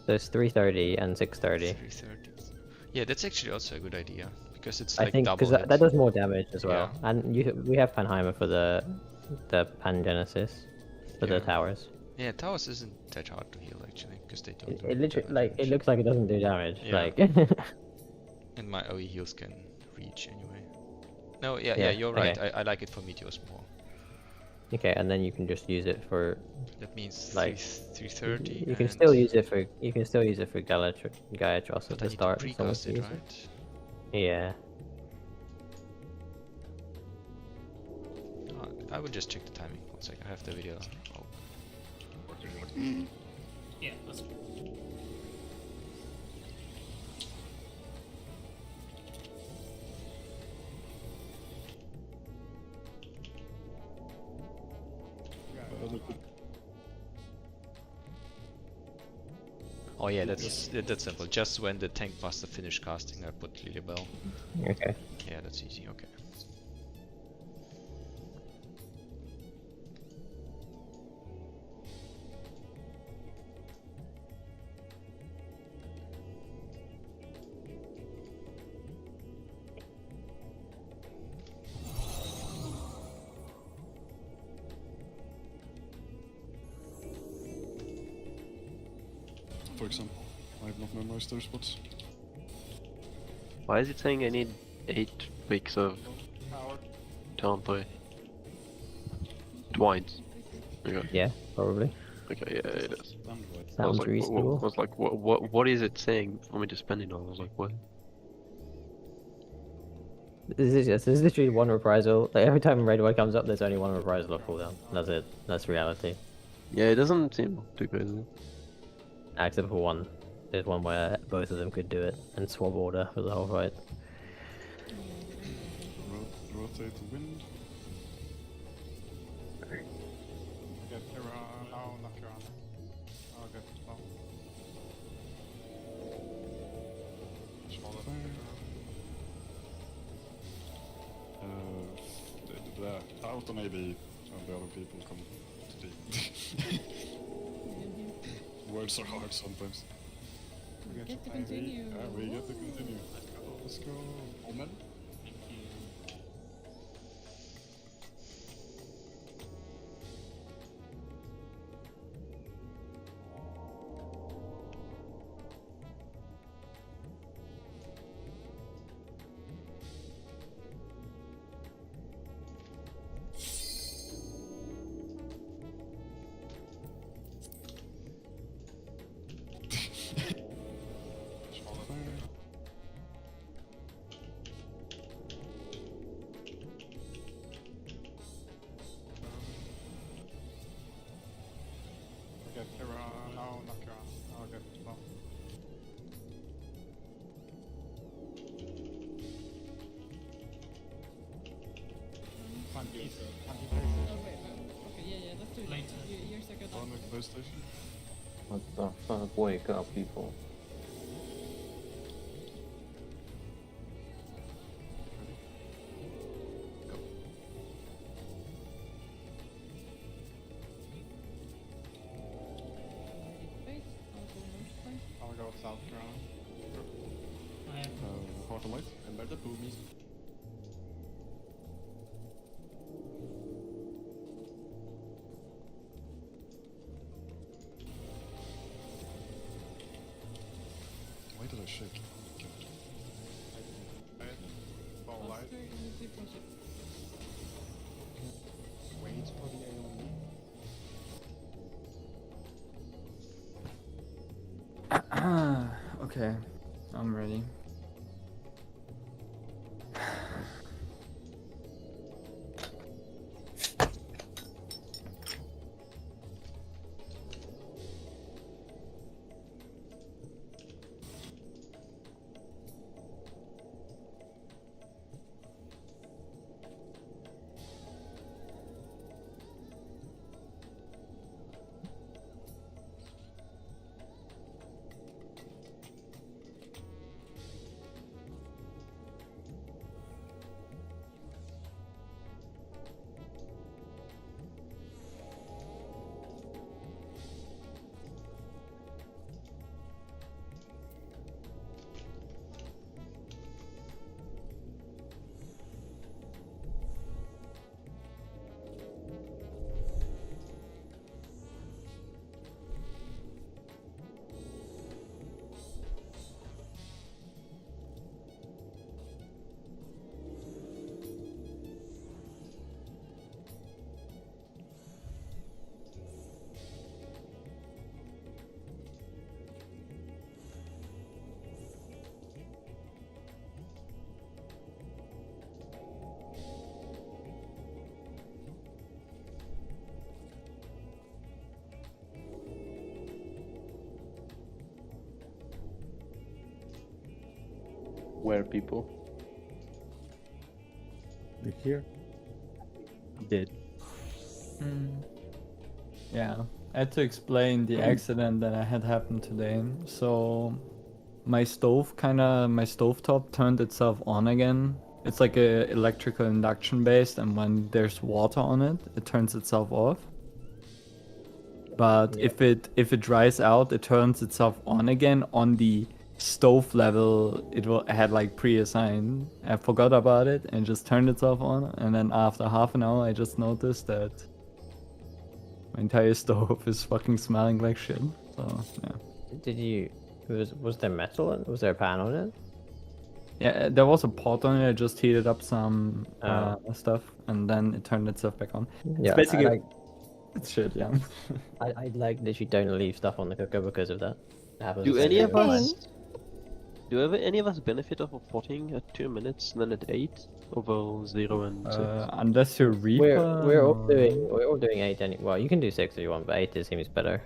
So it's 3:30 and 6:30. 3:30. Yeah, that's actually also a good idea because it's I like think double because that hit. does more damage as well, Yeah. and we have Panheimer for the Pangenesis for the Yeah. towers. Yeah, towers isn't that hard to heal actually because they don't. It, do it literally damage. it looks like it doesn't do damage. Yeah. Like And my OE heals can reach anyway. No, yeah, Yeah, you're right. okay. I like it for meteors more. okay, and then you can just use it for That means Like, 3:30. you can still use it for Gaiatros at But I the need to start. if someone precast it, uses right? Yeah. I will just check the timing. 1 second. I have the video. Oh. Yeah, that's good. Oh yeah, that's simple. Just when the tank master finished casting, I put Lilybell. Okay. Yeah, that's easy. Okay. For example, I have not memorized their spots. Why is it saying I need 8 weeks of downplay? Twice. Okay. Yeah, probably. Okay, yeah, it is. I was Sounds like, reasonable. I was like, what is it saying for me to spend it on? I was like, what? This is literally one reprisal. Like every time Raid Wide comes up, there's only one reprisal of cooldown. That's it. That's reality. Yeah, it doesn't seem too crazy. Except for one. There's one where both of them could do it and swap order for the whole fight. Rotate the wind. Get around. No, not around. I'll get it well. Smaller fire. The auto maybe, and the other people come to deep. Words are hard sometimes. We get to continue. Yeah, we get to continue. Let's go. Omen. Smaller fire. Okay, yeah, let's do it. You're second. On the PlayStation. What the fuck? Wake up, people. Wait, I'll go north side. I'll go south ground. I have Quarter light. And by the boomies. Why did I shake? Oh my god. Ball light. faster and you do push it. Wait for the AoE. Okay, I'm ready. Where, people? You here? Did. Yeah, I had to explain the accident that I had happened today. So my stovetop turned itself on again. It's like a electrical induction based, and when there's water on it, it turns itself off. But if it dries out, it turns itself on again on the stove level. It had like pre-assigned. I forgot about it and just turned itself on, and then after half an hour I just noticed that my entire stove is fucking smelling like shit. So yeah. Did you? Was there metal? Was there a pan on it? Yeah, there was a pot on it. I just heated up some stuff, and then it turned itself back on. Yeah, It's basically I like, it's shit. Yeah. I like that you don't leave stuff on the cooker because of that. It happens Do the same any thing of with mine. us? Do any of us benefit off of potting at 2 minutes and then at 8 over 0 and 6? Unless you're Reaper. We're all or- doing 8 anyway. Well, you can do 6 if you want, but 8 seems better.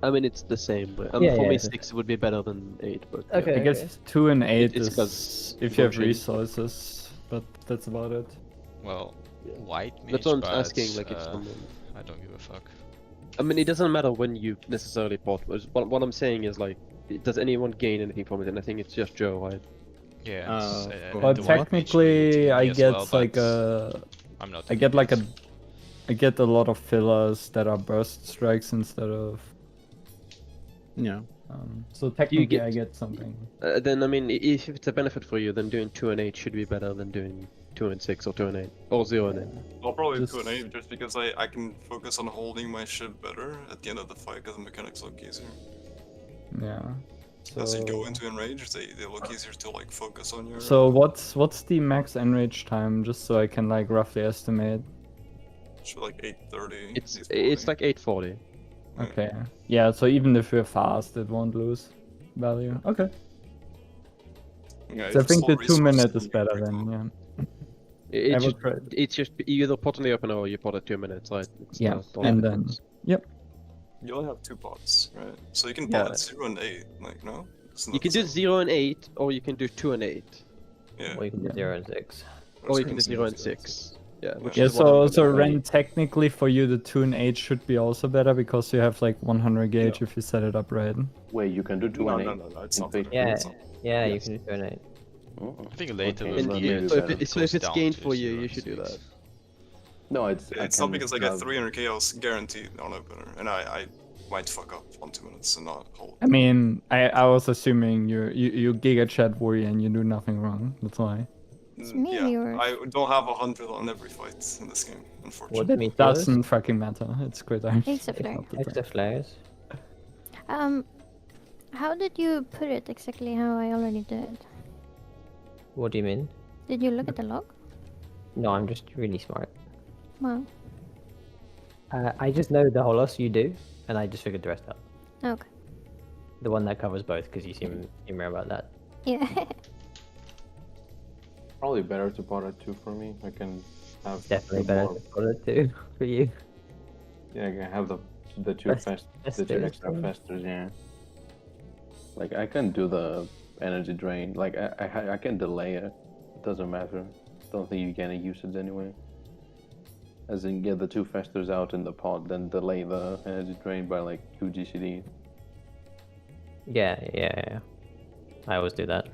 I mean, it's the same. But, Yeah, for yeah, me, it's the 6 would be better than 8. But Okay. I guess 2 and 8 It's is 'cause if you have watching. resources, but that's about it. Well, white mage, That's what I'm but, asking. Like, if uh, someone. I don't give a fuck. I mean, it doesn't matter when you necessarily pot. But what I'm saying is like, does anyone gain anything from it? And I think it's just Joe, right? Yeah, it's, Well, Well, the white mage technically, needs I me as get well, like but a, I'm not. I get like a, I get a lot of fillers that are burst strikes instead of. Yeah. So technically, get- I get something. Then I mean, if it's a benefit for you, then doing 2 and 8 should be better than doing 2 and 6 or 2 and 8 or 0 and 8. I'll probably Just- do an 8 just because I can focus on holding my shit better at the end of the fight because the mechanics look easier. Yeah. As you go So- into enrage, they look easier to like focus on your. So what's the max enrage time, just so I can like roughly estimate? Should like 8:30. It's like 840. Okay. Yeah. So even if you're fast, it won't lose value. Okay. Yeah, So I if think it's the full 2 minute resources, is better pretty then. cool. Yeah. It's I will just, try it. it's just you either pot in the open or you pot at 2 minutes, right? It's Yeah, not all and the then difference. yep. You only have 2 pots, right? So you can Yeah. pot at 0 and 8, like no? It's You not can the do same. 0 and 8, or you can do 2 and 8, Yeah. Or you can do 0 and 6. or you can do Let's 0 and do 6. Yeah, which Yeah, is what I'm so gonna do. Ren, technically for you the 2 and 8 should be also better because you have like 100 gauge if you set it up right. Wait, you can do 2 and 8? No, it's in not phase better. two? Yeah, It's not. yeah, Yes. you can do 2 and 8. Oh, I think later okay, with well, the maybe So if, better. it, so if it's gained for you, you should do that. No, it's It's I not can because I get have- 300 chaos guaranteed on opener, and I might fuck up on 2 minutes and not hold. I mean, I was assuming you Giga Chat warrior and you do nothing wrong. That's why. It's Yeah, meteors. I don't have 100 on every fight in this game, What unfortunately. the meteors? Doesn't fucking matter. It's great. Extra flare. Extra flares. How did you put it exactly how I already did? What do you mean? Did you look at the log? No, I'm just really smart. Wow. I just know the holos you do, and I just figured the rest out. Okay. The one that covers both, because you seem rare about that. Yeah. Probably better to pot it 2 for me. I can have Definitely two better more- to follow too for you. Yeah, I can have the 2 Fest- the 2 festers, extra yeah. festers, yeah. Like I can do the energy drain. Like I can delay it. It doesn't matter. Don't think you get any usage anyway. As in get the 2 festers out in the pot, then delay the energy drain by like 2 GCD. Yeah. I always do that.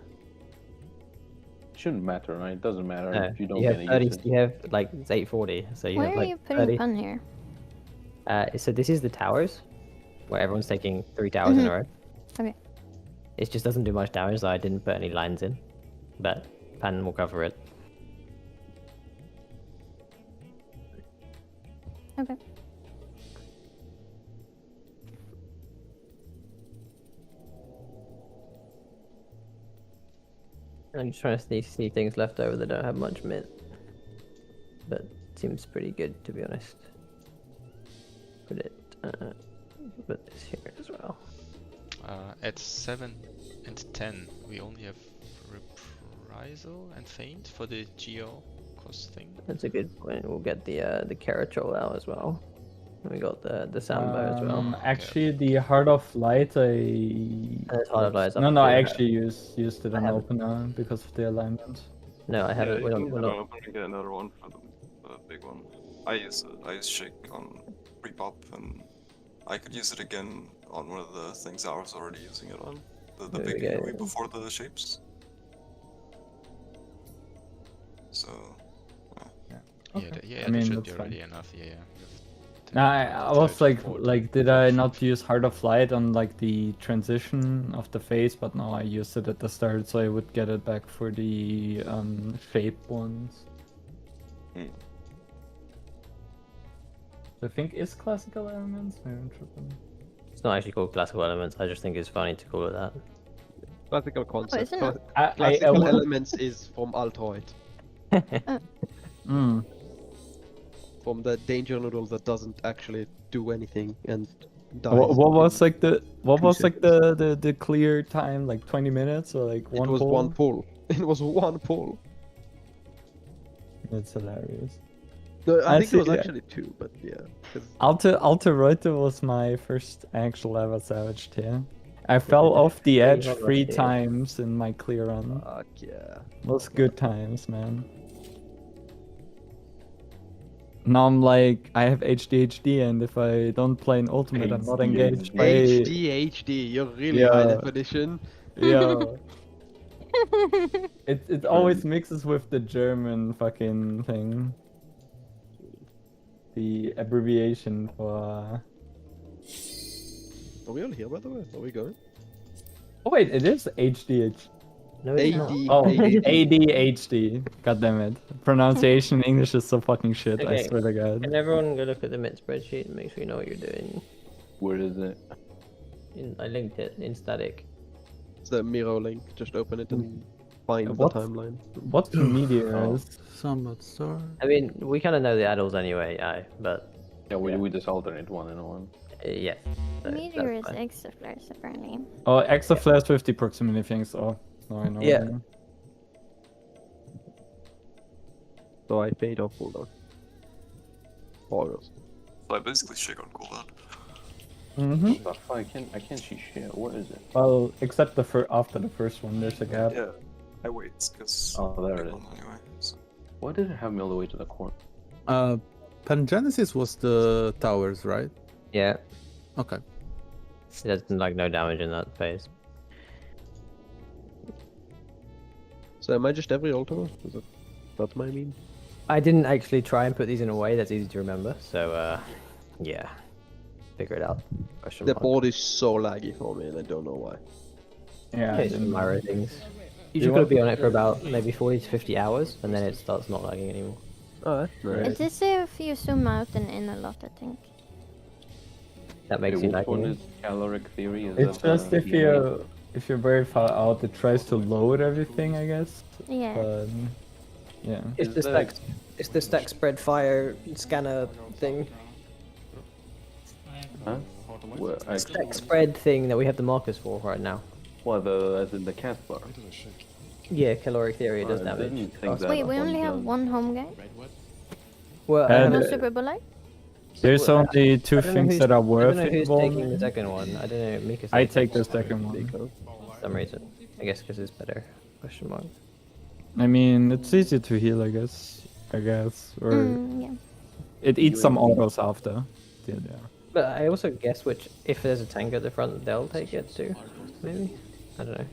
Shouldn't matter, right? It doesn't matter No, if you don't you get have any 30. usage. You have like it's 840, so you Why have are like you putting 30. fun here? So this is the towers, where everyone's taking 3 towers in a row. Okay. It just doesn't do much damage, so I didn't put any lines in. But Pan will cover it. Okay. I'm just trying to see things left over that don't have much mint. But seems pretty good, to be honest. Put this here as well. At 7 and 10, we only have reprisal and feint for the geo cost thing. That's a good point. We'll get the Caratrol out as well. And we got the Samba as well. Actually, the Heart of Light, There's Heart of Light is up No, I here. actually used it I on haven't. opener because of the alignment. No, I haven't. Yeah, We're you not, can we're get not, an opener and get another one for the big one. I use shake on pre-pop, and I could use it again on one of the things I was already using it on. The There we big go. area before the shapes. So Yeah, I that mean, should that's be fine. already enough. Yeah. No, I was like, did I not use Heart of Light on like the transition of the phase? But no, I used it at the start, so I would get it back for the shape ones. I think is classical elements. Maybe I'm tripping. it's not actually called classical elements. I just think it's funny to call it that. Classical concept. isn't it? Classical would- elements is from Altoid. Mm. From the danger noodle that doesn't actually do anything and dies. What was in like the 2 the clear time, like 20 minutes or like one? It was pull? one pull. It was one pull. It's hilarious. No, I I think it was see, yeah. actually 2, but yeah. 'cause- Alter Reuter was my first actual ever Savage tier. I fell off the edge not 3 tier. times in my clear run. Fuck yeah. Those good times, man. Now I'm like, I have ADHD, and if I don't play an ultimate, I'm not engaged. HD, you're really high Yeah. definition. Yeah. It always mixes with the German fucking thing. The abbreviation for. Are we all here, by the way? Are we going? Oh wait, it is HDH. No, it's not. AD. Oh, AD. ADHD. God damn it. Pronunciation in English is so fucking shit, I Okay. swear to God. Can everyone go look at the mint spreadsheet and make sure you know what you're doing? Where is it? I linked it in static. It's the Miro link. Just open it and find the What's- timeline. What's the meteors? Somewhat star. I mean, we kind of know the adults anyway, but Yeah, we Yeah. we just alternate one and one. yes. so Meteor is that's fine. extra flares apparently. Oh, extra flares with the proximity things. Oh, no, I know. Yeah. now. So I paid off cooldown. August. I basically shake on cooldown. Mm-hmm. But I can't see shit. What is it? Well, except after the first one, there's a gap. Yeah, I wait because Oh, there it is. anyway. So. Why did it have me all the way to the corner? Pangenesis was the towers, right? Yeah, Okay. there's like no damage in that phase. So am I just every Ultima? Is it that's my mean? I didn't actually try and put these in a way that's easy to remember, so yeah, figure it out. Question The mark. board is so laggy for me, and I don't know why. Yeah. It's some Myro things. You You should want be on it for about maybe 40 to 50 hours, and then it starts not lagging anymore. Oh, that's nice. It is if you zoom out and in a lot, I think. That makes Okay, you which one lagging. is caloric theory? Is It's that, just if you're very far out, it tries to load everything, I guess. Yeah. But yeah. It's Is the that- stack. It's the stack spread fire scanner thing. Huh? Well, Stack spread thing that we have the markers for right now. as in the cat bar? Why did I shake? Yeah, caloric theory it does I damage. didn't think that Wait, we only have done. one home guy? Well, And- No Uh, Super Bullet? There's Well, only two I don't know things who's- that are I worth don't know who's taking the involving. second one. I don't know. Mika's I taking take the it second one. for some reason. I guess because it's better. Question mark. I mean, it's easy to heal, I guess. Or Yeah. it eats some autos after. Yeah. But I also guess which, if there's a tank at the front, they'll take it too. Maybe. I don't know.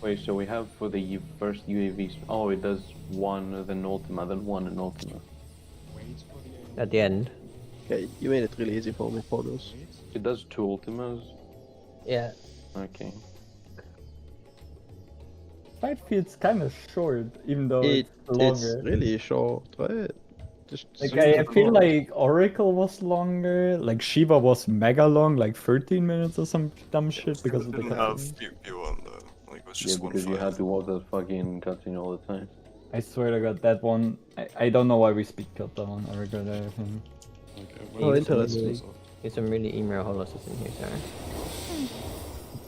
Wait, so we have for the first UAVs. Oh, it does one, then Ultima, then one and Ultima. At the end. Okay, you made it really easy for me, Pornos. It does two Ultimas. Yeah. Okay. Fight feels kind of short, even though It's it's longer. really short, right? Just Like zoom I out. feel like Oracle was longer, like Shiva was mega long, like 13 minutes or some dumb shit because of the Didn't have cutscene. P1 though. Like it was Yeah, just one because you fight. had to watch that fucking cutscene all the time. I swear to God, that one. I don't know why we speed cut that one. I regret everything. Oh, interesting. There's some really email holops in here, Sarah.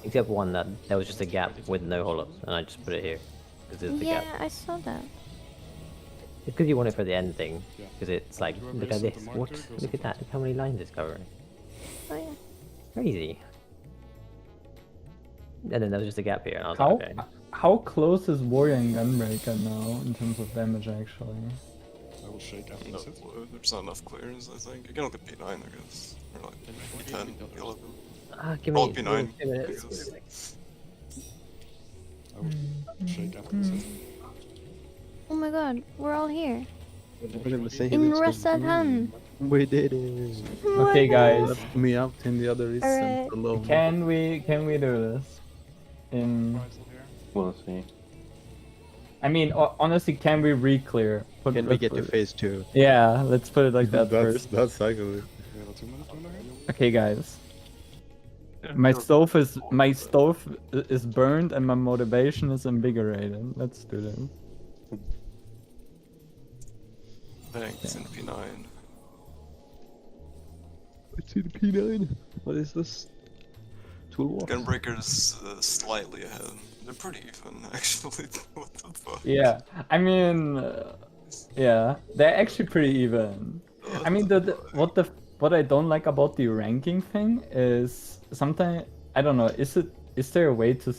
Except one that there was just a gap with no holops, and I just put it here because it's the Yeah, gap. I saw that. It's because you want it for the end thing, Yeah. because it's like, You want look me at to set this. the What? marker? Go Look at set that. Look how many lines it's covering. Oh yeah. Crazy. And then there was just a gap here, and I was How like, okay. how close is Warrior and Gunbreaker now in terms of damage actually? I will shake after No, this hit. there's not enough clears, I think. You can look at P9, I guess. Or like P10, P11. Give Oh, me P9. 2 minutes. Because- I will shake after this hit. Oh my god, we're all here. We're in the same In instant. Rasadan. We did it. Okay, guys, Left me out in the other Alright. instant alone. can we do this? In We'll see. I mean, honestly, can we re-clear? Can we get to phase 2? Yeah, let's put it like that first. That's actually. We have a 2-minute window here. Okay, guys. My stove is burned and my motivation is invigorated. Let's do this. Thanks in P9. It's in P9. What is this? Toolbox? Gunbreaker's slightly ahead. They're pretty even, actually. What the fuck? Yeah, I mean, yeah, they're actually pretty even. I mean, what I don't like about the ranking thing is sometimes I don't know. Is there a way to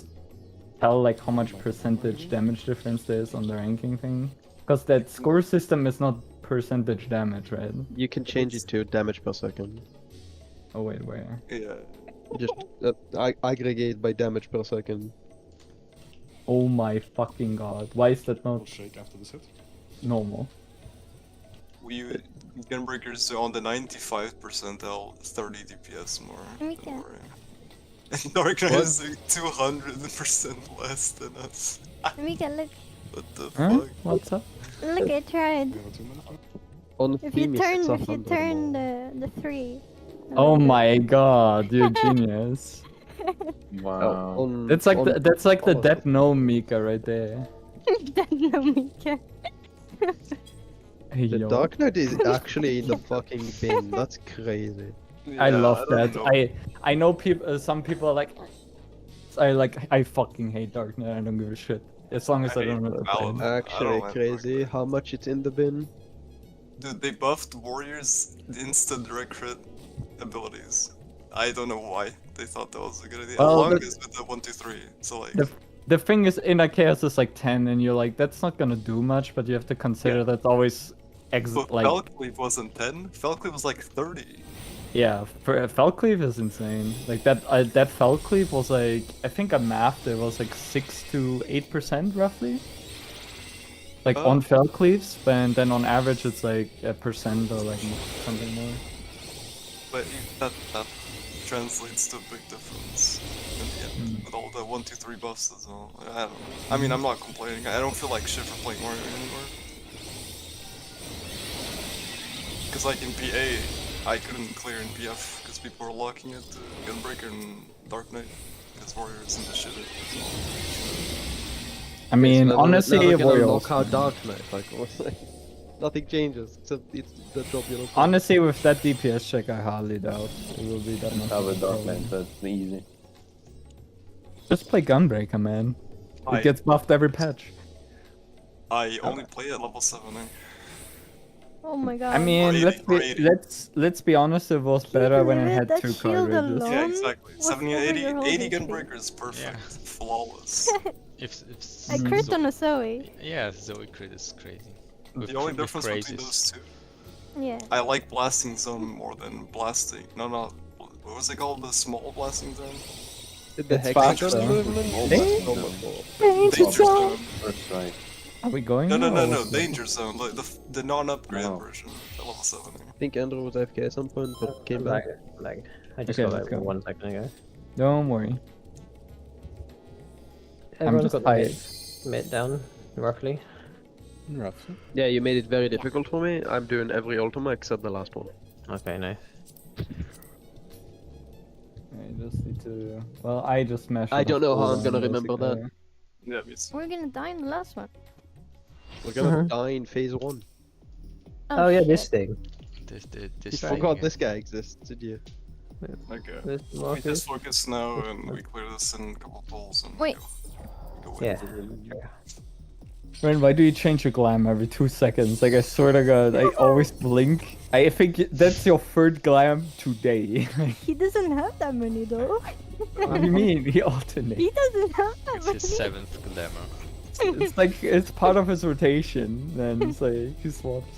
tell like how much percentage damage difference there is on the ranking thing? Because that score system is not percentage damage, right? You can change it to damage per second. Oh wait, where? Yeah. Just aggregate by damage per second. Oh my fucking god! Why is that I will not shake after this hit. normal? Gunbreaker's on the 95 percentile, 30 DPS more. We Don't can- worry. And Dark Knight is like 200% less than us. Mika, look. What the Huh? fuck? What's up? Look, I tried. We have a 2-minute window. On If you Themis, turn, it's if you 100 turn more. the 3. Oh my god, you're a genius. Wow. On- That's like on that's like the Apollo. dead gnome Mika right there. Don't know, Mika. Hey, The yo. Dark Knight is actually in the fucking bin. That's crazy. I Yeah, love don't that. know. I know people. Some people are like, I fucking hate Dark Knight. I don't give a shit. As long as I, I don't hate have to play. Valve. it. Actually like crazy. Dark Knight. How much it's in the bin? Dude, they buffed Warriors' instant direct crit abilities. I don't know why they thought that was a good idea. Well, Along the- is with the 1, 2, 3. So like, the thing is, inner chaos is like 10, and you're like, that's not gonna do much, but you have to consider Yeah. that's always But like, Felcleave wasn't 10. Felcleave was like 30. yeah, for Felcleave is insane. Like that Felcleave was like, I think I mathed it was like 6 to 8% roughly. Like on Felcleaves, and then on average it's like a percent or like something more. But that translates to a big difference in the end, with all the 1, 2, 3 buffs as well. I don't know. I mean, I'm not complaining. I don't feel like shit for playing Mario anymore. Because like in PA, I couldn't clear in PF because people were locking it to Gunbreaker and Dark Knight because Warrior isn't the shit. I mean, honestly, never gonna Warrior knock also- out Dark Knight, like, nothing changes except it's the job you're not doing. Honestly, with that DPS check, I hardly doubt it will be that much. Have of a a Dark problem. Knight, that's easy. Just play Gunbreaker, man. I- It gets buffed every patch. I only play at level 7. Oh my god. I mean, Or 80, or 80. let's be honest, it was Can you better when it believe had it? That 2 shield cartridges. alone Yeah, exactly. was 70 over 80, your whole 80 HP. Gunbreaker is perfect. Yeah. Flawless. If I crit on a Zoe. Yeah, Zoe crit is crazy. The only difference between those two, Yeah. I like blasting zone more than blasting. No, what was it called? The small blasting zone? The It's hexagon faster. movement? Danger zone. First strike. Are we going? No, now, or no, what's danger zone. Like the non-upgrade No. version at level 7. I think Andrew was AFK at some point, but came back. Like, I just Okay, got let's like go. 1 second ago. Don't worry. Everyone's just got the tired. mid down, roughly. Roughly. Yeah, you made it very difficult for me. I'm doing every Ultima except the last one. Okay, nice. I just need to. Well, I just smashed. I with a don't know how full I'm gonna one, remember that. basically. Yeah, me too. We're gonna die in the last one. We're gonna Mhm. die in phase 1. Oh, yeah, shit. this thing. This You thing, forgot yeah. this guy exists, did you? Okay. This We Marcus. just focus now and we clear this in a couple of pulls and Wait. go away. Yeah. Ren, why do you change your glam every 2 seconds? Like, I swear to God, I always blink. I think that's your third glam today. He doesn't have that many though. What do you mean? He alternates. He doesn't have that It's many. his 7th glamour. It's like it's part of his rotation. Then it's like he swaps.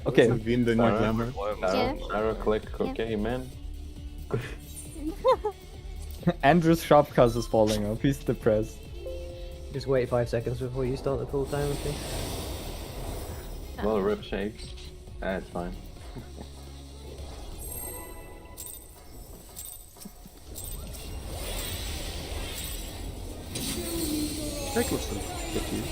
Okay. Win the new glamour. Yeah. Arrow click, okay, man. Andrew's shopcast is falling off. He's depressed. Just wait 5 seconds before you start the full timer thing. Well, rip shake. That's fine. Eccleston. Get you.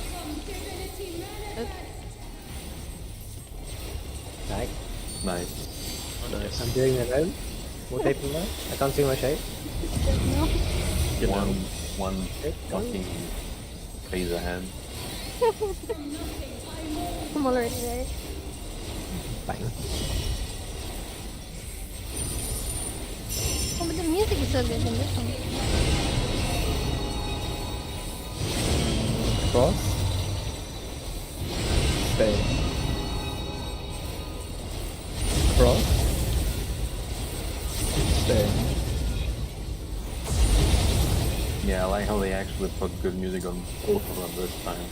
Right. Nice. Nice. I'm doing it out. What tape am I? I can't see my shape. One fucking phase ahead. I'm already there. Bang. Oh, but the music is so good in this one. Cross. Stay. Cross. Stay. Yeah, I like how they actually put good music on both of them this time.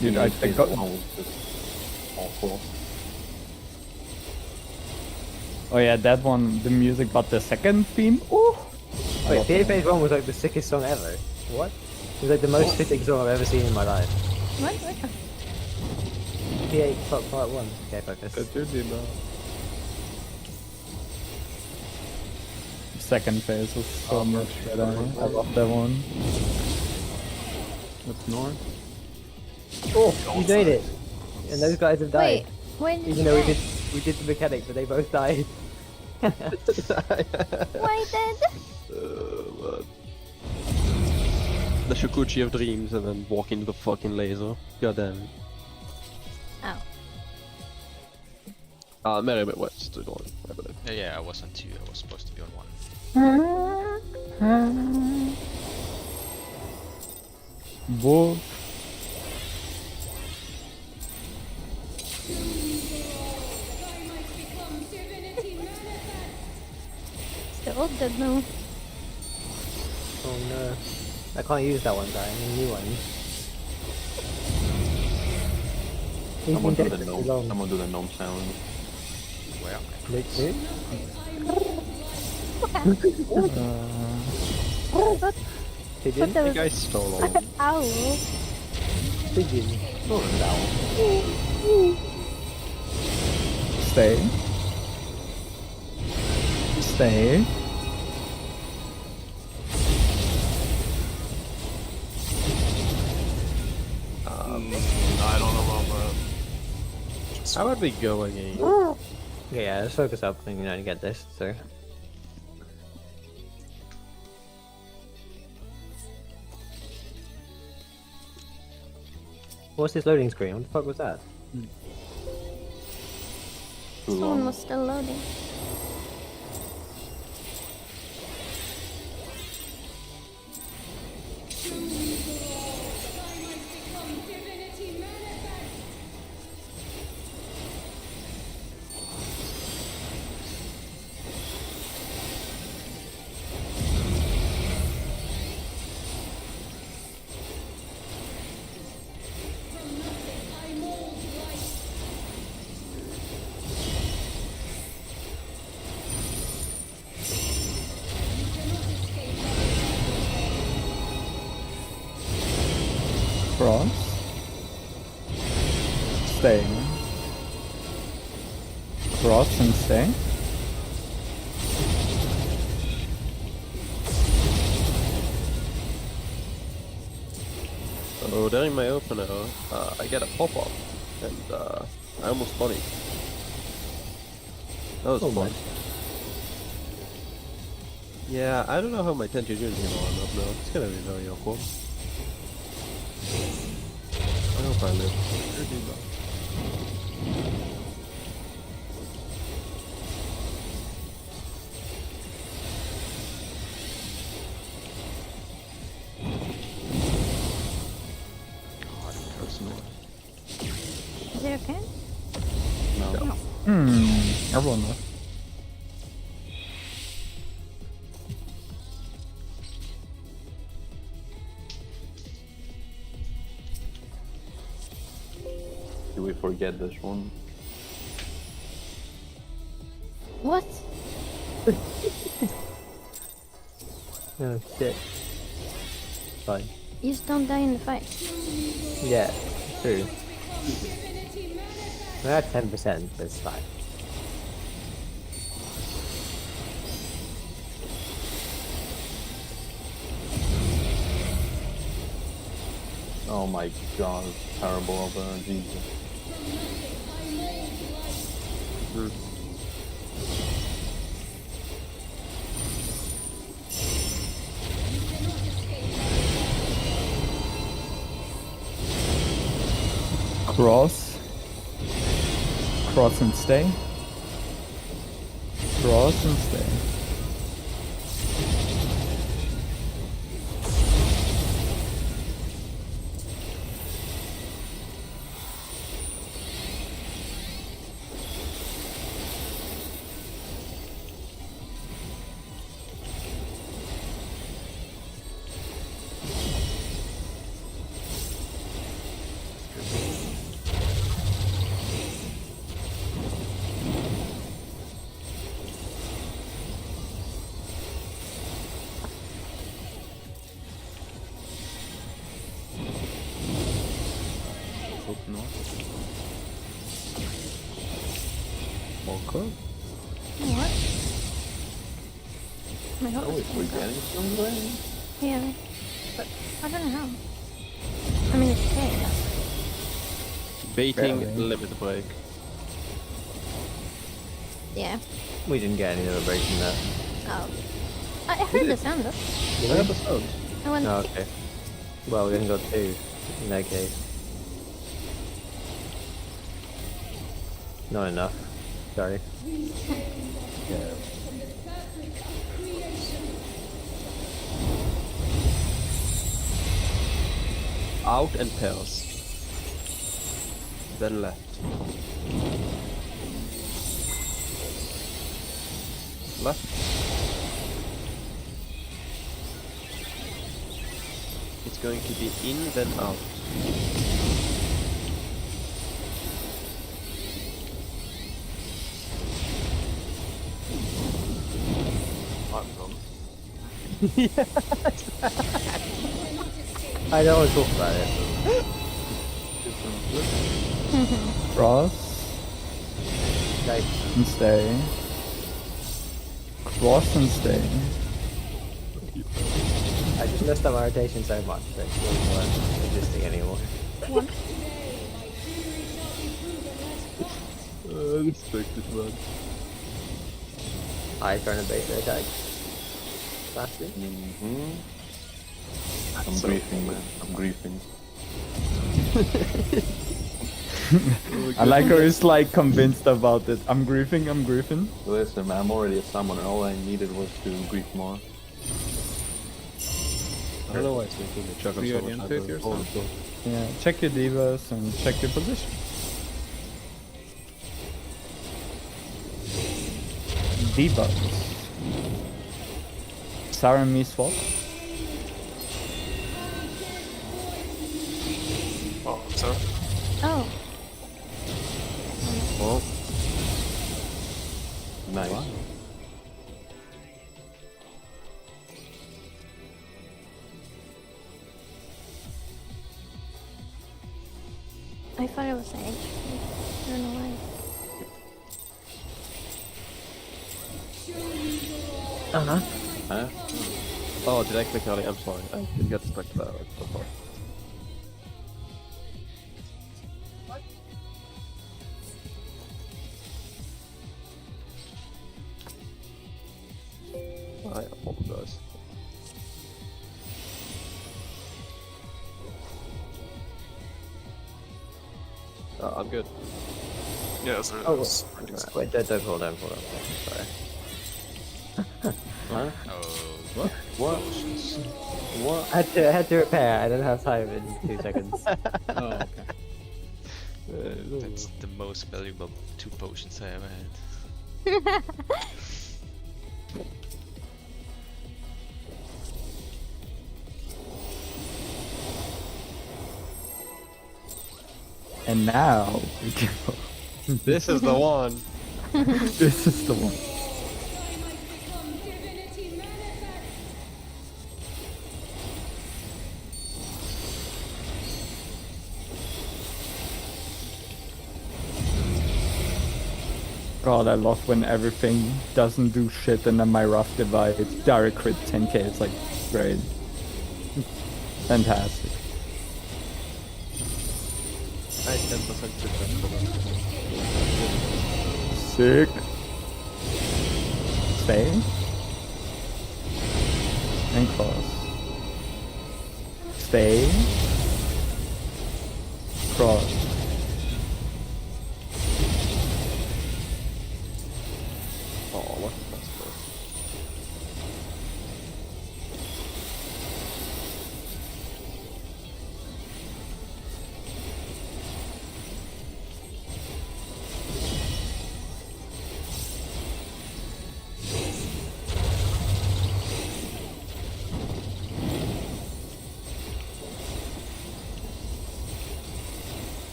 Dude, I Phase got. one was just awful. Oh yeah, that one. The music got the second theme. Ooh. Wait, PA Phase 1 was like the sickest song ever. What? It was like the most fitting song I've ever seen in my life. What? PA part 1. Okay, focus. Second phase was so much better. I love that one. What's north? Oh, you made it! And those guys have died. Wait, when did Even you though die? we did the mechanic, but they both died. Why dead? The Shukuchi of dreams and then walk into the fucking laser. God damn it. Ow. Merrimack West is on, I believe. Yeah, I was on 2. I was supposed to be on 1. Wolf. They're all dead now. Oh no. I can't use that one guy. I need a new one. He's Someone been do dead the for gnome. too long. Someone do the gnome sound. Where? Luke, Luke? Pigeon? There You was guys stole all like of an them. owl. Pigeon. Not an owl. Stay. Stay. I don't know about that. How about we go again? Okay, yeah, let's focus up and get this. So. What's this loading screen? What the fuck was that? Too Someone long. was still loading. Cross. Stay. Cross and stay. So during my opener, I get a pop-up, and I almost bought it. That was fun. Yeah, I don't know how my 10 children is gonna line up now. It's gonna be very awkward. I hope I live. Is it okay? No. Everyone left. Do we forget this one? What? Oh shit. Fine. You just don't die in the fight. Yeah, true. We're at 10%, but it's fine. Oh my god, terrible of Jesus. Cross. Cross and stay. Cross and stay. Hope not. Okay. What? My hope Oh, we're is going forgetting down. something? Yeah. But I don't know how. I mean, it's okay. Baiting Barely. limit break. Yeah. We didn't get any other breaks in that. Oh. I heard the sound though. I have a sound. I went. Oh, okay. Well, we only got 2 in that case. Not enough. Sorry. Out and pairs. Then left. Left. It's going to be in, then out. I'm gone. I don't want to talk about it. Cross Like, and stay. Cross and stay. I just messed up my rotation so much that it wasn't worth existing anymore. Unexpected one. I trying to bait the attack. Faster. Mm-hmm. I'm griefing, man. I'm griefing. I like how he's like convinced about it. I'm griefing, I'm griefing. Listen, man, I'm already a summoner. All I needed was to grief more. I don't know why it's making me chuckle so much. Reorientate yourself. Yeah, check your divas and check your position. Divas. Sarah and me swap. Oh, I'm sorry. Oh, Oh, Nice. I thought it was the edge. I don't know why. Huh? oh, did I click early? I'm sorry. I didn't get stuck there before. I apologize. I'm good. Yeah, sorry. Oh, that was pretty right, wait, don't hold on. Sorry. Huh? Oh, What? What? I had to repair. I don't have time in 2 seconds. Oh, okay. that's the most valuable 2 potions I ever had. And now we can go. This is the one. This is the one. God, I love when everything doesn't do shit and then my rough divide direct crit 10k. It's like great. Fantastic. I had 10% success for that. Sick. Stay. And cross. Stay. Cross. Oh, what a possible.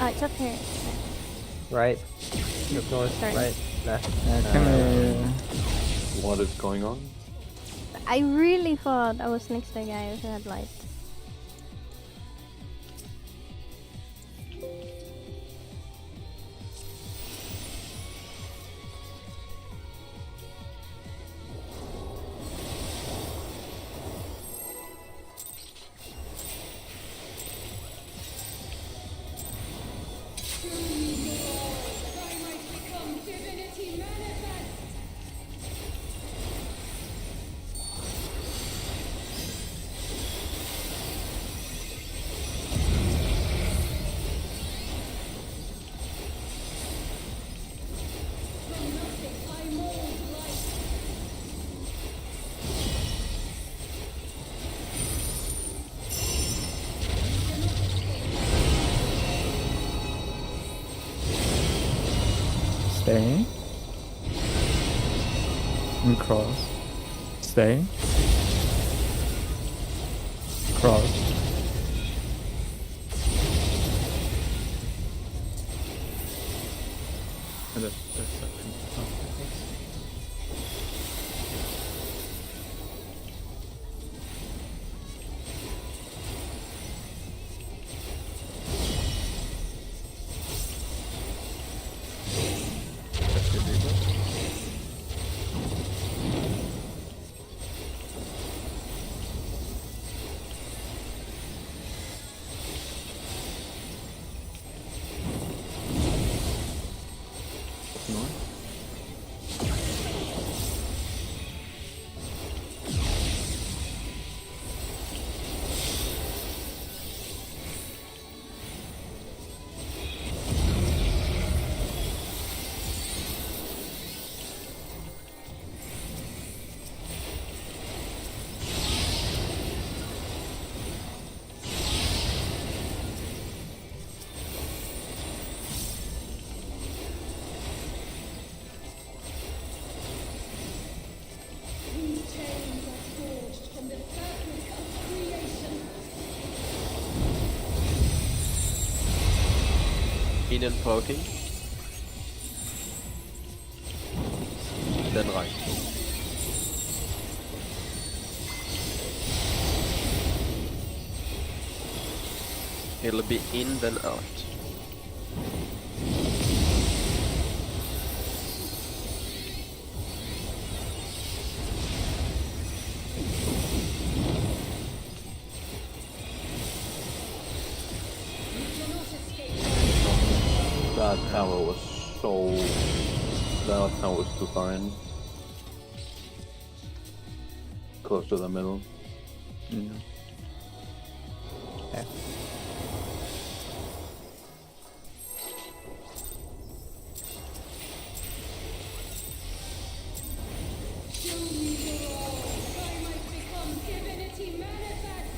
It's up here. Right. Look north, Sorry. right, left. Come here. What is going on? I really thought I was next to a guy who had light. Stay. And cross. Stay. Cross. And that's something. These chains are forged from the fabric of creation. In and floating. Then right. It'll be in, then out. That tower was so... That tower was too far in. Close to the middle. Okay. Show me your all, that I might become divinity manifest.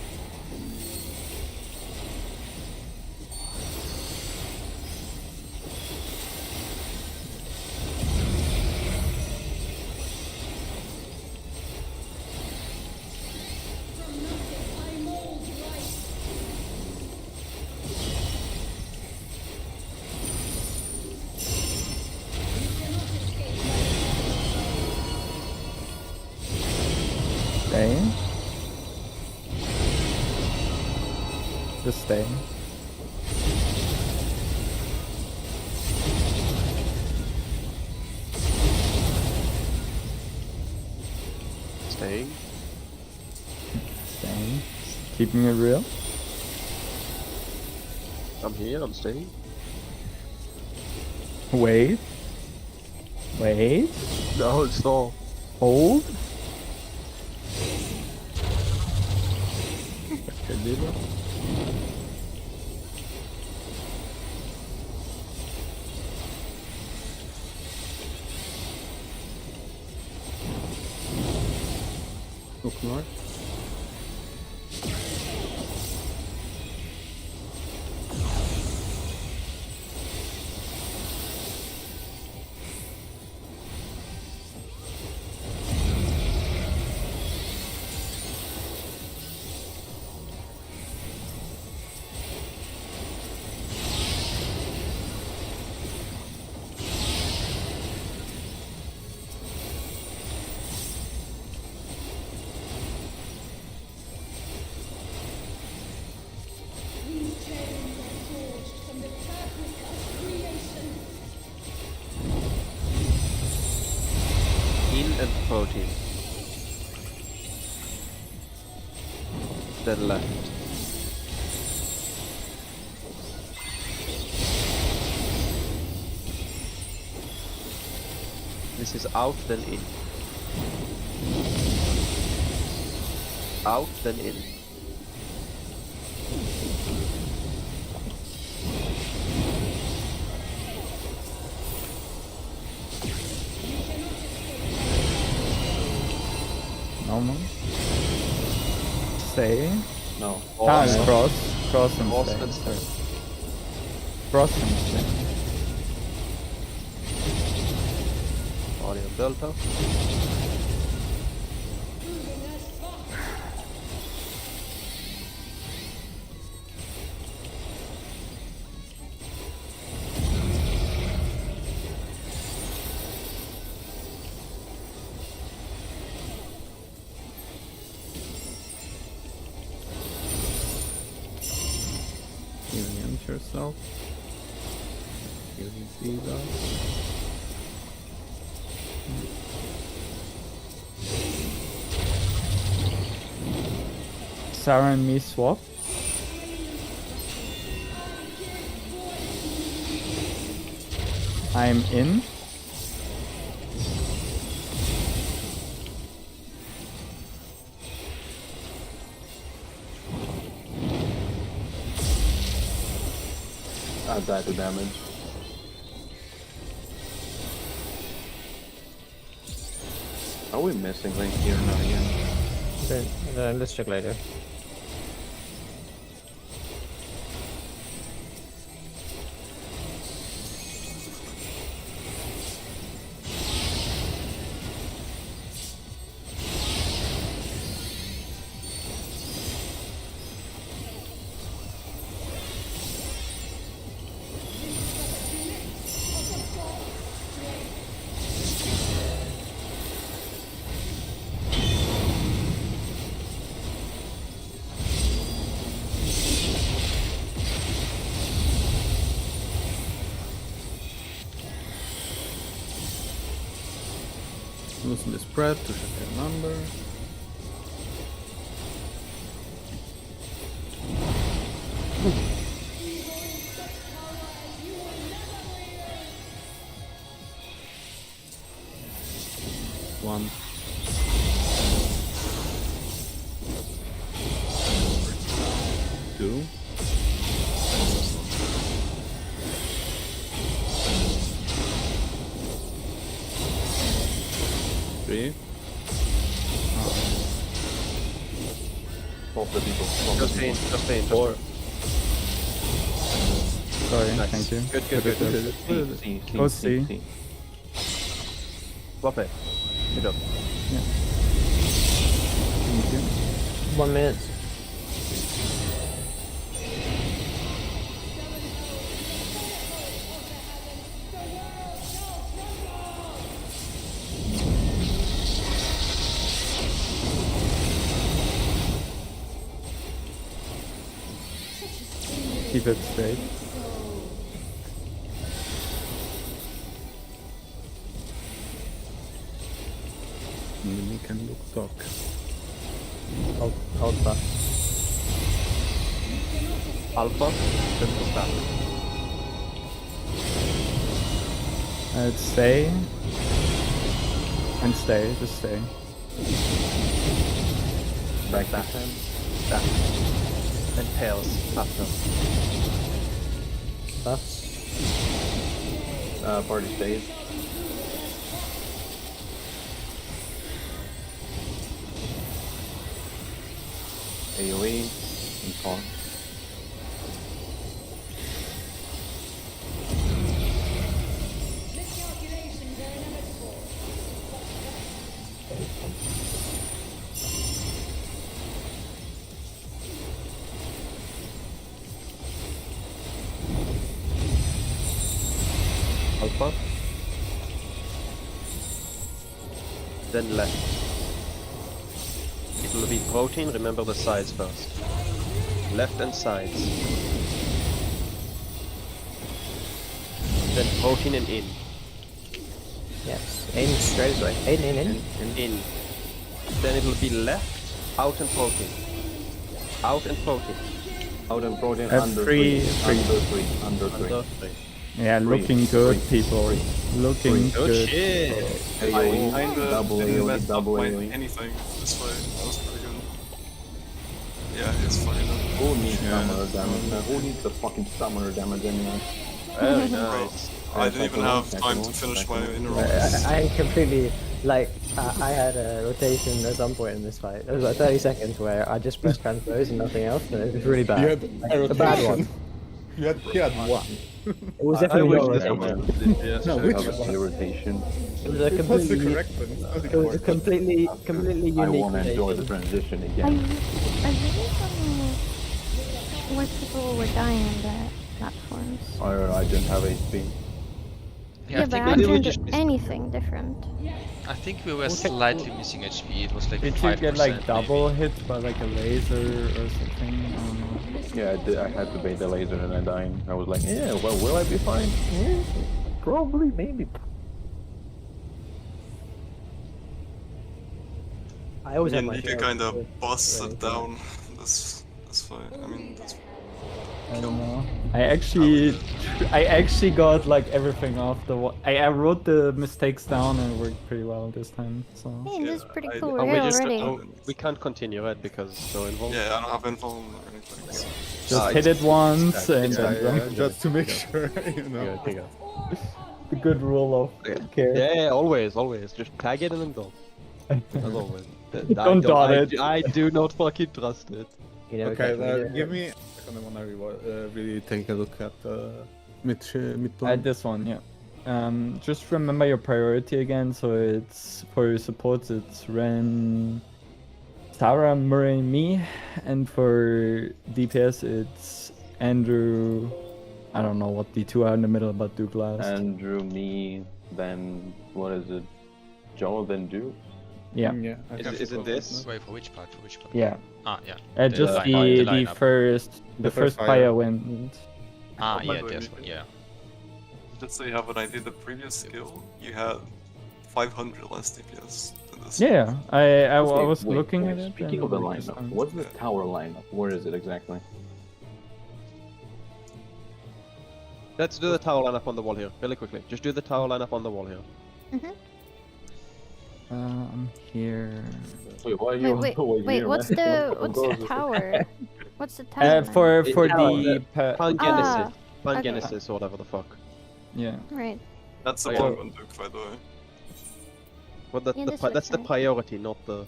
From nothing I mold life. You cannot escape my Stay. Just stay. Staying. Staying. Keeping it real. I'm here, I'm staying. Wait. Wait. No, stall. Hold. Look north. These chains are forged from the fabric of creation. In and floating. Then left. This is out, then in. Out, then in. Normal. Stay. No. Ah, Cross. cross. Cross and Cross stay. and stay. Cross and stay. Audio Delta. yourself. You see that? Sarah and me swap. I'm in. Add that to damage. Are we missing Link here now again? Okay, let's check later. Loosen the spread to check your number. One. Two. Three. Swap the people. Swap the Just people. in, just in. Four. Sorry, Nice. thank you. Good, good, good, good. C, C, Go C, C. Swap it. Good job. Thank you. 1 minute. Keep it straight. We can look talk. Hold back. Alpha, then go back. I'd stay. And stay, just stay. Back Back. to 10. Back. And tails after. Buffs. Party stays. AoE and taunt. Miscalculations are inevitable. Alpha. Then left. It will be protein, remember the sides first. Left and sides. Then protein and in. Yes. In straight away. In. In. Then it will be left, out and protein. Out and protein. Out and protein At under three, 3. three. Under 3. Under 3. Yeah, Three. looking good, Three. people. Looking Good good. shit. AoE, Kinda double didn't AoE, mess up double my AoE. anything this fight. That was pretty good. Yeah, it's fine. Who needs summoner damage, man? Who needs the fucking summoner damage anyway? Very Bro, nice. I didn't even have Second time one, to finish second my one. inner rolls. I completely, like, I had a rotation at some point in this fight. It was like 30 seconds where I just pressed transpose and nothing else, and it was really bad. You had Like, a bad one. You had one. It was I definitely wish not a this rotation. was No, I which have one? a rotation. It was a What's the completely, correct one? It's not it was a important. completely I unique want to enjoy the rotation. transition I again. really don't know where people were dying on the platforms. I didn't have HP. Yeah, Yeah, I but think I maybe we didn't just do missed it. anything different. I think we were slightly missing HP. It was like Did 5%. you get like double maybe. hit by like a laser or something? I don't know. Yeah, I had to bait the laser and I died. I was like, yeah, well, will I be fine? Yeah, probably, maybe. I always have And my you can shield, kind so of bust really it cool. down. That's fine. I mean, that's I don't know. I actually got like everything off the. I wrote the mistakes down and it worked pretty well this time. So Hey, this is pretty I- cool. Oh, We're we here just already. we can't continue it because no involved. yeah, I don't have info or anything. So. just hit it once and Yeah, then yeah, just to make sure, you know. Here you go. the good rule of care. Yeah, always. Just tag it and then go. As always. Don't dot it. I do not fucking trust it. You never Okay, catch me doing give it. me a second. I wanna really take a look at mid plan. At this one, yeah. Just remember your priority again. So it's for your supports, it's Ren, Sarah, Murray, me, and for DPS, it's Andrew. I don't know what the two are in the middle, but Duke last. Andrew, me, then what is it? Joe, then Duke. Yeah, Yeah. I have Is to it go this? Wait, for which part? For which part? yeah. Ah, yeah. Just line- the lineup. first The first fire fire. wind. Ah, Oh, by yeah, the way, this one, yeah. Just so you have an idea, the previous skill you had 500 less DPS than this. Yeah, I Okay, was wait, looking wait, at it. Speaking and of the it just lineup, sounds- what's the tower lineup? Where is it exactly? Let's do the tower line up on the wall here, really quickly. Just do the tower line up on the wall here. I'm here. Wait, why are you Wait, all the way wait, here, what's man? the tower? What's the tower? line? For It- the Pangenesis. Ah, Pangenesis or whatever the fuck. yeah. Right. That's the Okay. one on Duke, by the way. Well, Yeah, this looks that's the right. priority, not the.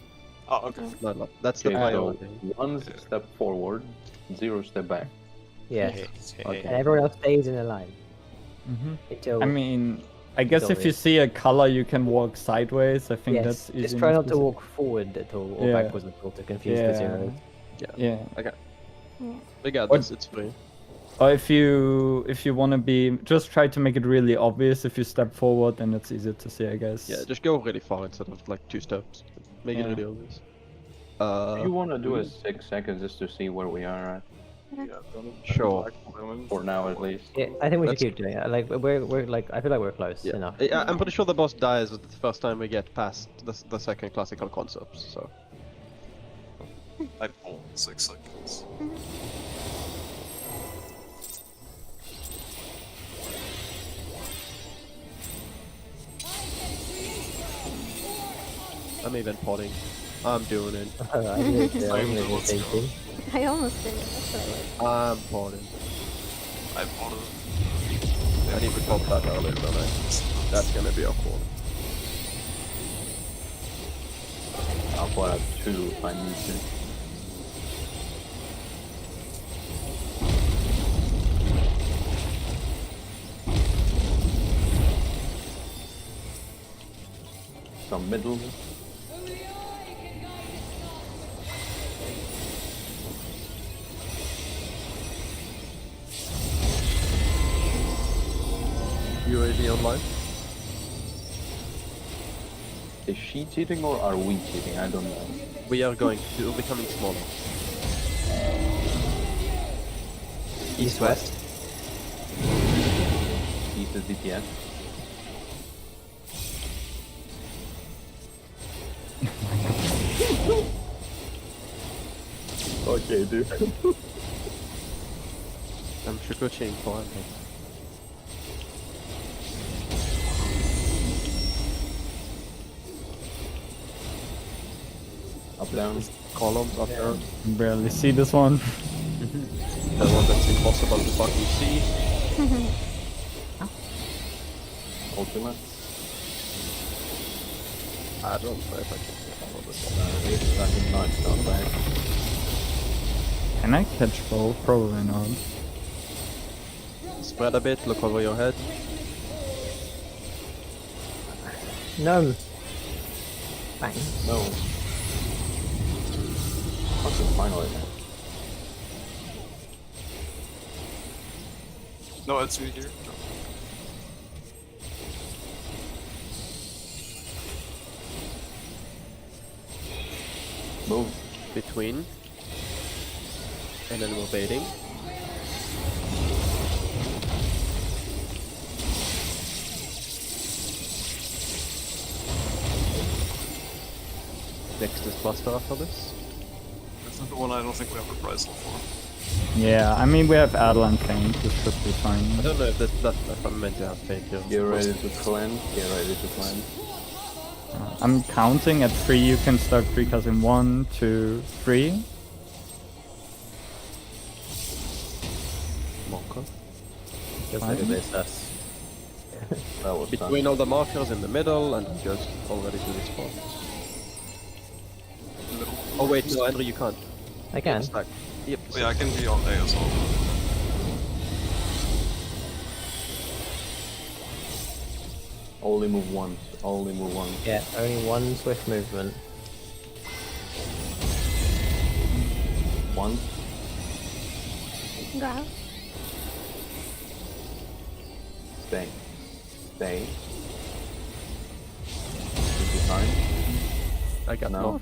Oh, okay. No, that's the Okay, so priority. one step forward, 0 step back. Yeah. Hey, Okay. And everyone else stays in a line hmm until. I mean, I guess Until if you it- see a color, you can walk sideways. I think yes. that's easy. Just try enough not to see. walk forward at all or Yeah. backwards at all to confuse the Yeah. zeros. Yeah. We got What- this, it's free. Or if you want to be, just try to make it really obvious. If you step forward, then it's easier to see, I guess. Yeah, just go really far instead of like 2 steps. Make it Yeah. really obvious. If you want to do a 6 seconds just to see where we are at, Yeah, don't Sure. for now at least. Yeah, I think we should Let's- keep doing it. Like we're like I feel like we're close Yeah. enough. I'm pretty sure the boss dies the first time we get past the second classical concepts, so. I pulled 6 seconds. I'm even potting. I'm doing it. I'm gonna do the same thing. I almost did it. That's what I like. I'm potting. I pulled it. I need to pop that earlier, don't I? That's gonna be awkward. I'll put up 2 if I need to. Some middle. UAV online? Is she cheating or are we cheating? I don't know. We are going to becoming smaller. East west. East is DPS. Okay, dude. I'm Shikuchi for him. Up, down. Columns up there. Barely see this one. The one that's impossible to fucking see. Ultimate. I don't know if I can follow this one. It's fucking nice, not bad. Can I catch both? Probably not. Spread a bit, look over your head. No. Bang. No. Fucking finally. No, it's me here. Move. between, and then we're baiting. Next is Buster after this. This is the one I don't think we have a reprisal for. Yeah, I mean we have Adel and Feint, this should be fine. I don't know if I'm meant to have Feint here. Get ready to cleanse. Get ready to cleanse. I'm counting at 3, you can start precasting 1, 2, 3. Monka. Just Fine. look at this. That's That was done. Between all the markers in the middle and just already to this spot. Oh wait, no, Andrew, you can't. I can. Stack. Yep. Oh, yeah, I can be on A as well. Only move once. Only move once. Yeah, only one swift movement. Once. Grouse. Stay. Stay. Should be fine. I got No. no.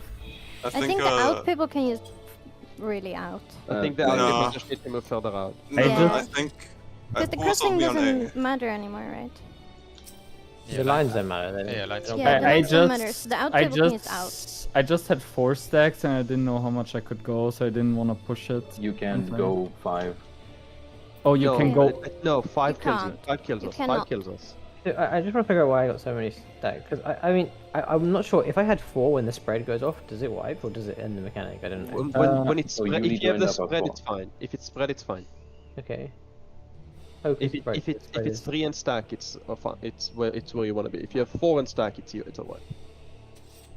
I I think the out people can use really out. I think the No. outfit we just need to move further out. No, Yeah. I think Because the I'd also crossing be on A. doesn't matter anymore, right? The lines don't matter. They Yeah, don't- lines they don't Yeah, the matter. lines don't matter. So the out I people can use out. just had 4 stacks and I didn't know how much I could go, so I didn't want to push it. You can Okay. go 5. Oh, you no, can go. No, 5 You kills can't. us. 5 kills You us. cannot. 5 kills us. Dude, I just want to figure out why I got so many stacks. Because I mean, I'm not sure if I had 4 when the spread goes off, does it wipe or does it end the mechanic? I don't know. When it's so you spread, need if to you have the end up at spread, 4. it's fine. If it's spread, it's fine. Okay. Oh, If it's 3 and stack, it's where you want to be. If you have 4 and stack, it's alright.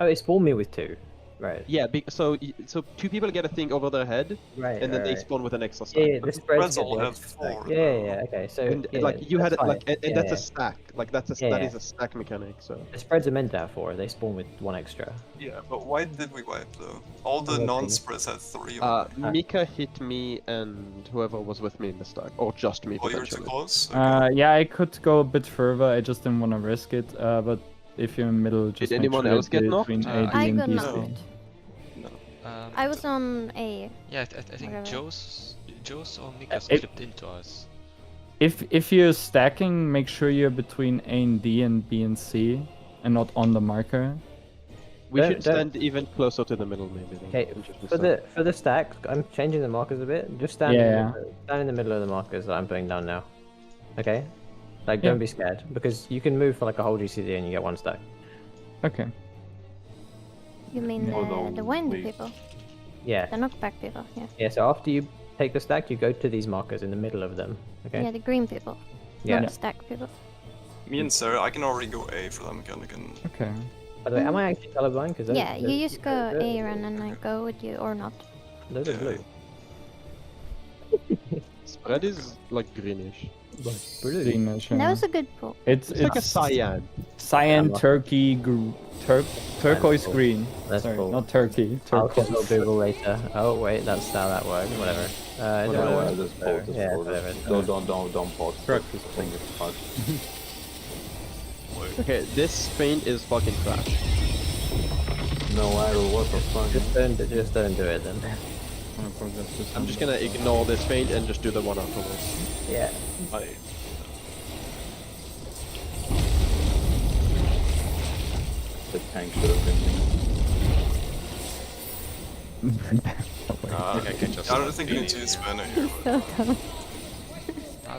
Oh, it spawned me with 2. Right. Yeah, so 2 people get a thing over their head, Right. and then they right. spawn with an extra stack. Yeah, the spreads Spreads all get the have extra stack. 4. Yeah, yeah, okay. So And yeah, like you had it that's like, fine. and Yeah, that's a stack. Like that Yeah, is yeah. a stack mechanic. So The spreads are meant to have 4. They spawn with 1 extra. Yeah, but why did we wipe though? All the Okay. non-spreads had 3. Mika hit me and whoever was with me in the stack, or just me Oh, you were too potentially. close? Okay. Yeah, I could go a bit further. I just didn't want to risk it. But if you're in the middle, just make anyone sure else get between knocked? AD I and got BC. knocked. I was on A. Yeah, I think Whatever. Joe's or Mika's it- clipped into us. If you're stacking, make sure you're between A and D and B and C, and not on the marker. We Don't- should stand even closer to the middle, maybe. then, Okay, and just do for so. the stacks, I'm changing the markers a bit. Just stand, Yeah. stand in the middle of the markers that I'm putting down now. Okay? Like, Yeah. don't be scared, because you can move for like a whole GCD and you get 1 stack. Okay. You mean Although the wind we- people? Yeah. The knockback people, yeah. Yeah, so after you take the stack, you go to these markers in the middle of them. Okay? Yeah, the green people. Yeah. Not the stack people. Me and Sarah, I can already go A for that mechanic and Okay. By the way, am I actually colorblind? Cause Yeah, you just go A run and I go with you or not. Those are blue. Spread is like greenish. Greenish, That yeah. was a good pull. It's It's like a cyan. cyan, Yeah. turkey, turquoise cool. green. That's Sorry, cool. not turkey. I'll get a little Turquoise. Google later. Oh wait, that's how that works. Whatever. It No, doesn't no, matter. just Whatever. pause, just Yeah, pause. whatever. Don't pause. Practice. Fingers crossed. Okay, this paint is fucking trash. No matter what the fuck. Just don't do it then. I'm just gonna ignore this paint and just do the one afterwards. Yeah. The tank should have been I can just. I don't think you need to use mana here. So dumb.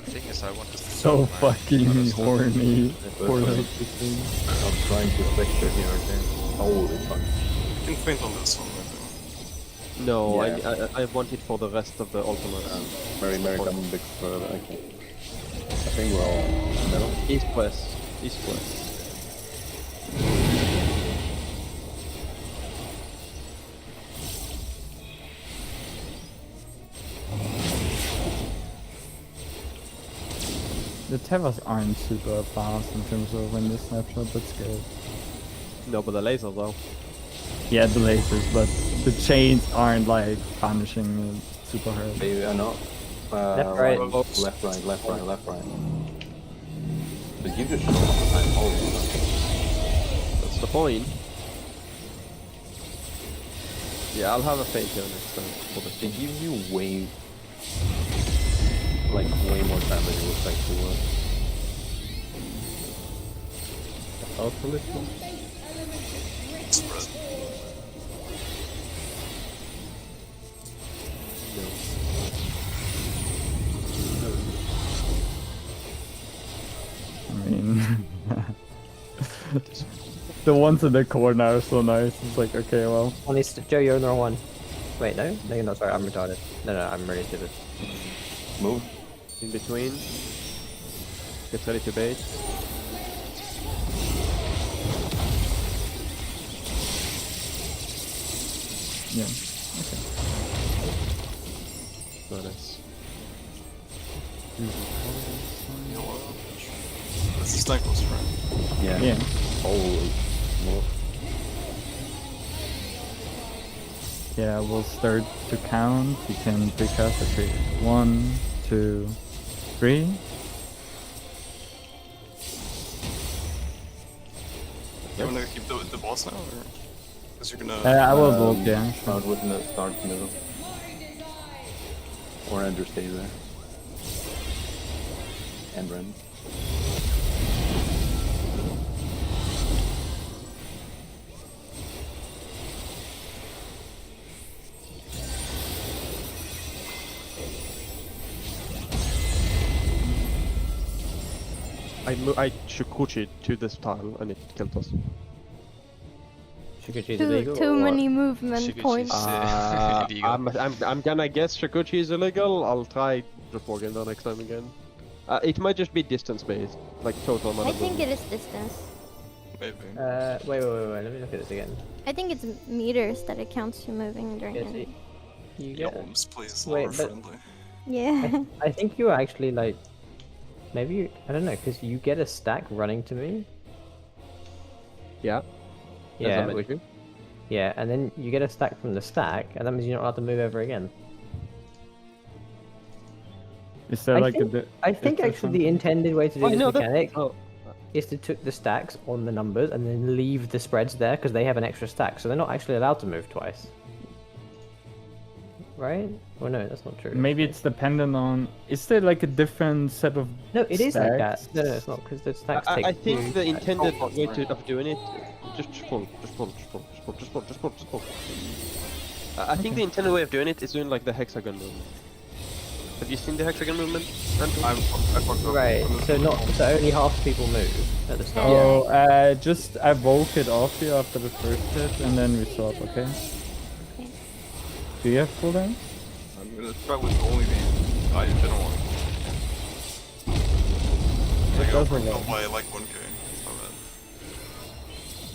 The thing is, I want to. So fucking horny for That's that funny. thing. I'm trying to sector here, okay? Holy fuck. You can feint on this one, I think. No, Yeah. I want it for the rest of the ultimate. Mary coming back further. Okay. I think we're all middle. East west. East west. The Tevas aren't super fast in terms of when they snapshot, that's good. No, but the laser though. Yeah, the lasers, but the chains aren't like punishing it super hard. Maybe or not. Left, right. Left, right, left, right, left, right. But you just shot all the time. Holy fuck. That's the point. Yeah, I'll have a fake here next time for the It team. gives you way more time than it was actually worth. Spread. I mean, the ones in the corner are so nice. It's like, okay, well, One is Joe, you're on the wrong one. Wait, no? No, you're not. Sorry, I'm retarded. No, I'm really stupid. Move. In between. Get ready to bait. yeah. Nice. This is not close, right? Yeah. Yeah. Holy smoke. Yeah, we'll start to count. You can pick up at 3. 1, 2, 3. You wanna keep the boss now, or? Because you're gonna. I will vote, yeah. Start with the start middle. Or Andrew stays there. And Ren. I Shukuchi to this tile and it killed us. Shikuchi's Too, illegal. too or what? many movement Shikuchi's, points. illegal. I'm gonna guess Shukuchi is illegal. I'll try just walking down next time again. It might just be distance based, like total amount I of think movement. it is distance. Maybe. Wait. Let me look at this again. I think it's meters that it counts you moving during Yeah, it. see, you get. Gnomes, please, Wait, lore but- friendly. Yeah. I think you actually like. Maybe you, I don't know, because you get a stack running to me. Yeah. Yeah, As I which, mentioned. yeah, and then you get a stack from the stack, and that means you're not allowed to move ever again. Is there I like think- a... I think actually the intended way to do Oh, this no, that- mechanic oh. is to took the stacks on the numbers and then leave the spreads there because they have an extra stack, so they're not actually allowed to move twice. Right? Or no, that's not true. Maybe it's dependent on... Is there like a different set of... No, it is like that. stacks? No, it's not because the stacks take. I think two- the intended way of doing it, just pull. I think the intended way of doing it is doing like the hexagon movement. Have you seen the hexagon movement, Andrew? I fucked up. Right, so only half people move at the start. Oh, just evoke it off you after the first hit and then we swap, okay? Okay. Do you have cooldown? I'm gonna try with only the general one. I got does a lot. killed by like 1k. My bad.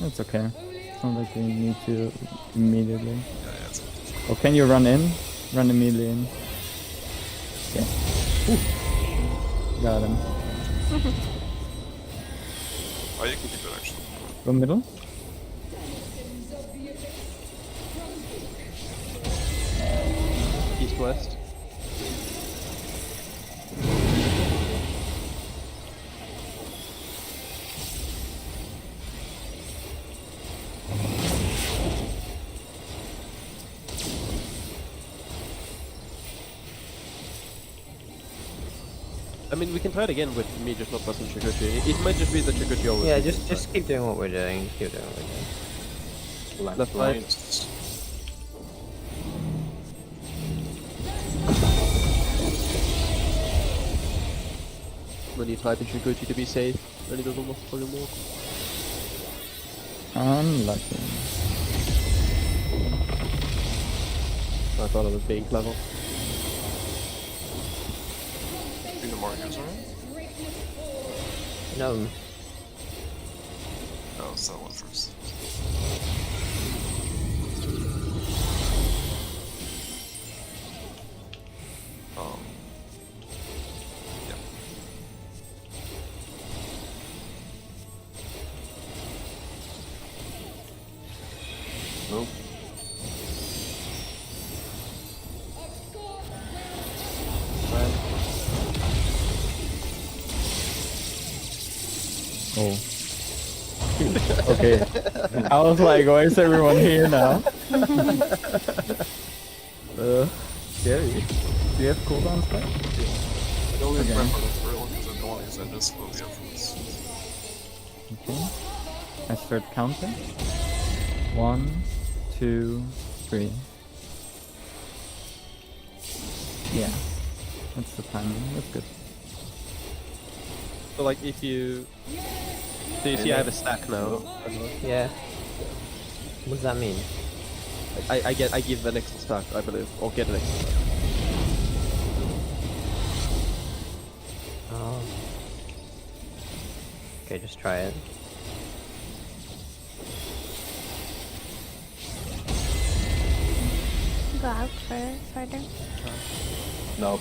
That's okay. It's not like we need to immediately. Yeah, it's Oh, can you run in? Run immediately in. Okay. Got him. Oh, you can keep it actually. Go middle. East west. I mean, we can try it again with me just not pressing Chikuchi. It might just be that Chikuchi always. Yeah, hits just keep doing what we're doing. Just keep doing what we're doing. Left, right. When you try to Chikuchi to be safe, then it doesn't fucking work. Unlucky. I thought I was being clever. Do the markers, right? No, No, it's that one first. Yeah. Nope. Oh. Okay. I was like, why is everyone here now? Scary. Do you have cooldowns back? I don't remember that for real because I don't want to use that just for the efforts. Okay. I start counting. 1, 2, 3. Yeah. That's the timing. That's good. So like if you... So you see I have a stack now. Yeah. What does that mean? I give an extra stack, I believe. Or get an extra stack. Oh. Okay, just try it. Go out further. No.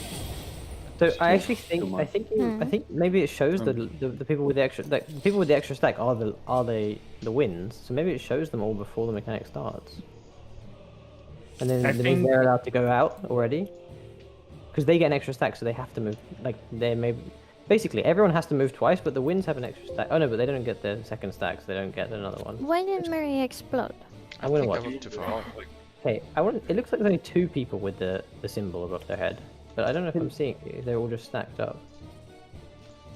So It's I too- actually too think much. I think maybe it shows the people with the extra the people with the extra stack are the wins. So maybe it shows them all before the mechanic starts. And then I that means think- they're allowed to go out already. Because they get an extra stack, so they have to move. Like they may basically everyone has to move twice, but the wins have an extra stack. Oh no, but they don't get the second stack, so they don't get another one. Why did Mary explode? I wanna think I watch. went too far. Hey, it looks like there's only 2 people with the symbol above their head, but I don't know if I'm seeing you. They're all just stacked up,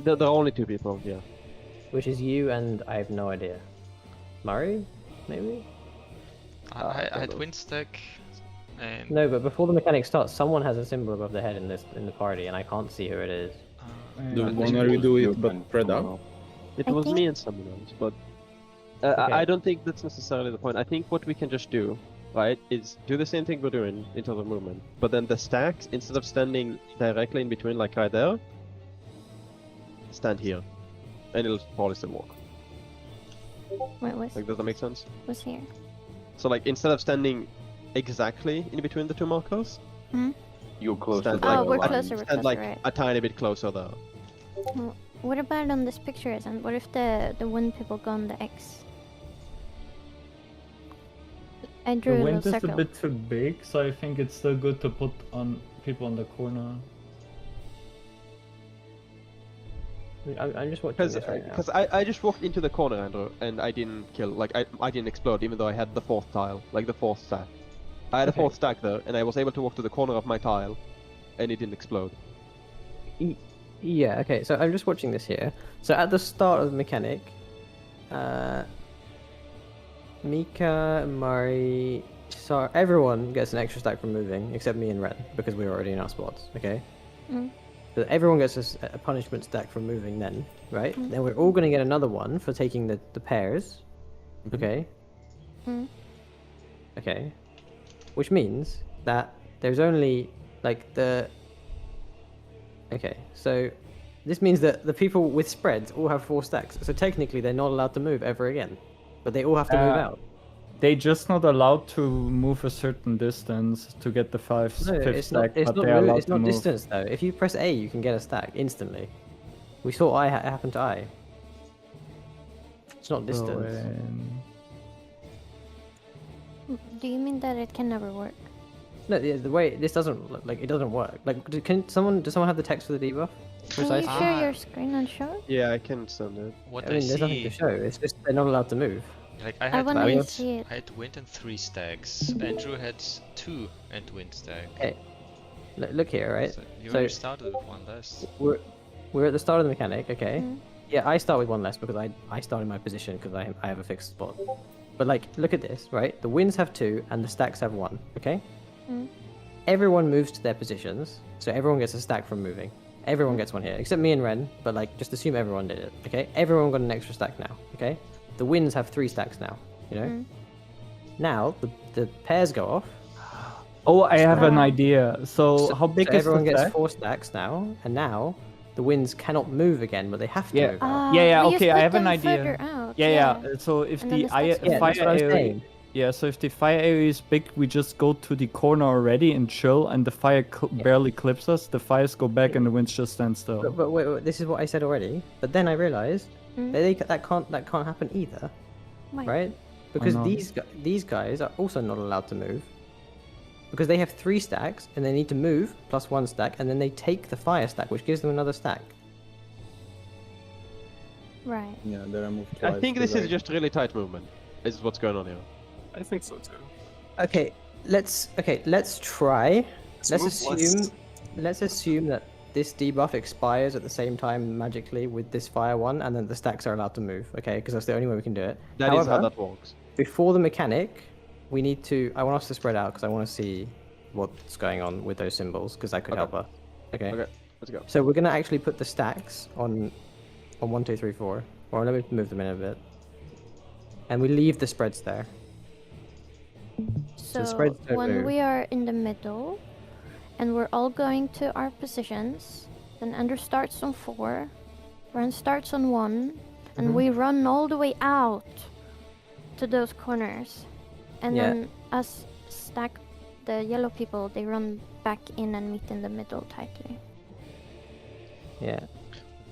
There are only 2 people, yeah. which is you and I have no idea. Murray, maybe? I had wind stack, and No, but before the mechanic starts, someone has a symbol above their head in the party, and I can't see who it is. The one where you do it, but spread out. It I was think- me and someone else, but Okay. I don't think that's necessarily the point. I think what we can just do, right, is do the same thing we're doing in terms of movement, but then the stacks, instead of standing directly in between, like right there, stand here, and it'll probably still work. Wait, what's, Like, does that make sense? what's here? So, like, instead of standing exactly in between the 2 markers, You're closer stand to Oh, the we're line. closer, we're stand closer, like right. a tiny bit closer there. What about on this picture, isn't? What if the wind people go on the X? I drew The a wind little is a circle. bit too big, so I think it's still good to put on people on the corner. I'm just watching this right now. Because I just walked into the corner, Andrew, and I didn't kill, like, I didn't explode, even though I had the 4th tile, like the 4th stack. I had a 4th stack there, and I was able to walk to the corner of my tile, and it didn't explode. Yeah, okay, so I'm just watching this here. So at the start of the mechanic, Mika, Mari, everyone gets an extra stack from moving, except me and Ren, because we're already in our spots, okay? Mm. So everyone gets a punishment stack from moving then, right? Then we're all going to get another one for taking the pairs, okay? Mm. Okay. Which means that there's only, like, Okay, so this means that the people with spreads all have 4 stacks, so technically they're not allowed to move ever again. But they all have to move out. They just not allowed to move a certain distance to get the No, 5th it's stack, not, it's but not, they're allowed it's to not move. distance though. If you press A, you can get a stack instantly. We saw it happen to I. It's not distance. Do you mean that it can never work? No, the way this doesn't like it doesn't work. Like, does someone have the text for the debuff? Can you share your screen and show it? Yeah, I can send it. What I mean, there's nothing to show. It's just they're not allowed to move. Like I I had wanna wind, see it. I had wind and 3 stacks. Andrew had 2 and wind stack. Okay, look here, right? So you So- already started with 1 less. We're at the start of the mechanic, okay? Mm. Yeah, I start with 1 less because I start in my position because I have a fixed spot. But like, look at this, right? The wins have 2 and the stacks have 1, okay? Mm. Everyone moves to their positions, so everyone gets a stack from moving. Everyone gets one here, except me and Ren, but like, just assume everyone did it, okay? Everyone got an extra stack now, okay? The wins have 3 stacks now, you know? Mm. Now, the pairs go off. Oh, I have an Ah. idea. So, how big is everyone the gets stack? 4 stacks now, and now the wins cannot move again, but they have to Yeah. move out. Ah, Yeah, but you okay, I split have an them idea. further out, Yeah. So if And then the the stacks go Yeah, fire that's what I'm area, saying. yeah, so if the fire area is big, we just go to the corner already and chill, and the fire barely clips us. The fires go back, and the winds just stand still. But wait, this is what I said already. But then I realized Mm. that can't happen either, Why? right? Because not? these guys are also not allowed to move because they have 3 stacks and they need to move plus 1 stack, and then they take the fire stack, which gives them another stack. Right. Yeah, there I moved I twice. think to this the is right. just really tight movement. Is what's going on here. I think so too. Okay, let's try. Let's move Let's assume that this debuff expires at the same time magically with this fire one, and then the stacks are allowed to move. Okay, because that's the only way we can do it. That is how However, that works. before the mechanic, we need to. I want us to spread out because I want to see what's going on with those symbols because that could Okay. help us. Okay. Okay, let's go. So we're gonna actually put the stacks on 1, 2, 3, 4. Or let me move them in a bit. And we leave the spreads there. So spreads don't when move. we are in the middle, and we're all going to our positions, then Ender starts on 4, Ren starts on 1, and we run all the way out to those corners. And Yeah. then us stack the yellow people, they run back in and meet in the middle tightly. Yeah.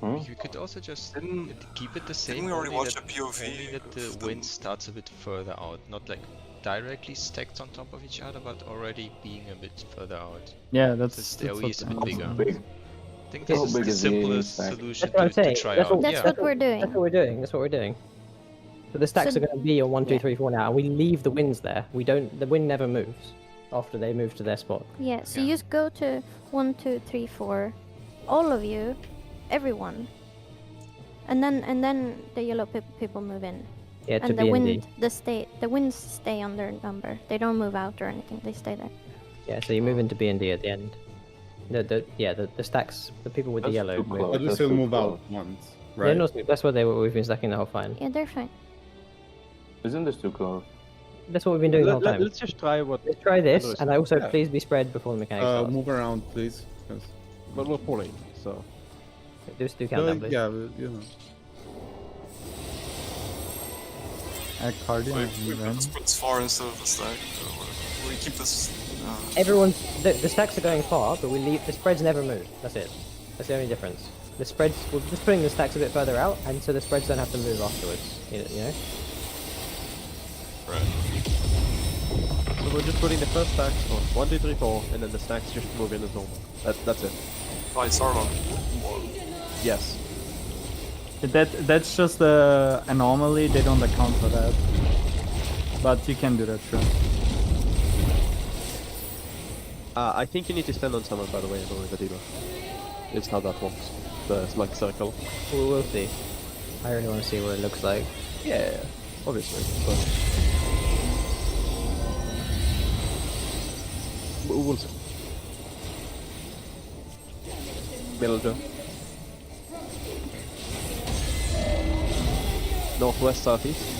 You could also just Didn't- keep it the same. Didn't we already only watch that, a POV only that the of wind them? starts a bit further out, not like directly stacked on top of each other, but already being a bit further out. Yeah, that's. Since the that's AoE is a bit what- bigger. Big. I think How this is big the is the simplest stack? solution That's what I'm to saying. try That's out. what- That's Yeah. what we're doing. That's what we're doing. That's what we're doing. So the stacks So- are going to be on 1, 2, yeah. 3, 4 now, and we leave the winds there. We don't. The wind never moves after they move to their spot. Yeah, so Yeah. you just go to 1, 2, 3, 4, all of you, everyone. And then the yellow people move in. Yeah, to And the B and wind, D. the winds stay on their number. They don't move out or anything. They stay there. Yeah, so you move into B and D at the end. The stacks, the people with the That's yellow. too move. close. But we That's still too move close. out once, Yeah, right? no, that's what we've been stacking the whole time. Yeah, they're fine. Isn't this too close? That's what we've been doing the whole time. Let's just try what. Let's try this, Andres- and I also Yeah. please be spread before the mechanics starts. Move around, please. 'cause- But we're pulling, so. Just do countdown, please. yeah, but, you know. Act hardy We and Ren. put spreads far instead of the stack. We keep this. Everyone's the stacks are going far, but we leave the spreads never move. That's it. That's the only difference. The spreads, we're just putting the stacks a bit further out, and so the spreads don't have to move afterwards. You know? Right. So we're just putting the first stacks on 1, 2, 3, 4, and then the stacks just move in as normal. That's it. Right, start on. Yes. That's just a anomaly. They don't account for that. But you can do that, sure. I think you need to stand on someone, by the way, in order to debuff. It's how that works. The like circle. We'll see. I really want to see what it looks like. Yeah, obviously. But we'll see. Middle jump. Northwest, southeast.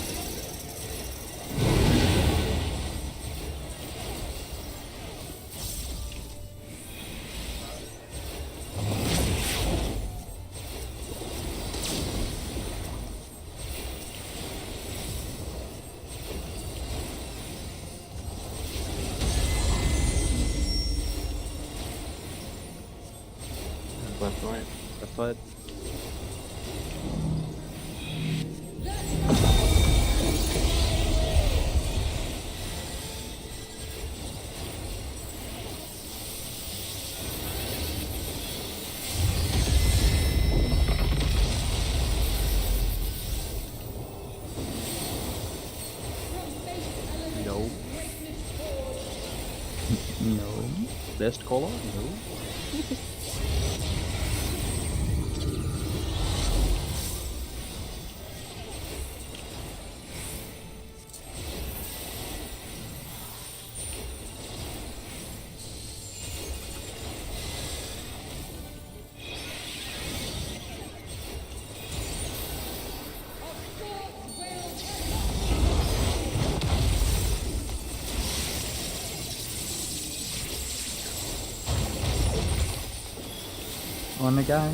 Left, right. Left side. No. No. Best caller? No. On the guy.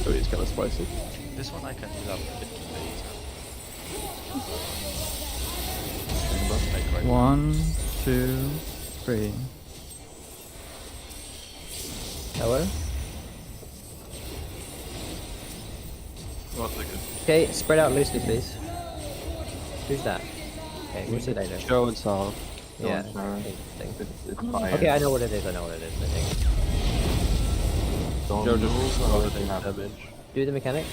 Oh, it's kind of spicy. This one I can heal up a bit later. Like right 1, 2, 3. Hello? Not like it. Okay, spread out loosely, please. Who's that? Okay, we'll see later. Joe and Sarah. Yeah. Don't share. Interesting. It's fire. Okay, I know what it is. I know what it is. I think. Don't Joe just move rolled or the they have damage. Do the mechanic.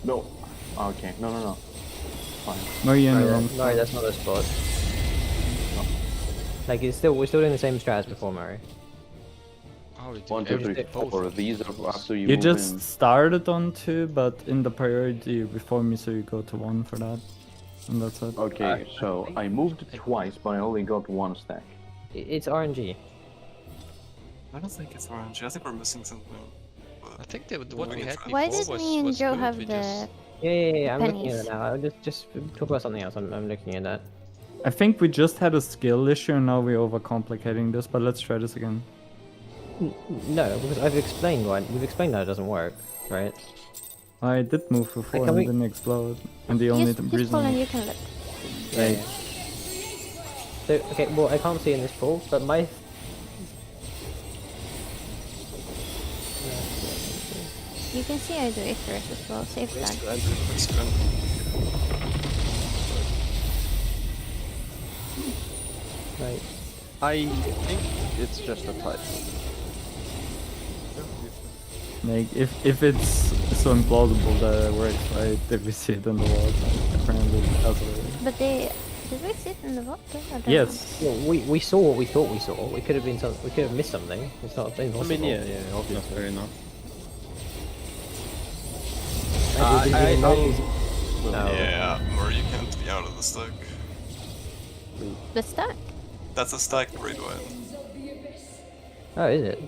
No. Okay. No. Fine. Murray in the Sorry, wrong Murray, spot. that's not the spot. Like we're still doing the same strat as before, Murray. Oh, we do 1, 2, 3, everything, both 4. of These them. are after you You move just in. started on 2, but in the priority before me, so you go to 1 for that. And that's it. Okay, so I moved twice, but I only got 1 stack. It's RNG. I don't think it's orange. I think we're missing something. I think that what we had before Why did was, me and was Joe good. have We the? just Yeah. I'm looking at pennies. it now. I'll just talk about something else. I'm looking at that. I think we just had a skill issue and now we're overcomplicating this, but let's try this again. No, because I've explained why. We've explained that it doesn't work, right? I did move before can and we- it didn't explode. And the only Just reason. pull and you can look. Yeah. So okay, well I can't see in this pool, but my You can see I do Icarus as well. Safe Let's flag. go, Andrew. Let's go. right. I think it's just a typo. Like, if it's so implausible that it works, right? If we see it in the wall, apparently it does already. But they did we sit in the vault? I don't know. Yes. Well, we saw what we thought we saw. We could have been we could have missed something. It's not impossible. I mean, yeah, That's obviously. fair enough. We didn't even know these- No. Yeah, or you can't be out of the stack. The stack. That's a stacked raid wide. Oh, is it?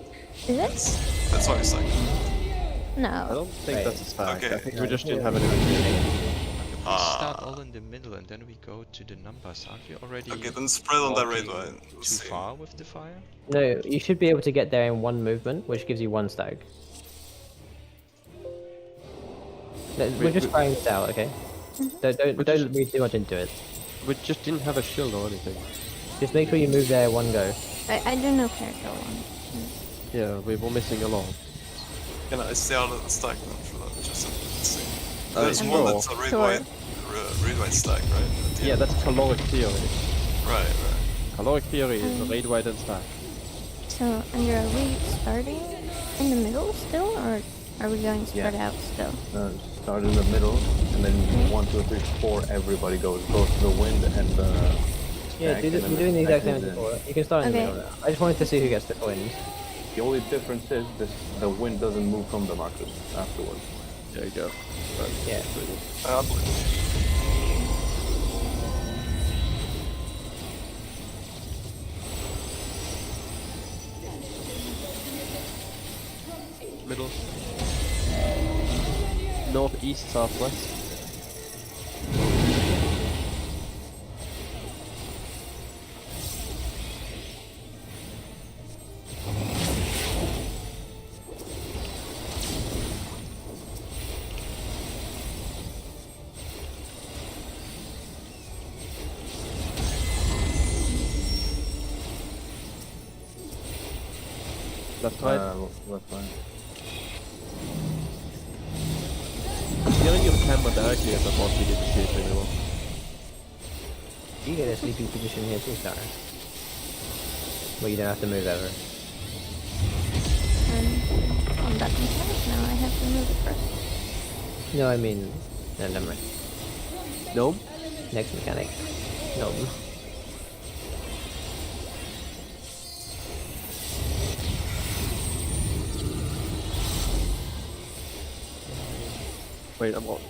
Is it? That's why we stack. I No. don't think Right. that's a stack. Okay. I think we just didn't have any. we start all in the middle and then we go to the numbers. Aren't we already Okay, then spread on that raid walking wide. We'll too see. far with the fire? No, you should be able to get there in one movement, which gives you 1 stack. No, we're just trying this out, okay? Don't read too much into it. We just didn't have a shield or anything. Just make sure you move there 1 go. I do know character one. Yeah, we were missing a lot. Can I stay out of the stack then for that? Just to see. Uh, There's sure. one that's a raid Sure. wide, raid wide stack, right? At the Yeah, end. that's caloric theory. Right. Caloric theory is raid wide and stack. So, Andrew, are we starting in the middle still, or are we going spread out still? Start in the middle, and then 1, 2, 3, 4. Everybody goes to the wind and the. Yeah, stack, we're and then doing the exact same as stack, and before. You can start in the Okay. middle now. I just wanted to see who gets the coins. The only difference is the wind doesn't move from the markers afterwards. There you go. Yeah. I believe. Middle. North, east, southwest. Left, right. Left, right. Steering your camera directly at the boss, you need to see it really well. You get a sleeping position here too, Sarah. Well, you don't have to move ever. On that mechanic now, I have to move it first. No, I mean, no, never mind. Nope. Next mechanic. No. Wait, I'm on.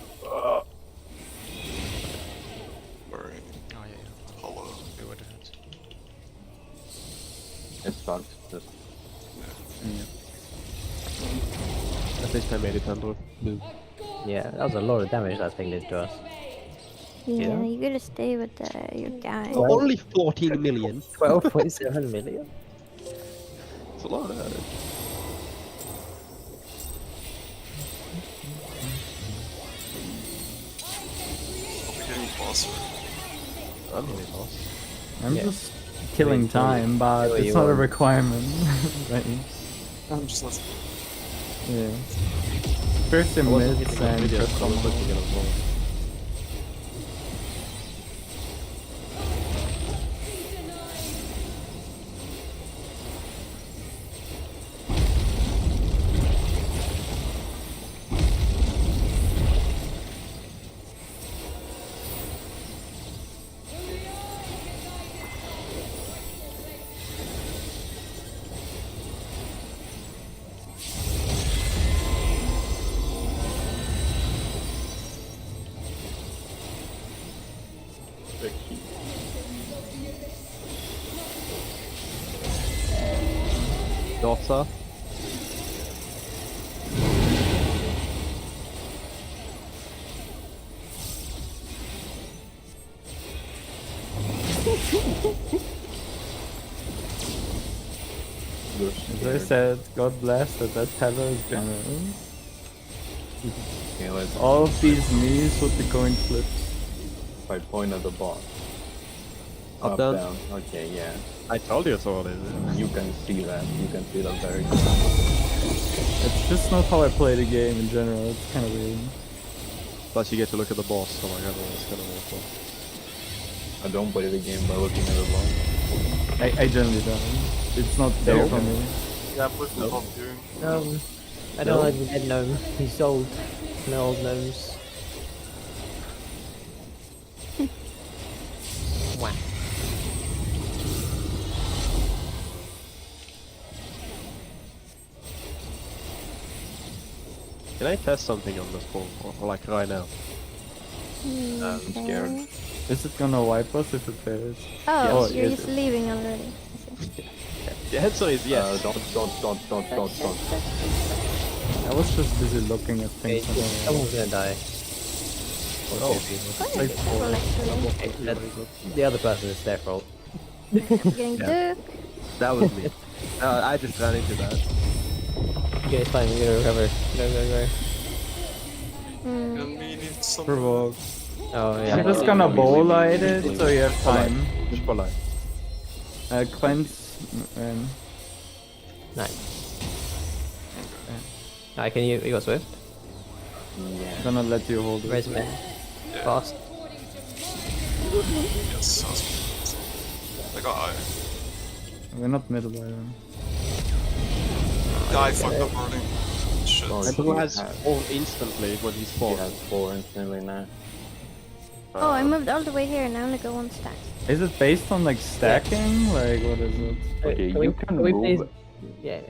Worry. Oh yeah. Hollow. We would have. It starts just. At least I made it, Andrew. Move. Yeah, that was a lot of damage that thing did to us. Yeah, Yeah. you gotta stay with your guy. Oh, only 14 million. 12.7 million? It's a lot of damage. Hope we're getting boss right. I'm really lost. I'm Yeah. just killing time, but Kill it's you not a all. requirement. Right? I'm just not. Yeah. First in I wasn't mids hitting that and video, just so I was looking at it as well. shots are. As I said, God bless that Tether is generous. Okay, let's All of these knees with the coin flips. if I point at the boss. Up, down. Down. Okay, yeah. I told you so. You can see that. You can see that very good. It's just not how I play the game in general. It's kind of weird. Plus, you get to look at the boss. So like, it's kind of awful. I don't play the game by looking at the boss. I generally don't. It's not there for me. Yeah, push the top here. No, I don't like the dead gnome. He's old. No old gnomes. Wow. Can I test something on this ball, or like right now? I'm scared. Is it gonna wipe us if it fails? Oh, Yes. you're Yes. just leaving already. I see. The answer is yes. Don't. I was just busy looking at Okay, things. I don't know. someone's gonna die. Or Oh. two people. Quite a Like few people, actually. Okay, the other person is their fault. Getting Duke. That was me. I just ran into that. Okay, it's fine. We're gonna recover. Go. Mm. And we need some. Provoke. Oh yeah. I'm just gonna bowl light it so you have time. Just for life. Cleanse. Nice. Alright, can you got Swift? Yeah. Gonna let you hold it. Raise him in. Fast. Yes, sounds good. I got eye. We're not middle by then. Yeah, I fucked up early. Shit. Oh, And he who has has- all instantly when he's He spawned? has 4 instantly now. Oh, I moved all the way here and I only go one stack. Is it based on like stacking? Like what is it? Okay, Can we- you can can we please- move. Yeah.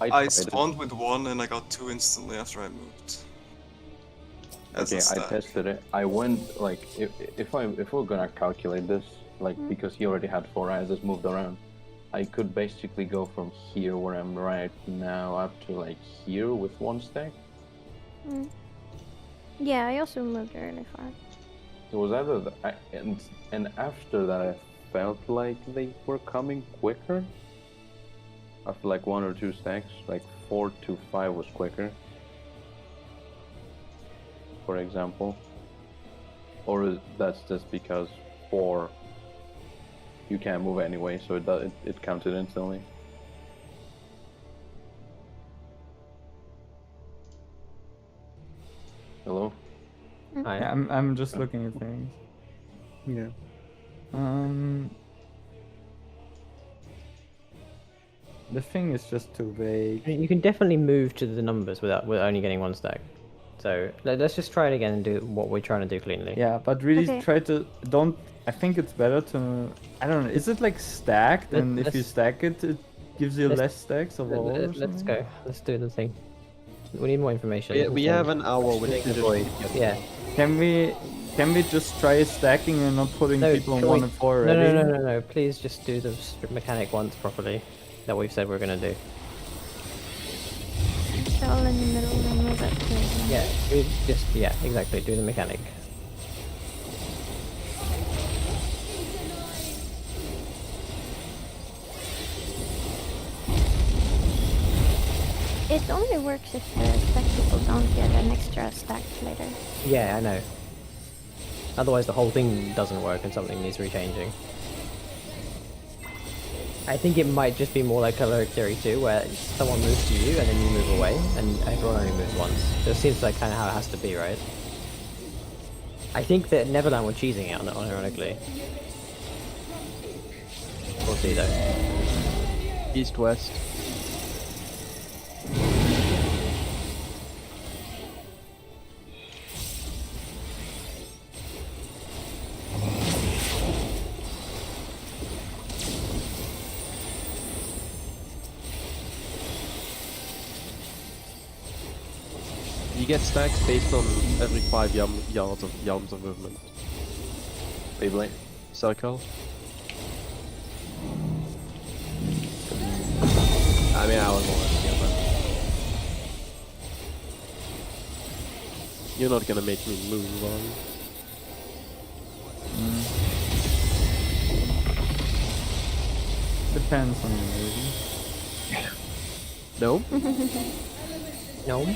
I tried it. spawned with 1 and I got 2 instantly after I moved. As a Okay, I stack. tested it. I went like if we're gonna calculate this, like because he already had 4 eyes, just moved around. I could basically go from here where I'm right now up to like here with 1 stack. Mm. Yeah, I also moved really far. It was either and after that I felt like they were coming quicker. After like 1 or 2 stacks, like 4 to 5 was quicker. For example, or that's just because 4 you can't move anyway, so it counted instantly. Hello? Yeah, I'm just looking at things. Yeah. The thing is just too vague. You can definitely move to the numbers without only getting 1 stack. So let's just try it again and do what we're trying to do cleanly. Yeah, but really Okay. try to don't. I think it's better to. I don't know. Is it like stacked, and if you let's- stack it, it gives you let's- less stacks of all? or Let's something? go. Let's do the thing. We need more information. We have an hour with Make the the void. Yeah. Can we just try stacking and not putting No, people on can 1 we- and 4 No, already? no. Please just do the mechanic once properly that we've said we're gonna do. All in the middle and move up here. Yeah. Yeah. Exactly. Do the mechanic. It only works if the stack people don't get an extra stack later. Yeah, I know. Otherwise, the whole thing doesn't work and something needs rechanging. I think it might just be more like Caloric Theory 2, where someone moves to you and then you move away, and everyone only moves once. So it seems like kind of how it has to be, right? I think that Neverland were cheesing it, ironically. We'll see though. East-west. You get stacks based on every 5 yards of movement. Beyblade. Circle. I mean, I was more happy about it. You're not gonna make me move on. Depends on the movie. No? No.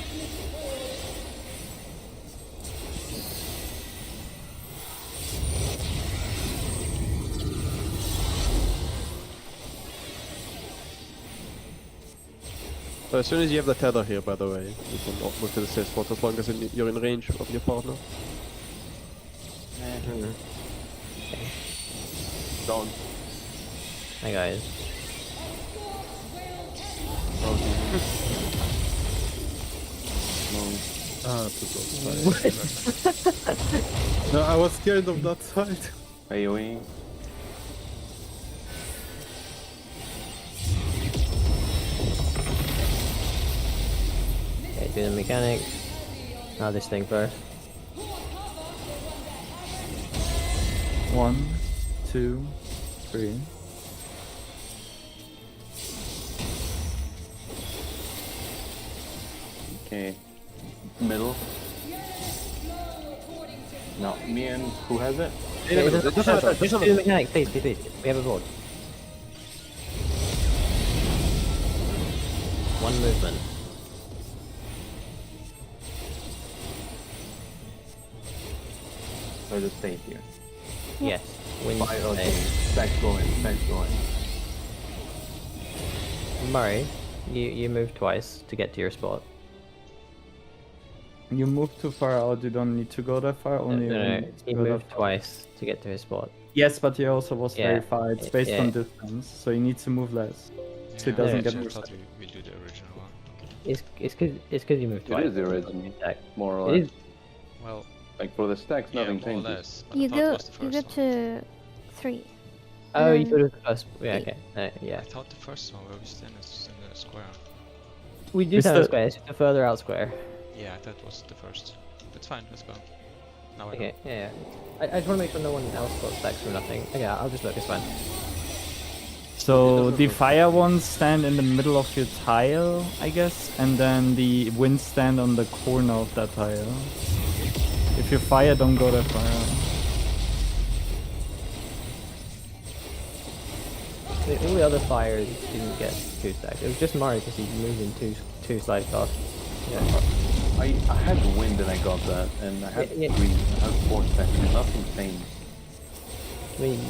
So as soon as you have the tether here, by the way, you can move to the safe spot as long as you're in range of your partner. Don't. Hi guys. Ah, to go side. No, I was scared of that side. AoE. Okay, do the mechanic. Now this thing first. 1, 2, 3. Okay. Middle. No, me and who has it? Just do the mechanic, please, please, please. We have a board. One movement. Or just stay here. Yes. Win. Fire, okay. Stacks going, stacks going. Murray, you move twice to get to your spot. You move too far out, you don't need to go that far, only No, when no, you need to he go that moved far. twice to get to his spot. Yes, but he also was Yeah. very far. It's based Yeah. on distance, so he needs to move less. So he Yeah, doesn't I get actually more thought stuck. we do the original one. It's cause you moved It twice. is the original, Attack. more or It less. is. Well, Like for the stacks, yeah, nothing more or changes. less. But You I thought it go was the you first go one. to 3. Oh, you Um, thought it was the first. Yeah, okay. Yeah. I thought the first one where we stand is in the square. We do We stand on still- square. It's just a further out square. Yeah, I thought it was the first. That's fine, let's go. Now I Okay. know. Yeah. I just want to make sure no one else got stacks from nothing. Okay, I'll just look. It's fine. So the fire ones stand in the middle of your tile, I guess, and then the wind stand on the corner of that tile. If you fire, don't go that far out. All the other fires didn't get 2 stacks. It was just Murray because he moved in two slide paths. Yeah. I had wind and I got that, and I had Yeah, yeah. 3, I had 4 stacks, and nothing changed. I mean,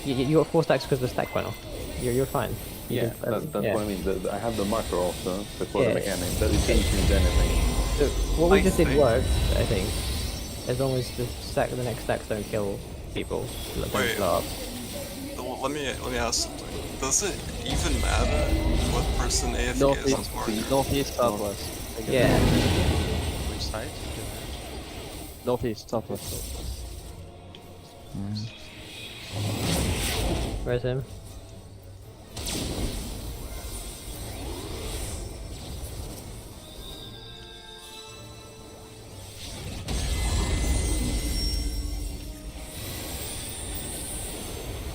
you got 4 stacks because the stack went off. You're fine. You Yeah, did- that's yeah. what I mean. I have the marker also before Yeah. the mechanic. That it didn't change anything. So what we I just did think- worked, I think. As long as the next stacks don't kill people, let them Wait. blow up. Let me ask something. Does it even matter what person AFK is on Northeast, marker? northeast, southwest. I guess. Yeah. Which side? Northeast, southwest. Where's him?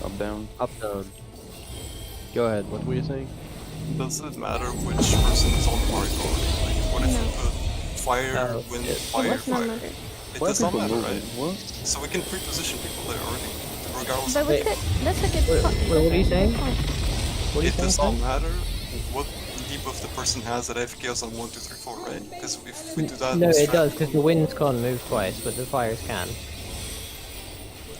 Up, down. Up, down. Go ahead, what were you saying? Does it matter which person is on marker? Like, what if you put fire, Oh, wind, shit. fire, What's not fire? matter? It Why are does not people matter, moving? right? What? So we can pre-position people there already, regardless But of we could. That's a good point. what are you saying? Point. What are you It does saying? not matter what debuff the person has at AFK is on 1, 2, 3, 4, right? Because if we do that, No, it's it does trap. because the winds can't move twice, but the fires can.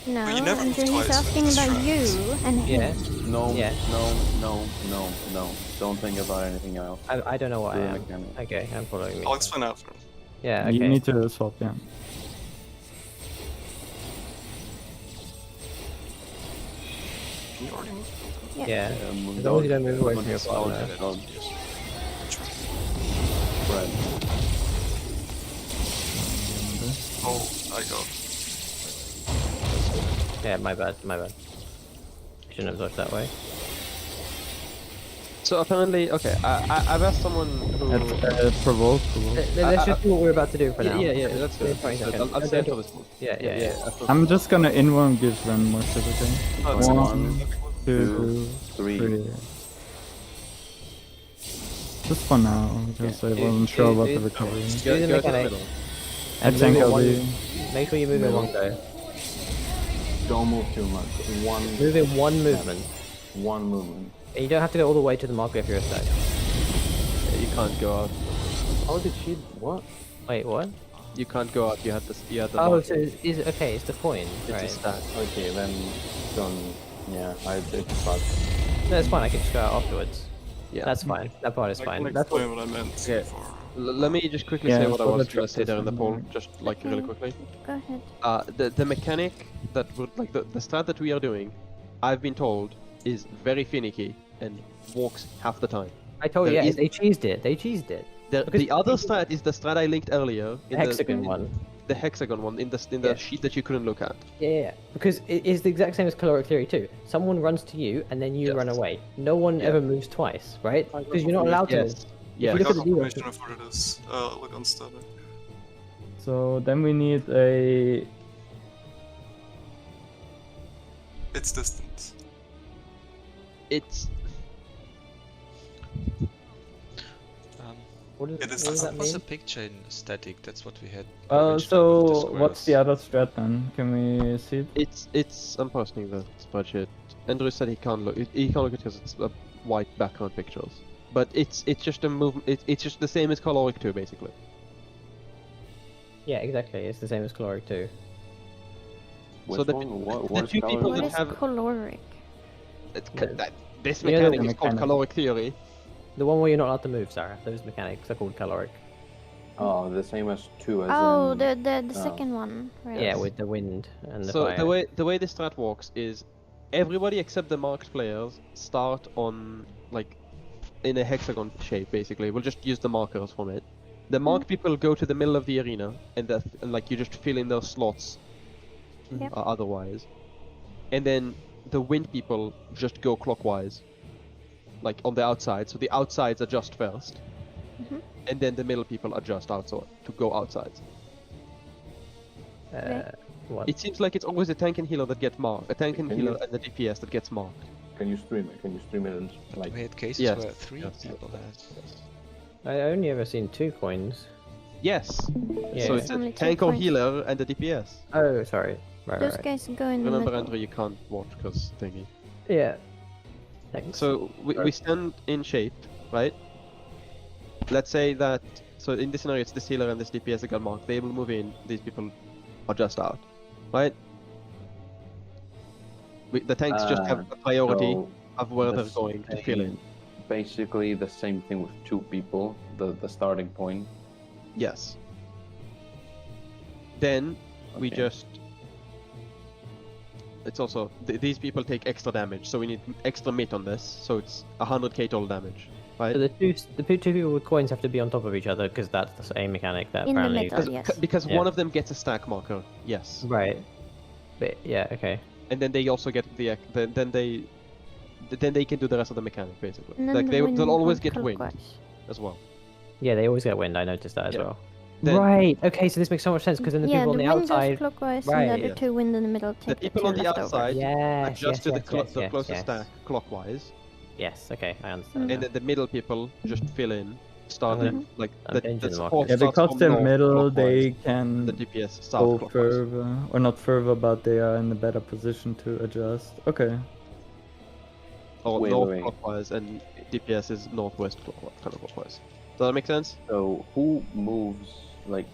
No, But you never and move then he's twice with asking this about trap. you and him. Yeah. No, Yeah. no. Don't think about anything else. I don't know what Do I the am. mechanic. Okay, I'm following me. I'll explain after. Yeah. Okay. You need to swap, yeah. Can you already move? Yeah. As As long as you don't move away from your partner. Right. Oh, I go. Yeah, my bad. Shouldn't have looked that way. So apparently, okay, I've asked someone who... Provoke. Let's just do what we're about to do for now. Yeah, that's good. 20 I'll seconds. stay until this one. Yeah. Yeah. I'm just gonna in-one give Ren more shit, okay? That's One, one. 2, 3. 3. Just for now, because I wasn't sure about the recovery. Do the Go to the mechanic. middle. I and think move it I'll one- be... Make sure you move in one go. Don't move too much. Move in one movement. One movement. And you don't have to go all the way to the marker if you're stuck. You can't go out. How did she? What? Wait, what? You can't go out. You had the. You had the. Oh, marker. so is okay. It's the coin. It's a Right. stat. Okay, then don't. Yeah, it's fine. No, it's fine. I can just go out afterwards. Yeah. That's fine. That part is I fine. can That's explain what I meant Yeah. before. Let me just quickly Yeah, say what I for the was gonna say there in the poll, trapeze just like really Okay. quickly. Go ahead. The mechanic that would like the strat that we are doing, I've been told, is very finicky and walks half the time. I told you. There Yeah, is- they cheesed it. They cheesed it. The Because- other strat is the strat I linked earlier. The hexagon one. The hexagon one in the Yeah. sheet that you couldn't look at. Yeah, because it is the exact same as caloric theory too. Someone runs to you and then you Yes. run away. No one Yeah. ever moves twice, right? Because you're not allowed to. Yes. Yes. you I look got at the zero- confirmation of what it is. Look on study. So then we need a... It's distant. It's What, It is what does just- that What's mean? the pig chain static? That's what we had. Well, originally with so what's the squares. other strat then? Can we see it? it's. I'm posting the spreadsheet. Andrew said he can't look. He can't look at it because it's white background pictures. But it's just a movement. It's just the same as caloric 2 basically. Yeah, exactly. It's the same as caloric too. Which So the- one? What? the What is two people What that is have- caloric? This You know the mechanic is called mechanic. caloric theory. The one where you're not allowed to move, Sarah. Those mechanics are called caloric. Oh, the same as 2 as Oh, in... the oh. second one. Right. Yeah, with the wind and the So fire. the way this strat works is everybody except the marked players start on like in a hexagon shape basically. We'll just use the markers from it. The marked people go to the middle of the arena and like you just fill in those slots Yep. otherwise. And then the wind people just go clockwise. Like on the outside. So the outsides adjust first. Mhm. And then the middle people adjust outside to go outside. What? It seems like it's always a tank and healer that get marked. A tank and Can healer you- and the DPS that gets marked. Can you stream it? Can you stream it and like... We had cases Yes. where 3 Yes. people had. I only ever seen 2 coins. Yes. Yeah. So It's it's a only 2 tank or points. healer and the DPS. Oh, sorry. Right, Those right. guys go in the Remember, middle. Andrew, you can't watch because thingy. Yeah. Thanks. So we stand in shape, right? Let's say that. So in this scenario, it's this healer and this DPS that got marked. They will move in. These people are just out, right? The tanks just have a priority so of where the they're going to fill in. Basically the same thing with 2 people, the starting point. Yes. Then we Okay. just. It's also these people take extra damage, so we need extra meat on this. So it's 100k total damage, right? So the two people with coins have to be on top of each other because that's the same mechanic that In the apparently. middle. yes. Because Yeah. one of them gets a stack marker, yes, Right. But yeah, okay. and then they also get then they can do the rest of the mechanic basically. And then Like the wind they'll always goes get wind clockwise. as well. Yeah, they always get wind. I noticed that as Yeah. well. Then Right. Okay, so this makes so much sense because then the Yeah, people the on the wind outside. goes clockwise Right. and the other Yeah. 2 wind in the middle The take people the on 2 the leftovers. outside Yes. adjust to the yes, closest yes. stack clockwise, Yes. Okay, I understand. and then the middle people just fill in, starting like I'm the changing the support marker. Yeah, starts because from they're north middle, they clockwise, can the DPS go south clockwise. further, or not further, but they are in a better position to adjust. Okay. Or Wait, north wait. clockwise, and DPS is northwest counterclockwise. Does that make sense? So who moves? Like,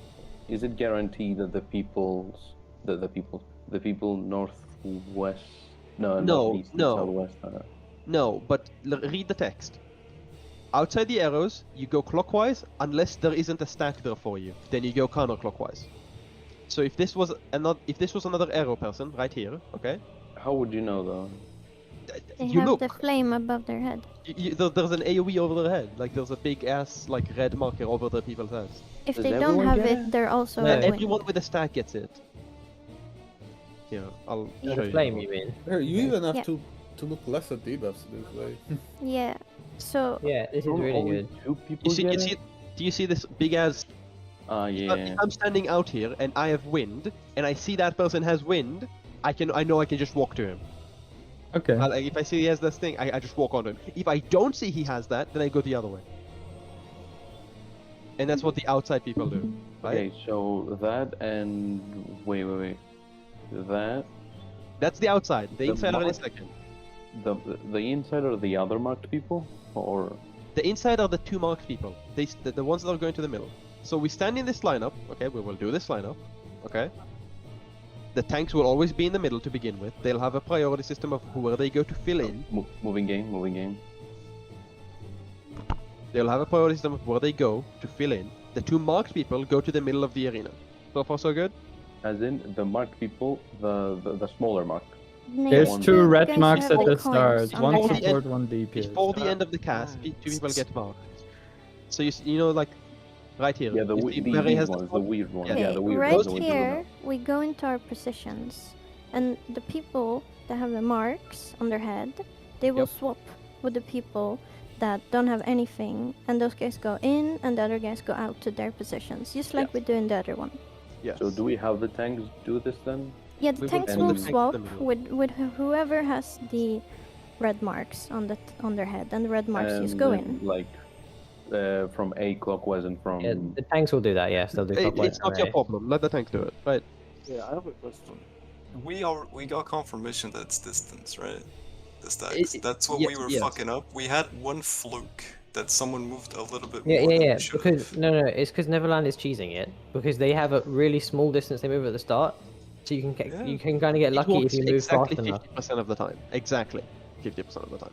is it guaranteed that the people northwest? No, No, northeast and no. southwest. No, but read the text. Outside the arrows, you go clockwise unless there isn't a stack there for you. Then you go counterclockwise. So if this was another arrow person right here, okay? How would you know though? They You have look. the flame above their head. There's an AOE over their head. Like there's a big ass like red marker over the people's heads. If Does they don't everyone have get it, it? they're also No, at wind. Everyone with a stack gets it. Here, I'll show The you. flame, you mean? Here, you even have Yeah. to look less at debuffs this way. Yeah. So Yeah, this is really Only good. 2 people You see, get you it? see, do you see this big ass? Yeah. If I'm standing out here and I have wind, and I see that person has wind, I know I can just walk to him. Okay. Like, if I see he has this thing, I just walk onto him. If I don't see he has that, then I go the other way. And that's what the outside people do, right? Okay, so that and wait. That That's the outside. The The inside are in a mark- second. the inside are the other marked people, or The inside are the two marked people. The ones that are going to the middle. So we stand in this lineup. Okay, we will do this lineup. Okay. The tanks will always be in the middle to begin with. They'll have a priority system of where they go to fill in. moving game. They'll have a priority system of where they go to fill in. The two marked people go to the middle of the arena. So far, so good? As in the marked people, the smaller mark. There's one- two You red guys marks have at the coins start. on One the head. support, one DPS. Before the end of the cast, two people get marked. So you know, like, right here. Yeah, the you we- see the, Mary these has the ones, the spot? weird ones. Yeah. Yeah, Okay, the weird right ones. the ones that here don't we go into our positions, and the people that have the marks on their head, they will Yep. swap with the people that don't have anything, and those guys go in, and the other guys go out to their positions, just like Yes. we do in the other one. Yes. So do we have the tanks do this then? Yeah, the We will tanks put will the tanks in swap the middle. with whoever has the red marks on their head, and the red marks just go then, in. Like from A clockwise and from. Yeah, the tanks will do that. Yes, they'll do clockwise. It's not your problem. Let the tanks do it. Right. Yeah, I have a question. We got confirmation that it's distance, right? The stacks. It- That's what yes, we were yes. fucking up. We had one fluke that someone moved a little bit Yeah, more yeah, than yeah. we should Because have. no, it's because Neverland is cheesing it because they have a really small distance they move at the start, so you can Yeah. you can kind of get It lucky if works you move exactly fast enough. 50% of the time. Exactly. 50% of the time.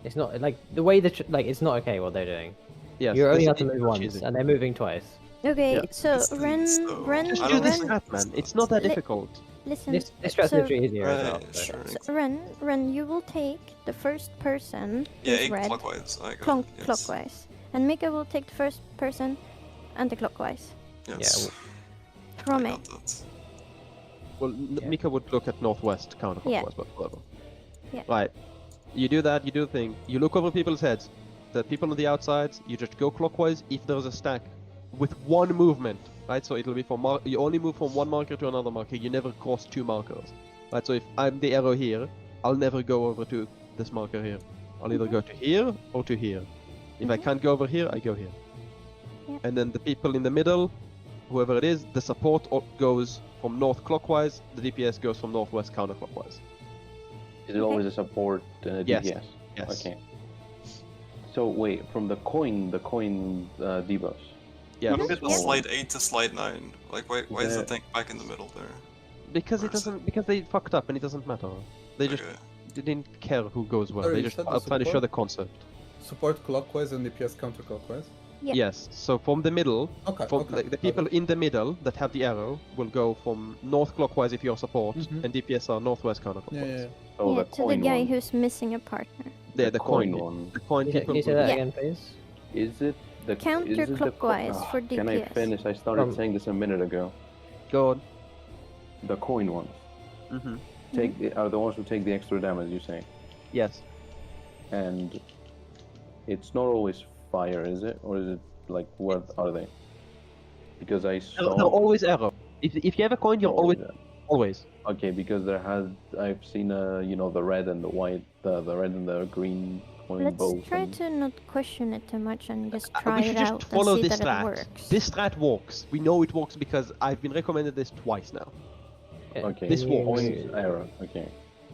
It's not like the way that like it's not okay what they're doing. Yes. You only this have to is move not once, cheesy. and they're moving twice. Okay, Yeah, so it's Ren, so- Ren, Just I do don't this think Ren, strat, man. It's not that Li- difficult. listen. This strat's so, literally easier as well. Right, sure. so Ren, you will take the first person Yeah, who's red clockwise. I got yes. clockwise, and Mika will take the first person anti-clockwise Yes. from I A. got that. Well, Yeah. Mika would look at northwest counterclockwise, Yeah. but whatever. Yeah. Right. You do that, you do the thing. You look over people's heads. The people on the outsides, you just go clockwise if there's a stack with one movement, right? So it'll be from you only move from one marker to another marker. You never cross two markers, right? So if I'm the arrow here, I'll never go over to this marker here. I'll either go to here or to here. If I can't go over here, I go here. Yeah. And then the people in the middle, whoever it is, the support goes from north clockwise, the DPS goes from northwest counterclockwise. Is it always a support Yes. DPS? Yes. Okay. So wait, from the coin debuffs. Yeah. Look at Yeah. slide 8 to slide 9. Like, why is the Yeah. tank back in the middle there? Because it Or is doesn't. Because they fucked up and it doesn't matter. They just Okay. they didn't care who goes where. Sorry, They you just said the are trying to show support? the concept. Support clockwise and DPS counterclockwise. Yeah. Yes. So from the middle, Okay. from okay. the people in the middle that have the arrow will go from north clockwise if you're support, Mhm. and DPS are northwest counterclockwise. Yeah, yeah. Oh, Yeah, the to the coin guy one. who's missing a partner. Yeah, the coin. one. The coin Can people. you say will- that Yeah. again, please? Is it the Counterclockwise for Can I DPS. finish? I started From- saying this a minute ago. Go on. The coin ones Mm-hmm. are the ones who take the extra damage. You say, Yes. and it's not always fire, is it? Or is it like what are they? Because I saw. They're always arrow. If you have a coin, you're always always. Okay, because I've seen the red and the white, the red and the green coin Let's both. try and- to not question it too much and just We try should it just out and follow see this that strat. it works. This strat works. We know it works because I've been recommended this twice now. Yeah, Okay, This can you- works. coins arrow. Okay.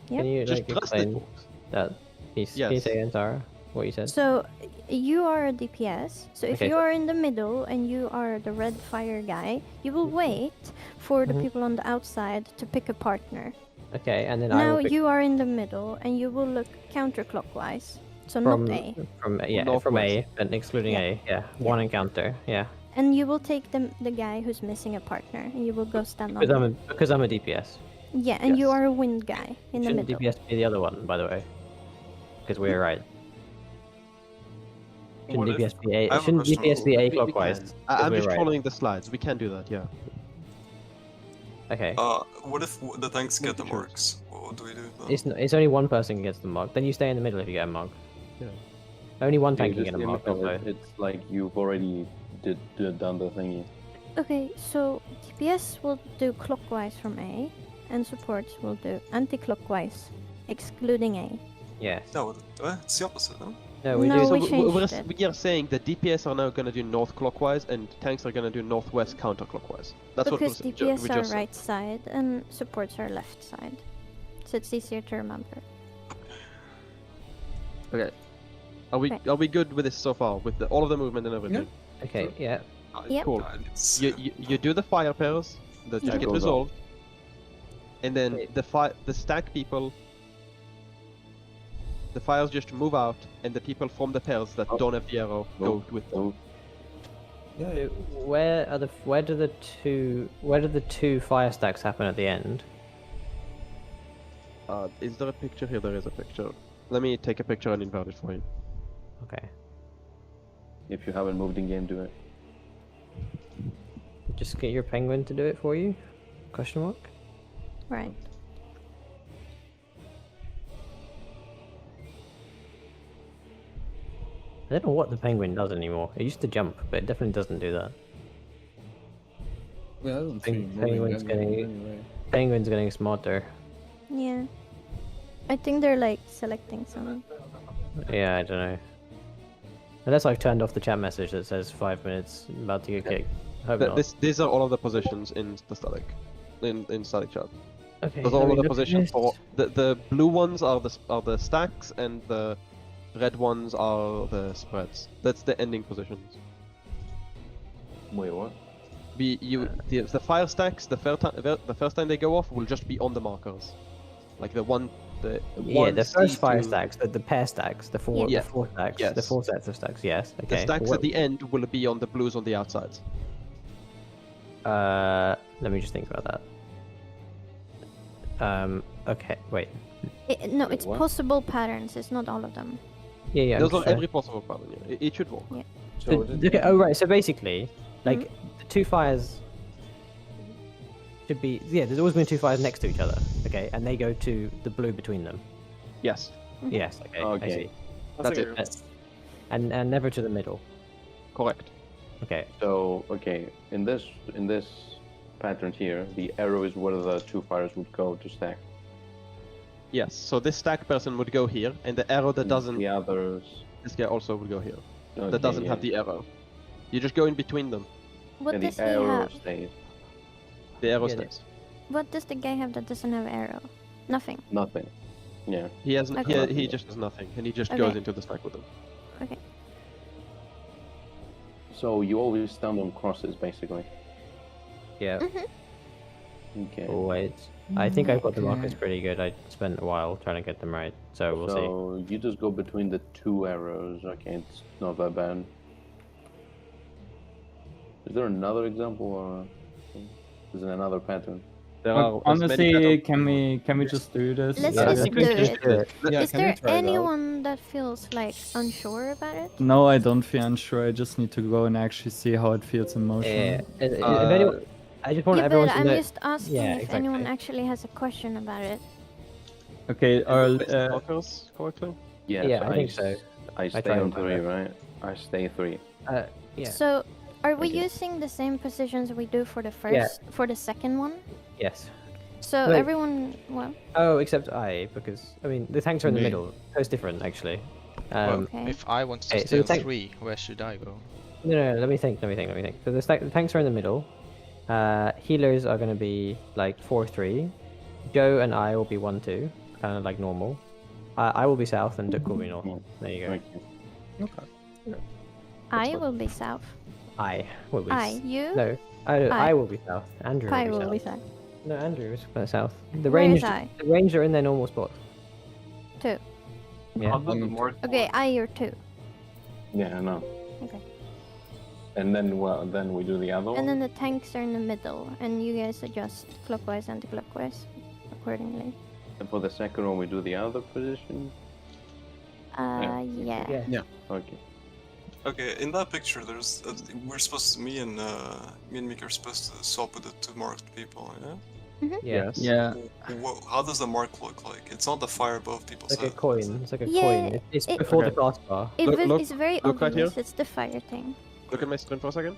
Yep. Can you Just like trust it explain works. that piece? Can you Yes. say again, Sarah, what you said? So you are a DPS. So if Okay. you are in the middle and you are the red fire guy, you will wait for the Mhm. people on the outside to pick a partner. Okay, and then I Now will pick you are in the middle and you will look counterclockwise. So from not A. from yeah from Northwest. A and excluding Yeah. A. Yeah, one encounter. Yeah, And you will take the guy who's missing a partner and you will go stand on because him. I'm a DPS. Yeah, and you Yes. are a wind guy in the Shouldn't middle. DPS be the other one, by the way? Because we're right. Shouldn't What if- DPS be I A? have a Shouldn't question. DPS be A We clockwise? can. 'Cause I'm we're just right. following the slides. We can do that. Yeah. Okay. What if the tanks get the Make sure. marks? What do we do then? It's only one person who gets the mark. Then you stay in the middle if you get a mark. Yeah. Only one You tank can just get a aim mark. it over. Also. It's like you've already done the thingy. Okay, so DPS will do clockwise from A, and supports will do anti-clockwise, excluding A. Yes. No, it's the opposite, no? No, we No, do. So we we're, changed it. we are saying the DPS are now gonna do north clockwise and tanks are gonna do northwest counterclockwise. That's Because what we DPS we are just said. right side and supports are left side. So it's easier to remember. Okay. Right. Are we good with this so far? With all of the movement and everything? Okay, yeah. Yep. Cool. It's, You do the fire pairs that Yeah. just get Goes resolved, and then Wait. the stack people. The fires just move out, and the people from the pairs that Oh. don't have the arrow No, go with them. no. So where do the two fire stacks happen at the end? Is there a picture here? There is a picture. Let me take a picture and invert it for you. Okay. If you haven't moved in game, do it. Just get your penguin to do it for you? Question mark? Right. I don't know what the penguin does anymore. It used to jump, but it definitely doesn't do that. Yeah, I don't see Peng- him moving penguin's anywhere getting- anyway. Penguin's getting smarter. Yeah. I think they're like selecting some. Yeah, I don't know. Unless I've turned off the chat message that says 5 minutes, about to get kicked. Hope not. These are all of the positions in the static, in static chat. Okay, Those let are all me of the look at positions this. for the blue ones are the stacks and the red ones are the spreads. That's the ending positions. Wait, what? The fire stacks the first time they go off will just be on the markers, like the one. Yeah, the first fire C2 stacks, the pair stacks, the four, Yeah. the four stacks, the Yes. 4 sets of stacks. Yes. Okay. The stacks What- at the end will be on the blues on the outsides. Let me just think about that. Okay. Wait. No, Wait, it's what? possible patterns. It's not all of them. Yeah, yeah. Those I'm are sure. every possible pattern. Yeah. It should work. So Okay, oh right. So basically, like the two fires should be. Yeah, there's always been two fires next to each other. Okay, and they go to the blue between them. Yes. Yes. Okay. I Okay. see. That's it. And never to the middle. Correct. Okay. So okay, in this pattern here, the arrow is where the two fires would go to stack. Yes. So this stack person would go here, and the arrow that And doesn't. The others. This guy also would go here. Okay, That doesn't yeah. have the arrow. You just go in between them. What And does the he arrow have? stays. The arrow Yeah, stays. What does the guy have that doesn't have arrow? Nothing. Nothing. Yeah. He has. Okay. He just does nothing, and he just Okay. goes into the stack with them. Okay. So you always stand on crosses, basically. Yeah. Okay. Always. I think I've got the Okay. markers pretty good. I spent a while trying to get them right, so we'll see. So you just go between the two arrows. Okay, it's not that bad. Is there another example, or is it another pattern? There But are as many honestly, patterns. can we just do this? Let's Yeah, just I think do we should it. do it. Yeah, Is can we there try it out? anyone that feels like unsure about it? No, I don't feel unsure. I just need to go and actually see how it feels in motion. Yeah. If anyone, I just want Yeah, everyone but to I'm know. just asking Yeah, if exactly. anyone actually has a question about it. Okay, Earl, Place the markers correctly. Yes, Yeah, I think so. I stay try on to 3, remember. right? I stay 3. Yeah. So, are we Okay. using the same positions we do for the first, for the second one? Yes. So Wait. everyone, well, Oh, except I, because I mean the tanks are in the Me. middle. So it's different actually. Well, Okay. if I want to Okay, so stay the on tank- 3, where should I go? No, let me think. So the tanks are in the middle. Healers are going to be like 4-3. Joe and I will be 1-2, kind of like normal. I will be south and Duck will be north. There you go. Thank you. Okay. I will be south. I will be. You? No, I will be south. Andrew I will will be be south. south. No, Andrew is south. The Where range. is I? The range are in their normal spot. 2. Yeah. Okay, I, you're 2. Yeah, I know. Okay. And then, well, then we do the other And one. then the tanks are in the middle, and you guys adjust clockwise, anti-clockwise, accordingly. And for the second one, we do the other position. Yeah. Yeah. Okay. Okay, in that picture, there's we're supposed to, me and Mick are supposed to swap with the two marked people, yeah? Yeah. Yeah. How does the mark look like? It's not the fire above people's It's like a heads. coin. It's like a Yeah, coin. It's it- before Okay. the class bar. It's very look right obvious. here. It's the fire thing. Look at my screen for a second.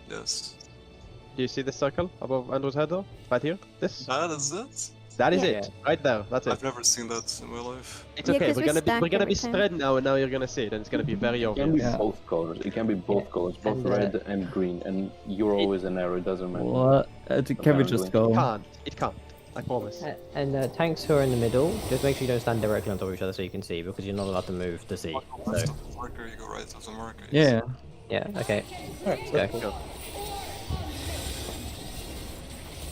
Yes. Do you see this circle above Andrew's head though? Right here? This? That is it? That is Yeah. it. Right there. That's it. I've never seen that in my life. It's Yeah, okay. 'cause We're we gonna stack be every time. spread now, and now you're gonna see it, and it's gonna be very It can be obvious. both colors. It can be both colors, both And, red and green, and you're always an arrow. It doesn't matter. What? Can we just It go? can't. It can't. I promise. And tanks who are in the middle, just make sure you don't stand directly on top of each other so you can see, because you're not allowed to move to see. Left So, of the marker, you go right of the marker. Yeah. yeah, okay. Let's go.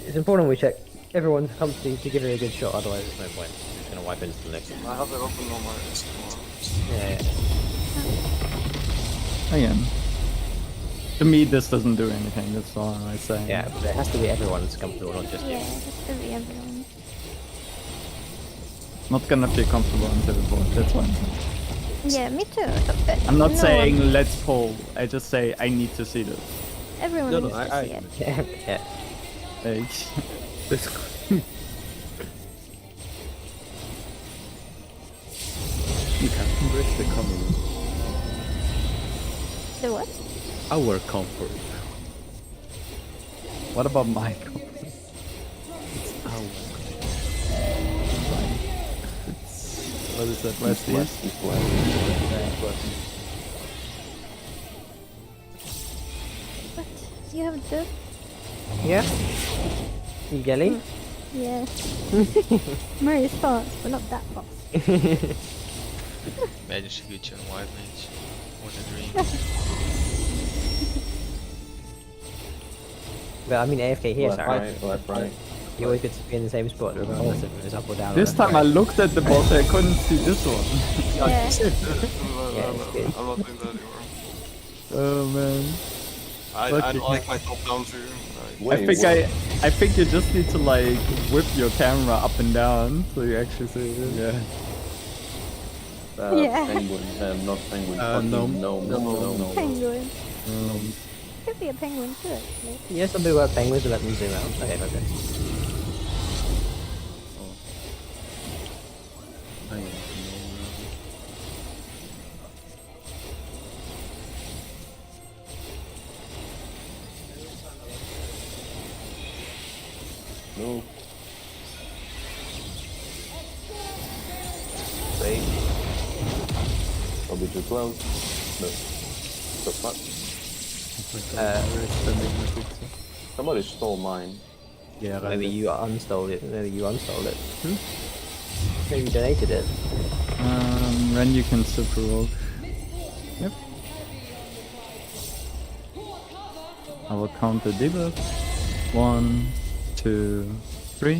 It's important we check everyone's comfy to give it a good shot, otherwise there's no point. We're just gonna wipe instantly. I have it open on my SQL. Yeah, Again. To me, this doesn't do anything. That's all I'm saying. yeah, but it has to be everyone's comfortable, not just Yeah, you. it has to be everyone. Not gonna feel comfortable until the board. That's fine. Yeah, me too. I'm not No saying one- let's pull. I just say I need to see this. everyone No, needs no, to I- see it. Yeah, yeah. Like, You can embrace the community. The what? Our comfort. what about my comfort? It's our What is that? West West, east? east, west. What? You have the... Yeah? You jelly? Yeah. Marius fast, but not that fast. Imagine Shiguchi and White Mage. What a dream. But I mean AFK here, Left, sorry. right, left, right. You always get to be in the same spot regardless if it's up or down. or This left, time I right. looked at the boss, I couldn't see this one. Yeah. Yeah, it's good. I'm not doing that anymore. Oh man. I Okay. don't like my top-down view. Wait, I think you just need to like whip your camera up and down so you actually see it. Yeah. Yeah. Penguin, not penguin. No. No. Penguin. Could be a penguin too, actually. Yeah, some people have penguins and let them zoom out. Okay, okay. I am No. Safe. Probably too close. No. The fuck? Somebody stole mine. Yeah, right. Maybe you unstole it. Maybe you unstole it. Maybe you donated it. Then you can super roll. Yep. I will count the debuff. 1, 2, 3.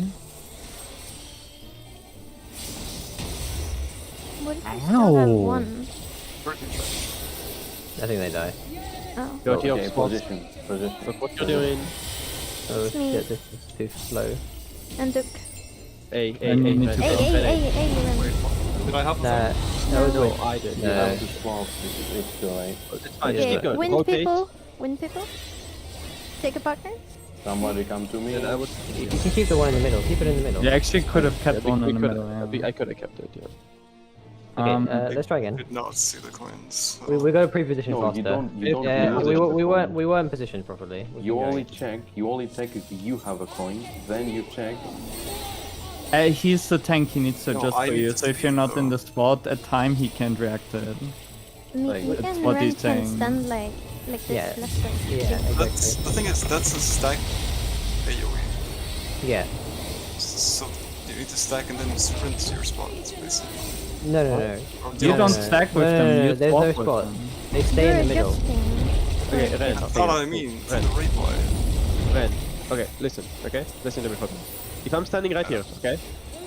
What if you still have Ow. one? I think they die. Oh. Go to your Okay, spot. position. Position. Look what you're doing. Oh It's me. shit, this is too slow. And Duke. Hey, And you need to Hey, go. hey, Ren. Did I have a Nah, No. that was No, wait. I did. You No. have to swap. It's too late. It's fine. Yeah. Just keep going. Wind Rotate. people. Wind people. Take a partner. Somebody come to me. And I would. You can keep the one in the middle. Keep it in the middle. You actually could have kept one in the could middle. yeah. I could have kept it. Yeah. Okay, let's try again. did not see the coins. We got to pre-position No, faster. you don't. You don't. Yeah, use we, it were- as a we coin. weren't we weren't positioned properly. We You can go only again. check. You only check if you have a coin. Then you check. He's the tank, he needs to No, adjust I for need you, to so if you're speed, not in though. the spot at time, he can't react to it. Like, Me that's and what Ren he's can saying. stand like this Yeah. left and Yeah, That's exactly. the thing is that's a stack AoE. Yeah. So you need to stack and then sprint to your spot, basically. No, no, no. Or You No, don't no, no. stack with No, no, them, no, you there's swap no with spot. them. They stay You're in the middle. adjusting. Okay, Ren. That's what I mean. For Ren. the replay. Ren. Okay, listen. Okay, listen to me fucking. If I'm standing right here, okay,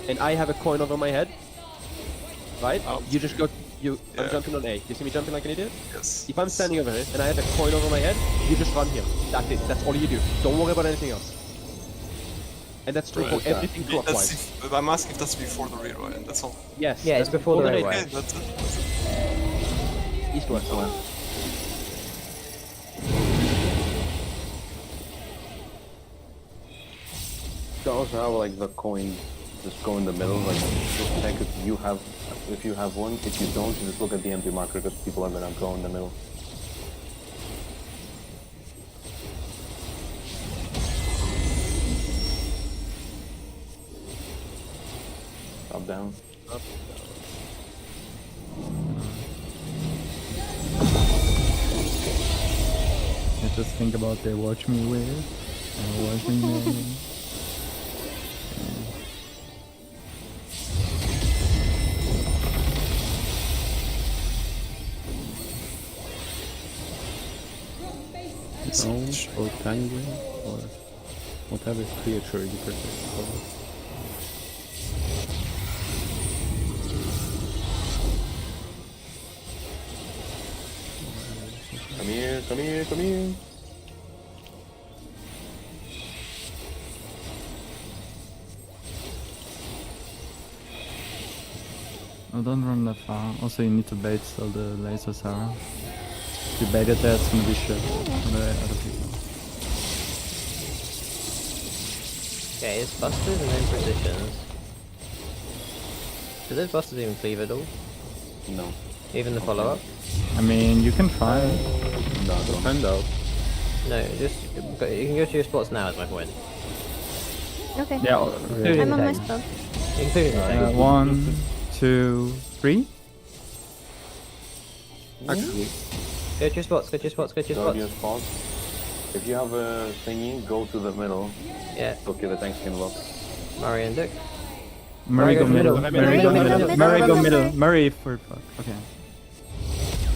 and I have a coin over my head, right? Oh. You just go. I'm Yeah. jumping on A. You see me jumping like an idiot? Yes. If I'm standing over here and I have a coin over my head, you just run here. That's it. That's all you do. Don't worry about anything else. And that's true Right. for everything That's clockwise. if, I'm asking if that's before the rewrite. That's all. Yes. Yeah, it's that's before the raid. raid. Okay, that's it. That's it. East west. You also have like the coin just go in the middle, like just check if you have one. If you don't, you just look at the empty marker because people are gonna go in the middle. Up, down. Up. I just think about they watch me weird. Watch me man. Stone or penguin or whatever creature you prefer to call it. Come here, come here, come here. Oh, don't run that far. Also, you need to bait still the lasers are. If you bait it there, it's gonna be shit for the other people. Okay, it's busters and then precisions. Do those busters even cleave at all? No. Even the follow-up? I mean, you can try. No, don't. Find out. No, just you can go to your spots now. Is my point. Okay. Yeah. Including I'm the on my tank. spell. Including the tank. 1, 2, 3. Actually, Go to your spots. Go to your spots. Go to your Go to spots. your spot. If you have a thingy, go to the middle. Yeah, Okay, the tanks can look. Murray and Dick. Murray go middle. Murray Murray go middle. Murray go middle. Murray. Murray for fuck. Okay.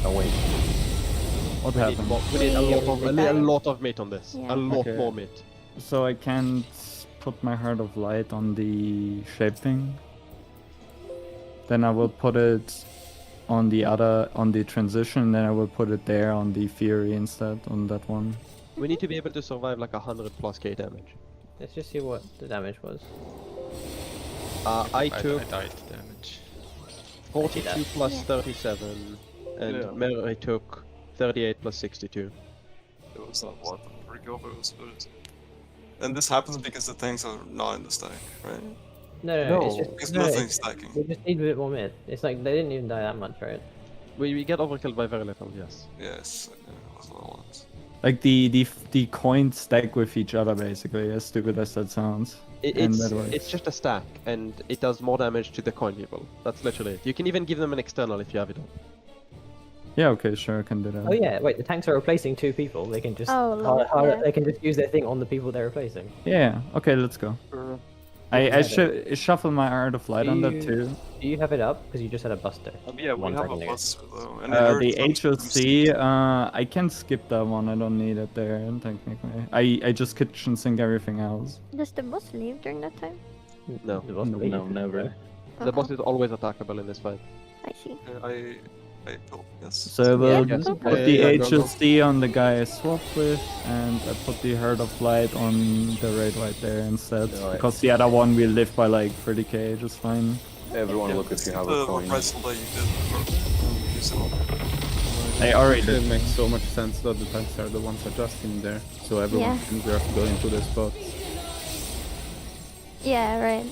Oh wait. What We need, happened? more, we need a lot of meat on this. Yeah. A lot Okay. more meat. So I can't put my Heart of Light on the shape thing. Then I will put it on the transition. Then I will put it there on the Fury instead on that one. We need to be able to survive like 100+ K damage. Let's just see what the damage was. I took I died damage. 42 plus Yeah. 37, and Yeah. Mary took 38 plus 62. It was not what recover was good. And this happens because the tanks are not in the stack, right? No, No, it's just Because no, nothing's it's, stacking. we just need a bit more mid. It's like they didn't even die that much, right? We get overkilled by very little, yes. Yes, that's what I want. Like the coins stack with each other basically, as stupid as that sounds. And that works. It's just a stack, and it does more damage to the coin people. That's literally it. You can even give them an external if you have it on. Yeah, okay, sure, I can do that. Oh yeah, wait. The tanks are replacing two people. They can just Oh, lol, yeah. they can just use their thing on the people they're replacing. Yeah, okay, let's go. I shuffle my Art of Light on that too. Do you have it up? Because you just had a buster. Yeah, we One have a second ago. buster though. And The HOC, I can skip that one. I don't need it there technically. I just kitchen sink everything else. Does the boss leave during that time? No. The boss No, leaves. No, never. The boss is always attackable in this fight. I see. I oh, yes. So I will Yes. put the HOC on the guy I swap with, and I put the Heart of Light on the raid right there instead. Alright. Because the other one we live by like 30k, just fine. Everyone look if you have a The coin. reprisal that you did. Use it all. I already it did. makes so much sense that the tanks are the ones adjusting there, so everyone Yeah. can just go into their spots. Yeah, right.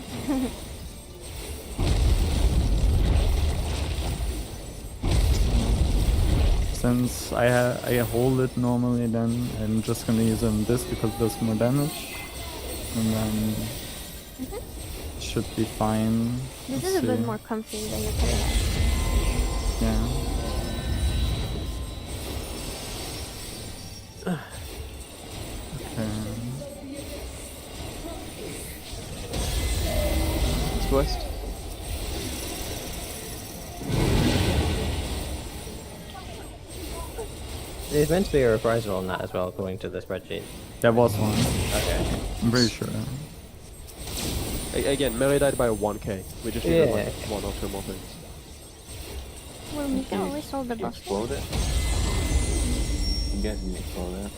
Since I hold it normally, then I'm just gonna use it on this because it does more damage, and then should be fine. This Let's is a bit see. more comfy than your paradigm. Yeah. Okay. East west. There's meant to be a reprisal on that as well, according to the spreadsheet. There was one. Okay. I'm pretty sure. Again, Mary died by 1k. We just needed like one or two more things. Well, we can always solve the You boss. explode it? You guys can explode it.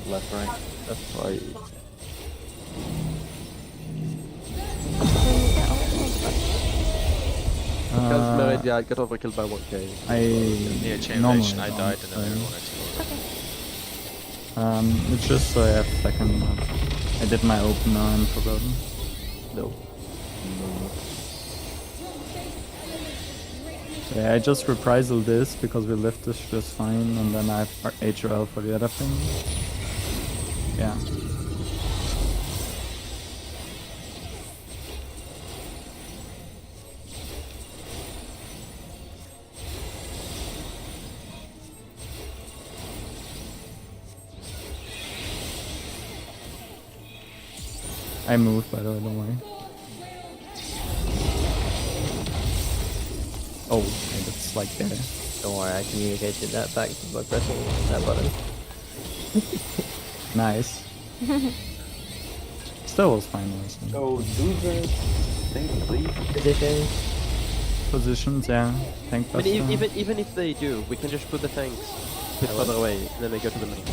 Left, right. That's why. Well, we can always solve the boss. Because Mary died, got overkilled by 1k. Near chain normally reaction, I don't, died and then so- everyone exploded. Okay. It's just so I have second. I did my opener and forgotten. No. Yeah, I just reprisal this because we left this just fine, and then I have HOL for the other thing. Yeah. I moved, by the way, don't worry. Oh, okay, that's like there. Don't worry, I communicated that back by pressing that button. Nice. Still was fine, honestly. So do the thing, please. Position. Positions, yeah. Tank I mean, buster. even if they do, we can just put the tanks a bit further away, and then they go to the middle.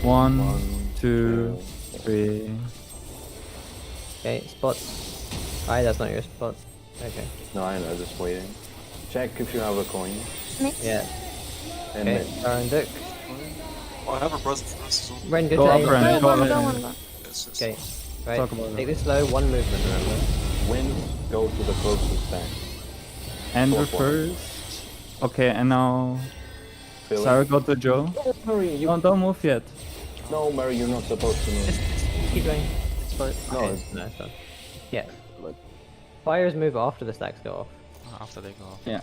1, 2, 3. Okay, spots. Alright, that's not your spot. Okay. No, I know, just waiting. Check if you have a coin. Mix. Yeah. And Okay, then Baron Duke. Oh, I have a present for us as well. Ren, good Go to up, aim. Ren. Go Go one, go ahead. one, go. Yes, yes. Okay, right. Talk about Take it. this slow, one movement, remember. winds go to the closest stack. Andrew Fourth one. first. Okay, and now Philly. Sarah got the Joe. Oh, Mary, you... Don't move yet. No, Mary, you're not supposed to move. Keep going. It's fine. No, Okay, it's... no, it's fine. Yeah. Fires move after the stacks go off. After they go off. Yeah.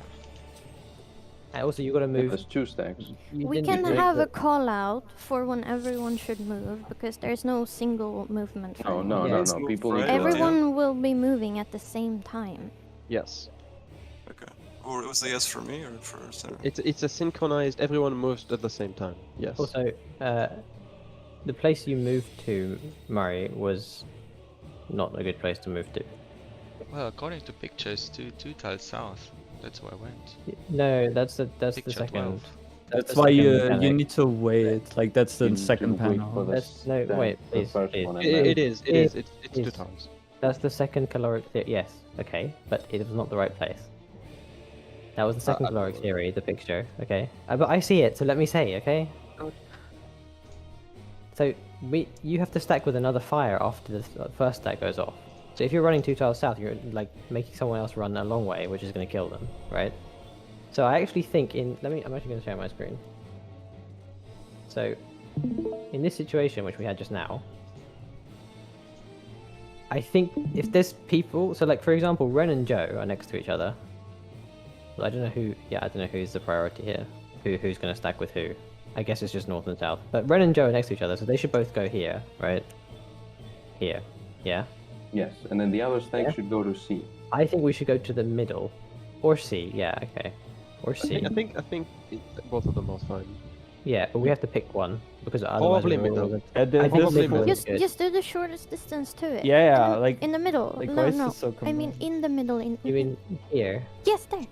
And also, you gotta move. There's 2 stacks. You We didn't can make have the- a call out for when everyone should move because there's no single movement. For Oh, no, anyone. no, Let's no. move People right need to... away. Everyone will be moving at the same time. Yes. Okay. Or was the yes for me or for Sarah? It's a synchronized. Everyone moves at the same time. Yes. Also, the place you moved to, Murray, was not a good place to move to. Well, according to pictures, two tiles south. That's where I went. No, that's the Picture second. 12. That's the why second you mechanic. need to wait. Like that's the You need to second wait panel. for the That's no. stack, Wait, the please, first please. one, and It, then- it is. It is. It's two is. times. That's the second caloric theory. Yes, okay, but it was not the right place. That was the second caloric theory, the picture. Okay, but I see it, so let me say. Okay. So you have to stack with another fire after the first stack goes off. So if you're running 2 tiles south, you're like making someone else run a long way, which is going to kill them, right? So I actually think I'm actually going to share my screen. So in this situation, which we had just now, I think if there's people, so like for example, Ren and Joe are next to each other. Well, I don't know who. Yeah, I don't know who's the priority here. Who's going to stack with who? I guess it's just north and south. But Ren and Joe are next to each other, so they should both go here, right? Here, yeah. Yes, and then the other stack Yeah. should go to C. I think we should go to the middle, or C. Yeah, okay, or I C. think both of them are fine. Yeah, but we have to pick one because otherwise Probably we're all middle. gonna- Yeah, I think Probably middle is Just good. just do the shortest distance to it. Yeah, In- like in the middle. like no, why is no. this so I mean combined? in the middle. You mean here? Yes, there.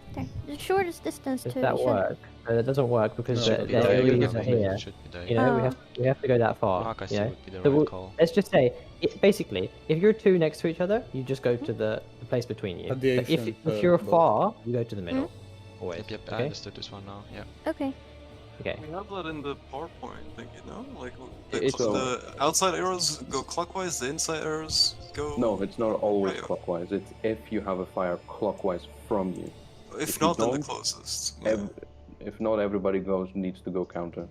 The shortest distance Does to that it. work? That doesn't work because It the, should be the there. areas are It here. should be there. You know, Oh. we have to go that far. Mark, I you see know? would be the So right we'll- call. Let's just say, basically, if you're two next to each other, you just go to the place between you. At the But if ancient, if you're boat. far, you go to the middle. Always. Yep, I Okay. understood this one now. Yeah. Okay. Okay. We have that in the PowerPoint thing, you know? Like, It's the outside arrows go clockwise, the inside arrows go... No, it's not always Right. clockwise. It's if you have a fire clockwise from you. If if you not, then the don't, closest. If not, everybody needs to go counter.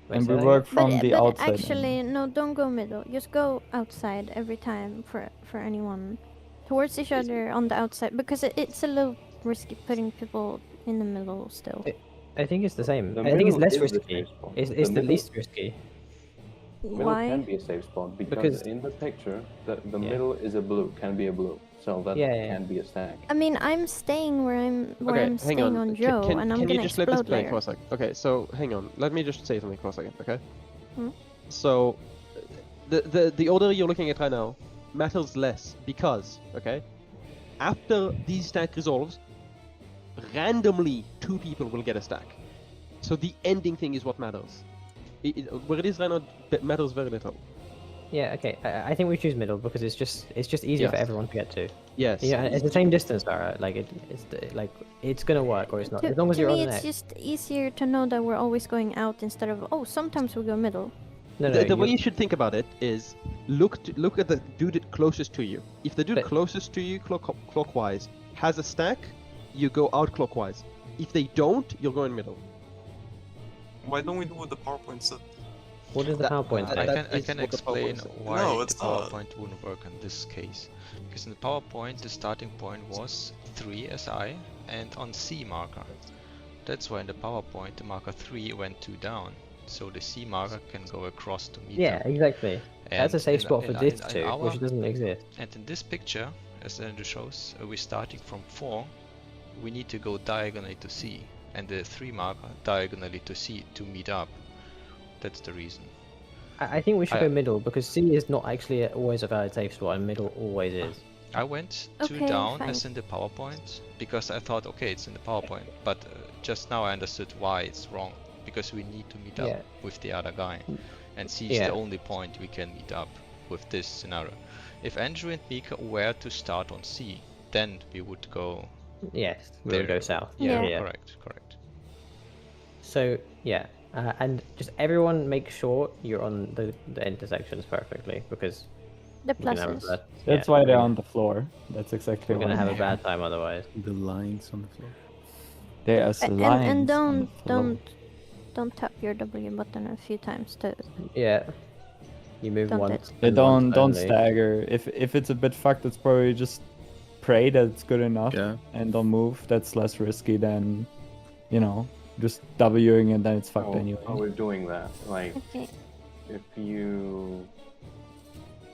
Wait, And say we that work again? from but the but outside. in. actually, no, don't go middle. Just go outside every time for anyone towards each other on the outside because it's a little risky putting people in the middle still. I think it's the same. The I think it's middle less is the risky. safe spot. It's The the middle- least risky. Middle Why? can be a safe spot because Because- in the picture, the Yeah. middle is a blue, can be a blue. So that Yeah, yeah, can be a stack. I mean, I'm staying where I'm Okay, hang staying on. on Joe, and I'm can you gonna just let this explode play later. for a second? Okay, so hang on. Let me just say something for a second, okay? Hmm? So, the order you're looking at right now matters less because, okay, after these stack resolves, randomly 2 people will get a stack. So the ending thing is what matters. Where it is right now matters very little. Yeah. Okay. I think we choose middle because it's just easier for Yes. everyone to get to. Yes. Yeah, it's the same distance, Sarah. Like it's gonna work or it's not. As long as to you're me, on the it's neck. just easier to know that we're always going out instead of sometimes we go middle. No, no. The way you- you should think about it is look at the dude closest to you. If the dude But- closest to you clockwise has a stack, you go out clockwise. If they don't, you're going middle. Why don't we do what the PowerPoint said? What is the that- PowerPoint that- say? that I is can what the explain PowerPoint said. why No, the it's not. PowerPoint wouldn't work in this case. Because in the PowerPoint, the starting point was 3 SI and on C marker. That's why in the PowerPoint, the marker 3 went 2 down. so the C marker can go across to meet Yeah, them. exactly. That's a And safe in- spot for in- this in two, our- which doesn't exist. And in this picture, as Andrew shows, we're starting from 4. We need to go diagonally to C, and the 3 marker diagonally to C to meet up. That's the reason. I think we should I- go middle because C is not actually always a valid safe spot, and middle always is. I went 2 Okay, down fine. as in the PowerPoint because I thought, okay, it's in the PowerPoint, but just now I understood why it's wrong, because we need to meet Yeah. up with the other guy, and C is Yeah. the only point we can meet up with this scenario. If Andrew and Mika were to start on C, then we would go Yes, we there. would go south. Yeah, Yeah. correct. So yeah, and just everyone make sure you're on the intersections perfectly because The we're gonna have a pluses. bad, That's yeah, why they're we're- on the floor. That's exactly We're why. gonna have a bad time otherwise. The lines on the floor. There's And, lines and on the floor. don't tap your W button a few times to Yeah, you move Don't once. it. Yeah, and don't once don't only. stagger. If it's a bit fucked, it's probably just pray that it's good enough Yeah. and don't move. That's less risky than, just Wing and then it's fucked anyway. Oh, we're doing that. Like, okay.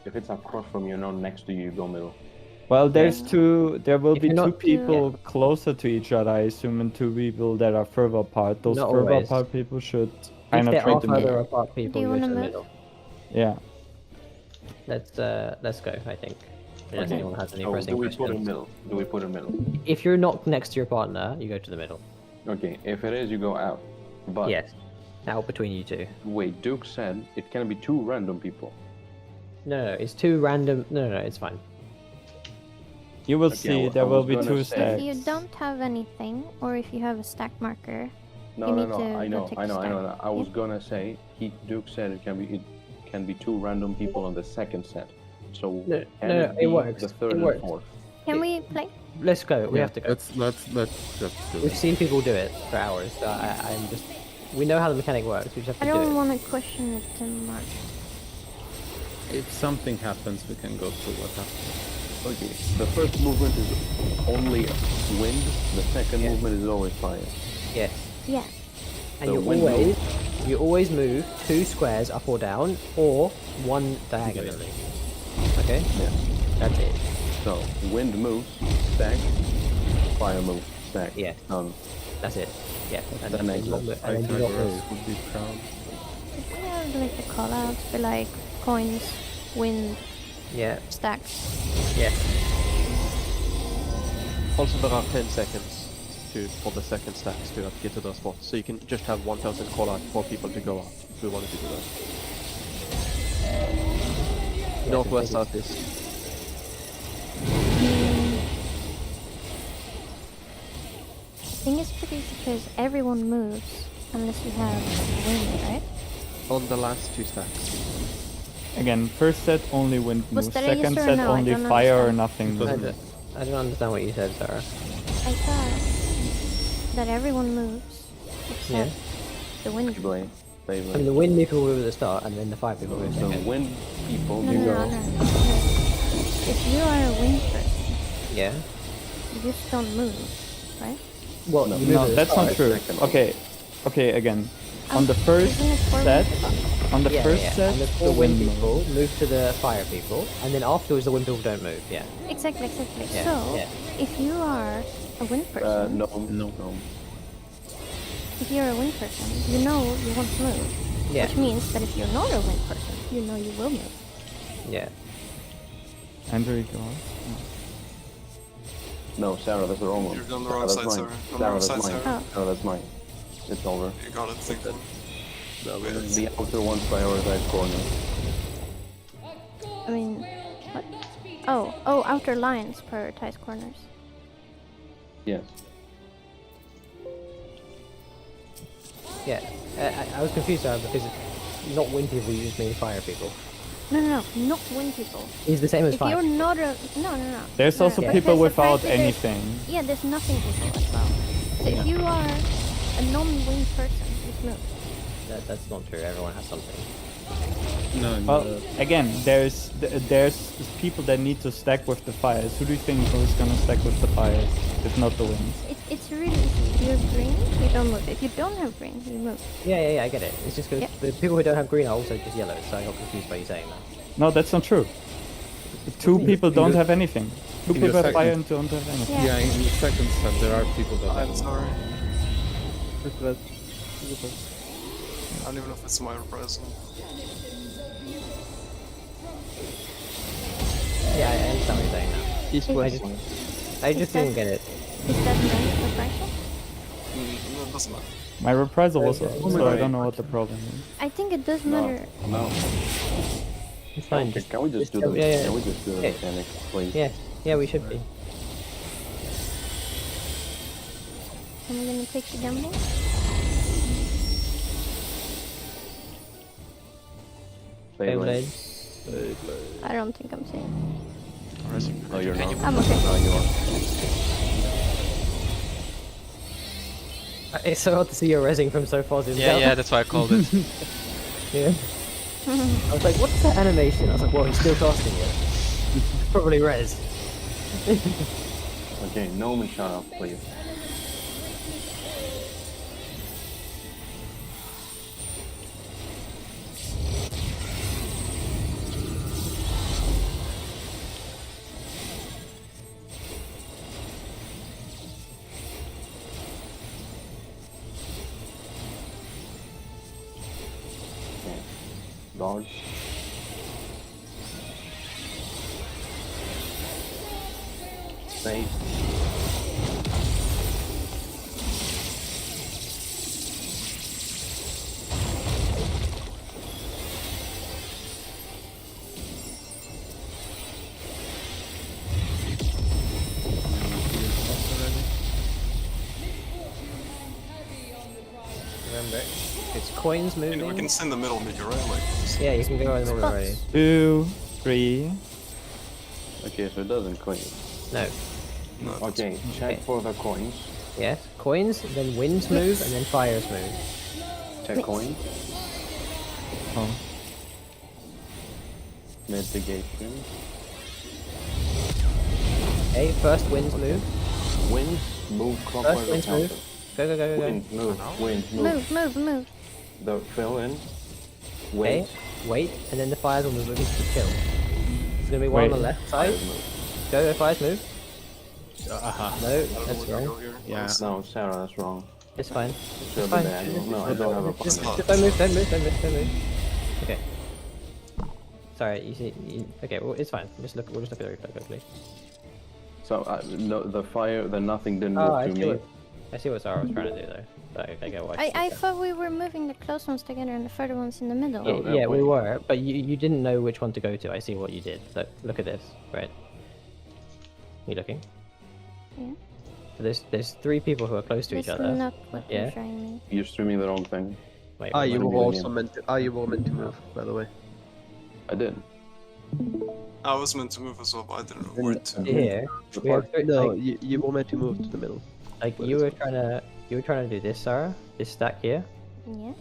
if it's across from you, not next to you, go middle. Well, there's two. There will If be you're two not- people closer to each other, I assume, and two people that are further apart. Those Not further always. apart people should If kind of there try are to further move. apart people, you go to wanna the move? middle. Yeah. Let's go. I think. Unless anyone has any Oh, pressing do we put in questions. middle? Do we put in middle? If you're not next to your partner, you go to the middle. Okay, if it is, you go out. But Yes, out between you two. wait, Duke said it can be 2 random people. No, it's two random. No, it's fine. You will Okay, see. I there will was be gonna two say- stacks. If you don't have anything, or if you have a stack marker, No, You no, need no. to I go know, take I a know, I know. step. I was gonna say Duke said it can be 2 random people on the second set. So No, can no, it it be works. the third It and works. fourth? can we play? Let's go. We Yeah, have to go. let's just do We've it. seen people do it for hours. So I'm just. We know how the mechanic works. We just have I to do don't it. want to question it too much. If something happens, we can go through what happened. Okay, the first movement is only wind. The second Yeah. movement is always fire. Yes. Yeah. And So you when always move 2 squares up or down, or 1 diagonally. Okay. Yeah. That's it. So wind moves, stack. Fire moves, stack. Yeah. That's it. Yeah. And That then makes do not sense. mo- and then do not Pythagoras move. would be proud. If we have like the callouts for like coins, wind, Yeah. stacks. Yeah. Also, there are 10 seconds for the second stacks to get to those spots, so you can just have 1 person call out for people to go up if we wanted to do that. Northwest, I think southeast. I think it's pretty easy because everyone moves unless you have wind, right? On the last 2 stacks. Again, first set only wind Was moves. that a yes Second or set no? I only don't fire or understand. nothing I moves. don't understand what you said, Sarah. I thought that everyone moves Yeah. except the wind. Blade. I mean, the wind people move at the start, and then the fire people move So second. wind people, No, you no, go. no, no. If you are a wind person, Yeah. you just don't move, right? Well, No. you move No, at the that's not start. true. Second. Okay, again. On the first Isn't it for set, wind? on the Yeah, first yeah. set, And the the wind wind people moves. move to the fire people, and then afterwards the wind people don't move. Yeah. Exactly. Yeah, So, yeah. if you are a wind person, No. if you're a wind person, you know you won't move. Yeah. Which means that if you're not a wind person, you know you will move. Yeah. Andrew, go on. No, Sarah, that's the wrong one. You're on the wrong that's side, mine. Sarah. On the Sarah, wrong that's side, mine. Sarah. Oh. Sarah, that's mine. It's over. You got it, think one. The outer ones prioritize corner. I mean, what? Oh, outer lines prioritize corners. Yes. Yeah. I was confused because not wind people, you just mean fire people. No, not wind people. It's the same as If fire. you're not a no. There's No, also no, people because without apparently there's- anything. Yeah, there's nothing people as well. So if you are a non-wind person, just move. That's not true. Everyone has something. No, Well, again, there's people that need to stack with the fires. Who do you think is gonna stack with the fires if not the winds? It's really easy. If you have green, you don't move. If you don't have green, you move. Yeah, I get it. It's just because Yep. the people who don't have green are also just yellow, so I got confused by you saying that. No, that's not true. Two people don't have anything. Two in the people have fire second- and don't have anything. Yeah. Yeah, in the second step there are people that I'm have. sorry. Regret. I don't even know if it's my reprisal. Yeah, I understand what you're saying now. East I west. just didn't get it. Is that range for Fraction? No, it doesn't matter. My reprisal was Okay. up, so I don't know what the problem is. I think it does matter. No. It's fine. Okay, can we just do tell- the yeah. Can we just do the Yeah. mechanics, please? Yeah, we should be. I'm gonna take the gamble. Beyblade. I don't think I'm safe. No, you're not. I'm okay. No, you are. It's so hard to see your resing from so far. Yeah, that's why I called it. Yeah. I was like, what's that animation? I was like, well, he's still casting it. Probably res. Okay, Noman, shut up, please. Okay. Dodge. Space. Remember, it's coins And we moving. can send the middle meter, right? Like, Yeah, you can go in the middle already. 2, 3. Okay, so it doesn't clean. No. no, Okay, check Okay. for the coins. Yes. Coins, then winds move, and then fires move. Check coins. Oh. Mitigation. Okay, first winds move. Winds move clockwise or winds move. counter. Go, go, go, go, go. Winds move. Winds move. Move, move, move. The fill in. Okay, Wait. wait, and then the fires will move into the kill. There's gonna be one on the Wait. left side. Fires move. Go, fires move. Uh-huh. No, that's wrong. go here. Yeah. No, Sarah, that's wrong. It's fine. It should have fine. been diagonal. No, I don't have a Just, partner. just don't move, don't move, don't move, don't move. Okay. Sorry, you see. Okay, well, it's fine. We'll just look at the replay quickly. So, no, the fire, the nothing didn't Oh, move I to see, me. I see what Zara was trying to do though. So I get why. she I did that. thought we were moving the close ones together and the further ones in the middle. Oh, that Yeah, we way. were, but you didn't know which one to go to. I see what you did. So look at this, right? You looking? Yeah. So there's three people who are close to each That's other. not what Yeah. you're showing me. You're streaming the wrong thing. Wait, Ah, wait, you wait. were also meant to. You were meant to move, by the way. I did. I was meant to move as well, but I didn't know where to. Here, The we have part- three, No, like, you were meant to move to the middle. like you were trying to do this, Sarah, this stack here, Yeah.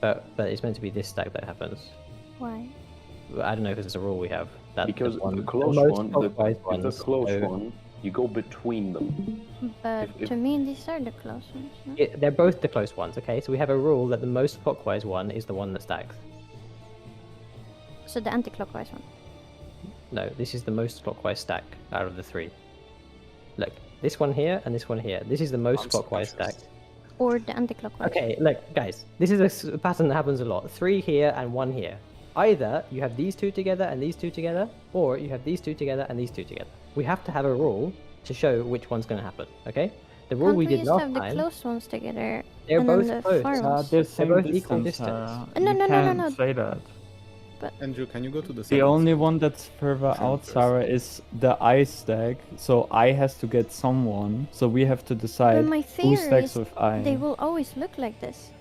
but it's meant to be this stack that happens. Why? I don't know because it's a rule we have. That Because one, the close most one, clockwise the ones close go- one, you go between them. But if- to me, these are the close ones. No? Yeah, they're both the close ones, okay? So we have a rule that the most clockwise one is the one that stacks. So the anti-clockwise one. No, this is the most clockwise stack out of the three. Look, this one here and this one here. This is the most I'm so clockwise stack. confused. Or the anti-clockwise. Okay, look, guys, this is a pattern that happens a lot. 3 here and 1 here. Either you have these two together and these two together, or you have these two together and these two together. We have to have a rule to show which one's going to happen, okay? The rule Can't we we did just last have the time, close ones together they're and both then the close. far ones? They're same both equal distance. distance. No, You no, no, can't no. say that. Andrew, can you go to the The second only step? one that's further Same out, person. Sarah, is the I stack. So I has to get someone. So we have to But decide my who theory stacks is with I. they will always look like this.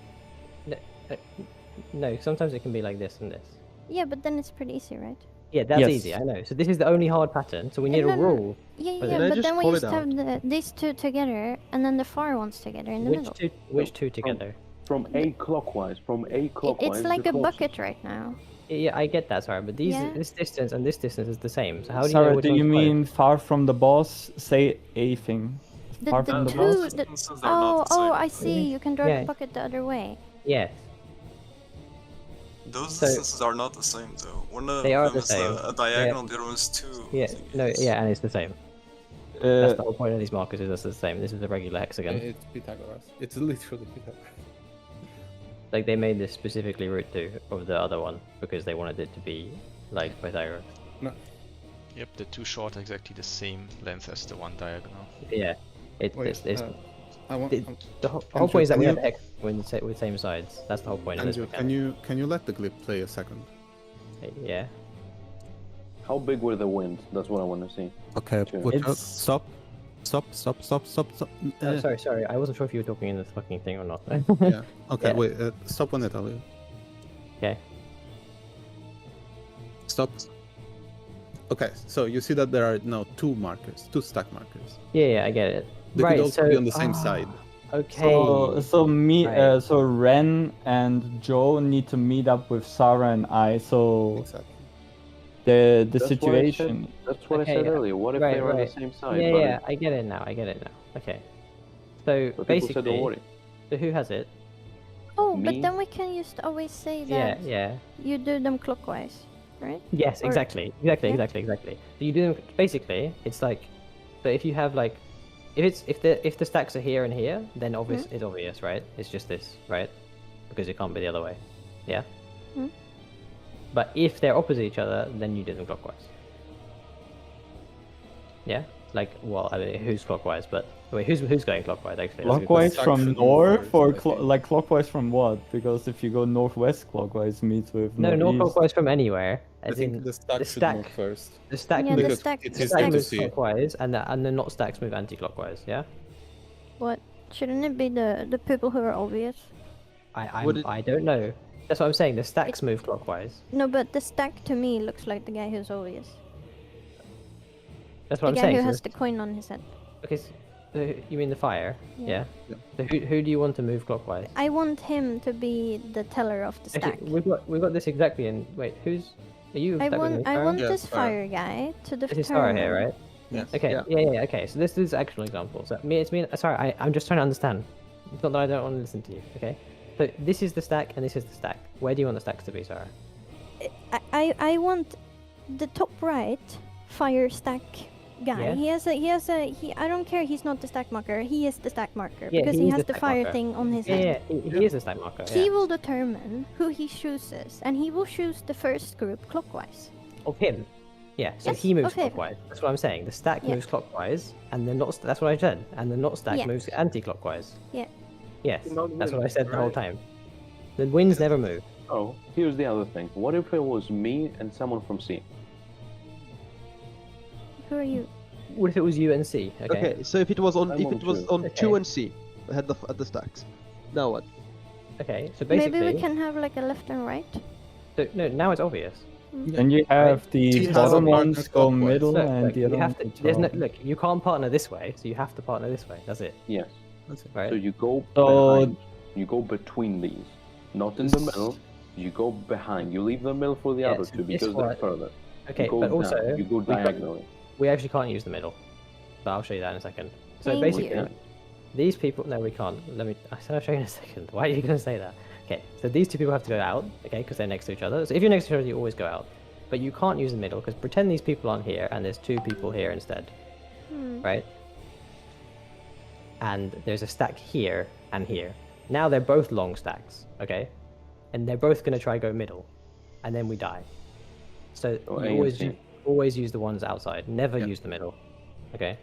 No, sometimes it can be like this and this. Yeah, but then it's pretty easy, right? Yeah, that's Yes. easy, I know. So this is the only hard pattern, so we need no, a no. rule. Yeah, But yeah, then I but just then we call used it to have these two together and then the far ones together in the middle. Which two together? From a clockwise, It's like the a closest. bucket right now. Yeah, I get that, sorry, but Yeah. this distance and this distance is the same. So how do you know Sarah, which do you one's close? mean far from the boss? Say a thing. The, Apart the from the two. boss? The, Instances are not the oh, same. I see. You can draw Yeah. the bucket the other way. Yes. Those So- instances are not the same though. One of They are them the is same. a diagonal, the other one is two. Yeah. No. thingies. Yeah, and it's the same. That's Uh, the whole point of these markers. Is that's the same. This is the regular hexagon. It's Pythagoras. It's literally Pythagoras. Like they made this specifically root 2 of the other one because they wanted it to be like Pythagoras. Yep, the two short are exactly the same length as the one diagonal. Yeah. Wait, It's I want. the whole Andrew, point is that can we you- have hex with same sides. That's the whole point of Andrew, this. can you let the clip play a second? Yeah. How big were the winds? That's what I want to see. Okay, Sure. watch out. It's- Stop. Stop. Sorry. I wasn't sure if you were talking in this fucking thing or not. Yeah. Okay, Yeah. wait. Stop when I tell you. Okay. Stop. Okay, so you see that there are now two markers, two stack markers. Yeah, I get it. They right. could also so, be on the same side. Okay. Right. So Ren and Joe need to meet up with Sarah and I. So Exactly. the That's what I said- situation. That's what Okay, I said earlier. What if right, they were on right. the same side? Yeah, but yeah, I get it now. Okay. So but people basically, said don't worry. so who has it? Oh, Me? but then we can just always say Yeah, that yeah. you do them clockwise, right? Yes, Or- exactly. Yeah. So you do basically. It's like, so if you have like, if the stacks are here and here, then it's obvious, right? It's just this, right? Because it can't be the other way. Yeah. Mhm. But if they're opposite each other, then you do them clockwise. Yeah. Like, well, I don't know who's clockwise, but wait, who's going clockwise actually? That's a good Clockwise Stack from should move north, first, or I think. like clockwise from what? Because if you go northwest, clockwise meets with No, not northeast. clockwise from anywhere. I As think in, the stack the should stack- move first. the stack Yeah, moves, the Because stack. it's the easier stack to moves see. clockwise, and the not stacks move anti-clockwise. Yeah. What? Shouldn't it be the people who are obvious? Would it- I don't know. That's what I'm saying. The stacks move clockwise. No, but the stack to me looks like the guy who's obvious. That's The what I'm guy saying. who so has the coin on his head. Okay, so you mean the fire? Yeah. Yeah. Yeah. So who do you want to move clockwise? I want him to be the teller of the stack. Actually, we've got this exactly in. Wait, who's? Are you? I stuck with me, want I Sarah? want Yeah, this Sarah. fire guy to This determine. is Sarah here, right? Yes. Okay. Yeah. Yeah. Okay. So this is actual example. So it's me. Sorry, I'm just trying to understand. It's not that I don't want to listen to you. Okay. So this is the stack and this is the stack. Where do you want the stacks to be, Sarah? I want the top right fire stack guy. Yeah. He I don't care. He's not the stack marker. He is the stack marker Yeah, because he he is has the the stack fire marker. thing on his Yeah, head. he is a stack marker. He Yeah. will determine who he chooses, and he will choose the first group clockwise. Of him. Yeah, so Yes, he moves of him. clockwise. That's what I'm saying. The stack Yeah. moves clockwise, and the not. That's what I said. And the not stack Yeah. moves anti-clockwise. Yeah. Yes, Not that's what I winds, said the whole right? time. The winds never move. Oh, here's the other thing. What if it was me and someone from C? Who are you? What if it was U and C? Okay, so if it was on I'm if on it was two. on Okay. 2 and C, at the stacks. Now what? Okay, so basically, Maybe we can have like a left and right. so, no, now it's obvious. And you have the He has bottom a ones partner go clockwise. middle Look, and look, the you other have one to. There's no top. look. You can't partner this way, so you have to partner this way. That's it, Yes. That's it. right? So you go So- behind. You go between these, not in the middle. You go behind. You leave the middle for the Yes, other two this because they're one- further. Okay, you go but down, also you go we got- diagonally. we actually can't use the middle. But I'll show you that in a second. So Thank basically, you. these people. No, we can't. Let me. I said I'll show you in a second. Why are you going to say that? Okay, so these two people have to go out. Okay, because they're next to each other. So if you're next to each other, you always go out. But you can't use the middle because pretend these people aren't here and there's two people here instead, right? And there's a stack here and here. Now they're both long stacks, okay? And they're both going to try go middle, and then we die. So Oh, you A and C. always use the ones outside. Never Yeah. use the middle, okay?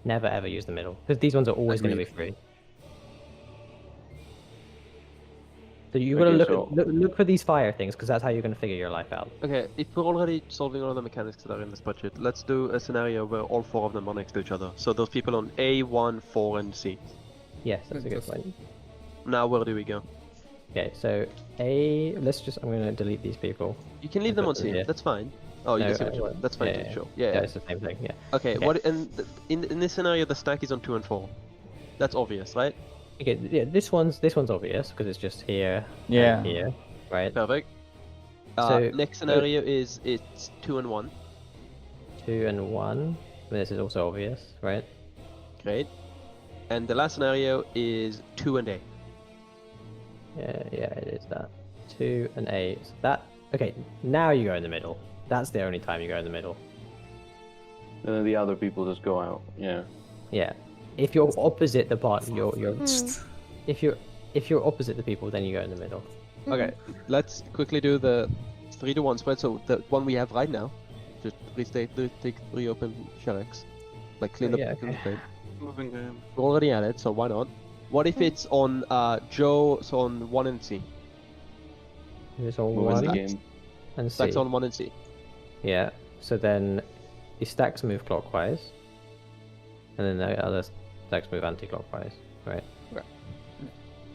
Never ever use the middle because these ones are always going to be Agreed. free. So you got to Okay, look, so- look for these fire things because that's how you're going to figure your life out. Okay, if we're already solving all of the mechanics that are in this budget, let's do a scenario where all four of them are next to each other. So there's people on A, 1, 4, and C. Yes, that's a good Just- point. Now where do we go? Okay, so I'm going to delete these people. You can leave them on C. Yeah. That's fine. Oh, you No, can see I what you won't. mean. That's fine. Yeah, too, yeah. Sure. Yeah. Yeah, yeah. it's the same thing. Yeah. Okay. Okay. What? And in this scenario, the stack is on 2 and 4. That's obvious, right? Okay. Yeah. This one's obvious because it's just here. Yeah. And here. Right. Perfect. So- Next scenario is it's 2 and 1. 2 and 1. This is also obvious, right? Great. And the last scenario is 2 and A. Yeah, it is that. 2 and 8. So that. Okay, now you go in the middle. That's the only time you go in the middle. And then the other people just go out. Yeah. Yeah. If you're opposite the part, you're Mm. if you're opposite the people, then you go in the middle. Okay, let's quickly do the 3-to-1 spread. So the one we have right now, just reopen Sharex, like clean Oh, yeah, clean the okay. frame. Moving game. We're already at it, so why not? What if it's on Joe, so on 1 and C? It's on Move in the 1 game. and C. Stacks on 1 and C. Yeah. So then the stacks move clockwise, and then the other stacks move anti-clockwise, right? Right.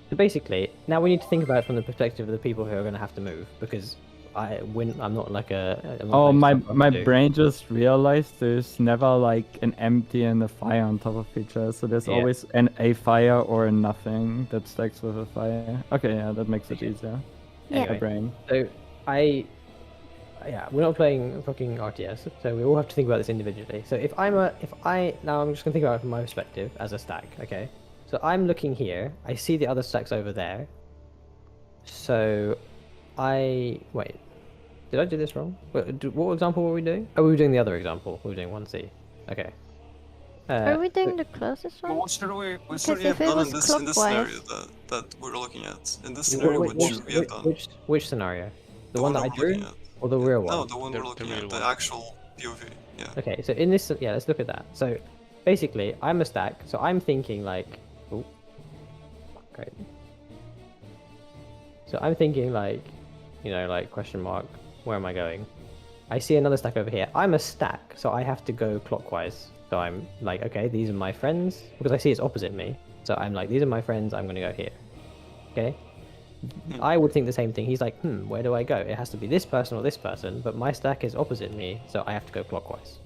So basically, now we need to think about it from the perspective of the people who are going to have to move, because I'm not like I'm not Oh, playing my stuff I my do. brain just realized there's never like an empty and a fire on top of each other. So there's Yeah. always a fire or a nothing that stacks with a fire. Okay, yeah, that makes it easier. Yeah. My brain. So we're not playing fucking RTS, so we all have to think about this individually. So now I'm just gonna think about it from my perspective as a stack, okay? So I'm looking here, I see the other stacks over there. So wait, did I do this wrong? What example were we doing? Oh, we were doing the other example. We were doing 1C. Okay. Are we doing so- the closest But one? what should we Because have if it done was in this scenario clockwise- that we're looking at? In this Wh- scenario, wh- what should we have done? which scenario? The one that I we're looking drew, at. or the real one? No, the one The- we're the looking real at, the one. actual POV. Yeah. Okay, so in this, yeah, let's look at that. So basically, I'm a stack, so I'm thinking like, oh, great. So I'm thinking like, like question mark, where am I going? I see another stack over here. I'm a stack, so I have to go clockwise. So I'm like, okay, these are my friends, because I see it's opposite me. So I'm like, these are my friends, I'm gonna go here. Okay? I would think the same thing. He's like, where do I go? It has to be this person or this person, but my stack is opposite me, so I have to go clockwise.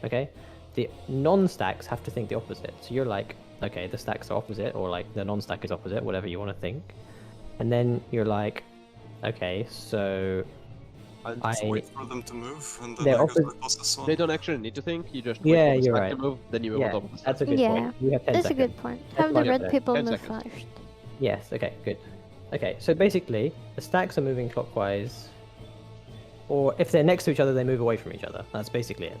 Okay? The non-stacks have to think the opposite. So you're like, okay, the stacks are opposite, or like the non-stack is opposite, whatever you want to think. And then you're like, okay, so I just wait for them to move, and then They're I go to the opposite- closest one. They don't actually need to think. You just Yeah, wait for the you're stack to right. move, then you move Yeah, on top of the stack. that's a good Yeah, point. You have 10 that's a seconds. good point. That's Have the fine. red Yeah, people 10 move seconds. first. Yes, okay, good. Okay, so basically, the stacks are moving clockwise, or if they're next to each other, they move away from each other. That's basically it.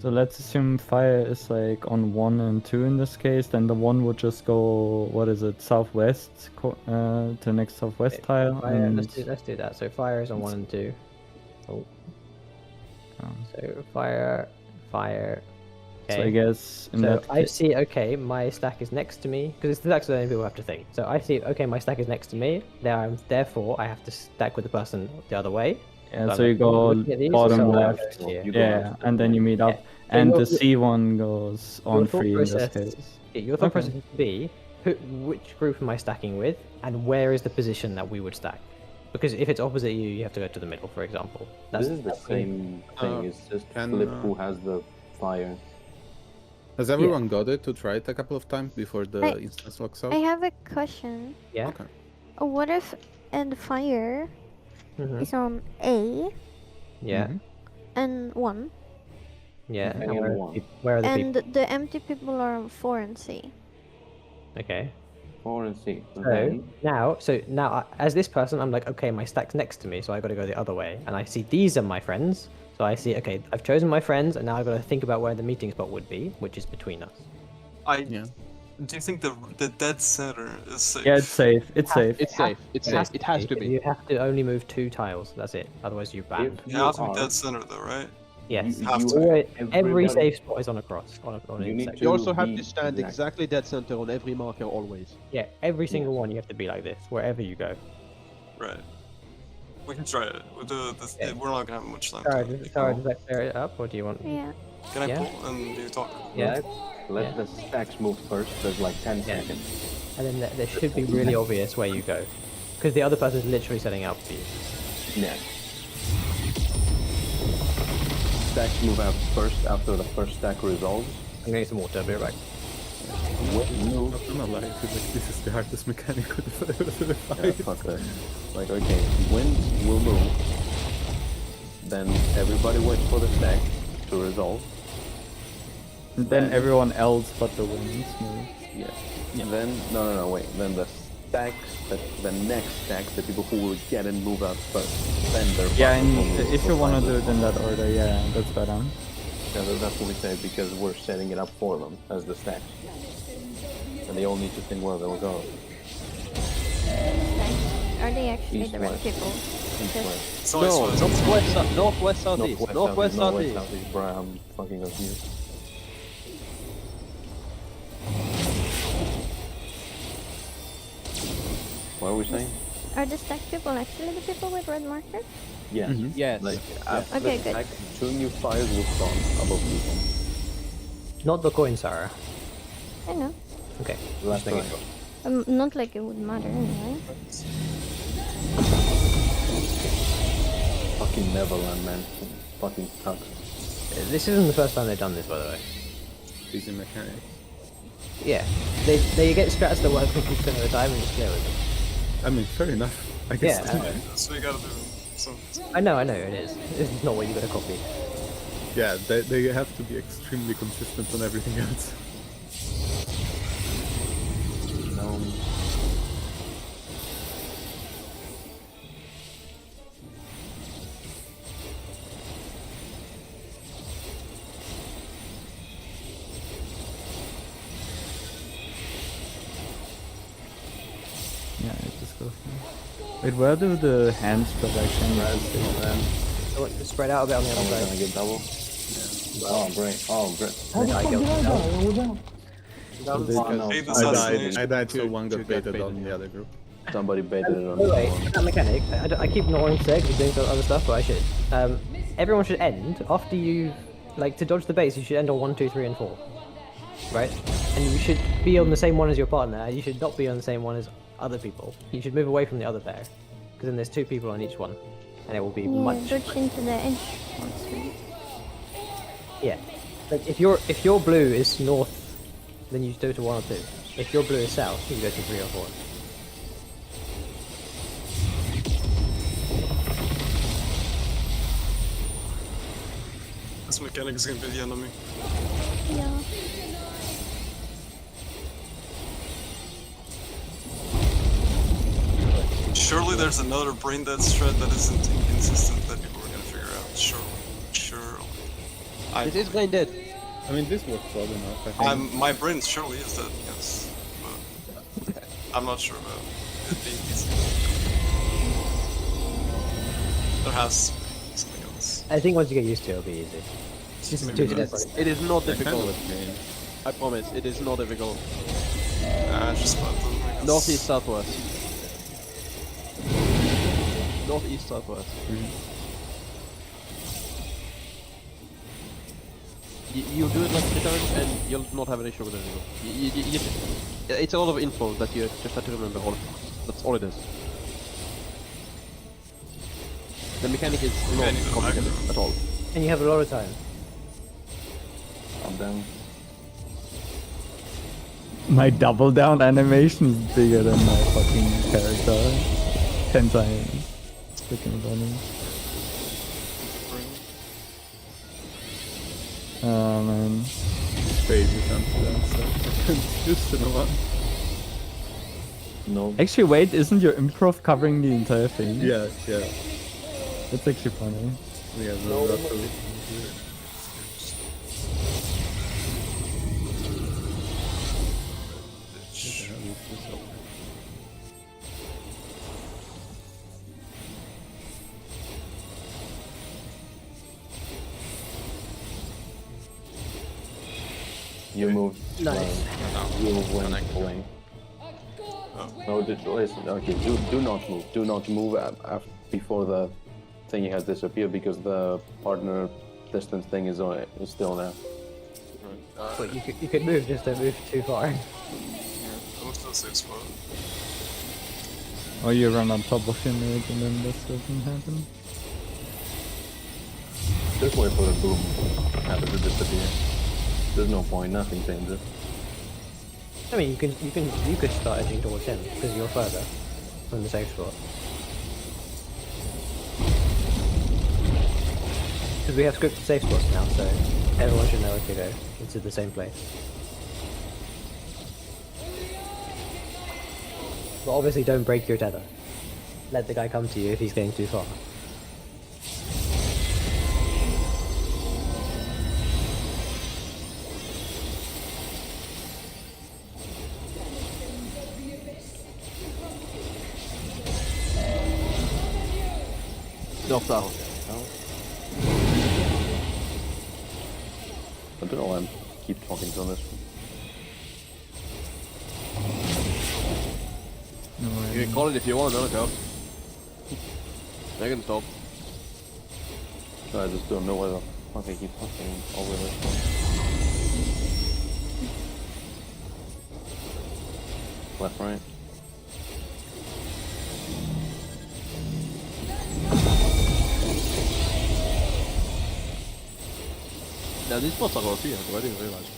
So let's assume fire is like on 1 and 2 in this case, then the 1 would just go, what is it, southwest to the next southwest Okay, tile. Fire, and let's do that. So fire is on 1 and 2. Oh. um, So fire. So I Okay. guess in So that I case, see, okay, my stack is next to me, because it's the stacks that only people have to think. So I see, okay, my stack is next to me, therefore I have to stack with the person the other way. yeah, I'm so you like, go looking at these, bottom so I left, go here. You go yeah, out. and then you meet up, Yeah. and your- the C1 goes on thought 3 in this process- case. Yeah, your thought Okay. process would be, which group am I stacking with, and where is the position that we would stack? Because if it's opposite you, you have to go to the middle, for example. This is the that's same thing. It's just Flip who has the fire. Has everyone got it to try it a couple of times before the I- instance locks out? I have a question. Yeah. Okay. What if and fire Mhm. is on A Yeah. Mhm. and 1, Yeah. And And where, one. where are the and people? the empty people are on 4 and C? Okay. 4 and 6. So now, as this person, I'm like, okay, my stack's next to me, so I got to go the other way, and I see these are my friends. So I see, okay, I've chosen my friends, and now I've got to think about where the meeting spot would be, which is between us. Yeah. Do you think the dead center is safe? Yeah, it's safe. It's safe. It's safe. It's safe. It has to be. You have to only move 2 tiles. That's it. Otherwise, you're banned. It has to be dead center though, right? Yes. you have to. Always, every Everybody- safe spot is on a cross. On an You need intersection. You also have be to stand exact. exactly dead center on every marker always. Yeah, every single one you have to be like this, wherever you go. Right. We can try it. We'll do this. Yeah. We're not gonna have much time. Sarah, to does that clear it up, or do you want? Yeah. Can I Yeah. pull and you talk? Yeah. Let Yeah. the stacks move first. There's like 10 Yeah. seconds. And then there should be really obvious where you go, because the other person's literally setting up for you. Yeah. Stacks move out first after the first stack resolves. I'm gonna need some water. I'll be right back. No. I'm not lying, I feel like this is the hardest mechanic of the Yeah, fight. fuck that. Like, okay, winds will move. Then everybody waits for the stack to resolve. And then everyone else but the winds move. Yeah. Then no, wait. Then the next stacks, the people who will get and move out first. Then they're Yeah, buttons and will move if you want to behind do them. it in that order, yeah, that's better. Yeah, that's what we say because we're setting it up for them as the stacks, and they all need to think where they'll go. Are they actually East, the right west. people? East, Just- west. So No, it's northwest, southeast. Northwest, southeast. southeast. Bro, I'm fucking confused. What are we saying? Are the stack people actually the people with red markers? Yes. Yes. Like after Okay, the good. stack, 2 new fires will spawn above people. Not the coin, Sarah. I know. Okay. Last making time. sure. Not like it would matter anyway. Fucking Neverland, man. Fucking sucks. This isn't the first time they've done this, by the way. Easy mechanics. Yeah. They get strats that work 50% of the time and just clear with them. I mean, fair enough. I guess. Yeah, I know. That's what you gotta do. So I know, it is. It's not what you gotta copy. Yeah, they have to be extremely consistent on everything else. No. Yeah, it just goes. Wait, where do the hands protection So what, spread out a bit on the other Someone's side. gonna get double. Yeah. Oh, great. Oh, great. Then I go down. Oh, no. Fade I assassination. died so one got baited on the other group. Somebody baited it on By the the way, one. that mechanic, I keep ignoring to say because you're doing some other stuff, but I should. Everyone should end after you, like, to dodge the base. You should end on 1, 2, 3, and 4, right? And you should be on the same one as your partner. You should not be on the same one as other people. You should move away from the other pair, because then there's 2 people on each one, and it will be Yeah, much. dodge into the edge. That's right. Yeah. Like if your blue is north, then you go to 1 or 2. If your blue is south, you go to 3 or 4. this mechanic is gonna be the enemy. Yeah. Surely there's another brain dead strat that isn't inconsistent that people are gonna figure out. Surely. It is brain dead. I mean, this works well enough, I think. My brain surely is dead, yes. But I'm not sure about it being easy. There has to be something else. I think once you get used to it, it'll be easy. It's just Maybe too not. different. It is not I kind difficult. of okay. I promise. It is not difficult. Just about them, I guess. Northeast, southwest. Northeast, southwest. You do it like 3 times and you'll not have an issue with it anymore. It's a lot of info that you just have to remember. That's all it is. The mechanic is not Any of them complicated active. at all. And you have a lot of time. I'm down. My double down animation is bigger than my fucking character. 10 times. It's freaking funny. Oh man. Crazy something. So just to know. No. Actually, wait, isn't your improv covering the entire thing? Yeah. That's actually funny. Yeah, no, that's really You moved. Nice. You went away. No, listen. Okay, do not move. Do not move before the thingy has disappeared because the partner distance thing is still there. But you could move, just don't move too far. Yeah, I moved to the safe spot. Or you run on top of your mate and then this doesn't happen. Just wait for the boom happen to disappear. There's no point. Nothing changes. I mean, you could start edging towards him because you're further from the safe spot. Because we have scripted safe spots now, so everyone should know where to go into the same place. But obviously don't break your tether. Let the guy come to you if he's getting too far. Knocked out. I don't know why I keep talking to this one. You can call it if you want, don't go. They can stop. I just don't know why the fuck I keep talking over this one. Left, right. Now these spots are OP, I didn't realize.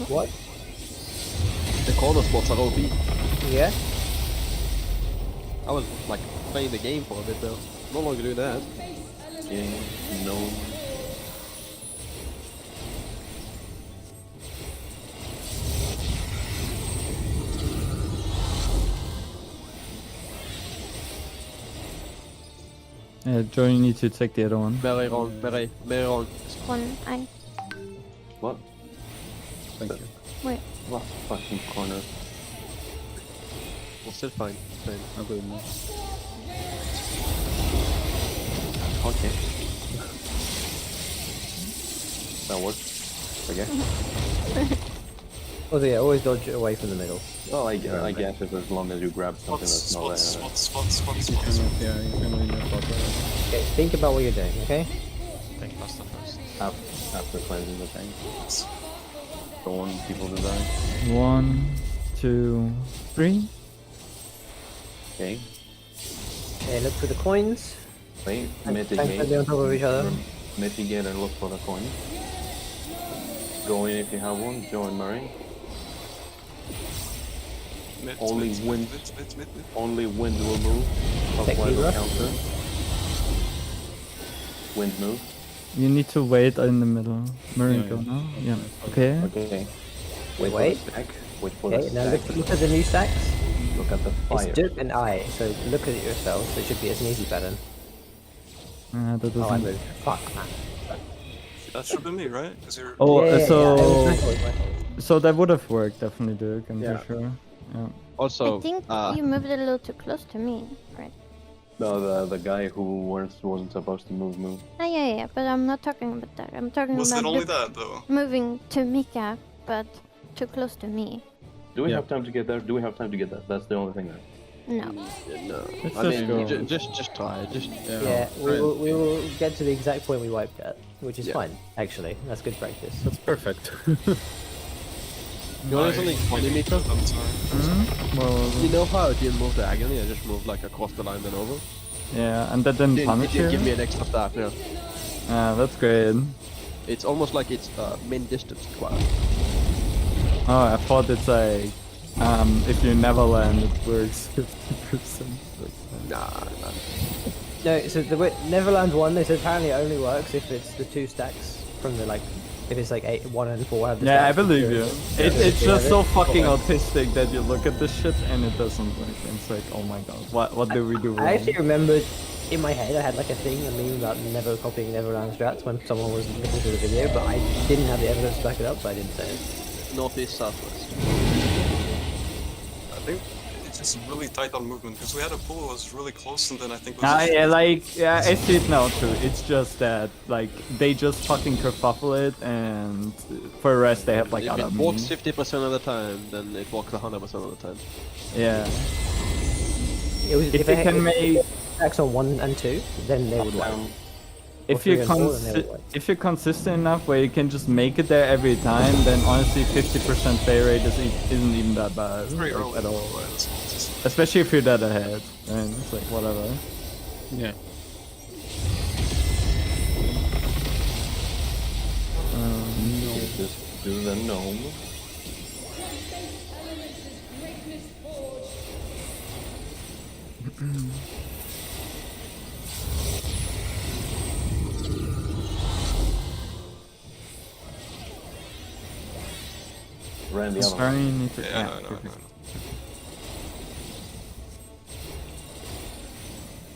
What? The corner spots are OP. Yeah? I was like playing the game for a bit though. No longer doing that. Getting known. Yeah, Joe, you need to take the other one. Very wrong, very wrong. One, I. What? Thank you. Wait. What fucking corner? We're still fine. Fine. I'll go more. Okay. That works. Okay. Also, yeah, always dodge away from the middle. Well, I guess if as long as you grab something Spots, that's not there. spots. Yeah, you can win your spot right. Okay, think about what you're doing, okay? Take pasta first. After cleansing the tank. The one people design. 1, 2, 3. Okay. Okay, look for the coins. Wait, And mitigate. put them on top of each other. Mitigate and look for the coin. Go in if you have one. Join Murray. Only wind. Only wind will move. Take Otherwise Libra. will counter. Wind move. You need to wait in the middle. Murray, Yeah, go yeah. now. Yeah. Okay. Okay. Wait Wait. for the stack. Wait for Okay, the now stack. look at the new stacks. Look at the It's fire. Duke and I, so look at it yourself. So it should be an easy pattern. That Oh, I doesn't. moved. Fuck, man. That should be me, right? Because you're. Oh, Yeah, yeah, so yeah, it was my fault, my fault. so that would have worked definitely, Duke. I'm Yeah. pretty sure. Yeah. Also, I think you moved it a little too close to me, right? No, the guy who wasn't supposed to move. Ah, yeah, but I'm not talking about that. I'm talking Was about it only Luke that though? moving to Mika, but too close to me. Do we Yeah. have time to get there? Do we have time to get there? That's the only thing there. No. no. Let's I just mean, go. just try it. Just Yeah, we will get to the exact point we wiped at, which is Yeah. fine, actually. That's good practice. That's perfect. You know something funny, Mika? I'm sorry. Well, You know how I didn't move diagonally? I just moved like across the line then over. yeah, and that didn't It punish didn't give me you. an extra stack, yeah. That's great. It's almost like it's min distance required. Oh, I thought it's like if you never land, it works 50%. Nah. No, so the Neverland 1, they said apparently it only works if it's the two stacks from the, like, if it's like 8, 1 and 4 have the Yeah, I stacks. believe you. It's Yeah, just so that's fucking fine. autistic that you look at this shit and it doesn't work. And it's like, oh my god, what did we do wrong? I actually remembered in my head I had like a thing, a meme about never copying Neverland strats when someone was looking through the video, but I didn't have the evidence to back it up, so I didn't say it. Northeast, southwest. I think it's just really tight on movement because we had a pool that was really close and then I think. Yeah, I see it now too. It's just that, like, they just fucking kerfuffle it, and for the rest, they have like If other it walks means. 50% of the time, then it walks 100% of the time. Yeah. It was, If you can make, stacks on 1 and 2, then they would work. if three you're and four, then they would work. if you're consistent enough where you can just make it there every time, then honestly, 50% fail rate isn't even that bad It's very like, early. at all. Right? It's just- Especially if you're that ahead, and it's like whatever. Yeah. Just do the gnome. in the other Sorry, one. you need to. Yeah, no, no, perfect. no, no.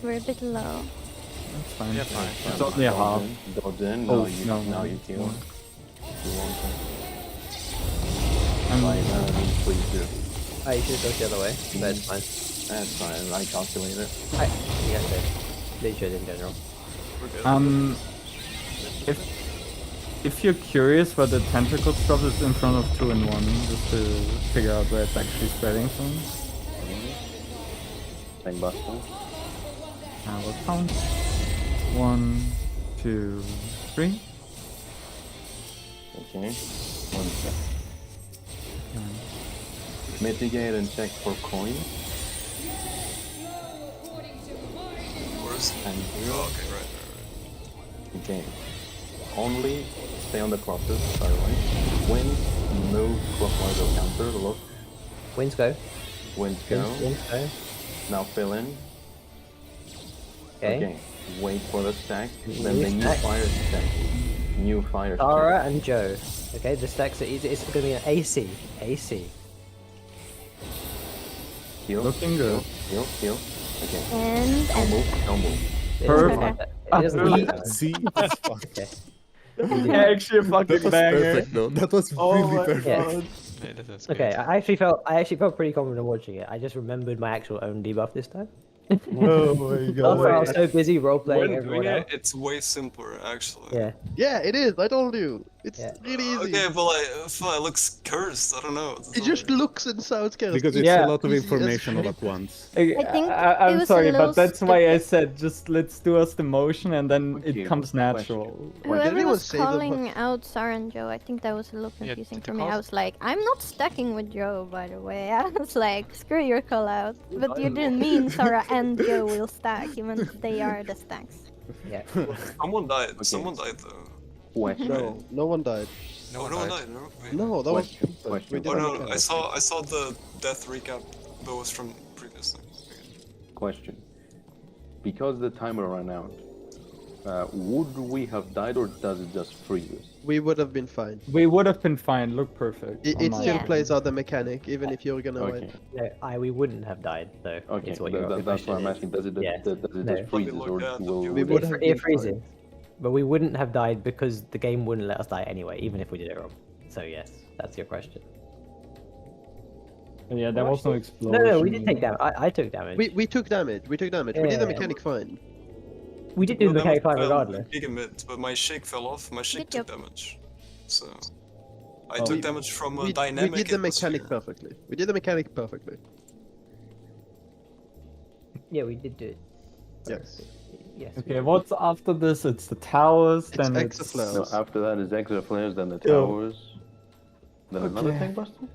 We're a bit low. That's fine. Yeah, fine. It's only a half. Dodge in. Oh, No, you, no, now no. you kill. No. You want to. I'm Like, please do. Oh, you should have gone the other way, but it's fine. That's fine. I calculated. You guys did. They should in general. We're good. If you're curious where the tentacle drop is in front of 2 and 1, just to figure out where it's actually spreading from. Tank buster. I will count. 1, 2, 3. Okay. 1 sec. Mitigate and check for coins. Where's... And Oh, okay, right. okay. Only stay on the crosses, by the way. Wind, move, clockwise or counter, look. Winds go. Winds go. Winds go. Now fill in. Okay. Wait for the stack. Then New the new stack. fire stack. New fire Tara stack. and Joe. Okay, the stacks are easy. It's going to be an AC. AC. Heal. Looking good. Heal. Okay. And Don't move. Don't move. It doesn't Perfect. matter. It doesn't matter. See, that's fine. Okay. Actually, a fucking That was banger. perfect though. That was Oh really my perfect. god. Yeah, that's Okay, great. I actually felt pretty confident watching it. I just remembered my actual own debuff this time. Oh my Also, god. I was so busy role playing When everyone doing else. it, it's way simpler, actually. Yeah. Yeah, it is. I told you. It's Yeah. really easy. Okay, but like, it looks cursed. I don't know. It just looks and sounds cursed. Because it's Yeah. a lot of Easy as information all shit. at once. I think I'm it was a sorry, little but that's why I stupid. said just let's do us the motion and then Okay, it comes question. natural. Why did Whoever anyone was say the calling out Sarah and Joe, I think that was a little Yeah, confusing did for the me. I call- was like, I'm not stacking with Joe, by the way. I was like, screw your call out. But you didn't mean Sarah and Joe will stack, even if they are the stacks. Yeah. Someone died. Someone died though. Question. No, no one died. No, no one died. No. Wait. No, that was. Question. We did Oh a no, mechanic. I saw the death recap, but it was from previous thing. Okay. Question. Because the timer ran out, would we have died or does it just freeze us? We would have been fine. We would have been fine, look perfect. It, on it my still Yeah. plays out the mechanic, even if you're gonna Okay. win. No, we wouldn't have died, though. Okay. Is what That- your that's question what I'm is. asking. Does it Yeah. does it No. just freeze us or Look at the will view. We we would It, have it been freezes. But we wouldn't have died because the game wouldn't let us die anyway, even if we did it wrong. So yes, that's your question. Yeah, there was no explosion. No, we did take damage. I took damage. We took damage. We took damage. We did the Yeah. mechanic fine. We did do the No, mechanic damage fine fell regardless. Big emit, but my shake fell off. My shake Good took job. damage. So I Oh. took damage from a We dynamic did the atmosphere. mechanic perfectly. We did the mechanic perfectly. Yeah, we did do it. Yes. Yes. we Okay, did. what's after this? It's the towers, It's then exaflare. No, after that is extra flares, then the Yeah. towers, then another Okay. tank buster.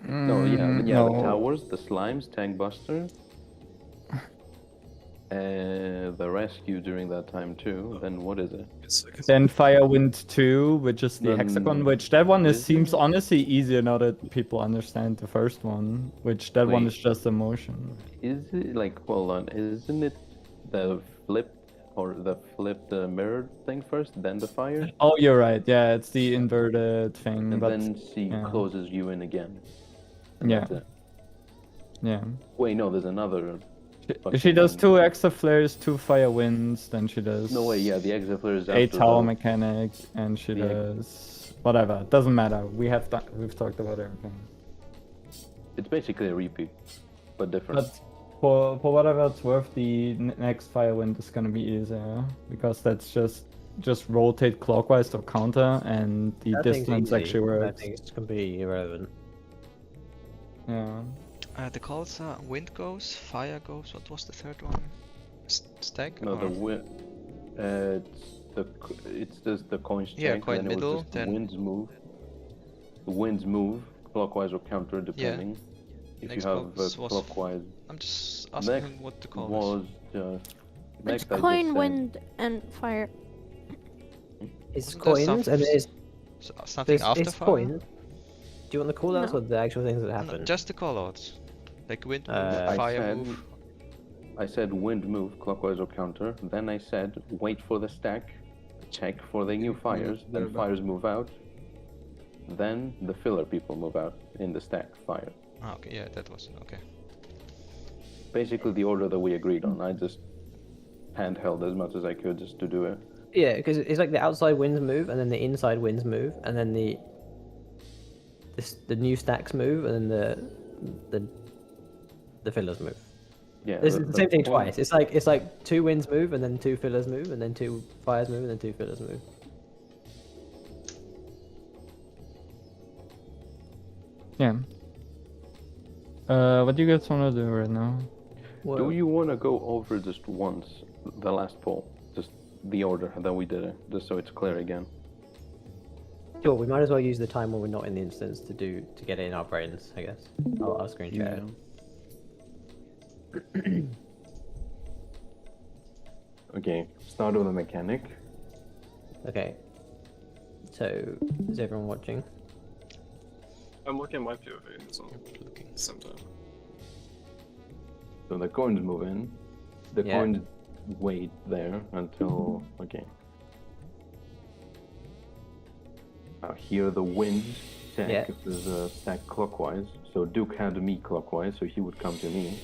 No, yeah, the no. towers, the slimes, tank buster, the rescue during that time too. Then what is it? Then Firewind 2, which is the Then- hexagon, which that one is seems it? honestly easier now that people understand the first one, which that one Wait. is just emotion. Is it like hold on? Isn't it the flip or the mirrored thing first, then the fire, Oh, you're right. Yeah, it's the inverted thing, and but then she yeah. closes you in again? And Yeah. that's it. yeah. Wait, no, there's another. She does 2 extra flares, 2 fire winds, then she does No way, yeah, the exit flare is 8 after tower the- mechanic, and she The- does whatever. Doesn't matter. We've talked about everything. It's basically a repeat, but different. But for whatever it's worth, the next Firewind is gonna be easier because that's just rotate clockwise to counter, and the That thing's distance easy. actually That works. thing is completely irrelevant. Yeah. The calls are wind goes, fire goes. What was the third one? Stack? No, the or- it's just the coins check. Yeah, coin then it was middle, just the then- winds move. The winds move clockwise or counter depending. If Next you have box was- clockwise, I'm just asking next what the call was is. just It's next I just coin, said- wind, and fire. It's Wasn't there coins and there's Something after it's fire? coins. Do you want the callouts No. or the actual things that No, happen? just the callouts. Like wind move, Uh, fire said- move. I said wind move clockwise or counter. Then I said wait for the stack, check for the new fires. Then fires move out. Then the filler people move out in the stack fire. Ah, okay, yeah, that was okay. Basically the order that we agreed on. I just handheld as much as I could just to do it. Yeah, because it's like the outside winds move, and then the inside winds move, and then the new stacks move, and then the fillers move. Yeah. This is the same thing point- twice. It's like 2 winds move, and then 2 fillers move, and then 2 fires move, and then 2 fillers move. Yeah. What do you guys want to do right now? Well, Do you want to go over just once the last poll? Just the order that we did it, just so it's clear again. Sure, we might as well use the time when we're not in the instance to get it in our brains, I guess. I'll screen share it. Okay, start with the mechanic. Okay. So, is everyone watching? I'm looking at my POV as well. Looking. Same time. So the coins move in. The Yeah. coins wait there until okay. Here the winds stack Yeah. if there's a stack clockwise. So Duke had me clockwise, so he would come to me.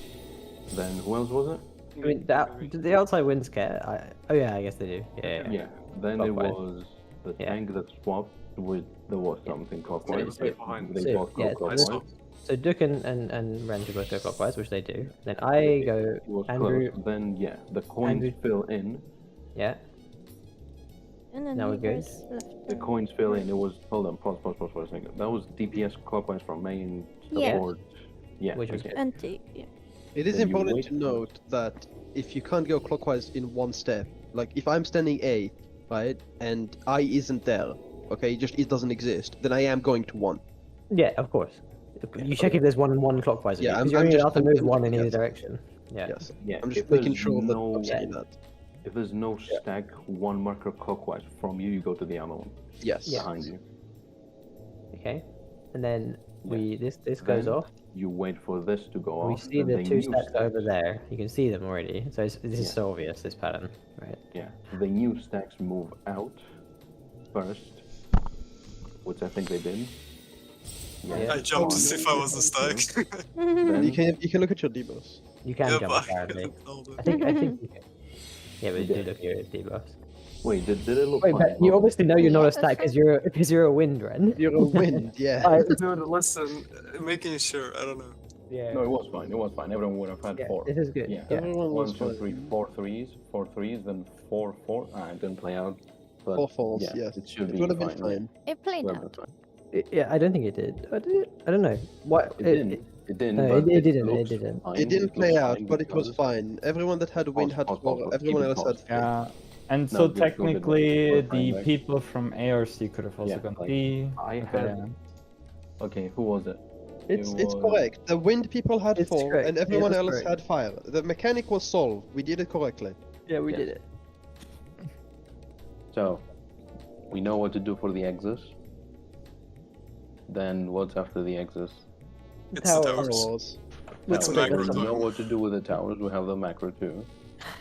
Then who else was it? I mean, do the outside winds care? Oh yeah, I guess they do. Yeah. Yeah. Then Clockwise. it was the Yeah. tank that swapped with there was something clockwise. So- behind. They so- both go yeah, clockwise. So Duke and Ren should both go clockwise, which they do. Then I go It was Andrew. close. Then yeah, the coins Andrew- fill in. Yeah. And then Now we're you good. guys left. The coins fill in. It was hold on, pause for a second. That was DPS clockwise from main Yeah. support. Yeah. Which was okay. Empty. Yeah. It is Then you important wait to for- note that if you can't go clockwise in one step, like if I'm standing A, right, and I isn't there, okay, it doesn't exist, then I am going to 1. Yeah, of course. You check if there's one clockwise. Yeah, because I'm you're only just- allowed to I'm move just- one in either yes. direction. Yeah. Yes. Yeah. I'm just if there's making sure that no, I'm saying that. if there's no stack one marker clockwise from you, you go to the other one Yes. behind you. Okay. And then this goes Then off. You wait for this to go We off. see then the the 2 new stacks stack- over there. You can see them already. So this is Yeah. so obvious, this pattern, right? Yeah. The new stacks move out first, which I think they did. I jumped to see if I was the stack. Then You can look at your debuffs. You can Yeah, jump but I apparently. couldn't hold it. I think you can. Yeah, but You do did. look at your debuffs. wait, did it look Wait, fine? but you obviously know you're not Yeah, a stack that's because you're a wind, Ren. You're a wind, yeah. Dude, listen, making sure, I don't know. Yeah. No, it was fine. It was fine. Everyone would have had Yeah, 4. this is good. Yeah. Yeah. Everyone was 1, 2, fine. 3, 4 threes, 4 threes, then 4 4. It didn't play out. But 4 falls, yeah, yes. it should It be would have been fine. fine. It played Would out. have been fine. Yeah, I don't think it did. I did. I don't know. What? It didn't. It didn't. No, but it didn't, it looks didn't. fine. It didn't looks play out, fine but it was because- fine. Everyone that had wind had Pause, 4, pause, everyone keep it else had paused. 3. Yeah. And No, so good, good, good. technically, We're fine, the right? people from ARC could have also Yeah, gone like, B. I Okay, had- yeah. Okay, who was it? It's It it's was- correct. The wind people had It's 4, correct. and Yeah, everyone that's else correct. had 5. The mechanic was solved. We did it correctly. Yeah, we Yes. did it. So, we know what to do for the Exus. Then what's after the Exus? It's the Tower. towers. Wars. It's Towers. macro We time. know what to do with the towers. We have the macro too.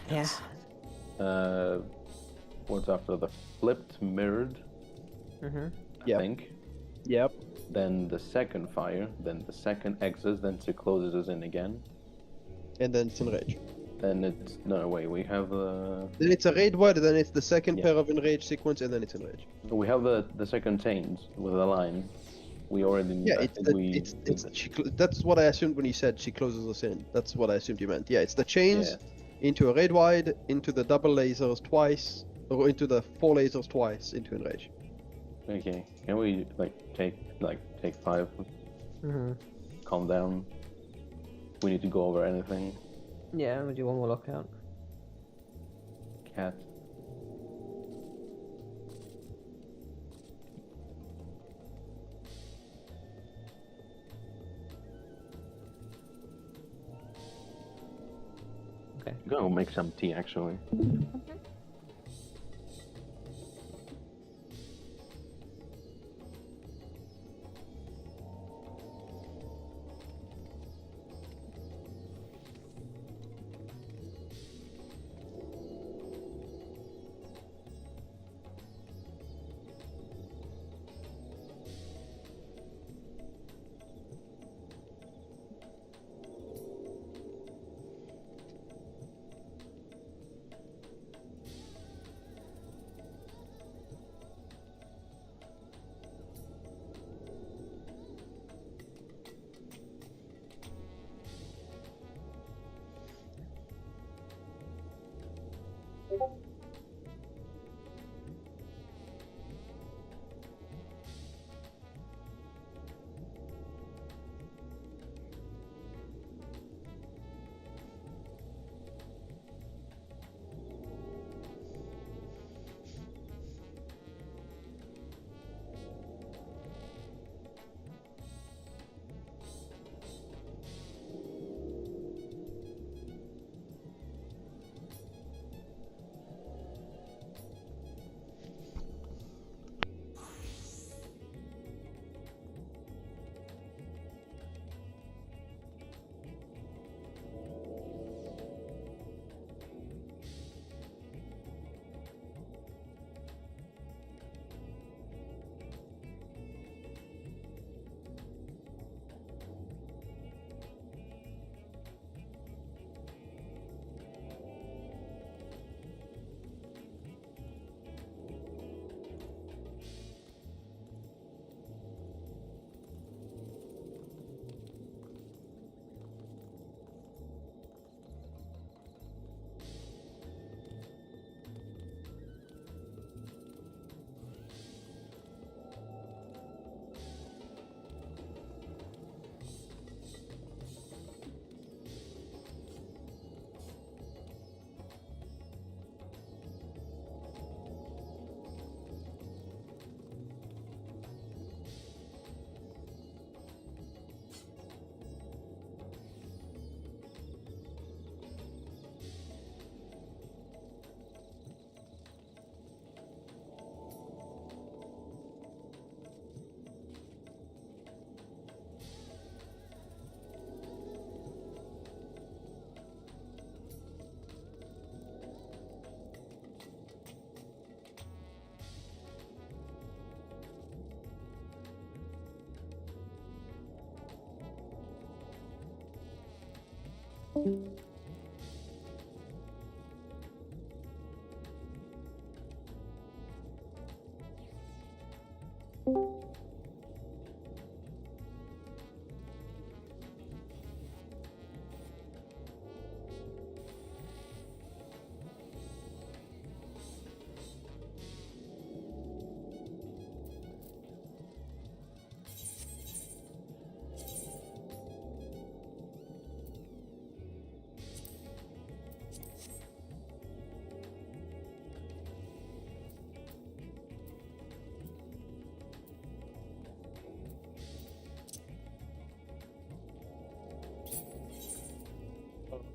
Yeah. What's after the flipped mirrored? Mhm. I Yep. think. Yep. Then the second fire. Then the second Exus. Then she closes us in again. And then it's enrage. Then it's no wait. We have Then it's a raid word, then it's the second Yeah. pair of enrage sequence, and then it's enrage. the second chains with the line. We already Yeah, I it's think the, we it's did that. that's what I assumed when you said she closes us in. That's what I assumed you meant. Yeah, it's the chains Yeah. into a raid wide, into the double lasers twice, or into the 4 lasers twice into enrage. Okay, can we take 5? Mhm. Calm down. We need to go over anything. Yeah, we'll do one more lockout. Cat. Okay. Go make some tea actually.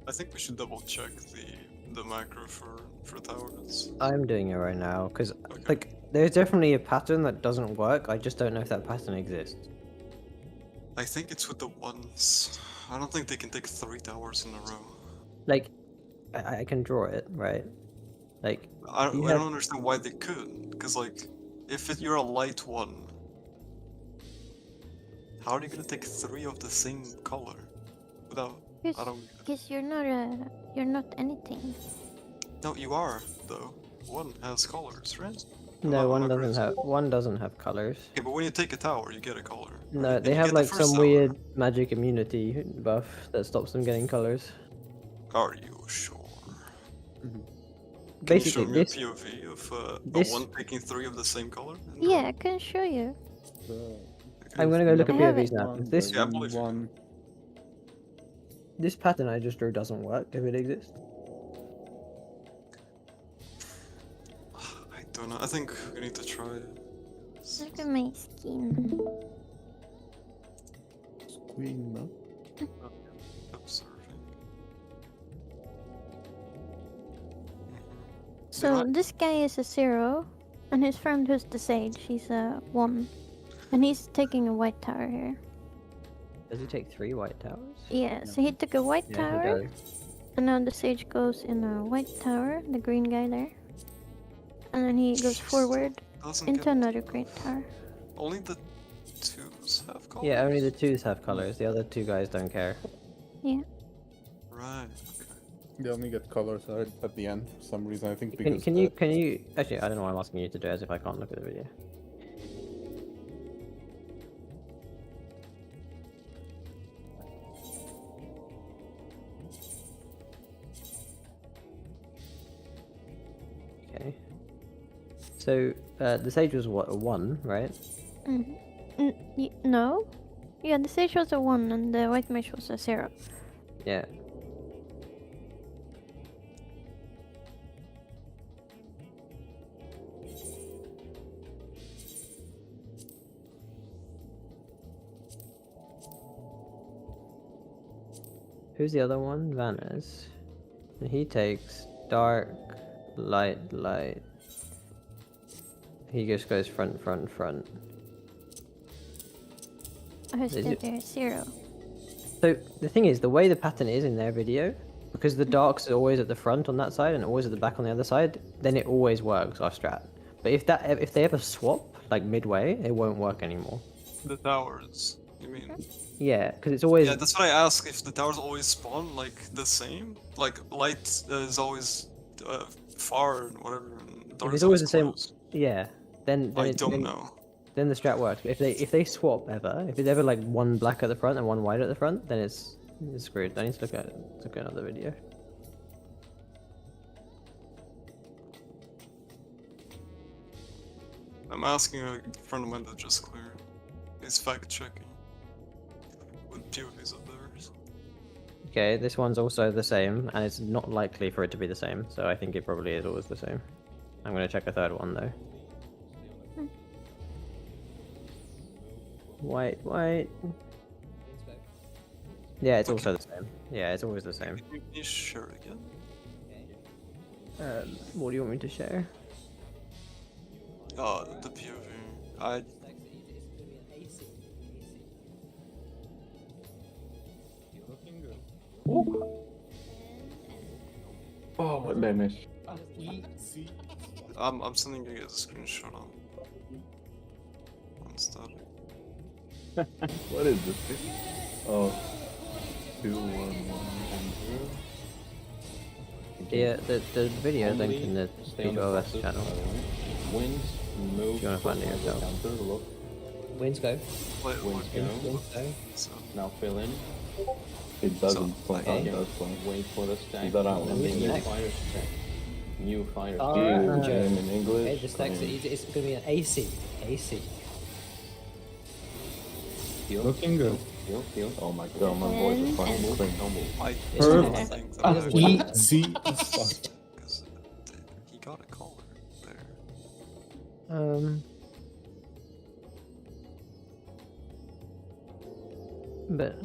I think we should double check the macro for towers. I'm doing it right now because Okay. like there's definitely a pattern that doesn't work. I just don't know if that pattern exists. I think it's with the ones. I don't think they can take 3 towers in a row. Like, I can draw it, right? Like, I you don't have- understand why they could, because like, if you're a light one, how are you gonna take 3 of the same color without? I don't. Because you're not anything. No, you are though. One has colors, right? no, Am one I doesn't correct? one doesn't have colors. Okay, but when you take a tower, you get a color. No, right? And they you have get the like first some tower. weird magic immunity buff that stops them getting colors. Are you sure? Basically, can you this show me a POV of this- a one taking 3 of the same color? in a Yeah, row? I can show you. I'm gonna go look at I have POVs it. now. This Yeah, I believe you. one. this pattern I just drew doesn't work if it exists. I don't know. I think we need to try it. Look at my skin. Queen, no? Observing. So this guy is a 0, and his friend who's the sage, he's a 1. And he's taking a white tower here. Does he take 3 white towers? Yeah, so he took a white Yeah, tower, he does. and now the sage goes in a white tower, the green guy there. And then he goes forward Doesn't into get another green tower. only the 2s have colors. Yeah, only the 2s have colors. The other 2 guys don't care. Yeah. Right. Okay. They only get colors at the end for some reason. I think Can, because can you actually? I don't know why I'm asking you to do it as if I can't look at the video. Okay. So the sage was what, a 1, right? No? Yeah, the sage was a 1, and the white mage was a 0. Yeah. Who's the other one? Vannes. And he takes dark, light, light. He just goes front, front, front. Who's Is the it- other 0? So the thing is, the way the pattern is in their video, because the darks are always at the front on that side and always at the back on the other side, then it always works our strat. But if they ever swap like midway, it won't work anymore. The towers. You mean? Yeah, because it's always Yeah, that's what I ask. If the towers always spawn like the same, like light is always far and whatever. And dark it's is always the same. close. Yeah, then I it- don't then- know. Then the strat works. But if they swap ever, if it's ever like one black at the front and one white at the front, then it's screwed. I need to look at another video. I'm asking a friend of mine to just clear. He's fact checking with POVs of theirs. Okay, this one's also the same, and it's not likely for it to be the same, so I think it probably is always the same. I'm gonna check a third one though. White, white. Yeah, it's also the same. Yeah, it's always the same. Can you share again? What do you want me to share? The POV. I Oh, what damage. I'm sending you guys a screenshot on static. What is this? Oh, 2, 1, 1, and Yeah, the video link in the Stay on the p12s bosses, channel. by the way. Winds move. If you wanna find it towards the yourself. counter, look. Winds go. Wait, Winds wait, go. Winds go. so, Now fill in. It doesn't play. Okay. It does play. Wait for the stack. that out? And then Yeah. new fire stack. New fire Oh, stack. right. Jam in English. Okay, the stacks it's gonna be an AC. AC. Heal. Looking good. Heal. Oh my god, my voice is fucking And- clean. No move. I Perfect. think that Easy as fuck. because he got a collar there. But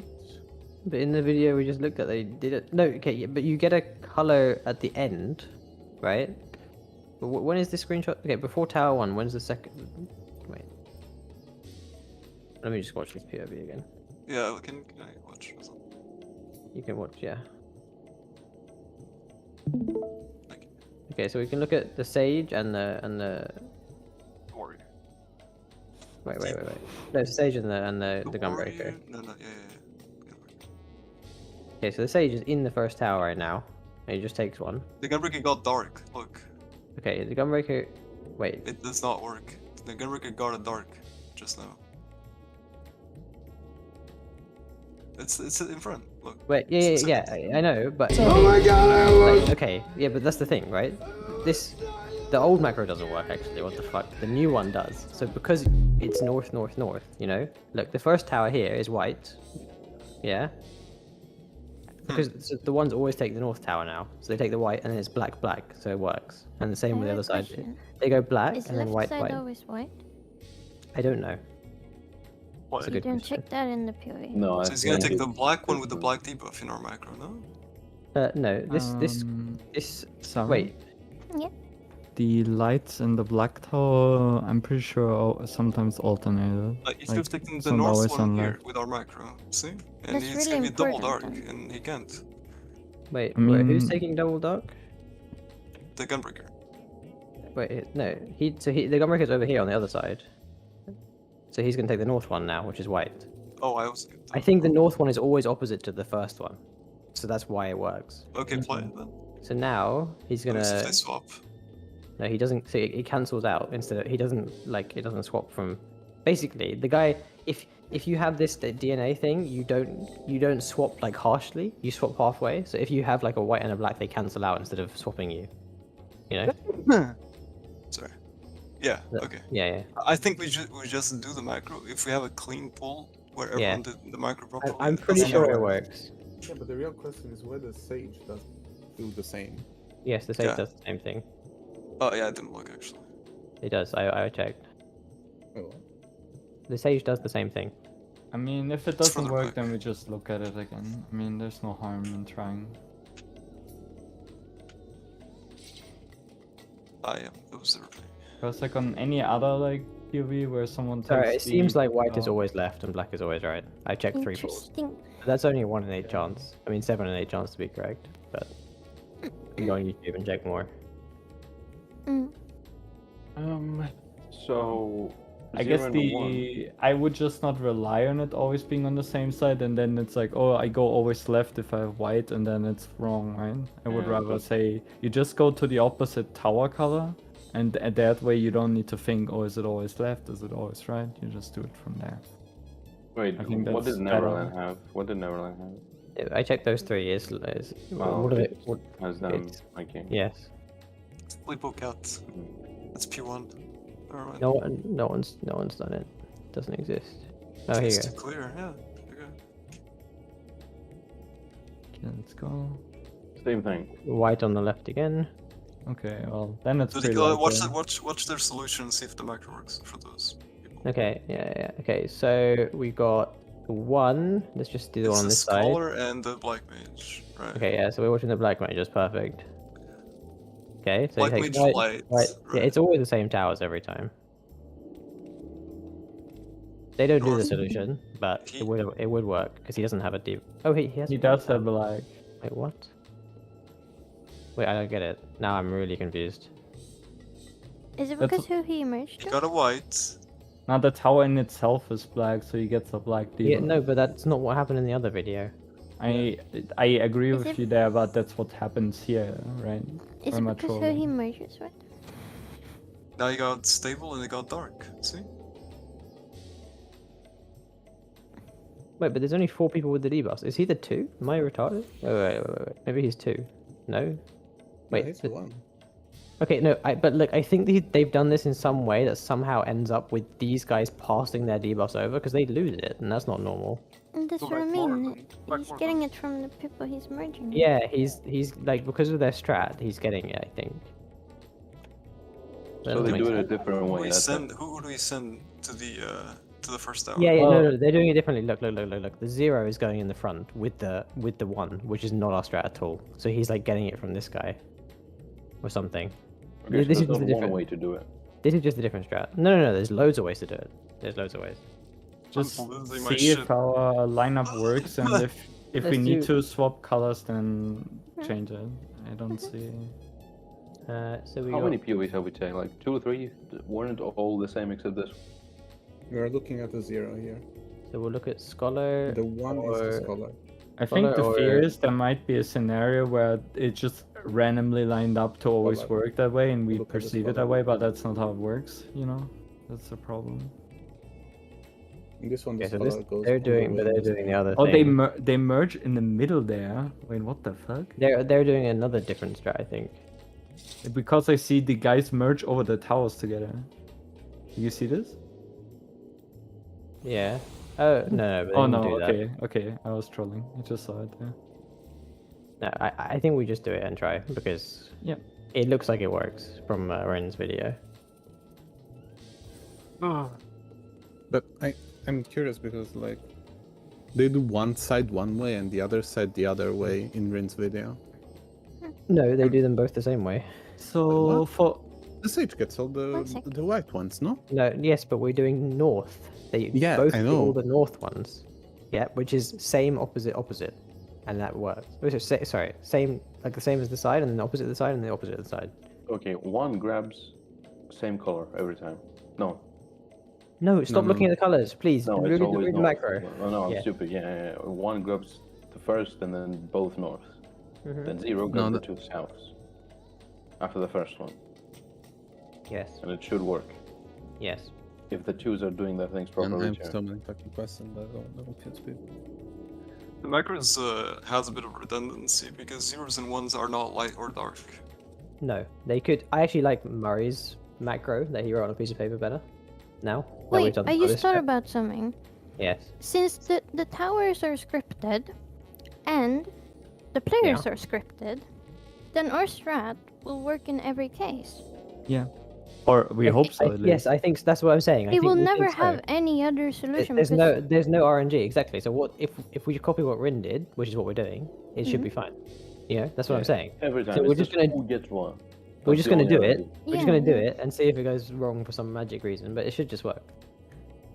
in the video we just looked at, they did it. No, okay, yeah, but you get a color at the end, right? But when is the screenshot? Okay, before Tower 1, when's the second? Wait. Let me just watch this POV again. Yeah, can I watch? or something? You can watch, yeah. Like, Okay, so we can look at the Sage and the. warrior. Wait. No, the Sage and the Gunbreaker. warrior? No, yeah. Okay, so the Sage is in the first tower right now. And he just takes one. The gunbreaker got dark. Look, Okay, the Gunbreaker. Wait. it does not work. The gunbreaker got a dark just now. It's in front. Look. Wait, It's yeah, second. I know, but like, okay, yeah, but that's the thing, right? The old macro doesn't work actually. What the fuck? The new one does. So because it's north, you know, look, the first tower here is white, yeah. Because so the ones always take the north tower now, so they take the white and then it's black, so it works. And the same I with the have other a side. question. They go black Is and then left white, side white. always white? I don't know. What? That's a You good don't question. check that in the POV. No, I So he's gonna think take the black one with the black debuff in our macro, no? No, this. Sorry. Wait, The lights in the black tower, I'm pretty sure sometimes alternated. Like, if Like, you've taken it's the not north always one on here left. with our macro, see? And That's it's really gonna be double dark, important then. and he can't. wait, I wait, who's mean- taking double dark? The gunbreaker. Wait, no, the Gunbreaker's over here on the other side. So he's gonna take the north one now, which is white. Oh, I was. I think the north one is always opposite to the first one, so that's why it works. Okay, play it then. So now he's Let me see if gonna. they swap. No, he doesn't. So it cancels out instead of he doesn't like it doesn't swap from. Basically, the guy. If you have this DNA thing, you don't swap like harshly. You swap halfway. So if you have like a white and a black, they cancel out instead of swapping you. You know? Sorry. Yeah. Yeah. Okay. Yeah. I think we just do the macro if we have a clean pull where Yeah. everyone did the macro properly. I'm pretty that's sure fine. it works. Yeah, but the real question is whether Sage does do the same. Yes, the Sage Yeah. does the same thing. Oh yeah, I didn't look actually. It does. I checked. Oh. The Sage does the same thing. I mean, if it It's doesn't further work, back. then we just look at it again. I mean, there's no harm in trying. I am observing. Because like on any other like POV where someone takes Sorry, it seems the, like white is uh, always left and black is always right. I checked 3 pulls. Interesting. That's only a 1 in 8 chance. I mean, 7 in 8 chance to be correct. But you can go on YouTube and check more. Mm. So. I 0 guess and a 1. I would just not rely on it always being on the same side, and then it's like, oh, I go always left if I have white, and then it's wrong, right? I would Yeah, rather but- say you just go to the opposite tower color, and that way you don't need to think, oh, is it always left? Is it always right? You just do it from there. Wait, I think what that's did better. Neverland have? What did Neverland have? I checked those 3. Is Oh, what of it it? What, has them. it's- Okay. yes. Sleepo cat. That's P1. Never mind. No one's done it. Doesn't exist. Oh, here It's you too go. clear. Yeah. Okay. Okay, let's go. Same thing. White on the left again. Okay, well then it's So pretty watch, likely. watch their solution and see if the macro works for those people. Okay, yeah. Okay, so we got 1. Let's just do the It's one on the this side. scholar and the black mage, right? Okay, yeah, so we're watching the black mage, just perfect. Okay, so Black he mage takes light. right. Yeah, right. it's always the same towers every time. They don't do the North. solution, but He- it would work because he doesn't have a deep. Oh, he has. He a does black. have black. Wait, what? Wait, I don't get it. Now I'm really confused. Is it That's because who he merged He to? got a white. Now the tower in itself is black, so he gets a black debuff. Yeah, no, but that's not what happened in the other video. I agree Is with it- you there, but that's what happens here, right? Is Or it am I because who trolling? he merges with? Now you got stable and you got dark. See? Wait, but there's only 4 people with the debuffs. Is he the 2? Am I retarded? Wait. Maybe he's 2. No? Wait. It's but- one. Okay, no, but look, I think they've done this in some way that somehow ends up with these guys passing their debuffs over because they lose it, and that's not normal. And that's Go what I back more mean. then. Back He's more getting then. it from the people he's merging with. Yeah, he's like because of their strat, he's getting it. I think. That So doesn't they make do it a sense. different Who do way. we That's send? it. Who do we send to the first tower? Yeah, Well- no, they're doing it differently. Look. The 0 is going in the front with the 1, which is not our strat at all. So he's like getting it from this guy, or something. Okay, so This is there's just a not one different. way to do it. This is just a different strat. No. There's loads of ways to do it. There's loads of ways. Just I'm losing my see if shit. our lineup works, and if we Let's need do- to swap colors, then change it. I don't see. So we How got. many POVs have we taken? Like 2 or 3? Weren't all the same except this? We are looking at the 0 here. So we'll look at scholar. The 1 is the or- scholar. I think the Or- fear is there might be a scenario where it just randomly lined up to always Scholar. work that way, and we Look at the perceive it scholar. that way, but that's not how it works. You know, that's the problem. In this one, the Okay, so scholar this, goes. they're all the doing, way but in they're this doing the one. other Oh, thing. they merge in the middle there. Wait, what the fuck? They're doing another different strat, I think. Because I see the guys merge over the towers together. You see this? Yeah. Oh no, but they Oh didn't no, do that. okay. I was trolling. I just saw it there. No, I think we just do it and try because Yeah. it looks like it works from Ren's video. But I'm curious because like they do one side one way and the other side the other way in Rin's video. No, they do them both the same way. So What? for The sage gets all One sec. the white ones, no? No, yes, but we're doing north. They Yeah, both I do know. all the north ones. Yeah, which is same opposite, and that works. Oh, sorry, same like the same as the side, and then opposite the side, and the opposite of the side. Okay, 1 grabs same color every time. No, No, stop no, looking no. at the colors, please. no, read, it's always read the north. macro. Oh no, I'm Yeah. stupid. Yeah. 1 grabs the first and then both north. Mhm. Then 0 grabs No, the 2 souths. After the first one. Yes, And it should work. yes. If the 2s are doing their things And properly. I have too. so many fucking questions that don't confuse people. The macros has a bit of redundancy because zeros and ones are not light or dark. No, they could. I actually like Murray's macro that he wrote on a piece of paper better. Now. that we've Wait, done I for just this thought step. about something. Yes. Since the towers are scripted and the players are scripted, then our strat will work in every case. yeah, or we hope so. At least. Yes, I think that's what I'm saying. I We think will we never think so. have any other solution There's because no RNG exactly. So what if we copy what Rin did, which is what we're doing, it should be fine. You know, that's what I'm saying. Every time. So it's we're just gonna- who gets one. We're That's just the gonna only do it. RNG. We're just Yeah, gonna do yeah. it and see if it goes wrong for some magic reason, but it should just work.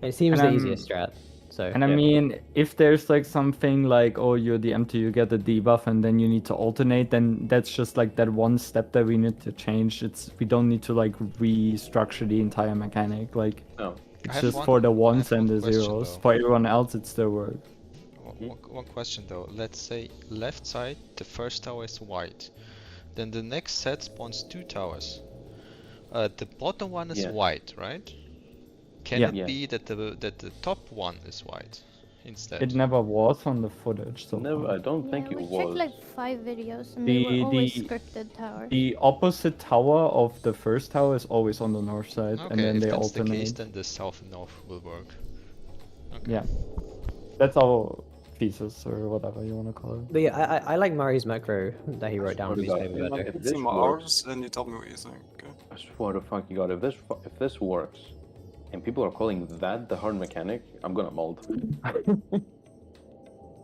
It seems And the easiest strat. So. And I yeah. mean, if there's like something like, oh, you're the empty, you get the debuff, and then you need to alternate, then that's just like that one step that we need to change. We don't need to like restructure the entire mechanic. Like I No. it's have just one- for the I ones have and one the question, zeros. though. For everyone else, it still works. One question though. Let's say left side, the first tower is white. Then the next set spawns 2 towers. The bottom one is Yeah. white, right? Can Yeah. it Yeah. be that the top one is white instead? It never was on the footage. So Never. far. I don't think yeah, it we checked was. like 5 videos and The- they were always the- scripted towers. The opposite tower of the first tower is always on the north side, and Okay, then if they that's the alternate. case, then the south and north will work. Okay. Yeah, that's our thesis or whatever you want to call it. But yeah, I like Murray's macro that he wrote down on his Swear to paper God, better. if It's this in works, ours, and you tell me what you think. Okay? I swear to fucking God, if this works, and people are calling that the hard mechanic, I'm gonna mold.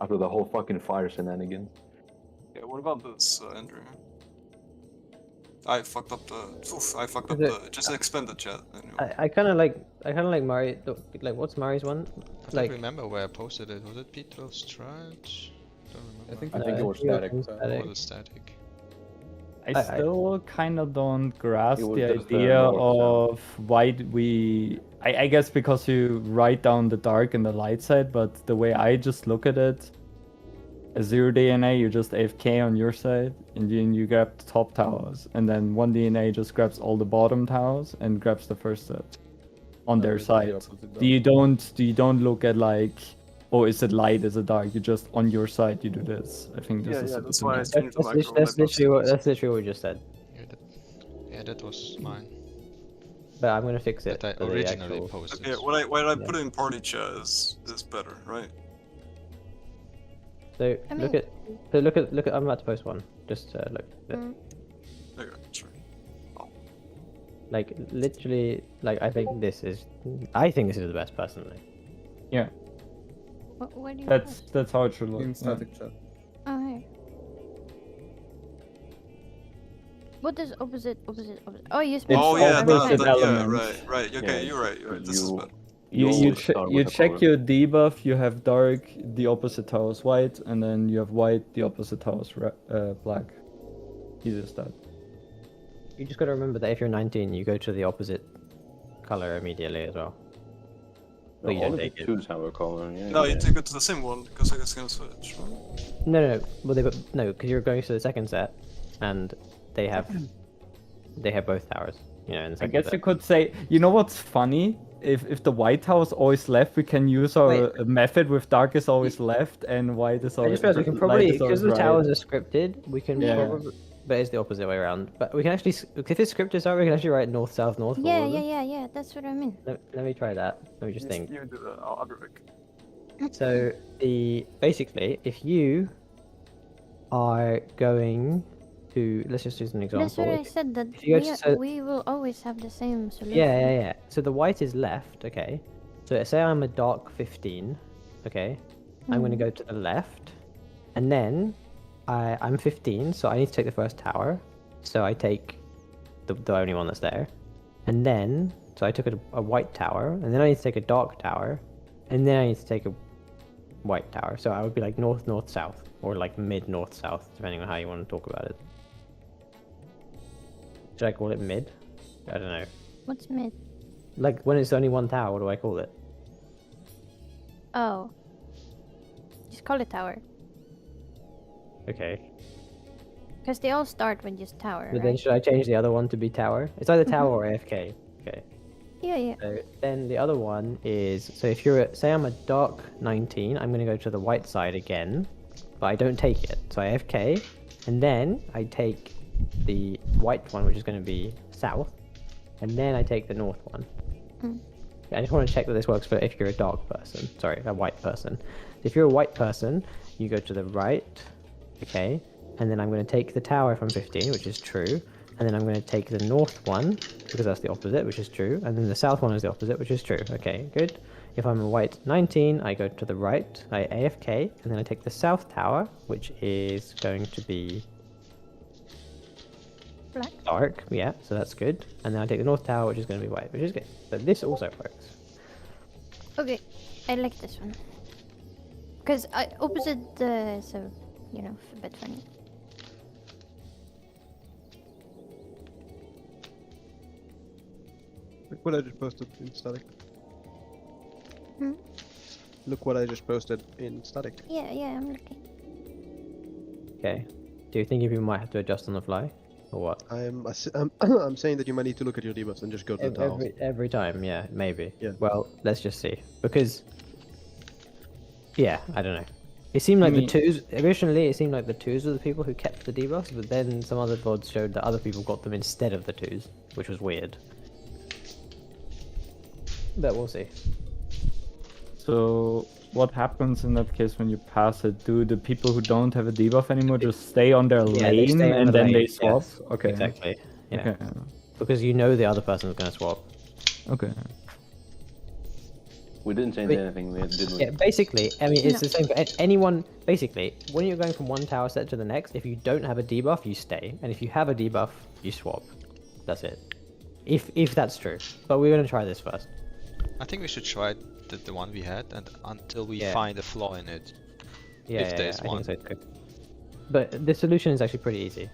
After the whole fucking fire shenanigans. Yeah. What about this, Andrew? I fucked up the. Oof, I fucked up Is it- the. Just expand the chat. Anyway. I kind of like Murray. Like, what's Murray's one? I Like, don't remember where I posted it. Was it p12s strat? Don't remember. I think I think it was yeah, static. static. Or the static. I still kind of don't grasp It was the just the idea north of why we. I guess because you write down the dark and the light side, but the way I just look at it, a 0 DNA, you just AFK on your side, and then you grab the top towers, and then 1 DNA just grabs all the bottom towers and grabs the first set on their it's the side. opposite though. You don't look at like, oh, is it light, is it dark? You just on your side you do this. I think this is Yeah, a that's bit why I more- changed the macro. That's literally what we just said. Yeah, that was mine. But I'm gonna fix it. That I for the originally actual- posted. Okay, what I Yeah. put in party chat is better, right? So I look mean- at. I'm about to post one. Just look. Mm. There you go. Sure. Like literally, like I think this is the best personally. Yeah, What do you that's how it should look. In yeah. static chat. Oh, here. What is opposite? Oh, you spelled Oh It's yeah, opposite yeah, elements. right. Okay, Yeah, you're right. This is you- better. You always start with a check color. your debuff. You have dark, the opposite tower is white, and then you have white, the opposite tower is black. Easy as that. You just got to remember that if you're 19, you go to the opposite color immediately as well. But you all don't of the take it. twos have a color. Yeah, No, yeah. you take it to the same one because I guess it's gonna switch. No. Well, because you're going to the second set, and they have both towers. You know, in the I second guess set. you could say, you know what's funny? If the white tower is always left, we can use our Wait. method with dark is always left and white is I always just realized we can light probably, is always because the right. towers are scripted, we can Yeah. probably, but it's the opposite way around. But we can actually, if it's scripted, sorry, we can actually write north, south, north. for all of them. Yeah. That's what I mean. Let me try that. Let me just think. You do that. I'll be back. So basically, if you are going to, let's just use an example. That's what I said. That if you go to set- we will always have the same solution. Yeah. So the white is left, okay. So say I'm a dark 15, okay. I'm going to go to the left, and then I'm 15, so I need to take the first tower. So I take the only one that's there, and then so I took a white tower, and then I need to take a dark tower, and then I need to take a white tower. So I would be like north, north, south, or like mid, north, south, depending on how you want to talk about it. Should I call it mid? I don't know. What's mid? Like when it's only one tower, what do I call it? Oh. Just call it tower. Okay. Because they all start with just tower, But then right? should I change the other one to be tower? It's either tower or AFK. Okay. Yeah. So then the other one is, so if you're say I'm a dark 19, I'm going to go to the white side again, but I don't take it. So I AFK, and then I take the white one, which is going to be south, and then I take the north one. I just want to check that this works for if you're a dark person. Sorry, a white person. If you're a white person, you go to the right, okay, and then I'm going to take the tower from 15, which is true, and then I'm going to take the north one, because that's the opposite, which is true, and then the south one is the opposite, which is true. Okay, good. If I'm a white 19, I go to the right, I AFK, and then I take the south tower, which is going to be Black. dark, yeah, so that's good. And then I take the north tower, which is going to be white, which is good. But this also works. Okay. I like this one. Because opposite is a, a bit funny. Look what I just posted in static. Hmm? Look what I just posted in static. Yeah, I'm looking. Okay. Do you think you might have to adjust on the fly? Or what? I'm saying that you might need to look at your debuffs and just go to the tiles. Every time, yeah, maybe. Yeah. Well, let's just see. Because, yeah, I don't know. It seemed like the twos, originally it seemed like the twos were the people who kept the debuffs, but then some other VODs showed that other people got them instead of the twos, which was weird. But we'll see. So what happens in that case when you pass it? Do the people who don't have a debuff anymore just stay on their Yeah, they lane stay on and the then they lane, swap? yes. Okay. Exactly. Yeah. Okay. Because you know the other person's going to swap. Okay. We didn't change Wait. anything, did we? Yeah, basically, I mean, it's the same for anyone. Basically, when you're going from one tower set to the next, if you don't have a debuff, you stay, and if you have a debuff, you swap. That's it. If that's true, but we're gonna try this first. I think we should try the one we had, and until we Yeah. find a flaw in it. Yeah, If there's I one. think so too. But the solution is actually pretty easy.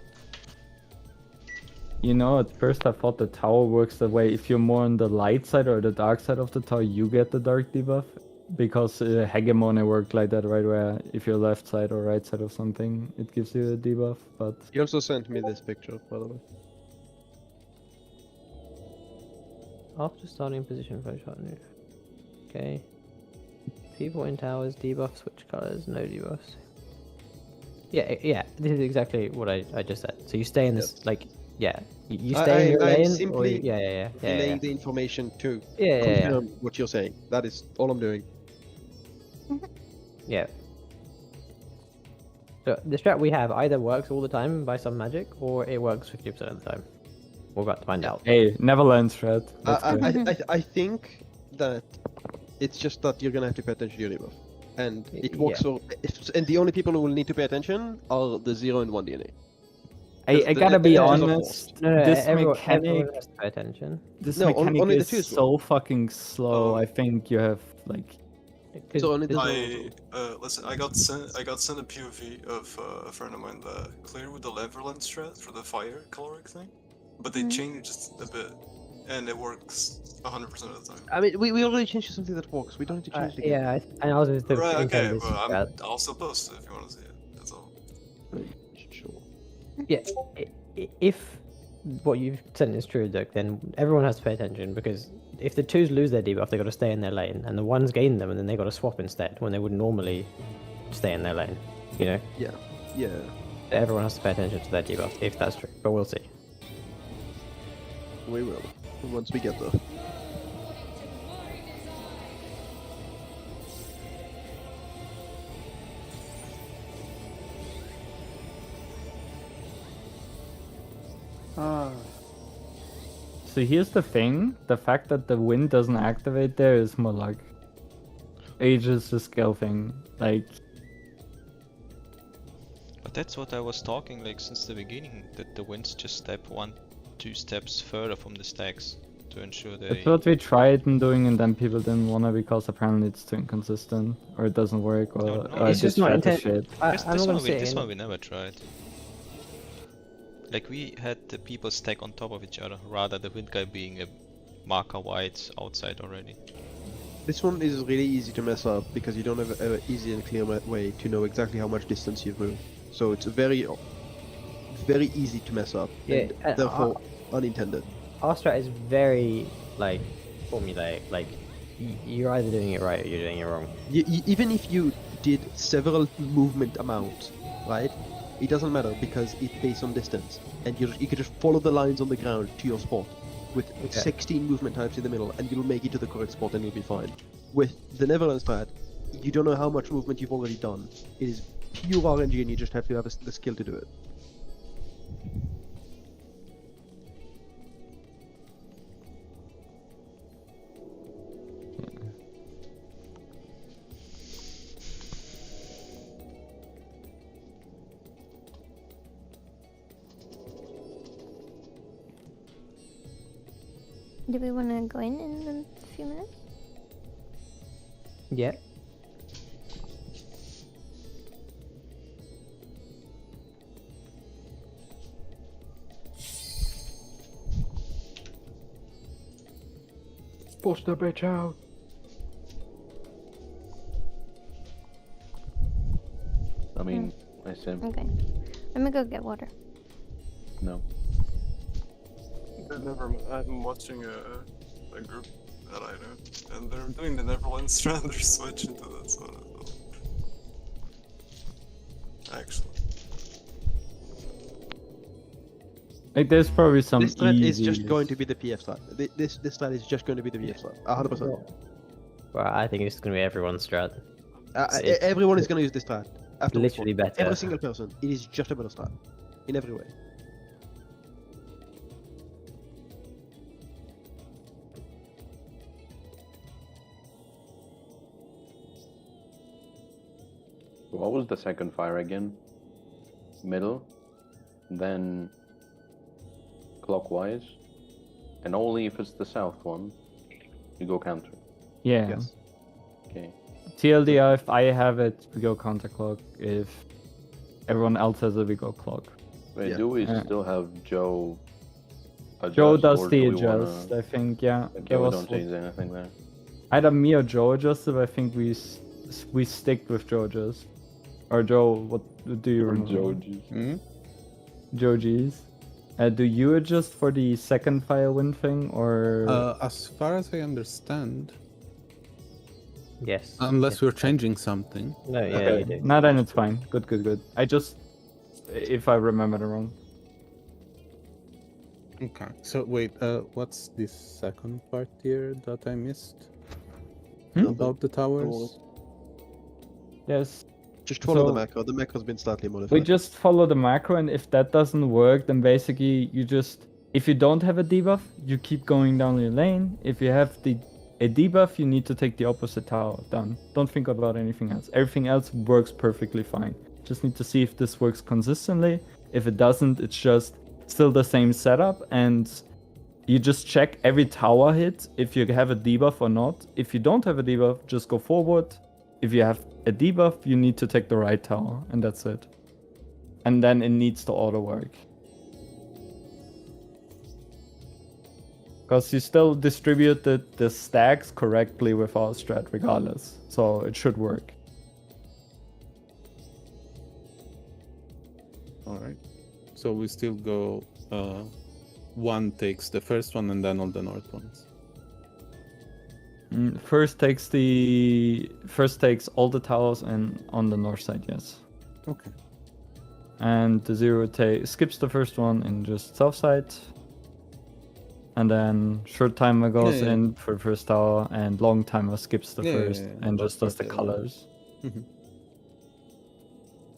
You know, at first I thought the tower works that way. If you're more on the light side or the dark side of the tower, you get the dark debuff. because hegemony worked like that, right? Where if you're left side or right side of something, it gives you a debuff. But He also sent me this picture, by the way. After starting position for a shot move. Okay. People in towers, debuff, switch colors, no debuffs. Yeah, this is exactly what I just said. So you stay in this, like, yeah, you stay in your I'm lane, or simply yeah. relaying the information to Yeah. confirm what you're saying. That is all I'm doing. Yeah. So the strat we have either works all the time by some magic, or it works 50% of the time. We're about to find out. hey, Neverland threat. Let's go. I think that it's just that you're gonna have to pay attention to your debuff, and it works for. And the only people who will need to pay attention are the 0 and 1 DNA. I gotta be the twos are honest. No, This everyone mechanic, has to pay attention. this No, mechanic only the is twos so fucking slow. I think you have like. So only the Listen, I got sent a POV of a friend of mine that cleared with the Leverland strat for the fire caloric thing, but they changed a bit, and it works 100% of the time. I mean, we already changed to something that works. We don't need to change it again. Yeah, and I was just the Right, okay, this but strat. I'll still post it if you want to see it. That's all. Sure. Yeah, if what you've said is true, Doug, then everyone has to pay attention, because if the twos lose their debuff, they got to stay in their lane, and the ones gain them, and then they got to swap instead when they would normally stay in their lane. You know? Yeah. Everyone has to pay attention to their debuff if that's true, but we'll see. We will once we get there. So here's the thing: the fact that the wind doesn't activate there is more like ages the skill thing. Like, But that's what I was talking like since the beginning, that the winds just step 1-2 steps further from the stacks to ensure they... that's what we tried in doing, and then people didn't wanna because apparently it's too inconsistent, or it doesn't work, or, No, or it's just not strat is intent- shit. I'm This not gonna one, say this one we never tried. Like we had the people stack on top of each other, rather the wind guy being a marker wide outside already. This one is really easy to mess up because you don't have an easy and clear way to know exactly how much distance you've moved. So it's very easy to mess up, Yeah, and therefore unintended. Our strat is very like formulaic. Like you're either doing it right or you're doing it wrong. Even if you did several movement amounts, right? It doesn't matter because it's based on distance, and you can just follow the lines on the ground to your spot with 16 movement types in the middle, and you'll make it to the correct spot and you'll be fine. With the Neverland strat, you don't know how much movement you've already done. It is pure RNG, and you just have to have the skill to do it. Do we want to go in a few minutes? Yeah. Push the bitch out. I mean, I said Okay. Let me go get water. no. I'm watching a group that I know, and they're doing the Neverland strat. They're switching to this one as well. Actually, Like, there's probably some This strat is easy... just going to be the PF strat. This strat is just going to be the PF strat. 100%. Well, I think it's gonna be everyone's strat. Everyone is going to use this strat. After Literally respawn. better. Every single person. It is just a better strat. In every way. What was the second fire again? Middle, then clockwise, and only if it's the south one, you go counter. Yeah. Yes. Okay. TLDR, if I have it, we go counterclock. If everyone else has it, we go clock. Wait, Yeah. do we Yeah. still have Joe adjust, Joe does or the do we adjust, wanna... I think, yeah. Okay, That we was don't change anything there. Either me or Joe adjusted, but I think we stick with Joe adjust. Or Joe, what do you remember? Joji. Joe G's. Do you adjust for the second fire wind thing, or As far as I understand, Yes. unless yes. we're changing something. No, yeah, okay. you do. No, then it's fine. Good. I just, if I remember it wrong. Okay. So wait, what's this second part here that I missed? About the towers? Just Yes. follow the So- macro. The macro's been slightly modified. We just follow the macro, and if that doesn't work, then basically you just, if you don't have a debuff, you keep going down your lane. If you have a debuff, you need to take the opposite tower down. Don't think about anything else. Everything else works perfectly fine. Just need to see if this works consistently. If it doesn't, it's just still the same setup, and you just check every tower hit if you have a debuff or not. If you don't have a debuff, just go forward. If you have a debuff, you need to take the right tower, and that's it. And then it needs to auto work. Because you still distributed the stacks correctly with our strat regardless. So it should work. Alright. So we still go one takes the first one and then all the north ones. First takes all the towers and on the north side, yes. Okay. And the zero skips the first one and just south side. And then short timer goes Yeah. in for first tower, and long timer skips the Yeah, first and that's just does the perfect. colors. Mhm.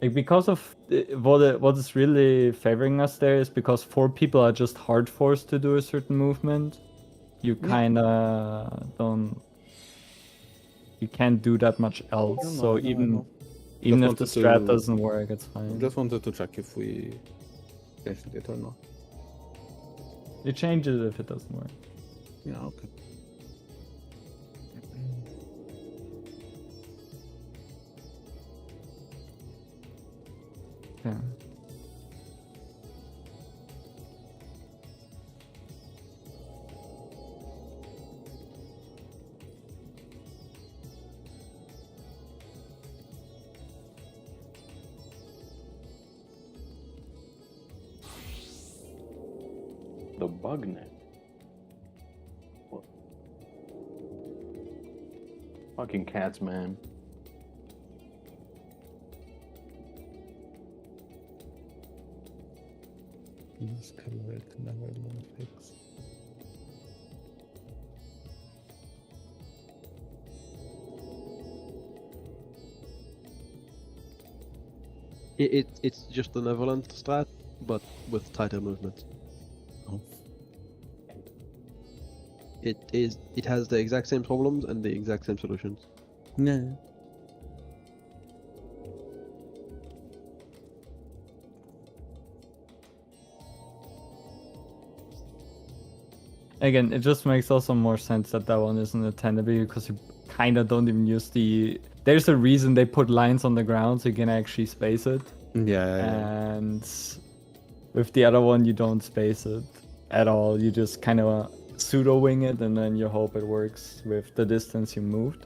Like, because of what is really favoring us there is because 4 people are just hard forced to do a certain movement. You kinda don't. You can't do that much else. No, So no, even no. even Just if the wanted strat to- doesn't work, it's I fine. just wanted to check if we changed it or not. You change it if it doesn't work. Yeah, okay. Yeah. The bug net. What? Fucking cats, man. This color never will fix. It's just the Neverland strat, but with tighter movement. Oh. It has the exact same problems and the exact same solutions. Yeah. Again, it just makes also more sense that that one isn't a tenable because you kind of don't even use the. There's a reason they put lines on the ground so you can actually space it. Yeah. And with the other one, you don't space it at all. You just kind of pseudo wing it, and then you hope it works with the distance you moved.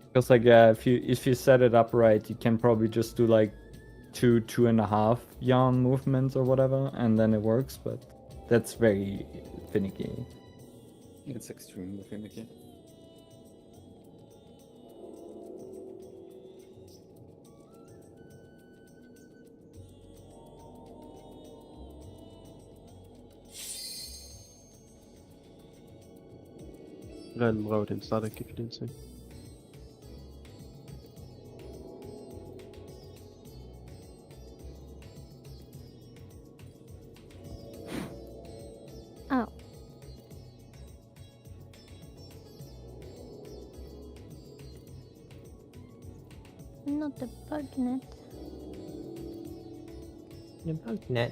Because like if you set it up right, you can probably just do like 2.5 yarn movements or whatever, and then it works. But that's very finicky. It's extremely finicky. Ren wrote in static if you didn't see. Oh. Not the bug net. The bug net.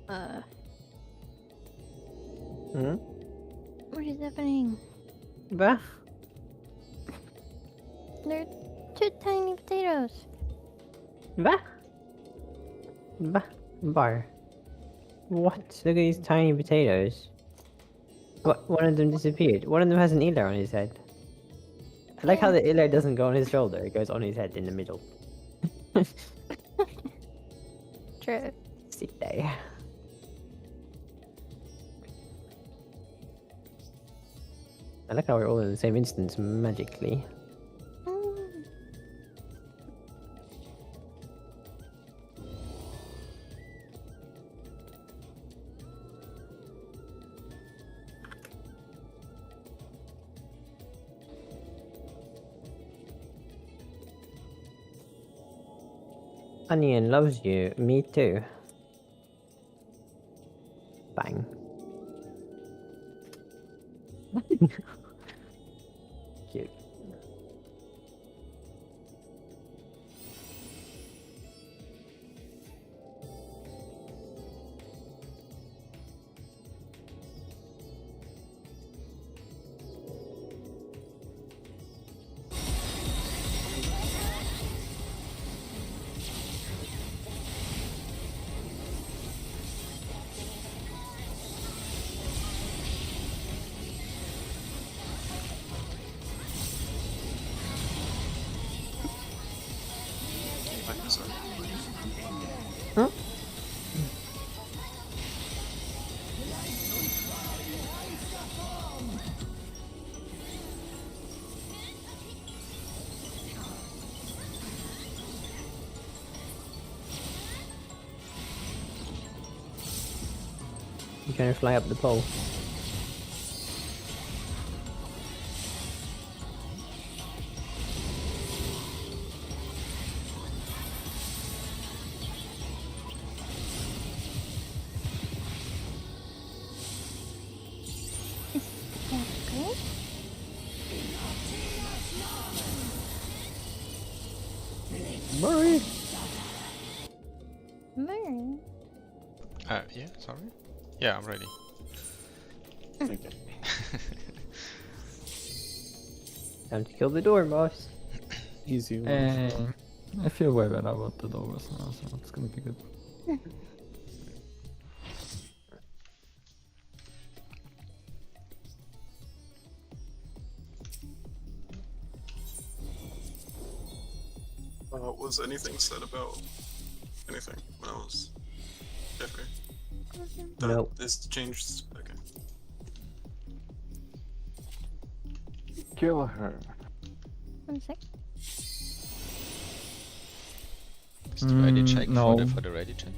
Hmm? What is happening? Bah? They're 2 tiny potatoes. Bah? Bah? Bar. What? Look at these tiny potatoes. What? One of them disappeared. One of them has an elar on his head. I like how the elar doesn't go on his shoulder, it goes on his head in the middle. True. Sit there. I like how we're all in the same instance magically. Mm. Onion loves you. Me too. Bang. Cute. Like this one. Huh? You trying to fly up the pole? Okay. Murray! Mary. Yeah, sorry? Yeah, I'm ready. Okay. Time to kill the door, boss. Easy one. I feel way better about the doors now, so it's gonna be good. Was anything said about anything when I was AFK? That Nope. this changed. Okay. Kill her. 1 sec. Is the ready check no. for the ready check?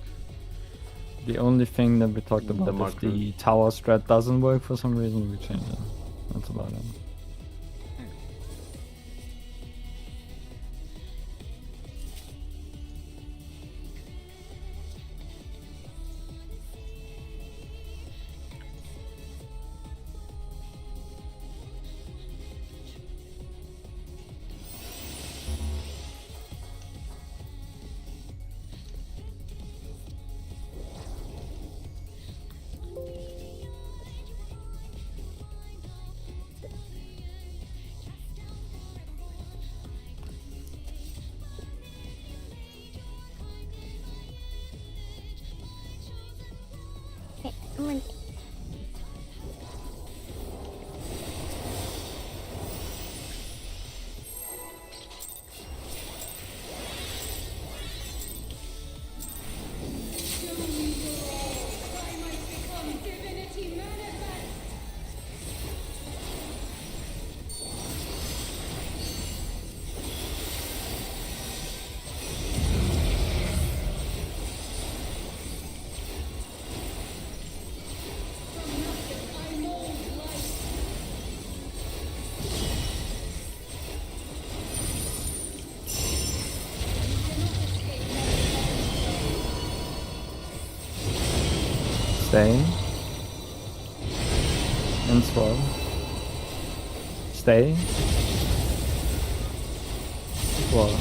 The only thing that we talked The about, if marker. the tower strat doesn't work for some reason, we change it. That's about it. Okay, I'm ready. I might become divinity manifest. From nothing I mold life. Stay. And swell. Stay. Swell.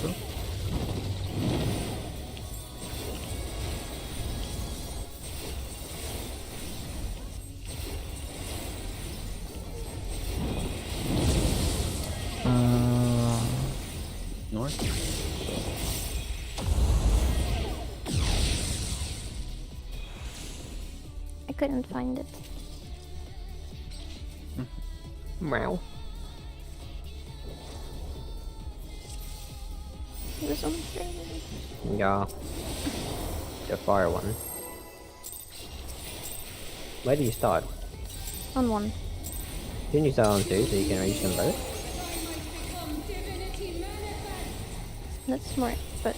people. North. I couldn't find it. Meow. It was on the train. Yeah. The fire one. Where do you start? On one. Didn't you start on 2 so you can reach them both? That's smart, but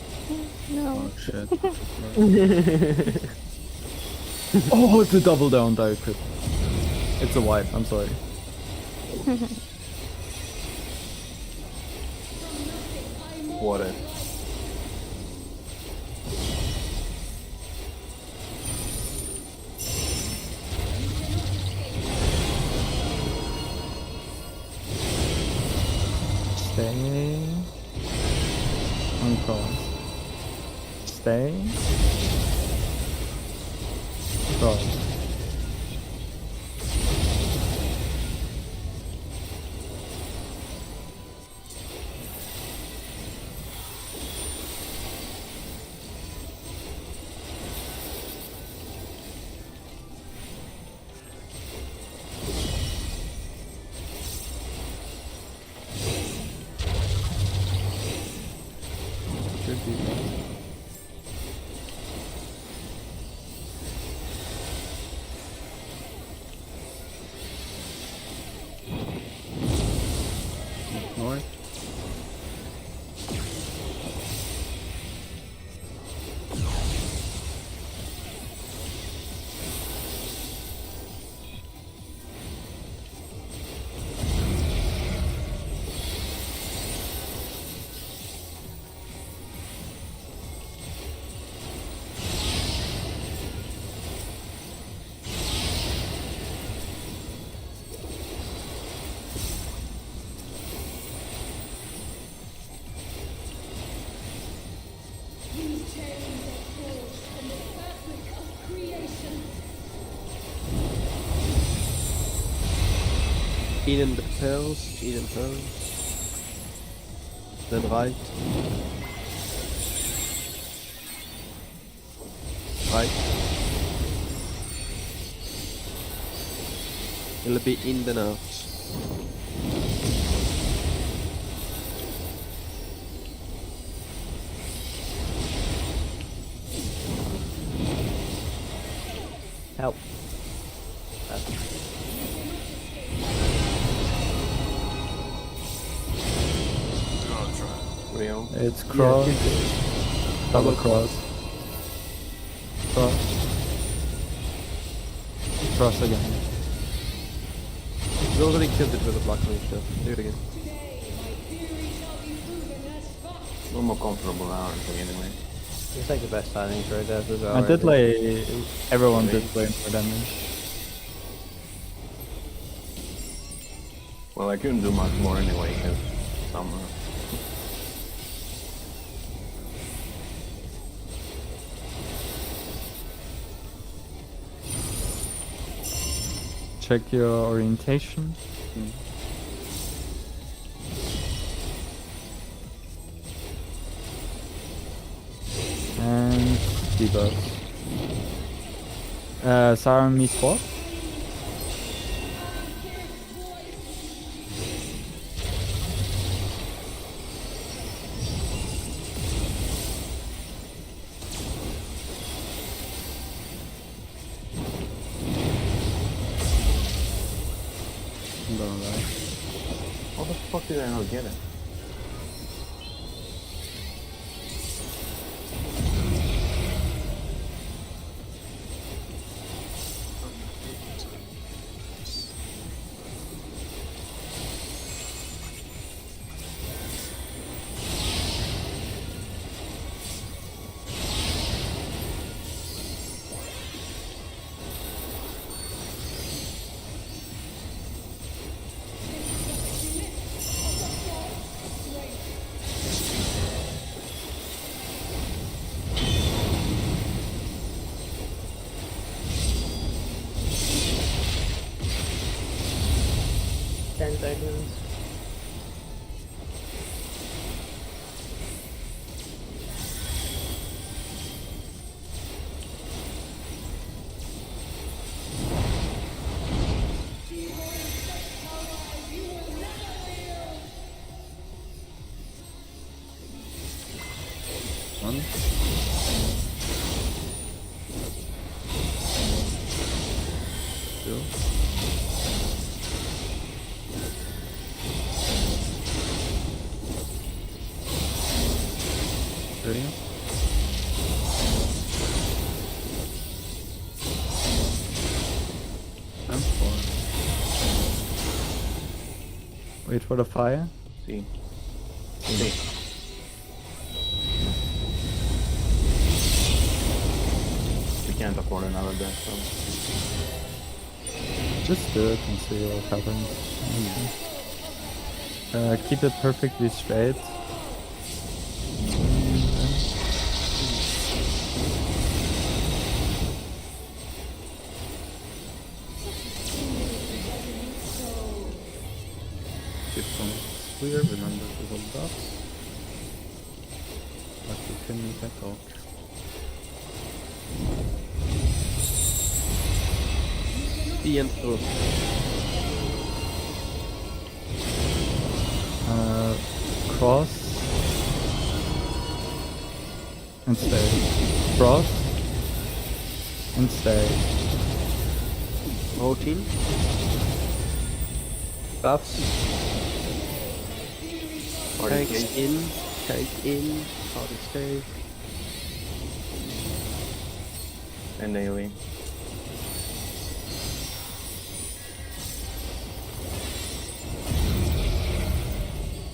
no. Oh shit. Oh, it's a double down die crit. It's a white, I'm sorry. What if? Stay. Uncross. Stay. Cross. Should be fine. North. These chains are forged from the fabric of creation. Eden the pearls, Eden pearls. Then right. Right. It'll be in the notes. Help. Do you wanna try? Real? It's cross. Double cross. Cross. Cross again. You already killed it with a black mage though. Do it again. Today, my theory shall be proven as fact. I'm more comfortable now, I think, anyway. It's like the best timing for it as well. I did really. like everyone did way more damage. Well, I couldn't do much more anyway, because summer. Check your orientation. And debuff. Sarah me swap. How the fuck did I not get it? One. Two. Three. And four. Wait for the fire. See. We can't afford another death, so. Just do it and see what happens. Keep it perfectly straight. If someone's clear, remember to hold dots. But you can make a talk. The and through. Cross. And stay. Cross. And stay. Routine. Buffs. Tanks in. Tank in. Party stay. And AoE.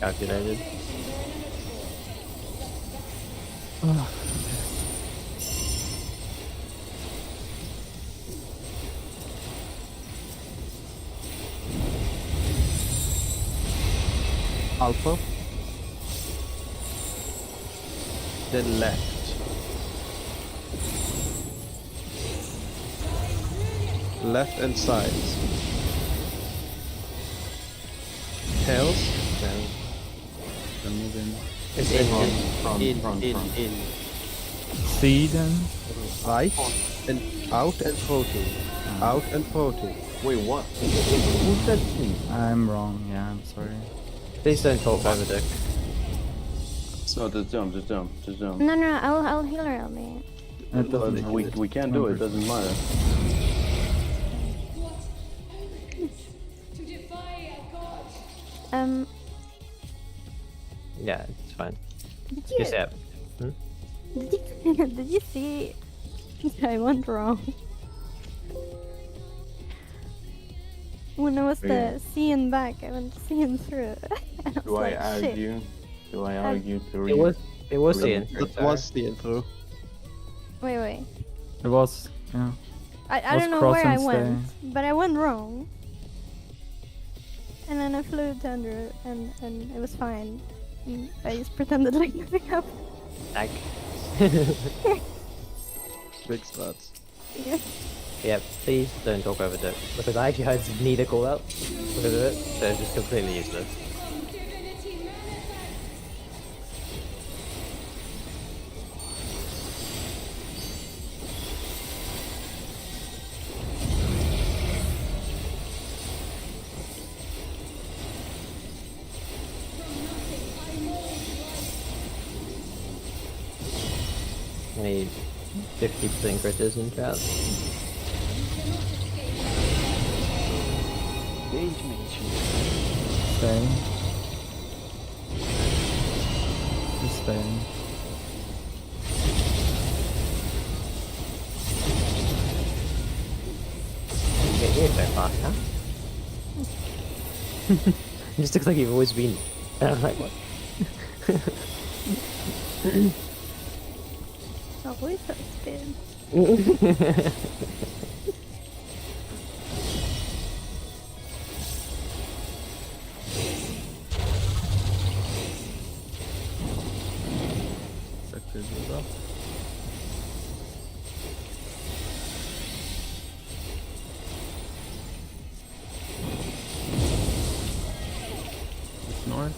Calculated. Alpha. Then left. Left and sides. Tails. Then move in. It's in here. In. C then. Right and out and floating. Out and floating. Wait, what? Who said C? I'm wrong. Yeah, I'm sorry. Please don't talk over Dick. No, just jump, just jump, just jump. No, I'll heal her, Ellie. It doesn't. We can't do it, doesn't matter. To defy a god. Yeah, it's fine. Did you, Just yep. did you see that I went wrong? When I was the seeing back, I went seeing through. And I was Do I like, shit. argue? Do I argue to It was the Really? intro. That was the intro. Wait. It was. Yeah. I Was don't know cross where I and went, but I went wrong. And then I flew to under it, and it was fine. And I just pretended like nothing happened. Tag. Big stats. Yeah. Yep, please don't talk over Dick. Because I actually heard neither call out because of it, so it's just completely useless. Divinity manifest. I need 50% critters in chat. Stay. Just stay. Get here so fast, huh? It just looks like you've always been. And I'm like, what? Always has been. Sector goes up. It's north.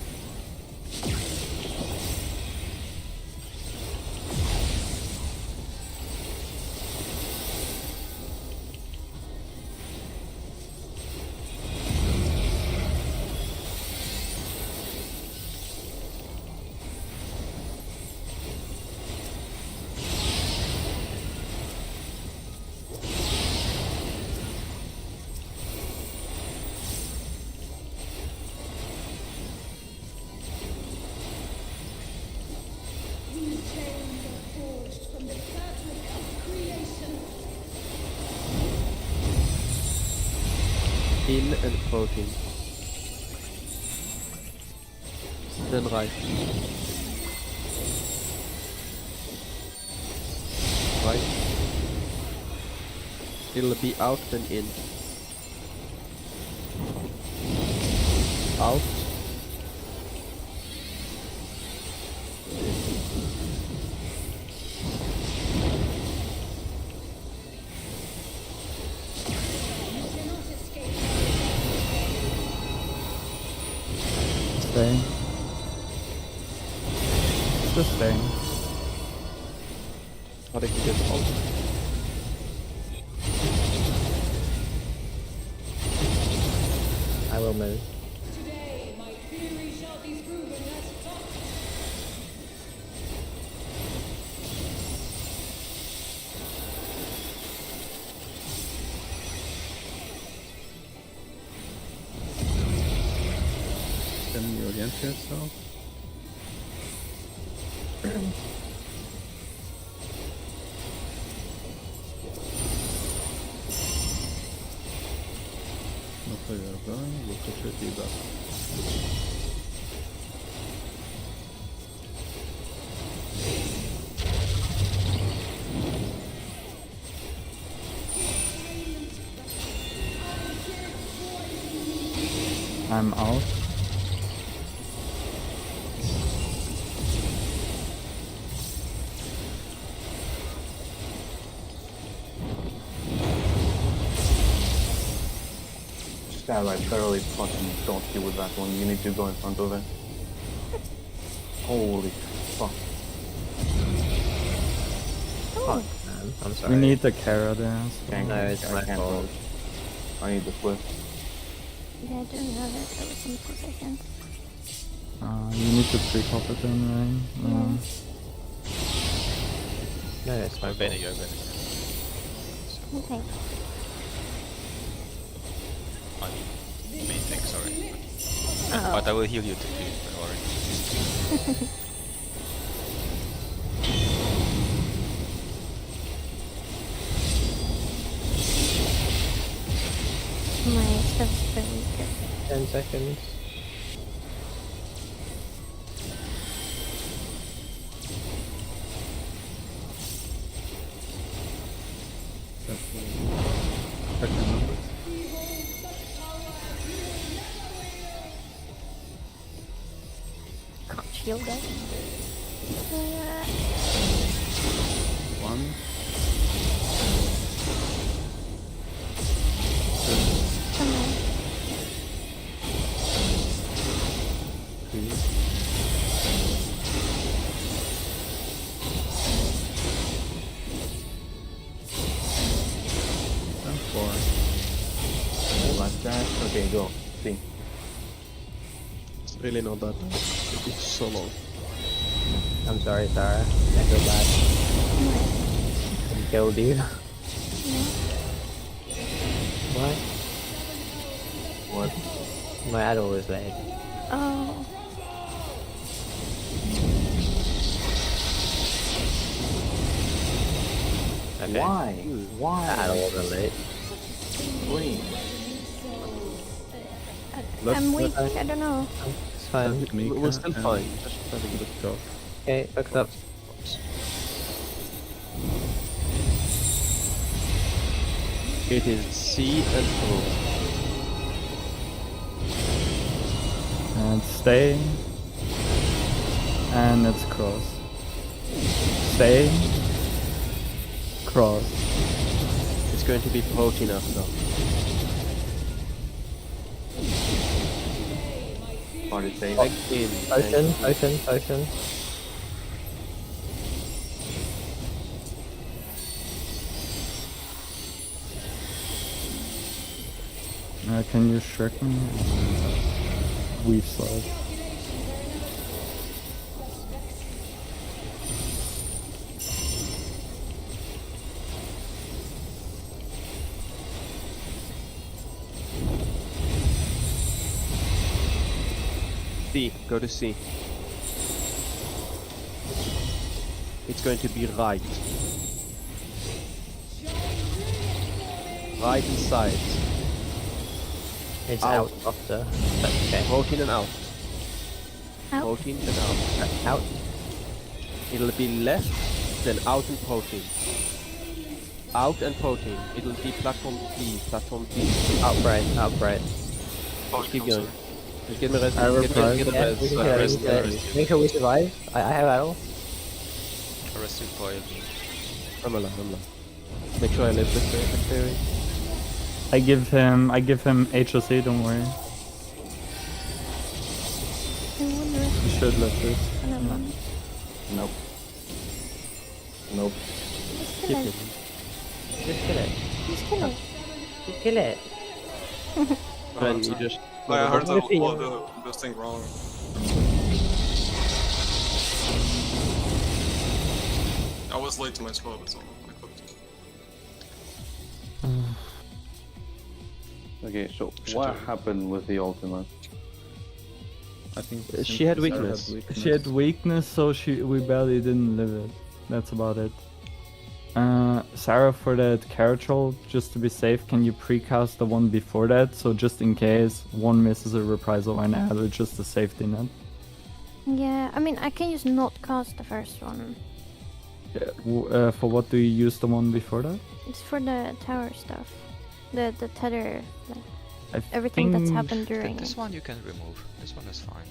In and protein. Then right. Right. It'll be out then in. Out. Stay. Just stay. How they can get out. I will move. Today, my theory shall be proven as fact. Can you orient yourself? Look where you're going, look at your debuff. I'm out. Stab, I barely fucking dodged you with that one. You need to go in front of it. Holy fuck. Fuck, man. I'm sorry. We need the Kara there. so- No, it's I my can't fault. dodge. I need the flip. Yeah, I don't have it. That was in position. You need to pre-pop it then, right? No. No, it's my Go fault. Benny, go Benny. Okay. I mean, main thing, sorry. Oh. But I will heal you too, don't worry. My stuff's very good. 10 seconds. Second number. Can't shield that. One. Come on. Three. And four. Last dash. Okay, go. See. It's really not that bad. It's so long. I'm sorry, Sarah. I feel bad. I killed you. What? What? My adult was late. Oh. Okay. Why? Why? Adult wasn't late. Wait. I'm weak. I don't know. It's fine. We're still fine. Just having the talk. Okay, focus up. It is C and O. And stay. And it's cross. Stay. Cross. It's going to be protein after. Party save. Back in. Potion, potion, potion. Can you shrek me? Weave slide. C. Go to C. It's going to be right. Right and side. It's Out. out after. That's okay. Protein and out. Out. Protein and out. Out. It'll be left, then out and protein. Out and protein. It'll be platform B, platform B. Out bright. Out bright. Keep going. Just get me rest. I replied. Get Yeah, rest. we can kill it. rest, We can kill it. rest. Make sure we survive. I have Adel. Arrested boiled me. I'm alive. Make sure I live this way, in theory. I give him HOC, don't worry. I wonder if You should let this. I'm gonna run. Nope. Nope. Just Keep kill it. it. Just kill it. Just kill it. Just kill it. Then you just... I heard What if you- the thing wrong. I was late to my spot, that's all. I cooked. Okay, so Shit, what yeah. happened with the ultimate? I think She had Sarah weakness. She had weakness, so we barely didn't live it. That's about it. Sarah, for that carrot roll, just to be safe, can you precast the one before that? So just in case one misses a reprisal or an adder, just a safety net. Yeah, I mean, I can just not cast the first one. For what do you use the one before that? It's for the tower stuff. The tether, like, I everything that's think happened during This it. one you can remove. This one is fine.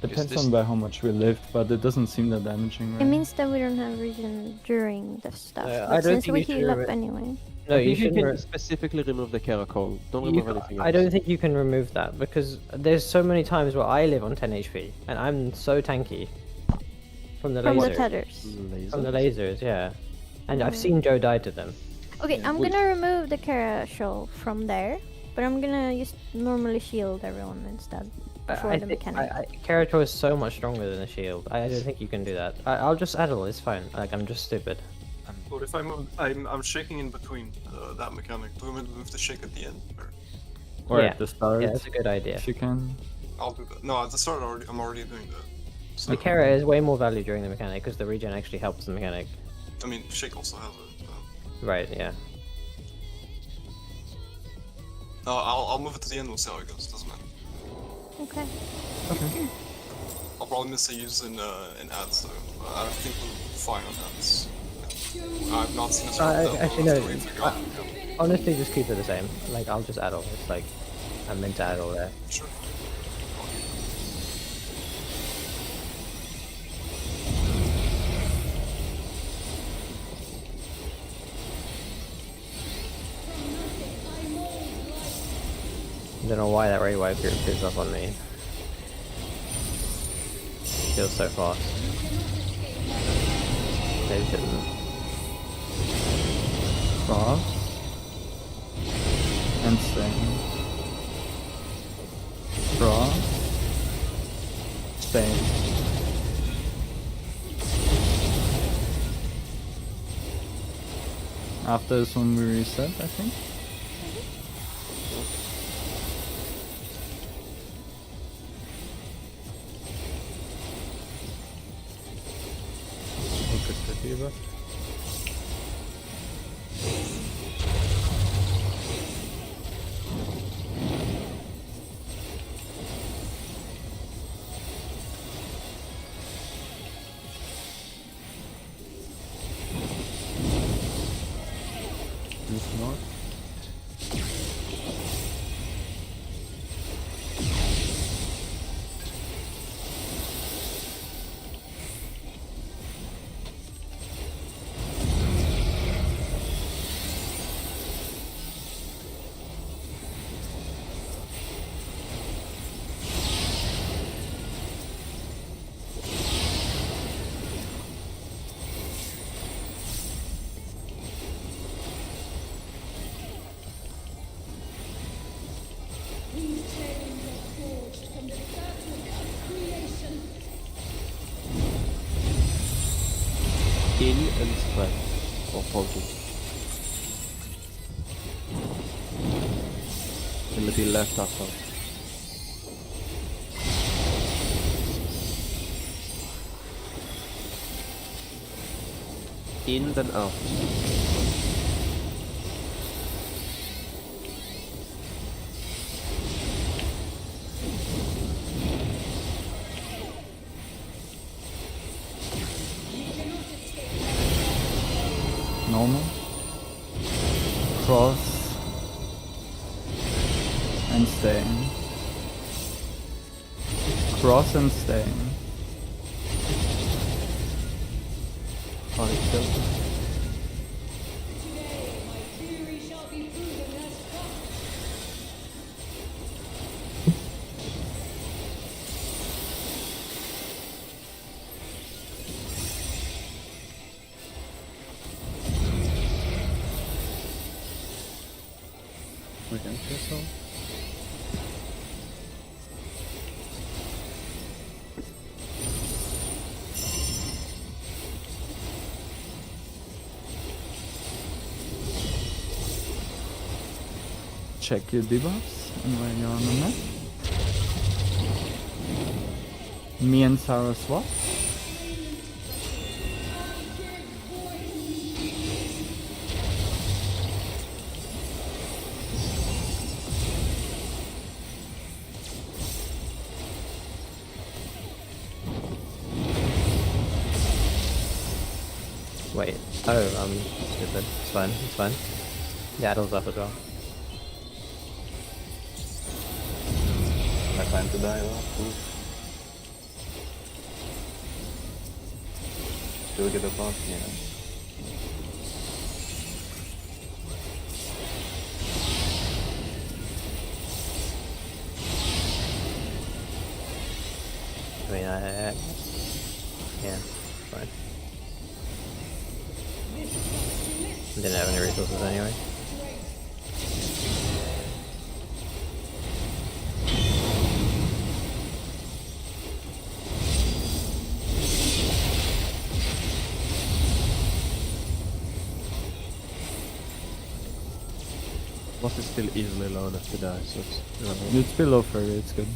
Depends this- on by how much we lived, but it doesn't seem that damaging, right? It means that we don't have regen during the stuff. I But don't since think we you should heal up remove- anyway. No, I you think you shouldn't. can specifically remove the caracol. Don't remove anything else. I don't think you can remove that because there's so many times where I live on 10 HP and I'm so tanky from the From the laser. tethers. From the lasers, yeah. And I've Mhm. seen Joe die to them. Okay, Yeah, I'm which- gonna remove the Carashol from there, but I'm gonna just normally shield everyone instead before the mechanic. Kerator is so much stronger than a shield. I don't think you can do that. I'll just addle. It's fine. Like I'm just stupid. But if I'm shaking in between that mechanic. Do you want me to move the shake at the end? Or Or Yeah. at the start, Yeah, that's a good idea. if you can. I'll do that. No, at the start I'm already doing that. So, The Kera is way more value during the mechanic because the regen actually helps the mechanic. I mean, shake also has it. Right? Yeah. I'll move it to the end. We'll see how it goes. Doesn't matter. Okay. I'll probably miss a use in ads though. I think we're fine on ads. I've not seen a Actually, no. figure out. Honestly, just keep it the same. Like I'll just addle. It's like I'm meant to addle there. Sure. I don't know why that ray wipe group gives up on me. Feels so fast. They shouldn't. Cross. And stay. Cross. Stay. After this one we reset, I think. Look at the diva. Move north. These chains are forged from the fabric of creation. In and spread. Or potent. It'll be left after. In then out. normal, cross, and staying. Cross and staying. Panic still. Today, my theory shall be proven as fact. Against yourself. Check your debuffs and where you're on the map. Me and Sarah swap. Wait. Oh, I'm stupid. It's fine. It's fine. Yeah, Addle's up as well. My time to die though. Oof. Still get a buff, yeah. I mean, yeah, fine. Didn't have any resources anyway. Boss is still easily low enough to die, so it's irrelevant. It's below 30, it's good.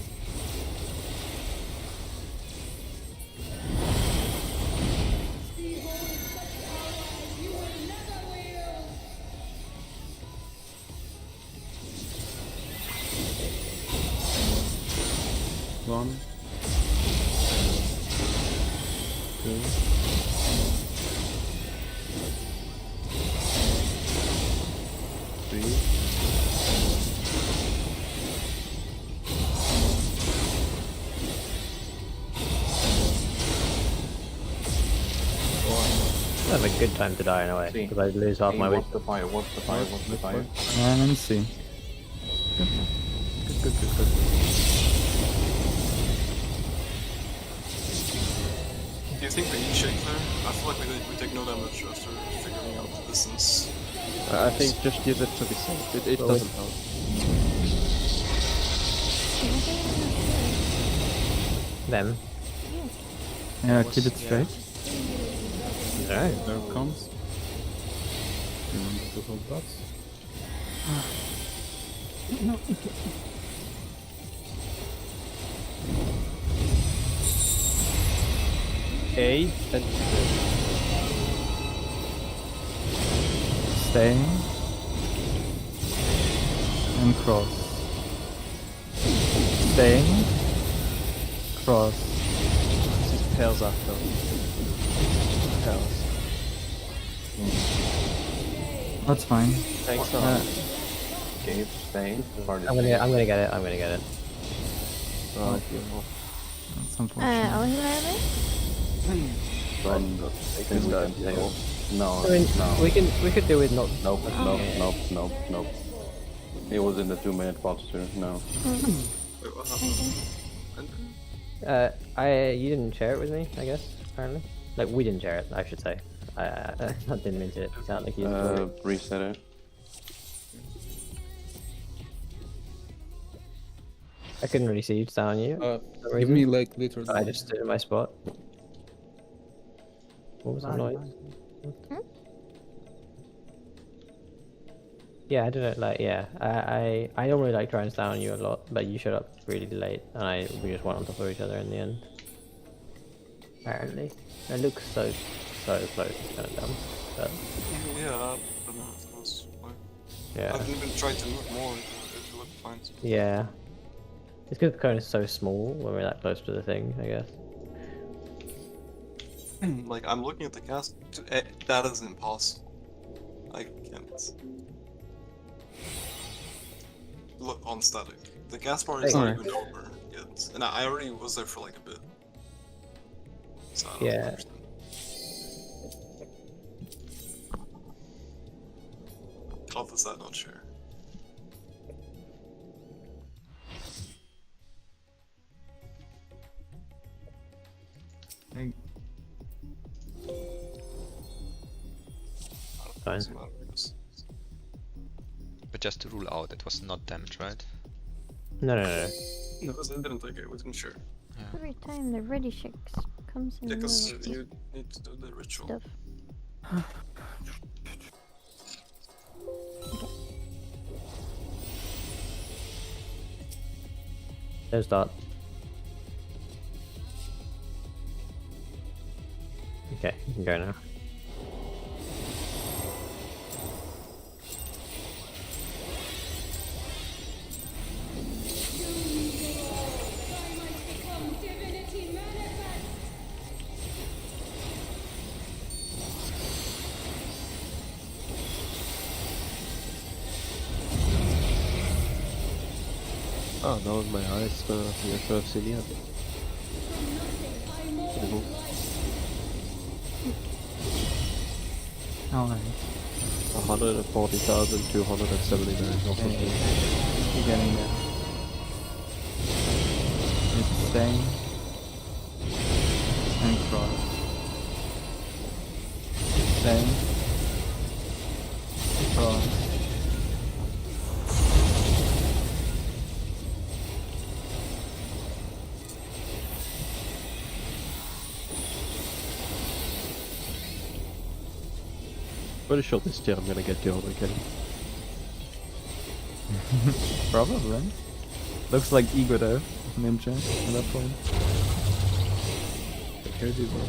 Behold such allies you will never wield. One. Two. Three. I have a good time to die in a way, See. because I lose half my Hey, weight. what's the fire? What's the fire? What's the fire? And see. Good, good, good, good. Do you think we need shake there? I feel like we take no damage after figuring out the distance. I think just use it to be safe. It Well, doesn't help. Them. Yeah, keep it straight. No. There it comes. Remember to hold that. A and Staying. And cross. Staying. Cross. this is tails after. Tails. That's fine. Thanks a Uh, lot. Gabe, stay. Party I'm gonna get it. I'm gonna get it. Oh, beautiful. That's unfortunate. I'll heal early. From the This guy. No, I mean, no. we could do with not. Nope, nope, Okay. nope, nope, nope. It was in the 2-minute pots too, no. Wait, what happened? You didn't share it with me, I guess. Apparently, like we didn't share it. I should say. I didn't mean to sound like you. Reset it. I couldn't really see down you. Give reason. me like literally. I just stood in my spot. What was that noise? Yeah, I don't know. Like, yeah, I normally like trying to down you a lot, but you showed up really late, and we just went on top of each other in the end. Apparently, it looks so close. It's kind of dumb, but Yeah, I don't know if that was why. I yeah, haven't even tried to move more, it looked fine. yeah. It's because the cone is so small when we're that close to the thing, I guess. Like, I'm looking at the cast, that is impossible. I can't. Look on static. The gas bar is Hey. not Alright. even over yet. And I already was there for like a bit. So I don't Yeah. understand. How does that not share? Like, Fine. Doesn't matter, because- But just to rule out, it was not damage, right? No. No, because I didn't take it, we didn't share. Every time the ready chicks comes in Yeah, the because middle of you need to do the ritual. stuff. Don't start. Okay, you can go now. I might become divinity manifest. Oh, that was my eyes. You should have seen it. From nothing I mold Cool. life. alright. 140,279 or something. You're getting there. It's staying. And cross. Staying. Cross. Pretty sure this year I'm gonna get the other again. Probably. Looks like Ego there, Ninja, at that point. But here's Ego.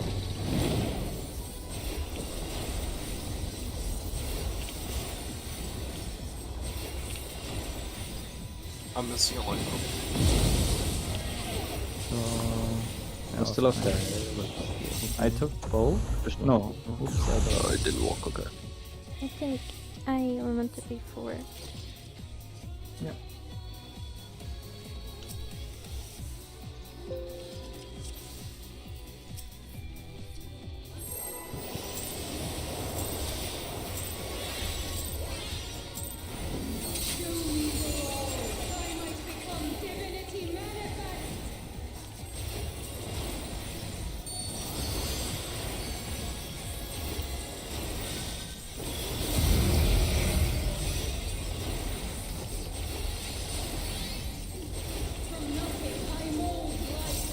I'm missing a light bulb. So... I still have fine. that. I took both? No. Oops, I don't. Oh, it didn't work, okay. I think I remember before. Yeah. Show me the law, that I might become divinity manifest. From nothing I mold life.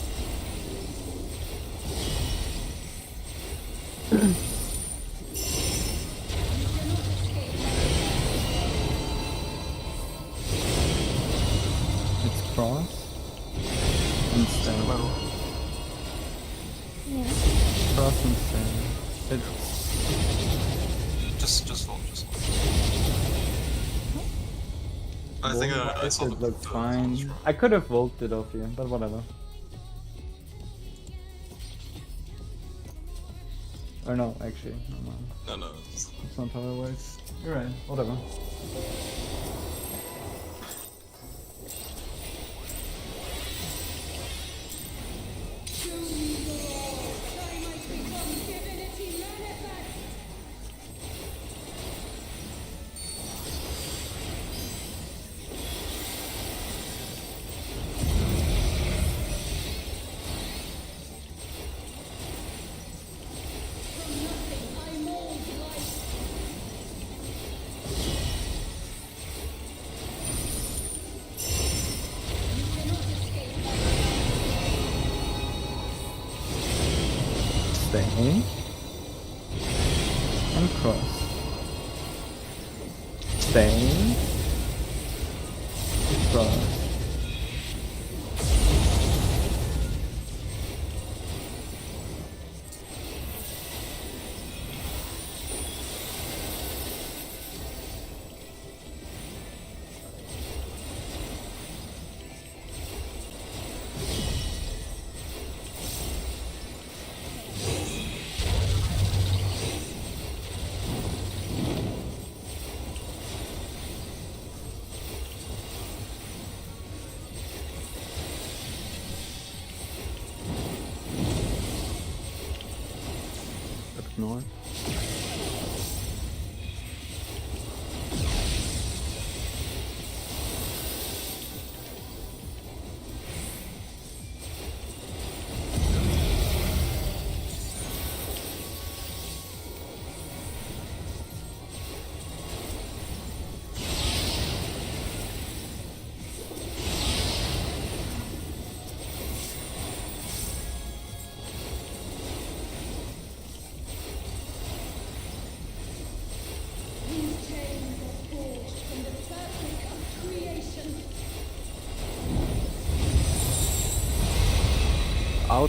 You cannot escape It's cross. And stand. Yeah. Cross and stand. It's... Just hold. I think I saw the it looked the- fine. I could have volked it off you, but whatever. Or no, actually, no. No. That's not how it works. You're right, whatever. Show me the law, that I might become divinity manifest. From nothing I mold life. You cannot escape Stay. And cross. Stay. Cross. north.